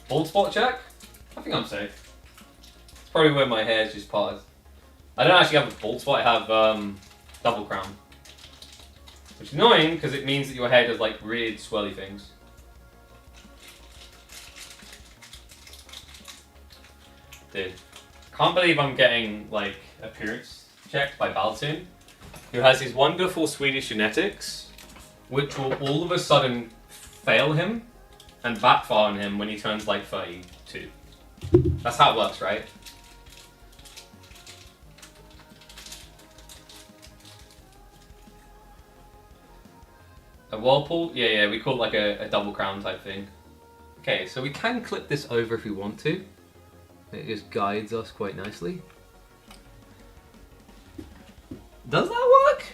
Bald spot check? I think I'm safe. It's probably where my hair's just parted. I don't actually have a bald spot, I have double crown. Which is annoying because it means that your hair does like weird swirly things. Dude, can't believe I'm getting like appearance checked by Baltoon, who has his wonderful Swedish genetics, which will all of a sudden fail him and backfire on him when he turns like 32. That's how it works, right? A whirlpool? Yeah, we call it like a double crown type thing. Okay, so we can clip this over if we want to. It just guides us quite nicely. Does that work?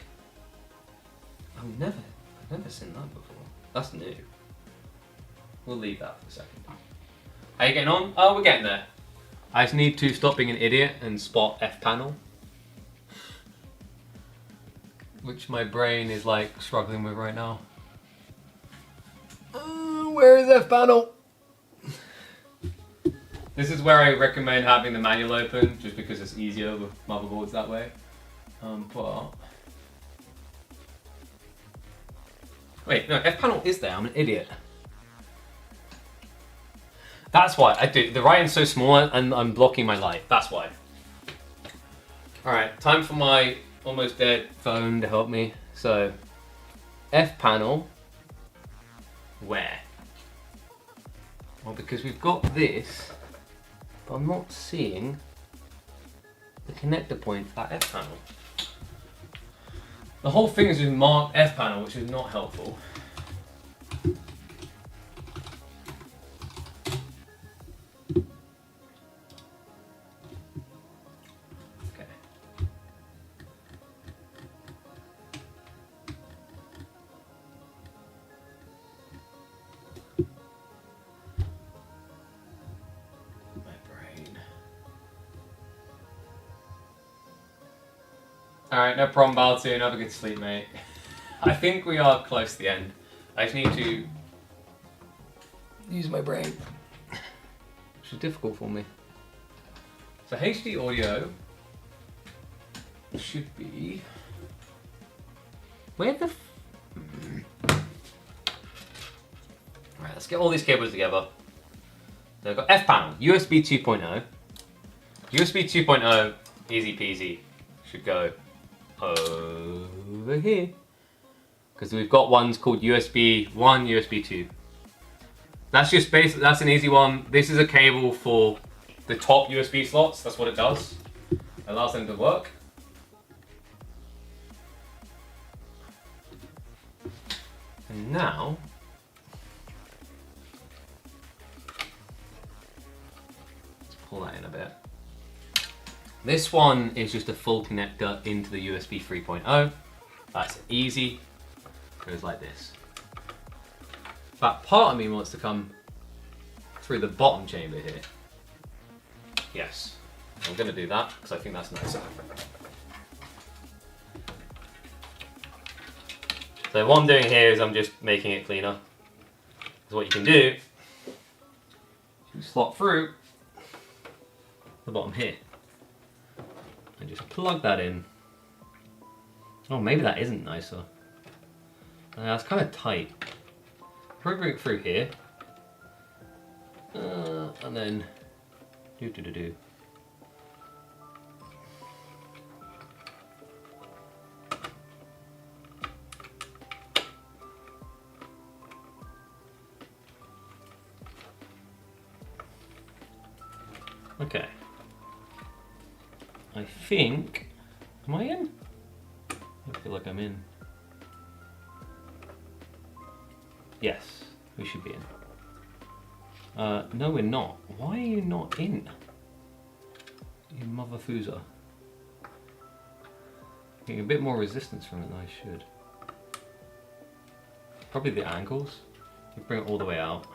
I've never seen that before. That's new. We'll leave that for a second. How you getting on? Oh, we're getting there. I just need to stop being an idiot and spot F panel, which my brain is like struggling with right now. Where is F panel? This is where I recommend having the manual open, just because it's easier with motherboards that way. But wait, no, F panel is there. I'm an idiot. That's why I do. The writing's so small and I'm blocking my light. That's why. All right, time for my almost dead phone to help me. So, F panel. Where? Well, because we've got this. But I'm not seeing the connector point for that F panel. The whole thing is just marked F panel, which is not helpful. Alright, no problem, Baltoon. Have a good sleep, mate. I think we are close to the end. I just need to use my brain, which is difficult for me. So HD audio should be... Where the... Alright, let's get all these cables together. So I've got F panel, USB 2.0. USB 2.0, easy peasy, should go over here. Because we've got ones called USB 1, USB 2. That's just basic, that's an easy one. This is a cable for the top USB slots, that's what it does. It allows them to work. And now, let's pull that in a bit. This one is just a full connector into the USB 3.0. That's easy. It goes like this. But part of me wants to come through the bottom chamber here. Yes, I'm going to do that because I think that's nicer. So what I'm doing here is I'm just making it cleaner. Because what you can do, you slot through the bottom here. And just plug that in. Oh, maybe that isn't nicer. That's kind of tight. Probably bring it through here. And then do. Okay. I think, am I in? I feel like I'm in. Yes, we should be in. No, we're not. Why are you not in? You mother foozer. Getting a bit more resistance from it than I should. Probably the angles. You bring it all the way out.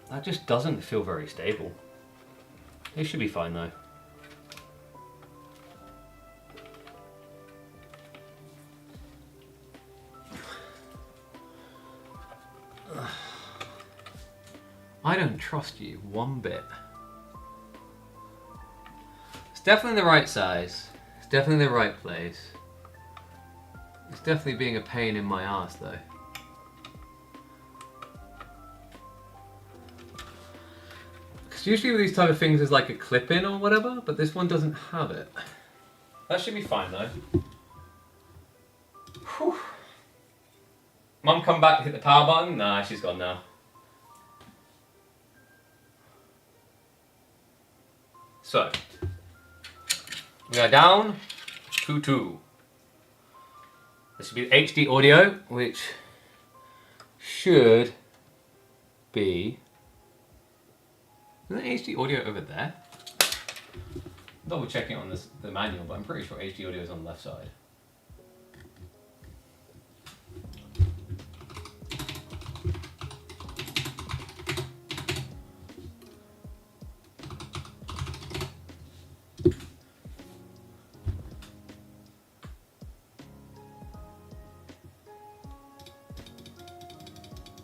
That just doesn't feel very stable. It should be fine though. I don't trust you one bit. It's definitely the right size. It's definitely the right place. It's definitely being a pain in my ass though. Because usually with these type of things there's like a clip in or whatever, but this one doesn't have it. That should be fine though. Whew. Mum come back to hit the power button? Nah, she's gone now. So, we are down to 2. This should be HD audio, which should be... Isn't HD audio over there? Double checking on this, the manual, but I'm pretty sure HD audio is on the left side.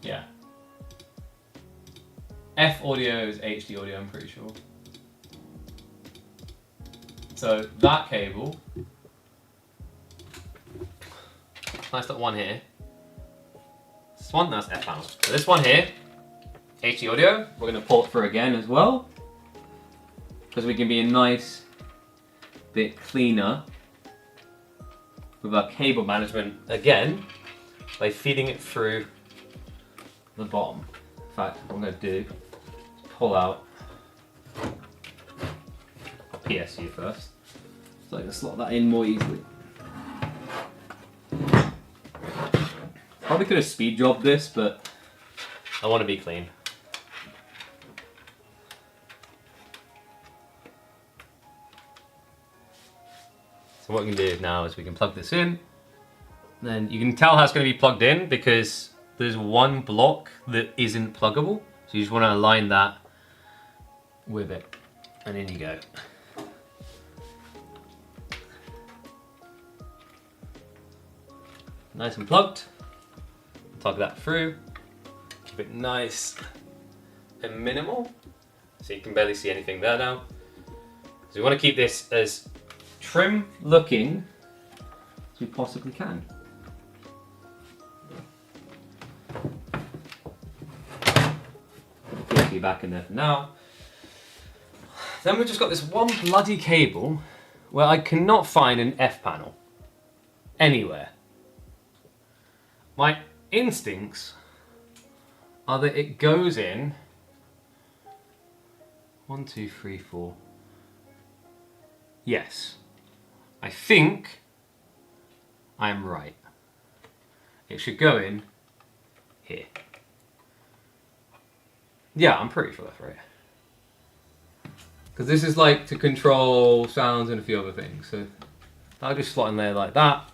Yeah. F audio is HD audio, I'm pretty sure. So that cable, nice little one here. This one, that's F panel. So this one here, HD audio, we're going to pull it through again as well. Because we can be a nice bit cleaner with our cable management again by feeding it through the bottom. In fact, what I'm going to do is pull out a PSU first, so I can slot that in more easily. Probably could have speed jobbed this, but I want to be clean. So what we can do now is we can plug this in. Then you can tell how it's going to be plugged in because there's one block that isn't pluggable. So you just want to align that with it, and in you go. Nice and plugged. Tug that through. Keep it nice and minimal, so you can barely see anything there now. So we want to keep this as trim looking as we possibly can. Put it back in there for now. Then we've just got this one bloody cable where I cannot find an F panel anywhere. My instincts are that it goes in 1, 2, 3, 4. Yes, I think I'm right. It should go in here. Yeah, I'm pretty sure that's right. Because this is like to control sounds and a few other things. So I'll just slot in there like that.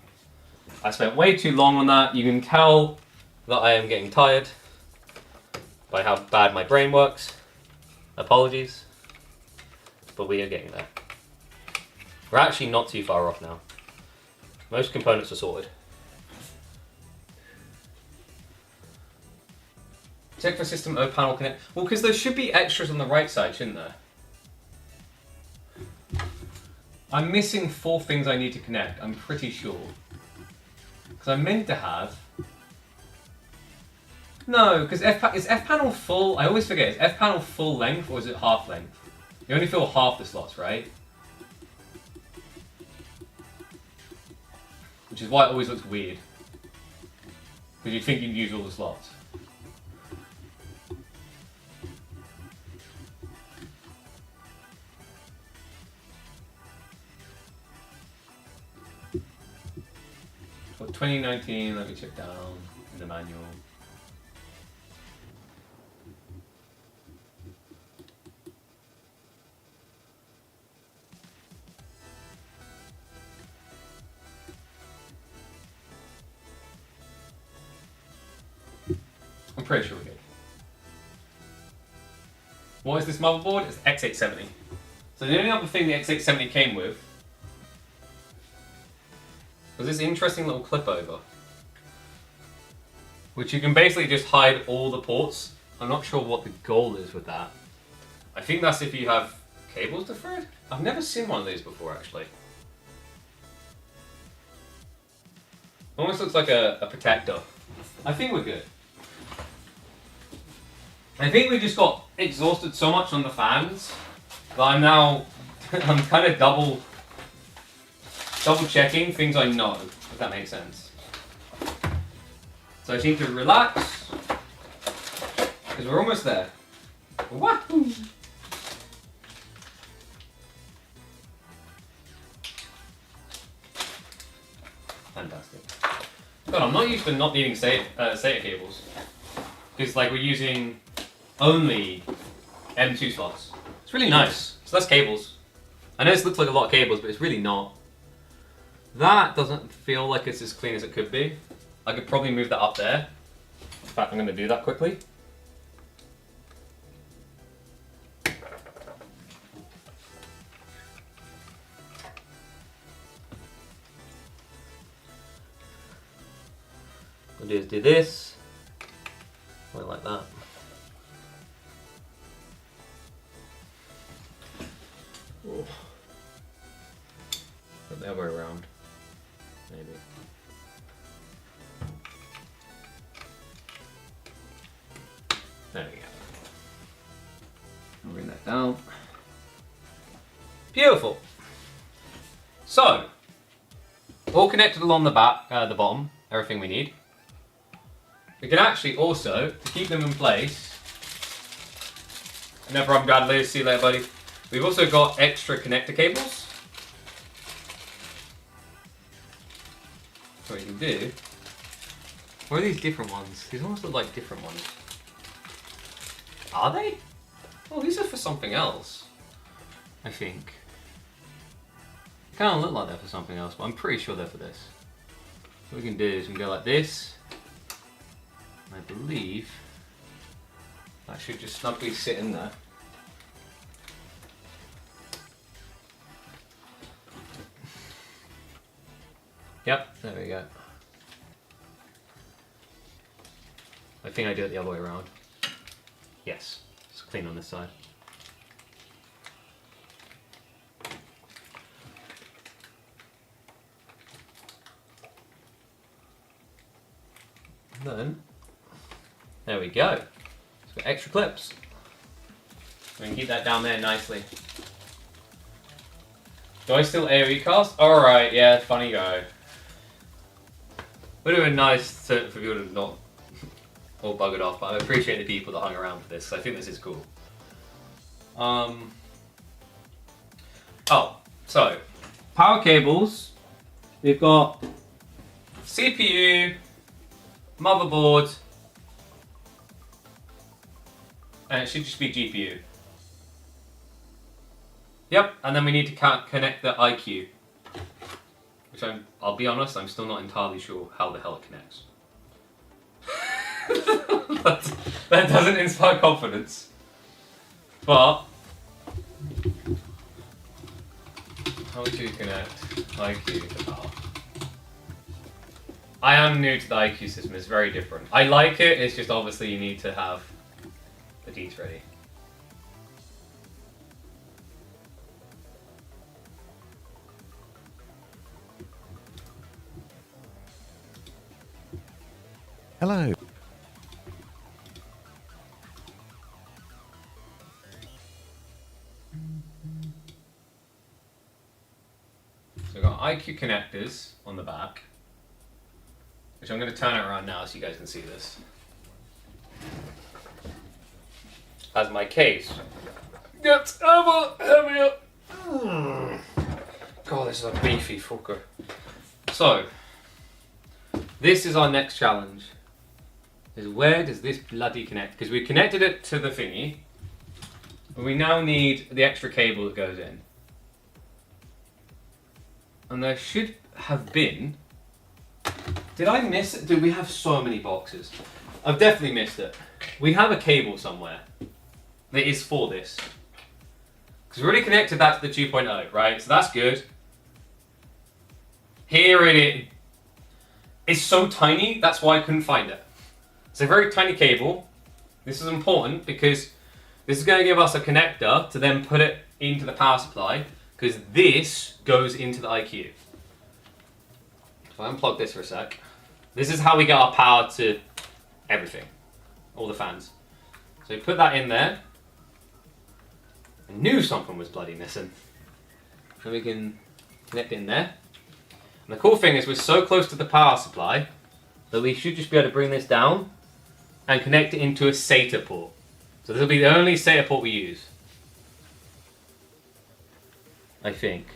I spent way too long on that. You can tell that I am getting tired by how bad my brain works. Apologies. But we are getting there. We're actually not too far off now. Most components are sorted. Check for system O panel connect. Well, because there should be extras on the right side, shouldn't there? I'm missing 4 things I need to connect, I'm pretty sure. Because I meant to have... No, because is F panel full? I always forget, is F panel full length or is it half length? You only fill half the slots, right? Which is why it always looks weird. Because you'd think you'd use all the slots. For 2019, let me check down in the manual. I'm pretty sure we're good. What is this motherboard? It's X870. So the only other thing the X870 came with was this interesting little clip over, which you can basically just hide all the ports. I'm not sure what the goal is with that. I think that's if you have cables to thread. I've never seen one of these before, actually. Almost looks like a protector. I think we're good. I think we just got exhausted so much on the fans that I'm now, I'm kind of double checking things I know, if that makes sense. So I just need to relax, because we're almost there. Wahoo! Fantastic. God, I'm not used to not needing SATA cables. Because like we're using only M2 slots. It's really nice. So that's cables. I know this looks like a lot of cables, but it's really not. That doesn't feel like it's as clean as it could be. I could probably move that up there. In fact, I'm going to do that quickly. What I'll do this. Like that. Oh. Put the other way around. Maybe. There we go. I'll bring that down. Beautiful. So, all connected along the back, the bottom, everything we need. We can actually also, to keep them in place, no problem, Bradley, see you later, buddy. We've also got extra connector cables. So what you can do, what are these different ones? These almost look like different ones. Are they? Oh, these are for something else, I think. Kind of look like they're for something else, but I'm pretty sure they're for this. What we can do is we can go like this. I believe That should just snugly sit in there. Yep, there we go. I think I do it the other way around. Yes, it's clean on this side. Then, there we go. It's got extra clips. We can keep that down there nicely. Do I still AoE cast? Alright, yeah, funny go. Would have been nice for people to not all buggered off, but I appreciate the people that hung around for this. I think this is cool. Oh, so power cables. We've got CPU, motherboard, and it should just be GPU. Yep, and then we need to connect the IQ, which I'll be honest, I'm still not entirely sure how the hell it connects. that doesn't inspire confidence. But how do you connect IQ to power? I am new to the IQ system, it's very different. I like it, it's just obviously you need to have the deets ready. Hello. So we've got IQ connectors on the back, which I'm going to turn it around now so you guys can see this. As my case gets ever heavier. God, this is a beefy fucker. So, this is our next challenge. Is where does this bloody connect? Because we connected it to the thingy, but we now need the extra cable that goes in. And there should have been... Did I miss it? Dude, we have so many boxes. I've definitely missed it. We have a cable somewhere that is for this. Because we already connected that to the 2.0, right? So that's good. Here it is. It's so tiny, that's why I couldn't find it. It's a very tiny cable. This is important because this is going to give us a connector to then put it into the power supply, because this goes into the IQ. If I unplug this for a sec, this is how we get our power to everything, all the fans. So we put that in there. I knew something was bloody missing. And we can connect in there. And the cool thing is we're so close to the power supply that we should just be able to bring this down and connect it into a SATA port. So this will be the only SATA port we use. I think.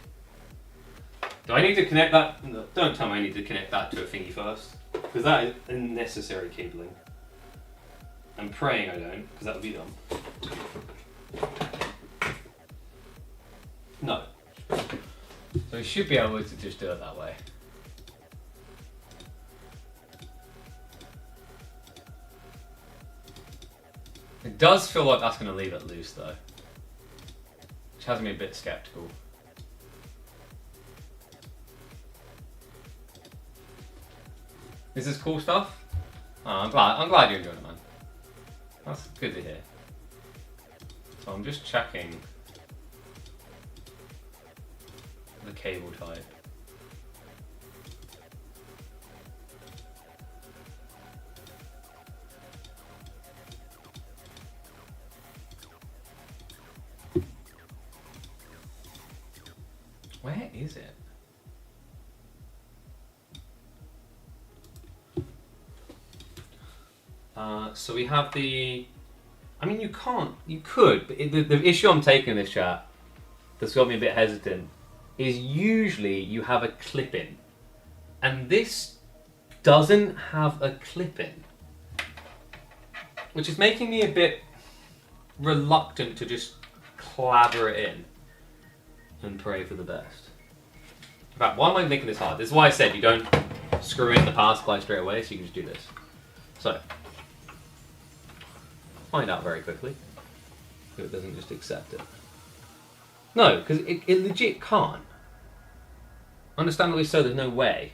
Do I need to connect that? No, don't tell me I need to connect that to a thingy first, because that is unnecessary cabling. I'm praying I don't, because that would be dumb. No. So we should be able to just do it that way. It does feel like that's going to leave it loose though, which has me a bit skeptical. Is this cool stuff? Oh, I'm glad you enjoyed it, man. That's good to hear. So I'm just checking the cable type. Where is it? So we have the... I mean, you could, but the issue I'm taking in this chat that's got me a bit hesitant is usually you have a clip-in. And this doesn't have a clip-in. Which is making me a bit reluctant to just clather it in and pray for the best. In fact, why am I making this hard? This is why I said you don't screw in the power supply straight away, so you can just do this. So, find out very quickly. If it doesn't just accept it. No, because it legit can't. Understandably so, there's no way.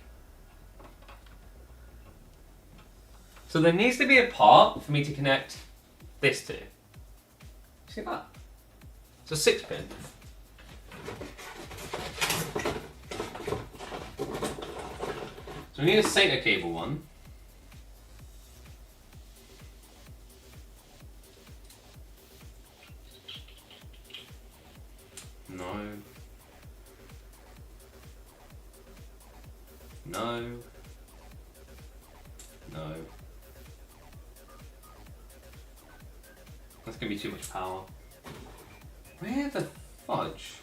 So there needs to be a part for me to connect this to. See that? It's a 6-pin. So we need a SATA cable one. No. No. No. That's gonna be too much power. Where the fudge?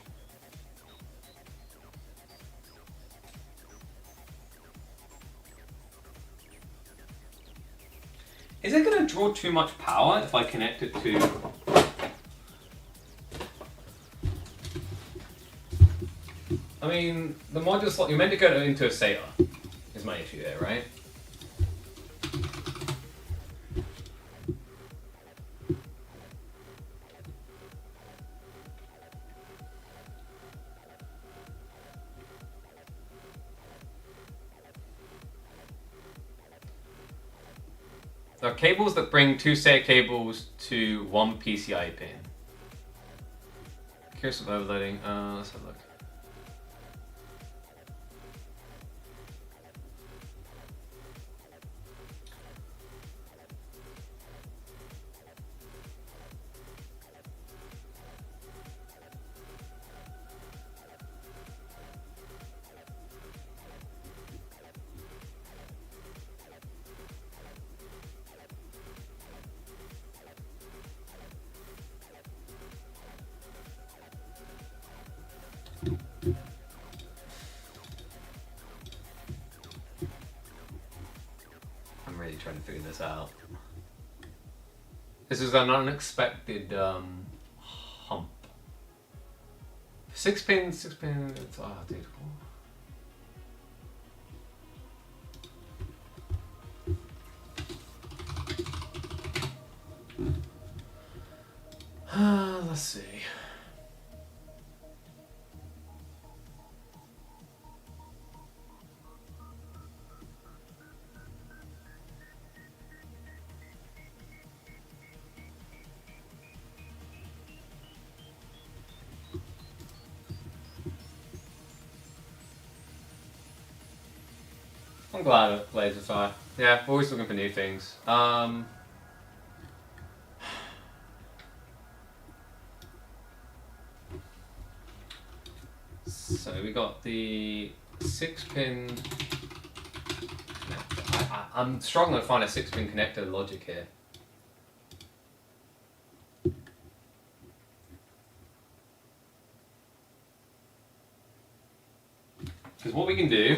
Is it gonna draw too much power if I connect it to... I mean, the module slot, you're meant to go into a SATA, is my issue there, right? There are cables that bring 2 SATA cables to 1 PCIe pin. Curious of overloading, let's have a look. I'm really trying to figure this out. This is an unexpected hump. 6-pin, it's, oh dude. Let's see. I'm glad it plays with fire. Yeah, always looking for new things. So we got the 6-pin connector. I'm struggling to find a 6-pin connector logic here. Because what we can do,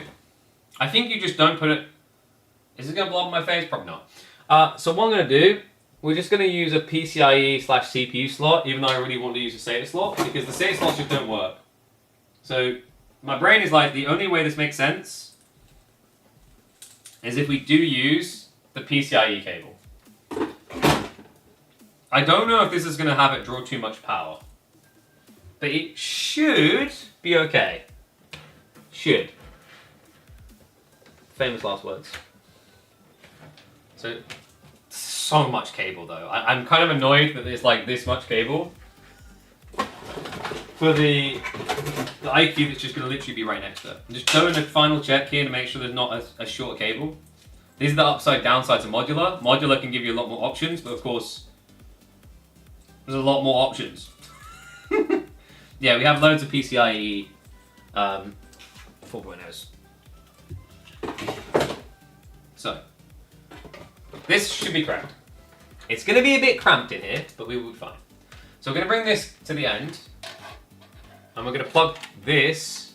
I think you just don't put it... Is it going to blow up my face? Probably not. So what I'm going to do, we're just going to use a PCIe/CPU slot, even though I really want to use a SATA slot, because the SATA slots just don't work. So my brain is like, the only way this makes sense is if we do use the PCIe cable. I don't know if this is going to have it draw too much power, but it should be okay. Should. Famous last words. So much cable though. I'm kind of annoyed that there's like this much cable for the IQ that's just going to literally be right next to it. I'm just doing a final check here to make sure there's not a short cable. These are the upside downsides of modular. Modular can give you a lot more options, but of course there's a lot more options. Yeah, we have loads of PCIe 4.0s. So, this should be cramped. It's going to be a bit cramped in here, but we will be fine. So we're going to bring this to the end, and we're going to plug this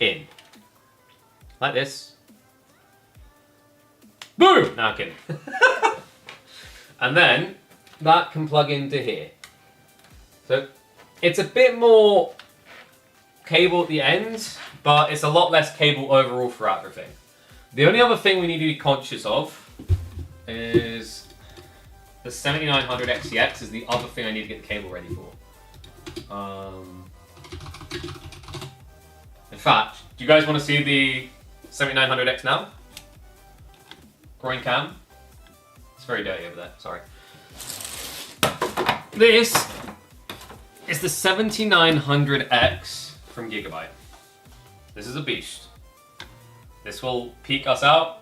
in. Like this. Boom! No, I'm kidding. And then, that can plug into here. So, it's a bit more cable at the end, but it's a lot less cable overall throughout everything. The only other thing we need to be conscious of is the 7900 XTX is the other thing I need to get the cable ready for. In fact, do you guys want to see the 7900X now? Groin cam. It's very dirty over there, sorry. This is the 7900X from Gigabyte. This is a beast. This will peak us out.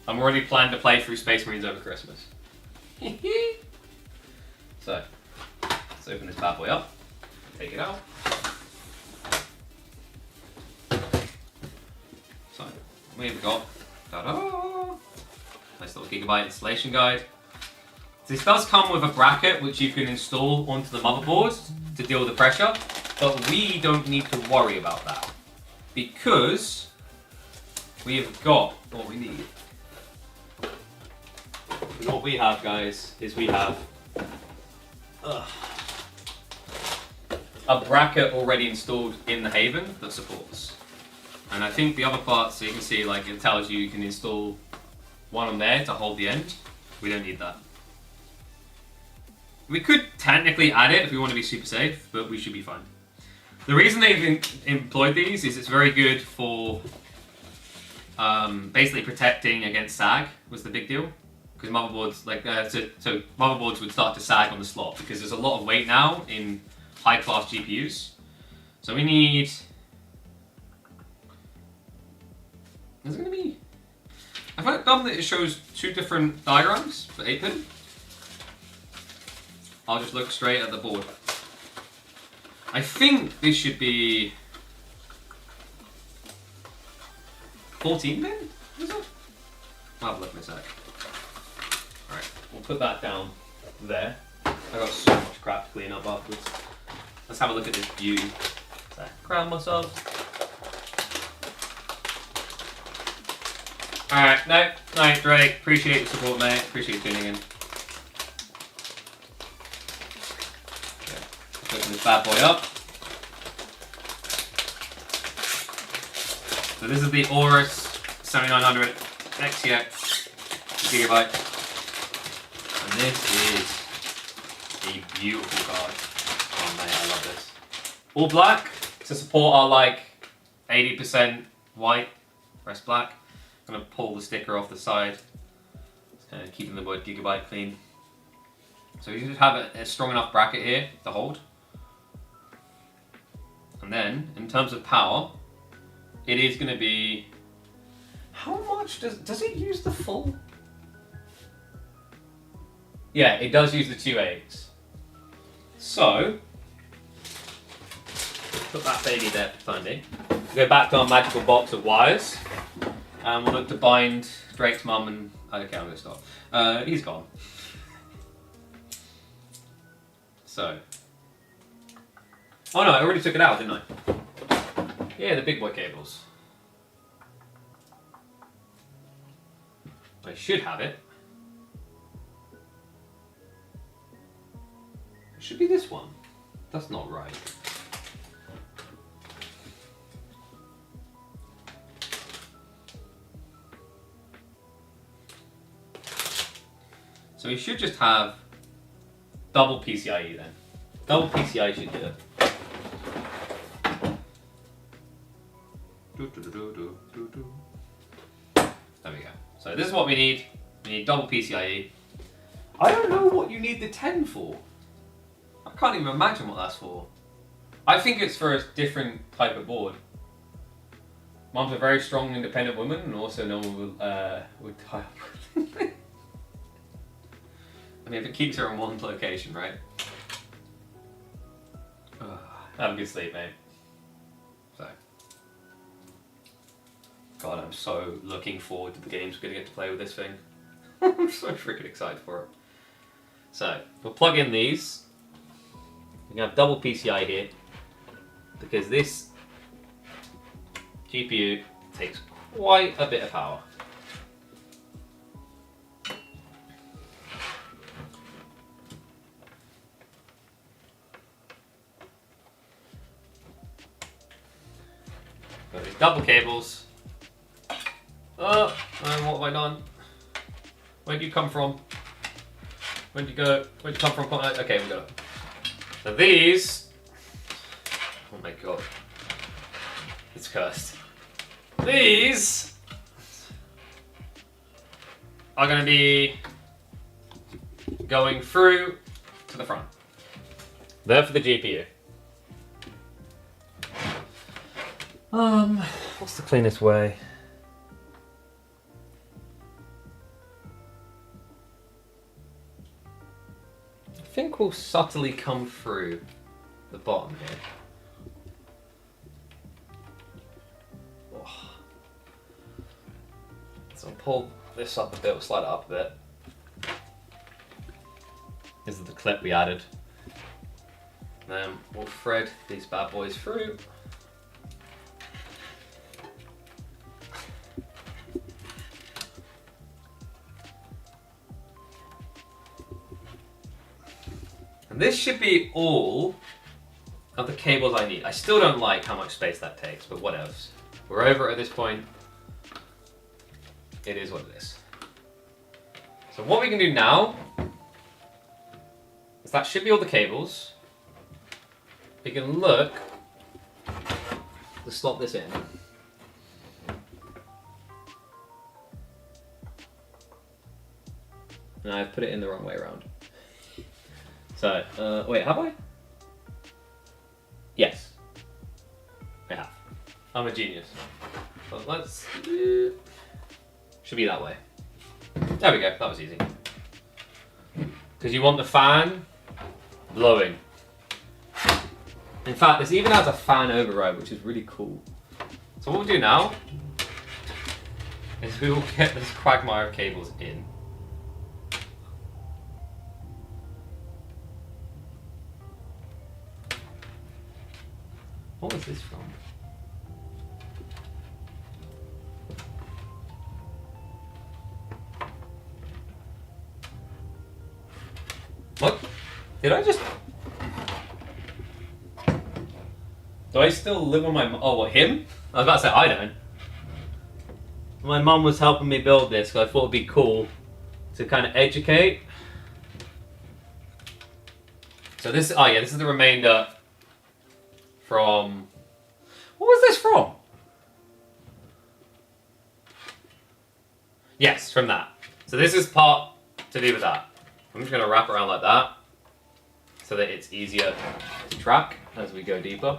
I'm already planning to play through Space Marines over Christmas. So, let's open this bad boy up. Take it out. So, we've got, ta-da! Nice little Gigabyte installation guide. This does come with a bracket which you can install onto the motherboard to deal with the pressure, but we don't need to worry about that because we have got what we need. And what we have, guys, is we have a bracket already installed in the Haven that supports. And I think the other parts, so you can see, like, it tells you can install one on there to hold the end. We don't need that. We could technically add it if we want to be super safe, but we should be fine. The reason they've employed these is it's very good for basically protecting against sag was the big deal. Because motherboards, like, so motherboards would start to sag on the slot because there's a lot of weight now in high-class GPUs. So we need... Is it going to be... I find it dumb that it shows two different diagrams for 8-pin. I'll just look straight at the board. I think this should be 14-pin, is it? I'll have a look in a sec. Alright, we'll put that down there. I got so much crap to clean up afterwards. Let's have a look at this beauty. So, crown myself. Alright, no, Drake. Appreciate the support, mate. Appreciate you tuning in. Open this bad boy up. So this is the Aorus 7900 XTX Gigabyte. And this is a beautiful card. Oh man, I love this. All black to support our like 80% white, rest black. I'm gonna pull the sticker off the side. Just kind of keeping the word Gigabyte clean. So you should have a strong enough bracket here to hold. And then, in terms of power, it is going to be... How much does it use the full? Yeah, it does use the 2.8. So, put that baby there for the time being. Go back to our magical box of wires. And we'll look to bind Drake's mum and... Okay, I'm going to stop. He's gone. So... Oh no, I already took it out, didn't I? Yeah, the big boy cables. I should have it. It should be this one. That's not right. So we should just have double PCIe then. Double PCIe should do it. There we go. So this is what we need. We need double PCIe. I don't know what you need the 10 for. I can't even imagine what that's for. I think it's for a different type of board. Mum's a very strong, independent woman, and also no one would tie up. I mean, if it keeps her in one location, right? Have a good sleep, mate. So. God, I'm so looking forward to the games we're going to get to play with this thing. I'm so freaking excited for it. So, we'll plug in these. We're going to have double PCI here. Because this GPU takes quite a bit of power. Got these double cables. Oh, and what have I done? Where'd you come from? Where'd you go? Where'd you come from? Okay, we got it. So these. Oh my god. It's cursed. These are going to be going through to the front. There for the GPU. What's the cleanest way? I think we'll subtly come through the bottom here. Oh. So I'll pull this up a bit, we'll slide it up a bit. This is the clip we added. Then we'll thread these bad boys through. And this should be all of the cables I need. I still don't like how much space that takes, but what else? We're over it at this point. It is what it is. So what we can do now is that should be all the cables. We can look to slot this in. And I've put it in the wrong way around. So, wait, have I? Yes. I have. I'm a genius. But let's... should be that way. There we go, that was easy. Because you want the fan blowing. In fact, this even has a fan override, which is really cool. So what we'll do now is we will get this quagmire of cables in. What was this from? What? Did I just... Do I still live on my... Oh, what, him? I was about to say, I don't. My mum was helping me build this because I thought it'd be cool to kind of educate. So this... Oh yeah, this is the remainder from... What was this from? Yes, from that. So this is part to do with that. I'm just going to wrap around like that so that it's easier to track as we go deeper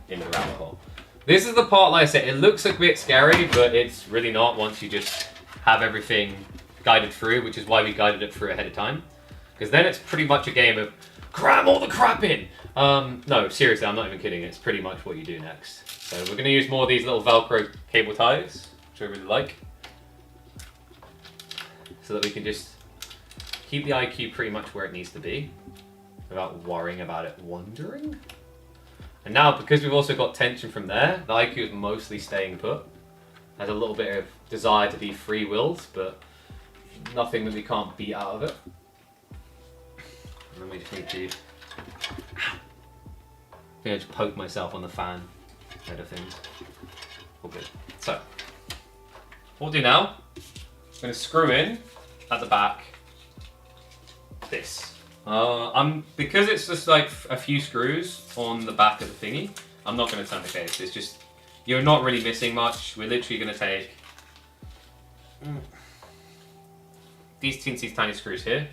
into the rabbit hole. This is the part, like I said, it looks a bit scary, but it's really not once you just have everything guided through, which is why we guided it through ahead of time. Because then it's pretty much a game of cram all the crap in. No, seriously, I'm not even kidding. It's pretty much what you do next. So we're going to use more of these little Velcro cable ties, which I really like, so that we can just keep the IQ pretty much where it needs to be without worrying about it wandering. And now, because we've also got tension from there, the IQ is mostly staying put. Has a little bit of desire to be free-willed, but nothing that we can't beat out of it. And then we just need to... I think I just poked myself on the fan head of things. All good. So, what we'll do now, I'm going to screw in at the back this. Because it's just like a few screws on the back of the thingy, I'm not going to turn the case. It's just, you're not really missing much. We're literally going to take these teensy tiny screws here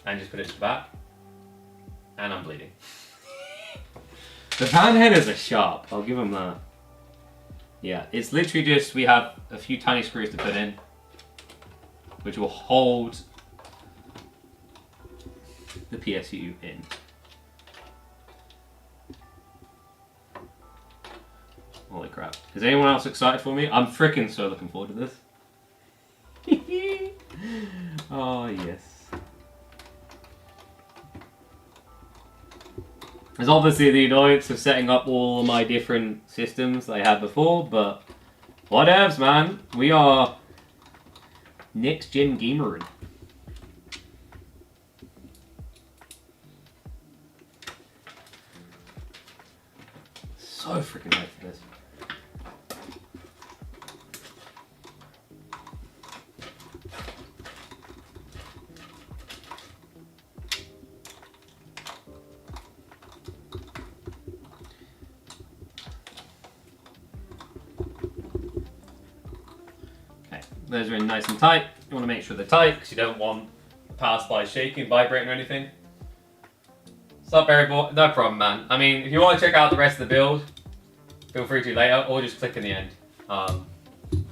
and just put it to the back. And I'm bleeding. The fan headers are sharp, I'll give them that. Yeah, it's literally just, we have a few tiny screws to put in, which will hold the PSU in. Holy crap. Is anyone else excited for me? I'm freaking so looking forward to this. Oh, yes. There's obviously the annoyance of setting up all my different systems that I had before, but whatevs, man. We are next gen gamering. So freaking hyped for this. Those are in nice and tight. You want to make sure they're tight because you don't want the power supply shaking, vibrating or anything. What's up, Barry Boy? No problem, man. I mean, if you want to check out the rest of the build, feel free to later, or just click in the end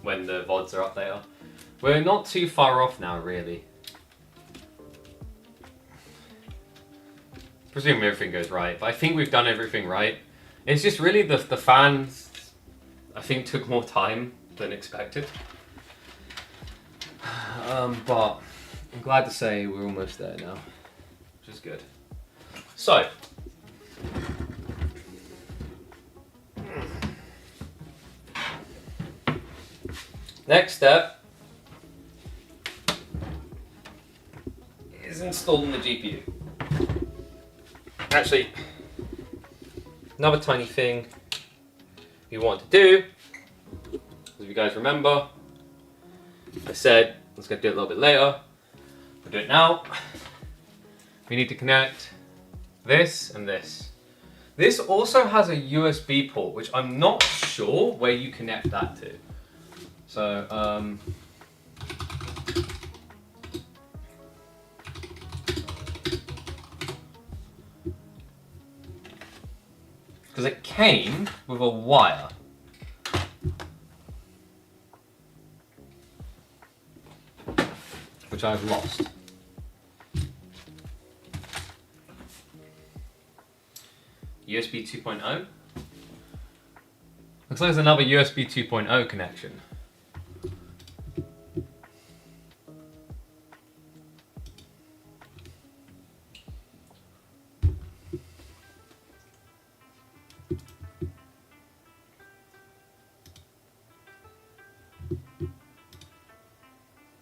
when the VODs are up later. We're not too far off now, really. Presuming everything goes right, but I think we've done everything right. It's just really the fans, I think, took more time than expected. But I'm glad to say we're almost there now, which is good. So, next step is installing the GPU. Actually, another tiny thing we want to do, as you guys remember, I said let's go do it a little bit later. We'll do it now. We need to connect this and this. This also has a USB port, which I'm not sure where you connect that to. So, because it came with a wire. Which I've lost. USB 2.0. Looks like there's another USB 2.0 connection.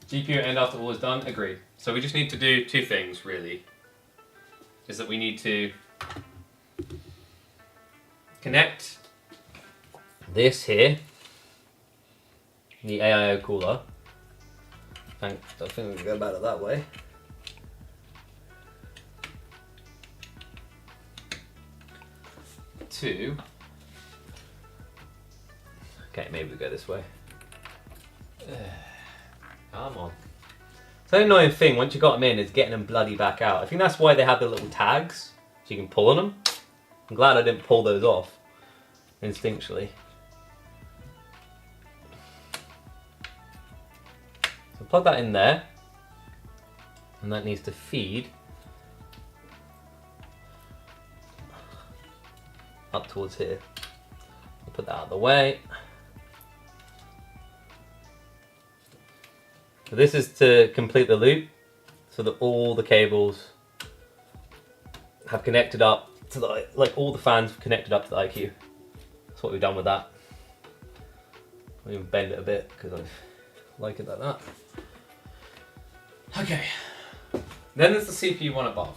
GPU end after all is done, agreed. So we just need to do two things, really. Is that we need to connect this here, the AIO cooler. I think we can go about it that way. To, okay, maybe we go this way. Come on. It's the annoying thing, once you got them in, is getting them bloody back out. I think that's why they have the little tags, so you can pull on them. I'm glad I didn't pull those off, instinctually. So plug that in there, and that needs to feed up towards here. I'll put that out of the way. So this is to complete the loop, so that all the cables have connected up to the, like all the fans have connected up to the IQ. That's what we've done with that. I'll even bend it a bit because I like it like that. Okay. Then there's the CPU one above.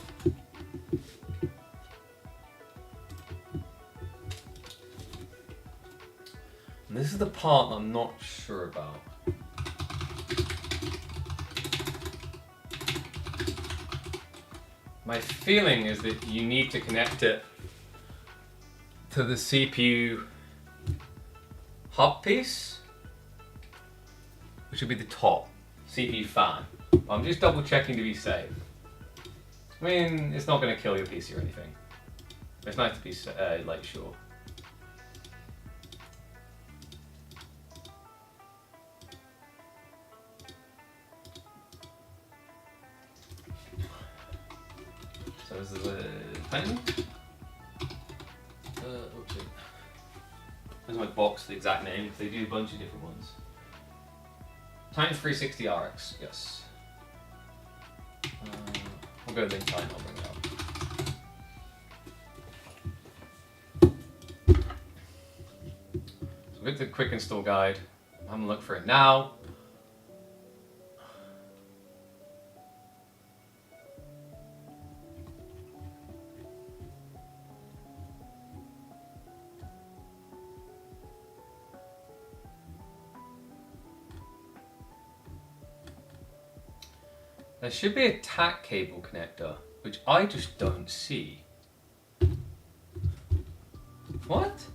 And this is the part that I'm not sure about. My feeling is that you need to connect it to the CPU hub piece, which would be the top CPU fan. I'm just double checking to be safe. I mean, it's not going to kill your PC or anything. It's nice to be like sure. So this is a pen. Okay. There's my box, the exact name, because they do a bunch of different ones. Titan 360 RX, yes. We'll go link Titan, I'll bring it up. So we'll go to the quick install guide. I'm having a look for it now. There should be a TAC cable connector, which I just don't see. What?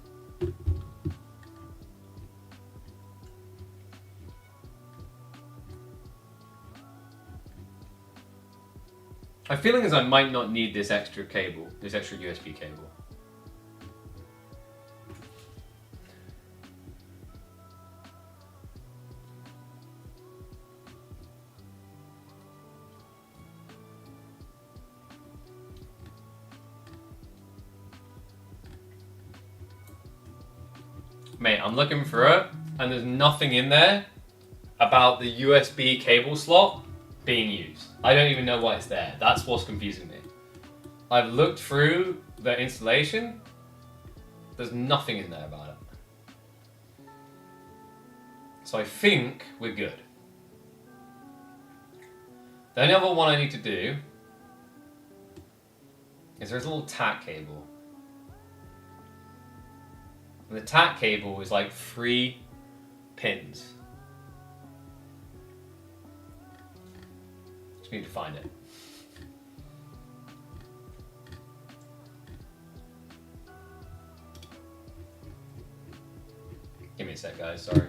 My feeling is I might not need this extra cable, this extra USB cable. Mate, I'm looking through it, and there's nothing in there about the USB cable slot being used. I don't even know why it's there. That's what's confusing me. I've looked through the installation. There's nothing in there about it. So I think we're good. The only other one I need to do is there's a little TAC cable. And the TAC cable is like 3 pins. Just need to find it. Give me a sec, guys, sorry.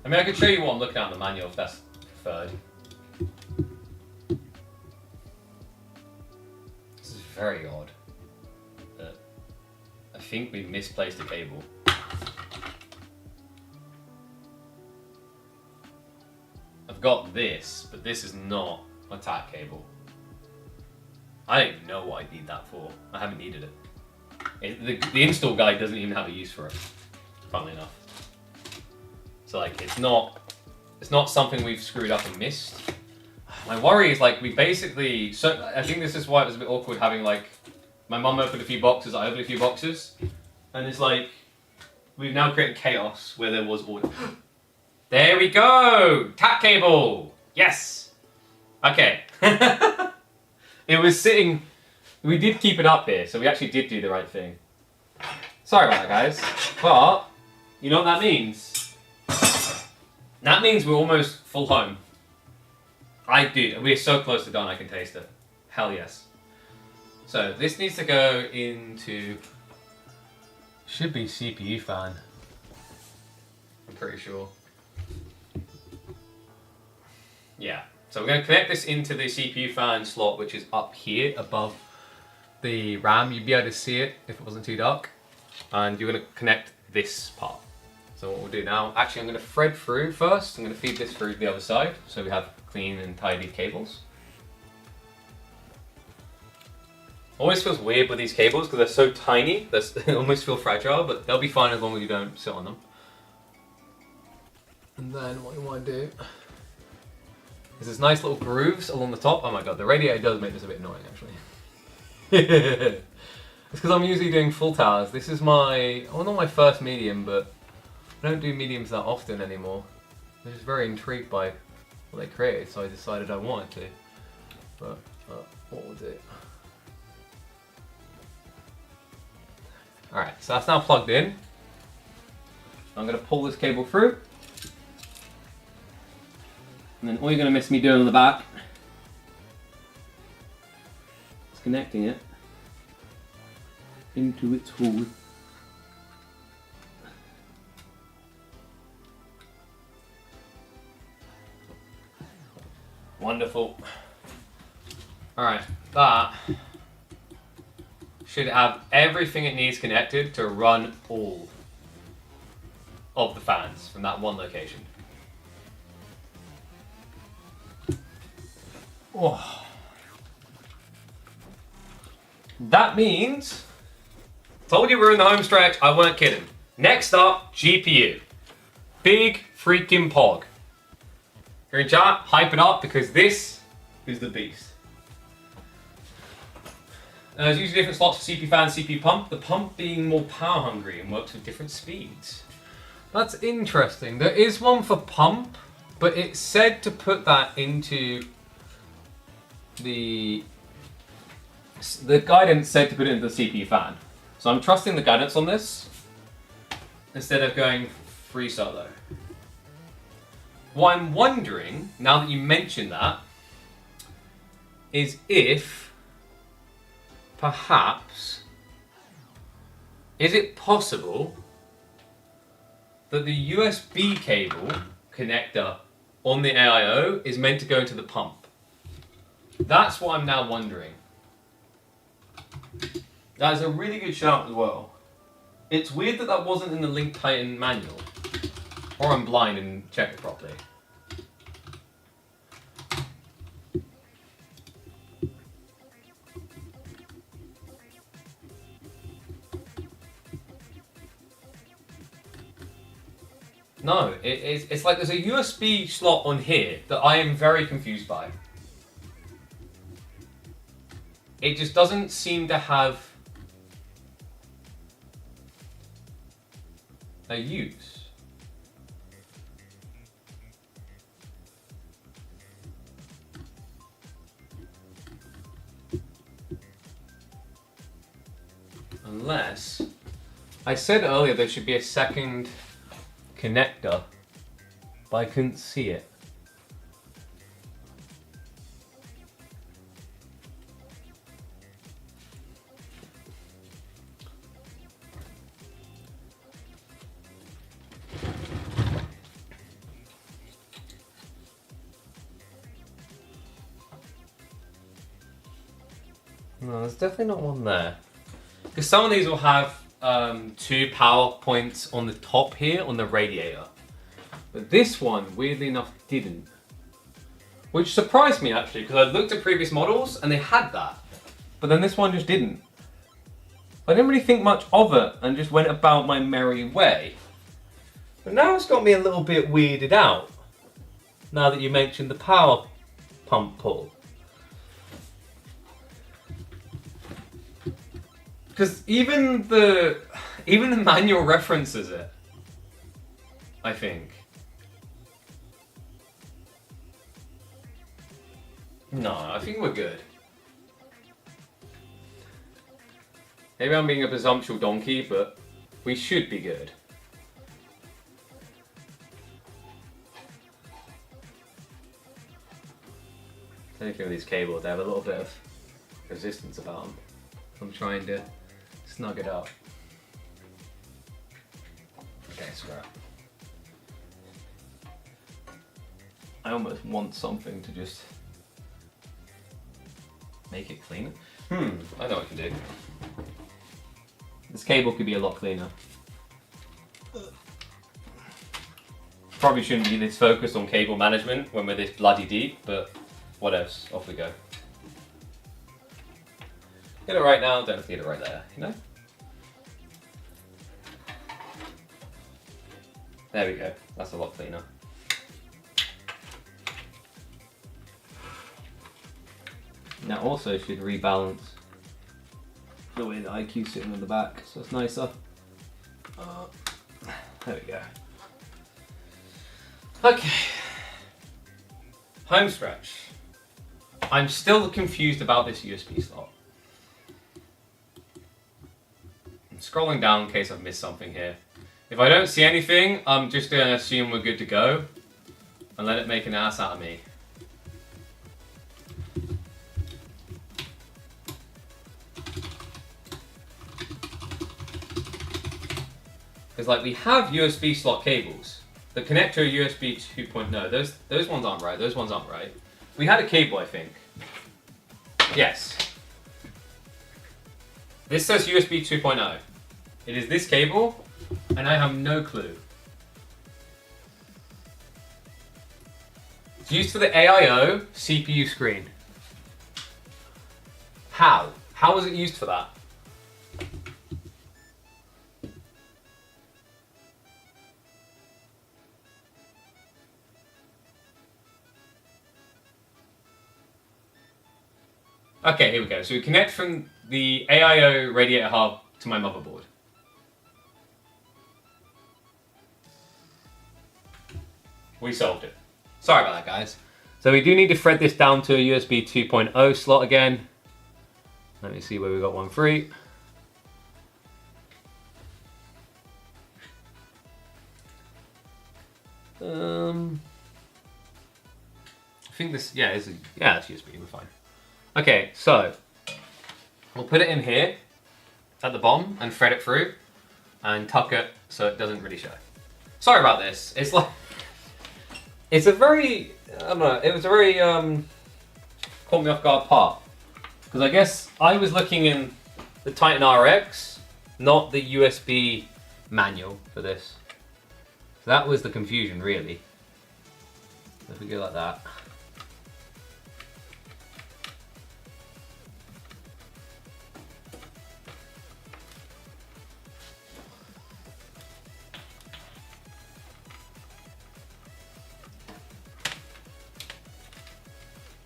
I mean, I could show you what I'm looking at in the manual if that's preferred. This is very odd. I think we misplaced a cable. I've got this, but this is not a TAC cable. I don't even know what I need that for. I haven't needed it. The install guide doesn't even have a use for it, funnily enough. So like, it's not something we've screwed up and missed. My worry is like, we basically, so I think this is why it was a bit awkward having like, my mum opened a few boxes, I opened a few boxes, and it's like, we've now created chaos where there was order. There we go! TAC cable! Yes! Okay. It was sitting, we did keep it up here, so we actually did do the right thing. Sorry about that, guys. But, you know what that means? That means we're almost full home. We're so close to done, I can taste it. Hell yes. So, this needs to go into, should be CPU fan. I'm pretty sure. Yeah. So we're going to connect this into the CPU fan slot, which is up here above the RAM. You'd be able to see it if it wasn't too dark. And you're going to connect this part. So what we'll do now, actually I'm going to thread through first. I'm going to feed this through the other side so we have clean and tidy cables. Always feels weird with these cables because they're so tiny, they almost feel fragile, but they'll be fine as long as you don't sit on them. And then what you want to do is there's nice little grooves along the top. Oh my god, the radiator does make this a bit annoying actually. It's because I'm usually doing full towers. This is my, well, not my first medium, but I don't do mediums that often anymore. I'm just very intrigued by what they created, so I decided I wanted to. But what we'll do. Alright, so that's now plugged in. I'm going to pull this cable through. And then all you're going to miss me doing on the back is connecting it into its hole. Wonderful. Alright, that should have everything it needs connected to run all of the fans from that one location. Oh. That means, told you we're in the home stretch, I weren't kidding. Next up, GPU. Big freaking pog. You're in chat, hype it up because this is the beast. There's usually different slots for CPU fan and CPU pump, the pump being more power hungry and works with different speeds. That's interesting. There is one for pump, but it said to put that into the guidance said to put it into the CPU fan. So I'm trusting the guidance on this instead of going free solo. What I'm wondering, now that you mention that, is if perhaps, is it possible that the USB cable connector on the AIO is meant to go into the pump? That's what I'm now wondering. That is a really good shout as well. It's weird that that wasn't in the Link Titan manual. Or I'm blind and check it properly. No, it's like there's a USB slot on here that I am very confused by. It just doesn't seem to have a use. Unless, I said earlier there should be a second connector, but I couldn't see it. No, there's definitely not one there. Because some of these will have 2 power points on the top here on the radiator. But this one, weirdly enough, didn't. Which surprised me actually, because I looked at previous models and they had that. But then this one just didn't. I didn't really think much of it and just went about my merry way. But now it's got me a little bit weirded out. Now that you mentioned the power pump pull. Because even the manual references it, I think. No, I think we're good. Maybe I'm being a presumptuous donkey, but we should be good. Anything with these cables, they have a little bit of resistance about them. I'm trying to snug it up. Okay, screw it. I almost want something to just make it cleaner. I know what I can do. This cable could be a lot cleaner. Probably shouldn't be this focused on cable management when we're this bloody deep, but what else? Off we go. Get it right now, don't have to get it right there, you know? There we go, that's a lot cleaner. That also should rebalance the way the IQ's sitting on the back, so it's nicer. There we go. Okay. Home stretch. I'm still confused about this USB slot. I'm scrolling down in case I've missed something here. If I don't see anything, I'm just going to assume we're good to go and let it make an ass out of me. Because like we have USB slot cables. The connector USB 2.0, those ones aren't right, those ones aren't right. We had a cable, I think. Yes. This says USB 2.0. It is this cable, and I have no clue. It's used for the AIO CPU screen. How? How was it used for that? Okay, here we go. So we connect from the AIO radiator hub to my motherboard. We solved it. Sorry about that, guys. So we do need to thread this down to a USB 2.0 slot again. Let me see where we got one free. I think this, yeah, it's USB, we're fine. Okay, so we'll put it in here at the bottom and thread it through and tuck it so it doesn't really show. Sorry about this. It's like, it's a very, I don't know, it was a very caught me off guard part. Because I guess I was looking in the Titan RX, not the USB manual for this. So that was the confusion, really. If we go like that.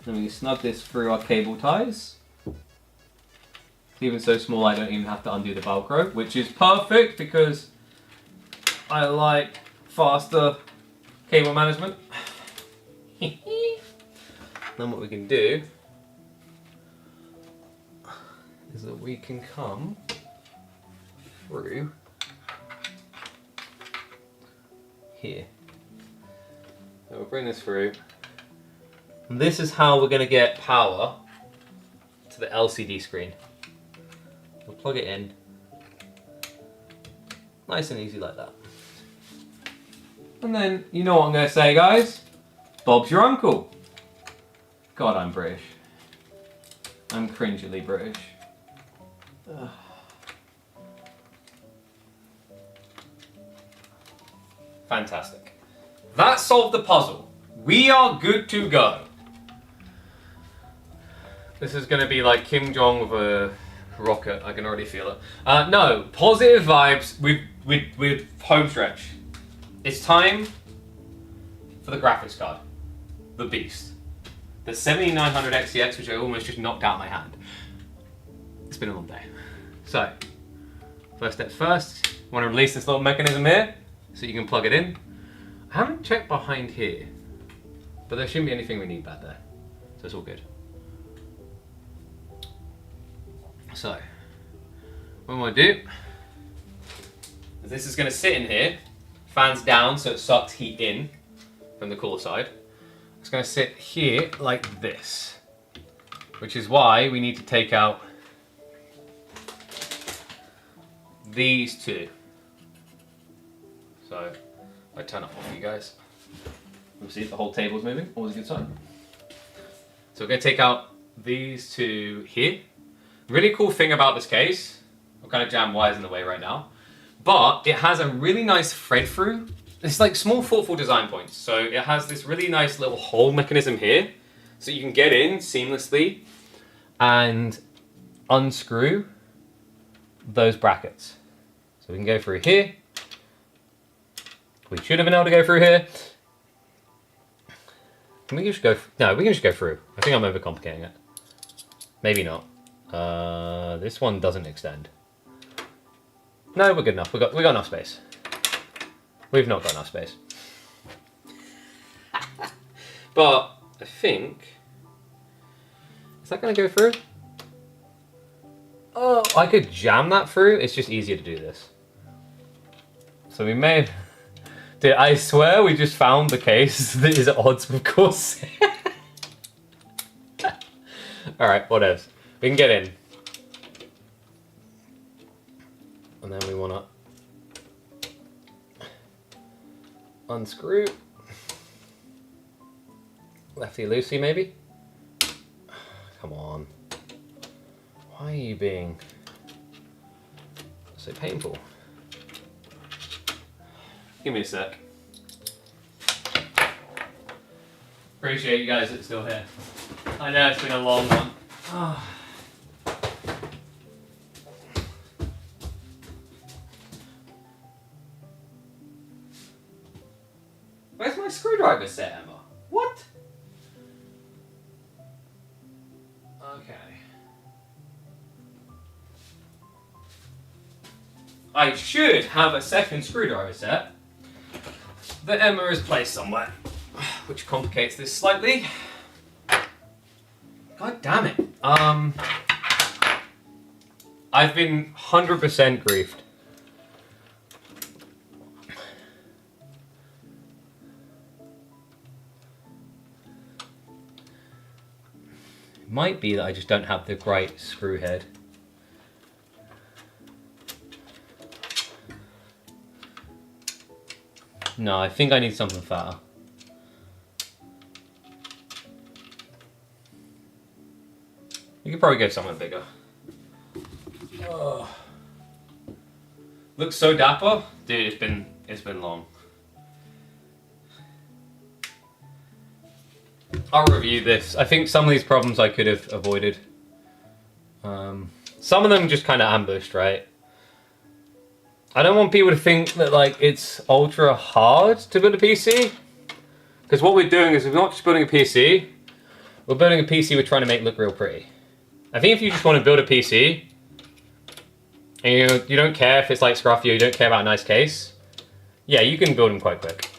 Then we snug this through our cable ties. It's even so small I don't even have to undo the Velcro, which is perfect because I like faster cable management. Then what we can do is that we can come through here. So we'll bring this through. And this is how we're going to get power to the LCD screen. We'll plug it in. Nice and easy like that. And then, you know what I'm going to say, guys? Bob's your uncle. God, I'm British. I'm cringily British. Ugh. Fantastic. That solved the puzzle. We are good to go. This is going to be like Kim Jong with a rocket. I can already feel it. No, positive vibes with home stretch. It's time for the graphics card. The beast. The 7900 XTX, which I almost just knocked out my hand. It's been a long day. So, first steps first. I want to release this little mechanism here so you can plug it in. I haven't checked behind here, but there shouldn't be anything we need back there. So it's all good. So, what I want to do is this is going to sit in here, fans down so it sucks heat in from the cooler side. It's going to sit here like this, which is why we need to take out these two. So, I turn it off for you guys. We'll see if the whole table's moving. Always a good sign. So we're going to take out these two here. Really cool thing about this case, I've kind of jammed wires in the way right now, but it has a really nice thread through. It's like small thoughtful design points. So it has this really nice little hole mechanism here, so you can get in seamlessly and unscrew those brackets. So we can go through here. We should have been able to go through here. Can we just go? No, we can just go through. I think I'm overcomplicating it. Maybe not. This one doesn't extend. No, we're good enough. We got enough space. We've not got enough space. But I think, is that going to go through? Oh, I could jam that through. It's just easier to do this. So we may have... Dude, I swear we just found the case that is at odds with course. Alright, what else? We can get in. And then we want to unscrew. Lefty loosey maybe? Come on. Why are you being so painful? Give me a sec. Appreciate you guys that's still here. I know it's been a long one. Where's my screwdriver set, Emma? What? Okay. I should have a second screwdriver set that Emma has placed somewhere, which complicates this slightly. God damn it. I've been 100% griefed. It might be that I just don't have the right screw head. No, I think I need something fatter. You could probably go somewhere bigger. Oh. Looks so dapper. Dude, it's been long. I'll review this. I think some of these problems I could have avoided. Some of them just kind of ambushed, right? I don't want people to think that like it's ultra hard to build a PC. Because what we're doing is we're not just building a PC, we're building a PC we're trying to make look real pretty. I think if you just want to build a PC, and you don't care if it's like scruffy or you don't care about a nice case, yeah, you can build them quite quick.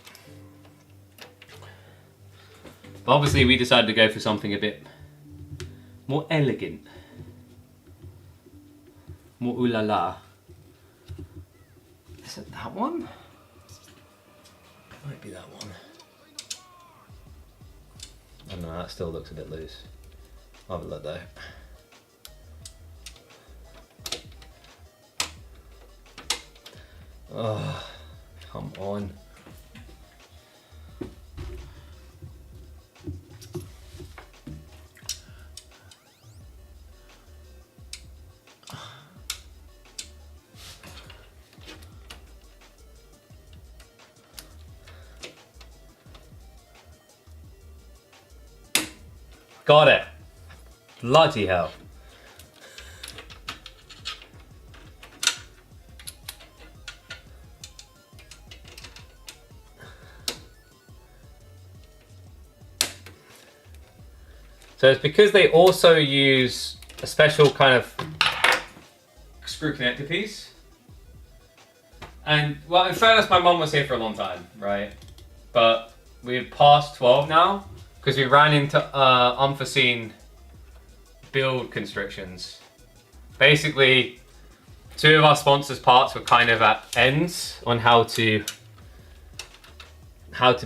But obviously we decided to go for something a bit more elegant. More ooh la la. Is it that one? Might be that one. I don't know, that still looks a bit loose. I'll have a look though. Oh, come on. Got it. Bloody hell. So it's because they also use a special kind of screw connector piece. And, well, in fairness, my mum was here for a long time, right? But we're past 12 now, because we ran into unforeseen build constrictions. Basically, two of our sponsors' parts were kind of at ends on how to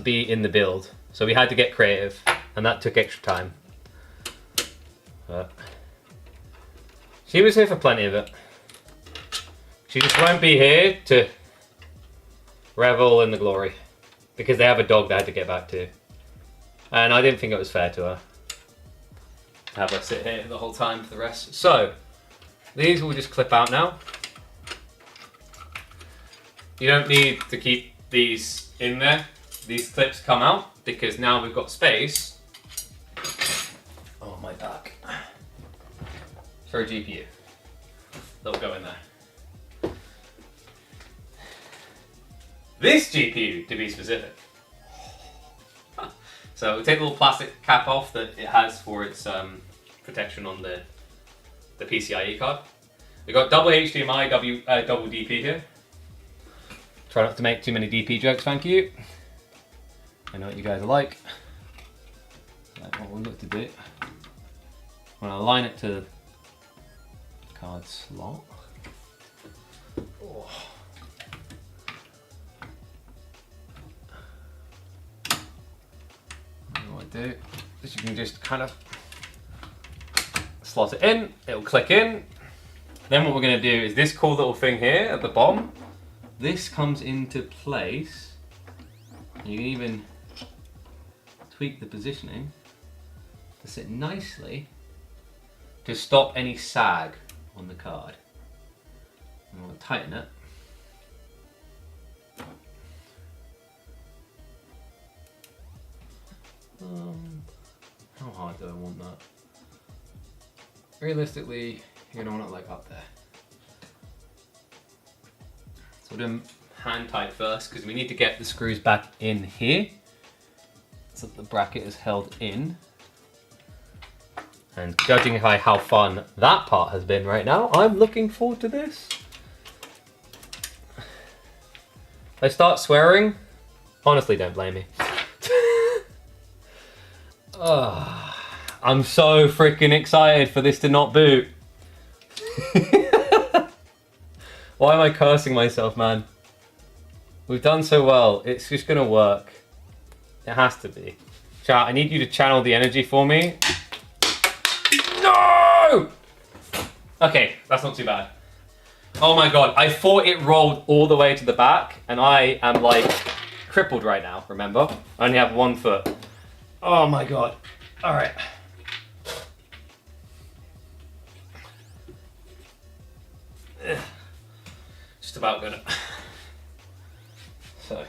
be in the build. So we had to get creative, and that took extra time. But she was here for plenty of it. She just won't be here to revel in the glory, because they have a dog they had to get back to. And I didn't think it was fair to her. Have her sit here the whole time for the rest. So, these will just clip out now. You don't need to keep these in there. These clips come out because now we've got space. Oh, my back. For a GPU. They'll go in there. This GPU, to be specific. So we'll take the little plastic cap off that it has for its protection on the PCIe card. We've got double HDMI, double DP here. Try not to make too many DP jokes, thank you. I know what you guys are like. Right, what we'll look to do, I'm going to align it to the card slot. Oh. What I do is you can just kind of slot it in, it'll click in. Then what we're going to do is this cool little thing here at the bottom, this comes into place. You can even tweak the positioning to sit nicely to stop any sag on the card. And we'll tighten it. How hard do I want that? Realistically, you're gonna want it like up there. So we'll do hand tight first because we need to get the screws back in here so that the bracket is held in. And judging by how fun that part has been right now, I'm looking forward to this. If I start swearing, honestly don't blame me. I'm so freaking excited for this to not boot. Why am I cursing myself, man? We've done so well, it's just gonna work. It has to be. Chat, I need you to channel the energy for me. No! Okay, that's not too bad. Oh my god, I thought it rolled all the way to the back, and I am like crippled right now, remember? I only have 1 foot. Oh my god. Alright. about gonna. So,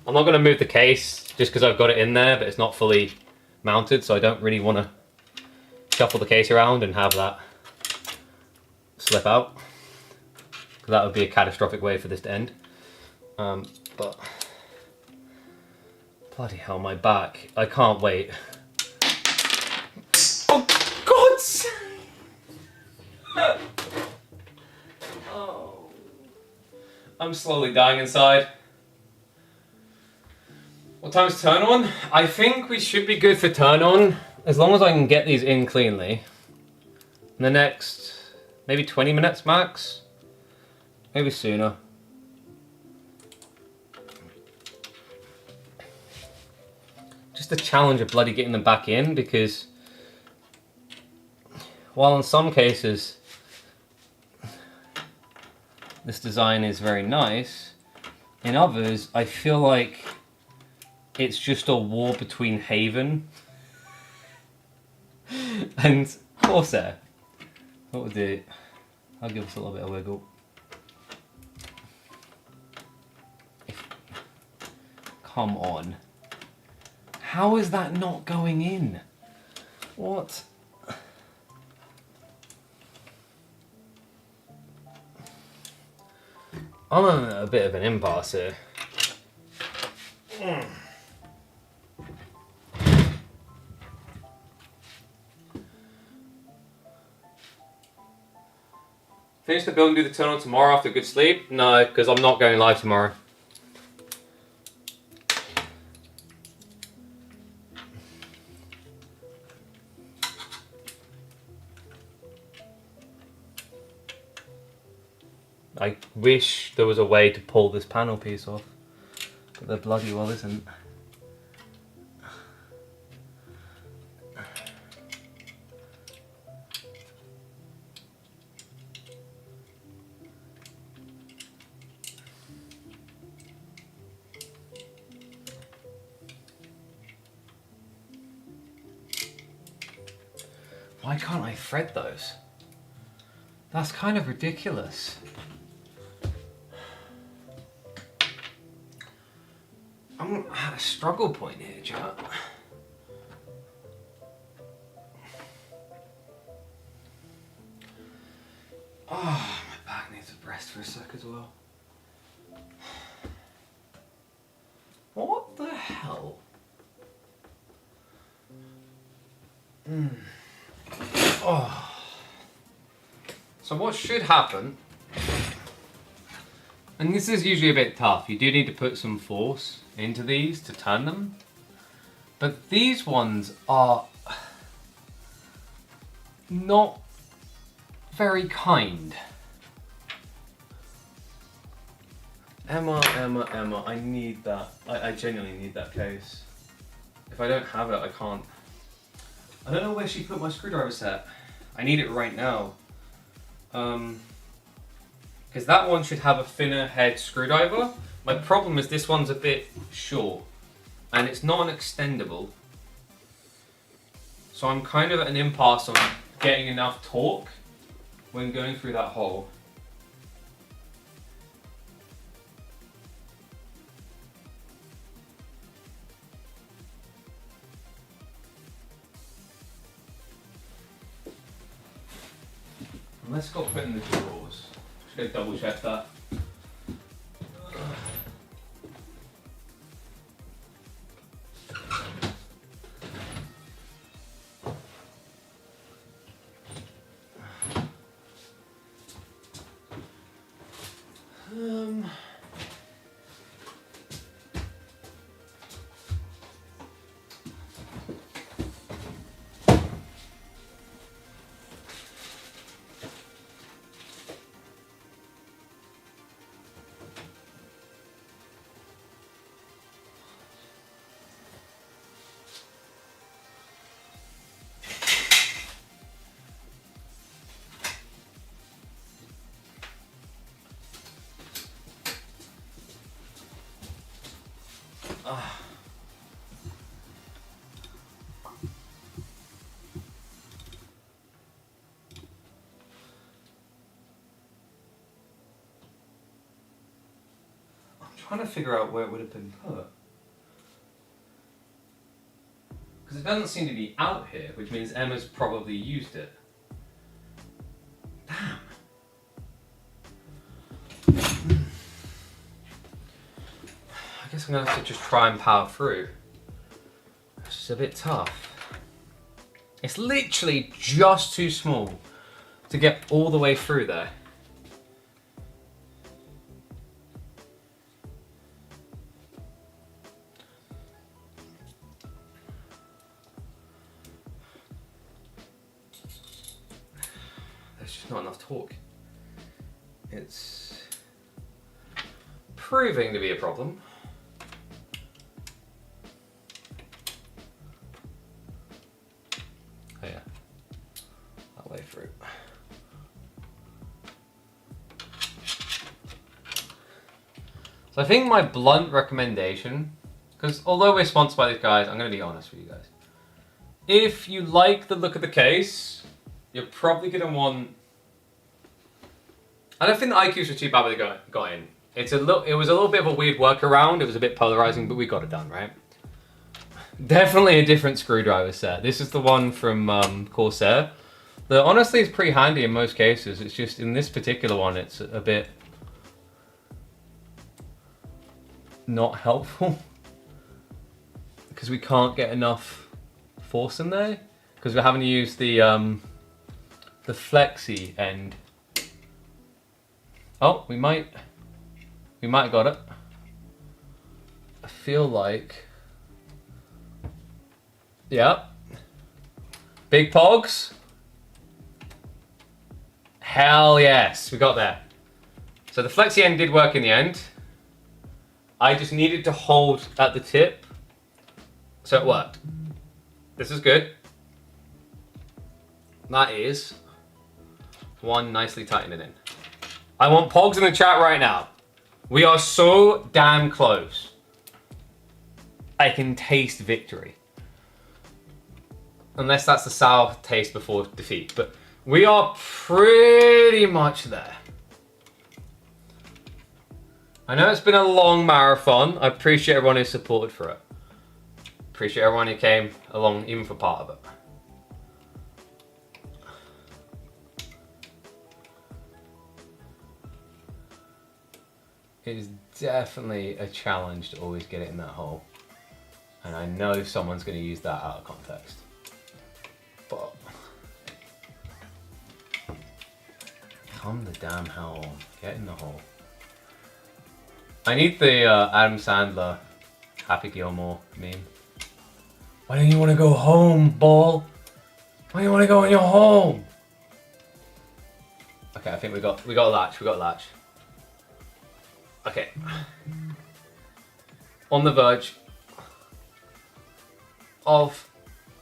I'm not gonna move the case just because I've got it in there, but it's not fully mounted, so I don't really want to shuffle the case around and have that slip out, because that would be a catastrophic way for this to end. But bloody hell, my back! I can't wait. Oh God's sake! Oh, I'm slowly dying inside. What time's turn on? I think we should be good for turn on, as long as I can get these in cleanly. In the next, maybe 20 minutes max? Maybe sooner. Just the challenge of bloody getting them back in, because while in some cases this design is very nice, in others I feel like it's just a war between Haven and Corsair. What would do? I'll give us a little bit of wiggle. Come on. How is that not going in? What? I'm on a bit of an impasse here. Finish the build and do the turn on tomorrow after a good sleep? No, because I'm not going live tomorrow. I wish there was a way to pull this panel piece off, but there bloody well isn't. Why can't I thread those? That's kind of ridiculous. I'm at a struggle point here, chat. Oh, my back needs a rest for a sec as well. What the hell? Oh. So what should happen, and this is usually a bit tough, you do need to put some force into these to turn them, but these ones are not very kind. Emma, I need that. I genuinely need that case. If I don't have it, I can't. I don't know where she put my screwdriver set. I need it right now. Because that one should have a thinner head screwdriver. My problem is this one's a bit short and it's not an extendable. So I'm kind of at an impasse on getting enough torque when going through that hole. Let's go put in the drawers. Just gonna double check that. trying to figure out where it would have been put. Because it doesn't seem to be out here, which means Emma's probably used it. Damn. I guess I'm going to have to just try and power through. It's just a bit tough. It's literally just too small to get all the way through there. There's just not enough torque. It's proving to be a problem. Oh yeah, that way through. So I think my blunt recommendation, because although we're sponsored by these guys, I'm going to be honest with you guys. If you like the look of the case, you're probably going to want... I don't think the IQs were too bad when they got in. It was a little bit of a weird workaround. It was a bit polarizing, but we got it done, right? Definitely a different screwdriver set. This is the one from Corsair. That honestly is pretty handy in most cases. It's just in this particular one, it's a bit not helpful because we can't get enough force in there because we're having to use the flexi end. Oh, we might have got it. I feel like, yeah. Big pogs. Hell yes, we got there. So the flexi end did work in the end. I just needed to hold at the tip, so it worked. This is good. That is one nicely tightening in. I want pogs in the chat right now. We are so damn close. I can taste victory. Unless that's the sour taste before defeat, but we are pretty much there. I know it's been a long marathon. I appreciate everyone who supported for it. Appreciate everyone who came along even for part of it. It is definitely a challenge to always get it in that hole. And I know someone's going to use that out of context. But come the damn hell on. Get in the hole. I need the Adam Sandler Happy Gilmore meme. Why don't you want to go home, ball? Why do you want to go on your home? Okay, I think we got a latch. Okay. On the verge of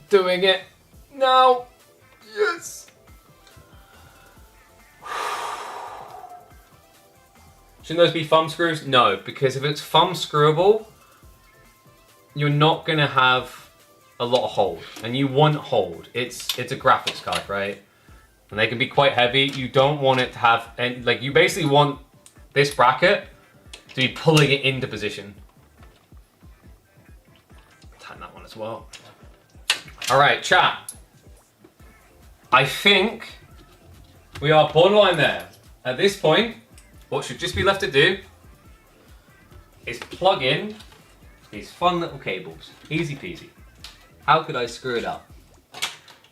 doing it now. Yes. Shouldn't those be thumb screws? No, because if it's thumb screwable, you're not gonna have a lot of hold, and you want hold. It's a graphics card, right? And they can be quite heavy. You don't want it to have, and like you basically want this bracket to be pulling it into position. Tighten that one as well. All right, chat. I think we are borderline there. At this point, what should just be left to do is plug in these fun little cables. Easy peasy. How could I screw it up?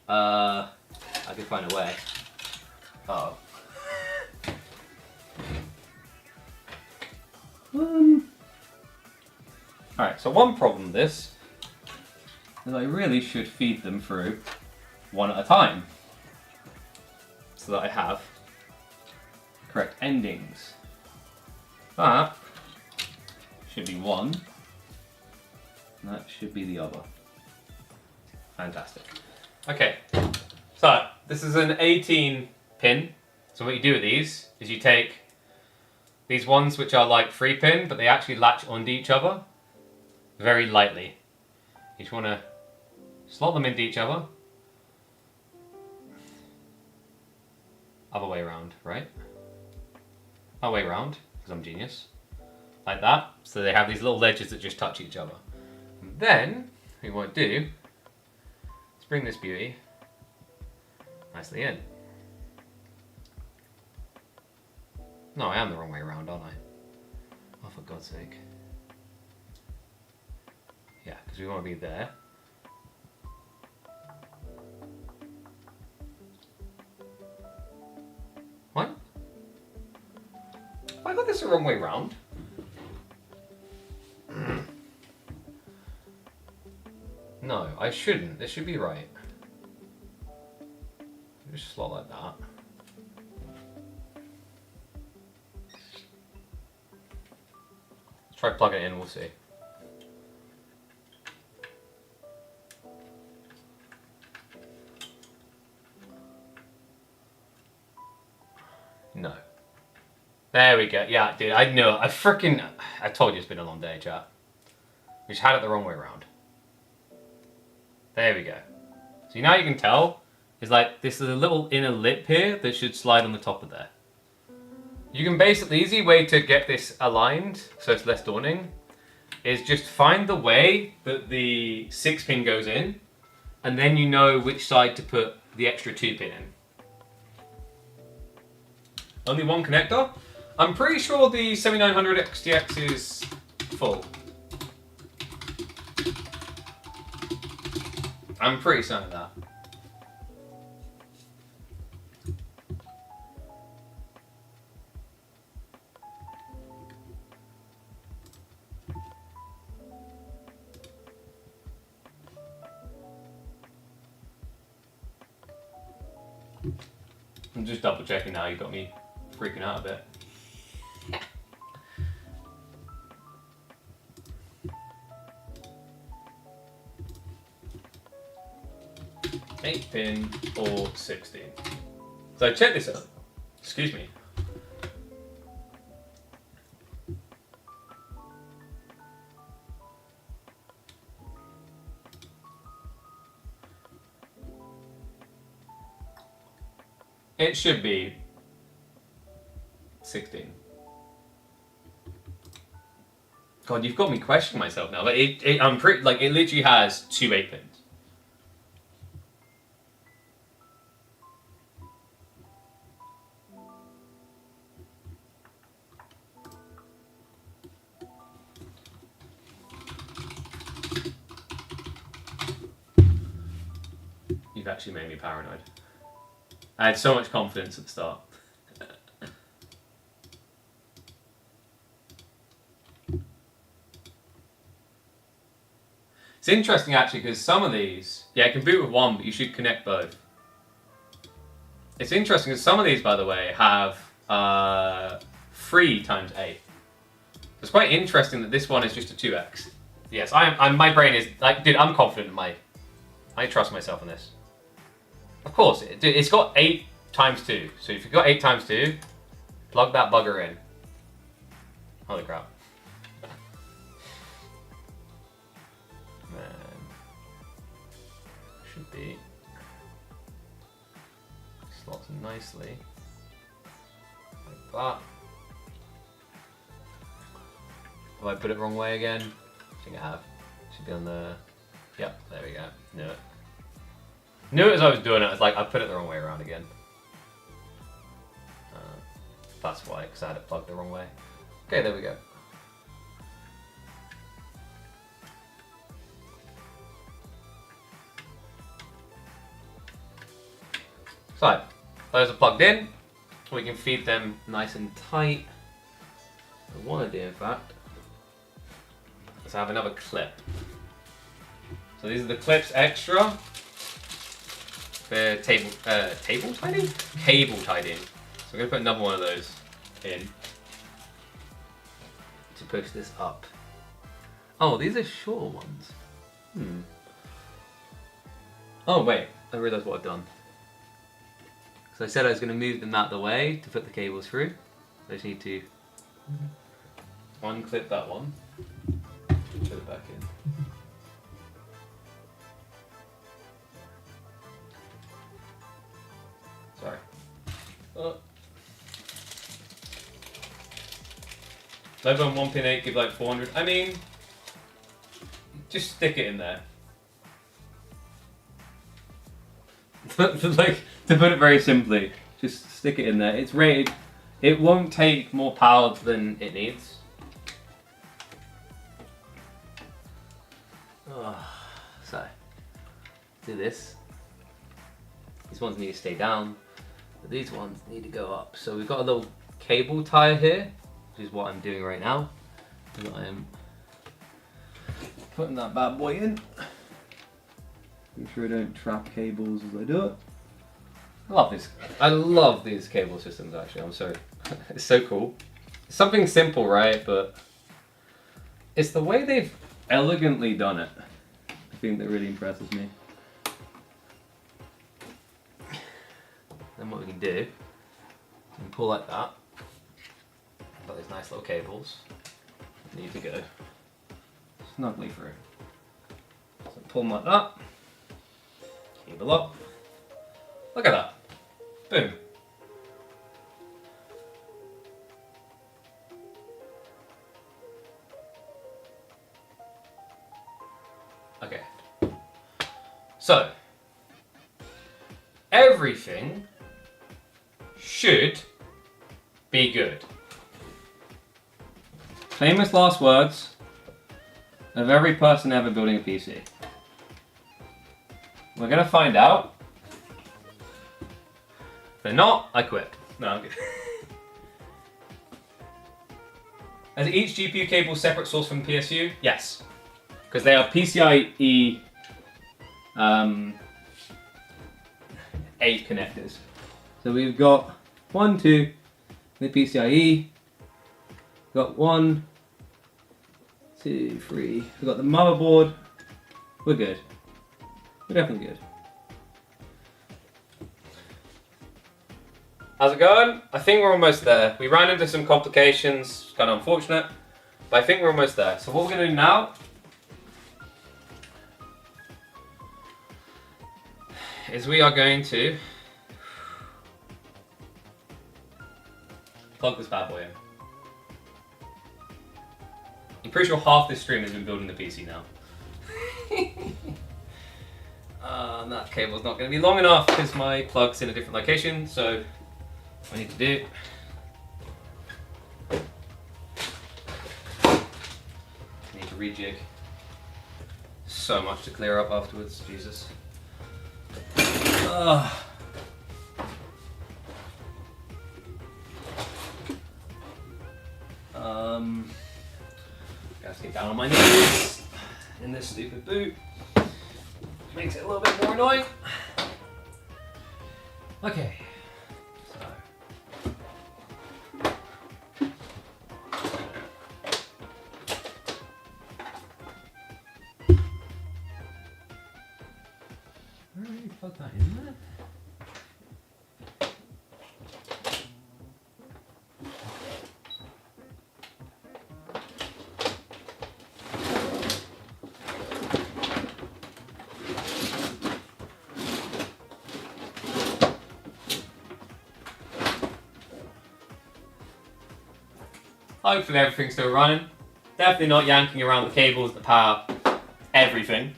I could find a way. Uh oh. Alright, so one problem with this is I really should feed them through one at a time so that I have correct endings. That should be one, and that should be the other. Fantastic. Okay, so this is an 18 pin. So what you do with these is you take these ones which are like 3 pin, but they actually latch onto each other very lightly. You just want to slot them into each other. Other way around, right? Other way around, because I'm genius. like that. So they have these little ledges that just touch each other. And then, what you want to do is bring this beauty nicely in. No, I am the wrong way around, aren't I? Oh, for God's sake. Yeah, because we want to be there. What? Have I got this the wrong way round? No, I shouldn't. This should be right. Just slot like that. Let's try plugging it in, we'll see. No. There we go. Yeah, dude, I know. I told you it's been a long day, chat. We just had it the wrong way around. There we go. So now you can tell, is like, this is a little inner lip here that should slide on the top of there. You can basically, the easy way to get this aligned, so it's less daunting, is just find the way that the 6-pin goes in, and then you know which side to put the extra 2-pin in. Only one connector? I'm pretty sure the 7900 XTX is full. I'm pretty certain of that. I'm just double checking now, you got me freaking out a bit. 8-pin or 16. So check this out. Excuse me. It should be 16. God, you've got me questioning myself now. Like I'm pretty like it literally has 2 8-pins. You've actually made me paranoid. I had so much confidence at the start. It's interesting actually because some of these, yeah, it can boot with one, but you should connect both. It's interesting because some of these, by the way, have 3 times 8. It's quite interesting that this one is just a 2x. Yes, my brain is like, dude, I'm confident in I trust myself in this. Of course, it's got 8 times 2. So if you've got 8 times 2, plug that bugger in. Holy crap. Man. Should be. Slots nicely. Like that. Have I put it the wrong way again? I think I have. Should be on the... Yep, there we go. Knew it. Knew it as I was doing it. I was like, I put it the wrong way around again. That's why, because I had it plugged the wrong way. Okay, there we go. So, those are plugged in. We can feed them nice and tight. What I want to do, in fact, is have another clip. So these are the clips extra. They're cable tied? Cable tied in. So I'm going to put another one of those in to push this up. Oh, these are shorter ones. Oh wait, I realised what I've done. So I said I was going to move them out the way to put the cables through. I just need to unclip that one, put it back in. Sorry. Over on 1.8, give like 400. I mean, just stick it in there. Like, to put it very simply, just stick it in there. It's rated. It won't take more power than it needs. So, do this. These ones need to stay down, but these ones need to go up. So we've got a little cable tie here, which is what I'm doing right now. And I am putting that bad boy in. Make sure I don't trap cables as I do it. I love this. I love these cable systems actually. I'm sorry. It's so cool. It's something simple, right? But it's the way they've elegantly done it. I think that really impresses me. Then what we can do, we can pull like that. Got these nice little cables. Need to go snugly through. So pull them like that. Cable up. Look at that. Boom. Okay. So, everything should be good. Famous last words of every person ever building a PC. We're gonna find out. If they're not, I quit. No, I'm good. Is each GPU cable separate source from PSU? Yes. Because they are PCIe 8 connectors. So we've got 1, 2, the PCIe. We've got 1, 2, 3. We've got the motherboard. We're good. We're definitely good. How's it going? I think we're almost there. We ran into some complications, kind of unfortunate, but I think we're almost there. So what we're going to do now is we are going to plug this bad boy in. I'm pretty sure half this stream has been building the PC now. And that cable's not going to be long enough because my plug's in a different location, so what I need to do I need to rejig. So much to clear up afterwards, Jesus. Gotta get down on my knees in this stupid boot. Makes it a little bit more annoying. Okay. So. Alright, plug that in there. Hopefully everything's still running. Definitely not yanking around the cables that power everything.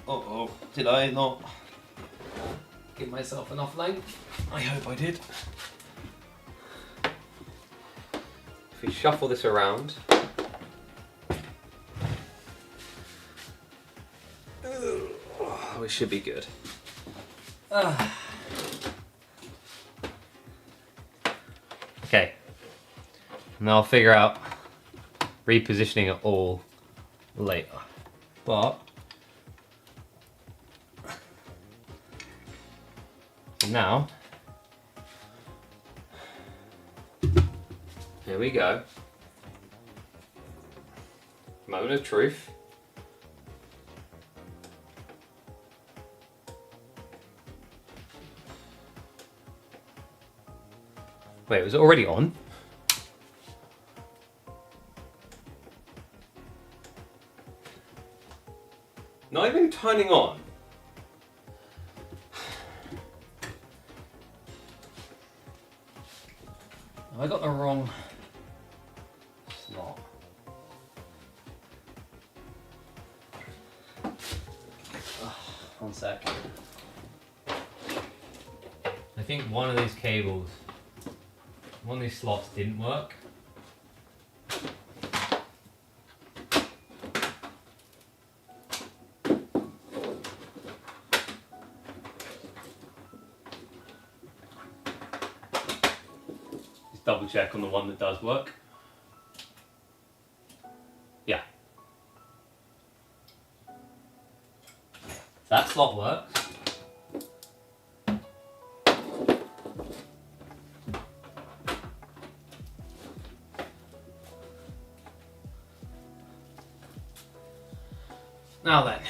Uh-oh, did I not give myself enough length? I hope I did. If we shuffle this around. We should be good. Okay, and I'll figure out repositioning it all later. But now, here we go. Moment of truth. Wait, was it already on? Not even turning on. I got the wrong slot? One sec. I think one of these cables, one of these slots didn't work. Just double check on the one that does work. Yeah. That slot works. Now then.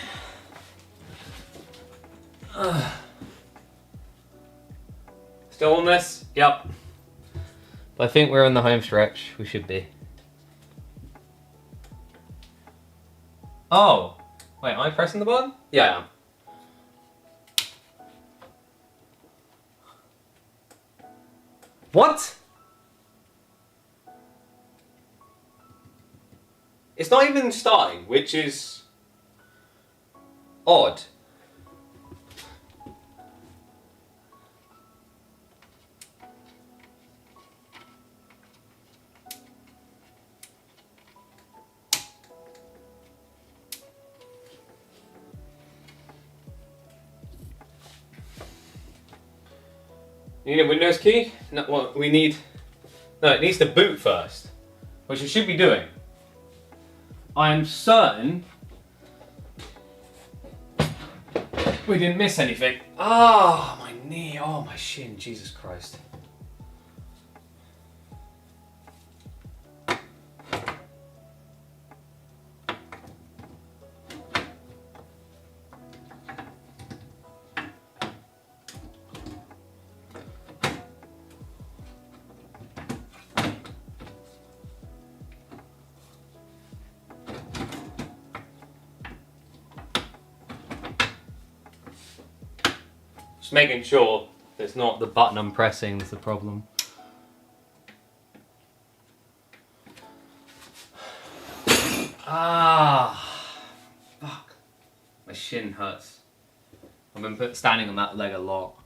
Still on this? Yep. But I think we're in the home stretch. We should be. Oh. Wait, am I pressing the button? Yeah, I am. What? It's not even starting, which is odd. You need a Windows key? No, well, we need... No, it needs to boot first, which it should be doing. I am certain we didn't miss anything. Ah, my knee, oh my shin, Jesus Christ. Just making sure it's not the button I'm pressing that's the problem. Ah, fuck. My shin hurts. I've been standing on that leg a lot.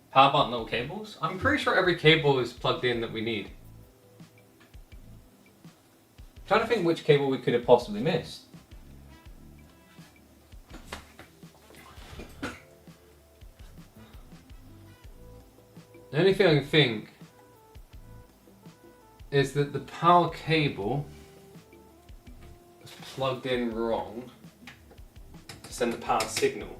Power button, little cables? I'm pretty sure every cable is plugged in that we need. Trying to think which cable we could have possibly missed. The only thing I can think is that the power cable was plugged in wrong to send the power signal.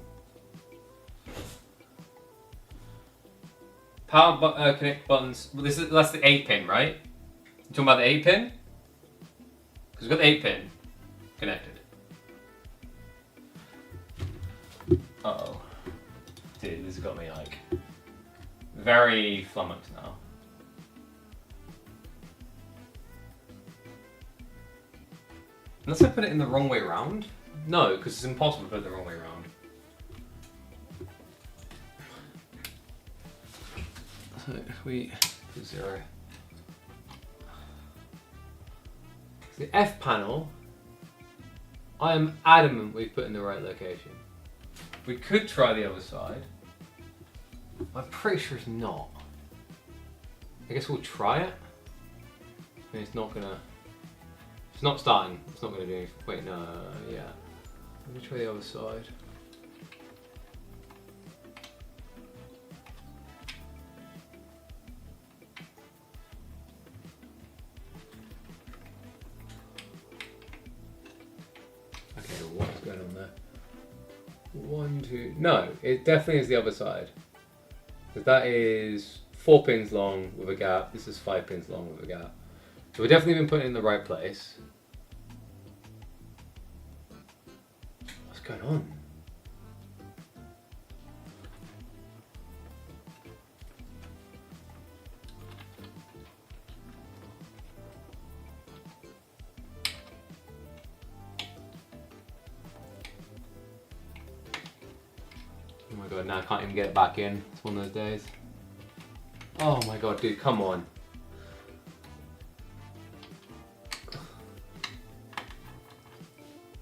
Power connect buttons. Well, that's the 8-pin, right? You talking about the 8-pin? Because we've got the 8-pin connected. Uh-oh. Dude, this has got me like very flummoxed now. Unless I put it in the wrong way around? No, because it's impossible to put it the wrong way around. So if we put 0. The F panel, I am adamant we've put in the right location. We could try the other side. I'm pretty sure it's not. I guess we'll try it. I mean, it's not gonna... It's not starting. It's not gonna do anything. Wait, no, yeah. Let me try the other side. Okay, what's going on there? 1, 2... No, it definitely is the other side. Because that is 4 pins long with a gap. This is 5 pins long with a gap. So we've definitely been putting it in the right place. What's going on? god, now I can't even get it back in. It's one of those days. Oh my god, dude, come on.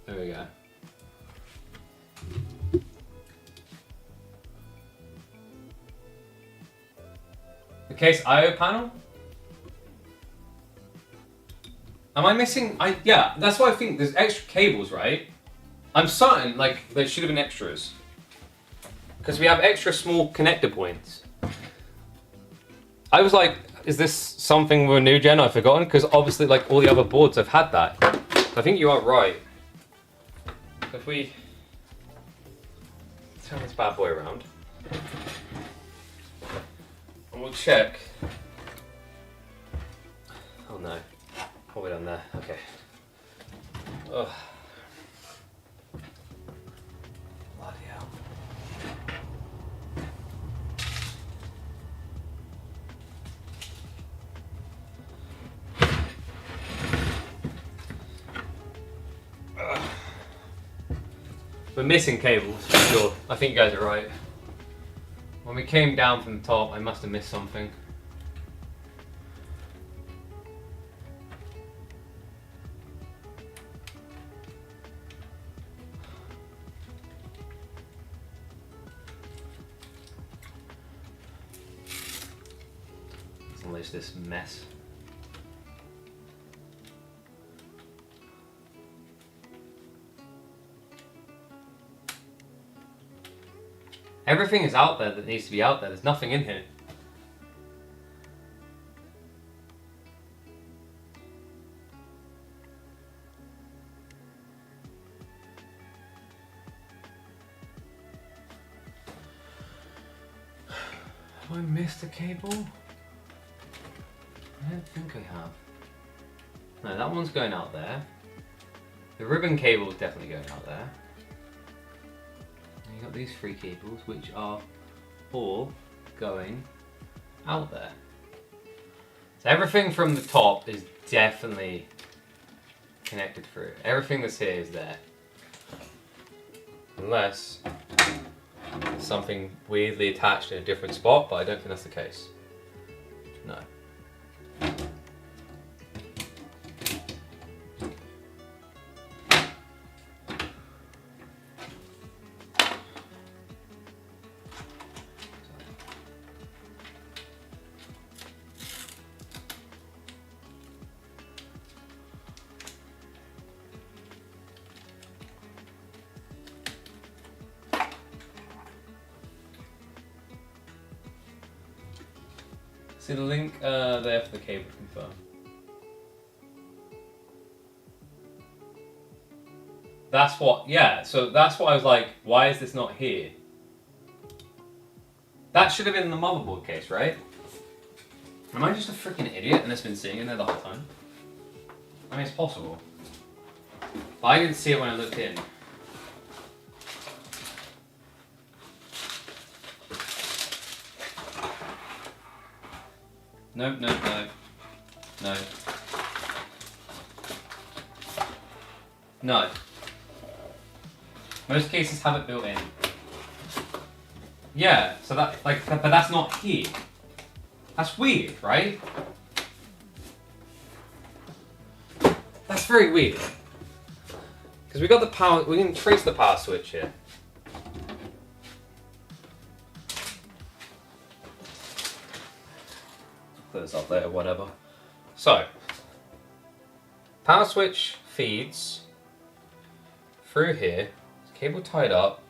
There we go. The case IO panel? Am I missing? Yeah, that's why I think there's extra cables, right? I'm certain, like, there should have been extras. Because we have extra small connector points. I was like, is this something with a new gen I've forgotten? Because obviously, like, all the other boards have had that. I think you are right. If we turn this bad boy around, and we'll check. Oh no, probably done there. Okay. Ugh. Bloody hell. We're missing cables, for sure. I think you guys are right. When we came down from the top, I must have missed something. Let's unleash this mess. Everything is out there that needs to be out there. There's nothing in here. Have I missed a cable? I don't think I have. No, that one's going out there. The ribbon cable is definitely going out there. You got these three cables, which are all going out there. So everything from the top is definitely connected through. Everything that's here is there. Unless something weirdly attached in a different spot, but I don't think that's the case. No. See the link there for the cable to confirm. That's what, yeah, so that's what I was like, why is this not here? That should have been in the motherboard case, right? Am I just a freaking idiot and it's been sitting in there the whole time? I mean, it's possible. But I didn't see it when I looked in. No, no, no. No. No. Most cases have it built in. Yeah, so that, like, but that's not here. That's weird, right? That's very weird. Because we got the power, we can trace the power switch here. Put this up there, whatever. So, power switch feeds through here. Cable tied up,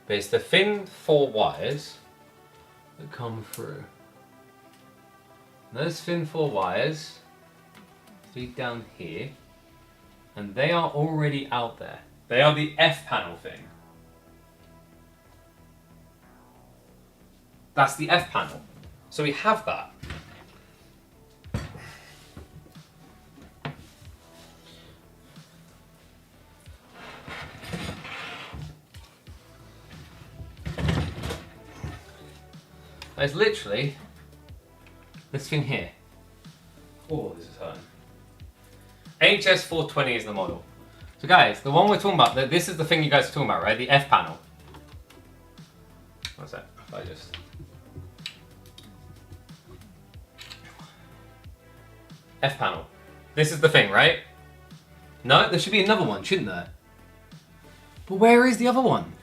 but it's the thin 4 wires that come through. Those thin 4 wires feed down here, and they are already out there. They are the F panel thing. That's the F panel. So we have that. It's literally this thing here. Oh, this is hurting. HS420 is the model. So guys, the one we're talking about, this is the thing you guys are talking about, right? The F panel. One sec. I just. F panel. This is the thing, right? No, there should be another one, shouldn't there? But where is the other one?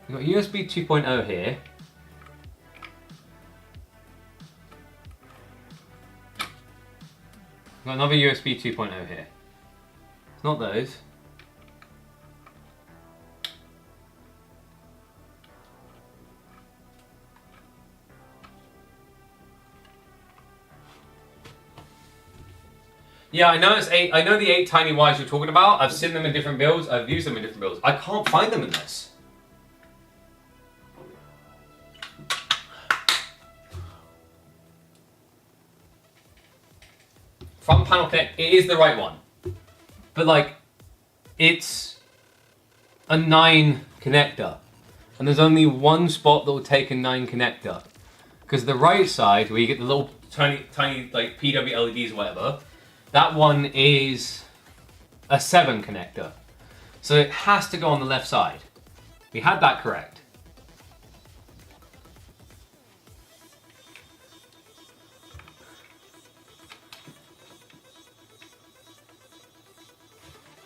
We've got USB 2.0 here. We've got another USB 2.0 here. It's not those. Yeah, I know it's 8. I know the 8 tiny wires you're talking about. I've seen them in different builds. I've used them in different builds. I can't find them in this. Front panel connect. It is the right one, but like, it's a 9 connector, and there's only one spot that will take a 9 connector, because the right side where you get the little tiny like PW LEDs or whatever. That one is a 7 connector. So it has to go on the left side. We had that correct.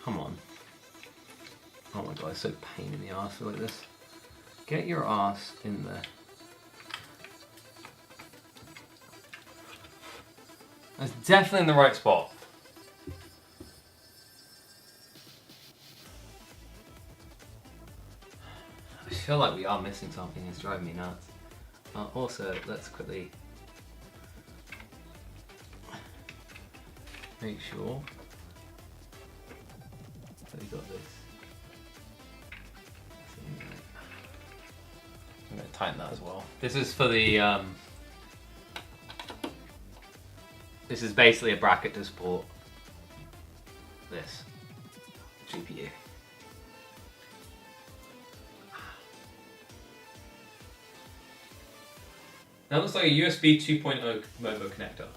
Come on. Oh my god, it's so pain in the ass like this. Get your ass in there. That's definitely in the right spot. I feel like we are missing something. It's driving me nuts. Also, let's quickly make sure that we got this. I'm going to tighten that as well. This is for the this is basically a bracket to support this GPU. That looks like a USB 2.0 Movo connector.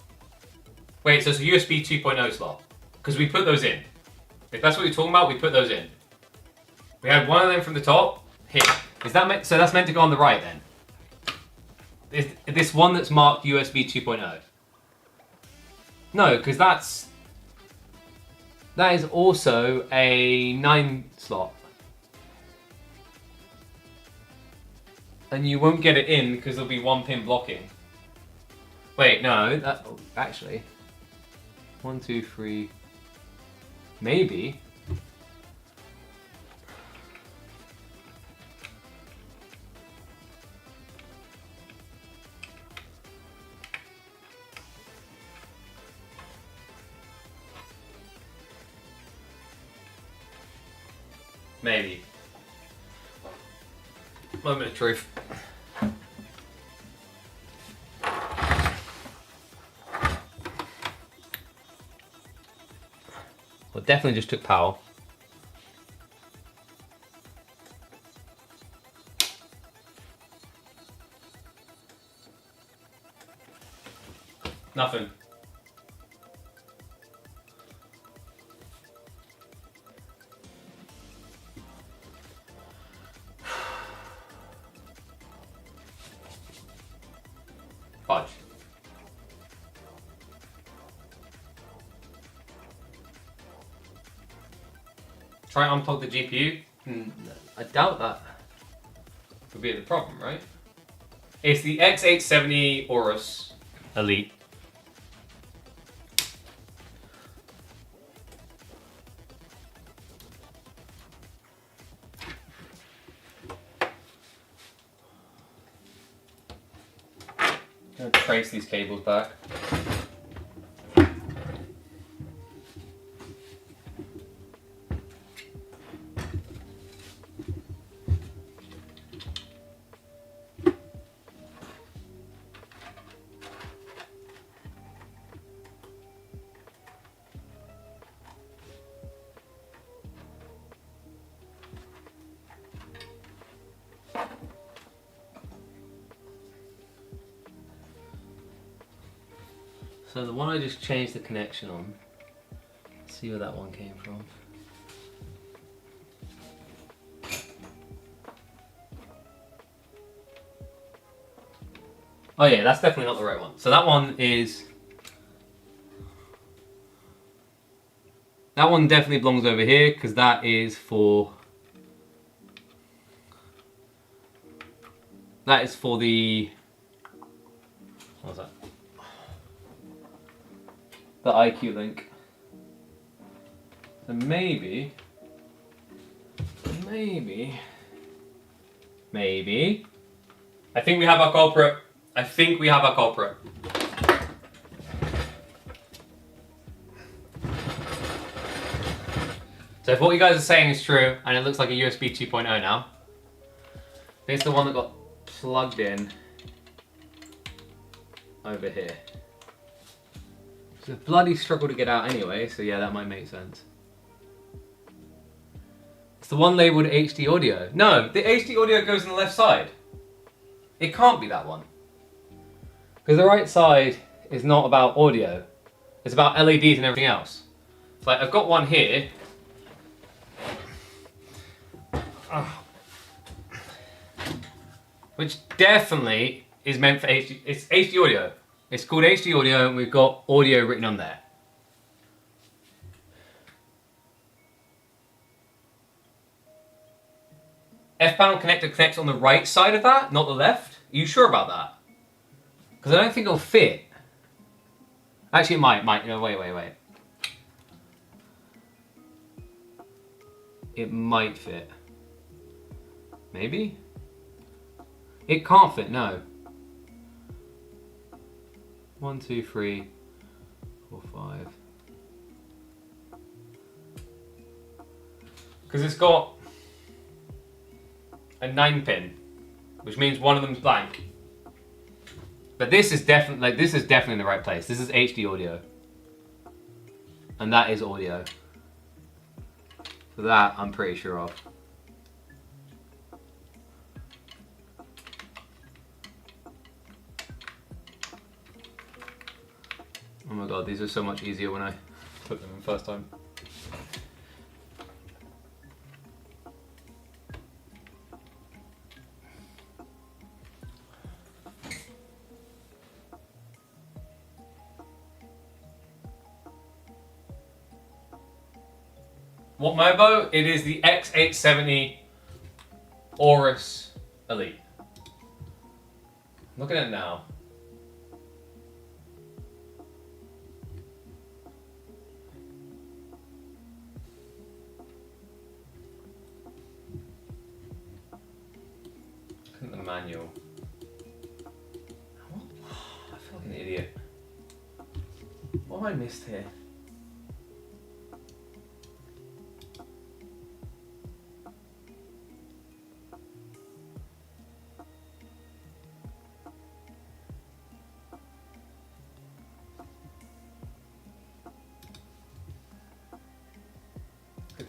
Wait, so it's a USB 2.0 slot? Because we put those in. If that's what you're talking about, we put those in. We had one of them from the top here. Is that meant? So that's meant to go on the right then? Is this one that's marked USB 2.0? No, because that is also a 9 slot. And you won't get it in because there'll be one pin blocking. Wait, no, that actually 1, 2, 3, maybe. Maybe. Moment of truth. Well, it definitely just took power. Nothing. Fudge. Try and unplug the GPU? No, I doubt that would be the problem, right? It's the X870 Aorus Elite. I'm gonna trace these cables back. So the one I just changed the connection on, let's see where that one came from. Oh yeah, that's definitely not the right one. So that one is... That one definitely belongs over here, because that is for... That is for the... What was that? The IQ link. So maybe... I think we have our culprit. So if what you guys are saying is true, and it looks like a USB 2.0 now, it's the one that got plugged in over here. It's a bloody struggle to get out anyway, so yeah, that might make sense. It's the one labelled HD audio. No, the HD audio goes on the left side. It can't be that one. Because the right side is not about audio. It's about LEDs and everything else. It's like, I've got one here. Which definitely is meant for HD. It's HD audio. It's called HD audio and we've got audio written on there. F-panel connector connects on the right side of that, not the left? Are you sure about that? Because I don't think it'll fit. Actually, it might. No, wait. It might fit. Maybe? It can't fit, no. 1, 2, 3, 4, 5. Because it's got a 9-pin, which means one of them's blank. But this is definitely in the right place. This is HD audio, and that is audio. So that I'm pretty sure of. Oh my god, these are so much easier when I put them in first time. What Mobo? It is the X870 Aorus Elite. Look at it now. Look at the manual. What? I feel like an idiot. What have I missed here?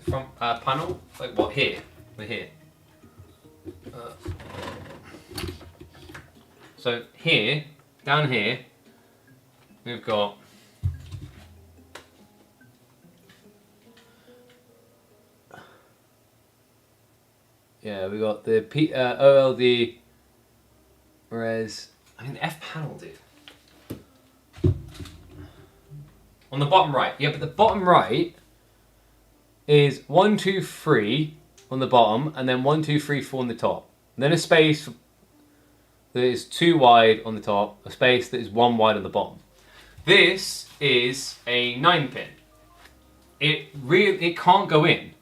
From panel, like what here? We're here. So here, down here, we've got we got the OLD res. I mean the F panel, dude. On the bottom right, yeah, but the bottom right is 1, 2, 3 on the bottom, and then 1, 2, 3, 4 on the top. And then a space that is 2 wide on the top, a space that is 1 wide on the bottom. This is a 9-pin. It can't go in.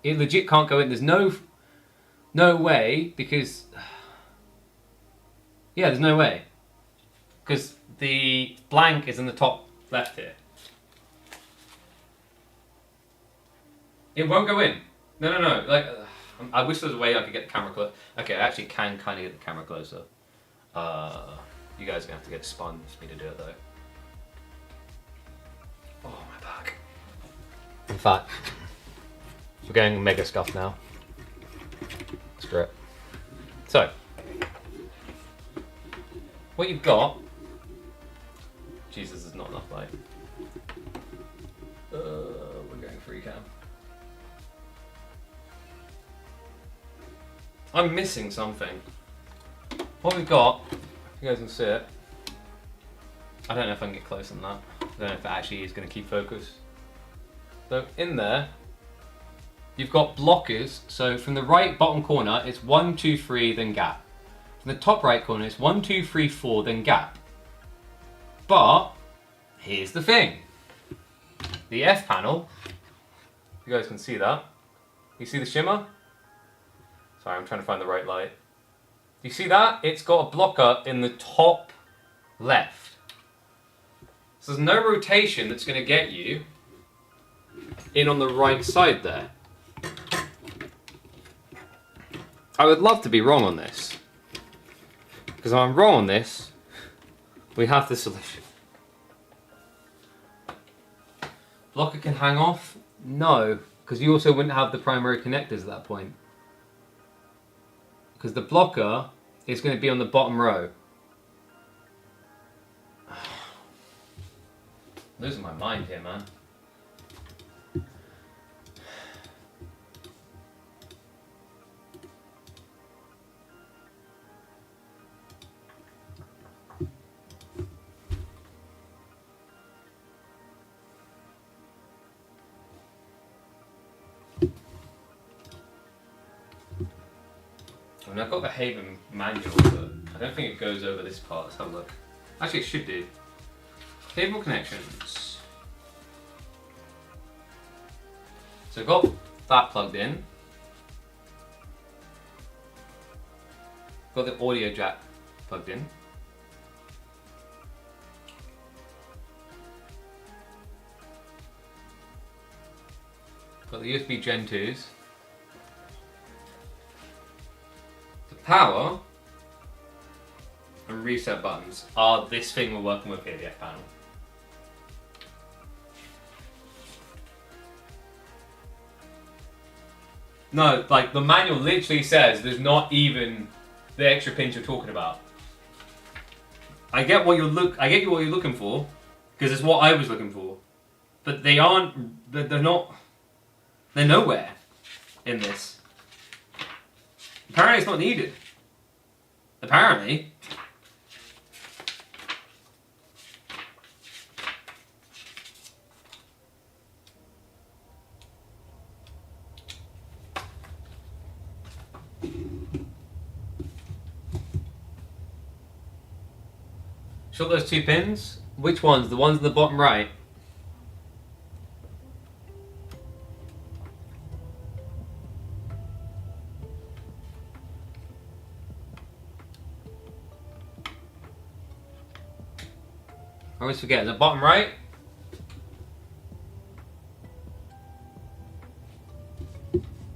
It legit can't go in. There's no way, because yeah, there's no way, because the blank is in the top left here. It won't go in. No. Like, I wish there was a way I could get the camera close. Okay, I actually can kind of get the camera closer. You guys are gonna have to get spun for me to do it though. Oh, my back. In fact, we're going mega scuffed now. Screw it. So, what you've got. Jesus, there's not enough light. We're going free cam. I'm missing something. What we've got You guys can see it. I don't know if I can get close on that. I don't know if it actually is going to keep focus. So in there, you've got blockers. So from the right bottom corner, it's 1, 2, 3, then gap. From the top right corner, it's 1, 2, 3, 4, then gap. But here's the thing. The F panel, you guys can see that. You see the shimmer? Sorry, I'm trying to find the right light. You see that? It's got a blocker in the top left. So there's no rotation that's going to get you in on the right side there. I would love to be wrong on this. Because if I'm wrong on this, we have the solution. Blocker can hang off? No, because you also wouldn't have the primary connectors at that point. Because the blocker is going to be on the bottom row. Losing my mind here, man. I mean, I've got the Haven manual, but I don't think it goes over this part. Let's have a look. Actually, it should do. Cable connections. So I've got that plugged in. Got the audio jack plugged in. Got the USB Gen 2s. The power and reset buttons are this thing we're working with here, the F panel. No, like the manual literally says there's not even the extra pins you're talking about. I get what you're looking for, because it's what I was looking for. But they aren't, they're nowhere in this. Apparently it's not needed. Apparently. Shot those two pins. Which ones? The ones in the bottom right. I always forget. The bottom right.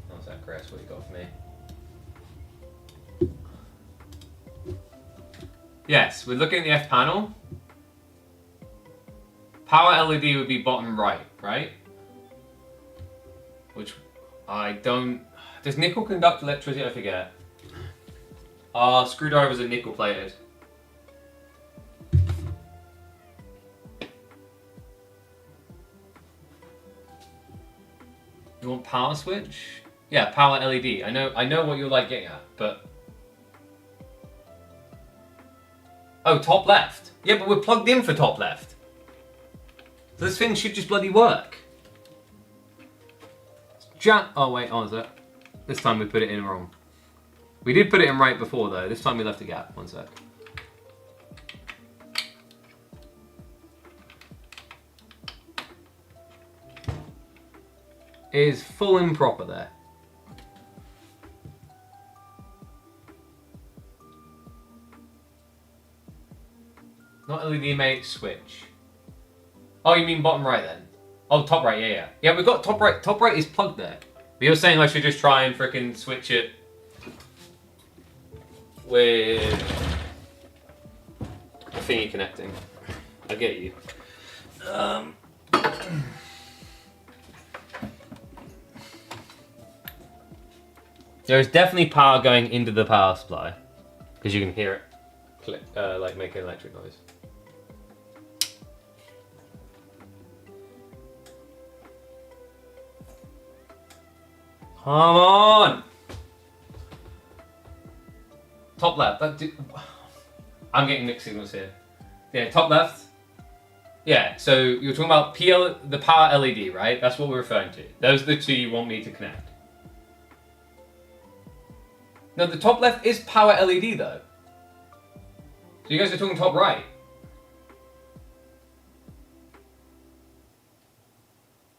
How's that, Chris? What you got for me? Yes, we're looking at the F panel. Power LED would be bottom right? Which I don't... Does nickel conduct electricity? I forget. Screwdrivers are nickel plated. You want power switch? Yeah, power LED. I know what you're like getting at, but... Oh, top left. Yeah, but we're plugged in for top left. So this thing should just bloody work. Oh wait, is it? This time we put it in wrong. We did put it in right before though. This time we left a gap. One sec. It is full improper there. Not LED mate, switch. Oh, you mean bottom right then? Oh, top right, yeah. Yeah, we've got top right. Top right is plugged there. But you're saying I should just try and frickin' switch it with a thingy connecting. I get you. There's definitely power going into the power supply because you can hear it click, like make an electric noise. Come on! Top left. I'm getting mixed signals here. Yeah, top left. Yeah, so you're talking about the power LED, right? That's what we're referring to. Those are the two you want me to connect. No, the top left is power LED though. So you guys are talking top right.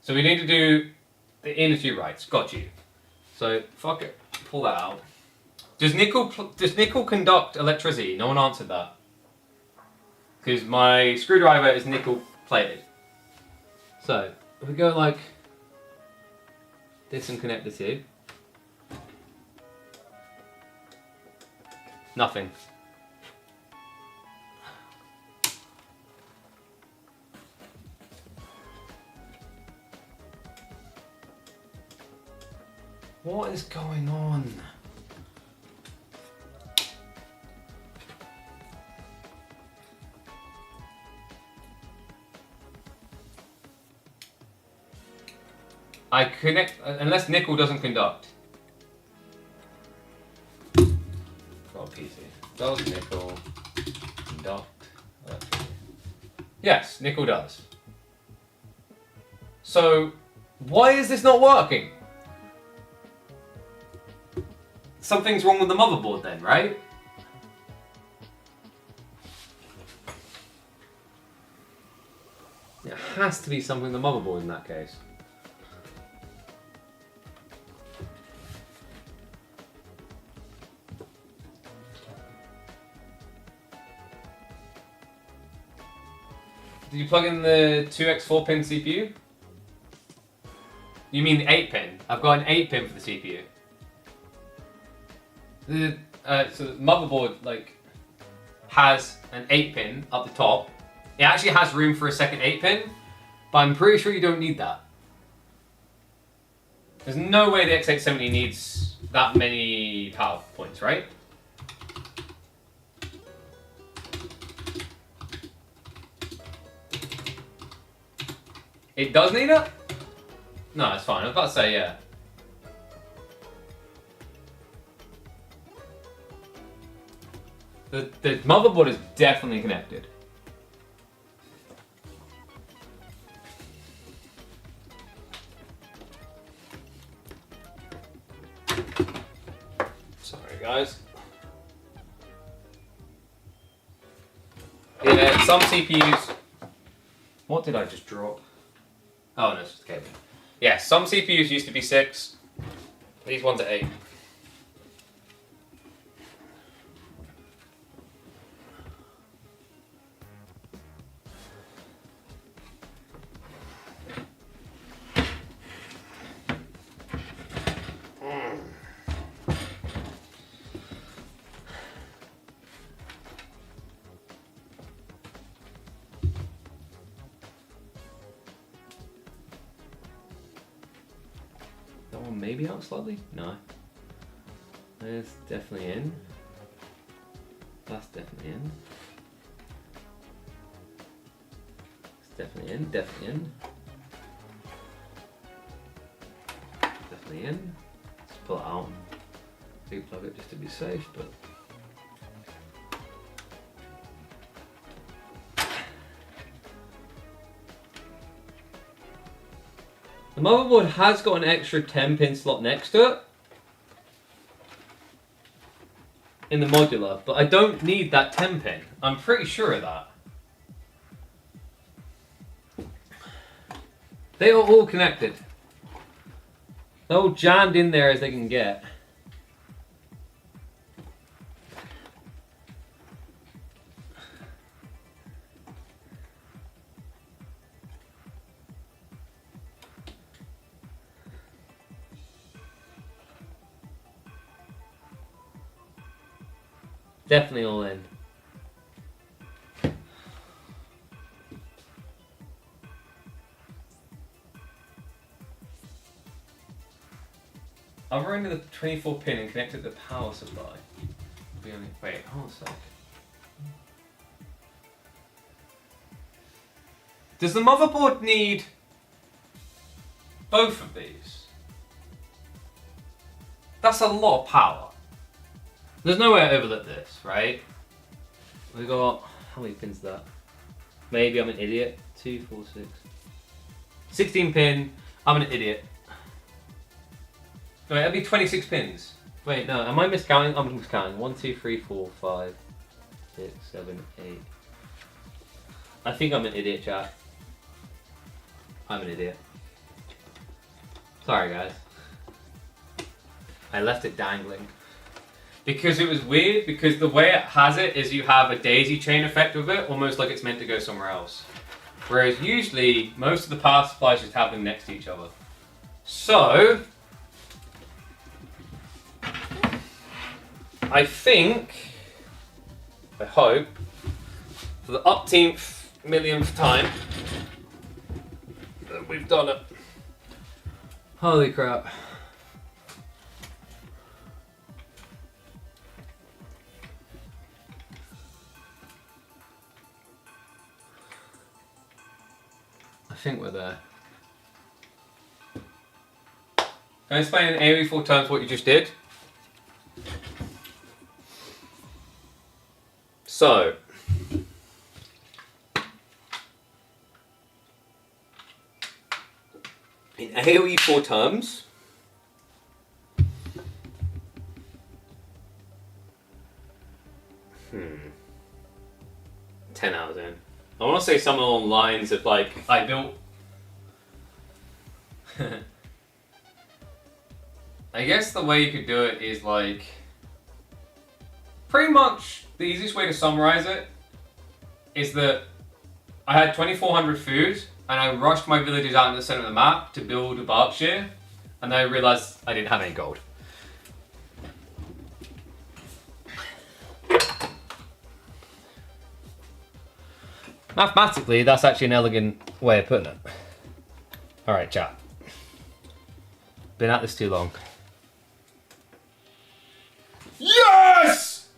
So we need to do the inner two rights. Got you. So fuck it. Pull that out. Does nickel conduct electricity? No one answered that. Because my screwdriver is nickel plated. So if we go like this and connect the two. Nothing. What is going on? I connect, unless nickel doesn't conduct. Got a PC. Does nickel conduct electricity? Yes, nickel does. So, why is this not working? Something's wrong with the motherboard then, right? It has to be something in the motherboard in that case. Did you plug in the 2x4 pin CPU? You mean the 8 pin? I've got an 8 pin for the CPU. So the motherboard has an 8 pin up the top. It actually has room for a second 8 pin, but I'm pretty sure you don't need that. There's no way the X870 needs that many power points, right? It does need it? No, it's fine. I was about to say, yeah. The motherboard is definitely connected. Sorry, guys. Yeah, some CPUs... What did I just drop? Oh, no, it's just the cable. Yeah, some CPUs used to be 6. These ones are 8. Maybe out slightly? No. That's definitely in. That's definitely in. It's definitely in, definitely in. Definitely in. Let's pull it out and replug it just to be safe, but the motherboard has got an extra 10 pin slot next to it in the modular, but I don't need that 10 pin. I'm pretty sure of that. They are all connected. They're all jammed in there as they can get. Definitely all in. I've run the 24 pin and connected the power supply. Wait, hold on a sec. Does the motherboard need both of these? That's a lot of power. There's no way I overlooked this, right? We got, how many pins is that? Maybe I'm an idiot. 2, 4, 6. 16 pin. I'm an idiot. Wait, that'd be 26 pins. Wait, no, am I miscounting? I'm miscounting. 1, 2, 3, 4, 5, 6, 7, 8. I think I'm an idiot, chat. I'm an idiot. Sorry, guys. I left it dangling. Because it was weird, because the way it has it is you have a daisy chain effect with it, almost like it's meant to go somewhere else. Whereas usually, most of the power supplies just have them next to each other. So, I hope, for the upteenth millionth time, that we've done it. Holy crap. I think we're there. Can I explain in AoE 4 terms what you just did? So, in AoE 4 terms, — 10 out of 10. I want to say something along the lines of like, I built... I guess the way you could do it is like, pretty much the easiest way to summarize it is that I had 2,400 food and I rushed my villagers out in the center of the map to build a Berkshire, and then I realized I didn't have any gold. Mathematically, that's actually an elegant way of putting it. Alright, chat. Been at this too long. Yes!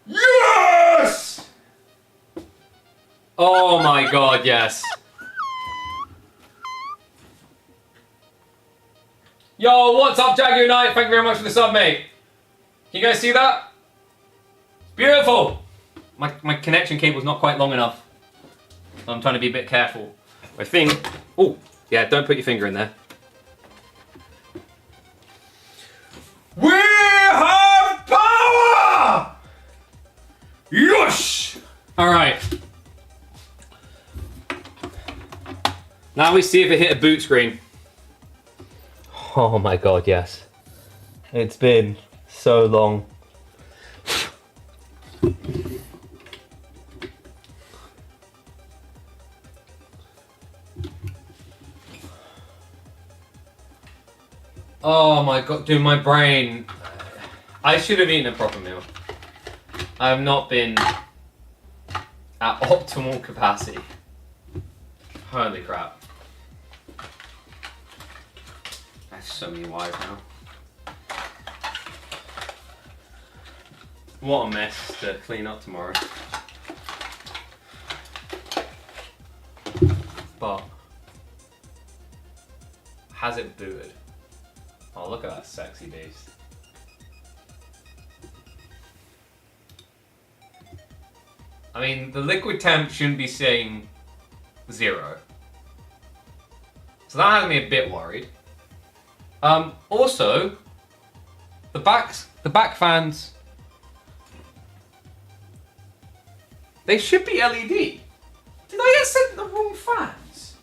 Yes! Oh my god, yes. Yo, what's up, Jaguar Knight? Thank you very much for the sub, mate. Can you guys see that? Beautiful! My connection cable's not quite long enough. I'm trying to be a bit careful. I think... Oh, yeah, don't put your finger in there. We have power! Yosh! Alright. Now we see if it hit a boot screen. Oh my god, yes. It's been so long. Oh my god, dude, my brain. I should have eaten a proper meal. I have not been at optimal capacity. Holy crap. I have so many wires now. What a mess to clean up tomorrow. But, has it booted? Oh, look at that sexy beast. I mean, the liquid temp shouldn't be saying 0. So that has me a bit worried. Also, the back fans, they should be LED. Did I get sent the wrong fans?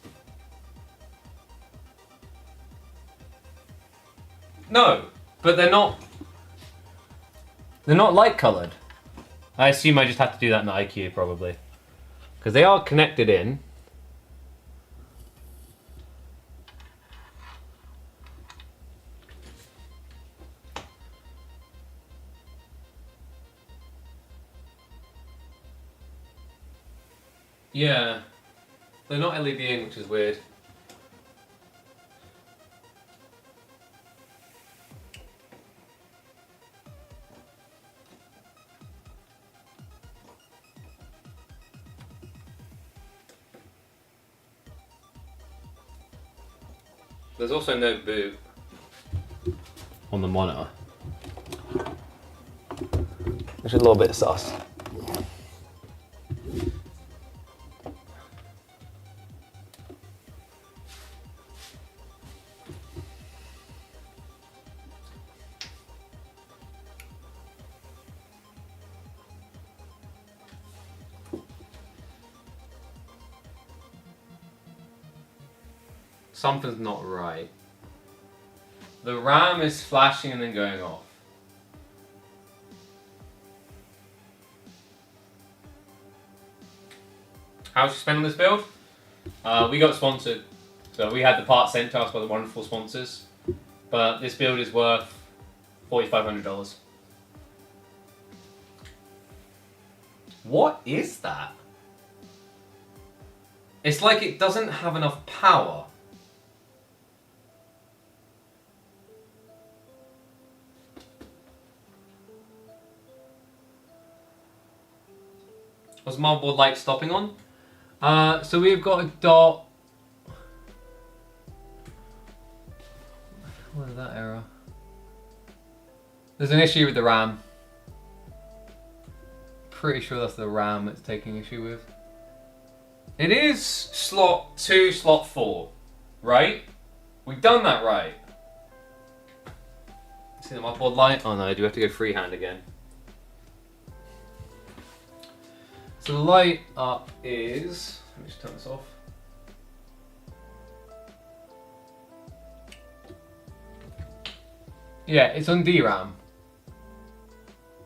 No, but they're not light colored. I assume I just have to do that in the IQ probably. Because they are connected in. Yeah, they're not LEDing, which is weird. There's also no boot on the monitor, which is a little bit sus. Something's not right. The RAM is flashing and then going off. How much you spend on this build? We got sponsored. So we had the part sent to us by the wonderful sponsors. But this build is worth $4,500. What is that? It's like it doesn't have enough power. What's motherboard light stopping on? So we've got a dot. What is that error? There's an issue with the RAM. Pretty sure that's the RAM it's taking issue with. It is slot 2, slot 4, right? We've done that right. See the motherboard light? Oh no, I do have to go freehand again. So the light up is, let me just turn this off. Yeah, it's on DRAM.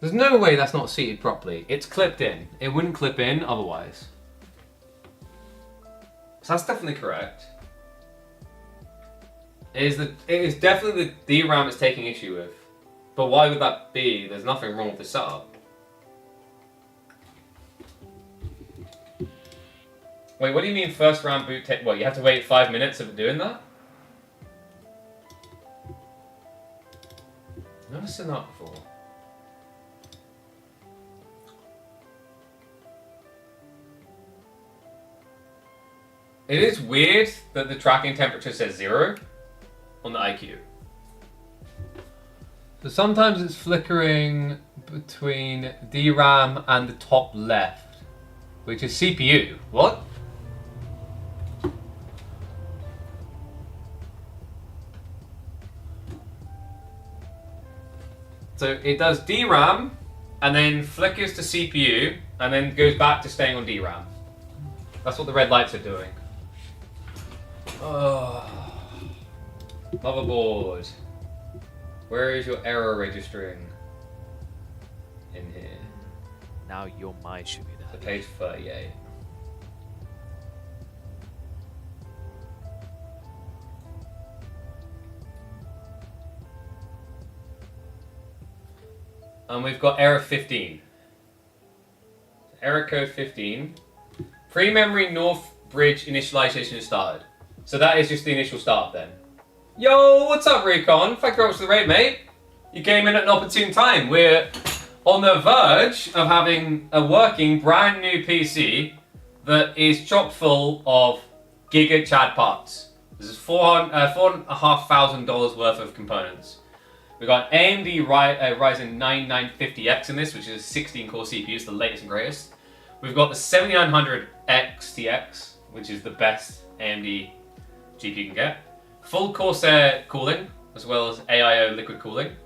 There's no way that's not seated properly. It's clipped in. It wouldn't clip in otherwise. So that's definitely correct. It is definitely the DRAM it's taking issue with. But why would that be? There's nothing wrong with the setup. Wait, what do you mean first RAM boot take? What, you have to wait 5 minutes of doing that? I've never seen that before. It is weird that the tracking temperature says 0 on the IQ. So sometimes it's flickering between DRAM and the top left, which is CPU. What? So it does DRAM, and then flickers to CPU, and then goes back to staying on DRAM. That's what the red lights are doing. Motherboard. Where is your error registering? In here. Now you're my sugar So daddy. page 38. And we've got error 15. Error code 15. Pre-memory North Bridge initialization has started. So that is just the initial start then. Yo, what's up, Recon? Thank you very much for the raid, mate. You came in at an opportune time. We're on the verge of having a working brand new PC that is chock full of Giga Chad parts. This is $4,500 worth of components. We've got AMD Ryzen 9 9950X in this, which is a 16-core CPU, it's the latest and greatest. We've got the 7900 XTX, which is the best AMD GPU you can get. Full Corsair cooling, as well as AIO liquid cooling.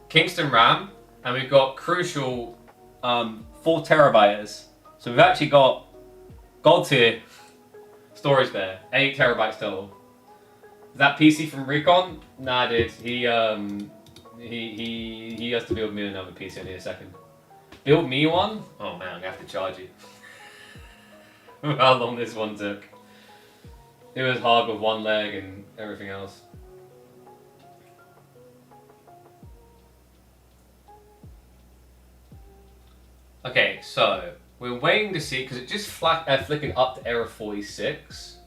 Kingston RAM, and we've got crucial 4 terabytes. So we've actually got gold tier storage there, 8 terabytes total. Is that PC from Recon? Nah, dude. He has to build me another PC in a second. Build me one? Oh man, I'm gonna have to charge you. How long this one took. It was hard with one leg and everything else. Okay, so we're waiting to see, because it just flickered up to error 46.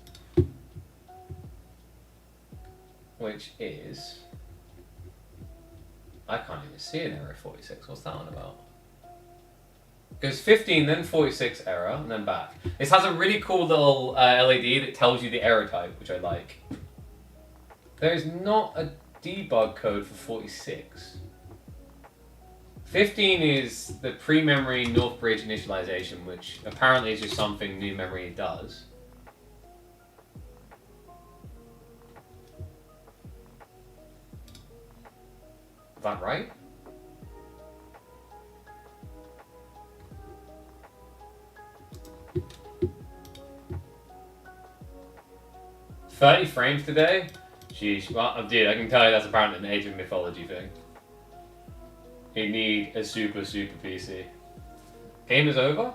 Which is... I can't even see an error 46. What's that one about? Goes 15, then 46 error, and then back. This has a really cool little LED that tells you the error type, which I like. There is not a debug code for 46. 15 is the pre-memory North Bridge initialization, which apparently is just something new memory does. Is that right? 30 frames today? Sheesh. Well, dude, I can tell you that's apparently an Age of Mythology thing. You need a super PC. Game is over?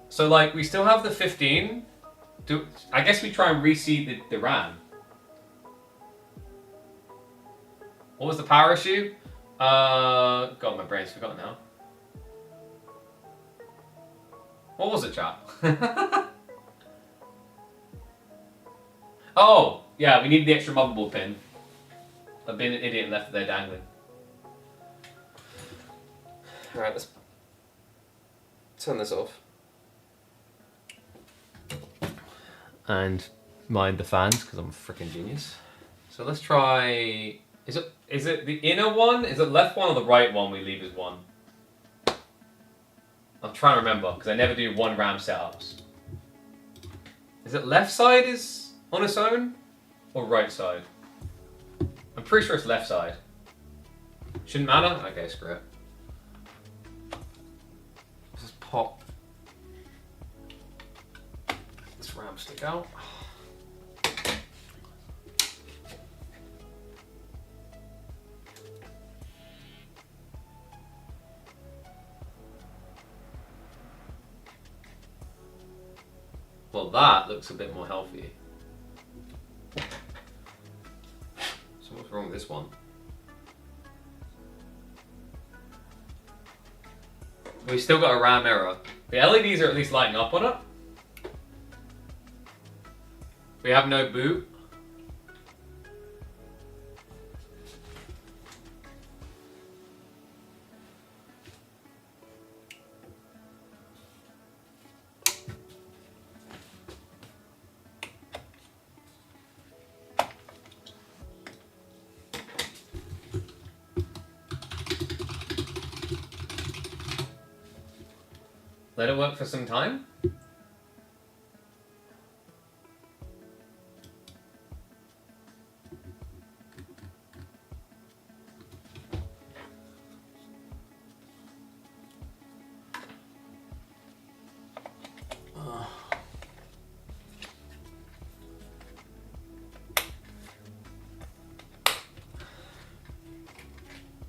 So, like, we still have the 15. I guess we try and reseed the RAM. What was the power issue? God, my brain's forgotten now. What was it, chat? Oh, yeah, we need the extra motherboard pin. I've been an idiot and left it there dangling. Alright, let's turn this off. And mind the fans, because I'm a freaking genius. So let's try... Is it the inner one? Is it left one or the right one we leave as one? I'm trying to remember, because I never do one RAM setups. Is it left side is on its own? Or right side? I'm pretty sure it's left side. Shouldn't matter? Okay, screw it. Let's just pop this RAM stick out. Well, that looks a bit more healthy. So what's wrong with this one? We still got a RAM error. The LEDs are at least lighting up on it. We have no boot. Let it work for some time.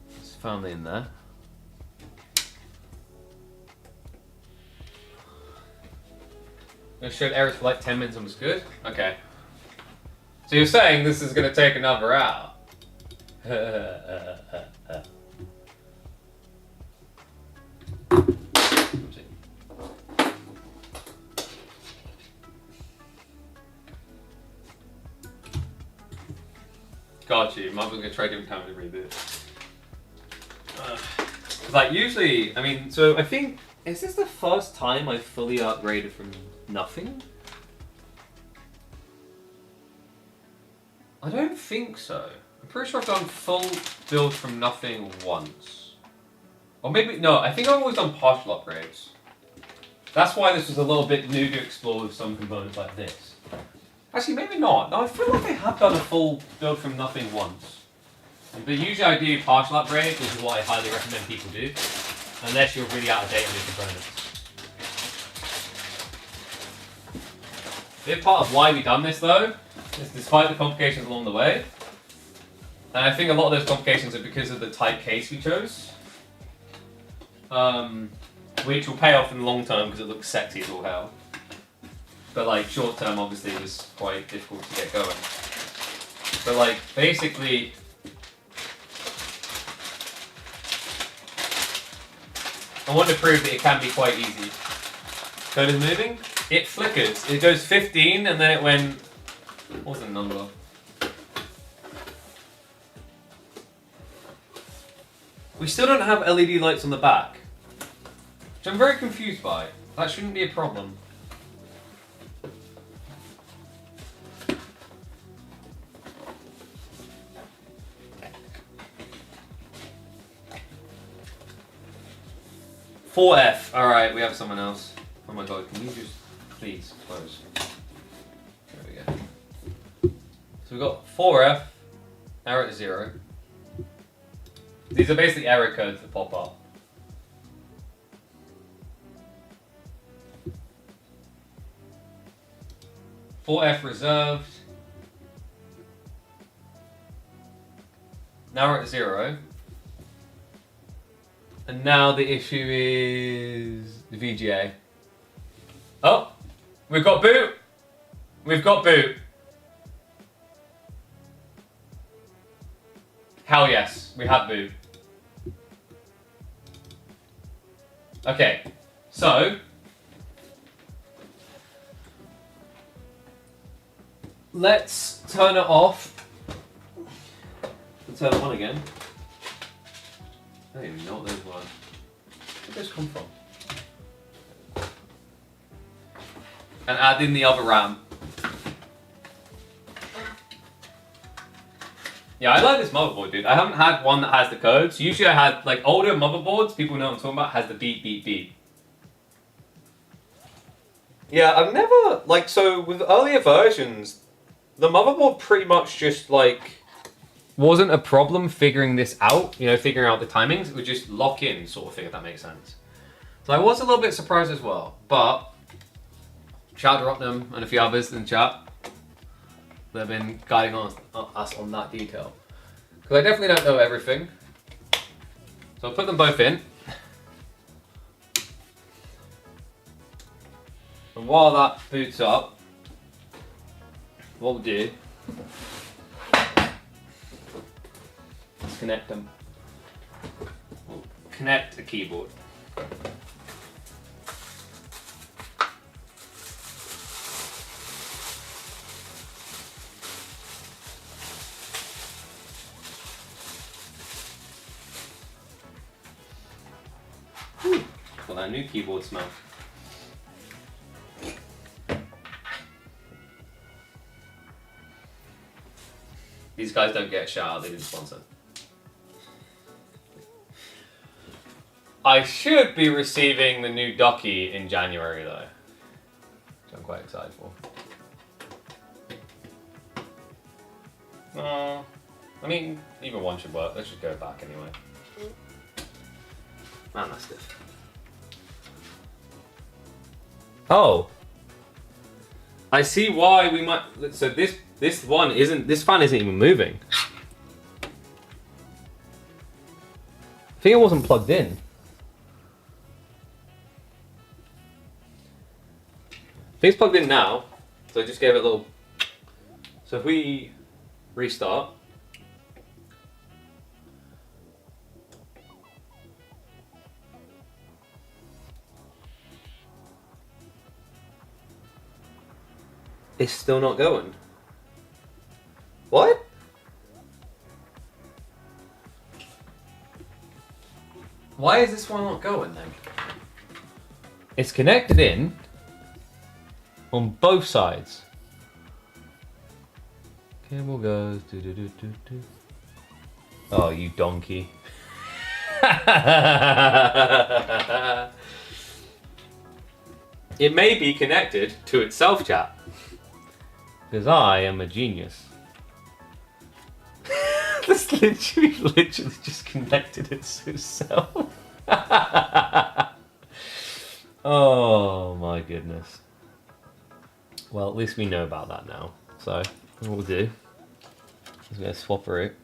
There's family in there. It showed errors for like 10 minutes and was good? Okay. So you're saying this is going to take another hour? Got you. Might be going to try different time to reboot. Like usually, I mean, so I think, is this the first time I've fully upgraded from nothing? I don't think so. I'm pretty sure I've done full build from nothing once. Or maybe, no, I think I've always done partial upgrades. That's why this was a little bit new to explore with some components like this. Actually, maybe not. No, I feel like I have done a full build from nothing once. But usually I do partial upgrades, which is what I highly recommend people do. Unless you're really out of date on your components. A big part of why we've done this though, is despite the complications along the way, and I think a lot of those complications are because of the type case we chose, which will pay off in the long term because it looks sexy as all hell. But like short term obviously it was quite difficult to get going. But like basically, I want to prove that it can be quite easy. Code is moving. It flickers. It goes 15 and then it went... What was the number? We still don't have LED lights on the back, which I'm very confused by. That shouldn't be a problem. "4F. Alright, we have someone else. Oh my god, can you just please close? There we go. So we've got 4F, error at 0. These are basically error codes that pop up. "4F reserved, Now we're at 0. And now the issue is the VGA. Oh, we've got boot. We've got boot. Hell yes, we have boot. Okay, so let's turn it off. Let's turn it on again. I don't even know what those were. Where did those come from? And add in the other RAM. Yeah, I like this motherboard, dude. I haven't had one that has the codes. Usually I had, like, older motherboards, people know what I'm talking about, has the beep, beep, beep. Yeah, I've never, like, so with earlier versions, the motherboard pretty much just, like, wasn't a problem figuring this out, you know, figuring out the timings. It would just lock in, sort of thing, if that makes sense. So I was a little bit surprised as well, but shout out to Rotnam and a few others in the chat. They've been guiding us on that detail. Because I definitely don't know everything. So I'll put them both in. And while that boots up, what we'll do, let's connect them. We'll connect the keyboard. Got that new keyboard smell. These guys don't get a shout out, they didn't sponsor. I should be receiving the new Docky in January though, which I'm quite excited for. I mean, either one should work. Let's just go back anyway. Man, that's stiff. Oh, I see why we might. So this fan isn't even moving. I think it wasn't plugged in. I think it's plugged in now. So I just gave it a little. So if we restart. It's still not going. What? Why is this one not going then? It's connected in on both sides. Cable goes do do do do do. Oh, you donkey. It may be connected to itself, chat. Because I am a genius. This literally just connected it to itself. Oh my goodness. Well, at least we know about that now. So, what we'll do is we're going to swap route.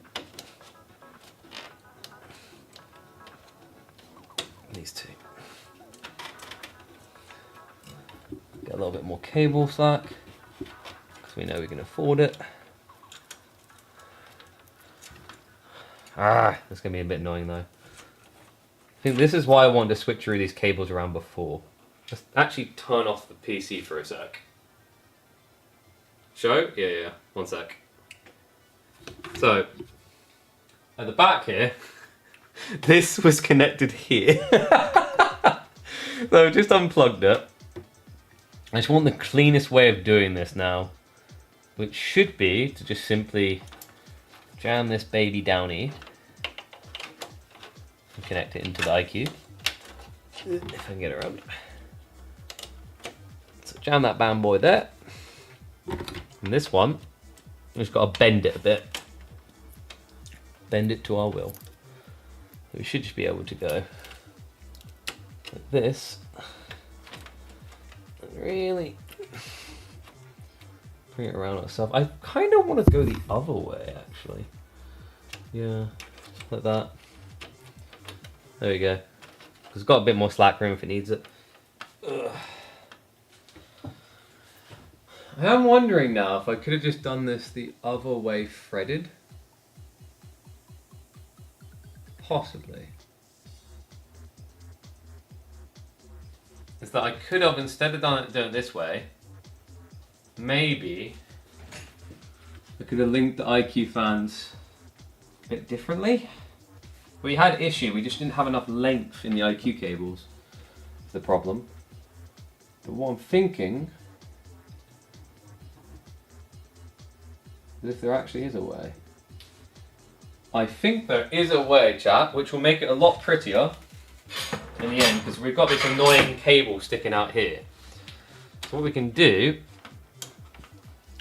These two. Get a little bit more cable slack. We know we can afford it. That's gonna be a bit annoying though. I think this is why I wanted to switch through these cables around before. Let's actually turn off the PC for a sec. Show? Yeah. 1 sec. So, at the back here, this was connected here. So I just unplugged it. I just want the cleanest way of doing this now, which should be to just simply jam this baby down here and connect it into the IQ, if I can get it around. So jam that bad boy there, and this one, we've just got to bend it a bit, bend it to our will. So we should just be able to go like this, and really bring it around ourselves. I kind of want to go the other way, actually. Yeah, like that. There we go. 'Cause it's got a bit more slack room if it needs it. Ugh. I am wondering now if I could have just done this the other way threaded. Possibly. Is that I could have, instead of done it this way, maybe I could have linked the IQ fans a bit differently. We had issue, we just didn't have enough length in the IQ cables. That's the problem. But what I'm thinking is if there actually is a way. I think there is a way, chat, which will make it a lot prettier in the end, because we've got this annoying cable sticking out here. So what we can do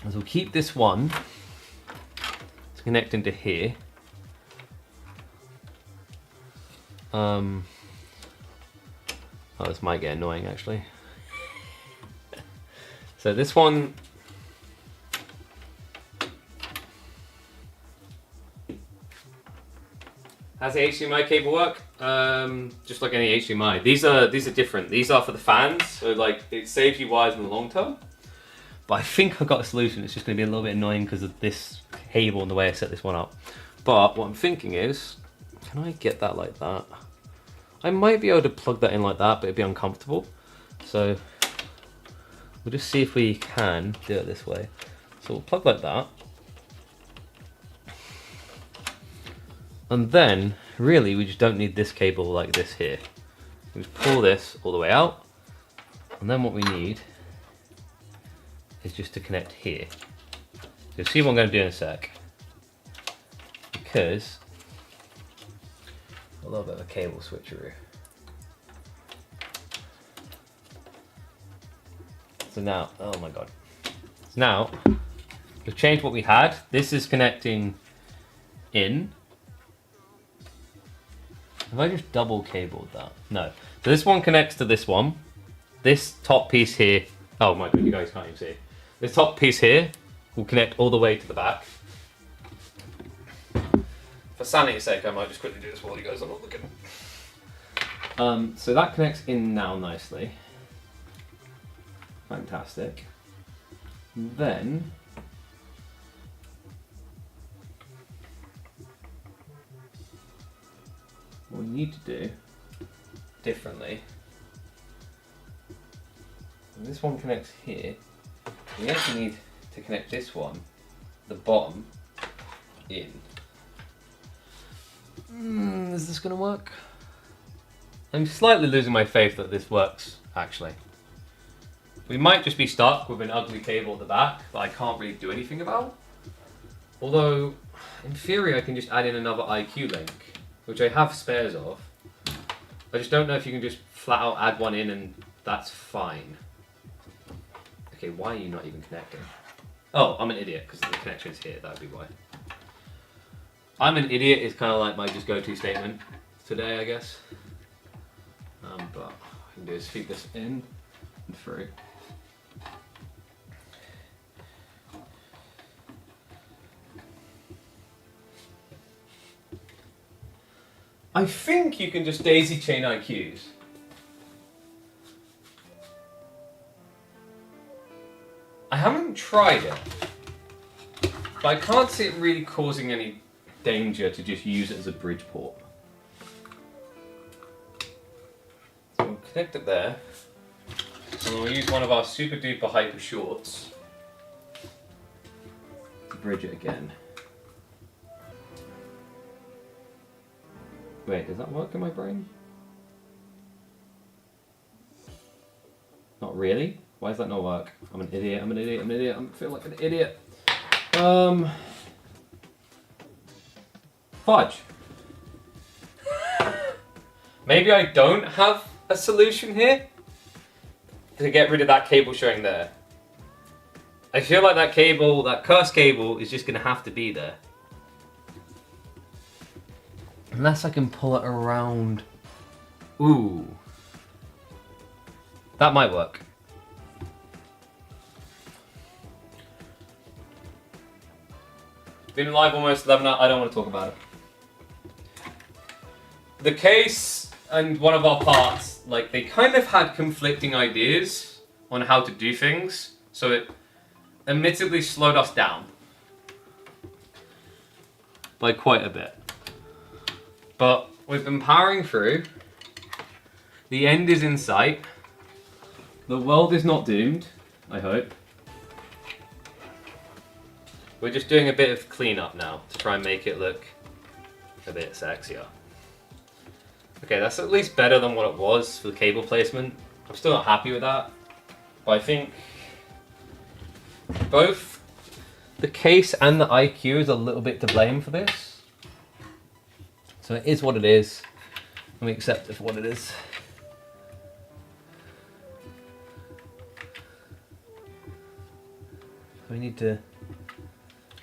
is we'll keep this one to connect into here. Oh, this might get annoying actually. So this one has the HDMI cable work? Just like any HDMI. These are different. These are for the fans, so like it saves you wires in the long term. But I think I've got a solution. It's just going to be a little bit annoying because of this cable and the way I set this one up. But what I'm thinking is, can I get that like that? I might be able to plug that in like that, but it'd be uncomfortable. So we'll just see if we can do it this way. So we'll plug like that. And then, really, we just don't need this cable like this here. We just pull this all the way out. And then what we need is just to connect here. You'll see what I'm going to do in a sec. Because a little bit of a cable switcheroo. So now, oh my god. So now, we've changed what we had. This is connecting in. Have I just double cabled that? No. So this one connects to this one. This top piece here, oh my god, you guys can't even see. This top piece here will connect all the way to the back. For sanity's sake, I might just quickly do this while you guys are not looking. So that connects in now nicely. Fantastic. Then what we need to do differently, and this one connects here, we actually need to connect this one, the bottom, in. Is this going to work? I'm slightly losing my faith that this works, actually. We might just be stuck with an ugly cable at the back that I can't really do anything about. Although, in theory, I can just add in another IQ link, which I have spares of. I just don't know if you can just flat out add one in and that's fine. Okay, why are you not even connecting? Oh, I'm an idiot because the connection's here, that would be why. I'm an idiot is kind of like my just go-to statement today, I guess. But what I can do is feed this in and through. I think you can just daisy chain IQs. I haven't tried it, but I can't see it really causing any danger to just use it as a bridge port. So we'll connect it there, and we'll use one of our super duper hyper shorts to bridge it again. Wait, does that work in my brain? Not really? Why does that not work? I'm an idiot, I'm an idiot, I'm an idiot, I feel like an idiot. Fudge. Maybe I don't have a solution here to get rid of that cable showing there. I feel like that cable, that cursed cable, is just going to have to be there. Unless I can pull it around. Ooh. That might work. Been live almost 11 hours. I don't want to talk about it. the case and one of our parts, like, they kind of had conflicting ideas on how to do things, so it admittedly slowed us down by quite a bit. But we've been powering through. The end is in sight. The world is not doomed, I hope. We're just doing a bit of cleanup now to try and make it look a bit sexier. Okay, that's at least better than what it was for the cable placement. I'm still not happy with that, but I think both the case and the IQ is a little bit to blame for this. So it is what it is, and we accept it for what it is. We need to...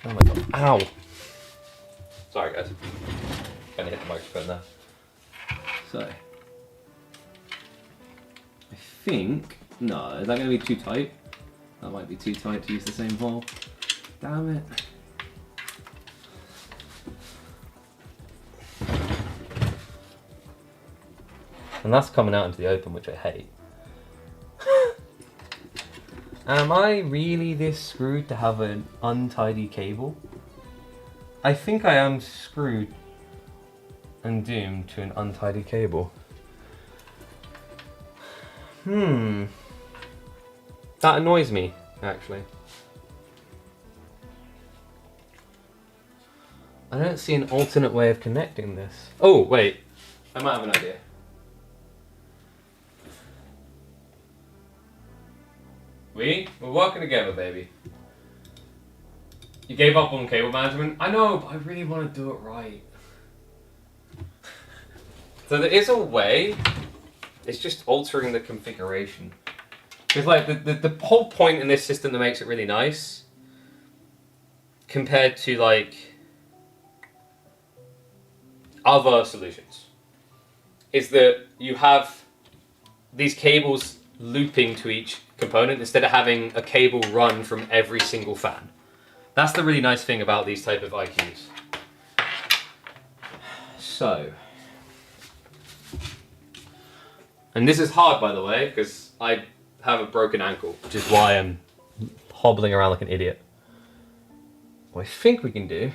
Oh my god. Ow! Sorry guys. Gonna hit the microphone there. So. I think... No, is that gonna be too tight? That might be too tight to use the same hole. Damn it. And that's coming out into the open, which I hate. Am I really this screwed to have an untidy cable? I think I am screwed and doomed to an untidy cable. That annoys me, actually. I don't see an alternate way of connecting this. Oh, wait. I might have an idea. We're working together, baby. You gave up on cable management? I know, but I really want to do it right. So there is a way, it's just altering the configuration. Because like the whole point in this system that makes it really nice, compared to like other solutions, is that you have these cables looping to each component instead of having a cable run from every single fan. That's the really nice thing about these type of IQs. So, and this is hard, by the way, because I have a broken ankle, which is why I'm hobbling around like an idiot. What I think we can do,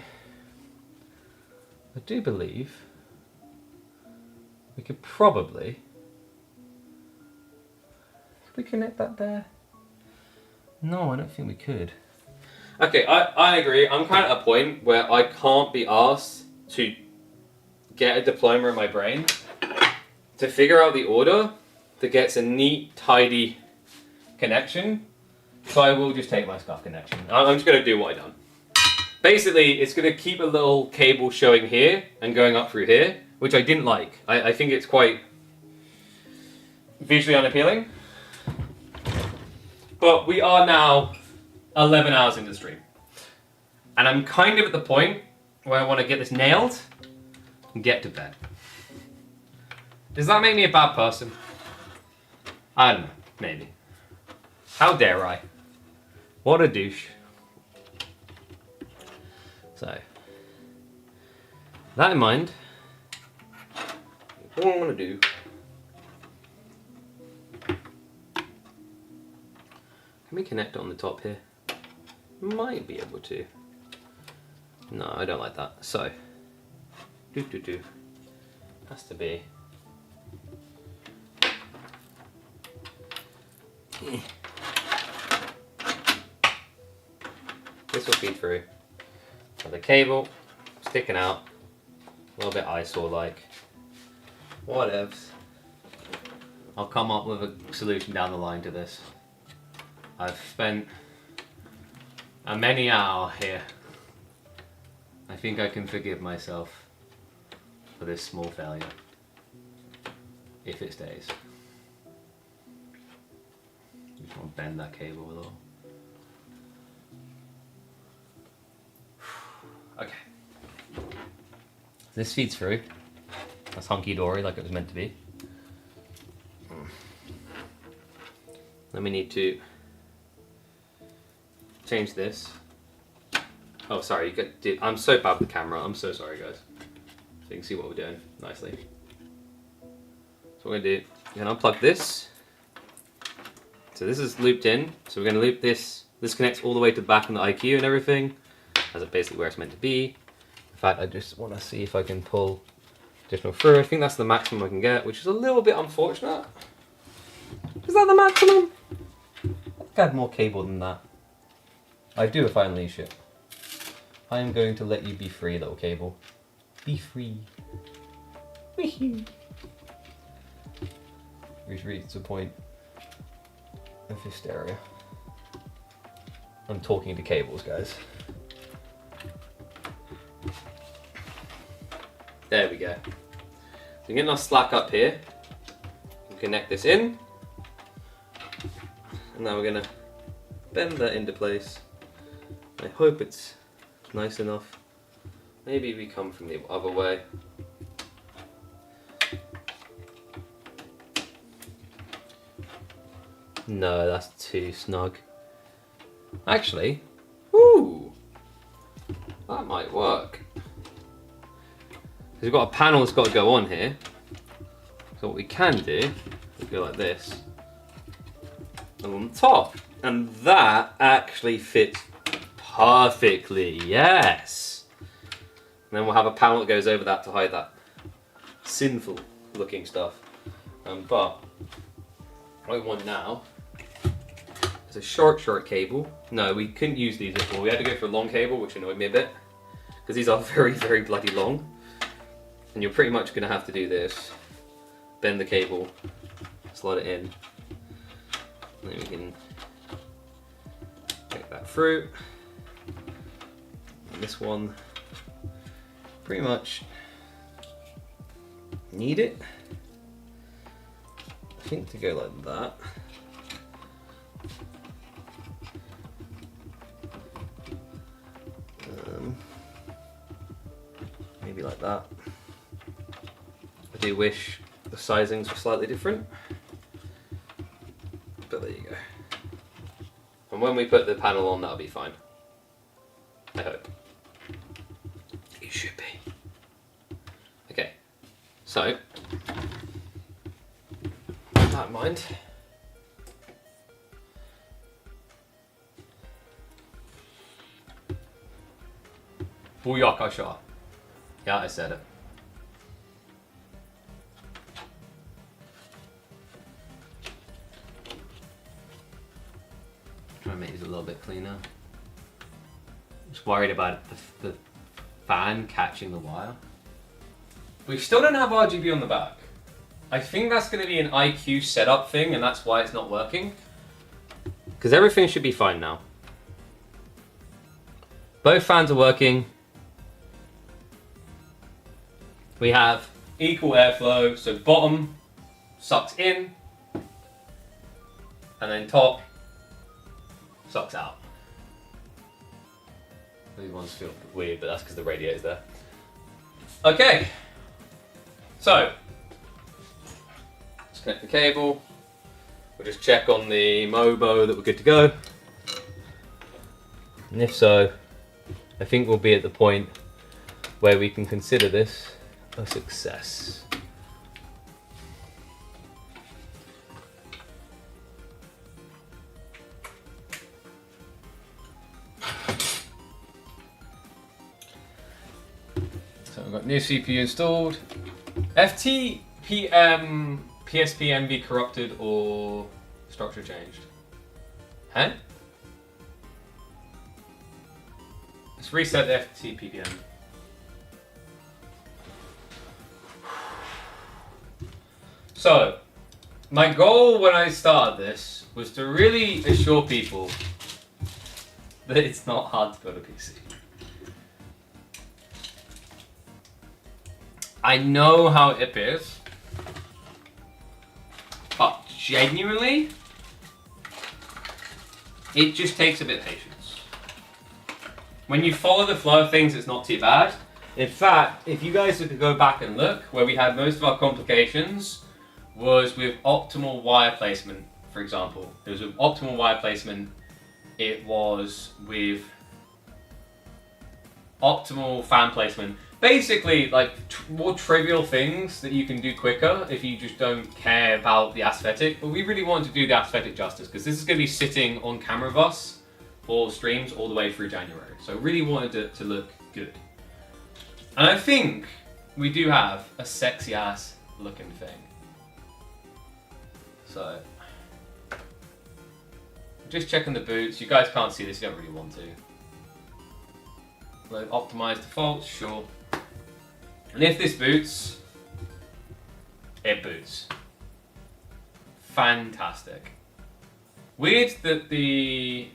I do believe we could probably, could we connect that there? No, I don't think we could. Okay, I agree. I'm kind of at a point where I can't be asked to get a diploma in my brain to figure out the order that gets a neat, tidy connection. So I will just take my scuff connection. I'm just going to do what I've done. Basically, it's going to keep a little cable showing here and going up through here, which I didn't like. I think it's quite visually unappealing. But we are now 11 hours into the stream. And I'm kind of at the point where I want to get this nailed and get to bed. Does that make me a bad person? I don't know, maybe. How dare I? What a douche. So, that in mind, what I want to do, can we connect it on the top here? Might be able to. No, I don't like that. So, has to be. This will feed through. So the cable sticking out, a little bit eyesore-like. Whatevs. I'll come up with a solution down the line to this. I've spent a many hour here. I think I can forgive myself for this small failure, if it stays. Just want to bend that cable a little. Okay. This feeds through. That's hunky-dory like it was meant to be. Then we need to change this. Oh, sorry, I'm so bad with the camera. I'm so sorry, guys. So you can see what we're doing nicely. what we're going to do, we're going to unplug this. So this is looped in, so we're going to loop this. This connects all the way to the back of the IQ and everything. That's basically where it's meant to be. In fact, I just want to see if I can pull additional through. I think that's the maximum I can get, which is a little bit unfortunate. Is that the maximum? I've had more cable than that. I do if I unleash it. I am going to let you be free, little cable. Be free. We've reached a point of hysteria. I'm talking to cables, guys. There we go. So we're getting our slack up here. We connect this in. And now we're gonna bend that into place. I hope it's nice enough. Maybe we come from the other way. No, that's too snug. Actually, ooh, that might work. Because we've got a panel that's got to go on here. So what we can do is go like this. And on top. And that actually fits perfectly, yes. And then we'll have a panel that goes over that to hide that sinful looking stuff. But what we want now is a short cable. No, we couldn't use these before. We had to go for a long cable, which annoyed me a bit. Because these are very, very bloody long. And you're pretty much going to have to do this. Bend the cable, slide it in. And then we can get that through. And this one, pretty much need it. I think to go like that. Maybe like that. I do wish the sizings were slightly different, but there you go. And when we put the panel on, that'll be fine. I hope. It should be. Okay, so with that in mind, Booyaka shot. Yeah, I said it. Try and make these a little bit cleaner. Just worried about the fan catching the wire. We still don't have RGB on the back. I think that's going to be an IQ setup thing, and that's why it's not working. Because everything should be fine now. Both fans are working. We have equal airflow, so bottom sucks in, and then top sucks out. These ones feel weird, but that's because the radiator's there. Okay, so let's connect the cable. We'll just check on the Mobo that we're good to go. And if so, I think we'll be at the point where we can consider this a success. So we've got new CPU installed. FTPM PSPMV corrupted or structure changed? Huh? Let's reset the FTPM. So, my goal when I started this was to really assure people that it's not hard to build a PC. I know how it is, but genuinely, it just takes a bit of patience. When you follow the flow of things, it's not too bad. In fact, if you guys could go back and look, where we had most of our complications was with optimal wire placement, for example. It was with optimal wire placement, it was with optimal fan placement. basically like more trivial things that you can do quicker if you just don't care about the aesthetic. But we really wanted to do the aesthetic justice because this is going to be sitting on camera of us for streams all the way through January. So really wanted it to look good. And I think we do have a sexy ass looking thing. So, just checking the boots. You guys can't see this, you don't really want to. Load optimized defaults, sure. And if this boots, it boots. Fantastic. Weird that the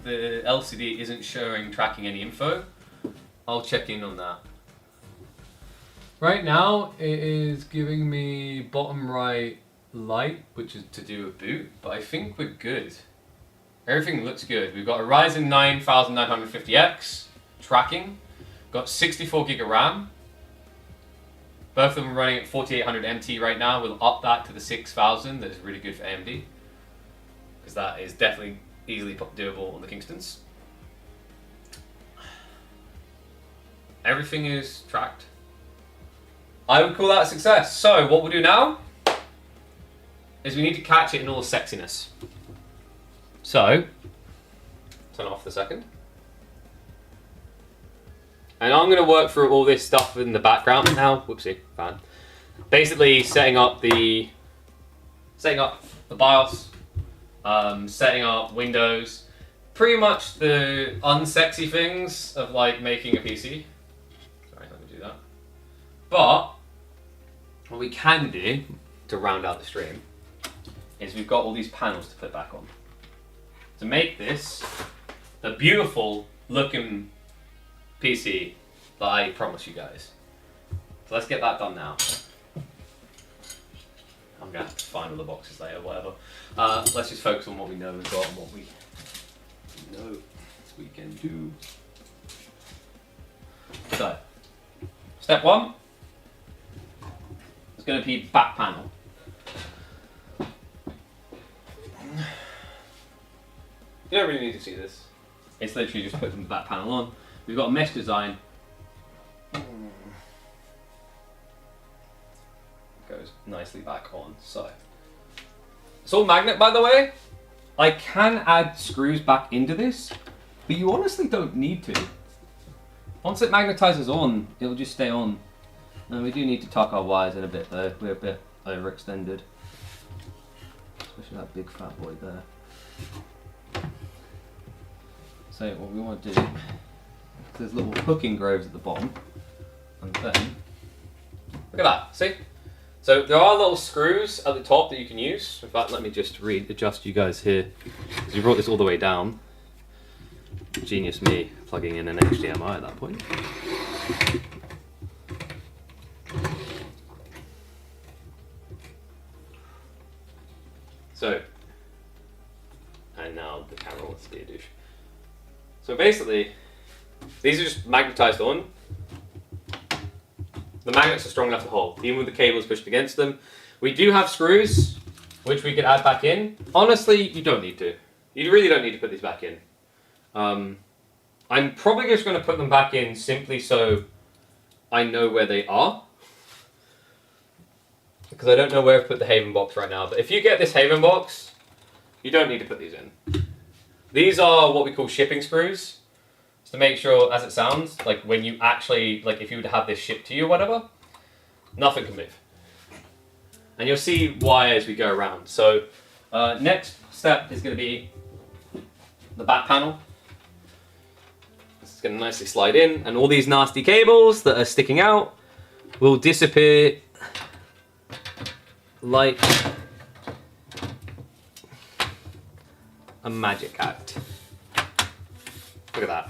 LCD isn't showing tracking any info. I'll check in on that. Right now, it is giving me bottom right light, which is to do with boot, but I think we're good. Everything looks good. We've got a Ryzen 9950X tracking, got 64 gig of RAM. Both of them are running at 4800 MT right now. We'll up that to the 6000. That is really good for AMD, because that is definitely easily doable on the Kingstons. Everything is tracked. I would call that a success. So what we'll do now is we need to catch it in all the sexiness. So, turn off the second. And I'm going to work through all this stuff in the background now. Whoopsie, fan. Basically setting up the BIOS, setting up Windows, pretty much the unsexy things of like making a PC. Sorry, let me do that. But what we can do to round out the stream is we've got all these panels to put back on. To make this the beautiful looking PC that I promised you guys. So let's get that done now. I'm gonna have to find all the boxes later, whatever. Let's just focus on what we know we've got and what we know we can do. So, step one is going to be back panel. You don't really need to see this. It's literally just putting the back panel on. We've got a mesh design. Goes nicely back on. So it's all magnet, by the way. I can add screws back into this, but you honestly don't need to. Once it magnetizes on, it'll just stay on. And we do need to tuck our wires in a bit though. We're a bit overextended. Especially that big fat boy there. So what we want to do, there's little hooking groves at the bottom, and then, look at that, see? So there are little screws at the top that you can use. In fact, let me just readjust you guys here, because we brought this all the way down. Genius me, plugging in an HDMI at that point. So, and now the camera wants to be a douche. So basically, these are just magnetized on. The magnets are strong enough to hold, even with the cables pushed against them. We do have screws, which we could add back in. Honestly, you don't need to. You really don't need to put these back in. I'm probably just going to put them back in simply so I know where they are. Because I don't know where I've put the Haven box right now. But if you get this Haven box, you don't need to put these in. These are what we call shipping screws. Just to make sure, as it sounds, like when you actually, like if you were to have this shipped to you or whatever, nothing can move. And you'll see why as we go around. So next step is going to be the back panel. This is going to nicely slide in, and all these nasty cables that are sticking out will disappear like a magic act. Look at that.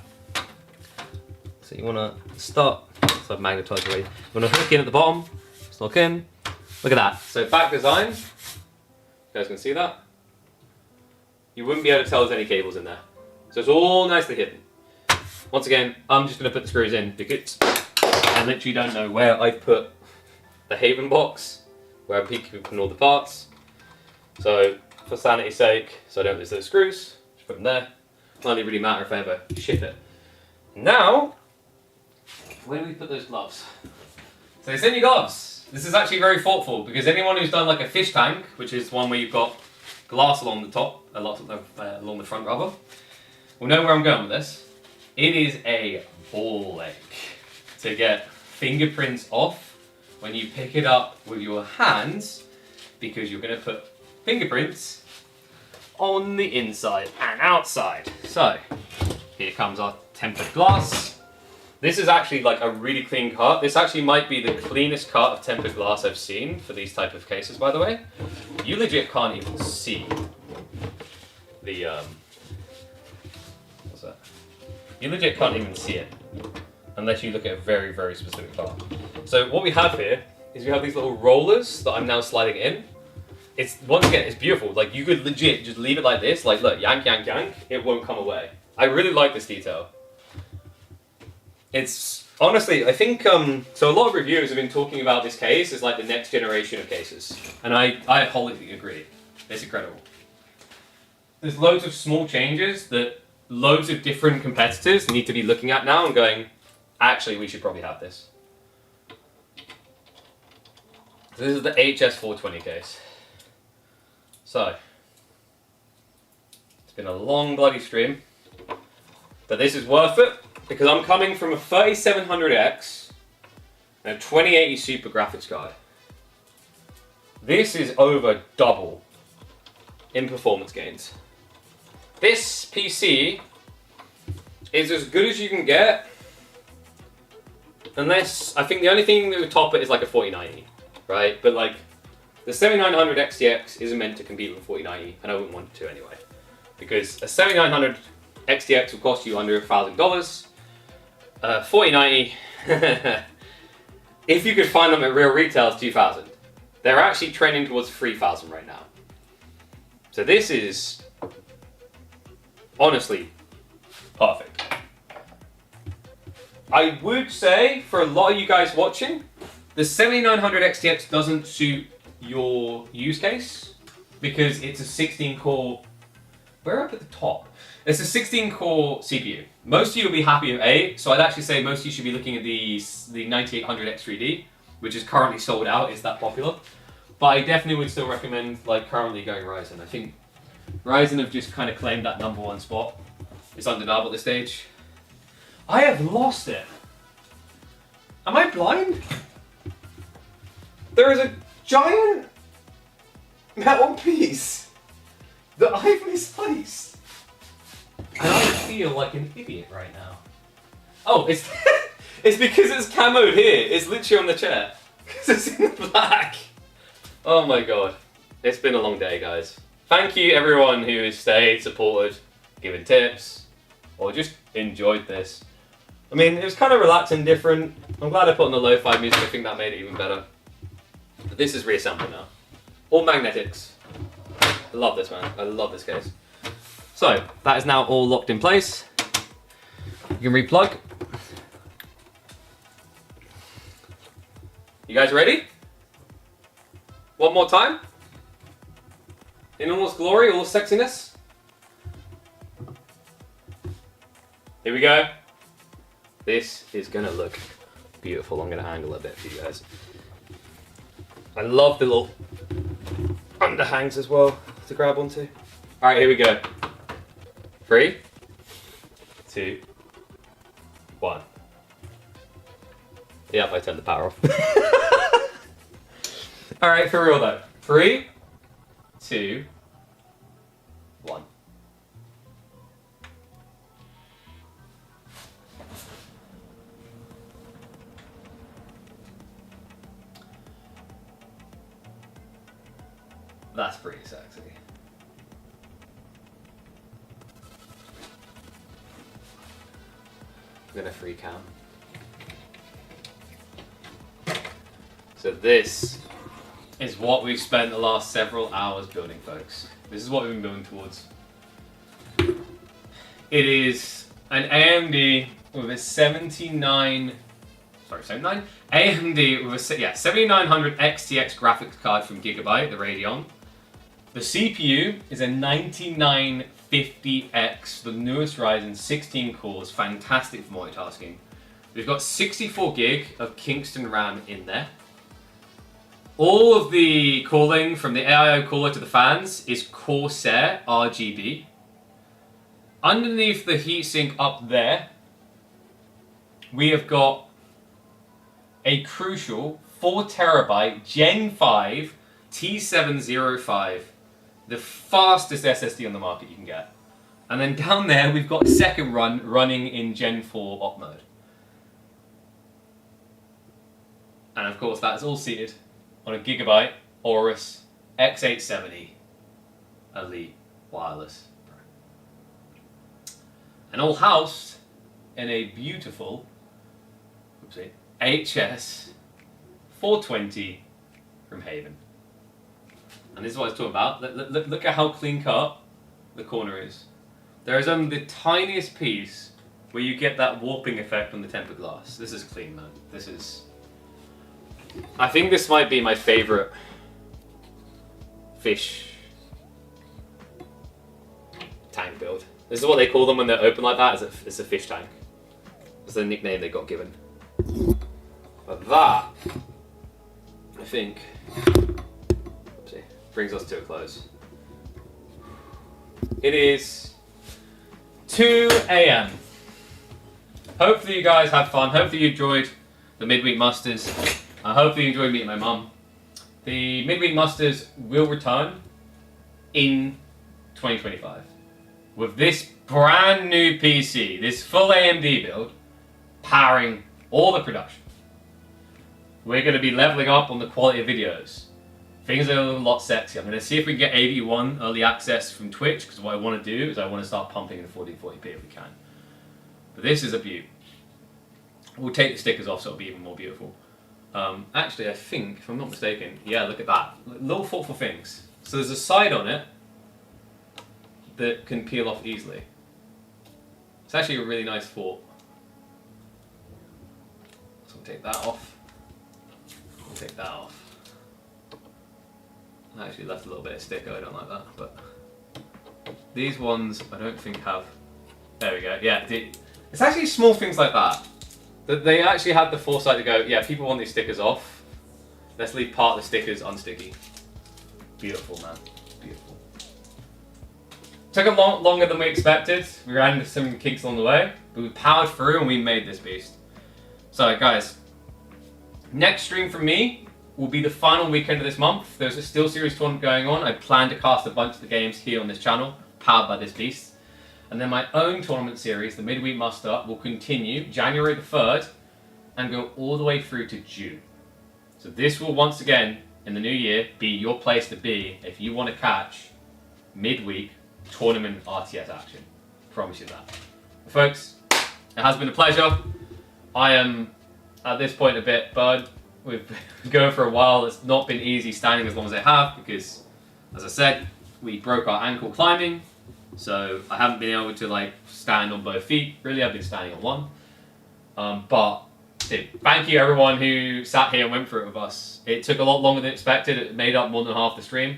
So you want to start, so I've magnetized already. You want to hook in at the bottom, just lock in. Look at that. So back design, you guys can see that. You wouldn't be able to tell there's any cables in there. So it's all nicely hidden. Once again, I'm just going to put the screws in because I literally don't know where I've put the Haven box, where I'm putting all the parts. So for sanity's sake, so I don't lose those screws, just put them there. It only really matter if I ever ship it. Now, Where do we put those gloves? So they sent you gloves. This is actually very thoughtful because anyone who's done like a fish tank, which is one where you've got glass along the top, a lot along the front rather, will know where I'm going with this. It is a ball ache to get fingerprints off when you pick it up with your hands because you're going to put fingerprints on the inside and outside. So here comes our tempered glass. This is actually like a really clean cut. This actually might be the cleanest cut of tempered glass I've seen for these type of cases, by the way. You legit can't even see the, what's that? You legit can't even see it unless you look at a very, very specific part. So what we have here is we have these little rollers that I'm now sliding in. It's, once again, it's beautiful. Like you could legit just leave it like this, like look, yank, yank, yank, it won't come away. I really like this detail. It's honestly, I think, so a lot of reviewers have been talking about this case as like the next generation of cases. And I wholly agree. It's incredible. There's loads of small changes that loads of different competitors need to be looking at now and going, actually, we should probably have this. So this is the HS420 case. So, it's been a long bloody stream, but this is worth it. Because I'm coming from a 3700X and a 2080 Super graphics card. This is over double in performance gains. This PC is as good as you can get, unless, I think the only thing that would top it is like a 4090, right? But like, the 7900 XTX isn't meant to compete with a 4090, and I wouldn't want it to anyway. Because a 7900 XTX will cost you under $1,000. 4090, if you could find them at real retail, is 2,000. They're actually trending towards 3,000 right now. So this is honestly perfect. I would say for a lot of you guys watching, the 7900 XTX doesn't suit your use case because it's a 16 core. Where up at the top? It's a 16 core CPU. Most of you will be happy with 8, so I'd actually say most of you should be looking at the 9800 X3D, which is currently sold out, it's that popular. But I definitely would still recommend like currently going Ryzen. I think Ryzen have just kind of claimed that #1 spot. It's undeniable at this stage. I have lost it. Am I blind? There is a giant metal piece that I've misplaced. And I feel like an idiot right now. Oh, it's it's because it's camoed here. It's literally on the chair. Because it's in black. Oh my god. It's been a long day, guys. Thank you everyone who has stayed, supported, given tips, or just enjoyed this. I mean, it was kind of relaxed and different. I'm glad I put on the lo-fi music. I think that made it even better. But this is reassembled now. All magnetics. I love this, man. I love this case. So, that is now all locked in place. You can replug. You guys ready? One more time? In all its glory, all its sexiness? Here we go. This is gonna look beautiful. I'm gonna angle it a bit for you guys. I love the little underhangs as well to grab onto. Alright, here we go. 3, 2, 1. Yep, I turned the power off. Alright, for real though. 3, 2, 1. That's pretty sexy. I'm gonna free cam. So this is what we've spent the last several hours building, folks. This is what we've been building towards. It is an AMD with a 79 AMD with a 7900 XTX graphics card from Gigabyte, the Radeon. The CPU is a 9950X, the newest Ryzen, 16 cores, fantastic for multitasking. We've got 64 gig of Kingston RAM in there. All of the cooling from the AIO cooler to the fans is Corsair RGB. Underneath the heatsink up there, we have got a crucial 4TB Gen 5 T705, the fastest SSD on the market you can get. And then down there, we've got a second run running in Gen 4 op mode. And of course, that's all seated on a Gigabyte Aorus X870 Elite Wireless Pro. And all housed in a beautiful HS 420 from Haven. And this is what I was talking about. Look at how clean cut the corner is. There is only the tiniest piece where you get that warping effect on the tempered glass. This is clean, man. This is... I think this might be my favorite fish tank build. This is what they call them when they're open like that. It's a fish tank. That's the nickname they got given. But that, I think, brings us to a close. It is 2 a.m. Hopefully you guys had fun. Hopefully you enjoyed the midweek musters. Hopefully you enjoyed meeting my mum. The midweek musters will return in 2025 with this brand new PC, this full AMD build, powering all the production. We're going to be leveling up on the quality of videos. Things are a lot sexy. I'm going to see if we can get AV1 early access from Twitch, because what I want to do is I want to start pumping in 1440p if we can. But this is a beaut. We'll take the stickers off so it'll be even more beautiful. Actually, I think, if I'm not mistaken, yeah, look at that. Little thoughtful things. So there's a side on it that can peel off easily. It's actually a really nice thought. So we'll take that off. We'll take that off. I actually left a little bit of sticker, I don't like that, but these ones I don't think have, there we go, yeah, it's actually small things like that they actually had the foresight to go, yeah, people want these stickers off, let's leave part of the stickers unsticky. Beautiful, man, beautiful. Took a lot longer than we expected, we ran into some kinks along the way, but we powered through and we made this beast. So guys, next stream from me will be the final weekend of this month. There's a Steel Series tournament going on. I plan to cast a bunch of the games here on this channel, powered by this beast. And then my own tournament series, the Midweek Muster, will continue January the 3rd and go all the way through to June. So this will once again, in the new year, be your place to be if you want to catch midweek tournament RTS action. Promise you that. But folks, it has been a pleasure. I am, at this point, a bit burnt. We've been going for a while. It's not been easy standing as long as I have because, as I said, we broke our ankle climbing. So I haven't been able to like stand on both feet. Really, I've been standing on one. But thank you everyone who sat here and went through it with us. It took a lot longer than expected. It made up more than half the stream.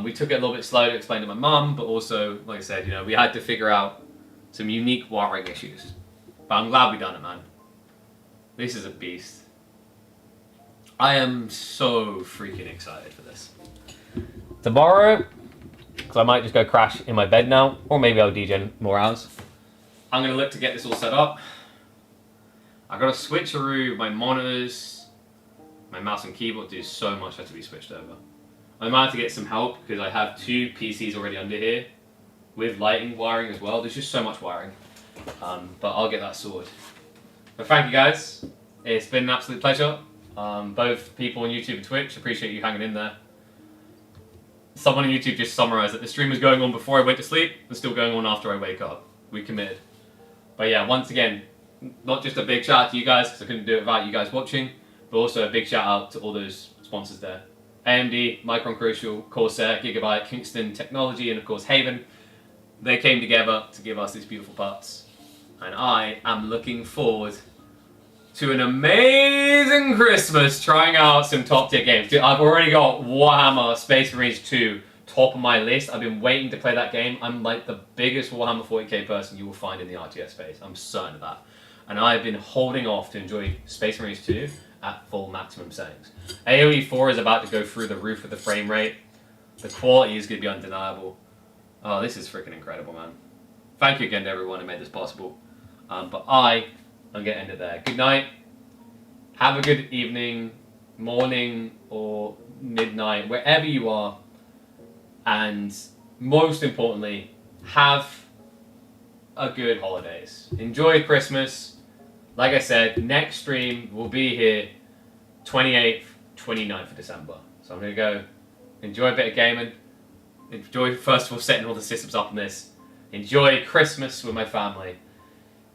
We took it a little bit slow to explain to my mum, but also, like I said, you know, we had to figure out some unique wiring issues. But I'm glad we done it, man. This is a beast. I am so freaking excited for this. Tomorrow, because I might just go crash in my bed now, or maybe I'll DJ more hours. I'm going to look to get this all set up. I've got to switcheroo my monitors, my mouse and keyboard. There's so much that has to be switched over. I might have to get some help because I have 2 PCs already under here with lighting wiring as well. There's just so much wiring, but I'll get that sorted. But thank you guys. It's been an absolute pleasure. Both people on YouTube and Twitch, appreciate you hanging in there. Someone on YouTube just summarized that the stream was going on before I went to sleep and still going on after I wake up. We committed. But yeah, once again, not just a big shout out to you guys because I couldn't do it without you guys watching, but also a big shout out to all those sponsors there. AMD, Micron Crucial, Corsair, Gigabyte, Kingston Technology, and of course Haven. They came together to give us these beautiful parts. And I am looking forward to an amazing Christmas trying out some top tier games. Dude, I've already got Warhammer Space Marines 2 top of my list. I've been waiting to play that game. I'm like the biggest Warhammer 40k person you will find in the RTS space. I'm certain of that. and I've been holding off to enjoy Space Marines 2 at full maximum settings. AoE 4 is about to go through the roof with the frame rate. The quality is going to be undeniable. Oh, this is freaking incredible, man. Thank you again to everyone who made this possible. But I'm going to end it there. Good night. Have a good evening, morning, or midnight, wherever you are. And most importantly, have a good holidays. Enjoy Christmas. Like I said, next stream will be here 28th, 29th of December. So I'm going to go enjoy a bit of gaming. Enjoy, first of all, setting all the systems up on this. Enjoy Christmas with my family.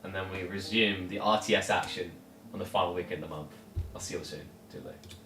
And then we resume the RTS action on the final weekend of the month. I'll see you all soon. Too late.